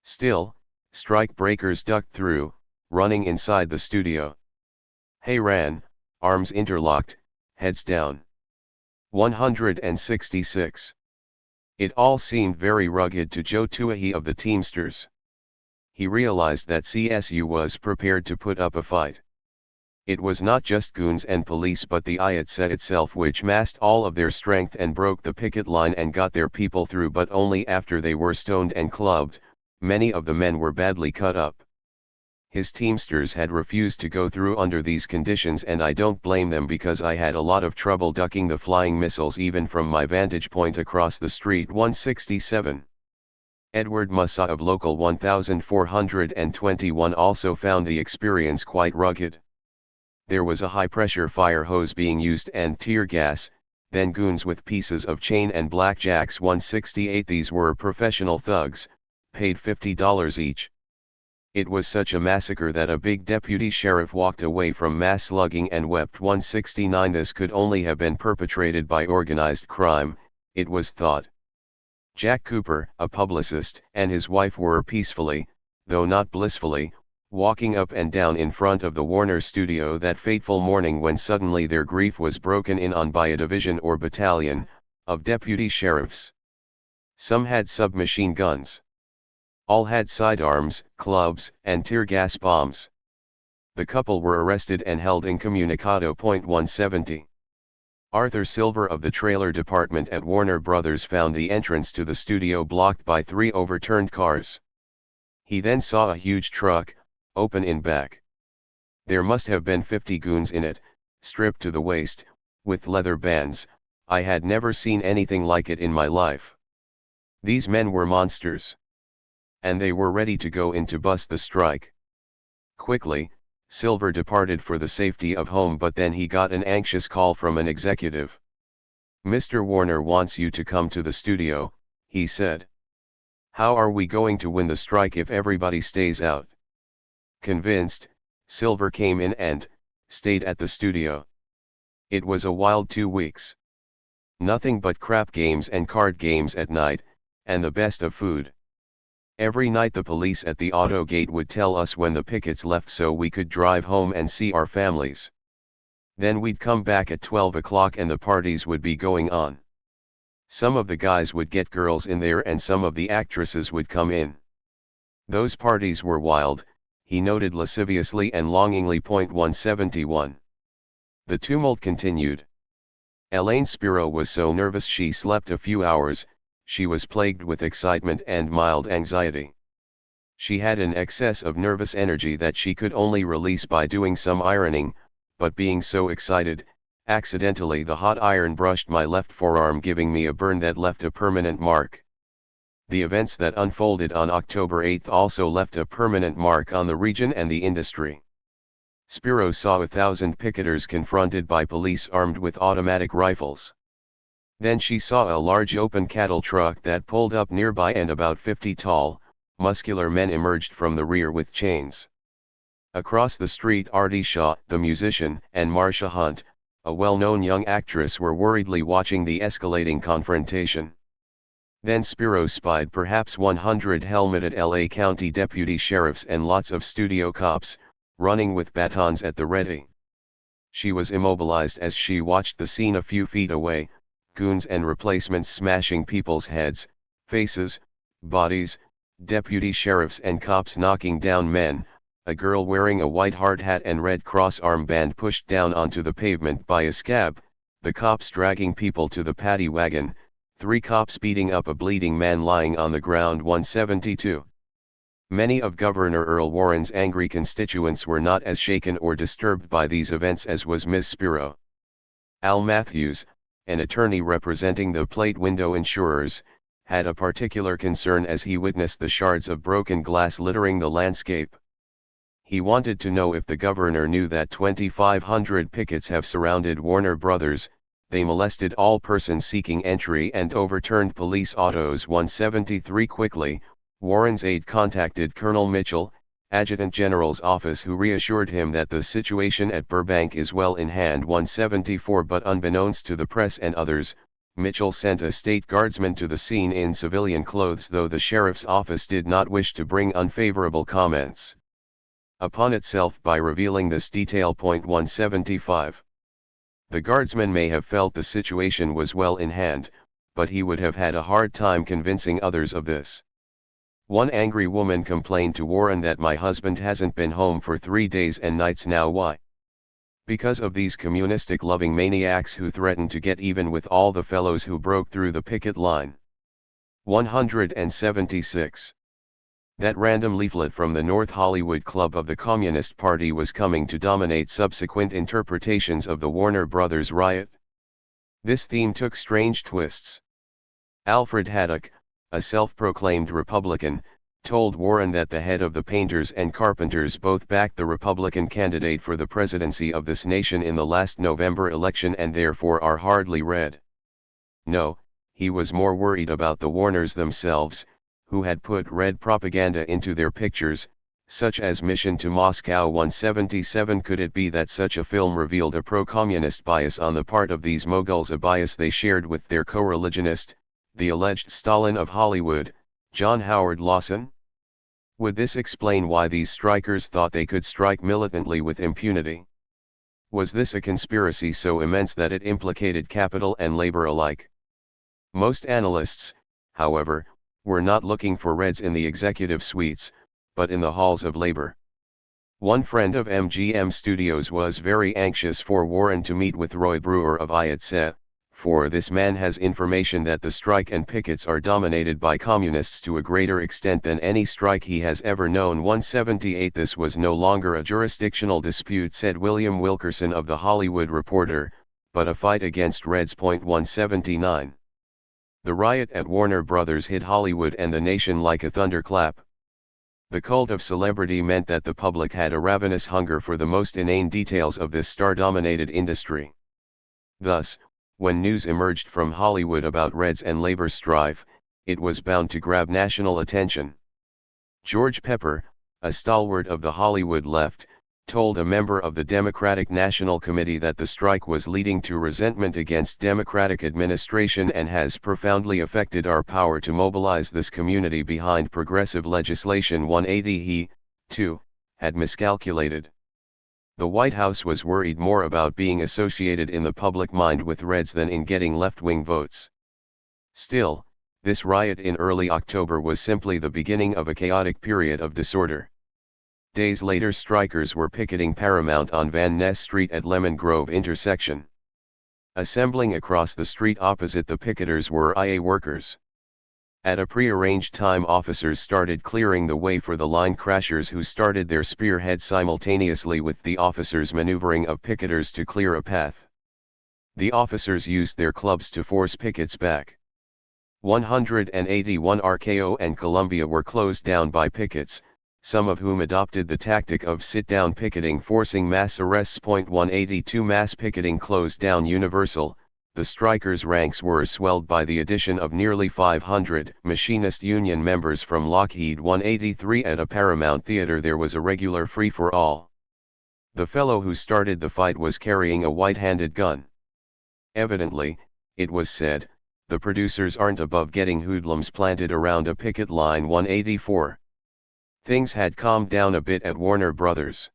Still, strike breakers ducked through, running inside the studio. Hay ran, arms interlocked, heads down. 166. It all seemed very rugged to Joe Tuahy of the Teamsters. He realized that CSU was prepared to put up a fight. It was not just goons and police but the IATSE itself which massed all of their strength and broke the picket line and got their people through, but only after they were stoned and clubbed. Many of the men were badly cut up. His Teamsters had refused to go through under these conditions, and I don't blame them because I had a lot of trouble ducking the flying missiles even from my vantage point across the street. 167. Edward Mussa of Local 1421 also found the experience quite rugged. There was a high-pressure fire hose being used and tear gas, then goons with pieces of chain and blackjacks. 168. These were professional thugs, paid $50 each. It was such a massacre that a big deputy sheriff walked away from mass slugging and wept. 169. This could only have been perpetrated by organized crime, it was thought. Jack Cooper, a publicist, and his wife were peacefully, though not blissfully, walking up and down in front of the Warner studio that fateful morning when suddenly their grief was broken in on by a division or battalion of deputy sheriffs. Some had submachine guns. All had sidearms, clubs, and tear gas bombs. The couple were arrested and held incommunicado. 170. Arthur Silver of the trailer department at Warner Brothers found the entrance to the studio blocked by 3 overturned cars. He then saw a huge truck, open in back. There must have been 50 goons in it, stripped to the waist, with leather bands. I had never seen anything like it in my life. These men were monsters. And they were ready to go in to bust the strike. Quickly, Silver departed for the safety of home, but then he got an anxious call from an executive. "Mr. Warner wants you to come to the studio," he said. "How are we going to win the strike if everybody stays out?" Convinced, Silver came in and stayed at the studio. It was a wild 2 weeks. Nothing but crap games and card games at night, and the best of food. Every night the police at the auto gate would tell us when the pickets left so we could drive home and see our families. Then we'd come back at 12 o'clock and the parties would be going on. Some of the guys would get girls in there and some of the actresses would come in. Those parties were wild, he noted lasciviously and longingly. 171. The tumult continued. Elaine Spiro was so nervous she slept a few hours. She was plagued with excitement and mild anxiety. She had an excess of nervous energy that she could only release by doing some ironing, but being so excited, accidentally the hot iron brushed my left forearm, giving me a burn that left a permanent mark. The events that unfolded on October 8 also left a permanent mark on the region and the industry. Spiro saw 1,000 picketers confronted by police armed with automatic rifles. Then she saw a large open cattle truck that pulled up nearby, and about 50 tall, muscular men emerged from the rear with chains. Across the street, Artie Shaw, the musician, and Marcia Hunt, a well-known young actress, were worriedly watching the escalating confrontation. Then Spiro spied perhaps 100 helmeted LA County deputy sheriffs and lots of studio cops, running with batons at the ready. She was immobilized as she watched the scene a few feet away, goons and replacements smashing people's heads, faces, bodies, deputy sheriffs and cops knocking down men, a girl wearing a white hard hat and red cross armband pushed down onto the pavement by a scab, the cops dragging people to the paddy wagon, 3 cops beating up a bleeding man lying on the ground. 172. Many of Governor Earl Warren's angry constituents were not as shaken or disturbed by these events as was Ms. Spiro. Al Matthews, an attorney representing the plate window insurers, had a particular concern as he witnessed the shards of broken glass littering the landscape. He wanted to know if the governor knew that 2,500 pickets have surrounded Warner Brothers, they molested all persons seeking entry and overturned police autos. 173. Quickly, Warren's aide contacted Colonel Mitchell, Adjutant General's office, who reassured him that the situation at Burbank is well in hand. 174. But unbeknownst to the press and others, Mitchell sent a state guardsman to the scene in civilian clothes, though the sheriff's office did not wish to bring unfavorable comments upon itself by revealing this detail. 175. The guardsman may have felt the situation was well in hand, but he would have had a hard time convincing others of this. One angry woman complained to Warren that my husband hasn't been home for 3 days and nights now. Why? Because of these communistic-loving maniacs who threaten to get even with all the fellows who broke through the picket line. 176. That random leaflet from the North Hollywood Club of the Communist Party was coming to dominate subsequent interpretations of the Warner Brothers riot. This theme took strange twists. Alfred Haddock, a self-proclaimed Republican, told Warren that the head of the painters and carpenters both backed the Republican candidate for the presidency of this nation in the last November election and therefore are hardly red. No, he was more worried about the Warners themselves, who had put red propaganda into their pictures, such as Mission to Moscow. 177. Could it be that such a film revealed a pro-communist bias on the part of these moguls, a bias they shared with their co-religionist, the alleged Stalin of Hollywood, John Howard Lawson? Would this explain why these strikers thought they could strike militantly with impunity? Was this a conspiracy so immense that it implicated capital and labor alike? Most analysts, however, were not looking for Reds in the executive suites, but in the halls of labor. One friend of MGM Studios was very anxious for Warren to meet with Roy Brewer of IATSE, for this man has information that the strike and pickets are dominated by communists to a greater extent than any strike he has ever known. 178. This was no longer a jurisdictional dispute, said William Wilkerson of The Hollywood Reporter, but a fight against Reds. 179. The riot at Warner Brothers hit Hollywood and the nation like a thunderclap. The cult of celebrity meant that the public had a ravenous hunger for the most inane details of this star-dominated industry. Thus, when news emerged from Hollywood about Reds and labor strife, it was bound to grab national attention. George Pepper, a stalwart of the Hollywood left, told a member of the Democratic National Committee that the strike was leading to resentment against Democratic administration and has profoundly affected our power to mobilize this community behind progressive legislation. 180. He, too, had miscalculated. The White House was worried more about being associated in the public mind with Reds than in getting left-wing votes. Still, this riot in early October was simply the beginning of a chaotic period of disorder. Days later, strikers were picketing Paramount on Van Ness Street at Lemon Grove intersection. Assembling across the street opposite the picketers were IA workers. At a prearranged time, officers started clearing the way for the line crashers, who started their spearhead simultaneously with the officers' maneuvering of picketers to clear a path. The officers used their clubs to force pickets back. 181 RKO and Columbia were closed down by pickets, some of whom adopted the tactic of sit-down picketing, forcing mass arrests. 182 Mass picketing closed down Universal. The strikers' ranks were swelled by the addition of nearly 500 machinist union members from Lockheed. 183 At a Paramount theater there was a regular free-for-all. The fellow who started the fight was carrying a white-handed gun. Evidently, it was said, the producers aren't above getting hoodlums planted around a picket line. 184. Things had calmed down a bit at Warner Brothers.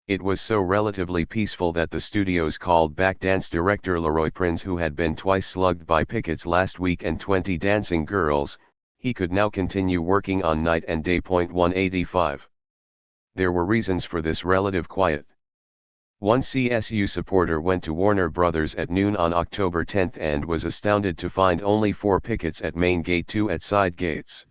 It was so relatively peaceful that the studios called back dance director Leroy Prinz, who had been twice slugged by pickets last week, and 20 dancing girls. He could now continue working on night and day. 185. There were reasons for this relative quiet. One CSU supporter went to Warner Brothers at noon on October 10 and was astounded to find only 4 pickets at main gate, 2 at side gates.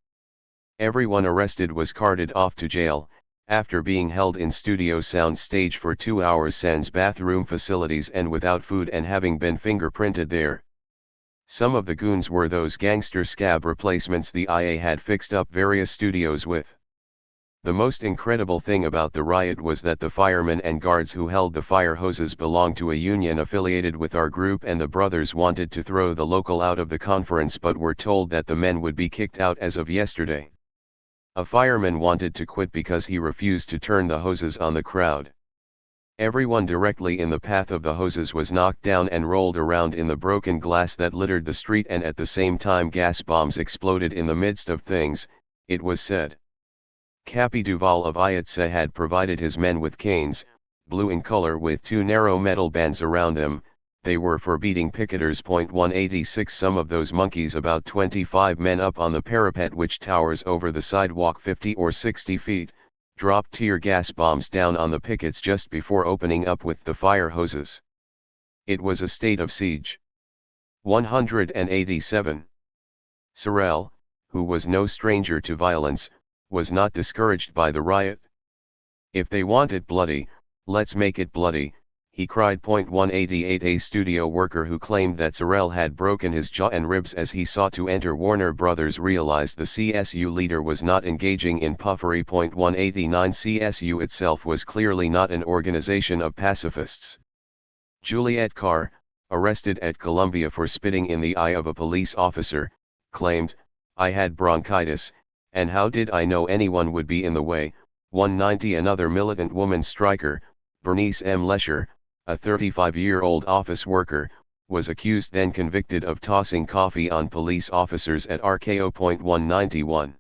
Everyone arrested was carted off to jail, after being held in studio sound stage for 2 hours, sans bathroom facilities and without food, and having been fingerprinted there. Some of the goons were those gangster scab replacements the IA had fixed up various studios with. The most incredible thing about the riot was that the firemen and guards who held the fire hoses belonged to a union affiliated with our group, and the brothers wanted to throw the local out of the conference but were told that the men would be kicked out as of yesterday. A fireman wanted to quit because he refused to turn the hoses on the crowd. Everyone directly in the path of the hoses was knocked down and rolled around in the broken glass that littered the street, and at the same time gas bombs exploded in the midst of things, it was said. Cappy Duval of IATSE had provided his men with canes, blue in color with 2 narrow metal bands around them. They were for beating picketers. 186 Some of those monkeys, about 25 men up on the parapet which towers over the sidewalk 50 or 60 feet, dropped tear gas bombs down on the pickets just before opening up with the fire hoses. It was a state of siege. 187. Sorrell, who was no stranger to violence, was not discouraged by the riot. "If they want it bloody, let's make it bloody," he cried. 188 A studio worker who claimed that Sorrell had broken his jaw and ribs as he sought to enter Warner Brothers realized the CSU leader was not engaging in puffery. 189 CSU itself was clearly not an organization of pacifists. Juliet Carr, arrested at Columbia for spitting in the eye of a police officer, claimed, "I had bronchitis, and how did I know anyone would be in the way?" 190 Another militant woman striker, Bernice M. Lesher, a 35-year-old office worker, was accused then convicted of tossing coffee on police officers at RKO. 191.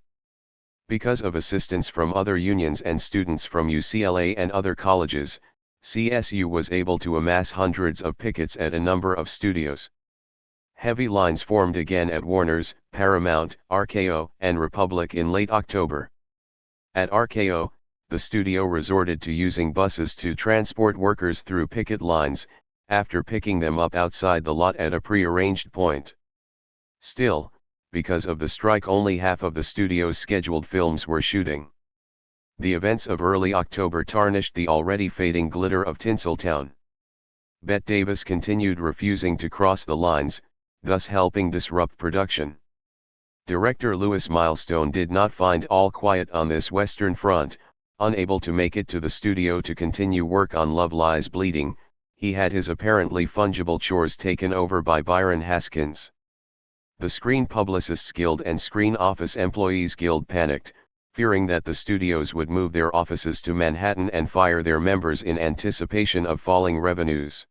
Because of assistance from other unions and students from UCLA and other colleges, CSU was able to amass hundreds of pickets at a number of studios. Heavy lines formed again at Warner's, Paramount, RKO, and Republic in late October. At RKO, the studio resorted to using buses to transport workers through picket lines, after picking them up outside the lot at a pre-arranged point. Still, because of the strike, only half of the studio's scheduled films were shooting. The events of early October tarnished the already fading glitter of Tinseltown. Bette Davis continued refusing to cross the lines, thus helping disrupt production. Director Louis Milestone did not find all quiet on this Western Front. Unable to make it to the studio to continue work on Love Lies Bleeding, he had his apparently fungible chores taken over by Byron Haskins. The Screen Publicists Guild and Screen Office Employees Guild panicked, fearing that the studios would move their offices to Manhattan and fire their members in anticipation of falling revenues.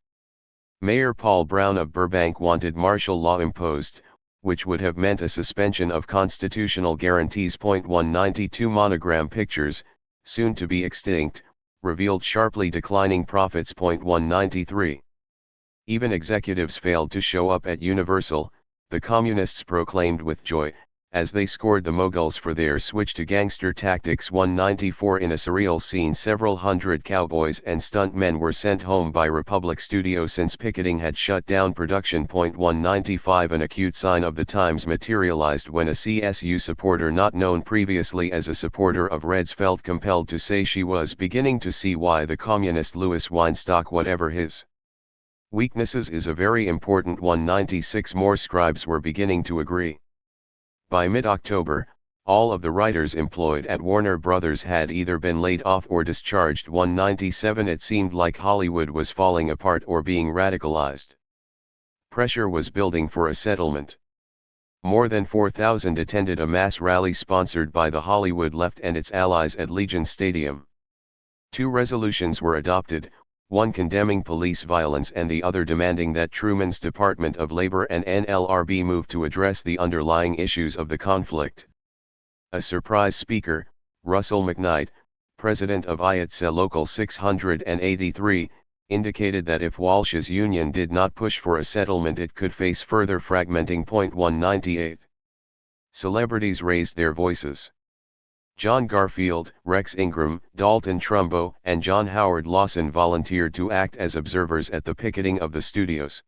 Mayor Paul Brown of Burbank wanted martial law imposed, which would have meant a suspension of constitutional guarantees. 192 Monogram Pictures, soon to be extinct, revealed sharply declining profits. 193. Even executives failed to show up at Universal, the communists proclaimed with joy, as they scored the Moguls for their switch to gangster tactics. 194 In a surreal scene, several hundred cowboys and stuntmen were sent home by Republic Studio since picketing had shut down production. 195 An acute sign of the times materialized when a CSU supporter not known previously as a supporter of Reds felt compelled to say she was beginning to see why the communist Louis Weinstock, whatever his weaknesses, is a very important 196 More scribes were beginning to agree. By mid-October, all of the writers employed at Warner Brothers had either been laid off or discharged. 197 It seemed like Hollywood was falling apart or being radicalized. Pressure was building for a settlement. More than 4,000 attended a mass rally sponsored by the Hollywood left and its allies at Legion Stadium. 2 resolutions were adopted, one condemning police violence and the other demanding that Truman's Department of Labor and NLRB move to address the underlying issues of the conflict. A surprise speaker, Russell McKnight, president of IATSE Local 683, indicated that if Walsh's union did not push for a settlement it could face further fragmenting. 198 Celebrities raised their voices. John Garfield, Rex Ingram, Dalton Trumbo, and John Howard Lawson volunteered to act as observers at the picketing of the studios.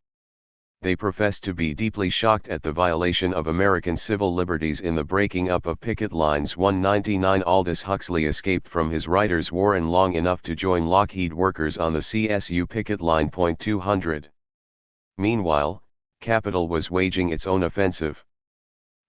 They professed to be deeply shocked at the violation of American civil liberties in the breaking up of picket lines. 199 Aldous Huxley escaped from his writers' warren long enough to join Lockheed workers on the CSU picket line. 200 Meanwhile, Capitol was waging its own offensive.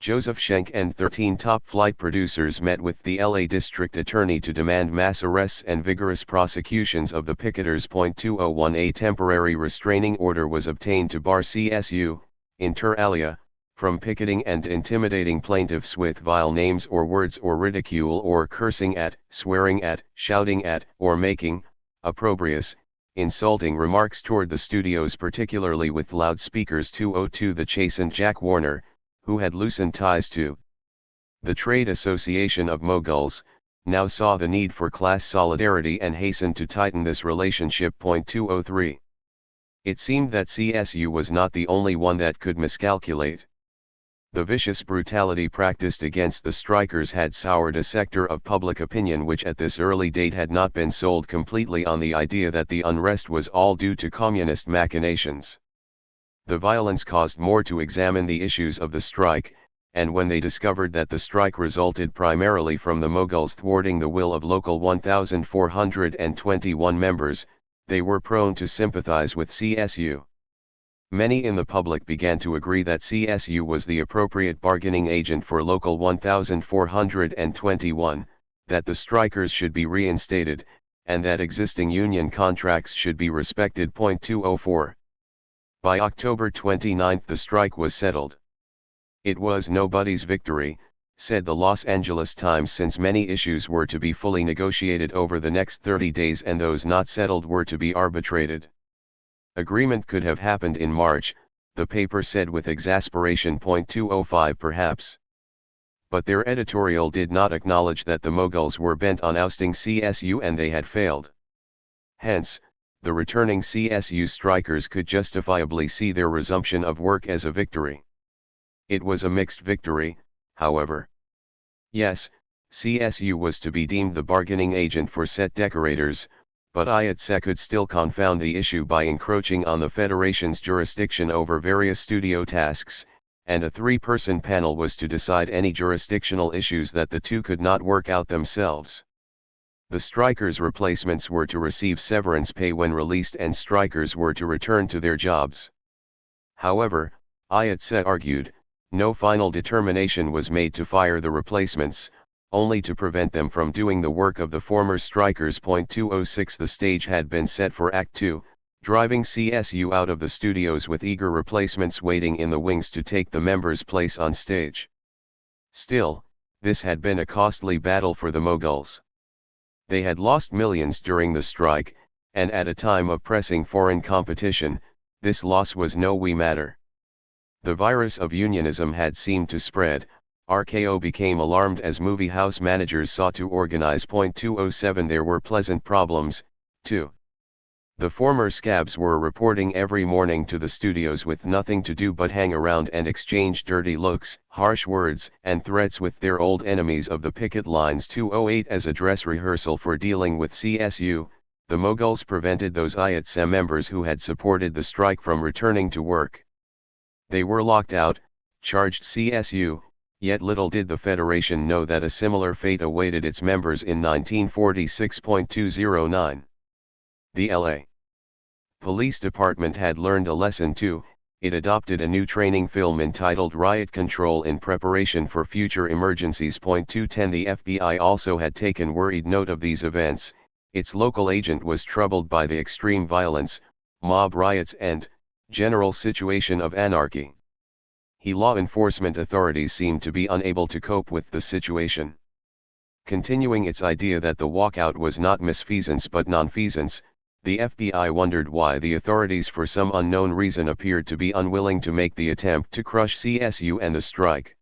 Joseph Schenck and 13 top flight producers met with the LA District Attorney to demand mass arrests and vigorous prosecutions of the picketers. 201 A temporary restraining order was obtained to bar CSU, inter alia, from picketing and intimidating plaintiffs with vile names or words or ridicule or cursing at, swearing at, shouting at, or making opprobrious, insulting remarks toward the studios, particularly with loudspeakers. 202 The chastened Jack Warner, who had loosened ties to the Trade Association of Moguls, now saw the need for class solidarity and hastened to tighten this relationship. 203 It seemed that CSU was not the only one that could miscalculate. The vicious brutality practiced against the strikers had soured a sector of public opinion which at this early date had not been sold completely on the idea that the unrest was all due to communist machinations. The violence caused more to examine the issues of the strike, and when they discovered that the strike resulted primarily from the Moguls thwarting the will of local 1,421 members, they were prone to sympathize with CSU. Many in the public began to agree that CSU was the appropriate bargaining agent for local 1,421, that the strikers should be reinstated, and that existing union contracts should be respected. 204 By October 29 the strike was settled. It was nobody's victory, said the Los Angeles Times, since many issues were to be fully negotiated over the next 30 days and those not settled were to be arbitrated. Agreement could have happened in March, the paper said with exasperation. 205 Perhaps. But their editorial did not acknowledge that the Moguls were bent on ousting CSU and they had failed. Hence, the returning CSU strikers could justifiably see their resumption of work as a victory. It was a mixed victory, however. Yes, CSU was to be deemed the bargaining agent for set decorators, but IATSE could still confound the issue by encroaching on the Federation's jurisdiction over various studio tasks, and a 3-person panel was to decide any jurisdictional issues that the two could not work out themselves. The strikers' replacements were to receive severance pay when released and strikers were to return to their jobs. However, IATSE argued, no final determination was made to fire the replacements, only to prevent them from doing the work of the former strikers. 206 The stage had been set for Act 2, driving CSU out of the studios with eager replacements waiting in the wings to take the members' place on stage. Still, this had been a costly battle for the Moguls. They had lost millions during the strike, and at a time of pressing foreign competition, this loss was no wee matter. The virus of unionism had seemed to spread. RKO became alarmed as movie house managers sought to organize. 207 There were pleasant problems, too. The former scabs were reporting every morning to the studios with nothing to do but hang around and exchange dirty looks, harsh words, and threats with their old enemies of the picket lines. 208 As a dress rehearsal for dealing with CSU, the Moguls prevented those IATSE members who had supported the strike from returning to work. They were locked out, charged CSU, yet little did the Federation know that a similar fate awaited its members in 1946.209. The L.A. Police Department had learned a lesson too. It adopted a new training film entitled Riot Control in preparation for future emergencies. 210 The FBI also had taken worried note of these events. Its local agent was troubled by the extreme violence, mob riots and general situation of anarchy. Law enforcement authorities seemed to be unable to cope with the situation. Continuing its idea that the walkout was not misfeasance but nonfeasance, the FBI wondered why the authorities for some unknown reason appeared to be unwilling to make the attempt to crush CSU and the strike.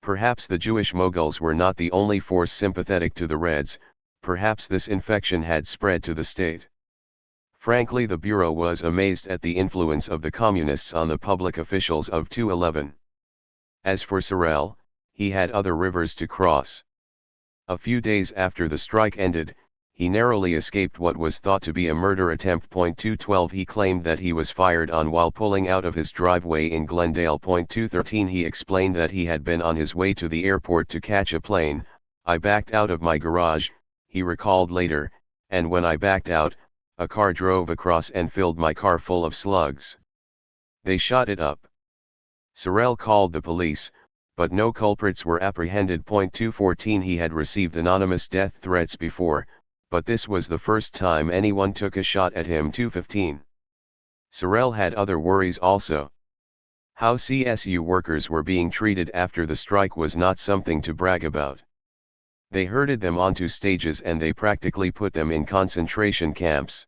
Perhaps the Jewish Moguls were not the only force sympathetic to the Reds, perhaps this infection had spread to the state. Frankly, the Bureau was amazed at the influence of the Communists on the public officials of 211. As for Sorel, he had other rivers to cross. A few days after the strike ended, he narrowly escaped what was thought to be a murder attempt. 212 He claimed that he was fired on while pulling out of his driveway in Glendale. 213 He explained that he had been on his way to the airport to catch a plane. I backed out of my garage, he recalled later, and when I backed out, a car drove across and filled my car full of slugs. They shot it up. Sorel called the police, but no culprits were apprehended. 214 He had received anonymous death threats before, but this was the first time anyone took a shot at him. 215 Sorel had other worries also. How CSU workers were being treated after the strike was not something to brag about. They herded them onto stages and they practically put them in concentration camps.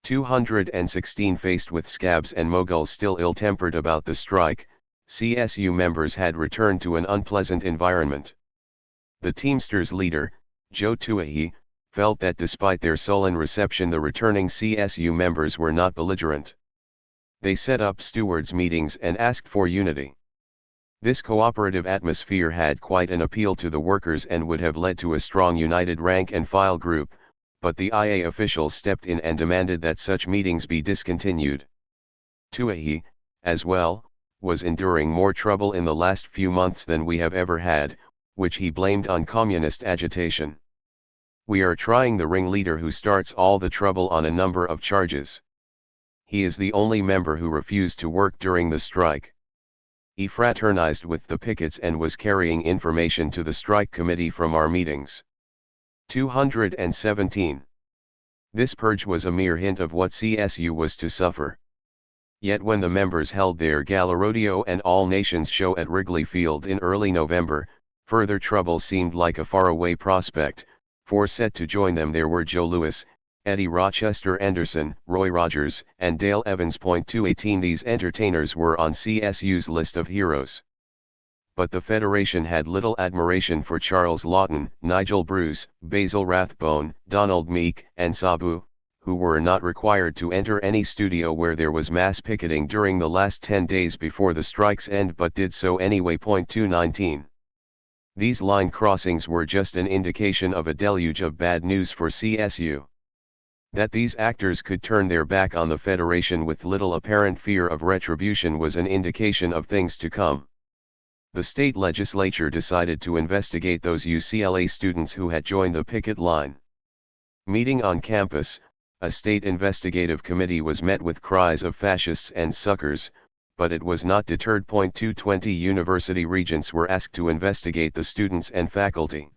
216 Faced with scabs and Moguls still ill-tempered about the strike, CSU members had returned to an unpleasant environment. The Teamsters leader, Joe Tuahi, felt that despite their sullen reception the returning CSU members were not belligerent. They set up stewards' meetings and asked for unity. This cooperative atmosphere had quite an appeal to the workers and would have led to a strong united rank-and-file group, but the IA officials stepped in and demanded that such meetings be discontinued. Tuahi, as well, was enduring more trouble in the last few months than we have ever had, which he blamed on communist agitation. We are trying the ringleader who starts all the trouble on a number of charges. He is the only member who refused to work during the strike. He fraternized with the pickets and was carrying information to the strike committee from our meetings. 217. This purge was a mere hint of what CSU was to suffer. Yet when the members held their gala rodeo and all nations show at Wrigley Field in early November, further trouble seemed like a faraway prospect. For set to join them there were Joe Louis, Eddie Rochester Anderson, Roy Rogers, and Dale Evans. 218 These entertainers were on CSU's list of heroes. But the Federation had little admiration for Charles Lawton, Nigel Bruce, Basil Rathbone, Donald Meek, and Sabu, who were not required to enter any studio where there was mass picketing during the last 10 days before the strike's end but did so anyway. 219 These line crossings were just an indication of a deluge of bad news for CSU. That these actors could turn their back on the Federation with little apparent fear of retribution was an indication of things to come. The state legislature decided to investigate those UCLA students who had joined the picket line. Meeting on campus, a state investigative committee was met with cries of fascists and suckers, but it was not deterred. 220 University regents were asked to investigate the students and faculty.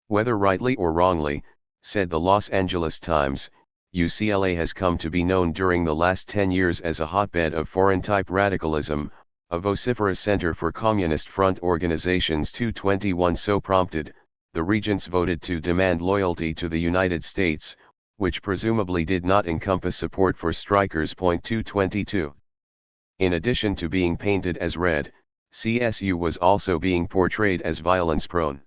Whether rightly or wrongly, said the Los Angeles Times, UCLA has come to be known during the last 10 years as a hotbed of foreign-type radicalism, a vociferous center for communist front organizations. 221 So prompted, the regents voted to demand loyalty to the United States, which presumably did not encompass support for strikers. 222 In addition to being painted as red, CSU was also being portrayed as violence-prone.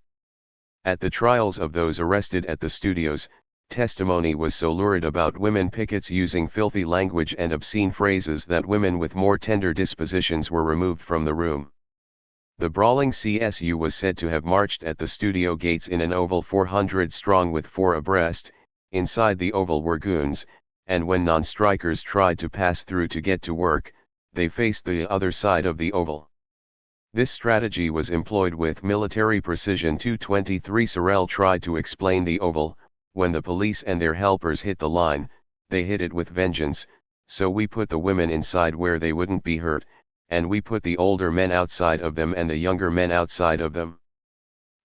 At the trials of those arrested at the studios, Testimony was so lurid about women pickets using filthy language and obscene phrases that women with more tender dispositions were removed from the room. The brawling CSU was said to have marched at the studio gates in an oval 400 strong with 4 abreast. Inside the oval were goons, and when non-strikers tried to pass through to get to work, they faced the other side of the oval. This strategy was employed with military precision. 223 Sorel tried to explain the oval. When the police and their helpers hit the line, they hit it with vengeance, so we put the women inside where they wouldn't be hurt, and we put the older men outside of them and the younger men outside of them.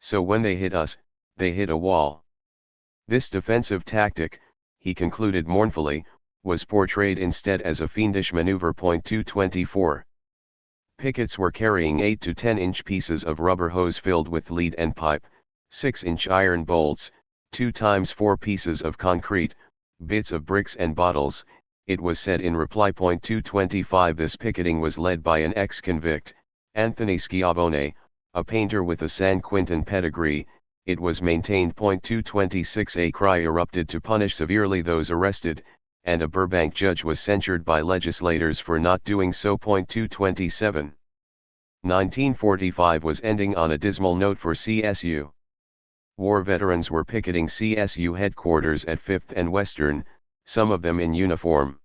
So when they hit us, they hit a wall. This defensive tactic, he concluded mournfully, was portrayed instead as a fiendish maneuver. 224. Pickets were carrying 8 to 10-inch pieces of rubber hose filled with lead and pipe, 6-inch iron bolts, 2 times 4 pieces of concrete, bits of bricks and bottles. It was said in reply. 225 This picketing was led by an ex-convict, Anthony Schiavone, a painter with a San Quentin pedigree. It was maintained. 226 A cry erupted to punish severely those arrested, and a Burbank judge was censured by legislators for not doing so. 227 1945 was ending on a dismal note for CSU. War veterans were picketing CSU headquarters at 5th and Western, some of them in uniform.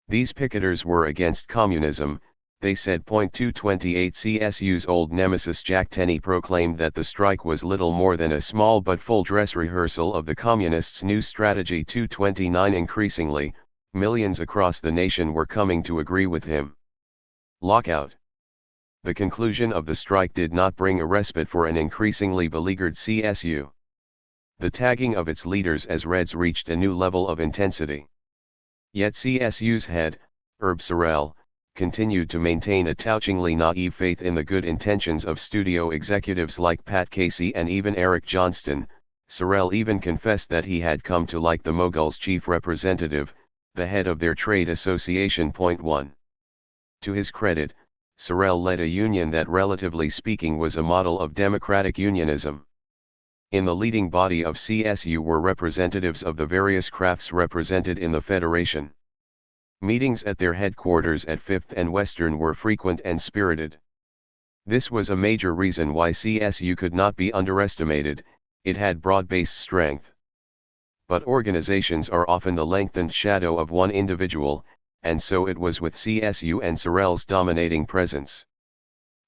These picketers were against communism, they said. 228 CSU's old nemesis Jack Tenney proclaimed that the strike was little more than a small but full dress rehearsal of the communists' new strategy. 229 Increasingly, millions across the nation were coming to agree with him. Lockout. The conclusion of the strike did not bring a respite for an increasingly beleaguered CSU. The tagging of its leaders as Reds reached a new level of intensity. Yet CSU's head, Herb Sorel, continued to maintain a touchingly naive faith in the good intentions of studio executives like Pat Casey and even Eric Johnston. Sorel even confessed that he had come to like the Moguls' chief representative, the head of their trade association. 1. To his credit, Sorel led a union that relatively speaking was a model of democratic unionism. In the leading body of CSU were representatives of the various crafts represented in the Federation. Meetings at their headquarters at 5th and Western were frequent and spirited. This was a major reason why CSU could not be underestimated. It had broad-based strength. But organizations are often the lengthened shadow of one individual, and so it was with CSU and Sorel's dominating presence.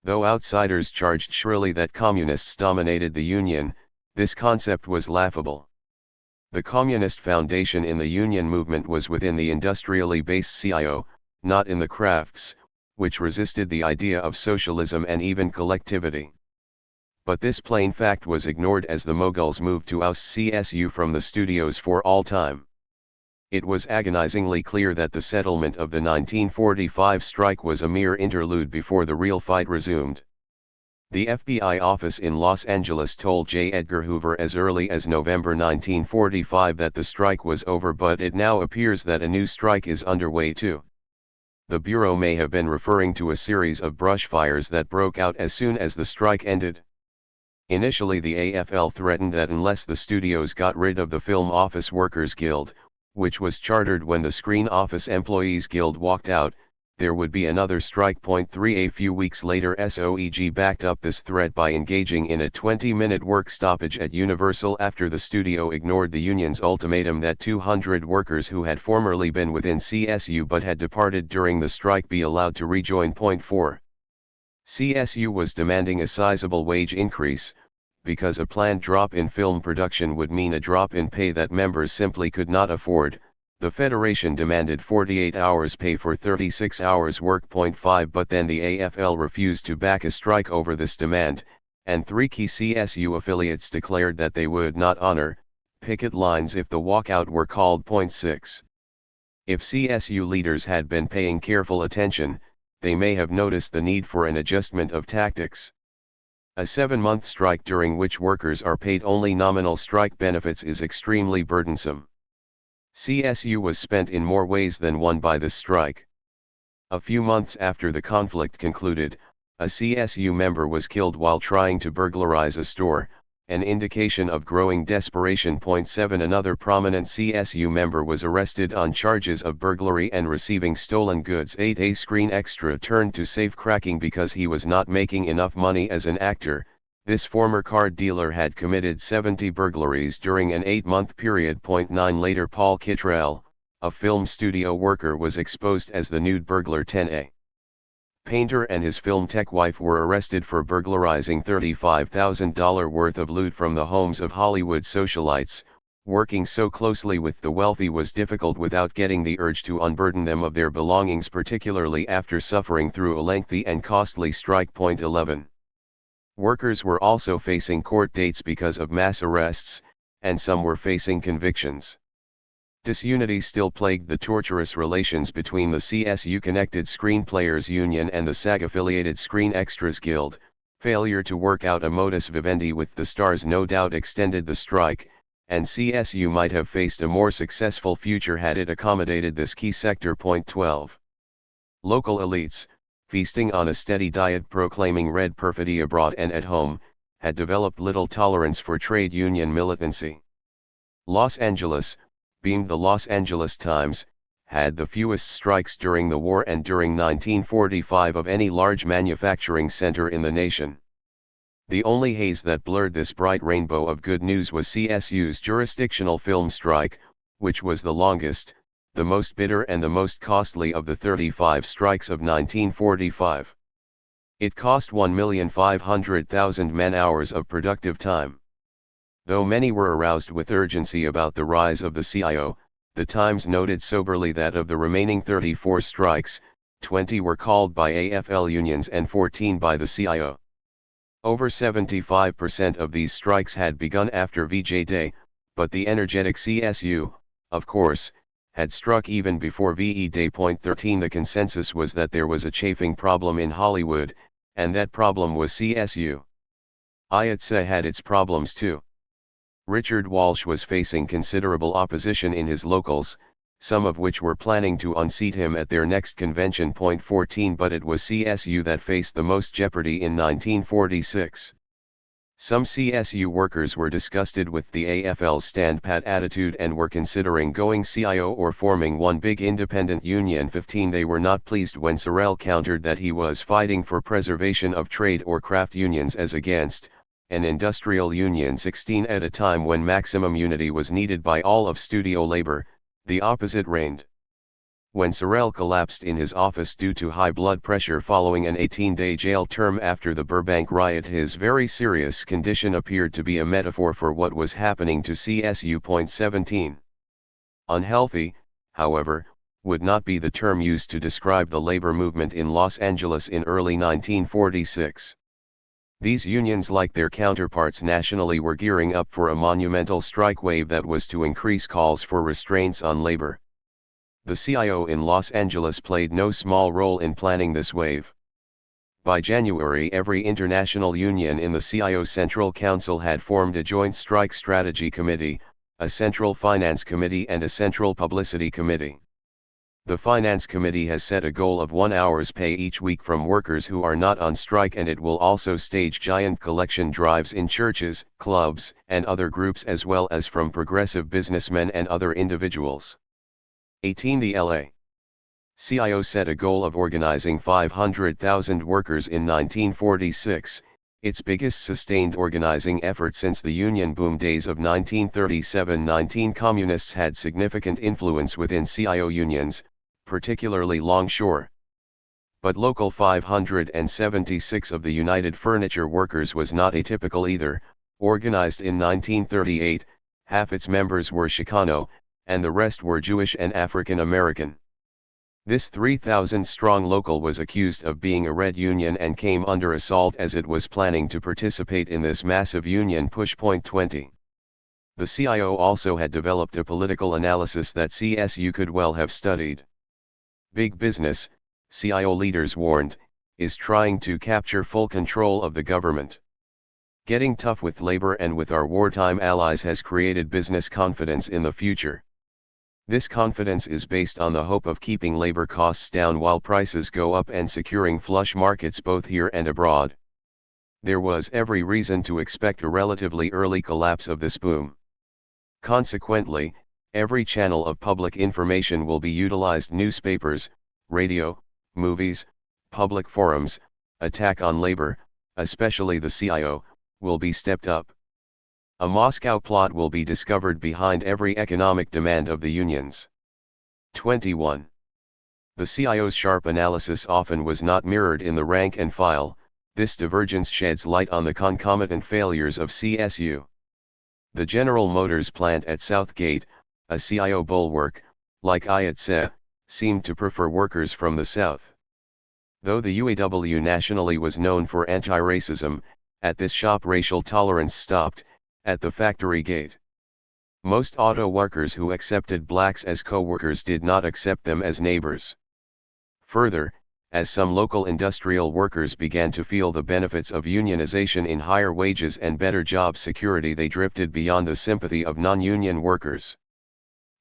Though outsiders charged shrilly that communists dominated the Union, this concept was laughable. The Communist foundation in the Union movement was within the industrially based CIO, not in the crafts, which resisted the idea of socialism and even collectivity. But this plain fact was ignored as the Moguls moved to oust CSU from the studios for all time. It was agonizingly clear that the settlement of the 1945 strike was a mere interlude before the real fight resumed. The FBI office in Los Angeles told J. Edgar Hoover as early as November 1945 that the strike was over, but it now appears that a new strike is underway too. The Bureau may have been referring to a series of brush fires that broke out as soon as the strike ended. Initially, the AFL threatened that unless the studios got rid of the Film Office Workers Guild, which was chartered when the Screen Office Employees Guild walked out, there would be another strike. 3 A few weeks later, SOEG backed up this threat by engaging in a 20-minute work stoppage at Universal after the studio ignored the union's ultimatum that 200 workers who had formerly been within CSU but had departed during the strike be allowed to rejoin. 4. CSU was demanding a sizable wage increase, because a planned drop in film production would mean a drop in pay that members simply could not afford. The Federation demanded 48 hours pay for 36 hours work. 5 But then the AFL refused to back a strike over this demand, and 3 key CSU affiliates declared that they would not honor picket lines if the walkout were called. 6. If CSU leaders had been paying careful attention, they may have noticed the need for an adjustment of tactics. A 7-month strike during which workers are paid only nominal strike benefits is extremely burdensome. CSU was spent in more ways than one by this strike. A few months after the conflict concluded, a CSU member was killed while trying to burglarize a store, an indication of growing desperation. 7 Another prominent CSU member was arrested on charges of burglary and receiving stolen goods. 8 A Screen Extra turned to safe-cracking because he was not making enough money as an actor. This former card dealer had committed 70 burglaries during an 8-month period. 9 Later Paul Kittrell, a film studio worker, was exposed as the nude burglar. 10 A Painter and his film tech wife were arrested for burglarizing $35,000 worth of loot from the homes of Hollywood socialites. Working so closely with the wealthy was difficult without getting the urge to unburden them of their belongings, particularly after suffering through a lengthy and costly strike. 11 Workers were also facing court dates because of mass arrests, and some were facing convictions. Disunity still plagued the tortuous relations between the CSU-connected Screenplayers Union and the SAG-affiliated Screen Extras Guild. Failure to work out a modus vivendi with the stars no doubt extended the strike, and CSU might have faced a more successful future had it accommodated this key sector. 12 Local elites, feasting on a steady diet proclaiming red perfidy abroad and at home, had developed little tolerance for trade union militancy. Los Angeles, beamed the Los Angeles Times, had the fewest strikes during the war and during 1945 of any large manufacturing center in the nation. The only haze that blurred this bright rainbow of good news was CSU's jurisdictional film strike, which was the longest, the most bitter and the most costly of the 35 strikes of 1945. It cost 1,500,000 man-hours of productive time. Though many were aroused with urgency about the rise of the CIO, the Times noted soberly that of the remaining 34 strikes, 20 were called by AFL unions and 14 by the CIO. Over 75% of these strikes had begun after VJ Day, but the energetic CSU, of course, had struck even before VE Day. 13 The consensus was that there was a chafing problem in Hollywood, and that problem was CSU. IATSE had its problems too. Richard Walsh was facing considerable opposition in his locals, some of which were planning to unseat him at their next convention. 14 But it was CSU that faced the most jeopardy in 1946. Some CSU workers were disgusted with the AFL's stand-pat attitude and were considering going CIO or forming one big independent union. 15 They were not pleased when Sorrell countered that he was fighting for preservation of trade or craft unions as against an industrial union. 16 At a time when maximum unity was needed by all of studio labor, the opposite reigned. When Sorrell collapsed in his office due to high blood pressure following an 18-day jail term after the Burbank riot, his very serious condition appeared to be a metaphor for what was happening to CSU. 17 Unhealthy, however, would not be the term used to describe the labor movement in Los Angeles in early 1946. These unions, like their counterparts nationally, were gearing up for a monumental strike wave that was to increase calls for restraints on labor. The CIO in Los Angeles played no small role in planning this wave. By January, every international union in the CIO Central Council had formed a joint strike strategy committee, a central finance committee and a central publicity committee. The Finance Committee has set a goal of 1 hour's pay each week from workers who are not on strike, and it will also stage giant collection drives in churches, clubs, and other groups, as well as from progressive businessmen and other individuals. 18 The LA CIO set a goal of organizing 500,000 workers in 1946, its biggest sustained organizing effort since the union boom days of 1937. 19 Communists had significant influence within CIO unions, particularly Longshore. But Local 576 of the United Furniture Workers was not atypical either. Organized in 1938, half its members were Chicano, and the rest were Jewish and African American. This 3,000-strong local was accused of being a red union and came under assault as it was planning to participate in this massive union push. 20 The CIO also had developed a political analysis that CSU could well have studied. Big business, CIO leaders warned, is trying to capture full control of the government. Getting tough with labor and with our wartime allies has created business confidence in the future. This confidence is based on the hope of keeping labor costs down while prices go up and securing flush markets both here and abroad. There was every reason to expect a relatively early collapse of this boom. Consequently, every channel of public information will be utilized: newspapers, radio, movies, public forums. Attack on labor, especially the CIO, will be stepped up. A Moscow plot will be discovered behind every economic demand of the unions. 21. The CIO's sharp analysis often was not mirrored in the rank and file. This divergence sheds light on the concomitant failures of CSU. The General Motors plant at Southgate, a CIO bulwark, like IATSE, seemed to prefer workers from the South. Though the UAW nationally was known for anti-racism, at this shop racial tolerance stopped, at the factory gate. Most auto workers who accepted blacks as co-workers did not accept them as neighbors. Further, as some local industrial workers began to feel the benefits of unionization in higher wages and better job security, they drifted beyond the sympathy of non-union workers.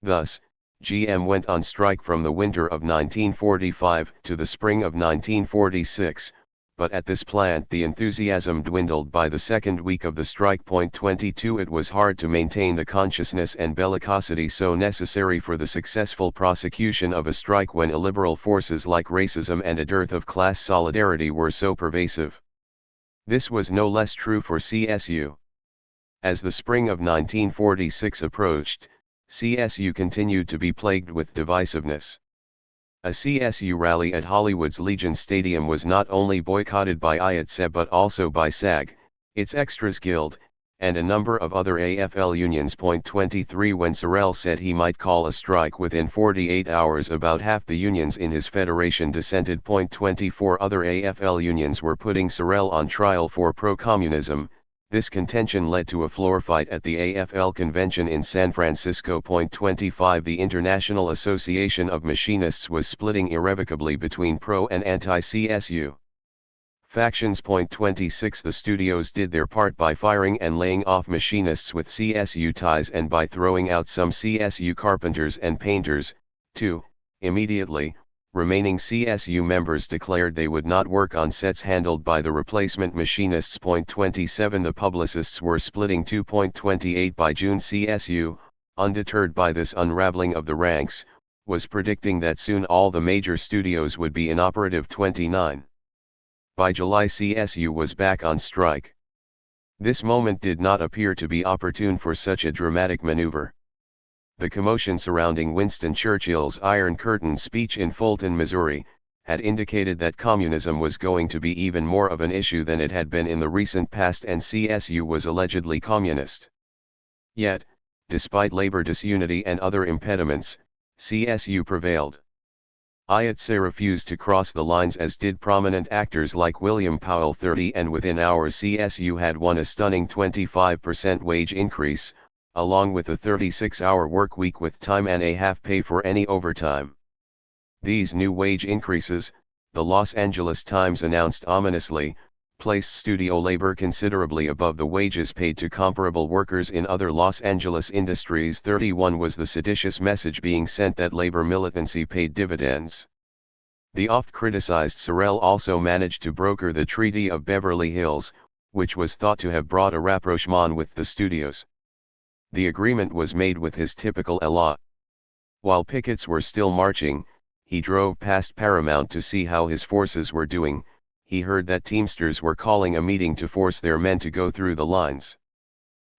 Thus, GM went on strike from the winter of 1945 to the spring of 1946, but at this plant the enthusiasm dwindled by the second week of the strike. 22 It was hard to maintain the consciousness and bellicosity so necessary for the successful prosecution of a strike when illiberal forces like racism and a dearth of class solidarity were so pervasive. This was no less true for CSU. As the spring of 1946 approached, CSU continued to be plagued with divisiveness. A CSU rally at Hollywood's Legion Stadium was not only boycotted by IATSE but also by SAG, its Extras Guild, and a number of other AFL unions. 23 When Sorel said he might call a strike within 48 hours, about half the unions in his federation dissented. 24 Other AFL unions were putting Sorel on trial for pro-communism. This contention led to a floor fight at the AFL convention in San Francisco. 25 The International Association of Machinists was splitting irrevocably between pro and anti-CSU factions. 26 The studios did their part by firing and laying off machinists with CSU ties and by throwing out some CSU carpenters and painters, too, immediately. Remaining CSU members declared they would not work on sets handled by the replacement machinists. 27 The publicists were splitting too. 28 By June CSU, undeterred by this unraveling of the ranks, was predicting that soon all the major studios would be inoperative. 29 By July CSU was back on strike. This moment did not appear to be opportune for such a dramatic maneuver. The commotion surrounding Winston Churchill's Iron Curtain speech in Fulton, Missouri, had indicated that communism was going to be even more of an issue than it had been in the recent past, and CSU was allegedly communist. Yet, despite labor disunity and other impediments, CSU prevailed. IATSE refused to cross the lines, as did prominent actors like William Powell. 30 And within hours CSU had won a stunning 25% wage increase, along with a 36-hour work week with time and a half pay for any overtime. These new wage increases, the Los Angeles Times announced ominously, placed studio labor considerably above the wages paid to comparable workers in other Los Angeles industries. 31 Was the seditious message being sent that labor militancy paid dividends. The oft-criticized Sorel also managed to broker the Treaty of Beverly Hills, which was thought to have brought a rapprochement with the studios. The agreement was made with his typical élan. While pickets were still marching, he drove past Paramount to see how his forces were doing. He heard that Teamsters were calling a meeting to force their men to go through the lines.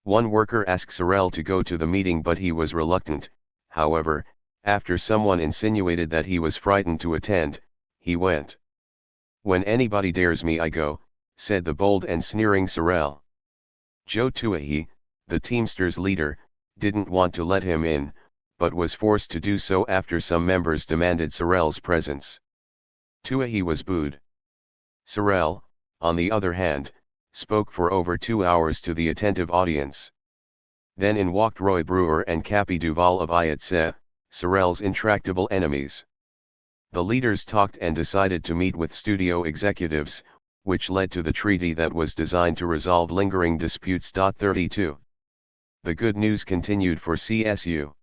One worker asked Sorel to go to the meeting, but he was reluctant. However, after someone insinuated that he was frightened to attend, he went. "When anybody dares me I go," said the bold and sneering Sorel. Joe Tuahi, the Teamsters leader, didn't want to let him in, but was forced to do so after some members demanded Sorel's presence. Tuahi was booed. Sorel, on the other hand, spoke for over 2 hours to the attentive audience. Then in walked Roy Brewer and Cappy Duvall of IATSE, Sorel's intractable enemies. The leaders talked and decided to meet with studio executives, which led to the treaty that was designed to resolve lingering disputes. 32 The good news continued for CSU.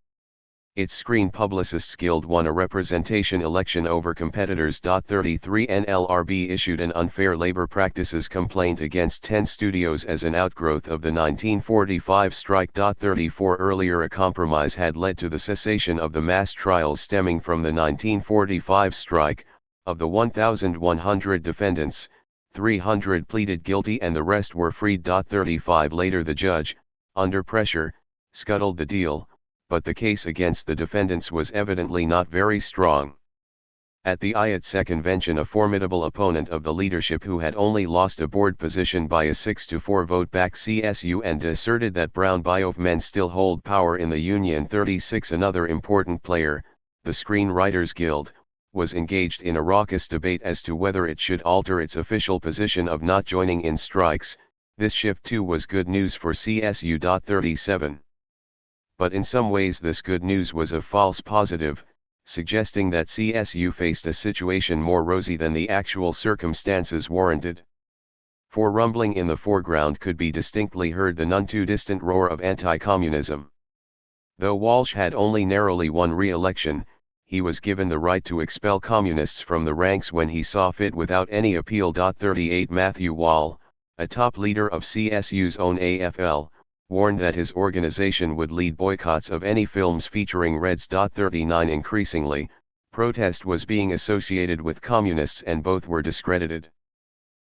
Its Screen Publicists Guild won a representation election over competitors. 33 NLRB issued an unfair labor practices complaint against 10 studios as an outgrowth of the 1945 strike. 34 Earlier a compromise had led to the cessation of the mass trials stemming from the 1945 strike. Of the 1,100 defendants, 300 pleaded guilty and the rest were freed. 35 Later the judge, under pressure, scuttled the deal, but the case against the defendants was evidently not very strong. At the IATSE convention, a formidable opponent of the leadership who had only lost a board position by a 6-4 vote backed CSU and asserted that brown Biov men still hold power in the union. 36 Another important player, the Screenwriters Guild, was engaged in a raucous debate as to whether it should alter its official position of not joining in strikes. This shift too was good news for CSU. 37 But in some ways this good news was a false positive, suggesting that CSU faced a situation more rosy than the actual circumstances warranted. For rumbling in the foreground could be distinctly heard the none too distant roar of anti-communism. Though Walsh had only narrowly won re-election, he was given the right to expel communists from the ranks when he saw fit without any appeal. 38 Matthew Wall, a top leader of CSU's own AFL, warned that his organization would lead boycotts of any films featuring Reds. 39 Increasingly, protest was being associated with communists and both were discredited.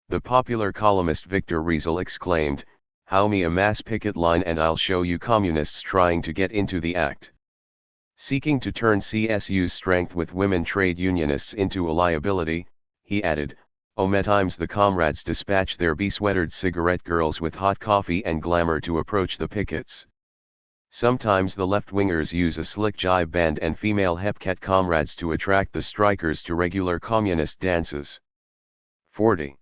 The popular columnist Victor Riesel exclaimed, "How me a mass picket line and I'll show you communists trying to get into the act." Seeking to turn CSU's strength with women trade unionists into a liability, he added, Times the comrades dispatch their besweatered cigarette girls with hot coffee and glamour to approach the pickets. Sometimes the left-wingers use a slick jive band and female hepcat comrades to attract the strikers to regular communist dances. 40.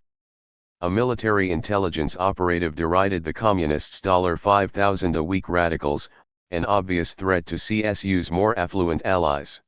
A military intelligence operative derided the communists' $5,000 a week radicals, an obvious threat to CSU's more affluent allies.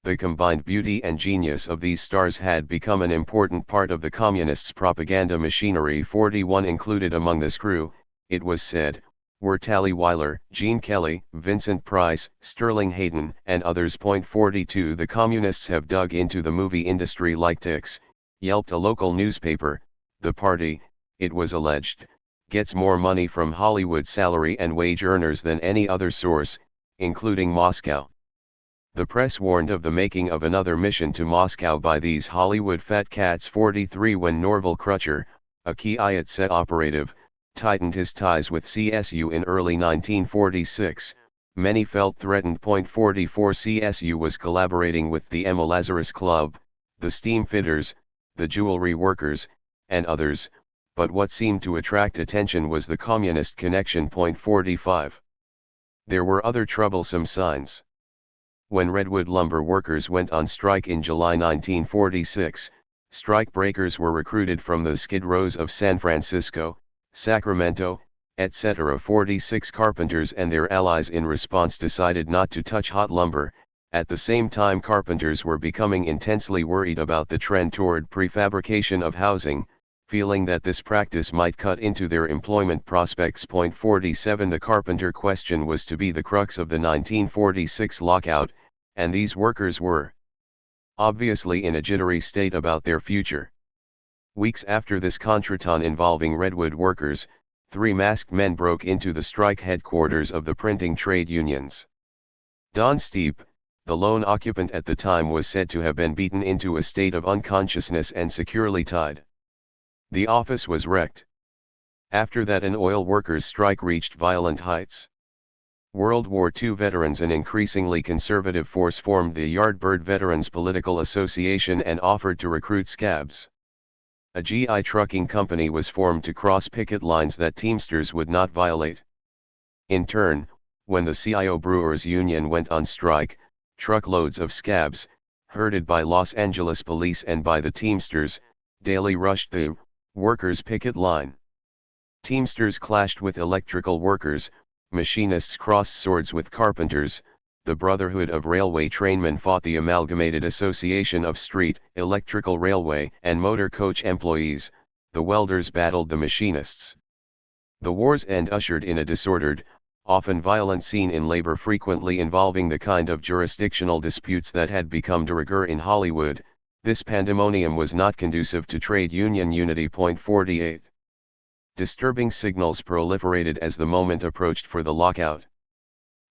The combined beauty and genius of these stars had become an important part of the communists' propaganda machinery. 41 Included among this crew, it was said, were Tally Weiler, Gene Kelly, Vincent Price, Sterling Hayden, and others. 42 The communists have dug into the movie industry like ticks, yelped a local newspaper. The party, it was alleged, gets more money from Hollywood salary and wage earners than any other source, including Moscow. The press warned of the making of another mission to Moscow by these Hollywood fat cats. 43 When Norval Crutcher, a key IATSE operative, tightened his ties with CSU in early 1946, many felt threatened. 44 CSU was collaborating with the Emma Lazarus Club, the steam fitters, the jewelry workers, and others, but what seemed to attract attention was the communist connection. 45 There were other troublesome signs. When redwood lumber workers went on strike in July 1946, strikebreakers were recruited from the skid rows of San Francisco, Sacramento, etc. 46 Carpenters and their allies in response decided not to touch hot lumber. At the same time, carpenters were becoming intensely worried about the trend toward prefabrication of housing, feeling that this practice might cut into their employment prospects. 47 The carpenter question was to be the crux of the 1946 lockout, and these workers were obviously in a jittery state about their future. Weeks after this contretemps involving redwood workers, 3 masked men broke into the strike headquarters of the printing trade unions. Don Steep, the lone occupant at the time, was said to have been beaten into a state of unconsciousness and securely tied. The office was wrecked. After that, an oil workers' strike reached violent heights. World War II veterans, an increasingly conservative force, formed the Yardbird Veterans Political Association and offered to recruit scabs. A GI trucking company was formed to cross picket lines that Teamsters would not violate. In turn, when the CIO Brewers Union went on strike, truckloads of scabs, herded by Los Angeles police and by the Teamsters, daily rushed the workers' picket line. Teamsters clashed with electrical workers, machinists crossed swords with carpenters, the Brotherhood of Railway Trainmen fought the Amalgamated Association of Street, Electrical Railway and Motor Coach Employees, the welders battled the machinists. The war's end ushered in a disordered, often violent scene in labor, frequently involving the kind of jurisdictional disputes that had become de rigueur in Hollywood. This pandemonium was not conducive to trade union unity. 48. Disturbing signals proliferated as the moment approached for the lockout.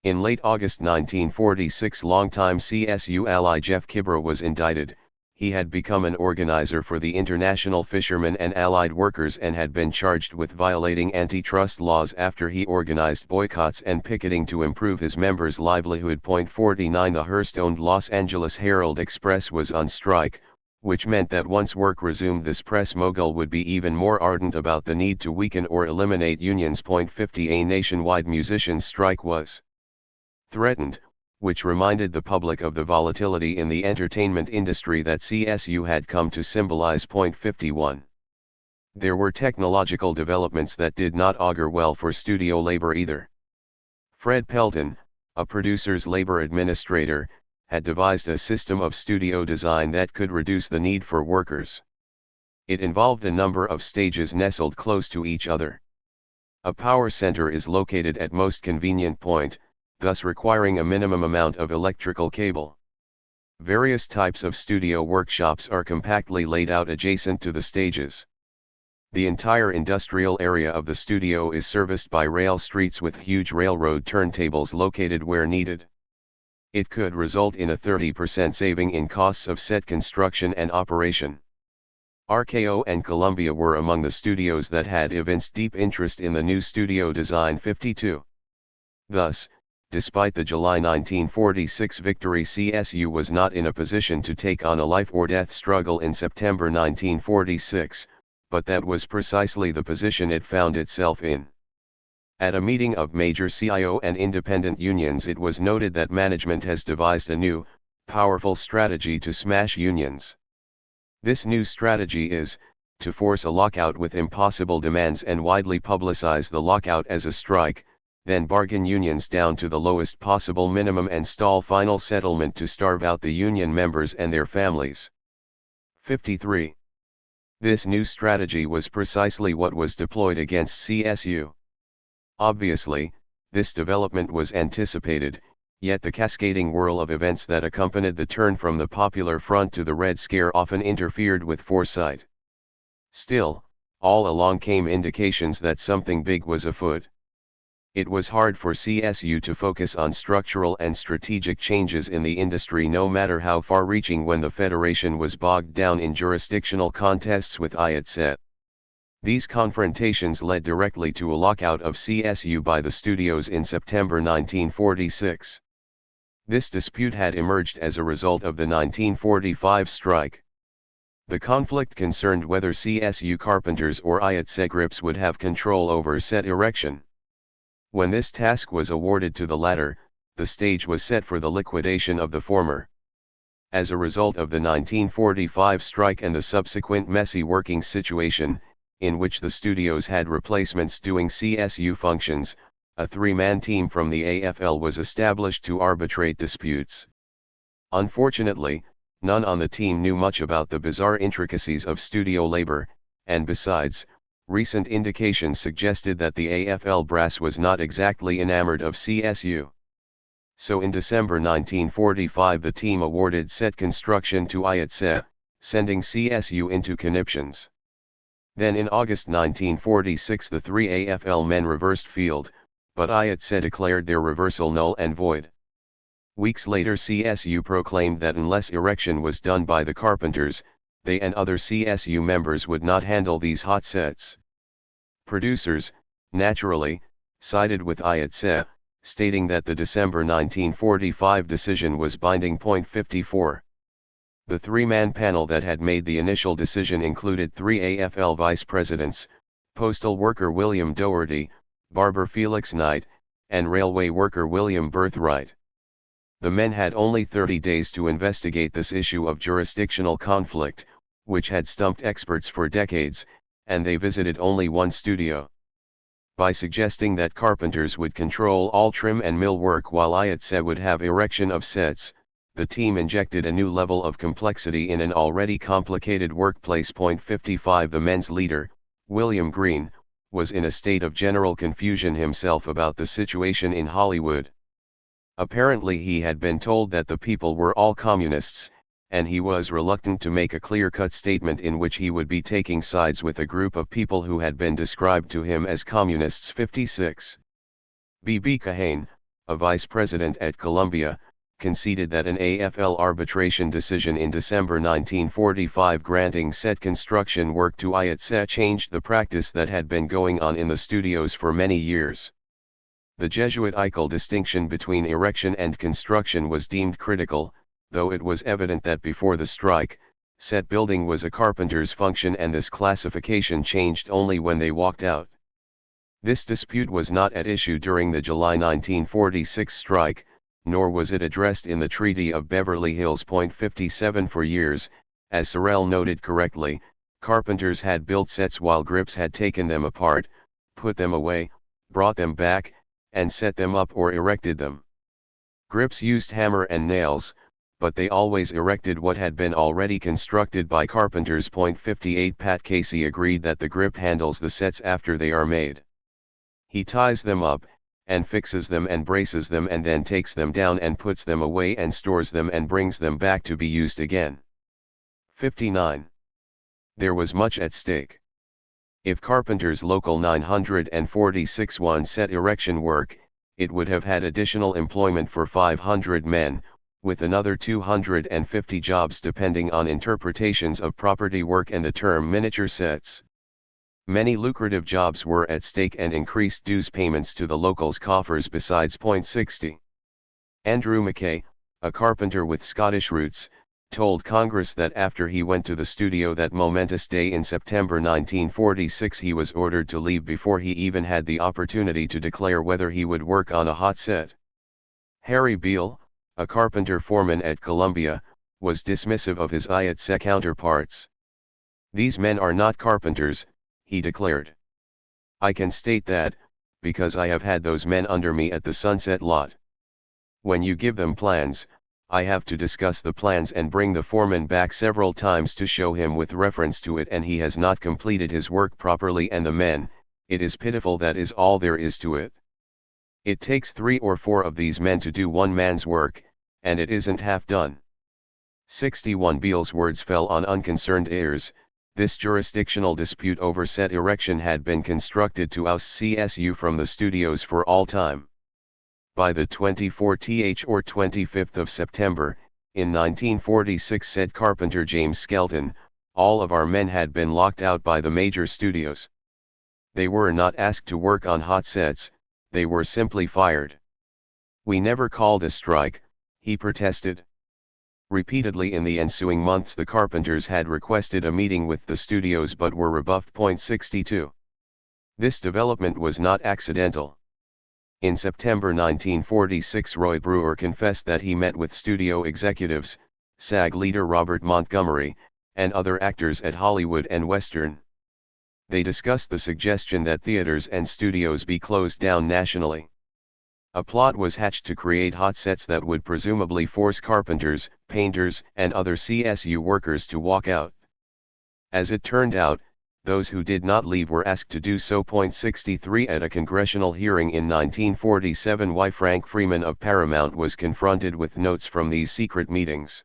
In late August 1946, longtime CSU ally Jeff Kibra was indicted. He had become an organizer for the International Fishermen and Allied Workers and had been charged with violating antitrust laws after he organized boycotts and picketing to improve his members' livelihood. 49. The Hearst-owned Los Angeles Herald-Express was on strike, which meant that once work resumed, this press mogul would be even more ardent about the need to weaken or eliminate unions. 50. A nationwide musicians' strike was threatened, which reminded the public of the volatility in the entertainment industry that CSU had come to symbolize. 51. There were technological developments that did not augur well for studio labor either. Fred Pelton, a producer's labor administrator, had devised a system of studio design that could reduce the need for workers. It involved a number of stages nestled close to each other. A power center is located at most convenient point, thus requiring a minimum amount of electrical cable. Various types of studio workshops are compactly laid out adjacent to the stages. The entire industrial area of the studio is serviced by rail streets with huge railroad turntables located where needed. It could result in a 30% saving in costs of set construction and operation. RKO and Columbia were among the studios that had evinced deep interest in the new studio design. 52. Thus, despite the July 1946 victory, CSU was not in a position to take on a life-or-death struggle in September 1946, but that was precisely the position it found itself in. At a meeting of major CIO and independent unions, it was noted that management has devised a new, powerful strategy to smash unions. This new strategy is, to force a lockout with impossible demands and widely publicize the lockout as a strike, then bargain unions down to the lowest possible minimum and stall final settlement to starve out the union members and their families. 53. This new strategy was precisely what was deployed against CSU. Obviously, this development was anticipated, yet the cascading whirl of events that accompanied the turn from the Popular Front to the Red Scare often interfered with foresight. Still, all along came indications that something big was afoot. It was hard for CSU to focus on structural and strategic changes in the industry, no matter how far-reaching, when the Federation was bogged down in jurisdictional contests with IATSE. These confrontations led directly to a lockout of CSU by the studios in September 1946. This dispute had emerged as a result of the 1945 strike. The conflict concerned whether CSU carpenters or IATSE grips would have control over set erection. When this task was awarded to the latter, the stage was set for the liquidation of the former. As a result of the 1945 strike and the subsequent messy working situation, in which the studios had replacements doing CSU functions, a three-man team from the AFL was established to arbitrate disputes. Unfortunately, none on the team knew much about the bizarre intricacies of studio labor, and besides, recent indications suggested that the AFL brass was not exactly enamored of CSU. So in December 1945 the team awarded set construction to IATSE, sending CSU into conniptions. Then in August 1946 the three AFL men reversed field, but IATSE declared their reversal null and void. Weeks later CSU proclaimed that unless erection was done by the carpenters, they and other CSU members would not handle these hot sets. Producers, naturally, sided with IATSE, stating that the December 1945 decision was binding. 54. The three-man panel that had made the initial decision included three AFL vice presidents, postal worker William Doherty, barber Felix Knight, and railway worker William Birthright. The men had only 30 days to investigate this issue of jurisdictional conflict, which had stumped experts for decades, and they visited only one studio. By suggesting that carpenters would control all trim and mill work while IATSE would have erection of sets, the team injected a new level of complexity in an already complicated workplace. 55. The men's leader, William Green, was in a state of general confusion himself about the situation in Hollywood. Apparently he had been told that the people were all communists, and he was reluctant to make a clear-cut statement in which he would be taking sides with a group of people who had been described to him as communists. 56. B.B. Kahane, a vice president at Columbia, conceded that an AFL arbitration decision in December 1945 granting set construction work to IATSE changed the practice that had been going on in the studios for many years. The Jesuit-Eichel distinction between erection and construction was deemed critical, though it was evident that before the strike, set building was a carpenter's function, and this classification changed only when they walked out. This dispute was not at issue during the July 1946 strike, nor was it addressed in the Treaty of Beverly Hills. 57 For years, as Sorel noted correctly, carpenters had built sets while grips had taken them apart, put them away, brought them back, and set them up or erected them. Grips used hammer and nails, but they always erected what had been already constructed by carpenters. 58 Pat Casey agreed that the grip handles the sets after they are made. He ties them up, and fixes them and braces them, and then takes them down and puts them away and stores them and brings them back to be used again. 59. There was much at stake. If Carpenter's Local 946 won set erection work, it would have had additional employment for 500 men, with another 250 jobs depending on interpretations of property work and the term miniature sets. Many lucrative jobs were at stake and increased dues payments to the locals' coffers besides. 60. Andrew Mackay, a carpenter with Scottish roots, told Congress that after he went to the studio that momentous day in September 1946 he was ordered to leave before he even had the opportunity to declare whether he would work on a hot set. Harry Beale, a carpenter foreman at Columbia, was dismissive of his IATSE counterparts. "These men are not carpenters," he declared. "I can state that, because I have had those men under me at the Sunset lot. When you give them plans, I have to discuss the plans and bring the foreman back several times to show him with reference to it, and he has not completed his work properly, and the men, it is pitiful, that is all there is to it. It takes 3 or 4 of these men to do one man's work, and it isn't half done." 61 Beale's words fell on unconcerned ears. This jurisdictional dispute over set erection had been constructed to oust CSU from the studios for all time. By the 24th or 25th of September, in 1946, said carpenter James Skelton, "All of our men had been locked out by the major studios. They were not asked to work on hot sets, they were simply fired. We never called a strike," he protested. Repeatedly in the ensuing months the carpenters had requested a meeting with the studios but were rebuffed. 62. This development was not accidental. In September 1946 Roy Brewer confessed that he met with studio executives, SAG leader Robert Montgomery, and other actors at Hollywood and Western. They discussed the suggestion that theaters and studios be closed down nationally. A plot was hatched to create hot sets that would presumably force carpenters, painters, and other CSU workers to walk out. As it turned out, those who did not leave were asked to do so. 63 At a congressional hearing in 1947, Frank Freeman of Paramount was confronted with notes from these secret meetings.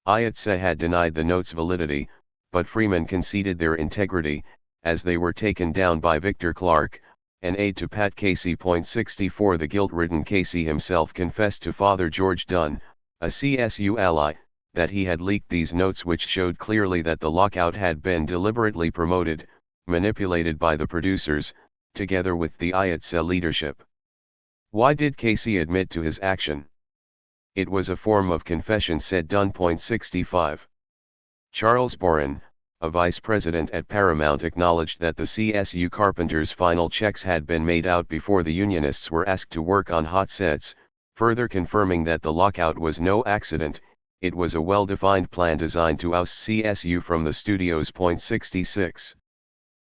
IATSE had denied the notes' validity, but Freeman conceded their integrity, as they were taken down by Victor Clark, an aide to Pat Casey. 64 The guilt-ridden Casey himself confessed to Father George Dunn, a CSU ally, that he had leaked these notes, which showed clearly that the lockout had been deliberately promoted, manipulated by the producers, together with the IATSE leadership. Why did Casey admit to his action? It was a form of confession, said Dunn. 65. Charles Boren, a vice president at Paramount, acknowledged that the CSU carpenters' final checks had been made out before the unionists were asked to work on hot sets, further confirming that the lockout was no accident. It was a well-defined plan designed to oust CSU from the studios. 66.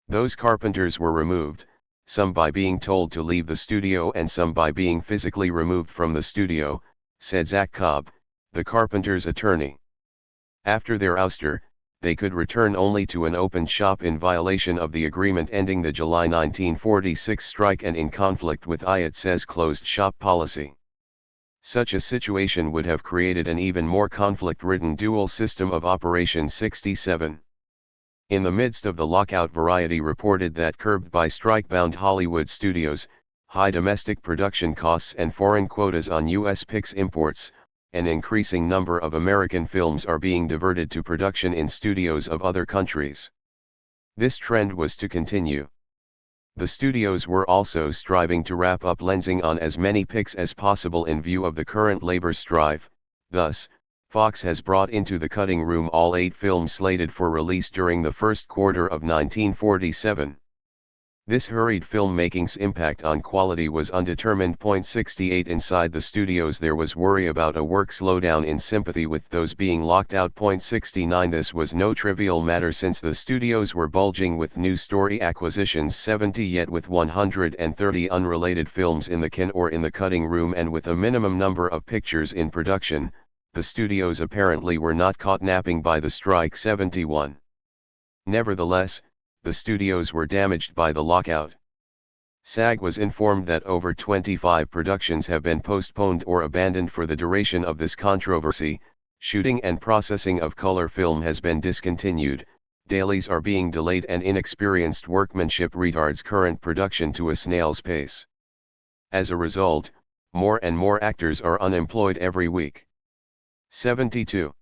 Those carpenters were removed, some by being told to leave the studio and some by being physically removed from the studio, said Zach Cobb, the carpenters' attorney. After their ouster, they could return only to an open shop in violation of the agreement ending the July 1946 strike and in conflict with IATSE's closed shop policy. Such a situation would have created an even more conflict-ridden dual system of Operation 67. In the midst of the lockout, Variety reported that, curbed by strike-bound Hollywood studios, high domestic production costs and foreign quotas on U.S. PIX imports, an increasing number of American films are being diverted to production in studios of other countries. This trend was to continue. The studios were also striving to wrap up lensing on as many PIX as possible in view of the current labor strife. Thus, Fox has brought into the cutting room all 8 films slated for release during the first quarter of 1947. This hurried filmmaking's impact on quality was undetermined. 68 Inside the studios, there was worry about a work slowdown in sympathy with those being locked out. 69 This was no trivial matter since the studios were bulging with new story acquisitions, 70 yet with 130 unrelated films in the can or in the cutting room, and with a minimum number of pictures in production. The studios apparently were not caught napping by the strike. 71. Nevertheless, the studios were damaged by the lockout. SAG was informed that over 25 productions have been postponed or abandoned for the duration of this controversy. Shooting and processing of color film has been discontinued, dailies are being delayed, and inexperienced workmanship retards current production to a snail's pace. As a result, more and more actors are unemployed every week. 72.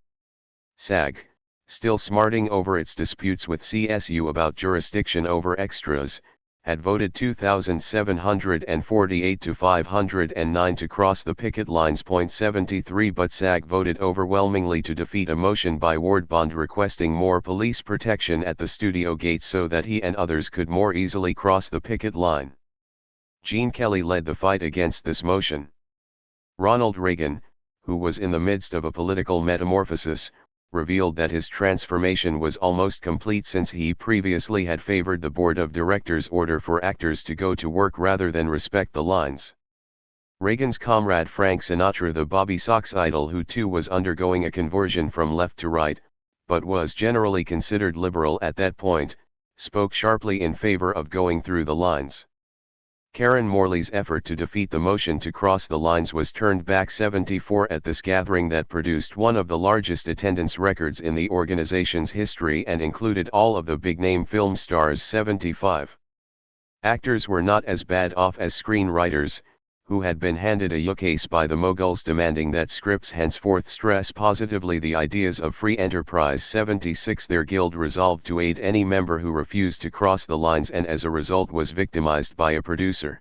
SAG, still smarting over its disputes with CSU about jurisdiction over extras, had voted 2,748 to 509 to cross the picket lines. 73 But SAG voted overwhelmingly to defeat a motion by Ward Bond requesting more police protection at the studio gates so that he and others could more easily cross the picket line. Gene Kelly led the fight against this motion. Ronald Reagan, who was in the midst of a political metamorphosis, revealed that his transformation was almost complete since he previously had favored the board of directors' order for actors to go to work rather than respect the lines. Reagan's comrade Frank Sinatra, the Bobby Sox idol who too was undergoing a conversion from left to right, but was generally considered liberal at that point, spoke sharply in favor of going through the lines. Karen Morley's effort to defeat the motion to cross the lines was turned back. 74 At this gathering that produced one of the largest attendance records in the organization's history and included all of the big-name film stars. 75. Actors were not as bad off as screenwriters, who had been handed a ukase by the Moguls demanding that scripts henceforth stress positively the ideas of free enterprise. 76 Their guild resolved to aid any member who refused to cross the lines and as a result was victimized by a producer.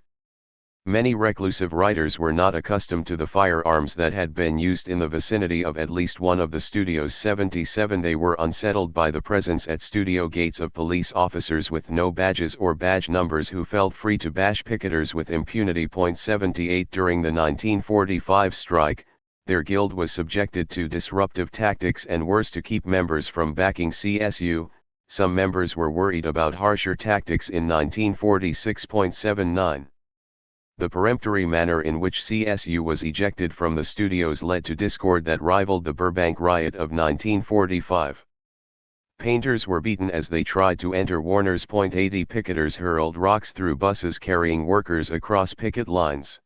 Many reclusive writers were not accustomed to the firearms that had been used in the vicinity of at least one of the studios. 77 They were unsettled by the presence at studio gates of police officers with no badges or badge numbers who felt free to bash picketers with impunity. 78 During the 1945 strike, their guild was subjected to disruptive tactics and worse to keep members from backing CSU. Some members were worried about harsher tactics in 1946. 79 The peremptory manner in which CSU was ejected from the studios led to discord that rivaled the Burbank riot of 1945. Painters were beaten as they tried to enter Warner's. 80 Picketers hurled rocks through buses carrying workers across picket lines.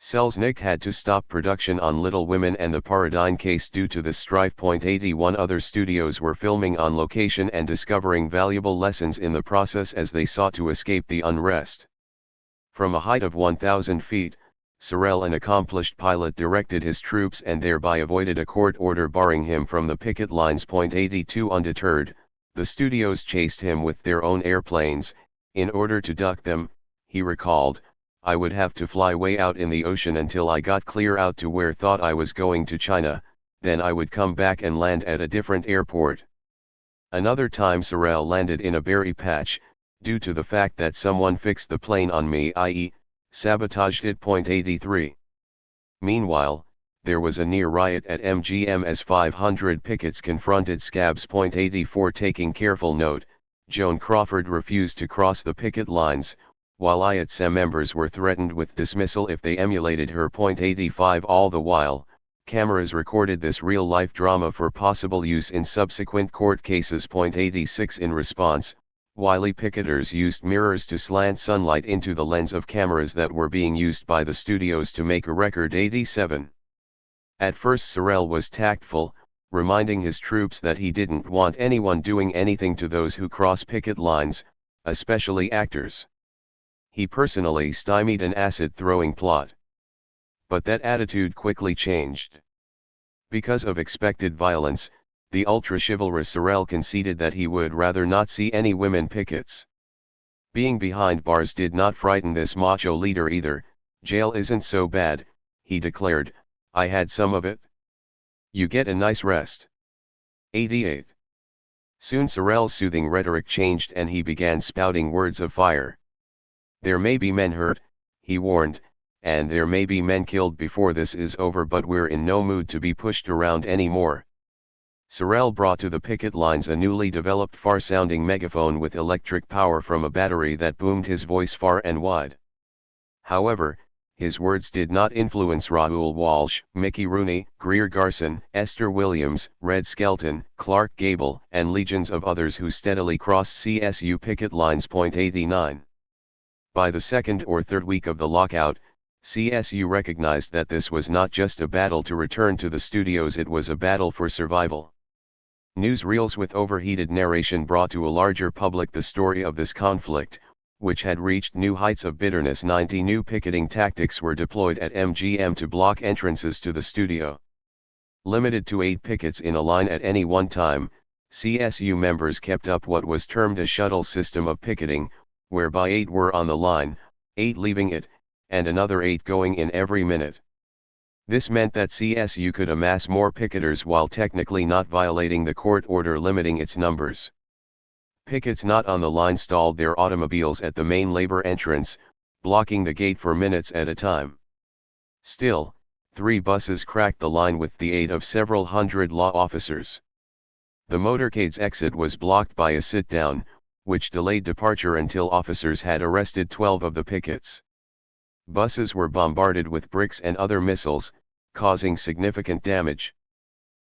Selznick had to stop production on Little Women and the Paradigm Case due to the strife. 81 Other studios were filming on location and discovering valuable lessons in the process as they sought to escape the unrest. From a height of 1,000 feet, Sorel, an accomplished pilot, directed his troops and thereby avoided a court order barring him from the picket lines. 82 Undeterred, the studios chased him with their own airplanes. In order to duck them, he recalled, I would have to fly way out in the ocean until I got clear out to where thought I was going to China, then I would come back and land at a different airport. Another time Sorel landed in a berry patch, due to the fact that someone fixed the plane on me, i.e., sabotaged it. 83. Meanwhile, there was a near riot at MGM as 500 pickets confronted scabs. 84 Taking careful note, Joan Crawford refused to cross the picket lines, while IATSE members were threatened with dismissal if they emulated her. 85 All the while, Cameras recorded this real-life drama for possible use in subsequent court cases. 86 In response, wily picketers used mirrors to slant sunlight into the lens of cameras that were being used by the studios to make a record. 87. At first Sorel was tactful, reminding his troops that he didn't want anyone doing anything to those who cross picket lines, especially actors. He personally stymied an acid-throwing plot. But that attitude quickly changed. Because of expected violence, the ultra-chivalrous Sorel conceded that he would rather not see any women pickets. Being behind bars did not frighten this macho leader either. "Jail isn't so bad," he declared, "I had some of it. You get a nice rest." 88. Soon Sorel's soothing rhetoric changed and he began spouting words of fire. "There may be men hurt," he warned, "and there may be men killed before this is over, but we're in no mood to be pushed around anymore." Sorel brought to the picket lines a newly developed far-sounding megaphone with electric power from a battery that boomed his voice far and wide. However, his words did not influence Raoul Walsh, Mickey Rooney, Greer Garson, Esther Williams, Red Skelton, Clark Gable, and legions of others who steadily crossed CSU picket lines. 89. By the second or third week of the lockout, CSU recognized that this was not just a battle to return to the studios, it was a battle for survival. Newsreels with overheated narration brought to a larger public the story of this conflict, which had reached new heights of bitterness. 90 new picketing tactics were deployed at MGM to block entrances to the studio. Limited to 8 pickets in a line at any one time, CSU members kept up what was termed a shuttle system of picketing, whereby 8 were on the line, 8 leaving it, and another 8 going in every minute. This meant that CSU could amass more picketers while technically not violating the court order limiting its numbers. Pickets not on the line stalled their automobiles at the main labor entrance, blocking the gate for minutes at a time. Still, 3 buses cracked the line with the aid of several hundred law officers. The motorcade's exit was blocked by a sit-down, which delayed departure until officers had arrested 12 of the pickets. Buses were bombarded with bricks and other missiles, causing significant damage.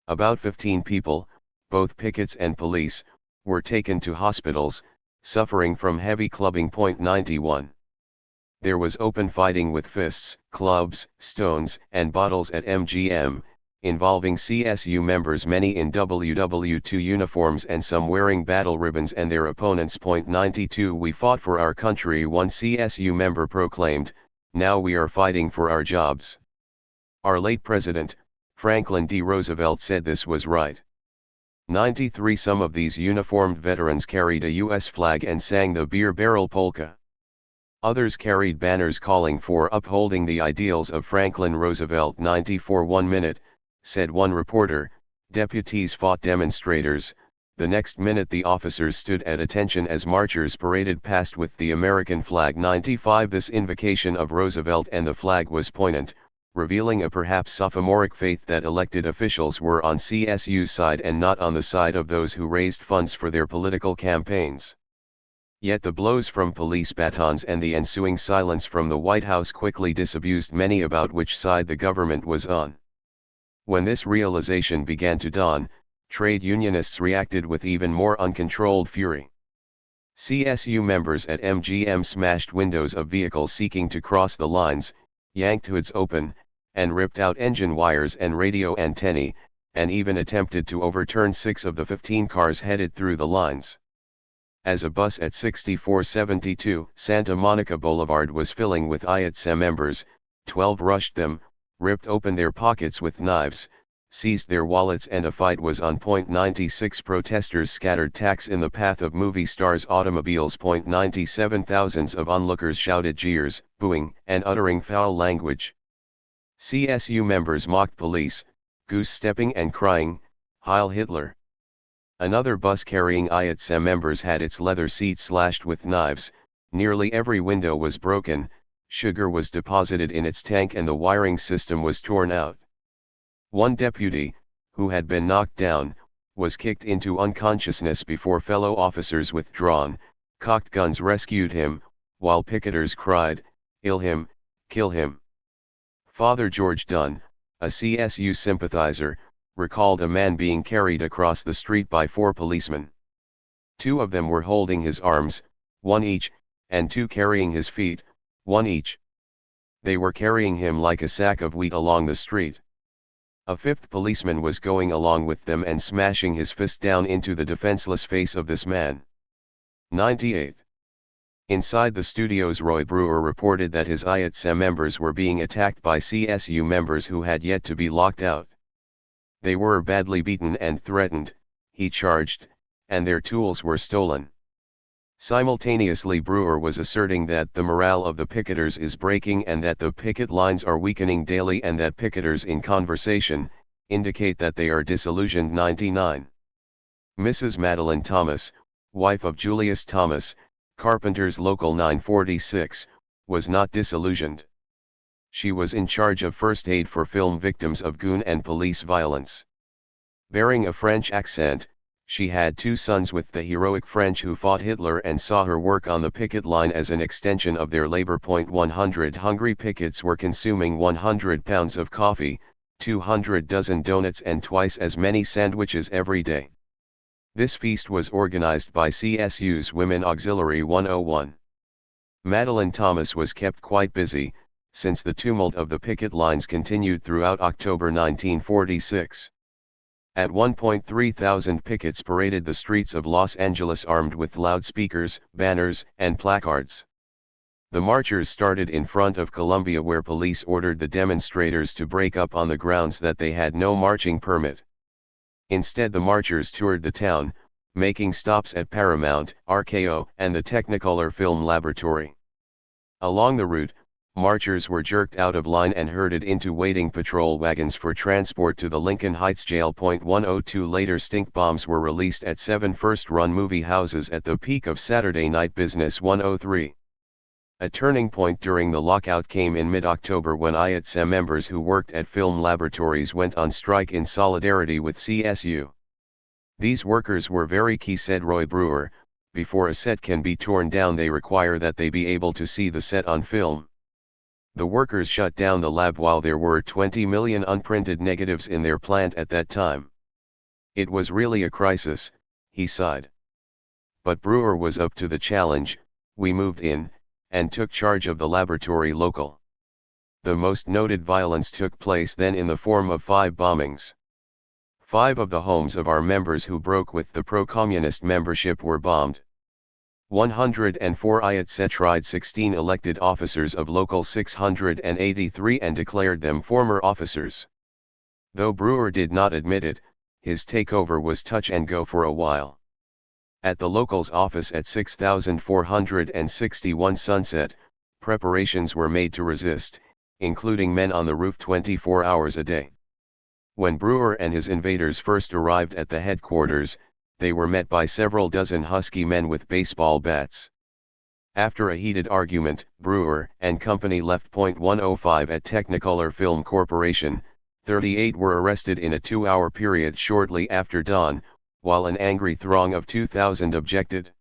About 15 people, both pickets and police, were taken to hospitals, suffering from heavy clubbing. 91. There was open fighting with fists, clubs, stones, and bottles at MGM, involving CSU members, many in WW2 uniforms and some wearing battle ribbons, and their opponents. 92. "We fought for our country," one CSU member proclaimed, "now we are fighting for our jobs." Our late president, Franklin D. Roosevelt, said this was right. 93. Some of these uniformed veterans carried a U.S. flag and sang the Beer Barrel Polka. Others carried banners calling for upholding the ideals of Franklin Roosevelt. 94. 1 minute, said one reporter, deputies fought demonstrators. The next minute the officers stood at attention as marchers paraded past with the American flag. 95. This invocation of Roosevelt and the flag was poignant, revealing a perhaps sophomoric faith that elected officials were on CSU's side and not on the side of those who raised funds for their political campaigns. Yet the blows from police batons and the ensuing silence from the White House quickly disabused many about which side the government was on. When this realization began to dawn, trade unionists reacted with even more uncontrolled fury. CSU members at MGM smashed windows of vehicles seeking to cross the lines, yanked hoods open, and ripped out engine wires and radio antennae, and even attempted to overturn 6 of the 15 cars headed through the lines. As a bus at 6472 Santa Monica Boulevard was filling with IATSE members, 12 rushed them, ripped open their pockets with knives, seized their wallets, and a fight was on. 96. Protesters scattered tacks in the path of movie stars' automobiles. 97. Thousands of onlookers shouted jeers, booing, and uttering foul language. CSU members mocked police, goose-stepping and crying, "Heil Hitler." Another bus carrying IATSE members had its leather seat slashed with knives, nearly every window was broken, sugar was deposited in its tank, and the wiring system was torn out. One deputy, who had been knocked down, was kicked into unconsciousness before fellow officers with drawn, cocked guns rescued him, while picketers cried, "Ill him, kill him." Father George Dunn, a CSU sympathizer, recalled a man being carried across the street by 4 policemen. 2 of them were holding his arms, 1 each, and 2 carrying his feet, 1 each. They were carrying him like a sack of wheat along the street. A 5th policeman was going along with them and smashing his fist down into the defenseless face of this man. 98. Inside the studios, Roy Brewer reported that his IATSE members were being attacked by CSU members who had yet to be locked out. They were badly beaten and threatened, he charged, and their tools were stolen. Simultaneously, Brewer was asserting that the morale of the picketers is breaking and that the picket lines are weakening daily and that picketers in conversation indicate that they are disillusioned. 99. Mrs. Madeline Thomas, wife of Julius Thomas, Carpenter's Local 946, was not disillusioned. She was in charge of first aid for film victims of goon and police violence. Bearing a French accent, she had 2 sons with the heroic French who fought Hitler and saw her work on the picket line as an extension of their labor. 100 hungry pickets were consuming 100 pounds of coffee, 200 dozen donuts and twice as many sandwiches every day. This feast was organized by CSU's Women Auxiliary 101. Madeline Thomas was kept quite busy, since the tumult of the picket lines continued throughout October 1946. At one point 3,000 pickets paraded the streets of Los Angeles armed with loudspeakers, banners, and placards. The marchers started in front of Columbia, where police ordered the demonstrators to break up on the grounds that they had no marching permit. Instead, the marchers toured the town, making stops at Paramount, RKO, and the Technicolor Film Laboratory. Along the route, marchers were jerked out of line and herded into waiting patrol wagons for transport to the Lincoln Heights Jail. 102 Later, stink bombs were released at 7 first-run movie houses at the peak of Saturday night business. 103. A turning point during the lockout came in mid-October when IATSE members who worked at film laboratories went on strike in solidarity with CSU. These workers were very key, said Roy Brewer. Before a set can be torn down, they require that they be able to see the set on film. The workers shut down the lab while there were 20 million unprinted negatives in their plant at that time. It was really a crisis, he sighed. But Brewer was up to the challenge. We moved in, and took charge of the laboratory local. The most noted violence took place then in the form of 5 bombings. 5 of the homes of our members who broke with the pro-communist membership were bombed. 104 IATSE tried 16 elected officers of Local 683 and declared them former officers. Though Brewer did not admit it, his takeover was touch and go for a while. At the local's office at 6461 Sunset, preparations were made to resist, including men on the roof 24 hours a day. When Brewer and his invaders first arrived at the headquarters, they were met by several dozen husky men with baseball bats. After a heated argument, Brewer and company left. 105 At Technicolor Film Corporation, 38 were arrested in a 2-hour period shortly after dawn, while an angry throng of 2,000 objected.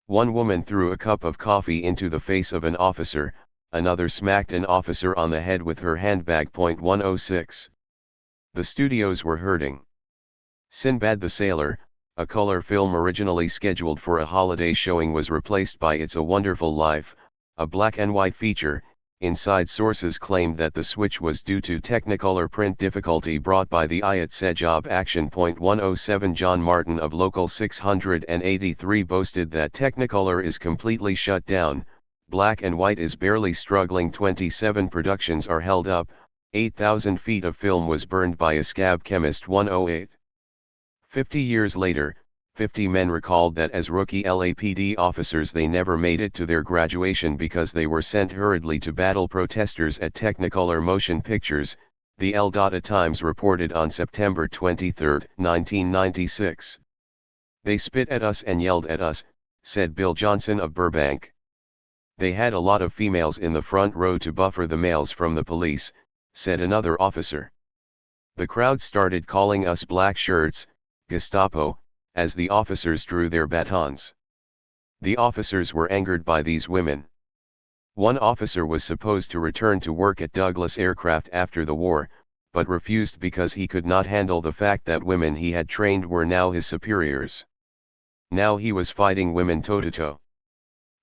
One woman threw a cup of coffee into the face of an officer, another smacked an officer on the head with her handbag. 106. The studios were hurting. Sinbad the Sailor, a color film originally scheduled for a holiday showing, was replaced by It's a Wonderful Life, a black and white feature. Inside sources claimed that the switch was due to Technicolor print difficulty brought by the IATSE job action. 107 John Martin of Local 683 boasted that Technicolor is completely shut down, black and white is barely struggling. 27 productions are held up, 8,000 feet of film was burned by a scab chemist. 108. 50 years later, 50 men recalled that as rookie LAPD officers they never made it to their graduation because they were sent hurriedly to battle protesters at Technicolor Motion Pictures, the L.Times reported on September 23, 1996. They spit at us and yelled at us, said Bill Johnson of Burbank. They had a lot of females in the front row to buffer the males from the police, said another officer. The crowd started calling us black shirts, Gestapo, as the officers drew their batons. The officers were angered by these women. One officer was supposed to return to work at Douglas Aircraft after the war, but refused because he could not handle the fact that women he had trained were now his superiors. Now he was fighting women toe-to-toe.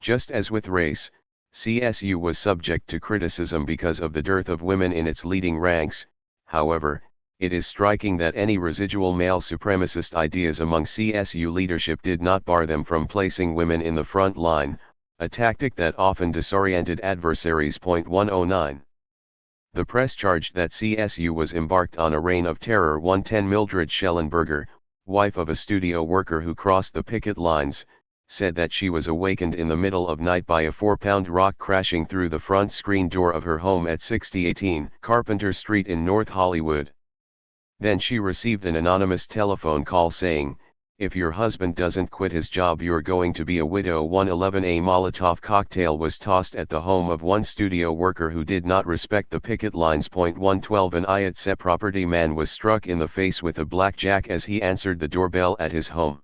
Just as with race, CSU was subject to criticism because of the dearth of women in its leading ranks. However, it is striking that any residual male supremacist ideas among CSU leadership did not bar them from placing women in the front line, a tactic that often disoriented adversaries. 109. The press charged that CSU was embarked on a reign of terror. 110 Mildred Schellenberger, wife of a studio worker who crossed the picket lines, said that she was awakened in the middle of night by a 4-pound rock crashing through the front screen door of her home at 6018 Carpenter Street in North Hollywood. Then she received an anonymous telephone call saying, "If your husband doesn't quit his job, you're going to be a widow." 111 A Molotov cocktail was tossed at the home of one studio worker who did not respect the picket lines. 112 An Ayatse property man was struck in the face with a blackjack as he answered the doorbell at his home.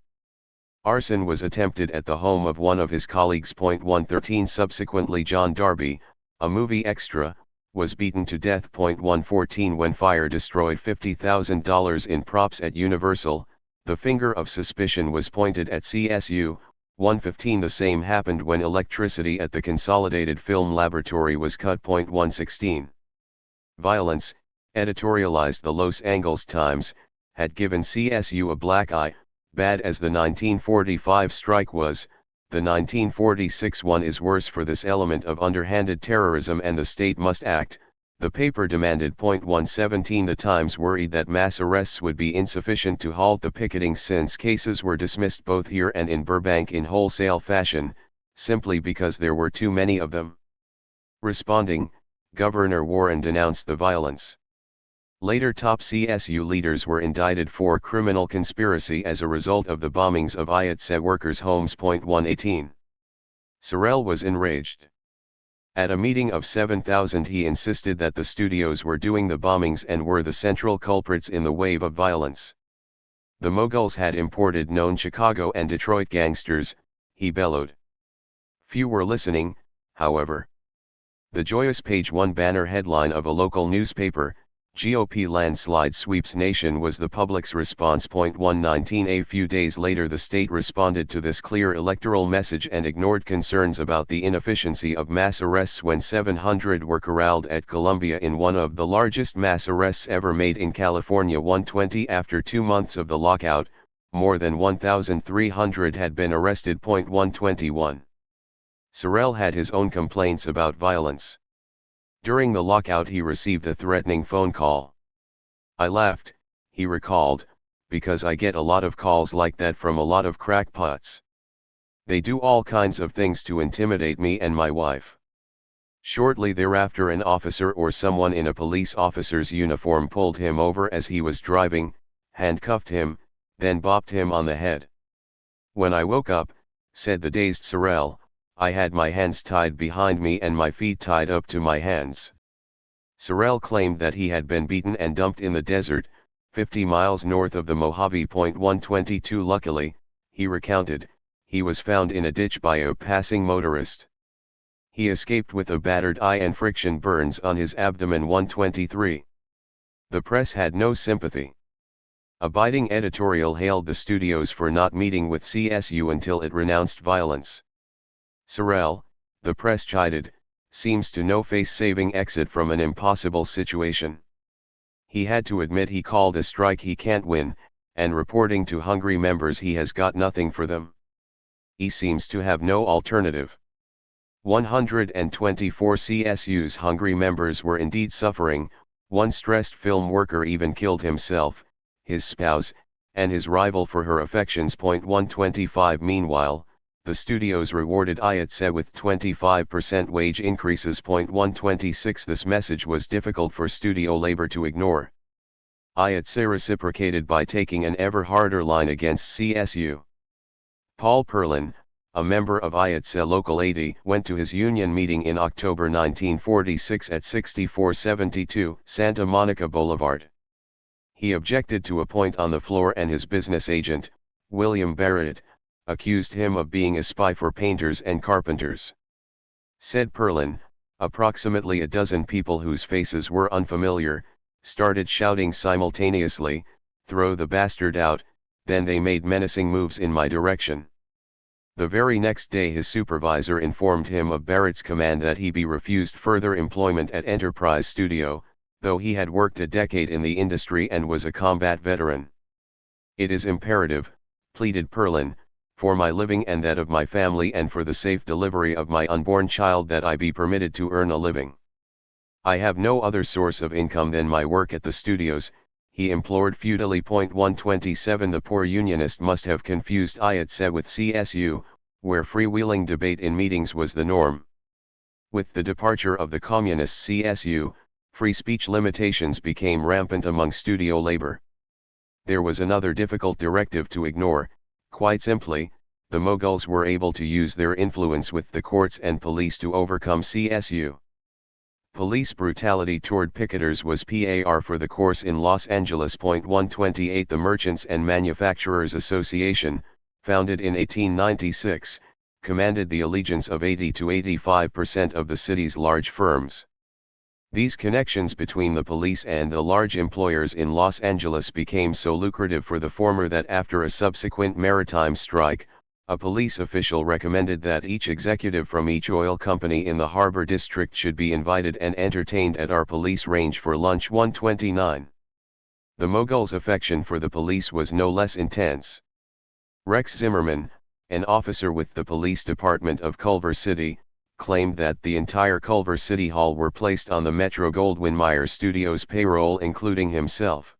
Arson was attempted at the home of one of his colleagues. 113 Subsequently, John Darby, a movie extra, was beaten to death. 114 When fire destroyed $50,000 in props at Universal, the finger of suspicion was pointed at CSU. 115 The same happened when electricity at the Consolidated Film Laboratory was cut. 116 Violence, editorialized the Los Angeles Times, had given CSU a black eye. Bad as the 1945 strike was, the 1946 one is worse for this element of underhanded terrorism, and the state must act, the paper demanded. 117 The Times worried that mass arrests would be insufficient to halt the picketing since cases were dismissed both here and in Burbank in wholesale fashion, simply because there were too many of them. Responding, Governor Warren denounced the violence. Later, top CSU leaders were indicted for criminal conspiracy as a result of the bombings of Ayatse workers' homes. 118 Sorrell was enraged. At a meeting of 7,000 he insisted that the studios were doing the bombings and were the central culprits in the wave of violence. The Moguls had imported known Chicago and Detroit gangsters, he bellowed. Few were listening, however. The joyous page 1 banner headline of a local newspaper, "GOP landslide sweeps nation," was the public's response. 119 A few days later the state responded to this clear electoral message and ignored concerns about the inefficiency of mass arrests when 700 were corralled at Columbia in one of the largest mass arrests ever made in California. 120 After 2 months of the lockout, more than 1,300 had been arrested. 121 Sorrell had his own complaints about violence. During the lockout he received a threatening phone call. "I laughed," he recalled, "because I get a lot of calls like that from a lot of crackpots. They do all kinds of things to intimidate me and my wife." Shortly thereafter an officer or someone in a police officer's uniform pulled him over as he was driving, handcuffed him, then bopped him on the head. "When I woke up," said the dazed Sorrell, "I had my hands tied behind me and my feet tied up to my hands." Sorrell claimed that he had been beaten and dumped in the desert, 50 miles north of the Mojave. 122 Luckily, he recounted, he was found in a ditch by a passing motorist. He escaped with a battered eye and friction burns on his abdomen. 123 The press had no sympathy. A biting editorial hailed the studios for not meeting with CSU until it renounced violence. Sorrell, the press chided, seems to no face-saving exit from an impossible situation. He had to admit he called a strike he can't win, and reporting to hungry members he has got nothing for them. He seems to have no alternative. 124 CSU's hungry members were indeed suffering. One stressed film worker even killed himself, his spouse, and his rival for her affections. 125 Meanwhile, the studios rewarded Ayatse with 25% wage increases. 126 This message was difficult for studio labor to ignore. Ayatse reciprocated by taking an ever harder line against CSU. Paul Perlin, a member of Ayatse Local 80, went to his union meeting in October 1946 at 6472 Santa Monica Boulevard. He objected to a point on the floor and his business agent, William Barrett, accused him of being a spy for painters and carpenters. Said Perlin, approximately a dozen people whose faces were unfamiliar, started shouting simultaneously, "Throw the bastard out," then they made menacing moves in my direction. The very next day his supervisor informed him of Barrett's command that he be refused further employment at Enterprise Studio, though he had worked a decade in the industry and was a combat veteran. "It is imperative," pleaded Perlin, "for my living and that of my family and for the safe delivery of my unborn child that I be permitted to earn a living. I have no other source of income than my work at the studios," he implored futilely. 127 The poor unionist must have confused IATSE with CSU, where freewheeling debate in meetings was the norm. With the departure of the communist CSU, free speech limitations became rampant among studio labor. There was another difficult directive to ignore: quite simply, the Moguls were able to use their influence with the courts and police to overcome CSU. Police brutality toward picketers was par for the course in Los Angeles. 128 The Merchants and Manufacturers Association, founded in 1896, commanded the allegiance of 80 to 85% of the city's large firms. These connections between the police and the large employers in Los Angeles became so lucrative for the former that after a subsequent maritime strike, a police official recommended that each executive from each oil company in the harbor district should be invited and entertained at our police range for lunch. 129. The Moguls' affection for the police was no less intense. Rex Zimmerman, an officer with the police department of Culver City, claimed that the entire Culver City Hall were placed on the Metro-Goldwyn-Mayer Studios payroll, including himself.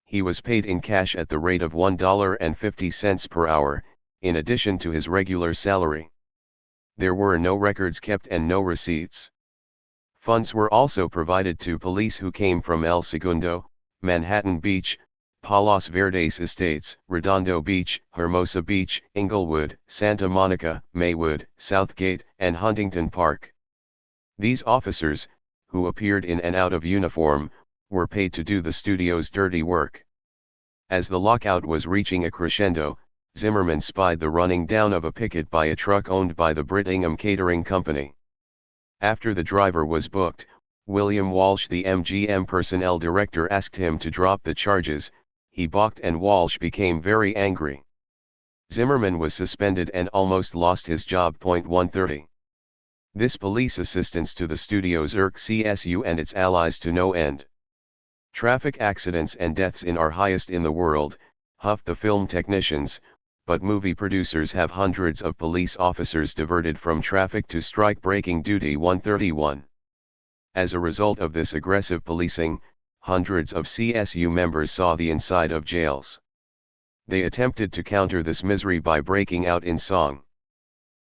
He was paid in cash at the rate of $1.50 per hour, in addition to his regular salary. There were no records kept and no receipts. Funds were also provided to police who came from El Segundo, Manhattan Beach, Palos Verdes Estates, Redondo Beach, Hermosa Beach, Inglewood, Santa Monica, Maywood, Southgate, and Huntington Park. These officers, who appeared in and out of uniform, were paid to do the studio's dirty work. As the lockout was reaching a crescendo, Zimmerman spied the running down of a picket by a truck owned by the Brittingham Catering Company. After the driver was booked, William Walsh, the MGM personnel director, asked him to drop the charges. He balked and Walsh became very angry. Zimmerman was suspended and almost lost his job. 130. This police assistance to the studios irked CSU and its allies to no end. "Traffic accidents and deaths are highest in the world," huffed the film technicians, "but movie producers have hundreds of police officers diverted from traffic to strike-breaking duty." 131. As a result of this aggressive policing, hundreds of CSU members saw the inside of jails. They attempted to counter this misery by breaking out in song.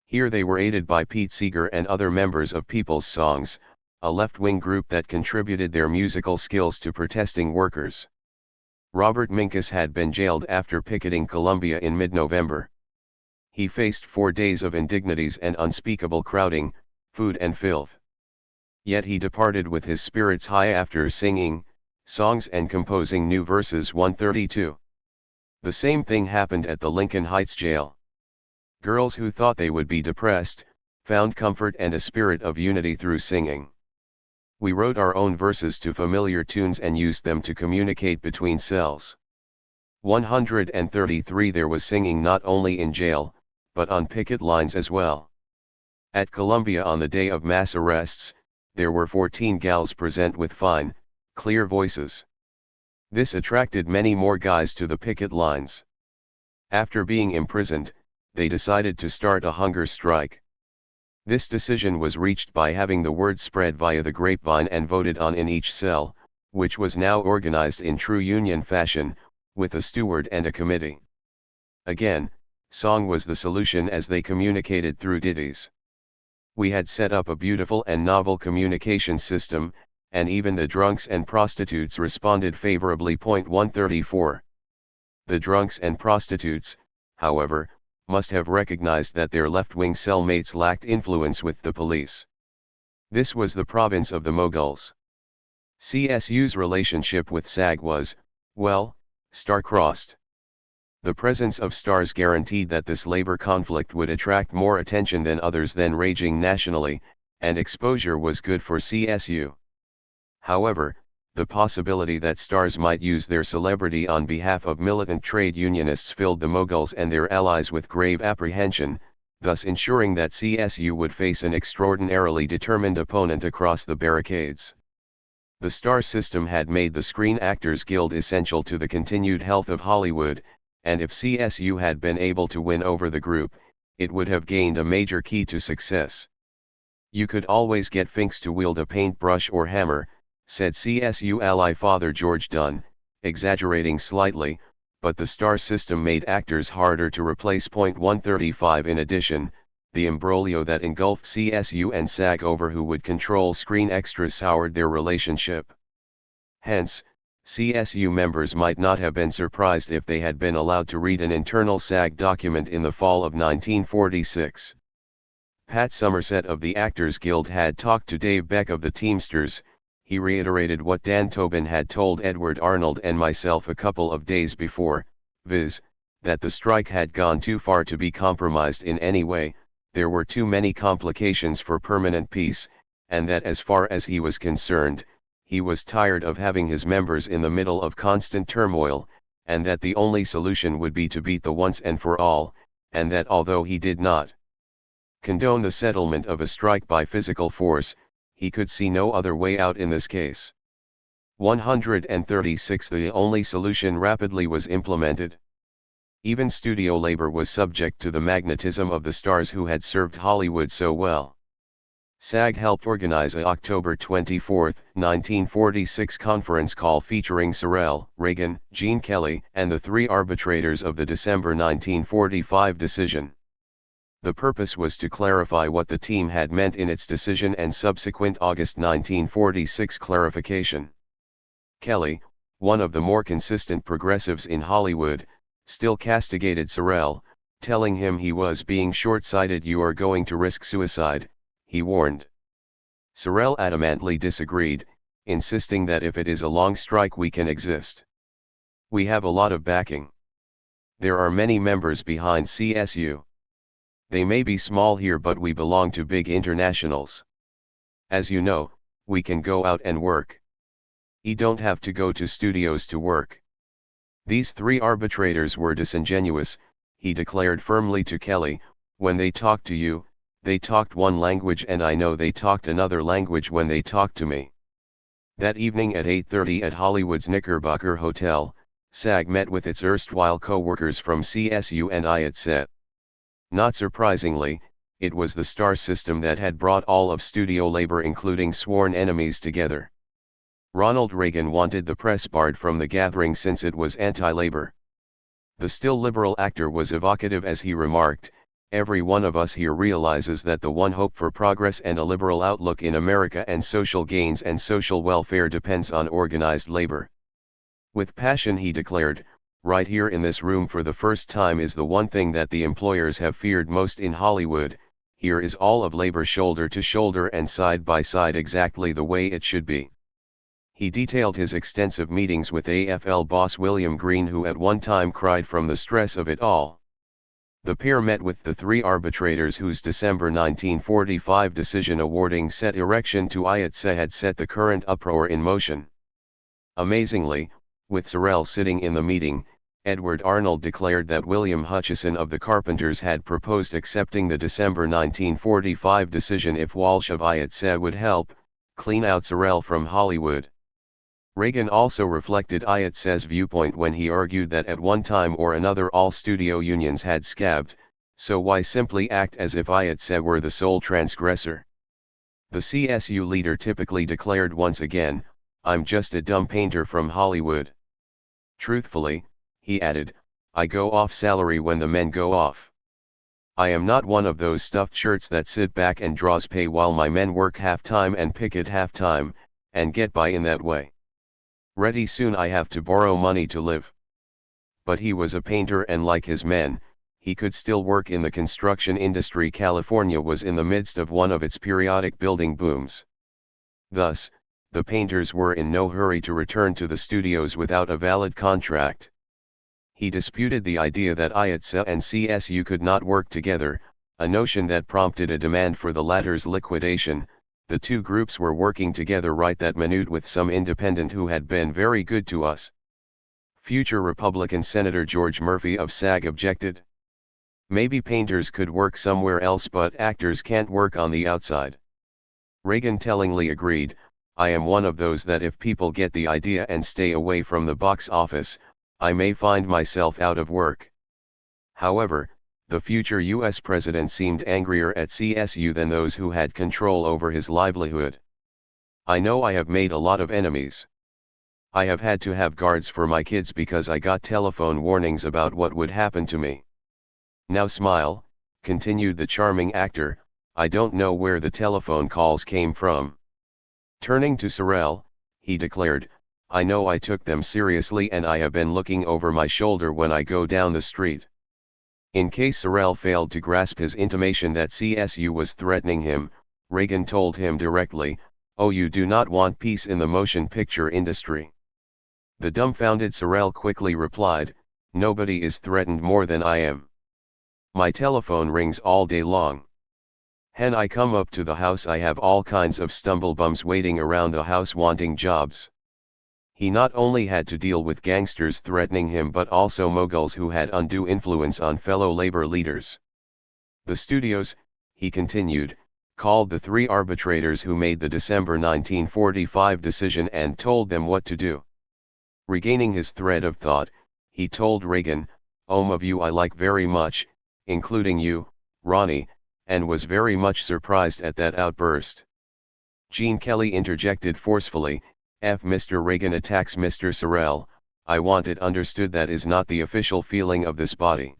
Here they were aided by Pete Seeger and other members of People's Songs, a left-wing group that contributed their musical skills to protesting workers. Robert Minkus had been jailed after picketing Columbia in mid-November. He faced 4 days of indignities and unspeakable crowding, food and filth. Yet he departed with his spirits high after singing songs and composing new verses. 132. The same thing happened at the Lincoln Heights jail. Girls who thought they would be depressed, found comfort and a spirit of unity through singing. We wrote our own verses to familiar tunes and used them to communicate between cells. 133 There was singing not only in jail, but on picket lines as well. At Columbia on the day of mass arrests, there were 14 gals present with fine, clear voices. This attracted many more guys to the picket lines. After being imprisoned, they decided to start a hunger strike. This decision was reached by having the word spread via the grapevine and voted on in each cell, which was now organized in true union fashion, with a steward and a committee. Again, song was the solution as they communicated through ditties. We had set up a beautiful and novel communication system, and even the drunks and prostitutes responded favorably. 134. The drunks and prostitutes, however, must have recognized that their left-wing cellmates lacked influence with the police. This was the province of the Moguls. CSU's relationship with SAG was, well, star-crossed. The presence of stars guaranteed that this labor conflict would attract more attention than others then raging nationally, and exposure was good for CSU. However, the possibility that stars might use their celebrity on behalf of militant trade unionists filled the Moguls and their allies with grave apprehension, thus ensuring that CSU would face an extraordinarily determined opponent across the barricades. The star system had made the Screen Actors Guild essential to the continued health of Hollywood, and if CSU had been able to win over the group, it would have gained a major key to success. "You could always get Finks to wield a paintbrush or hammer," said CSU ally Father George Dunn, exaggerating slightly, but the star system made actors harder to replace. 135 In addition, the imbroglio that engulfed CSU and SAG over who would control screen extras soured their relationship. Hence, CSU members might not have been surprised if they had been allowed to read an internal SAG document in the fall of 1946. Pat Somerset of the Actors Guild had talked to Dave Beck of the Teamsters. He reiterated what Dan Tobin had told Edward Arnold and myself a couple of days before, viz., that the strike had gone too far to be compromised in any way, there were too many complications for permanent peace, and that as far as he was concerned, he was tired of having his members in the middle of constant turmoil, and that the only solution would be to beat the once and for all, and that although he did not condone the settlement of a strike by physical force, he could see no other way out in this case. 136 The only solution rapidly was implemented. Even studio labor was subject to the magnetism of the stars who had served Hollywood so well. SAG helped organize a October 24, 1946 conference call featuring Sorrell, Reagan, Gene Kelly, and the three arbitrators of the December 1945 decision. The purpose was to clarify what the team had meant in its decision and subsequent August 1946 clarification. Kelly, one of the more consistent progressives in Hollywood, still castigated Sorrell, telling him he was being short-sighted. "You are going to risk suicide," he warned. Sorrell adamantly disagreed, insisting that if it is a long strike we can exist. "We have a lot of backing. There are many members behind CSU. They may be small here but we belong to big internationals. As you know, we can go out and work. You don't have to go to studios to work." These three arbitrators were disingenuous, he declared firmly to Kelly. "When they talked to you, they talked one language and I know they talked another language when they talked to me." That evening at 8:30 at Hollywood's Knickerbocker Hotel, SAG met with its erstwhile co-workers from CSU and IATSE. Not surprisingly, it was the star system that had brought all of studio labor including sworn enemies together. Ronald Reagan wanted the press barred from the gathering since it was anti-labor. The still liberal actor was evocative as he remarked, "Every one of us here realizes that the one hope for progress and a liberal outlook in America and social gains and social welfare depends on organized labor." With passion he declared, "Right here in this room for the first time is the one thing that the employers have feared most in Hollywood. Here is all of labor shoulder to shoulder and side by side exactly the way it should be." He detailed his extensive meetings with AFL boss William Green, who at one time cried from the stress of it all. The pair met with the three arbitrators whose December 1945 decision awarding set erection to IATSE had set the current uproar in motion. Amazingly, with Sorrell sitting in the meeting, Edward Arnold declared that William Hutchison of the Carpenters had proposed accepting the December 1945 decision if Walsh of IATSE would help clean out Sorrell from Hollywood. Reagan also reflected IATSE's viewpoint when he argued that at one time or another all studio unions had scabbed, so why simply act as if IATSE were the sole transgressor? The CSU leader typically declared once again, "I'm just a dumb painter from Hollywood. Truthfully," he added, "I go off salary when the men go off. I am not one of those stuffed shirts that sit back and draws pay while my men work half-time and picket half-time, and get by in that way. Pretty soon I have to borrow money to live." But he was a painter and like his men, he could still work in the construction industry. California was in the midst of one of its periodic building booms. Thus, the painters were in no hurry to return to the studios without a valid contract. He disputed the idea that IATSE and CSU could not work together, a notion that prompted a demand for the latter's liquidation, The two groups were working together right that minute with some independent who had been very good to us. Future Republican Senator George Murphy of SAG objected. Maybe painters could work somewhere else, but actors can't work on the outside. Reagan tellingly agreed, I am one of those that if people get the idea and stay away from the box office, I may find myself out of work. However, the future US president seemed angrier at CSU than those who had control over his livelihood. I know I have made a lot of enemies. I have had to have guards for my kids because I got telephone warnings about what would happen to me. Now smile, continued the charming actor, I don't know where the telephone calls came from. Turning to Sorrell, he declared, I know I took them seriously and I have been looking over my shoulder when I go down the street. In case Sorrell failed to grasp his intimation that CSU was threatening him, Reagan told him directly, oh, you do not want peace in the motion picture industry. The dumbfounded Sorrell quickly replied, nobody is threatened more than I am. My telephone rings all day long. When I come up to the house I have all kinds of stumblebums waiting around the house wanting jobs. He not only had to deal with gangsters threatening him but also moguls who had undue influence on fellow labor leaders. The studios, he continued, called the three arbitrators who made the December 1945 decision and told them what to do. Regaining his thread of thought, he told Reagan, of you I like very much, including you, Ronnie, and was very much surprised at that outburst. Gene Kelly interjected forcefully, F. Mr. Reagan attacks Mr. Sorrell, I want it understood that is not the official feeling of this body.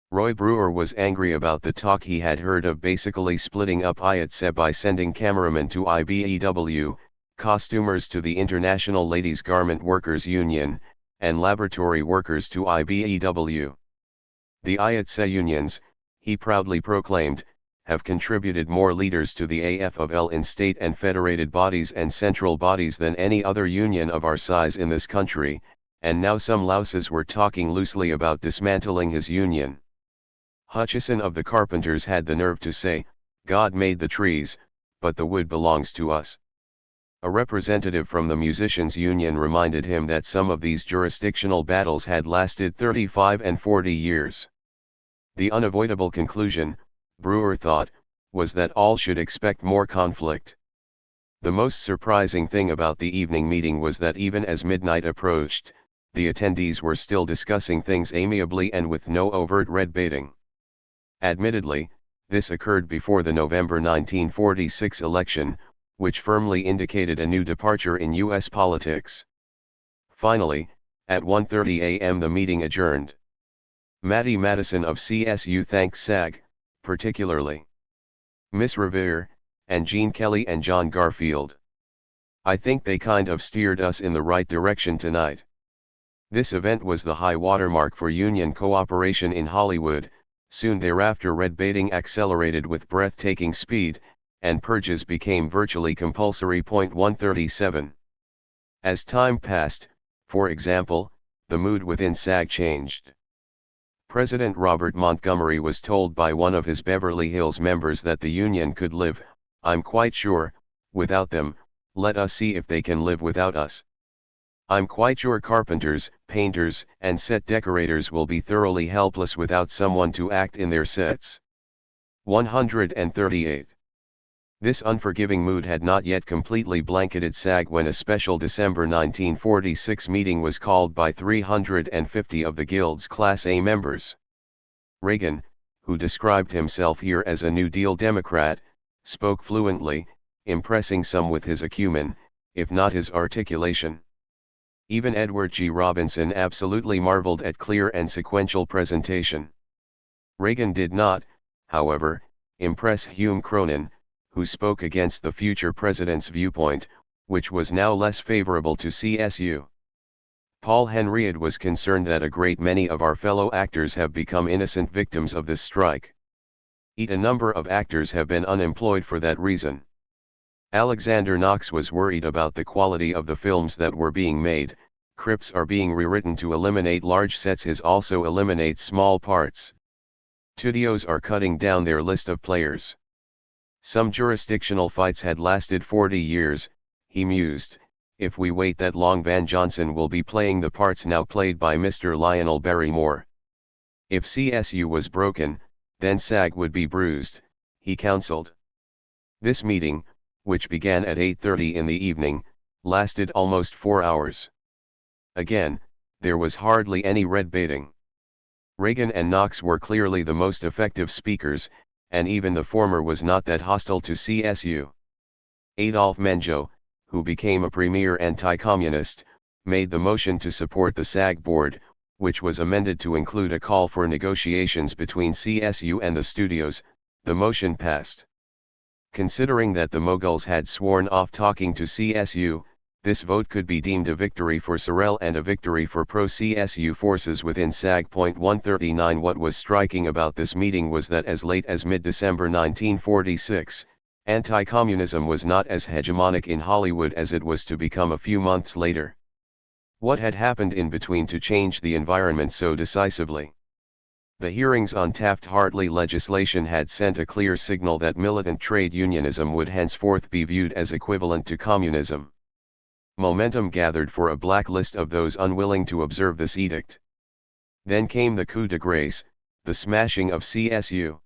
Roy Brewer was angry about the talk he had heard of basically splitting up IATSE by sending cameramen to IBEW, costumers to the International Ladies Garment Workers Union, and laboratory workers to IBEW. The IATSE unions, he proudly proclaimed, have contributed more leaders to the AFL in state and federated bodies and central bodies than any other union of our size in this country, and now some louses were talking loosely about dismantling his union. Hutchison of the Carpenters had the nerve to say, God made the trees, but the wood belongs to us. A representative from the Musicians' Union reminded him that some of these jurisdictional battles had lasted 35 and 40 years. The unavoidable conclusion, Brewer thought, was that all should expect more conflict. The most surprising thing about the evening meeting was that even as midnight approached, the attendees were still discussing things amiably and with no overt red baiting. Admittedly, this occurred before the November 1946 election, which firmly indicated a new departure in U.S. politics. Finally, at 1:30 a.m. the meeting adjourned. Matty Madison of CSU thanked SAG, particularly Miss Revere, and Gene Kelly and John Garfield. I think they kind of steered us in the right direction tonight. This event was the high watermark for union cooperation in Hollywood. Soon thereafter red baiting accelerated with breathtaking speed, and purges became virtually compulsory. 137. As time passed, for example, the mood within SAG changed. President Robert Montgomery was told by one of his Beverly Hills members that the union could live, I'm quite sure, without them, let us see if they can live without us. I'm quite sure carpenters, painters, and set decorators will be thoroughly helpless without someone to act in their sets. 138. This unforgiving mood had not yet completely blanketed SAG when a special December 1946 meeting was called by 350 of the Guild's Class A members. Reagan, who described himself here as a New Deal Democrat, spoke fluently, impressing some with his acumen, if not his articulation. Even Edward G. Robinson absolutely marveled at clear and sequential presentation. Reagan did not, however, impress Hume Cronin, who spoke against the future president's viewpoint, which was now less favorable to CSU. Paul Henriot was concerned that a great many of our fellow actors have become innocent victims of this strike. A number of actors have been unemployed for that reason. Alexander Knox was worried about the quality of the films that were being made. Scripts are being rewritten to eliminate large sets. His also eliminate small parts. Studios are cutting down their list of players. Some jurisdictional fights had lasted 40 years, he mused. If we wait that long, Van Johnson will be playing the parts now played by Mr. Lionel Barrymore. If CSU was broken, then SAG would be bruised, he counseled. This meeting, which began at 8:30 in the evening, lasted almost 4 hours. Again, there was hardly any red baiting. Reagan and Knox were clearly the most effective speakers, and even the former was not that hostile to CSU. Adolphe Menjot, who became a premier anti-communist, made the motion to support the SAG board, which was amended to include a call for negotiations between CSU and the studios. The motion passed. Considering that the Moguls had sworn off talking to CSU, this vote could be deemed a victory for Sorel and a victory for pro-CSU forces within SAG. 139 What was striking about this meeting was that as late as mid-December 1946, anti-communism was not as hegemonic in Hollywood as it was to become a few months later. What had happened in between to change the environment so decisively? The hearings on Taft-Hartley legislation had sent a clear signal that militant trade unionism would henceforth be viewed as equivalent to communism. Momentum gathered for a blacklist of those unwilling to observe this edict. Then came the coup de grace, the smashing of CSU.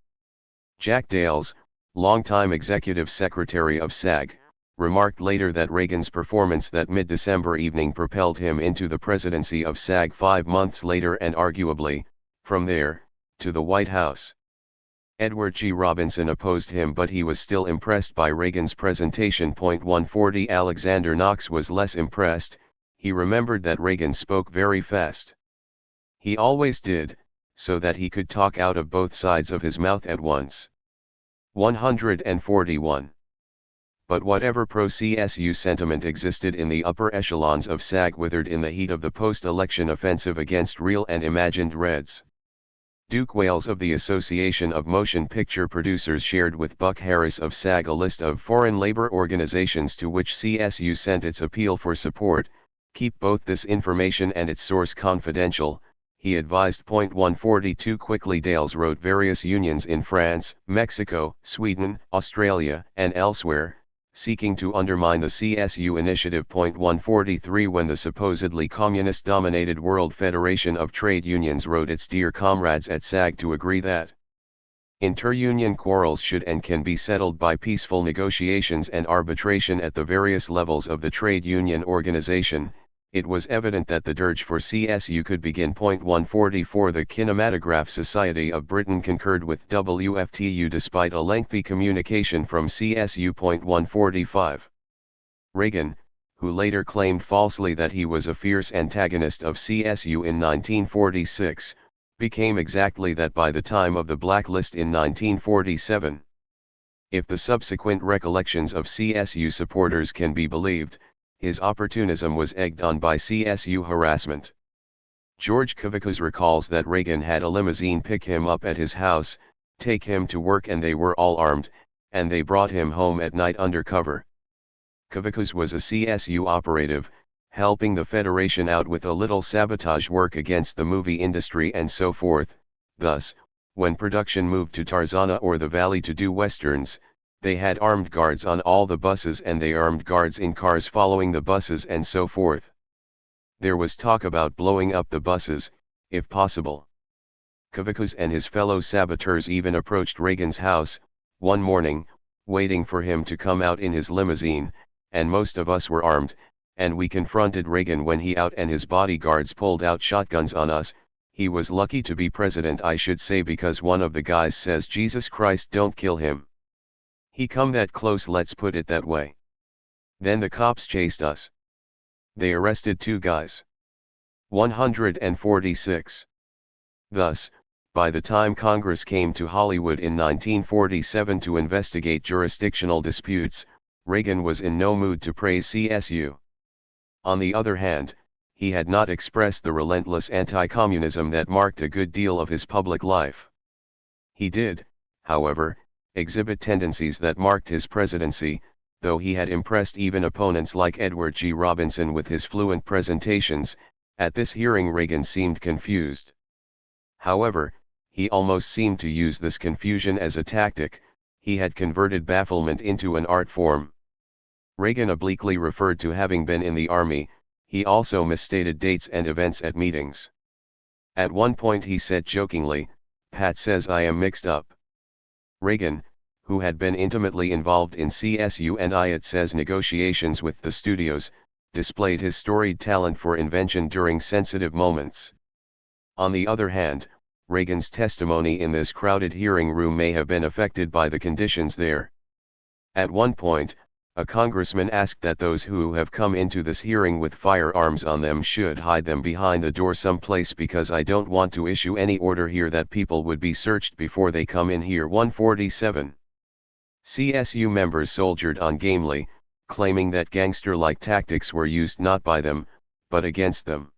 Jack Dales, longtime executive secretary of SAG, remarked later that Reagan's performance that mid-December evening propelled him into the presidency of SAG 5 months later and arguably, from there, to the White House. Edward G. Robinson opposed him, but he was still impressed by Reagan's presentation. 140 Alexander Knox was less impressed. He remembered that Reagan spoke very fast. He always did, so that he could talk out of both sides of his mouth at once. 141. But whatever pro-CSU sentiment existed in the upper echelons of SAG withered in the heat of the post-election offensive against real and imagined Reds. Duke Wales of the Association of Motion Picture Producers shared with Buck Harris of SAG a list of foreign labor organizations to which CSU sent its appeal for support. Keep both this information and its source confidential, he advised. 142 Quickly Dales wrote various unions in France, Mexico, Sweden, Australia, and elsewhere, seeking to undermine the CSU initiative. 143 When the supposedly communist-dominated World Federation of Trade Unions wrote its dear comrades at SAG to agree that inter-union quarrels should and can be settled by peaceful negotiations and arbitration at the various levels of the trade union organization, it was evident that the dirge for CSU could begin. 144 The Kinematograph Society of Britain concurred with WFTU despite a lengthy communication from CSU. 145 Reagan, who later claimed falsely that he was a fierce antagonist of CSU in 1946, became exactly that by the time of the blacklist in 1947. If the subsequent recollections of CSU supporters can be believed, his opportunism was egged on by CSU harassment. George Cavicus recalls that Reagan had a limousine pick him up at his house, take him to work, and they were all armed, and they brought him home at night under cover. Cavicus was a CSU operative, helping the Federation out with a little sabotage work against the movie industry and so forth. Thus, when production moved to Tarzana or the Valley to do westerns, they had armed guards on all the buses and they armed guards in cars following the buses and so forth. There was talk about blowing up the buses, if possible. Cavicus and his fellow saboteurs even approached Reagan's house, one morning, waiting for him to come out in his limousine, and most of us were armed, and we confronted Reagan when he out and his bodyguards pulled out shotguns on us. He was lucky to be president, I should say, because one of the guys says, "Jesus Christ, don't kill him. He come that close, let's put it that way." Then the cops chased us. They arrested 2 guys. 146. Thus, by the time Congress came to Hollywood in 1947 to investigate jurisdictional disputes, Reagan was in no mood to praise CSU. On the other hand, he had not expressed the relentless anti-communism that marked a good deal of his public life. He did, however, exhibit tendencies that marked his presidency, though he had impressed even opponents like Edward G. Robinson with his fluent presentations. At this hearing Reagan seemed confused. However, he almost seemed to use this confusion as a tactic. he had converted bafflement into an art form. Reagan obliquely referred to having been in the army, he also misstated dates and events at meetings. At one point he said jokingly, "Pat says I am mixed up." Reagan, who had been intimately involved in CSU and IATSE's negotiations with the studios, displayed his storied talent for invention during sensitive moments. On the other hand, Reagan's testimony in this crowded hearing room may have been affected by the conditions there. At one point, a congressman asked that those who have come into this hearing with firearms on them should hide them behind the door someplace because I don't want to issue any order here that people would be searched before they come in here. 147. CSU members soldiered on gamely, claiming that gangster-like tactics were used not by them, but against them.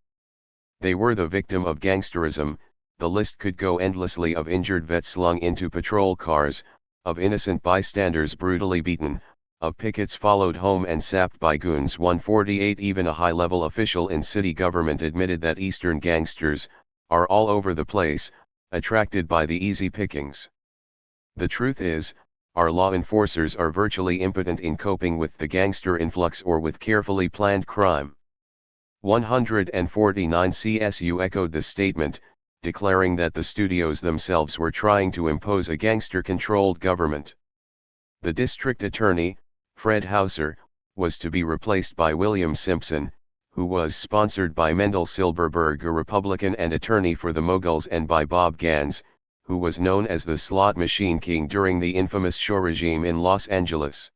They were the victim of gangsterism. The list could go endlessly of injured vets slung into patrol cars, of innocent bystanders brutally beaten, of pickets followed home and sapped by goons. 148. Even a high-level official in city government admitted that Eastern gangsters are all over the place, attracted by the easy pickings. The truth is, our law enforcers are virtually impotent in coping with the gangster influx or with carefully planned crime. 149. CSU echoed the statement, declaring that the studios themselves were trying to impose a gangster-controlled government. The district attorney, Fred Hauser, was to be replaced by William Simpson, who was sponsored by Mendel Silberberg, a Republican and attorney for the Moguls, and by Bob Gans, who was known as the Slot Machine King during the infamous show regime in Los Angeles.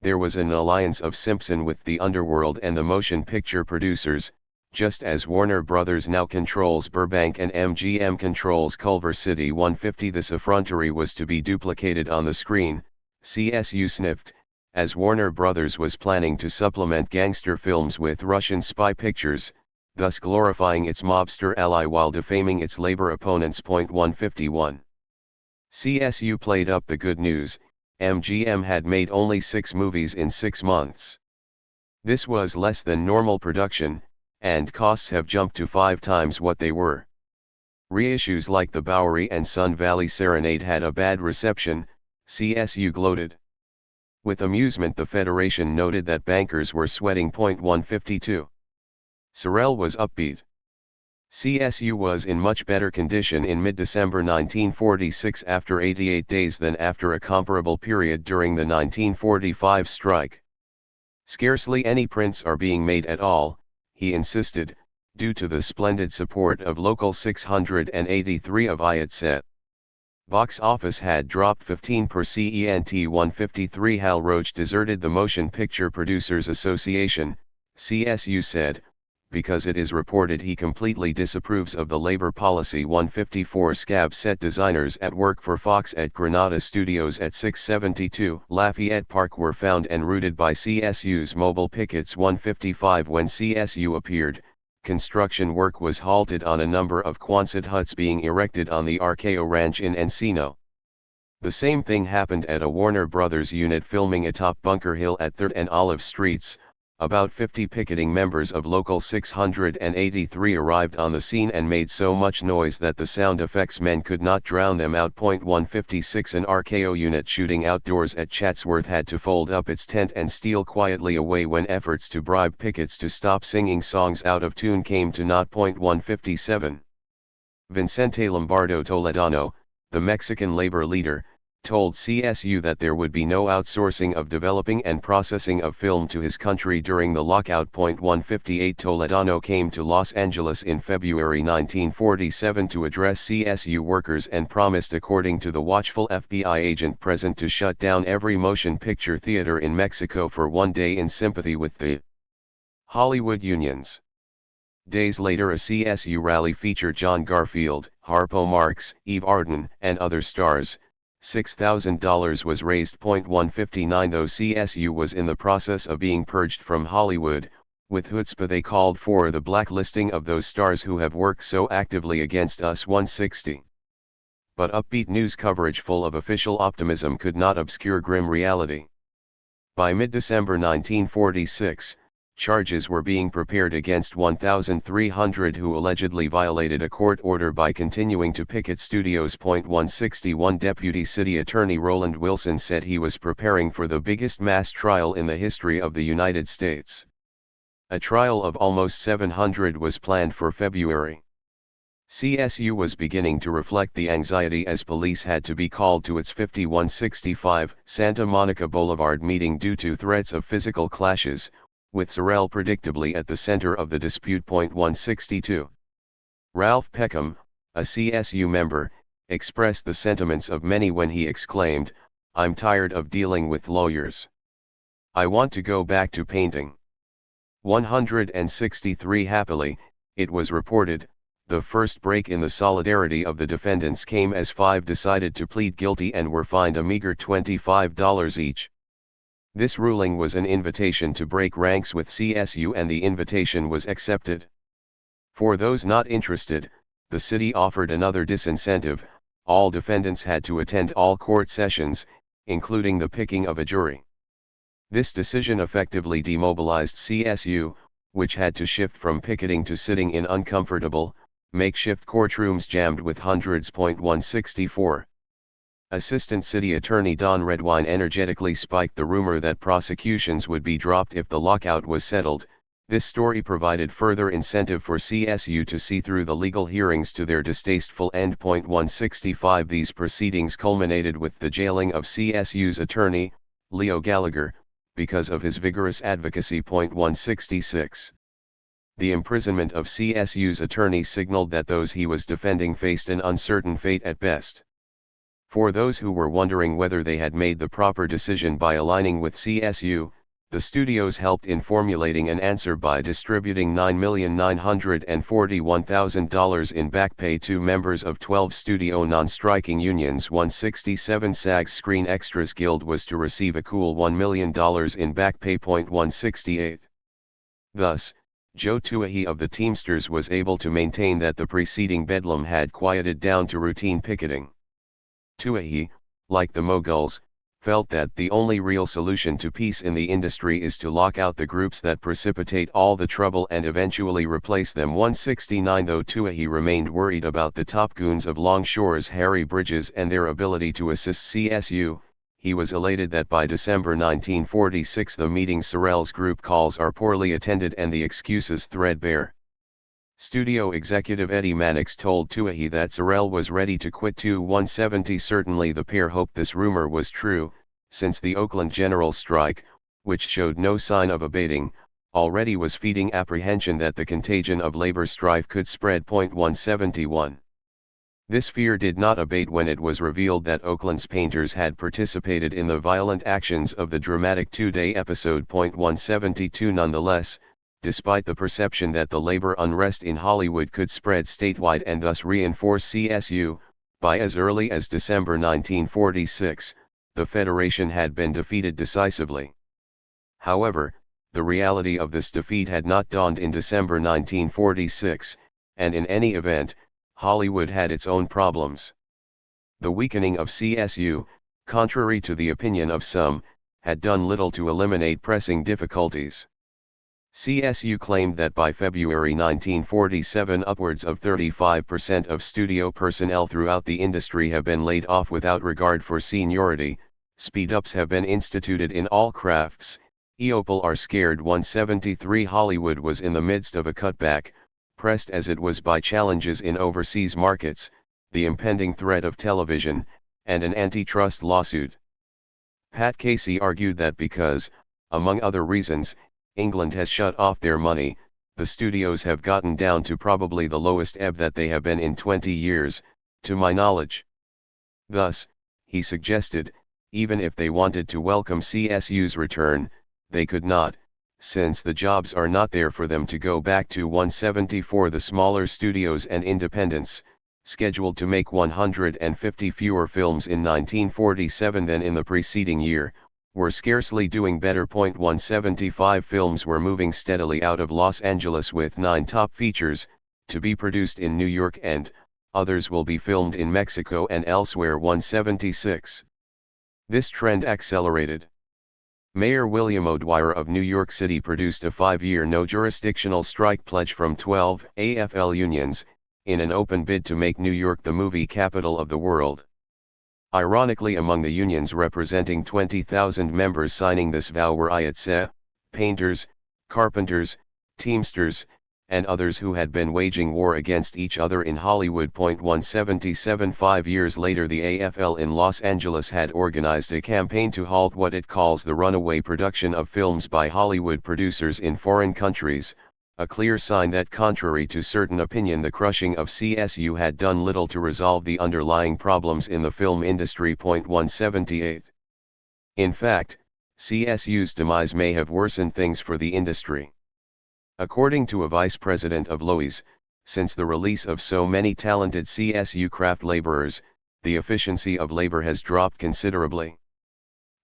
There was an alliance of Simpson with the underworld and the motion picture producers, just as Warner Brothers now controls Burbank and MGM controls Culver City. 150. This effrontery was to be duplicated on the screen, CSU sniffed, as Warner Brothers was planning to supplement gangster films with Russian spy pictures, thus glorifying its mobster ally while defaming its labor opponents. 151. CSU played up the good news. MGM had made only 6 movies in 6 months. This was less than normal production, and costs have jumped to 5 times what they were. Reissues like the Bowery and Sun Valley Serenade had a bad reception, CSU gloated. With amusement, the Federation noted that bankers were sweating. 152. Sorrell was upbeat. CSU was in much better condition in mid-December 1946 after 88 days than after a comparable period during the 1945 strike. Scarcely any prints are being made at all, he insisted, due to the splendid support of Local 683 of IATSE. Box office had dropped 15%. 153. Hal Roach deserted the Motion Picture Producers Association, CSU said, because it is reported he completely disapproves of the labor policy. 154. Scab set designers at work for Fox at Granada Studios at 672 Lafayette Park were found en route by CSU's mobile pickets. 155. When CSU appeared, construction work was halted on a number of Quonset huts being erected on the Arceo Ranch in Encino. The same thing happened at a Warner Brothers unit filming atop Bunker Hill at 3rd and Olive Streets. About 50 picketing members of Local 683 arrived on the scene and made so much noise that the sound effects men could not drown them out. 156. An Arceo unit shooting outdoors at Chatsworth had to fold up its tent and steal quietly away when efforts to bribe pickets to stop singing songs out of tune came to naught. 157. Vicente Lombardo Toledano, the Mexican labor leader, told CSU that there would be no outsourcing of developing and processing of film to his country during the lockout. 158. Toledano came to Los Angeles in February 1947 to address CSU workers and promised, according to the watchful FBI agent present, to shut down every motion picture theater in Mexico for one day in sympathy with the Hollywood unions. Days later, a CSU rally featured John Garfield, Harpo Marx, Eve Arden, and other stars. $6,000 was raised. 159. Though CSU was in the process of being purged from Hollywood, with chutzpah they called for the blacklisting of those stars who have worked so actively against us. 160. But upbeat news coverage full of official optimism could not obscure grim reality. By mid-December 1946, charges were being prepared against 1,300 who allegedly violated a court order by continuing to picket studios. 161 Deputy City Attorney Roland Wilson said he was preparing for the biggest mass trial in the history of the United States. A trial of almost 700 was planned for February. CSU was beginning to reflect the anxiety as police had to be called to its 5165 Santa Monica Boulevard meeting due to threats of physical clashes, with Sorrell predictably at the center of the dispute. 162. Ralph Peckham, a CSU member, expressed the sentiments of many when he exclaimed, "I'm tired of dealing with lawyers. I want to go back to painting." 163 Happily, it was reported, the first break in the solidarity of the defendants came as 5 decided to plead guilty and were fined a meager $25 each. This ruling was an invitation to break ranks with CSU, and the invitation was accepted. For those not interested, the city offered another disincentive: all defendants had to attend all court sessions, including the picking of a jury. This decision effectively demobilized CSU, which had to shift from picketing to sitting in uncomfortable, makeshift courtrooms jammed with hundreds. 164. Assistant City Attorney Don Redwine energetically spiked the rumor that prosecutions would be dropped if the lockout was settled. This story provided further incentive for CSU to see through the legal hearings to their distasteful end. 165 These proceedings culminated with the jailing of CSU's attorney, Leo Gallagher, because of his vigorous advocacy. 166. The imprisonment of CSU's attorney signaled that those he was defending faced an uncertain fate at best. For those who were wondering whether they had made the proper decision by aligning with CSU, the studios helped in formulating an answer by distributing $9,941,000 in back pay to members of 12 studio non-striking unions. 167 SAG's Screen Extras Guild was to receive a cool $1 million in back pay. 168. Thus, Joe Tuahi of the Teamsters was able to maintain that the preceding bedlam had quieted down to routine picketing. Tuahi, like the Moguls, felt that the only real solution to peace in the industry is to lock out the groups that precipitate all the trouble and eventually replace them. 169 Though Tuahi remained worried about the top goons of Longshore's Harry Bridges and their ability to assist CSU, he was elated that by December 1946 the meetings Sorrell's group calls are poorly attended and the excuses threadbare. Studio executive Eddie Mannix told Tuahi that Sorrell was ready to quit too. 170 Certainly the pair hoped this rumor was true, since the Oakland General strike, which showed no sign of abating, already was feeding apprehension that the contagion of labor strife could spread. 171. This fear did not abate when it was revealed that Oakland's painters had participated in the violent actions of the dramatic two-day episode. 172 Nonetheless, despite the perception that the labor unrest in Hollywood could spread statewide and thus reinforce CSU, by as early as December 1946, the Federation had been defeated decisively. However, the reality of this defeat had not dawned in December 1946, and in any event, Hollywood had its own problems. The weakening of CSU, contrary to the opinion of some, had done little to eliminate pressing difficulties. CSU claimed that by February 1947 upwards of 35% of studio personnel throughout the industry have been laid off without regard for seniority, speed-ups have been instituted in all crafts, EOPL are scared. 173 Hollywood was in the midst of a cutback, pressed as it was by challenges in overseas markets, the impending threat of television, and an antitrust lawsuit. Pat Casey argued that because, among other reasons, England has shut off their money, the studios have gotten down to probably the lowest ebb that they have been in 20 years, to my knowledge. Thus, he suggested, even if they wanted to welcome CSU's return, they could not, since the jobs are not there for them to go back to. 174 The smaller studios and independents, scheduled to make 150 fewer films in 1947 than in the preceding year, were scarcely doing better. 175 Films were moving steadily out of Los Angeles with 9 top features, to be produced in New York, and others will be filmed in Mexico and elsewhere. 176. This trend accelerated. Mayor William O'Dwyer of New York City produced a 5-year no-jurisdictional strike pledge from 12 AFL unions, in an open bid to make New York the movie capital of the world. Ironically, among the unions representing 20,000 members signing this vow were IATSE, painters, carpenters, teamsters, and others who had been waging war against each other in Hollywood. 177 5 years later, the AFL in Los Angeles had organized a campaign to halt what it calls the runaway production of films by Hollywood producers in foreign countries, a clear sign that, contrary to certain opinion, the crushing of CSU had done little to resolve the underlying problems in the film industry. 178. In fact, CSU's demise may have worsened things for the industry. According to a vice president of Loews, since the release of so many talented CSU craft laborers, the efficiency of labor has dropped considerably.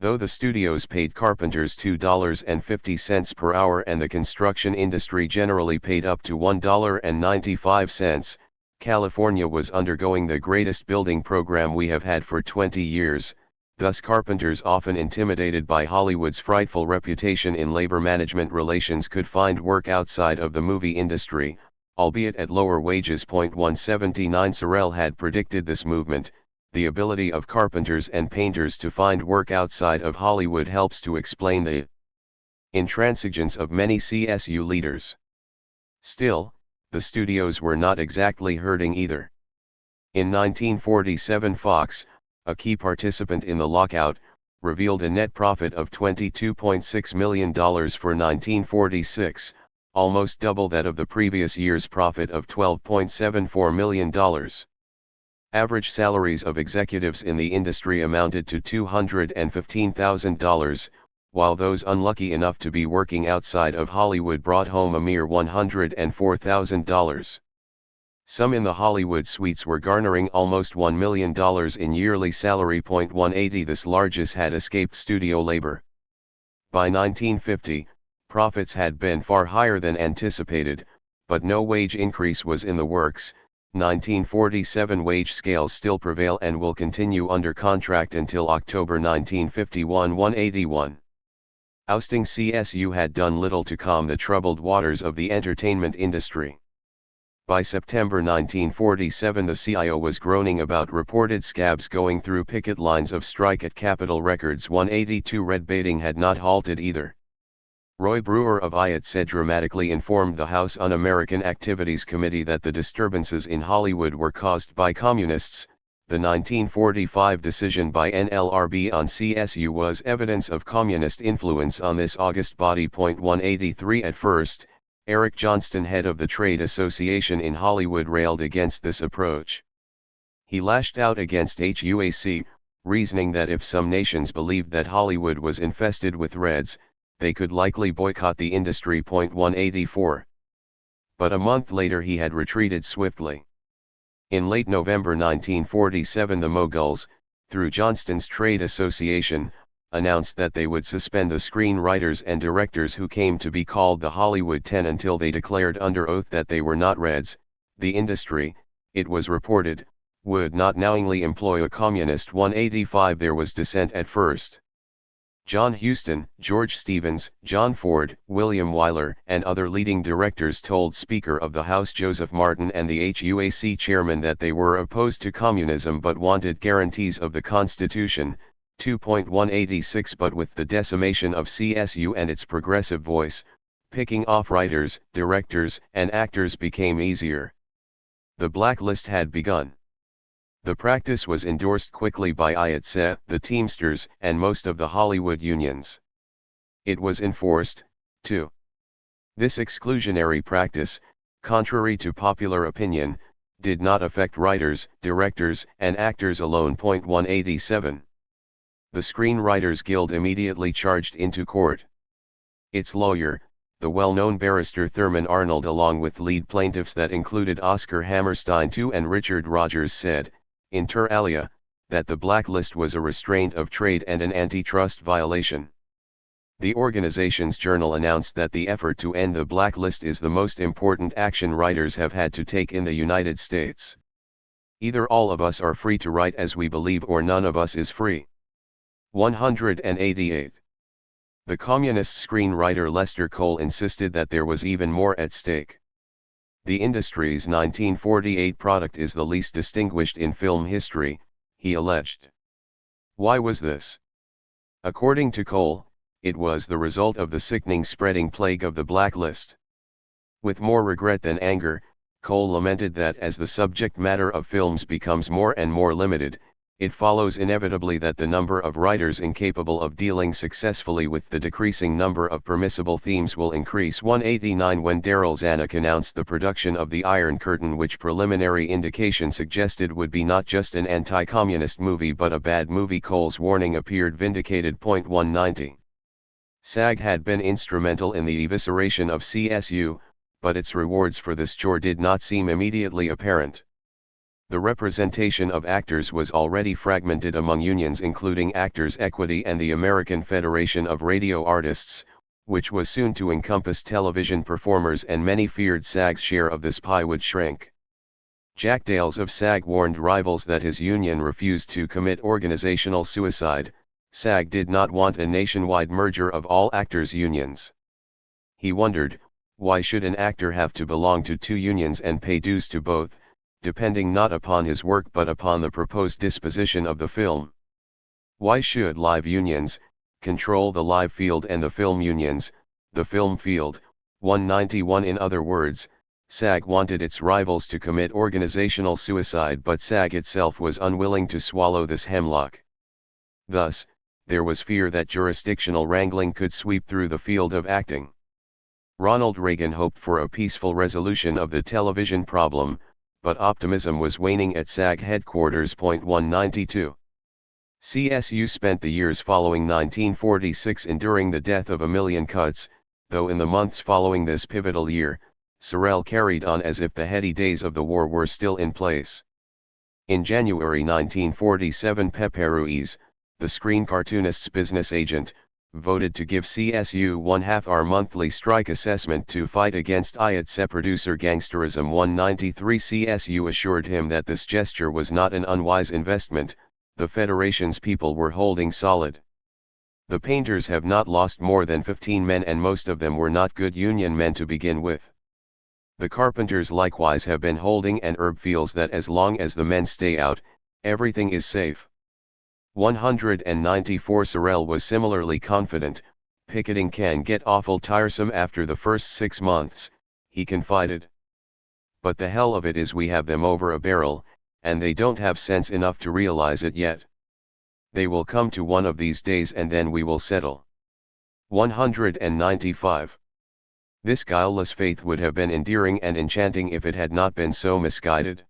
Though the studios paid carpenters $2.50 per hour and the construction industry generally paid up to $1.95, California was undergoing the greatest building program we have had for 20 years. Thus, carpenters, often intimidated by Hollywood's frightful reputation in labor management relations, could find work outside of the movie industry, albeit at lower wages. 179. Sorrell had predicted this movement. The ability of carpenters and painters to find work outside of Hollywood helps to explain the intransigence of many CSU leaders. Still, the studios were not exactly hurting either. In 1947, Fox, a key participant in the lockout, revealed a net profit of $22.6 million for 1946, almost double that of the previous year's profit of $12.74 million. Average salaries of executives in the industry amounted to $215,000, while those unlucky enough to be working outside of Hollywood brought home a mere $104,000. Some in the Hollywood suites were garnering almost $1 million in yearly salary. 180. This largesse had escaped studio labor. By 1950, profits had been far higher than anticipated, but no wage increase was in the works. 1947 wage scales still prevail and will continue under contract until October 1951. 181. Ousting CSU had done little to calm the troubled waters of the entertainment industry. By September 1947, the CIO was groaning about reported scabs going through picket lines of strike at Capitol Records. 182. Red baiting had not halted either. Roy Brewer of IATSE dramatically informed the House Un-American Activities Committee that the disturbances in Hollywood were caused by communists. The 1945 decision by NLRB on CSU was evidence of communist influence on this august body. 183. At first, Eric Johnston, head of the Trade Association in Hollywood, railed against this approach. He lashed out against HUAC, reasoning that if some nations believed that Hollywood was infested with Reds, they could likely boycott the industry. 184. But a month later he had retreated swiftly. In late November 1947, the Moguls, through Johnston's trade association, announced that they would suspend the screenwriters and directors who came to be called the Hollywood 10 until they declared under oath that they were not Reds. The industry, it was reported, would not knowingly employ a communist. 185. There was dissent at first. John Huston, George Stevens, John Ford, William Wyler, and other leading directors told Speaker of the House Joseph Martin and the HUAC chairman that they were opposed to communism but wanted guarantees of the Constitution. 2.186. But with the decimation of CSU and its progressive voice, picking off writers, directors, and actors became easier. The blacklist had begun. The practice was endorsed quickly by IATSE, the Teamsters, and most of the Hollywood unions. It was enforced, too. This exclusionary practice, contrary to popular opinion, did not affect writers, directors, and actors alone. 187. The Screenwriters Guild immediately charged into court. Its lawyer, the well-known barrister Thurman Arnold, along with lead plaintiffs that included Oscar Hammerstein II and Richard Rogers, said, inter alia, that the blacklist was a restraint of trade and an antitrust violation. The organization's journal announced that the effort to end the blacklist is the most important action writers have had to take in the United States. Either all of us are free to write as we believe or none of us is free. 188. The communist screenwriter Lester Cole insisted that there was even more at stake. The industry's 1948 product is the least distinguished in film history, he alleged. Why was this? According to Cole, it was the result of the sickening spreading plague of the blacklist. With more regret than anger, Cole lamented that as the subject matter of films becomes more and more limited, it follows inevitably that the number of writers incapable of dealing successfully with the decreasing number of permissible themes will increase. 189 When Daryl Zanuck announced the production of The Iron Curtain, which preliminary indication suggested would be not just an anti-communist movie but a bad movie, Cole's warning appeared vindicated. 190. SAG had been instrumental in the evisceration of CSU, but its rewards for this chore did not seem immediately apparent. The representation of actors was already fragmented among unions including Actors' Equity and the American Federation of Radio Artists, which was soon to encompass television performers, and many feared SAG's share of this pie would shrink. Jack Dales of SAG warned rivals that his union refused to commit organizational suicide. SAG did not want a nationwide merger of all actors' unions. He wondered, why should an actor have to belong to two unions and pay dues to both, depending not upon his work but upon the proposed disposition of the film? Why should live unions control the live field and the film unions the film field? 191 In other words, SAG wanted its rivals to commit organizational suicide, but SAG itself was unwilling to swallow this hemlock. Thus, there was fear that jurisdictional wrangling could sweep through the field of acting. Ronald Reagan hoped for a peaceful resolution of the television problem, but optimism was waning at SAG headquarters. 192. CSU spent the years following 1946 enduring the death of a million cuts, though in the months following this pivotal year, Sorrell carried on as if the heady days of the war were still in place. In January 1947, Pepe Ruiz, the screen cartoonist's business agent, voted to give CSU one-half-hour monthly strike assessment to fight against IATSE producer gangsterism. 193 CSU assured him that this gesture was not an unwise investment. The Federation's people were holding solid. The painters have not lost more than 15 men, and most of them were not good union men to begin with. The carpenters likewise have been holding, and Herb feels that as long as the men stay out, everything is safe. 194 Sorrell was similarly confident. Picketing can get awful tiresome after the first 6 months, he confided. But the hell of it is we have them over a barrel, and they don't have sense enough to realize it yet. They will come to one of these days and then we will settle. 195. This guileless faith would have been endearing and enchanting if it had not been so misguided.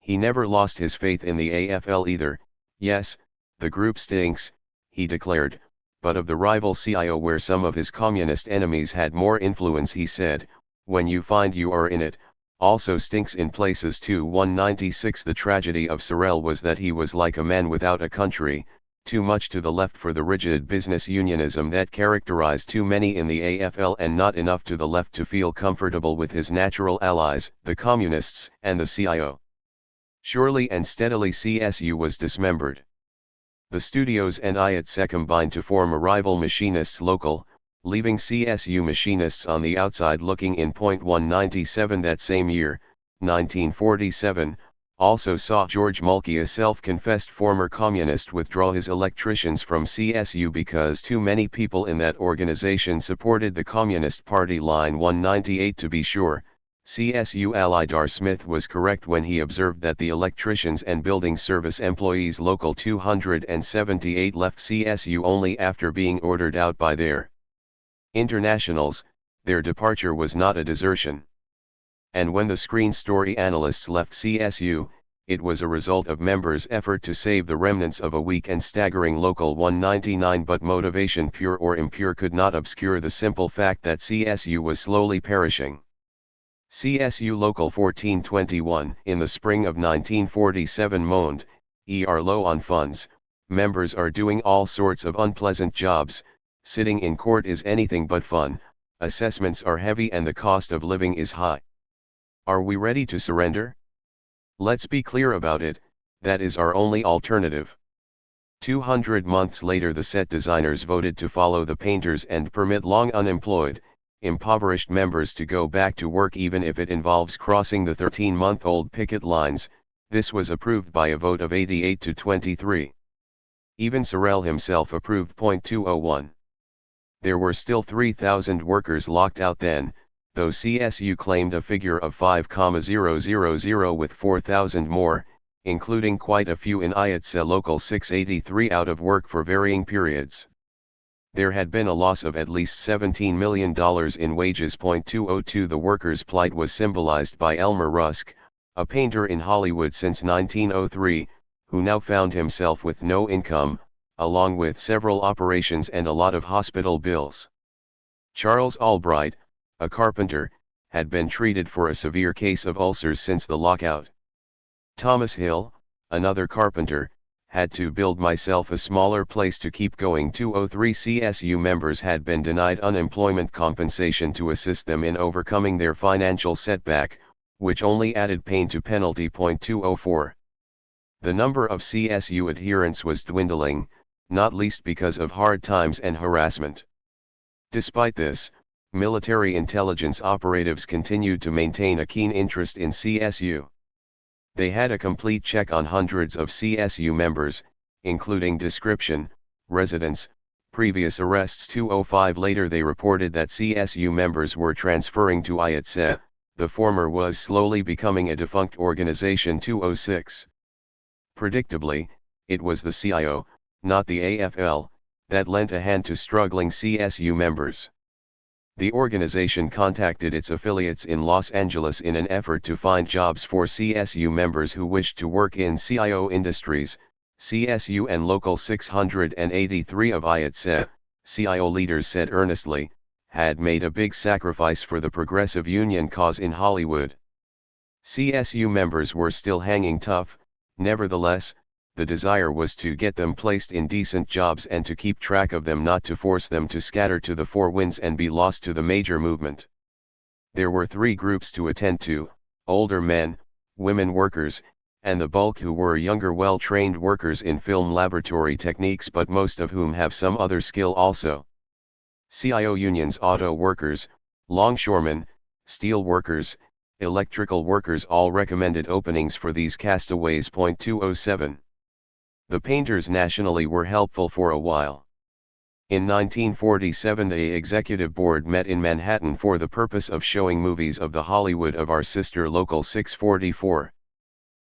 He never lost his faith in the AFL either. Yes, the group stinks, he declared, but of the rival CIO where some of his communist enemies had more influence, he said, when you find you are in it, also stinks in places too. 196 The tragedy of Sorrell was that he was like a man without a country, too much to the left for the rigid business unionism that characterized too many in the AFL, and not enough to the left to feel comfortable with his natural allies, the communists and the CIO. Surely and steadily CSU was dismembered. The studios and IATSE combined to form a rival machinists local, leaving CSU machinists on the outside looking in. 197 That same year, 1947, also saw George Mulkey, a self-confessed former communist, withdraw his electricians from CSU because too many people in that organization supported the Communist Party line. 198 To be sure, CSU ally Dar Smith was correct when he observed that the electricians and building service employees local 278 left CSU only after being ordered out by their internationals. Their departure was not a desertion. And when the screen story analysts left CSU, it was a result of members' effort to save the remnants of a weak and staggering local. 199 But motivation, pure or impure, could not obscure the simple fact that CSU was slowly perishing. CSU Local 1421 in the spring of 1947 moaned, "Er low on funds, members are doing all sorts of unpleasant jobs, sitting in court is anything but fun, assessments are heavy and the cost of living is high. Are we ready to surrender? Let's be clear about it, that is our only alternative. 200 months later the set designers voted to follow the painters and permit long unemployed, impoverished members to go back to work even if it involves crossing the 13-month-old picket lines. This was approved by a vote of 88 to 23. Even Sorel himself approved. 201. There were still 3,000 workers locked out then, though CSU claimed a figure of 5,000 with 4,000 more, including quite a few in Ayatse Local 683 out of work for varying periods. There had been a loss of at least $17 million in wages. 202 The workers' plight was symbolized by Elmer Rusk, a painter in Hollywood since 1903, who now found himself with no income, along with several operations and a lot of hospital bills. Charles Albright, a carpenter, had been treated for a severe case of ulcers since the lockout. Thomas Hill, another carpenter, had to build myself a smaller place to keep going. 203 CSU members had been denied unemployment compensation to assist them in overcoming their financial setback, which only added pain to penalty. 204. The number of CSU adherents was dwindling, not least because of hard times and harassment. Despite this, military intelligence operatives continued to maintain a keen interest in CSU. They had a complete check on hundreds of CSU members, including description, residence, previous arrests. 205 Later they reported that CSU members were transferring to Ayatse, the former was slowly becoming a defunct organization. 206. Predictably, it was the CIO, not the AFL, that lent a hand to struggling CSU members. The organization contacted its affiliates in Los Angeles in an effort to find jobs for CSU members who wished to work in CIO industries. CSU and Local 683 of Ayatse, CIO leaders said earnestly, had made a big sacrifice for the progressive union cause in Hollywood. CSU members were still hanging tough. Nevertheless, the desire was to get them placed in decent jobs and to keep track of them, not to force them to scatter to the four winds and be lost to the major movement. There were three groups to attend to: older men, women workers, and the bulk who were younger well-trained workers in film laboratory techniques, but most of whom have some other skill also. CIO unions: auto workers, longshoremen, steel workers, electrical workers all recommended openings for these castaways. 207. The painters nationally were helpful for a while. In 1947 the executive board met in Manhattan for the purpose of showing movies of the Hollywood of our sister Local 644.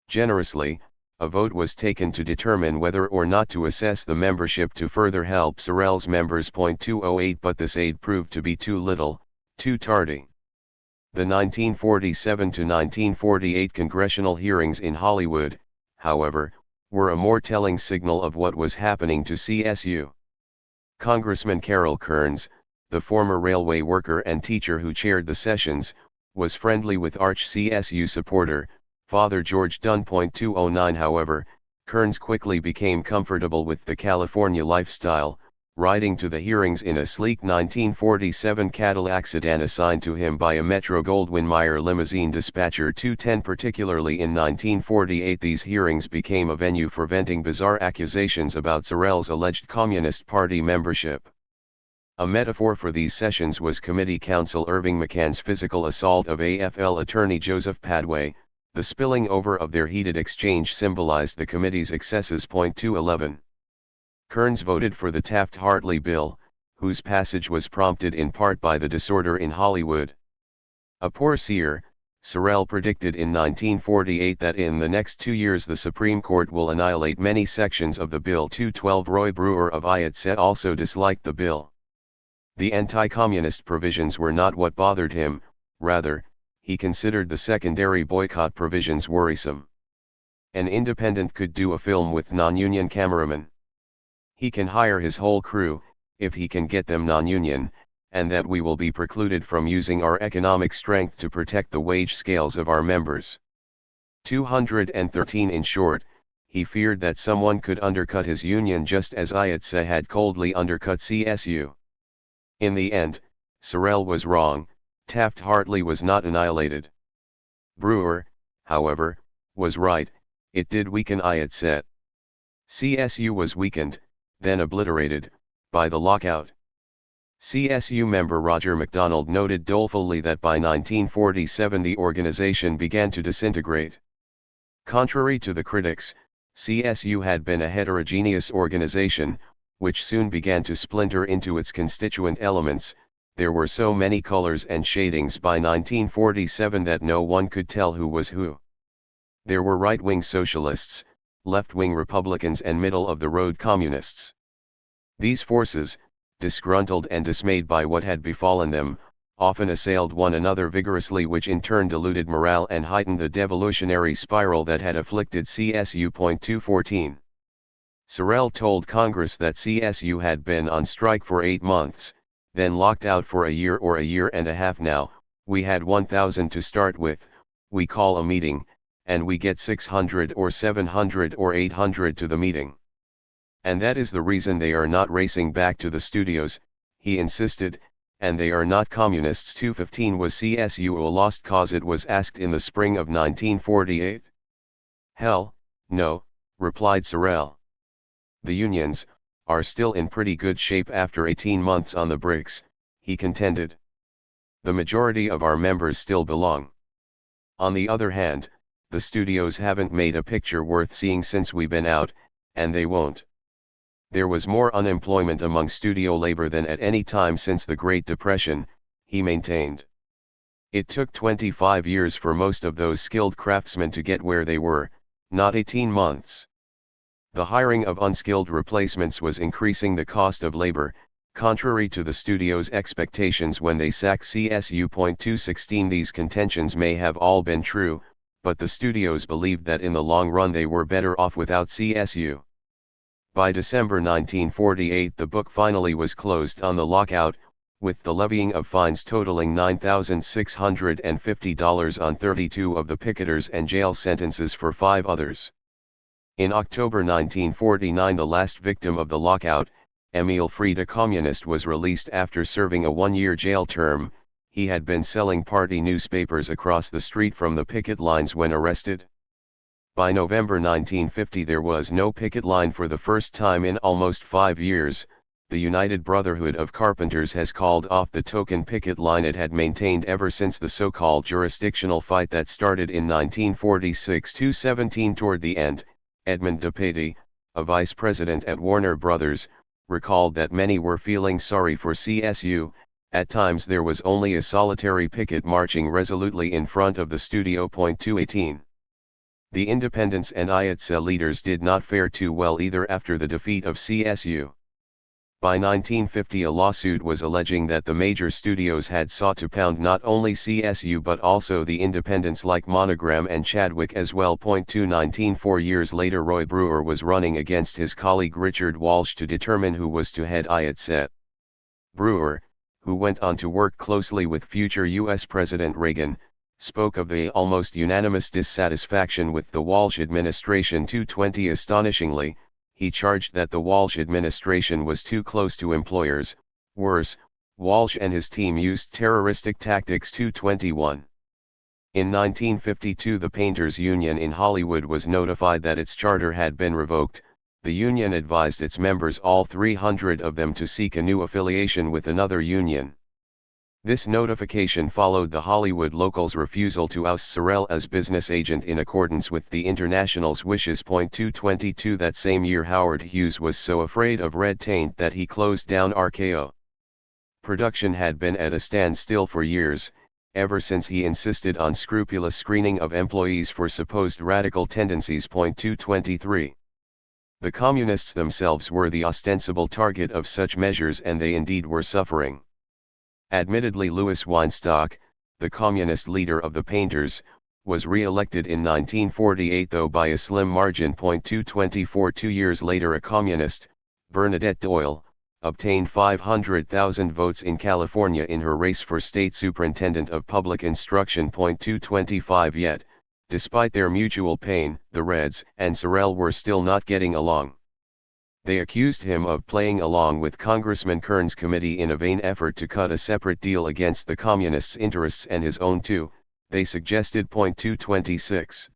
Generously, a vote was taken to determine whether or not to assess the membership to further help Sorel's members. 208 But this aid proved to be too little, too tardy. The 1947 to 1948 congressional hearings in Hollywood, however, were a more telling signal of what was happening to CSU. Congressman Carol Kearns, the former railway worker and teacher who chaired the sessions, was friendly with arch CSU supporter, Father George Dunn. 209 However, Kearns quickly became comfortable with the California lifestyle, riding to the hearings in a sleek 1947 Cadillac sedan assigned to him by a Metro-Goldwyn-Mayer limousine dispatcher. 210 Particularly in 1948 these hearings became a venue for venting bizarre accusations about Sorel's alleged Communist Party membership. A metaphor for these sessions was Committee Counsel Irving McCann's physical assault of AFL attorney Joseph Padway. The spilling over of their heated exchange symbolized the committee's excesses. 211. Kearns voted for the Taft-Hartley bill, whose passage was prompted in part by the disorder in Hollywood. A poor seer, Sorel predicted in 1948 that in the next 2 years the Supreme Court will annihilate many sections of the bill. 212 Roy Brewer of Ayatse also disliked the bill. The anti-communist provisions were not what bothered him, rather, he considered the secondary boycott provisions worrisome. An independent could do a film with non-union cameramen. He can hire his whole crew, if he can get them non-union, and that we will be precluded from using our economic strength to protect the wage scales of our members. 213 In short, he feared that someone could undercut his union just as Ayatse had coldly undercut CSU. In the end, Sorel was wrong. Taft-Hartley was not annihilated. Brewer, however, was right, it did weaken Ayatse. CSU was weakened, then obliterated, by the lockout. CSU member Roger MacDonald noted dolefully that by 1947 the organization began to disintegrate. Contrary to the critics, CSU had been a heterogeneous organization, which soon began to splinter into its constituent elements. There were so many colors and shadings by 1947 that no one could tell who was who. There were right-wing socialists, left-wing Republicans and middle-of-the-road communists. These forces, disgruntled and dismayed by what had befallen them, often assailed one another vigorously, which in turn diluted morale and heightened the devolutionary spiral that had afflicted CSU. 214. Gerald told Congress that CSU had been on strike for 8 months, then locked out for a year or a year and a half. Now, we had 1,000 to start with, we call a meeting, and we get 600 or 700 or 800 to the meeting. And that is the reason they are not racing back to the studios, he insisted, and they are not communists. 215. Was CSU a lost cause? It was asked in the spring of 1948. Hell, no, replied Gerald. The unions are still in pretty good shape after 18 months on the bricks, he contended. The majority of our members still belong. On the other hand, the studios haven't made a picture worth seeing since we've been out, and they won't. There was more unemployment among studio labor than at any time since the Great Depression, he maintained. It took 25 years for most of those skilled craftsmen to get where they were, not 18 months. The hiring of unskilled replacements was increasing the cost of labor, contrary to the studio's expectations when they sacked CSU. 216. These contentions may have all been true, but the studios believed that in the long run they were better off without CSU. By December 1948 the book finally was closed on the lockout, with the levying of fines totaling $9,650 on 32 of the picketers and jail sentences for 5 others. In October 1949 the last victim of the lockout, Emil Fried, a communist, was released after serving a 1-year jail term. He had been selling party newspapers across the street from the picket lines when arrested. By November 1950 there was no picket line for the first time in almost 5 years. The United Brotherhood of Carpenters has called off the token picket line it had maintained ever since the so-called jurisdictional fight that started in 1946-17. Toward the end, Edmund DePatie, a vice president at Warner Brothers, recalled that many were feeling sorry for CSU. At times there was only a solitary picket marching resolutely in front of the studio. 218. The independents and IATSE leaders did not fare too well either after the defeat of CSU. By 1950 a lawsuit was alleging that the major studios had sought to pound not only CSU but also the independents like Monogram and Chadwick as well. 219. 4 years later Roy Brewer was running against his colleague Richard Walsh to determine who was to head IATSE. Brewer, who went on to work closely with future U.S. President Reagan, spoke of the almost unanimous dissatisfaction with the Walsh administration. 220. Astonishingly, he charged that the Walsh administration was too close to employers. Worse, Walsh and his team used terroristic tactics. 221. In 1952 the Painters Union in Hollywood was notified that its charter had been revoked. The union advised its members, all 300 of them, to seek a new affiliation with another union. This notification followed the Hollywood locals' refusal to oust Gerald as business agent in accordance with the International's wishes. 222. That same year Howard Hughes was so afraid of red taint that he closed down RKO. Production had been at a standstill for years, ever since he insisted on scrupulous screening of employees for supposed radical tendencies. 223. The communists themselves were the ostensible target of such measures, and they indeed were suffering. Admittedly, Louis Weinstock, the communist leader of the Painters, was re-elected in 1948, though by a slim margin. 224. 2 years later a communist, Bernadette Doyle, obtained 500,000 votes in California in her race for state superintendent of public instruction. 225. Yet, despite their mutual pain, the Reds and Gerald were still not getting along. They accused him of playing along with Congressman Kern's committee in a vain effort to cut a separate deal against the communists' interests and his own too, they suggested. 226.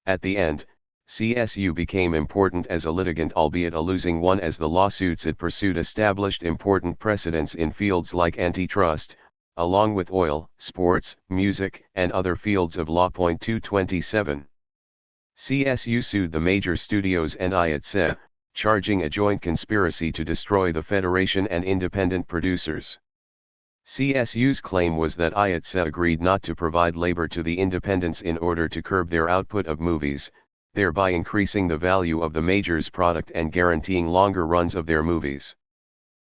At the end, CSU became important as a litigant, albeit a losing one, as the lawsuits it pursued established important precedents in fields like antitrust, along with oil, sports, music, and other fields of law. 227. CSU sued the major studios and IATSE, charging a joint conspiracy to destroy the Federation and independent producers. CSU's claim was that IATSE agreed not to provide labor to the independents in order to curb their output of movies, thereby increasing the value of the major's product and guaranteeing longer runs of their movies.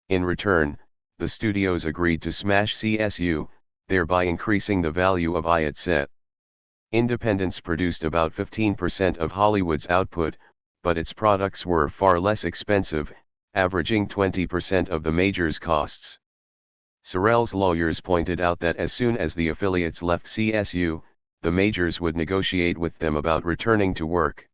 In return, the studios agreed to smash CSU, thereby increasing the value of IATSE. Independents produced about 15% of Hollywood's output, but its products were far less expensive, averaging 20% of the major's costs. Sorrell's lawyers pointed out that as soon as the affiliates left CSU, the majors would negotiate with them about returning to work.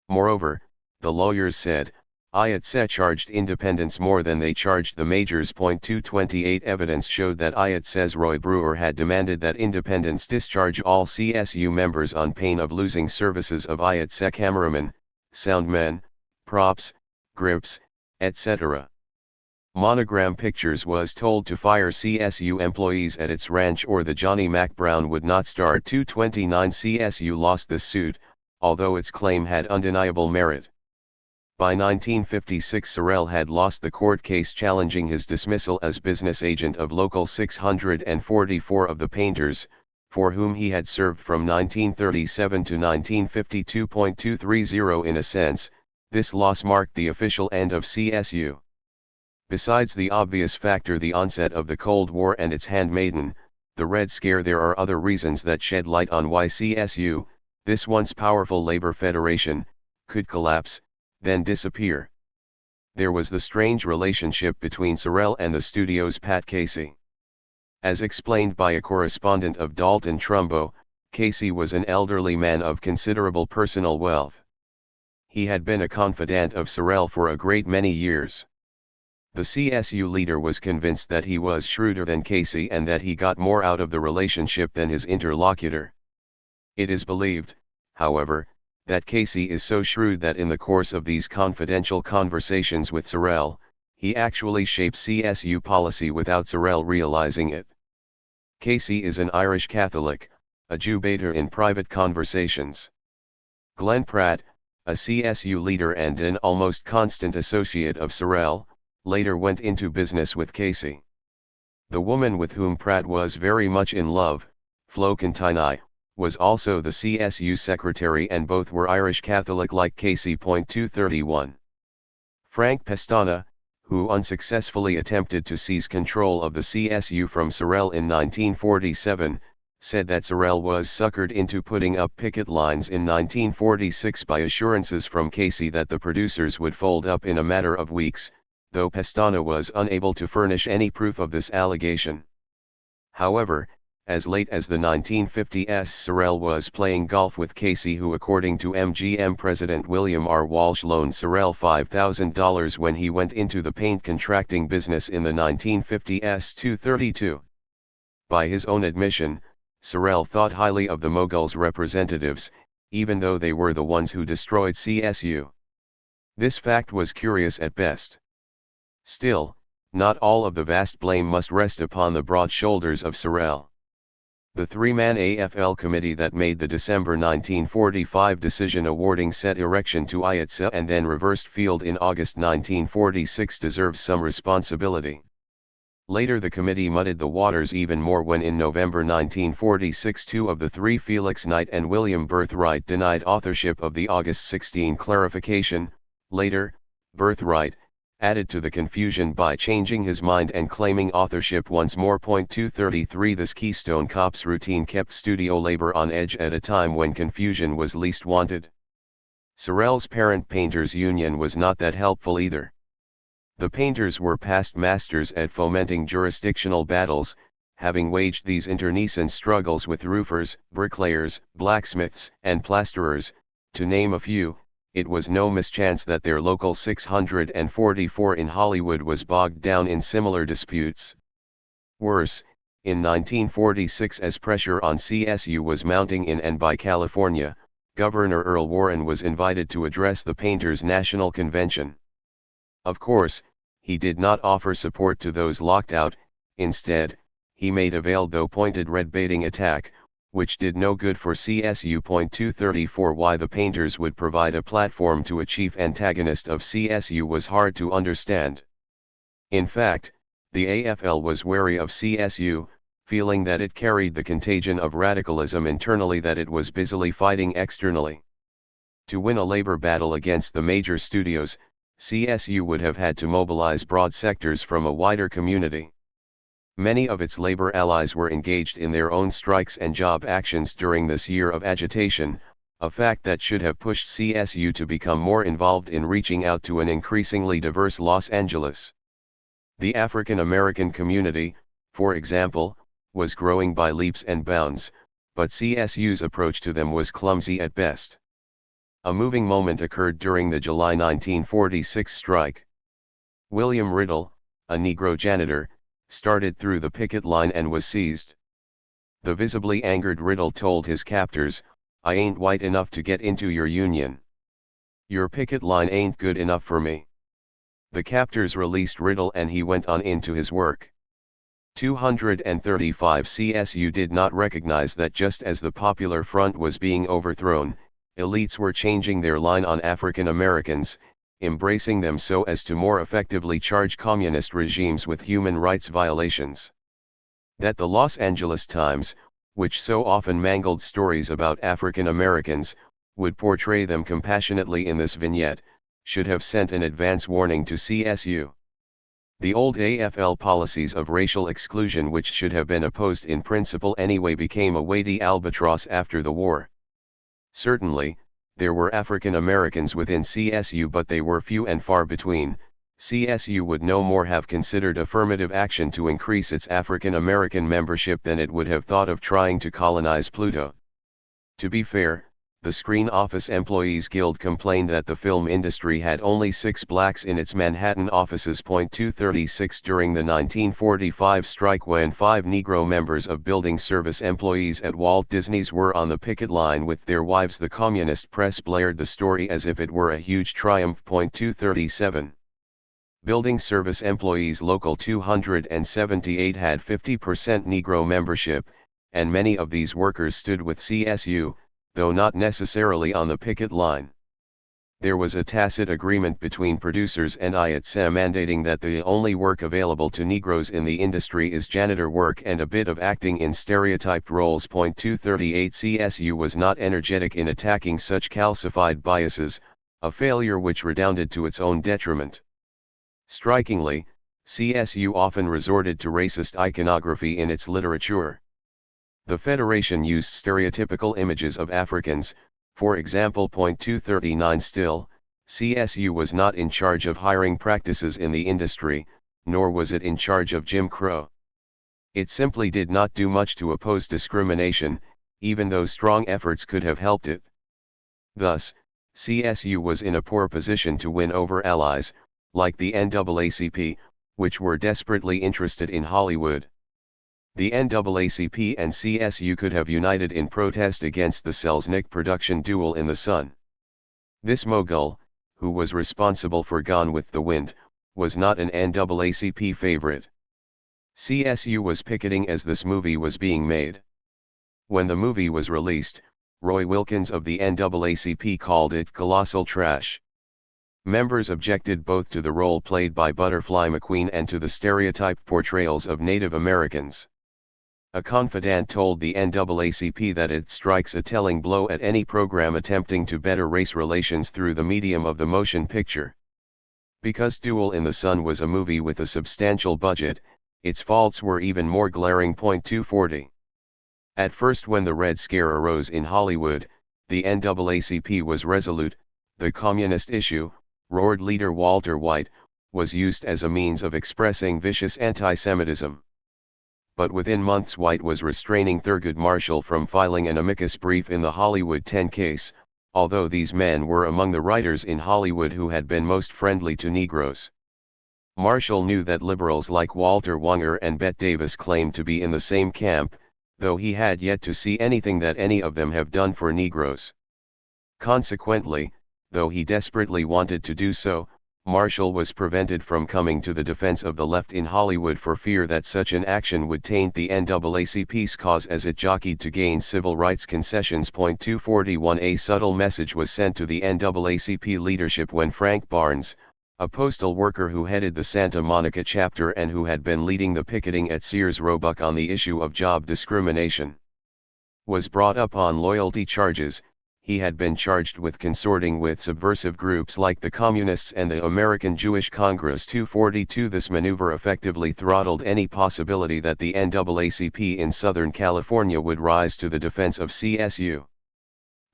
Moreover, the lawyers said, IATSE charged independents more than they charged the majors. 228 Evidence showed that IATSE's Roy Brewer had demanded that independents discharge all CSU members on pain of losing services of IATSE cameramen, soundmen, props, grips, etc. Monogram Pictures was told to fire CSU employees at its ranch or the Johnny Mac Brown would not star. 229 CSU lost this suit, although its claim had undeniable merit. By 1956 Sorrell had lost the court case challenging his dismissal as business agent of Local 644 of the Painters, for whom he had served from 1937 to 1952. 230 In a sense, this loss marked the official end of CSU. Besides the obvious factor, the onset of the Cold War and its handmaiden, the Red Scare, there are other reasons that shed light on why CSU, this once powerful labor federation, could collapse, then disappear. There was the strange relationship between Sorrell and the studio's Pat Casey. As explained by a correspondent of Dalton Trumbo, Casey was an elderly man of considerable personal wealth. He had been a confidant of Sorrell for a great many years. The CSU leader was convinced that he was shrewder than Casey and that he got more out of the relationship than his interlocutor. It is believed, however, that Casey is so shrewd that in the course of these confidential conversations with Sorrell, he actually shaped CSU policy without Sorrell realizing it. Casey is an Irish Catholic, a Jew baiter in private conversations. Glenn Pratt, a CSU leader and an almost constant associate of Sorrell, later went into business with Casey. The woman with whom Pratt was very much in love, Flo Contini, was also the CSU secretary, and both were Irish Catholic like Casey. 231. Frank Pestana, who unsuccessfully attempted to seize control of the CSU from Sorrell in 1947, said that Sorrell was suckered into putting up picket lines in 1946 by assurances from Casey that the producers would fold up in a matter of weeks, though Pestana was unable to furnish any proof of this allegation. However, as late as the 1950s, Sorrell was playing golf with Casey, who, according to MGM president William R. Walsh, loaned Sorrell $5,000 when he went into the paint contracting business in the 1950s. 232. By his own admission, Sorrell thought highly of the Moguls' representatives, even though they were the ones who destroyed CSU. This fact was curious at best. Still, not all of the vast blame must rest upon the broad shoulders of Sorrell. The three-man AFL committee that made the December 1945 decision awarding set erection to IATSE and then reversed field in August 1946 deserves some responsibility. Later the committee muddied the waters even more when in November 1946 two of the three, Felix Knight and William Birthright, denied authorship of the August 16 clarification. Later, Birthright added to the confusion by changing his mind and claiming authorship once more. 233 This Keystone Cops routine kept studio labor on edge at a time when confusion was least wanted. Sorrell's parent Painters Union was not that helpful either. The Painters were past masters at fomenting jurisdictional battles, having waged these internecine struggles with roofers, bricklayers, blacksmiths, and plasterers, to name a few. It was no mischance that their Local 644 in Hollywood was bogged down in similar disputes. Worse, in 1946, as pressure on CSU was mounting in and by California, Governor Earl Warren was invited to address the painters' national convention. Of course, he did not offer support to those locked out. Instead, he made a veiled though pointed red baiting attack, which did no good for CSU. 234. Why the painters would provide a platform to a chief antagonist of CSU was hard to understand. In fact, the AFL was wary of CSU, feeling that it carried the contagion of radicalism internally that it was busily fighting externally. To win a labor battle against the major studios, CSU would have had to mobilize broad sectors from a wider community. Many of its labor allies were engaged in their own strikes and job actions during this year of agitation, a fact that should have pushed CSU to become more involved in reaching out to an increasingly diverse Los Angeles. The African American community, for example, was growing by leaps and bounds, but CSU's approach to them was clumsy at best. A moving moment occurred during the July 1946 strike. William Riddle, a Negro janitor, started through the picket line and was seized. The visibly angered Riddle told his captors, "I ain't white enough to get into your union. Your picket line ain't good enough for me." The captors released Riddle and he went on into his work. 235 CSU did not recognize that just as the Popular Front was being overthrown, elites were changing their line on African Americans, embracing them so as to more effectively charge communist regimes with human rights violations. That the Los Angeles Times, which so often mangled stories about African Americans, would portray them compassionately in this vignette, should have sent an advance warning to CSU. The old AFL policies of racial exclusion, which should have been opposed in principle anyway, became a weighty albatross after the war. Certainly, there were African Americans within CSU, but they were few and far between. CSU would no more have considered affirmative action to increase its African American membership than it would have thought of trying to colonize Pluto. To be fair, the Screen Office Employees Guild complained that the film industry had only 6 blacks in its Manhattan offices. 236 During the 1945 strike, when 5 Negro members of building service employees at Walt Disney's were on the picket line with their wives, the communist press blared the story as if it were a huge triumph. 237 Building Service Employees Local 278 had 50% Negro membership, and many of these workers stood with CSU, though not necessarily on the picket line. There was a tacit agreement between producers and IATSE mandating that the only work available to Negroes in the industry is janitor work and a bit of acting in stereotyped roles. 238 CSU was not energetic in attacking such calcified biases, a failure which redounded to its own detriment. Strikingly, CSU often resorted to racist iconography in its literature. The Federation used stereotypical images of Africans, for example. 239 Still, CSU was not in charge of hiring practices in the industry, nor was it in charge of Jim Crow. It simply did not do much to oppose discrimination, even though strong efforts could have helped it. Thus, CSU was in a poor position to win over allies, like the NAACP, which were desperately interested in Hollywood. The NAACP and CSU could have united in protest against the Selznick production duel in the Sun. This Mogul, who was responsible for Gone with the Wind, was not an NAACP favorite. CSU was picketing as this movie was being made. When the movie was released, Roy Wilkins of the NAACP called it colossal trash. Members objected both to the role played by Butterfly McQueen and to the stereotyped portrayals of Native Americans. A confidant told the NAACP that it strikes a telling blow at any program attempting to better race relations through the medium of the motion picture. Because Duel in the Sun was a movie with a substantial budget, its faults were even more glaring. 240 At first, when the Red Scare arose in Hollywood, the NAACP was resolute. The communist issue, roared leader Walter White, was used as a means of expressing vicious anti-Semitism. But within months White was restraining Thurgood Marshall from filing an amicus brief in the Hollywood 10 case, although these men were among the writers in Hollywood who had been most friendly to Negroes. Marshall knew that liberals like Walter Wanger and Bette Davis claimed to be in the same camp, though he had yet to see anything that any of them have done for Negroes. Consequently, though he desperately wanted to do so, Marshall was prevented from coming to the defense of the left in Hollywood for fear that such an action would taint the NAACP's cause as it jockeyed to gain civil rights concessions. 241 A subtle message was sent to the NAACP leadership when Frank Barnes, a postal worker who headed the Santa Monica chapter and who had been leading the picketing at Sears Roebuck on the issue of job discrimination, was brought up on loyalty charges. He had been charged with consorting with subversive groups like the Communists and the American Jewish Congress. 242 This maneuver effectively throttled any possibility that the NAACP in Southern California would rise to the defense of CSU.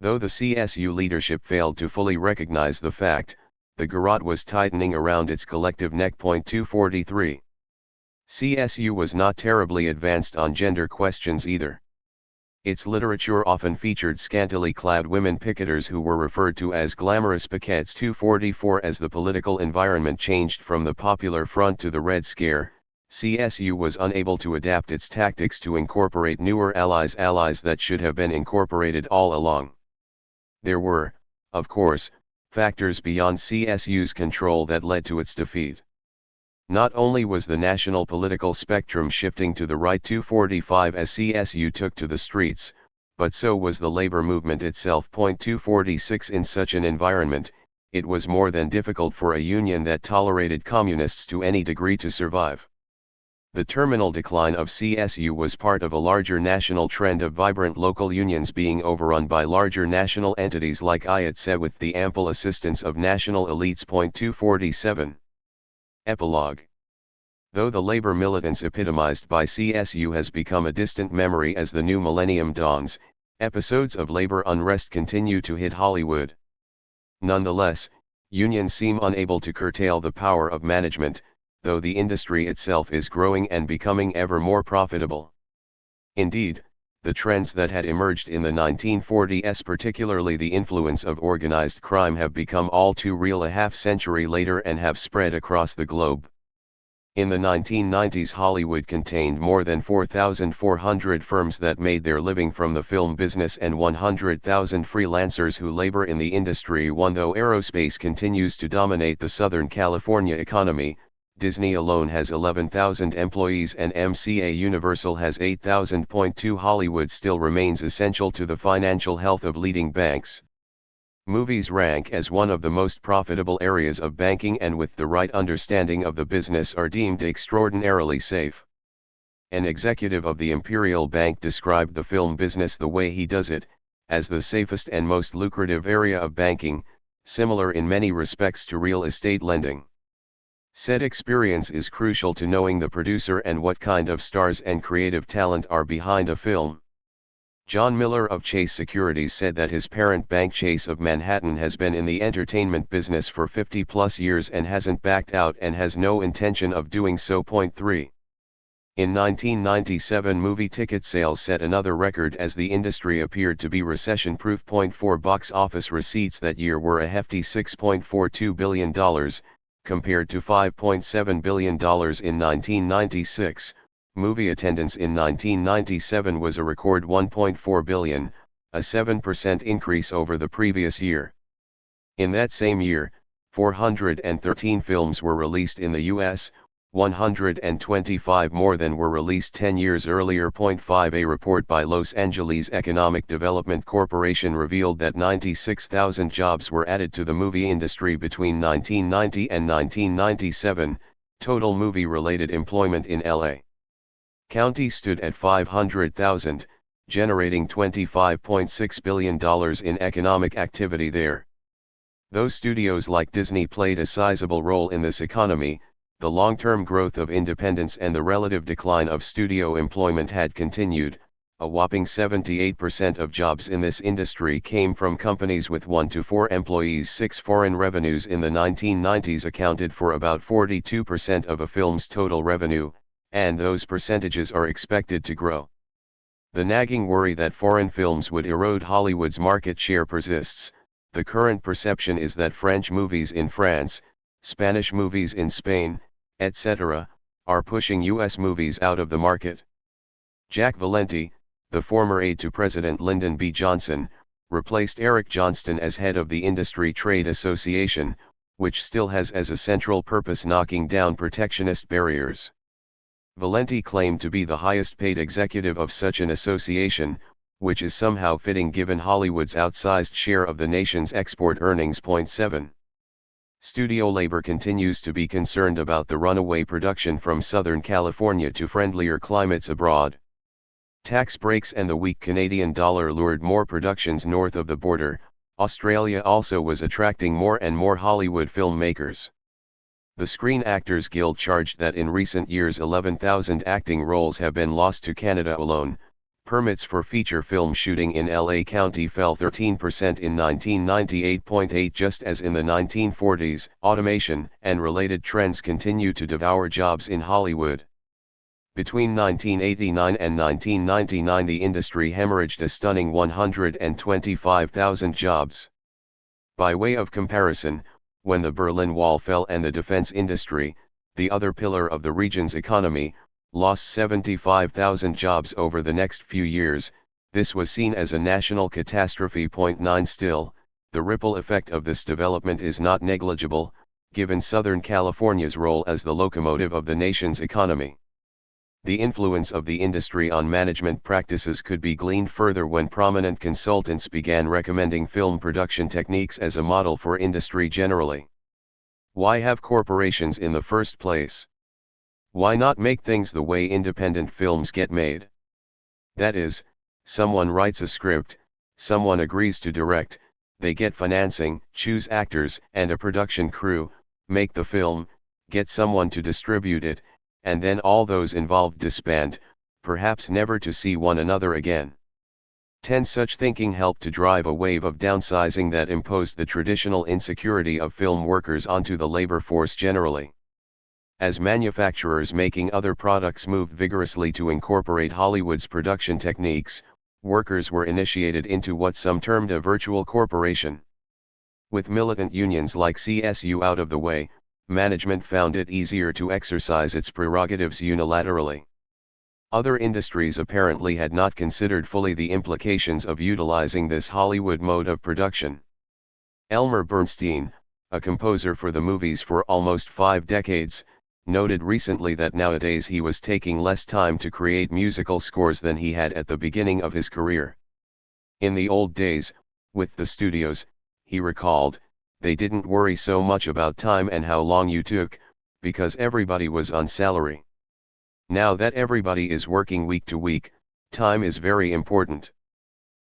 Though the CSU leadership failed to fully recognize the fact, the garrote was tightening around its collective neck. 243 CSU was not terribly advanced on gender questions either. Its literature often featured scantily clad women picketers who were referred to as glamorous piquettes. 244 As the political environment changed from the Popular Front to the Red Scare, CSU was unable to adapt its tactics to incorporate newer allies that should have been incorporated all along. There were, of course, factors beyond CSU's control that led to its defeat. Not only was the national political spectrum shifting to the right. 245 As CSU took to the streets, but so was the labor movement itself. 246 In such an environment, it was more than difficult for a union that tolerated communists to any degree to survive. The terminal decline of CSU was part of a larger national trend of vibrant local unions being overrun by larger national entities like IATSE with the ample assistance of national elites. 247 Epilogue. Though the labor militance epitomized by CSU has become a distant memory as the new millennium dawns, episodes of labor unrest continue to hit Hollywood. Nonetheless, unions seem unable to curtail the power of management, though the industry itself is growing and becoming ever more profitable. Indeed, the trends that had emerged in the 1940s, particularly the influence of organized crime, have become all too real a half-century later and have spread across the globe. In the 1990s, Hollywood contained more than 4,400 firms that made their living from the film business and 100,000 freelancers who labor in the industry. Though aerospace continues to dominate the Southern California economy, Disney alone has 11,000 employees and MCA Universal has 8,000. 2 Hollywood still remains essential to the financial health of leading banks. Movies rank as one of the most profitable areas of banking and with the right understanding of the business are deemed extraordinarily safe. An executive of the Imperial Bank described the film business the way he does it, as the safest and most lucrative area of banking, similar in many respects to real estate lending. Said experience is crucial to knowing the producer and what kind of stars and creative talent are behind a film. John Miller of Chase Securities said that his parent bank Chase of Manhattan has been in the entertainment business for 50+ years and hasn't backed out and has no intention of doing so. 3. In 1997, movie ticket sales set another record as the industry appeared to be recession-proof. 4 Box office receipts that year were a hefty $6.42 billion, compared to $5.7 billion in 1996. Movie attendance in 1997 was a record 1.4 billion, a 7% increase over the previous year. In that same year, 413 films were released in the US, 125 more than were released 10 years earlier. 5 A report by Los Angeles Economic Development Corporation revealed that 96,000 jobs were added to the movie industry between 1990 and 1997. Total movie-related employment in LA County stood at 500,000, generating $25.6 billion in economic activity there. Though studios like Disney played a sizable role in this economy, the long-term growth of independents and the relative decline of studio employment had continued. A whopping 78% of jobs in this industry came from companies with 1 to 4 employees. 6 Foreign revenues in the 1990s accounted for about 42% of a film's total revenue, and those percentages are expected to grow. The nagging worry that foreign films would erode Hollywood's market share persists. The current perception is that French movies in France, Spanish movies in Spain, etc., are pushing U.S. movies out of the market. Jack Valenti, the former aide to President Lyndon B. Johnson, replaced Eric Johnston as head of the Industry Trade Association, which still has as a central purpose knocking down protectionist barriers. Valenti claimed to be the highest paid executive of such an association, which is somehow fitting given Hollywood's outsized share of the nation's export earnings. 7. Studio labor continues to be concerned about the runaway production from Southern California to friendlier climates abroad. Tax breaks and the weak Canadian dollar lured more productions north of the border. Australia also was attracting more and more Hollywood filmmakers. The Screen Actors Guild charged that in recent years 11,000 acting roles have been lost to Canada alone. Permits for feature film shooting in LA County fell 13% in 1998. Just as in the 1940s, automation and related trends continue to devour jobs in Hollywood. Between 1989 and 1999 the industry hemorrhaged a stunning 125,000 jobs. By way of comparison, when the Berlin Wall fell and the defense industry, the other pillar of the region's economy, lost 75,000 jobs over the next few years, this was seen as a national catastrophe. 9 Still, the ripple effect of this development is not negligible, given Southern California's role as the locomotive of the nation's economy. The influence of the industry on management practices could be gleaned further when prominent consultants began recommending film production techniques as a model for industry generally. Why have corporations in the first place? Why not make things the way independent films get made? That is, someone writes a script, someone agrees to direct, they get financing, choose actors and a production crew, make the film, get someone to distribute it, and then all those involved disband, perhaps never to see one another again. 10 Such thinking helped to drive a wave of downsizing that imposed the traditional insecurity of film workers onto the labor force generally. As manufacturers making other products moved vigorously to incorporate Hollywood's production techniques, workers were initiated into what some termed a virtual corporation. With militant unions like CSU out of the way, management found it easier to exercise its prerogatives unilaterally. Other industries apparently had not considered fully the implications of utilizing this Hollywood mode of production. Elmer Bernstein, a composer for the movies for almost 5 decades, noted recently that nowadays he was taking less time to create musical scores than he had at the beginning of his career. In the old days, with the studios, he recalled, they didn't worry so much about time and how long you took, because everybody was on salary. Now that everybody is working week to week, time is very important.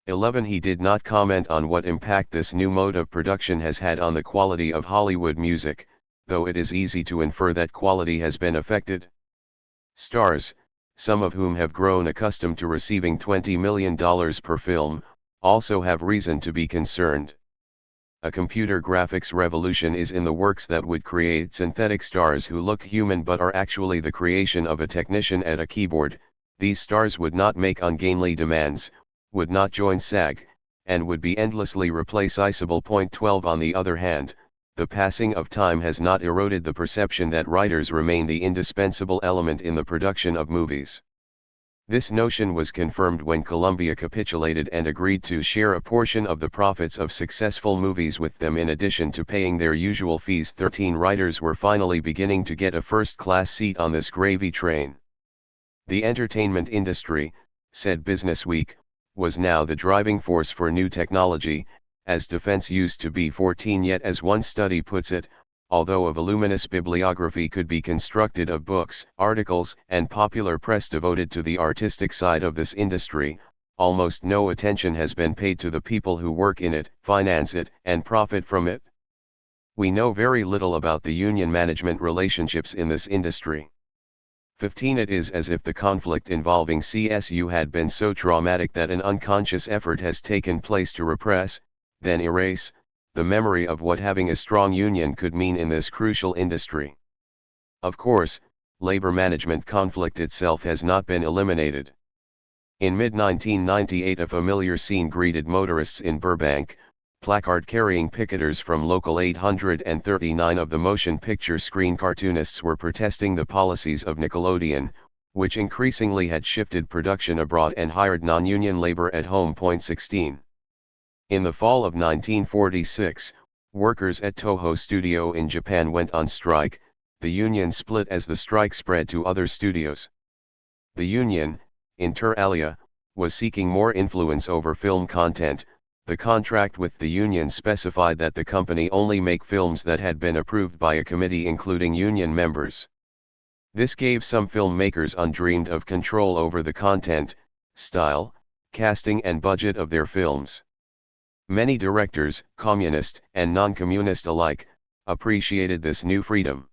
11 He did not comment on what impact this new mode of production has had on the quality of Hollywood music, though it is easy to infer that quality has been affected. Stars, some of whom have grown accustomed to receiving $20 million per film, also have reason to be concerned. A computer graphics revolution is in the works that would create synthetic stars who look human but are actually the creation of a technician at a keyboard. These stars would not make ungainly demands, would not join SAG, and would be endlessly replaceable. 12 On the other hand, the passing of time has not eroded the perception that writers remain the indispensable element in the production of movies. This notion was confirmed when Columbia capitulated and agreed to share a portion of the profits of successful movies with them in addition to paying their usual fees. 13 Writers were finally beginning to get a first-class seat on this gravy train. The entertainment industry, said Businessweek, was now the driving force for new technology, as defense used to be. 14 Yet as one study puts it, although a voluminous bibliography could be constructed of books, articles, and popular press devoted to the artistic side of this industry, almost no attention has been paid to the people who work in it, finance it, and profit from it. We know very little about the union management relationships in this industry. 15 It is as if the conflict involving CSU had been so traumatic that an unconscious effort has taken place to repress, then erase, the memory of what having a strong union could mean in this crucial industry. Of course, labor management conflict itself has not been eliminated. In mid-1998 a familiar scene greeted motorists in Burbank, placard-carrying picketers from Local 839 of the motion picture screen cartoonists were protesting the policies of Nickelodeon, which increasingly had shifted production abroad and hired non-union labor at home. 16. In the fall of 1946, workers at Toho Studio in Japan went on strike. The union split as the strike spread to other studios. The union, inter alia, was seeking more influence over film content. The contract with the union specified that the company only make films that had been approved by a committee including union members. This gave some filmmakers undreamed of control over the content, style, casting and budget of their films. Many directors, communist and non-communist alike, appreciated this new freedom.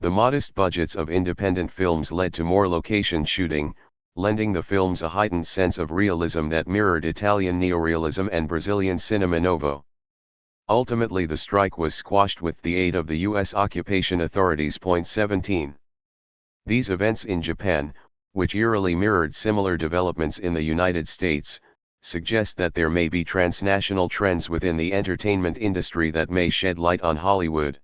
The modest budgets of independent films led to more location shooting, lending the films a heightened sense of realism that mirrored Italian neorealism and Brazilian cinema novo. Ultimately the strike was squashed with the aid of the U.S. occupation authorities. 17. These events in Japan, which eerily mirrored similar developments in the United States, suggest that there may be transnational trends within the entertainment industry that may shed light on Hollywood.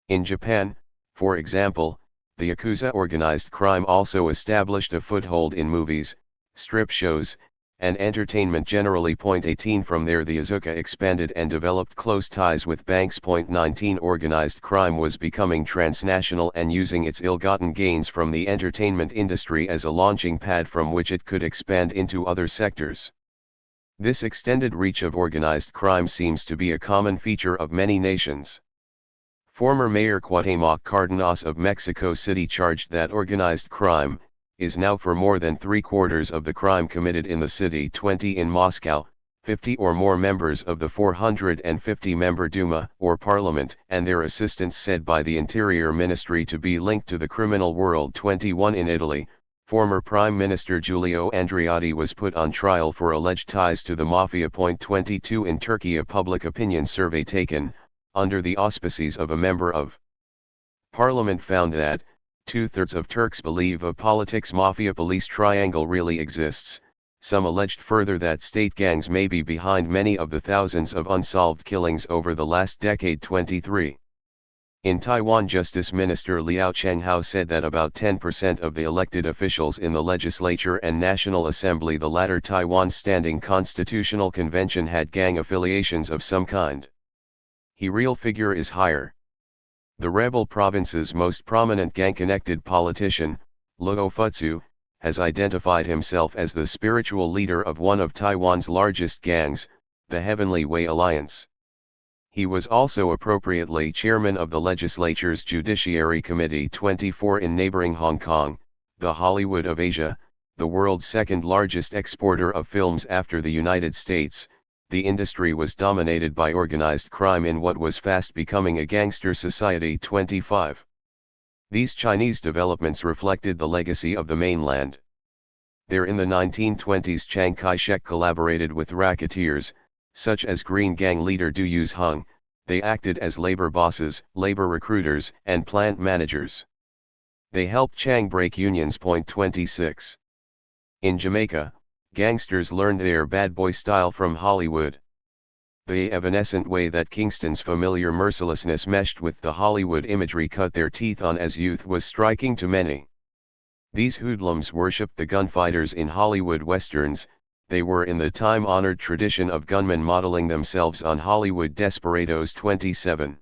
In Japan, for example, the Yakuza organized crime also established a foothold in movies, strip shows, and entertainment generally. 18 From there the Yakuza expanded and developed close ties with banks. 19 Organized crime was becoming transnational and using its ill-gotten gains from the entertainment industry as a launching pad from which it could expand into other sectors. This extended reach of organized crime seems to be a common feature of many nations. Former Mayor Cuauhtémoc Cárdenas of Mexico City charged that organized crime is now for more than 3/4 of the crime committed in the city. 20 In Moscow, 50 or more members of the 450-member Duma or parliament and their assistants said by the Interior Ministry to be linked to the criminal world. 21 In Italy, former Prime Minister Giulio Andreotti was put on trial for alleged ties to the mafia. 22 In Turkey, a public opinion survey taken under the auspices of a member of parliament found that 2/3 of Turks believe a politics mafia police triangle really exists. Some alleged further that state gangs may be behind many of the thousands of unsolved killings over the last decade. 23. In Taiwan, Justice Minister Liao Chenghao said that about 10% of the elected officials in the legislature and National Assembly, the latter Taiwan's standing constitutional convention, had gang affiliations of some kind. His real figure is higher. The rebel province's most prominent gang-connected politician, Luo Futsu, has identified himself as the spiritual leader of one of Taiwan's largest gangs, the Heavenly Way Alliance. He was also appropriately chairman of the legislature's Judiciary Committee. 24 In neighboring Hong Kong, the Hollywood of Asia, the world's second largest exporter of films after the United States, the industry was dominated by organized crime in what was fast becoming a gangster society. 25. These Chinese developments reflected the legacy of the mainland. There in the 1920s, Chiang Kai-shek collaborated with racketeers, such as Green Gang leader Du Yuzhong. They acted as labor bosses, labor recruiters, and plant managers. They helped Chiang break unions. 26. In Jamaica, gangsters learned their bad boy style from Hollywood. The evanescent way that Kingston's familiar mercilessness meshed with the Hollywood imagery cut their teeth on as youth was striking to many. These hoodlums worshipped the gunfighters in Hollywood westerns. They were in the time-honored tradition of gunmen modeling themselves on Hollywood desperados. 27.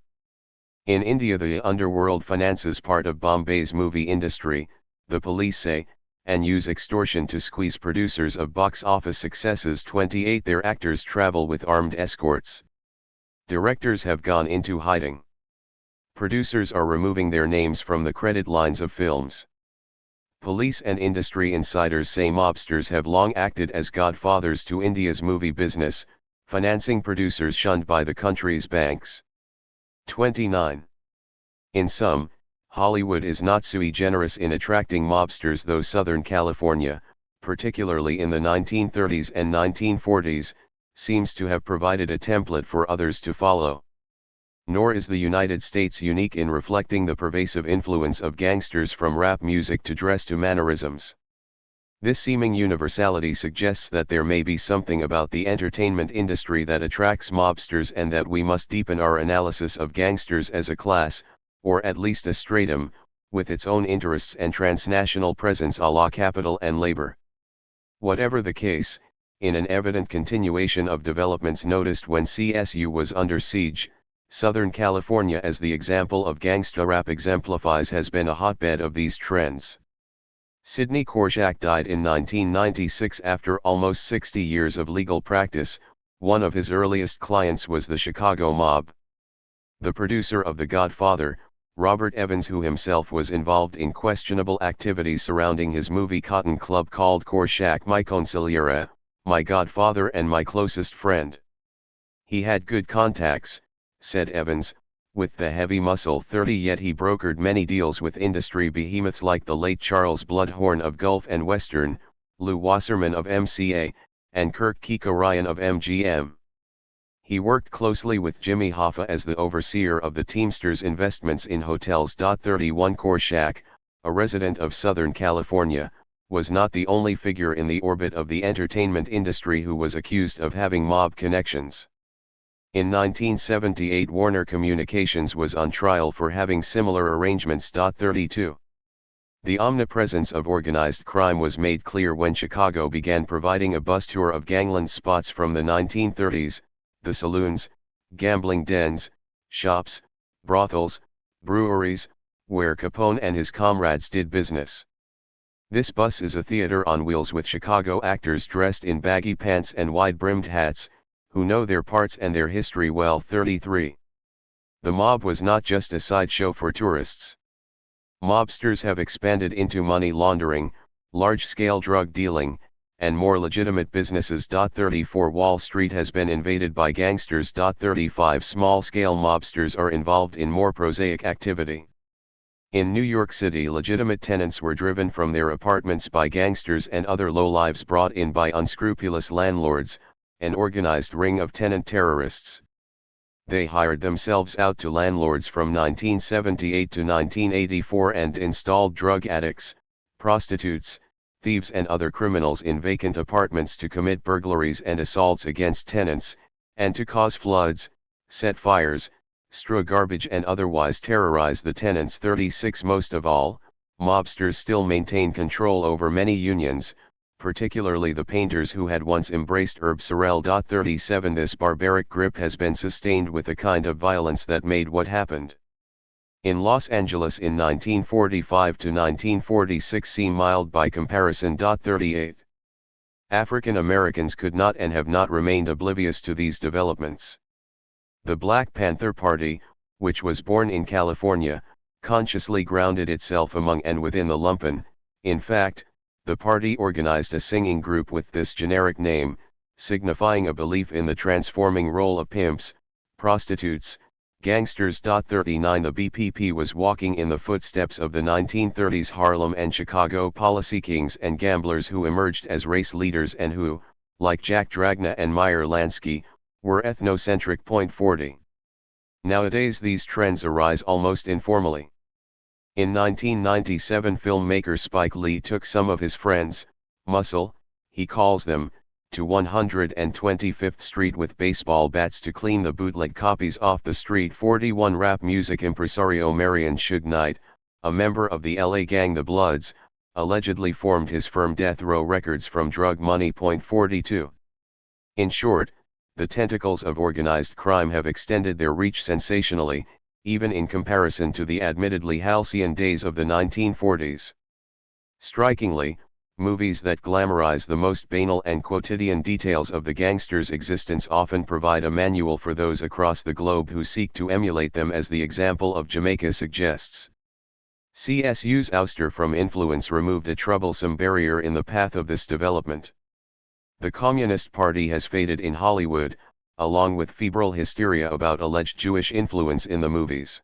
In India, the underworld finances part of Bombay's movie industry, the police say, and use extortion to squeeze producers of box office successes. 28 Their actors travel with armed escorts. Directors have gone into hiding. Producers are removing their names from the credit lines of films. Police and industry insiders say mobsters have long acted as godfathers to India's movie business, financing producers shunned by the country's banks. 29. In sum, Hollywood is not sui generis in attracting mobsters, though Southern California, particularly in the 1930s and 1940s, seems to have provided a template for others to follow. Nor is the United States unique in reflecting the pervasive influence of gangsters from rap music to dress to mannerisms. This seeming universality suggests that there may be something about the entertainment industry that attracts mobsters, and that we must deepen our analysis of gangsters as a class, or at least a stratum, with its own interests and transnational presence a la capital and labor. Whatever the case, in an evident continuation of developments noticed when CSU was under siege, Southern California as the example of gangsta rap exemplifies has been a hotbed of these trends. Sidney Korshak died in 1996 after almost 60 years of legal practice. One of his earliest clients was the Chicago mob. The producer of The Godfather, Robert Evans, who himself was involved in questionable activities surrounding his movie Cotton Club, called Korshak my consigliere, my godfather and my closest friend. He had good contacts, said Evans, with the heavy muscle 30, yet he brokered many deals with industry behemoths like the late Charles Blood Horne of Gulf and Western, Lou Wasserman of MCA, and Kirk Kerkorian of MGM. He worked closely with Jimmy Hoffa as the overseer of the Teamsters investments in hotels. 31 Korshak, a resident of Southern California, was not the only figure in the orbit of the entertainment industry who was accused of having mob connections. In 1978, Warner Communications was on trial for having similar arrangements. 32. The omnipresence of organized crime was made clear when Chicago began providing a bus tour of gangland spots from the 1930s, the saloons, gambling dens, shops, brothels, breweries, where Capone and his comrades did business. This bus is a theater on wheels with Chicago actors dressed in baggy pants and wide-brimmed hats, who know their parts and their history well. 33. The mob was not just a sideshow for tourists. Mobsters have expanded into money laundering, large-scale drug dealing, and more legitimate businesses. 34 Wall Street has been invaded by gangsters. 35 Small-scale mobsters are involved in more prosaic activity. In New York City, legitimate tenants were driven from their apartments by gangsters and other lowlives brought in by unscrupulous landlords, an organized ring of tenant terrorists. They hired themselves out to landlords from 1978 to 1984 and installed drug addicts, prostitutes, thieves and other criminals in vacant apartments to commit burglaries and assaults against tenants, and to cause floods, set fires, strew garbage and otherwise terrorize the tenants. 36 Most of all, mobsters still maintain control over many unions, particularly the painters who had once embraced Herb Sorrell. 37 This barbaric grip has been sustained with a kind of violence that made what happened in Los Angeles in 1945 to 1946 seem mild by comparison. 38 African Americans could not and have not remained oblivious to these developments. The Black Panther Party, which was born in California, consciously grounded itself among and within the lumpen. In fact, the party organized a singing group with this generic name, signifying a belief in the transforming role of pimps, prostitutes, gangsters. 39 The BPP was walking in the footsteps of the 1930s Harlem and Chicago policy kings and gamblers who emerged as race leaders and who, like Jack Dragna and Meyer Lansky, were ethnocentric. 40. Nowadays these trends arise almost informally. In 1997 filmmaker Spike Lee took some of his friends, muscle, he calls them, to 125th Street with baseball bats to clean the bootleg copies off the street. 41 Rap music impresario Marion Suge Knight, a member of the LA gang The Bloods, allegedly formed his firm Death Row Records from drug money. 42. In short, the tentacles of organized crime have extended their reach sensationally, even in comparison to the admittedly halcyon days of the 1940s. Strikingly, movies that glamorize the most banal and quotidian details of the gangsters' existence often provide a manual for those across the globe who seek to emulate them, as the example of Jamaica suggests. CSU's ouster from influence removed a troublesome barrier in the path of this development. The Communist Party has faded in Hollywood, along with febrile hysteria about alleged Jewish influence in the movies.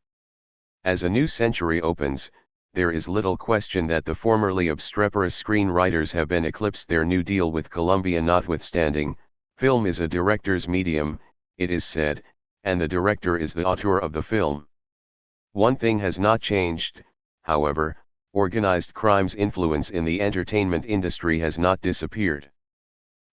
As a new century opens, there is little question that the formerly obstreperous screenwriters have been eclipsed, their New Deal with Columbia notwithstanding. Film is a director's medium, it is said, and the director is the auteur of the film. One thing has not changed, however: organized crime's influence in the entertainment industry has not disappeared.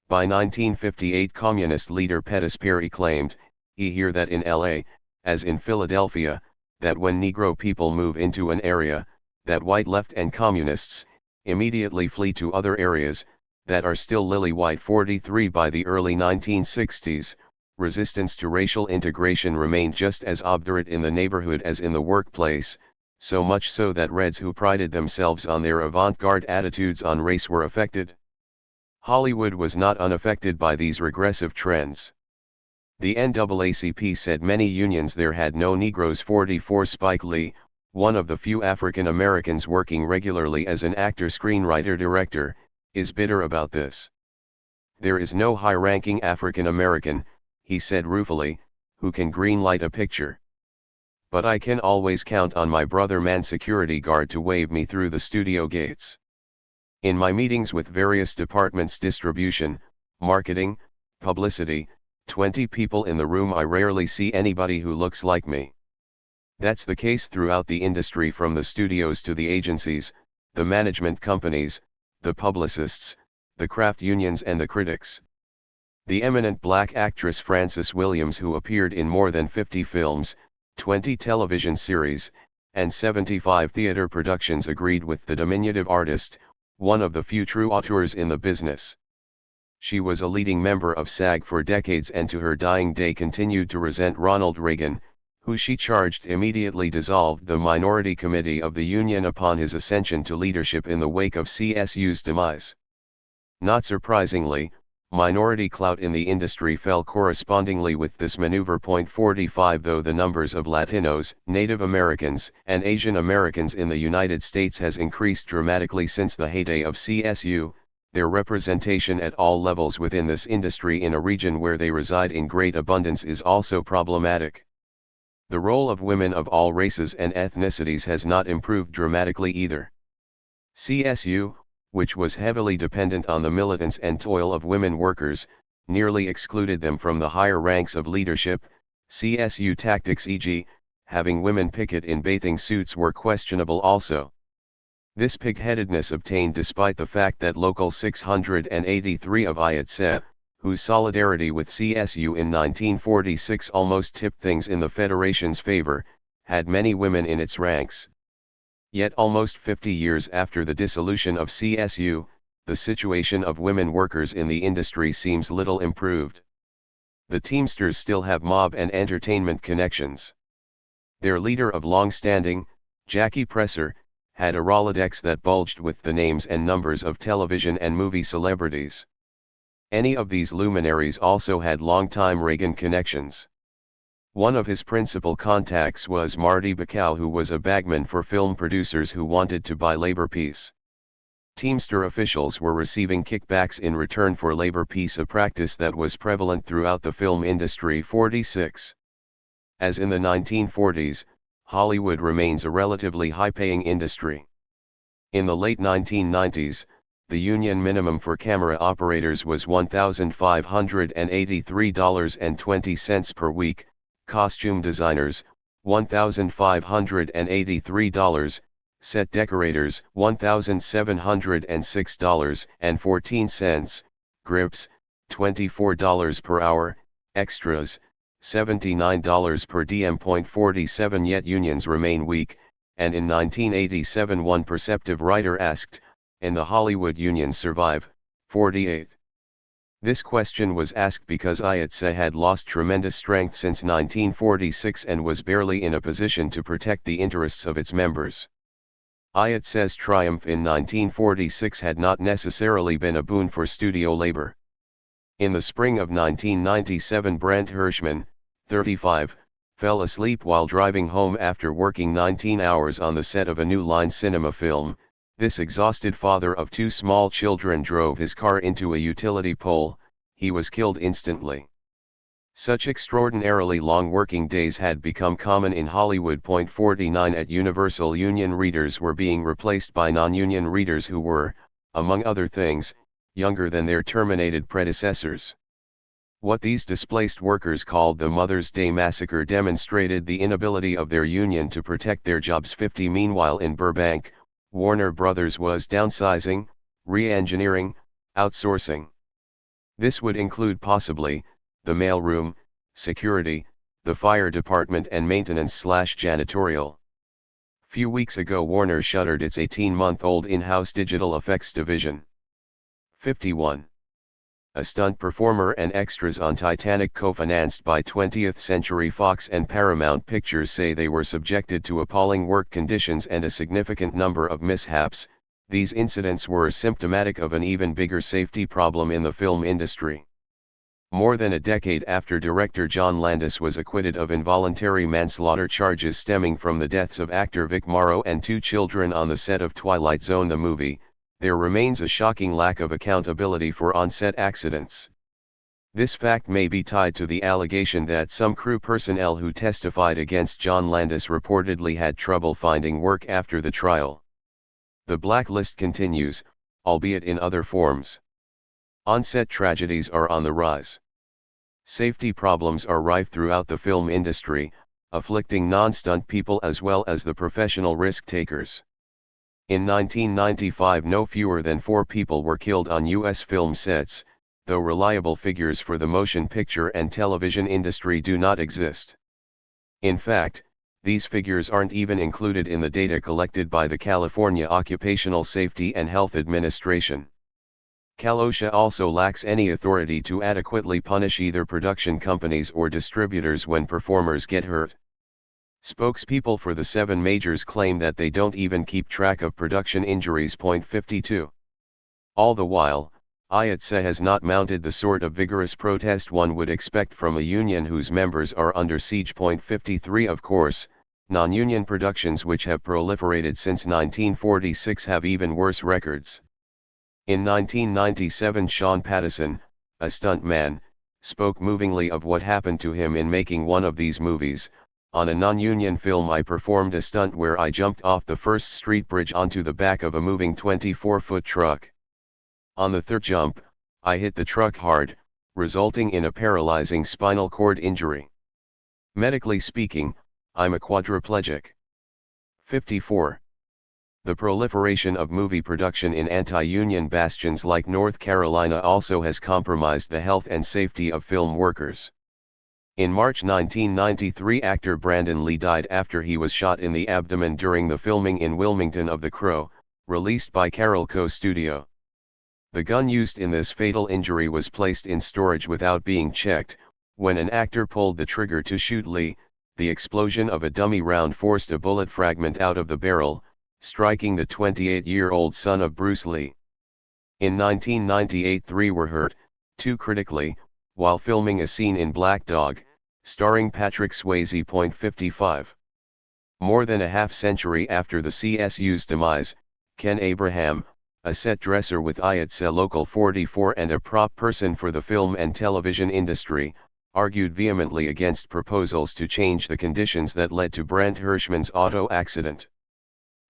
By 1958, communist leader Pettis Perry claimed, here that in LA, as in Philadelphia, that when Negro people move into an area, that white left and communists immediately flee to other areas, that are still lily-white 43 by the early 1960s, resistance to racial integration remained just as obdurate in the neighborhood as in the workplace, so much so that Reds who prided themselves on their avant-garde attitudes on race were affected. Hollywood was not unaffected by these regressive trends. The NAACP said many unions there had no Negroes. 44 Spike Lee, one of the few African Americans working regularly as an actor, screenwriter, director, is bitter about this. There is no high-ranking African American, he said ruefully, who can greenlight a picture. But I can always count on my brother man security guard to wave me through the studio gates. In my meetings with various departments, distribution, marketing, publicity, 20 people in the room, I rarely see anybody who looks like me. That's the case throughout the industry, from the studios to the agencies, the management companies, the publicists, the craft unions and the critics. The eminent black actress Frances Williams, who appeared in more than 50 films, 20 television series, and 75 theater productions, agreed with the diminutive artist, one of the few true auteurs in the business. She was a leading member of SAG for decades and to her dying day continued to resent Ronald Reagan, who she charged immediately dissolved the minority committee of the union upon his ascension to leadership in the wake of CSU's demise. Not surprisingly, minority clout in the industry fell correspondingly with this maneuver. 45 Though the numbers of Latinos, Native Americans, and Asian Americans in the United States has increased dramatically since the heyday of CSU, their representation at all levels within this industry in a region where they reside in great abundance is also problematic. The role of women of all races and ethnicities has not improved dramatically either. CSU, which was heavily dependent on the militance and toil of women workers, nearly excluded them from the higher ranks of leadership. CSU tactics, e.g., having women picket in bathing suits, were questionable also. This pig-headedness obtained despite the fact that Local 683 of IATSE, whose solidarity with CSU in 1946 almost tipped things in the Federation's favor, had many women in its ranks. Yet almost 50 years after the dissolution of CSU, the situation of women workers in the industry seems little improved. The Teamsters still have mob and entertainment connections. Their leader of long-standing, Jackie Presser, had a Rolodex that bulged with the names and numbers of television and movie celebrities. Any of these luminaries also had long-time Reagan connections. One of his principal contacts was Marty Bacow, who was a bagman for film producers who wanted to buy labor peace. Teamster officials were receiving kickbacks in return for labor peace, a practice that was prevalent throughout the film industry. 46. As in the 1940s, Hollywood remains a relatively high-paying industry. In the late 1990s, the union minimum for camera operators was $1,583.20 per week, costume designers, $1,583, set decorators, $1,706.14, grips, $24 per hour, extras, $79 per diem. 47 Yet unions remain weak, and in 1987 one perceptive writer asked, "Can the Hollywood unions survive?" 48. This question was asked because IATSE had lost tremendous strength since 1946 and was barely in a position to protect the interests of its members. IATSE's triumph in 1946 had not necessarily been a boon for studio labor. In the spring of 1997, Brent Hirschman, 35, fell asleep while driving home after working 19 hours on the set of a New Line Cinema film. This exhausted father of two small children drove his car into a utility pole. He was killed instantly. Such extraordinarily long working days had become common in Hollywood. 49 At Universal, union readers were being replaced by non-union readers who were, among other things, younger than their terminated predecessors. What these displaced workers called the Mother's Day Massacre demonstrated the inability of their union to protect their jobs. 50 Meanwhile, in Burbank, Warner Brothers was downsizing, re-engineering, outsourcing. This would include possibly the mailroom, security, the fire department and maintenance/janitorial. Few weeks ago Warner shuttered its 18-month-old in-house digital effects division. 51. A stunt performer and extras on Titanic co-financed by 20th Century Fox and Paramount Pictures say they were subjected to appalling work conditions and a significant number of mishaps. These incidents were symptomatic of an even bigger safety problem in the film industry. More than a decade after director John Landis was acquitted of involuntary manslaughter charges stemming from the deaths of actor Vic Morrow and 2 children on the set of Twilight Zone the movie, there remains a shocking lack of accountability for on-set accidents. This fact may be tied to the allegation that some crew personnel who testified against John Landis reportedly had trouble finding work after the trial. The blacklist continues, albeit in other forms. On-set tragedies are on the rise. Safety problems are rife throughout the film industry, afflicting non-stunt people as well as the professional risk-takers. In 1995, no fewer than 4 people were killed on U.S. film sets, though reliable figures for the motion picture and television industry do not exist. In fact, these figures aren't even included in the data collected by the California Occupational Safety and Health Administration. CalOSHA also lacks any authority to adequately punish either production companies or distributors when performers get hurt. Spokespeople for the 7 majors claim that they don't even keep track of production injuries. 52. All the while, IATSE has not mounted the sort of vigorous protest one would expect from a union whose members are under siege. 53. Of course, non-union productions which have proliferated since 1946 have even worse records. In 1997, Sean Pattison, a stuntman, spoke movingly of what happened to him in making one of these movies. On a non-union film, I performed a stunt where I jumped off the First Street Bridge onto the back of a moving 24-foot truck. On the third jump, I hit the truck hard, resulting in a paralyzing spinal cord injury. Medically speaking, I'm a quadriplegic. 54. The proliferation of movie production in anti-union bastions like North Carolina also has compromised the health and safety of film workers. In March 1993, actor Brandon Lee died after he was shot in the abdomen during the filming in Wilmington of The Crow, released by Carolco Studio. The gun used in this fatal injury was placed in storage without being checked. When an actor pulled the trigger to shoot Lee, the explosion of a dummy round forced a bullet fragment out of the barrel, striking the 28-year-old son of Bruce Lee. In 1998, 3 were hurt, 2 critically, while filming a scene in Black Dog, starring Patrick Swayze. 55. More than a half-century after the CSU's demise, Ken Abraham, a set dresser with IATSE Local 44 and a prop person for the film and television industry, argued vehemently against proposals to change the conditions that led to Brent Hirschman's auto accident.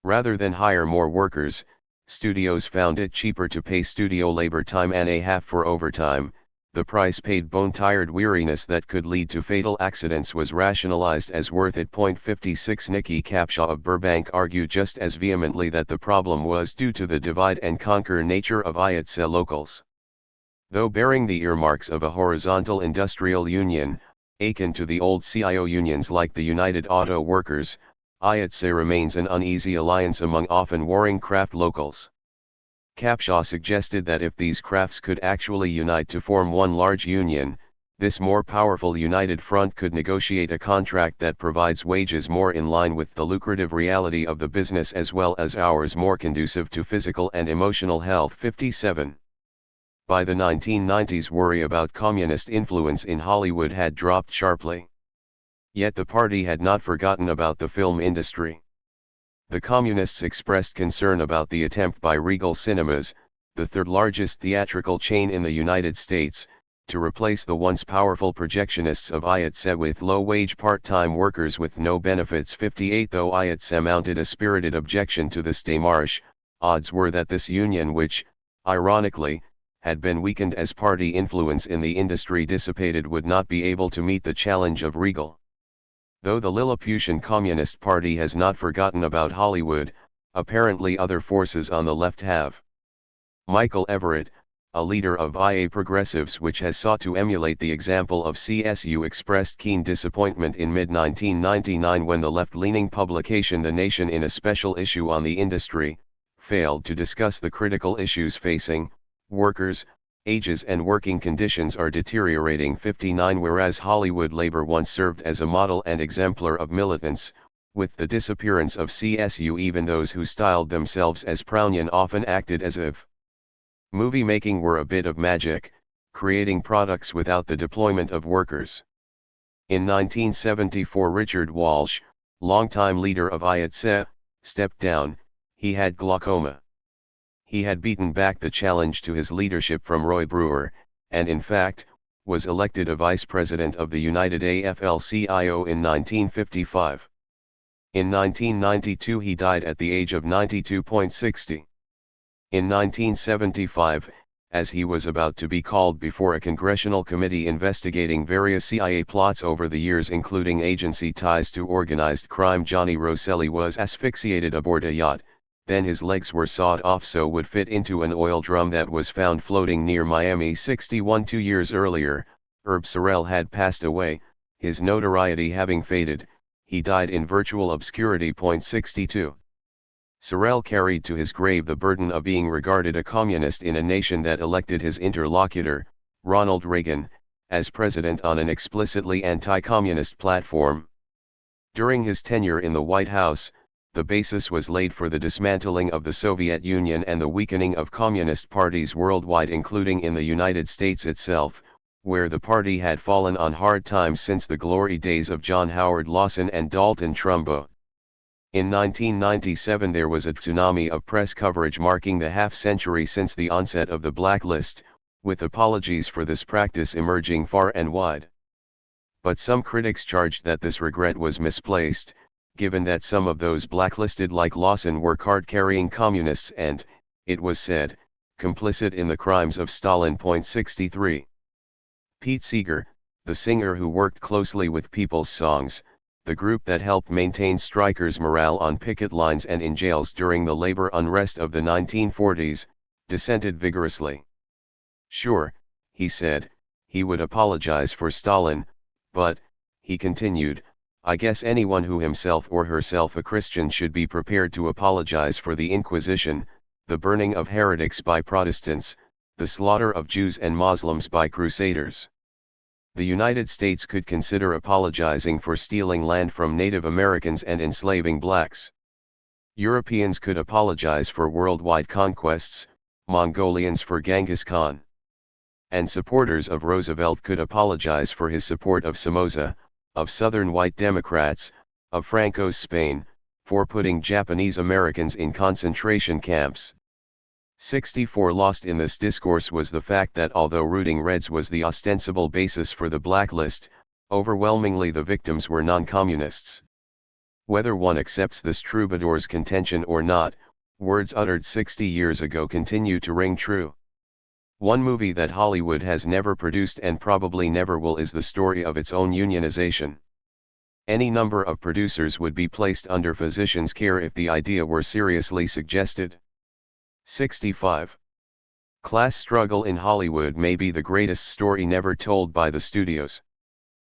Rather than hire more workers, studios found it cheaper to pay studio labor time and a half for overtime. The price paid bone-tired weariness that could lead to fatal accidents was rationalized as worth it. 56. Nikki Capshaw of Burbank argued just as vehemently that the problem was due to the divide-and-conquer nature of IATSE locals. Though bearing the earmarks of a horizontal industrial union, akin to the old CIO unions like the United Auto Workers, IATSE remains an uneasy alliance among often warring craft locals. Capshaw suggested that if these crafts could actually unite to form one large union, this more powerful united front could negotiate a contract that provides wages more in line with the lucrative reality of the business as well as hours more conducive to physical and emotional health. 57. By the 1990s, worry about communist influence in Hollywood had dropped sharply. Yet the party had not forgotten about the film industry. The Communists expressed concern about the attempt by Regal Cinemas, the third-largest theatrical chain in the United States, to replace the once powerful projectionists of IATSE with low-wage part-time workers with no benefits. 58. Though IATSE mounted a spirited objection to this démarche, odds were that this union, which, ironically, had been weakened as party influence in the industry dissipated, would not be able to meet the challenge of Regal. Though the Lilliputian Communist Party has not forgotten about Hollywood, apparently other forces on the left have. Michael Everett, a leader of IA Progressives which has sought to emulate the example of CSU, expressed keen disappointment in mid-1999 when the left-leaning publication The Nation, in a special issue on the industry, failed to discuss the critical issues facing workers, ages and working conditions are deteriorating. 59 Whereas Hollywood labor once served as a model and exemplar of militants, with the disappearance of CSU even those who styled themselves as Prounion often acted as if movie making were a bit of magic, creating products without the deployment of workers. In 1974 Richard Walsh, longtime leader of IATSE, stepped down. He had glaucoma. He had beaten back the challenge to his leadership from Roy Brewer, and in fact, was elected a vice president of the United AFL-CIO in 1955. In 1992 he died at the age of 92.60. In 1975, as he was about to be called before a congressional committee investigating various CIA plots over the years including agency ties to organized crime, Johnny Rosselli was asphyxiated aboard a yacht, then his legs were sawed off so would fit into an oil drum that was found floating near Miami. 61 2 years earlier, Herb Sorrell had passed away, his notoriety having faded. He died in virtual obscurity. 62. Sorrell carried to his grave the burden of being regarded a communist in a nation that elected his interlocutor, Ronald Reagan, as president on an explicitly anti-communist platform. During his tenure in the White House, the basis was laid for the dismantling of the Soviet Union and the weakening of communist parties worldwide, including in the United States itself, where the party had fallen on hard times since the glory days of John Howard Lawson and Dalton Trumbo. In 1997 there was a tsunami of press coverage marking the half-century since the onset of the blacklist, with apologies for this practice emerging far and wide. But some critics charged that this regret was misplaced, given that some of those blacklisted like Lawson were card-carrying communists and, it was said, complicit in the crimes of Stalin. 63. Pete Seeger, the singer who worked closely with People's Songs, the group that helped maintain strikers' morale on picket lines and in jails during the labor unrest of the 1940s, dissented vigorously. Sure, he said, he would apologize for Stalin, but, he continued, I guess anyone who himself or herself a Christian should be prepared to apologize for the Inquisition, the burning of heretics by Protestants, the slaughter of Jews and Muslims by Crusaders. The United States could consider apologizing for stealing land from Native Americans and enslaving blacks. Europeans could apologize for worldwide conquests, Mongolians for Genghis Khan. And supporters of Roosevelt could apologize for his support of Somoza, of Southern white Democrats, of Franco's Spain, for putting Japanese Americans in concentration camps. 64 Lost in this discourse was the fact that although rooting Reds was the ostensible basis for the blacklist, overwhelmingly the victims were non-communists. Whether one accepts this troubadour's contention or not, words uttered 60 years ago continue to ring true. One movie that Hollywood has never produced and probably never will is the story of its own unionization. Any number of producers would be placed under physician's care if the idea were seriously suggested. 65. Class struggle in Hollywood may be the greatest story never told by the studios.